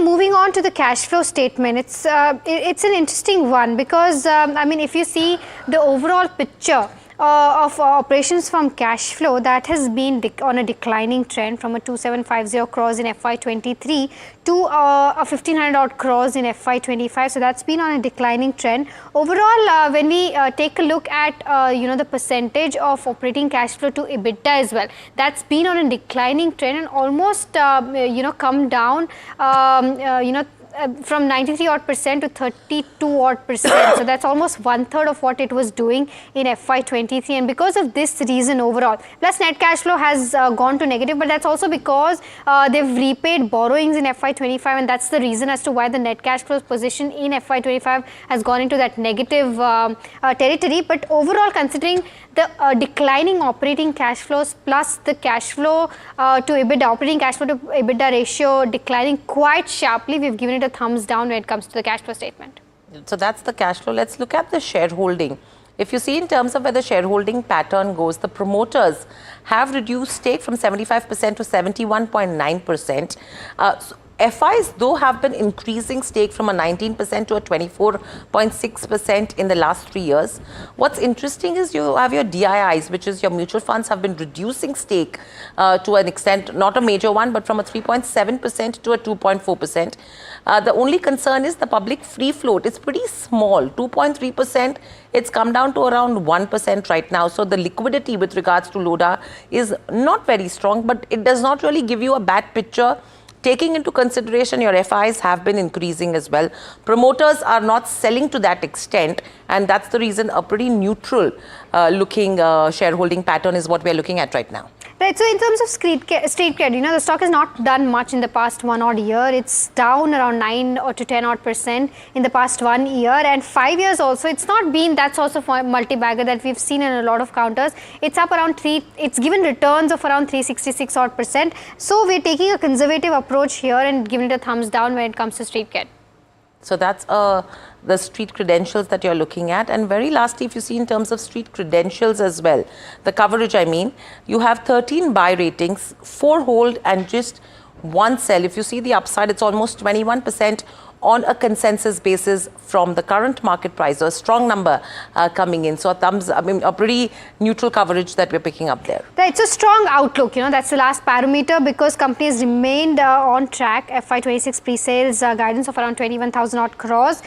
Moving on to the cash flow statement, it's an interesting one, because if you see the overall picture of operations from cash flow, that has been on a declining trend from a 2,750 crores in FY23 to a 1,500 odd crores in FY25. So that's been on a declining trend. Overall, when we take a look at the percentage of operating cash flow to EBITDA as well, that's been on a declining trend and almost come down from 93 odd percent to 32 odd percent. So that's almost 1/3 of what it was doing in FY23. And because of this reason overall, plus net cash flow has gone to negative, but that's also because they've repaid borrowings in FY25, and that's the reason as to why the net cash flow position in FY25 has gone into that negative territory. But overall, considering the declining operating cash flows plus the cash flow to EBITDA, operating cash flow to EBITDA ratio declining quite sharply, we've given it a thumbs down when it comes to the cash flow statement. So that's the cash flow. Let's look at the shareholding. If you see in terms of where the shareholding pattern goes, the promoters have reduced stake from 75% to 71.9%. FIs, though, have been increasing stake from a 19% to a 24.6% in the last 3 years. What's interesting is you have your DIIs, which is your mutual funds, have been reducing stake to an extent, not a major one, but from a 3.7% to a 2.4%. The only concern is the public free float. It's pretty small, 2.3%. It's come down to around 1% right now. So the liquidity with regards to Lodha is not very strong, but it does not really give you a bad picture taking into consideration your FIs have been increasing as well. Promoters are not selling to that extent, and that's the reason a pretty neutral looking shareholding pattern is what we're looking at right now. Right, so in terms of street cred, you know, the stock has not done much in the past 1 odd year. It's down around 9 or to 10 odd % in the past 1 year, and 5 years also. It's not been that sort of multi-bagger that we've seen in a lot of counters. It's up around it's given returns of around 366 odd %. So we're taking a conservative approach here and giving it a thumbs down when it comes to street cred. So that's the street credentials that you're looking at. And very lastly, if you see in terms of street credentials as well, the coverage, I mean, you have 13 buy ratings, 4 hold and just 1 sell. If you see the upside, it's almost 21% on a consensus basis from the current market price, so a strong number coming in. So a pretty neutral coverage that we're picking up there. It's a strong outlook, you know, that's the last parameter, because companies remained on track. FY26 pre-sales guidance of around 21,000 odd crores.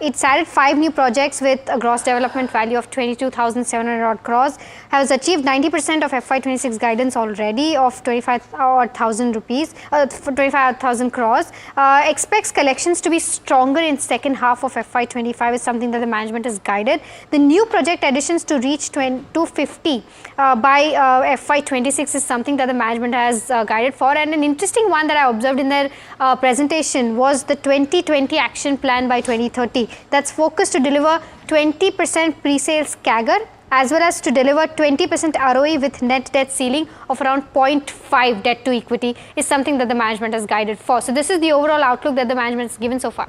It's added 5 new projects with a gross development value of 22,700 odd crores. Has achieved 90% of FY26 guidance already of 25,000 rupees, 25,000 crores. Expects collections to be stronger in second half of FY25 is something that the management has guided. The new project additions to reach 250 by FY26 is something that the management has guided for. And an interesting one that I observed in their presentation was the 2020 action plan by 2030 that's focused to deliver 20% pre-sales CAGR, as well as to deliver 20% ROE with net debt ceiling of around 0.5 debt to equity is something that the management has guided for. So this is the overall outlook that the management has given so far.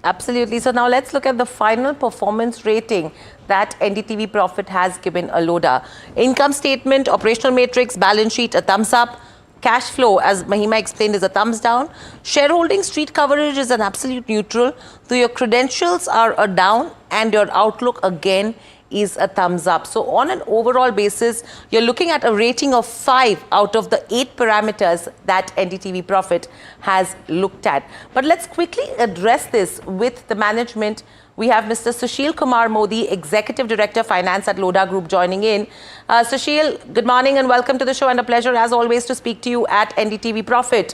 Absolutely. So now let's look at the final performance rating that NDTV Profit has given Aloda. Income statement, operational matrix, balance sheet, a thumbs up. Cash flow, as Mahima explained, is a thumbs down. Shareholding street coverage is an absolute neutral. So your credentials are a down and your outlook again is a thumbs up. So on an overall basis, you're looking at a rating of 5 out of the 8 parameters that NDTV Profit has looked at. But let's quickly address this with the management. We have Mr. Sushil Kumar Modi, Executive Director Finance at Lodha Group, joining in. Sushil, good morning and welcome to the show, and a pleasure as always to speak to you at NDTV Profit.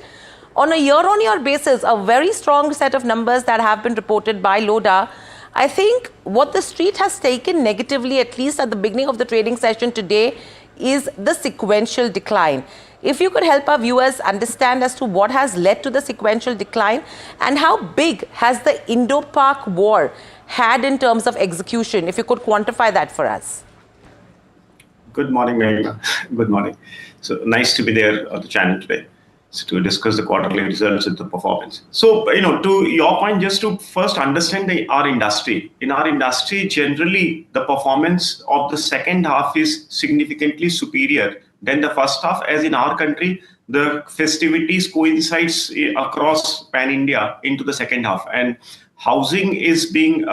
On a year-on-year basis, a very strong set of numbers that have been reported by Lodha. I think what the street has taken negatively, at least at the beginning of the trading session today, is the sequential decline. If you could help our viewers understand as to what has led to the sequential decline and how big has the Indo-Pak war had in terms of execution, if you could quantify that for us. Good morning, Mahima. Good morning. So nice to be there on the channel today. So to discuss the quarterly results and the performance. So, you know, to your point, just to first understand our industry. In our industry, generally, the performance of the second half is significantly superior than the first half, as in our country, the festivities coincides across pan-India into the second half. And housing is being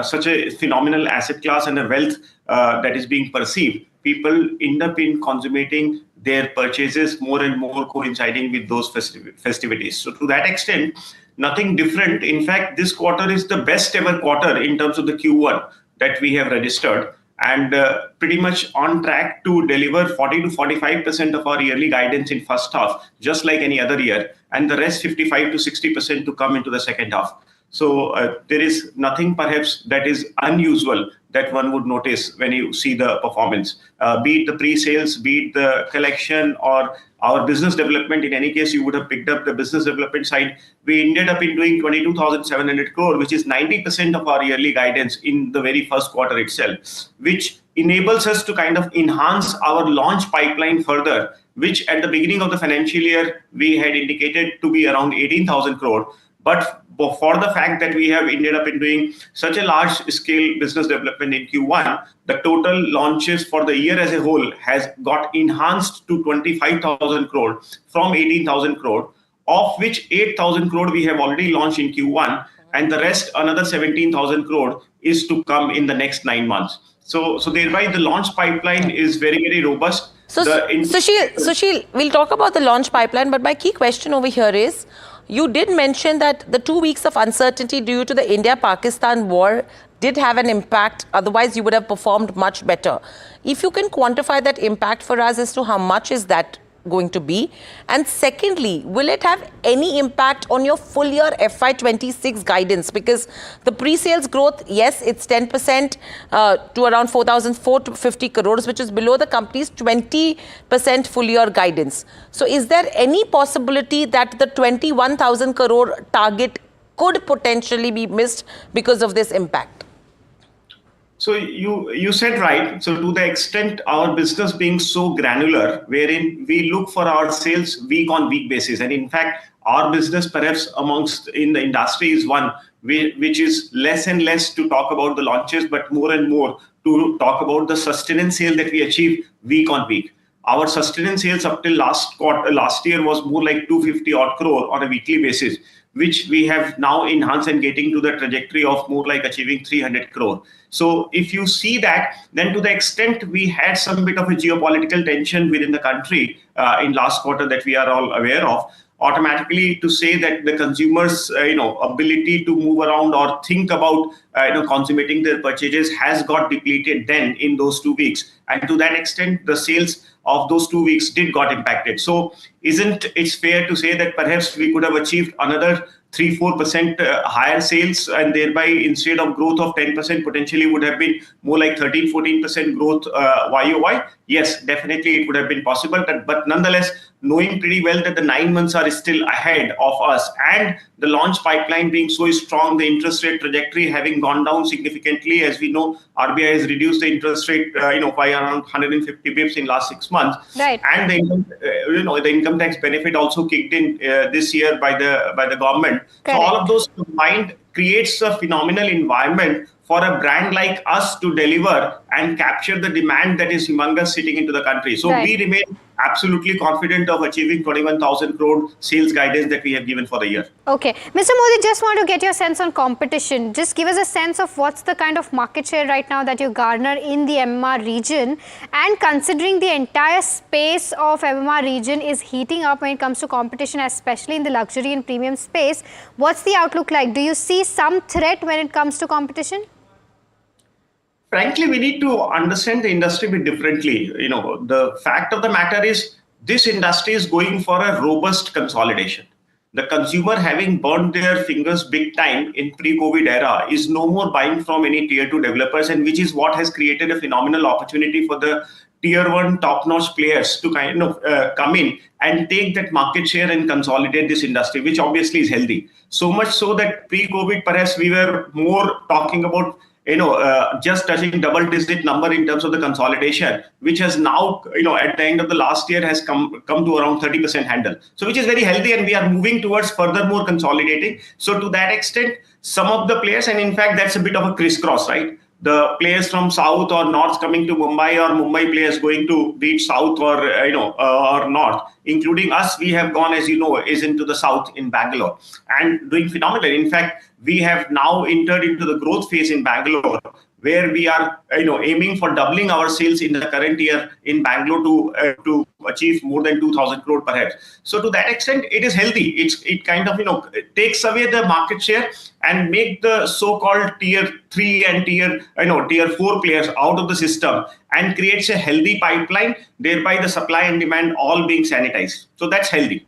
such a phenomenal asset class and a wealth that is being perceived. People end up in consummating their purchases more and more coinciding with those festivities. So to that extent, nothing different. In fact, this quarter is the best ever quarter in terms of the Q1 that we have registered, and pretty much on track to deliver 40 to 45% of our yearly guidance in first half, just like any other year, and the rest 55 to 60% to come into the second half. So there is nothing perhaps that is unusual that one would notice when you see the performance, be it the pre-sales, be it the collection or our business development. In any case, you would have picked up the business development side. We ended up in doing 22,700 crore, which is 90% of our yearly guidance in the very first quarter itself, which enables us to kind of enhance our launch pipeline further, which at the beginning of the financial year, we had indicated to be around 18,000 crore. But for the fact that we have ended up in doing such a large scale business development in Q1, the total launches for the year as a whole has got enhanced to 25,000 crore from 18,000 crore, of which 8,000 crore we have already launched in Q1, and the rest, another 17,000 crore, is to come in the next 9 months. So thereby the launch pipeline is very, very robust. So Sushil, we'll talk about the launch pipeline, but my key question over here is, you did mention that the 2 weeks of uncertainty due to the India-Pakistan war did have an impact. Otherwise, you would have performed much better. If you can quantify that impact for us as to how much is that going to be? And secondly, will it have any impact on your full year FY26 guidance? Because the pre-sales growth, yes, it's 10% to around 4,450 crores, which is below the company's 20% full year guidance. So is there any possibility that the 21,000 crore target could potentially be missed because of this impact? So you said right. So to the extent our business being so granular, wherein we look for our sales week on week basis, and in fact our business perhaps amongst in the industry is one which is less and less to talk about the launches, but more and more to talk about the sustenance sale that we achieve week on week. Our sustenance sales up till last year was more like 250 odd crore on a weekly basis, which we have now enhanced and getting to the trajectory of more like achieving 300 crore. So if you see that, then to the extent we had some bit of a geopolitical tension within the country in last quarter that we are all aware of, automatically to say that the consumers ability to move around or think about consummating their purchases has got depleted then in those 2 weeks, and to that extent the sales of those 2 weeks did got impacted. So isn't it fair to say that perhaps we could have achieved another 3-4% higher sales, and thereby instead of growth of 10% potentially would have been more like 13-14% growth YOY? Yes, definitely it would have been possible, but nonetheless, knowing pretty well that the 9 months are still ahead of us and the launch pipeline being so strong, the interest rate trajectory having gone down significantly, as we know, RBI has reduced the interest rate by around 150 bips in last 6 months, right? And the income tax benefit also kicked in this year by the government. Correct. So all of those combined creates a phenomenal environment for a brand like us to deliver and capture the demand that is humongous sitting into the country. So we remain absolutely confident of achieving 21,000 crore sales guidance that we have given for the year. Okay. Mr. Modi, just want to get your sense on competition. Just give us a sense of what's the kind of market share right now that you garner in the MMR region, and considering the entire space of MMR region is heating up when it comes to competition, especially in the luxury and premium space, what's the outlook like? Do you see some threat when it comes to competition? Frankly, we need to understand the industry a bit differently. The fact of the matter is this industry is going for a robust consolidation. The consumer, having burned their fingers big time in pre-COVID era, is no more buying from any tier 2 developers, and which is what has created a phenomenal opportunity for the tier 1 top-notch players to come in and take that market share and consolidate this industry, which obviously is healthy. So much so that pre-COVID, perhaps we were more talking about just touching double-digit number in terms of the consolidation, which has now, at the end of the last year has come to around 30% handle. So which is very healthy, and we are moving towards furthermore consolidating. So to that extent, some of the players, and in fact, that's a bit of a crisscross, right? The players from south or north coming to Mumbai, or Mumbai players going to beach south or or north, including us. We have gone, as you know, is into the south in Bangalore and doing phenomenal. In fact, we have now entered into the growth phase in Bangalore, where we are aiming for doubling our sales in the current year in Bangalore to achieve more than 2,000 crore perhaps. So to that extent, it is healthy. It kind of it takes away the market share and make the so-called tier 3 and tier 4 players out of the system, and creates a healthy pipeline, thereby the supply and demand all being sanitized. So that's healthy.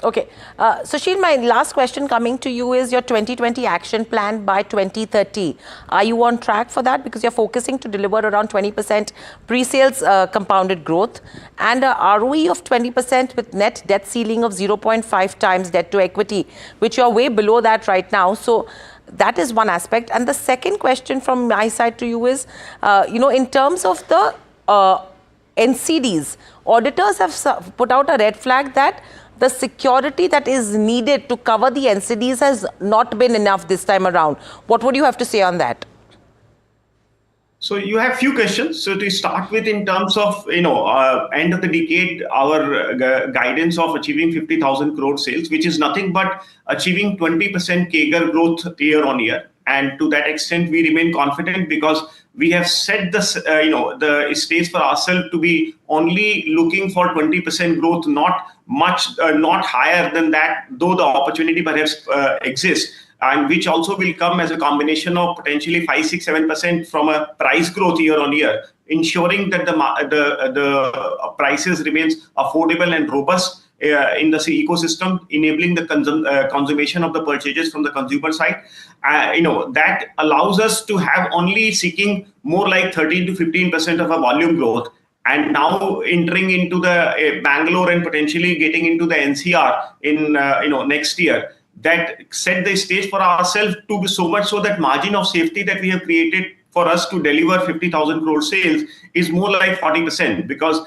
Okay. Sushil, my last question coming to you is your 2020 action plan by 2030. Are you on track for that? Because you're focusing to deliver around 20% pre-sales compounded growth and a ROE of 20% with net debt ceiling of 0.5 times debt to equity, which you're way below that right now. So that is one aspect. And the second question from my side to you is, in terms of the NCDs, auditors have put out a red flag that the security that is needed to cover the NCDs has not been enough this time around. What would you have to say on that? So you have few questions. So to start with, in terms of end of the decade, our guidance of achieving 50,000 crore sales, which is nothing but achieving 20% CAGR growth year on year. And to that extent, we remain confident because we have set the stage for ourselves to be only looking for 20% growth, not higher than that, though the opportunity perhaps exists. and which also will come as a combination of potentially 5, 6, 7% from a price growth year on year, ensuring that the prices remains affordable and robust in the ecosystem, enabling the consummation of the purchases from the consumer side. That allows us to have only seeking more like 13 to 15% of a volume growth. And now entering into the Bangalore and potentially getting into the NCR in next year, that set the stage for ourselves to be so much so that margin of safety that we have created for us to deliver 50,000 crore sales is more like 40%, because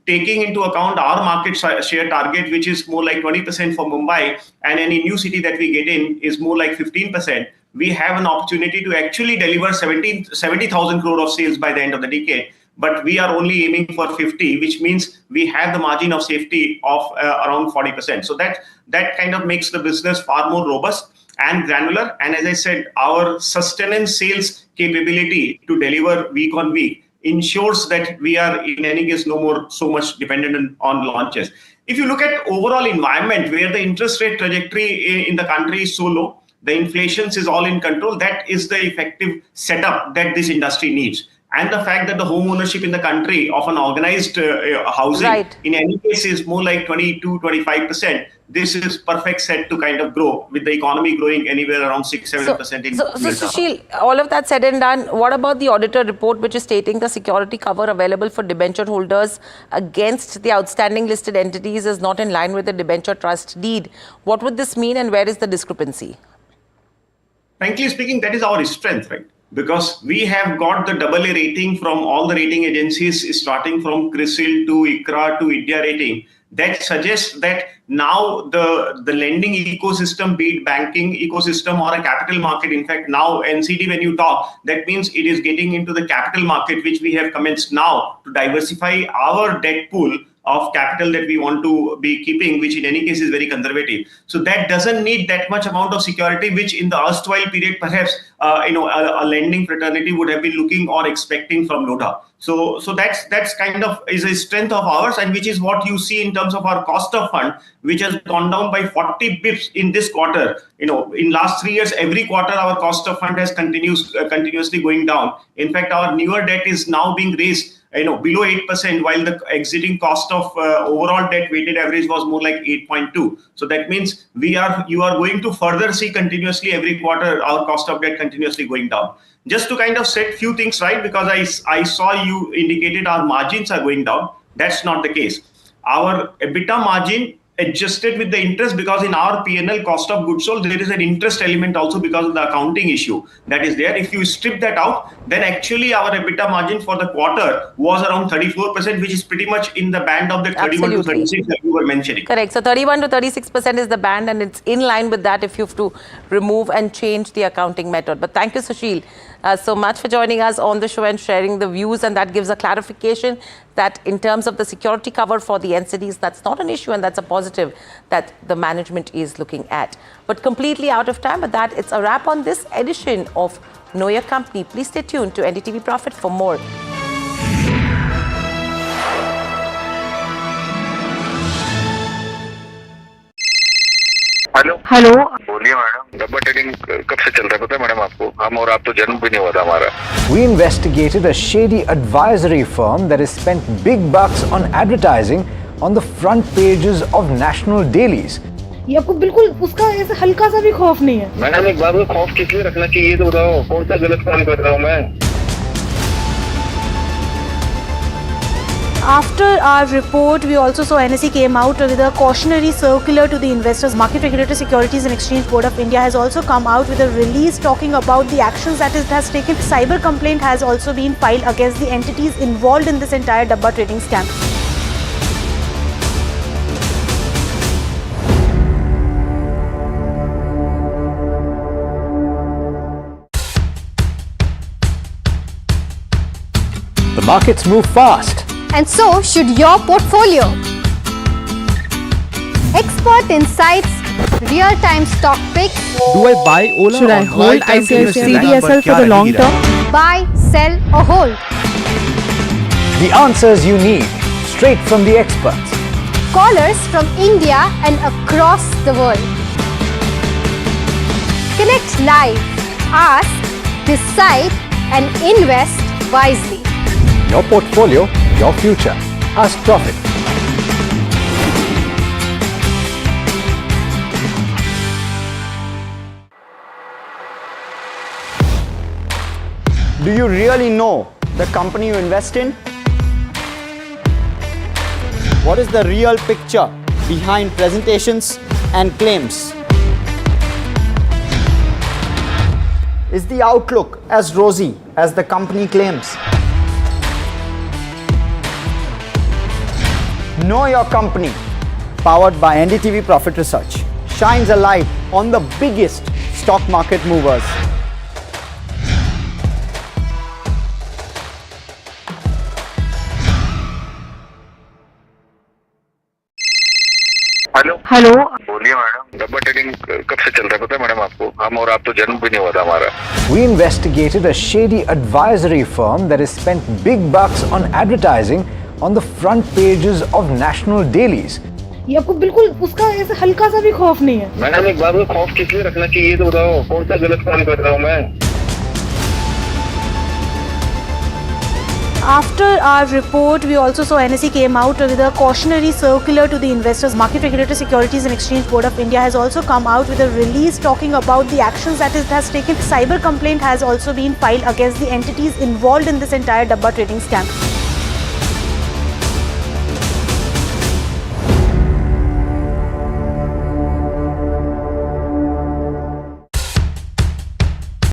taking into account our market share target, which is more like 20% for Mumbai, and any new city that we get in is more like 15%, we have an opportunity to actually deliver 70,000 crore of sales by the end of the decade. But we are only aiming for 50, which means we have the margin of safety of around 40%. So that kind of makes the business far more robust and granular. And as I said, our sustenance sales capability to deliver week on week ensures that we are in any case no more so much dependent on launches. If you look at overall environment where the interest rate trajectory in the country is so low, the inflation is all in control, that is the effective setup that this industry needs. And the fact that the home ownership in the country of an organized housing in any case is more like 22-25%. This is perfect set to kind of grow, with the economy growing anywhere around 6-7%. So Sushil, all of that said and done, what about the auditor report which is stating the security cover available for debenture holders against the outstanding listed entities is not in line with the debenture trust deed? What would this mean, and where is the discrepancy? Frankly speaking, that is our strength, right? Because we have got the AA rating from all the rating agencies, starting from CRISIL to ICRA to India Rating. That suggests that now the lending ecosystem, be it banking ecosystem or a capital market, in fact, now NCD, when you talk, that means it is getting into the capital market, which we have commenced now to diversify our debt pool of capital that we want to be keeping, which in any case is very conservative. So that doesn't need that much amount of security, which in the erstwhile period, perhaps, a lending fraternity would have been looking or expecting from Lodha. So that's kind of is a strength of ours, and which is what you see in terms of our cost of fund, which has gone down by 40 bips in this quarter. In last 3 years, every quarter our cost of fund has continuously going down. In fact, our newer debt is now being raised below 8%, while the exiting cost of overall debt weighted average was more like 8.2. So that means you are going to further see continuously every quarter our cost of debt continuously going down. Just to kind of set few things right, because I saw you indicated our margins are going down. That's not the case. Our EBITDA margin adjusted with the interest, because in our P&L cost of goods sold, there is an interest element also because of the accounting issue that is there. If you strip that out, then actually our EBITDA margin for the quarter was around 34%, which is pretty much in the band of the 31 to 36 that you were mentioning. Correct. So 31 to 36% is the band, and it's in line with that if you have to remove and change the accounting method. But thank you, Sushil, so much for joining us on the show and sharing the views, and that gives a clarification that in terms of the security cover for the NCDs, that's not an issue, and that's a positive that the management is looking at. But completely out of time, but that it's a wrap on this edition of Know Your Company. Please stay tuned to NDTV Profit for more. Hello बोलिए madam, डब्बा trading कब से चल रहा है पता है madam आपको? हम और आप तो जन्म भी नहीं हुआ था हमारा. We investigated a shady advisory firm that has spent big bucks on advertising on the front pages of national dailies. ये आपको बिल्कुल उसका ऐसे हल्का सा भी खौफ नहीं है? मैडम एक बात को खौफ किस लिए रखना चाहिए तो बताओ, कौन सा गलत काम कर रहा हूँ मैं? After our report, we also saw NSE came out with a cautionary circular to the investors. Market Regulator Securities and Exchange Board of India has also come out with a release talking about the actions that it has taken. Cyber complaint has also been filed against the entities involved in this entire Dabba trading scam. The markets move fast. And so should your portfolio. Expert insights, real-time stock picks. Do I buy Ola? Should I hold CDSL for the long term? Buy, sell or hold. The answers you need, straight from the experts. Callers from India and across the world. Connect live, ask, decide and invest wisely. Your portfolio, your future. Ask Profit. Do you really know the company you invest in? What is the real picture behind presentations and claims? Is the outlook as rosy as the company claims? Know Your Company, powered by NDTV Profit Research, shines a light on the biggest stock market movers. Hello बोलिए madam, डब्बा trading कब से चल रहा है पता है madam आपको? हम और आप तो जन्म भी नहीं हुआ था हमारा. We investigated a shady advisory firm that has spent big bucks on advertising on the front pages of national dailies. ये आपको बिल्कुल उसका ऐसे हल्का सा भी खौफ नहीं है। मैडम एक बात को खौफ किस लिए रखना चाहिए तो बताओ, कौन सा गलत काम कर रहा हूँ मैं? After our report, we also saw NSE came out with a cautionary circular to the investors. Market Regulator Securities and Exchange Board of India has also come out with a release talking about the actions that it has taken. Cyber complaint has also been filed against the entities involved in this entire Dabba trading scam.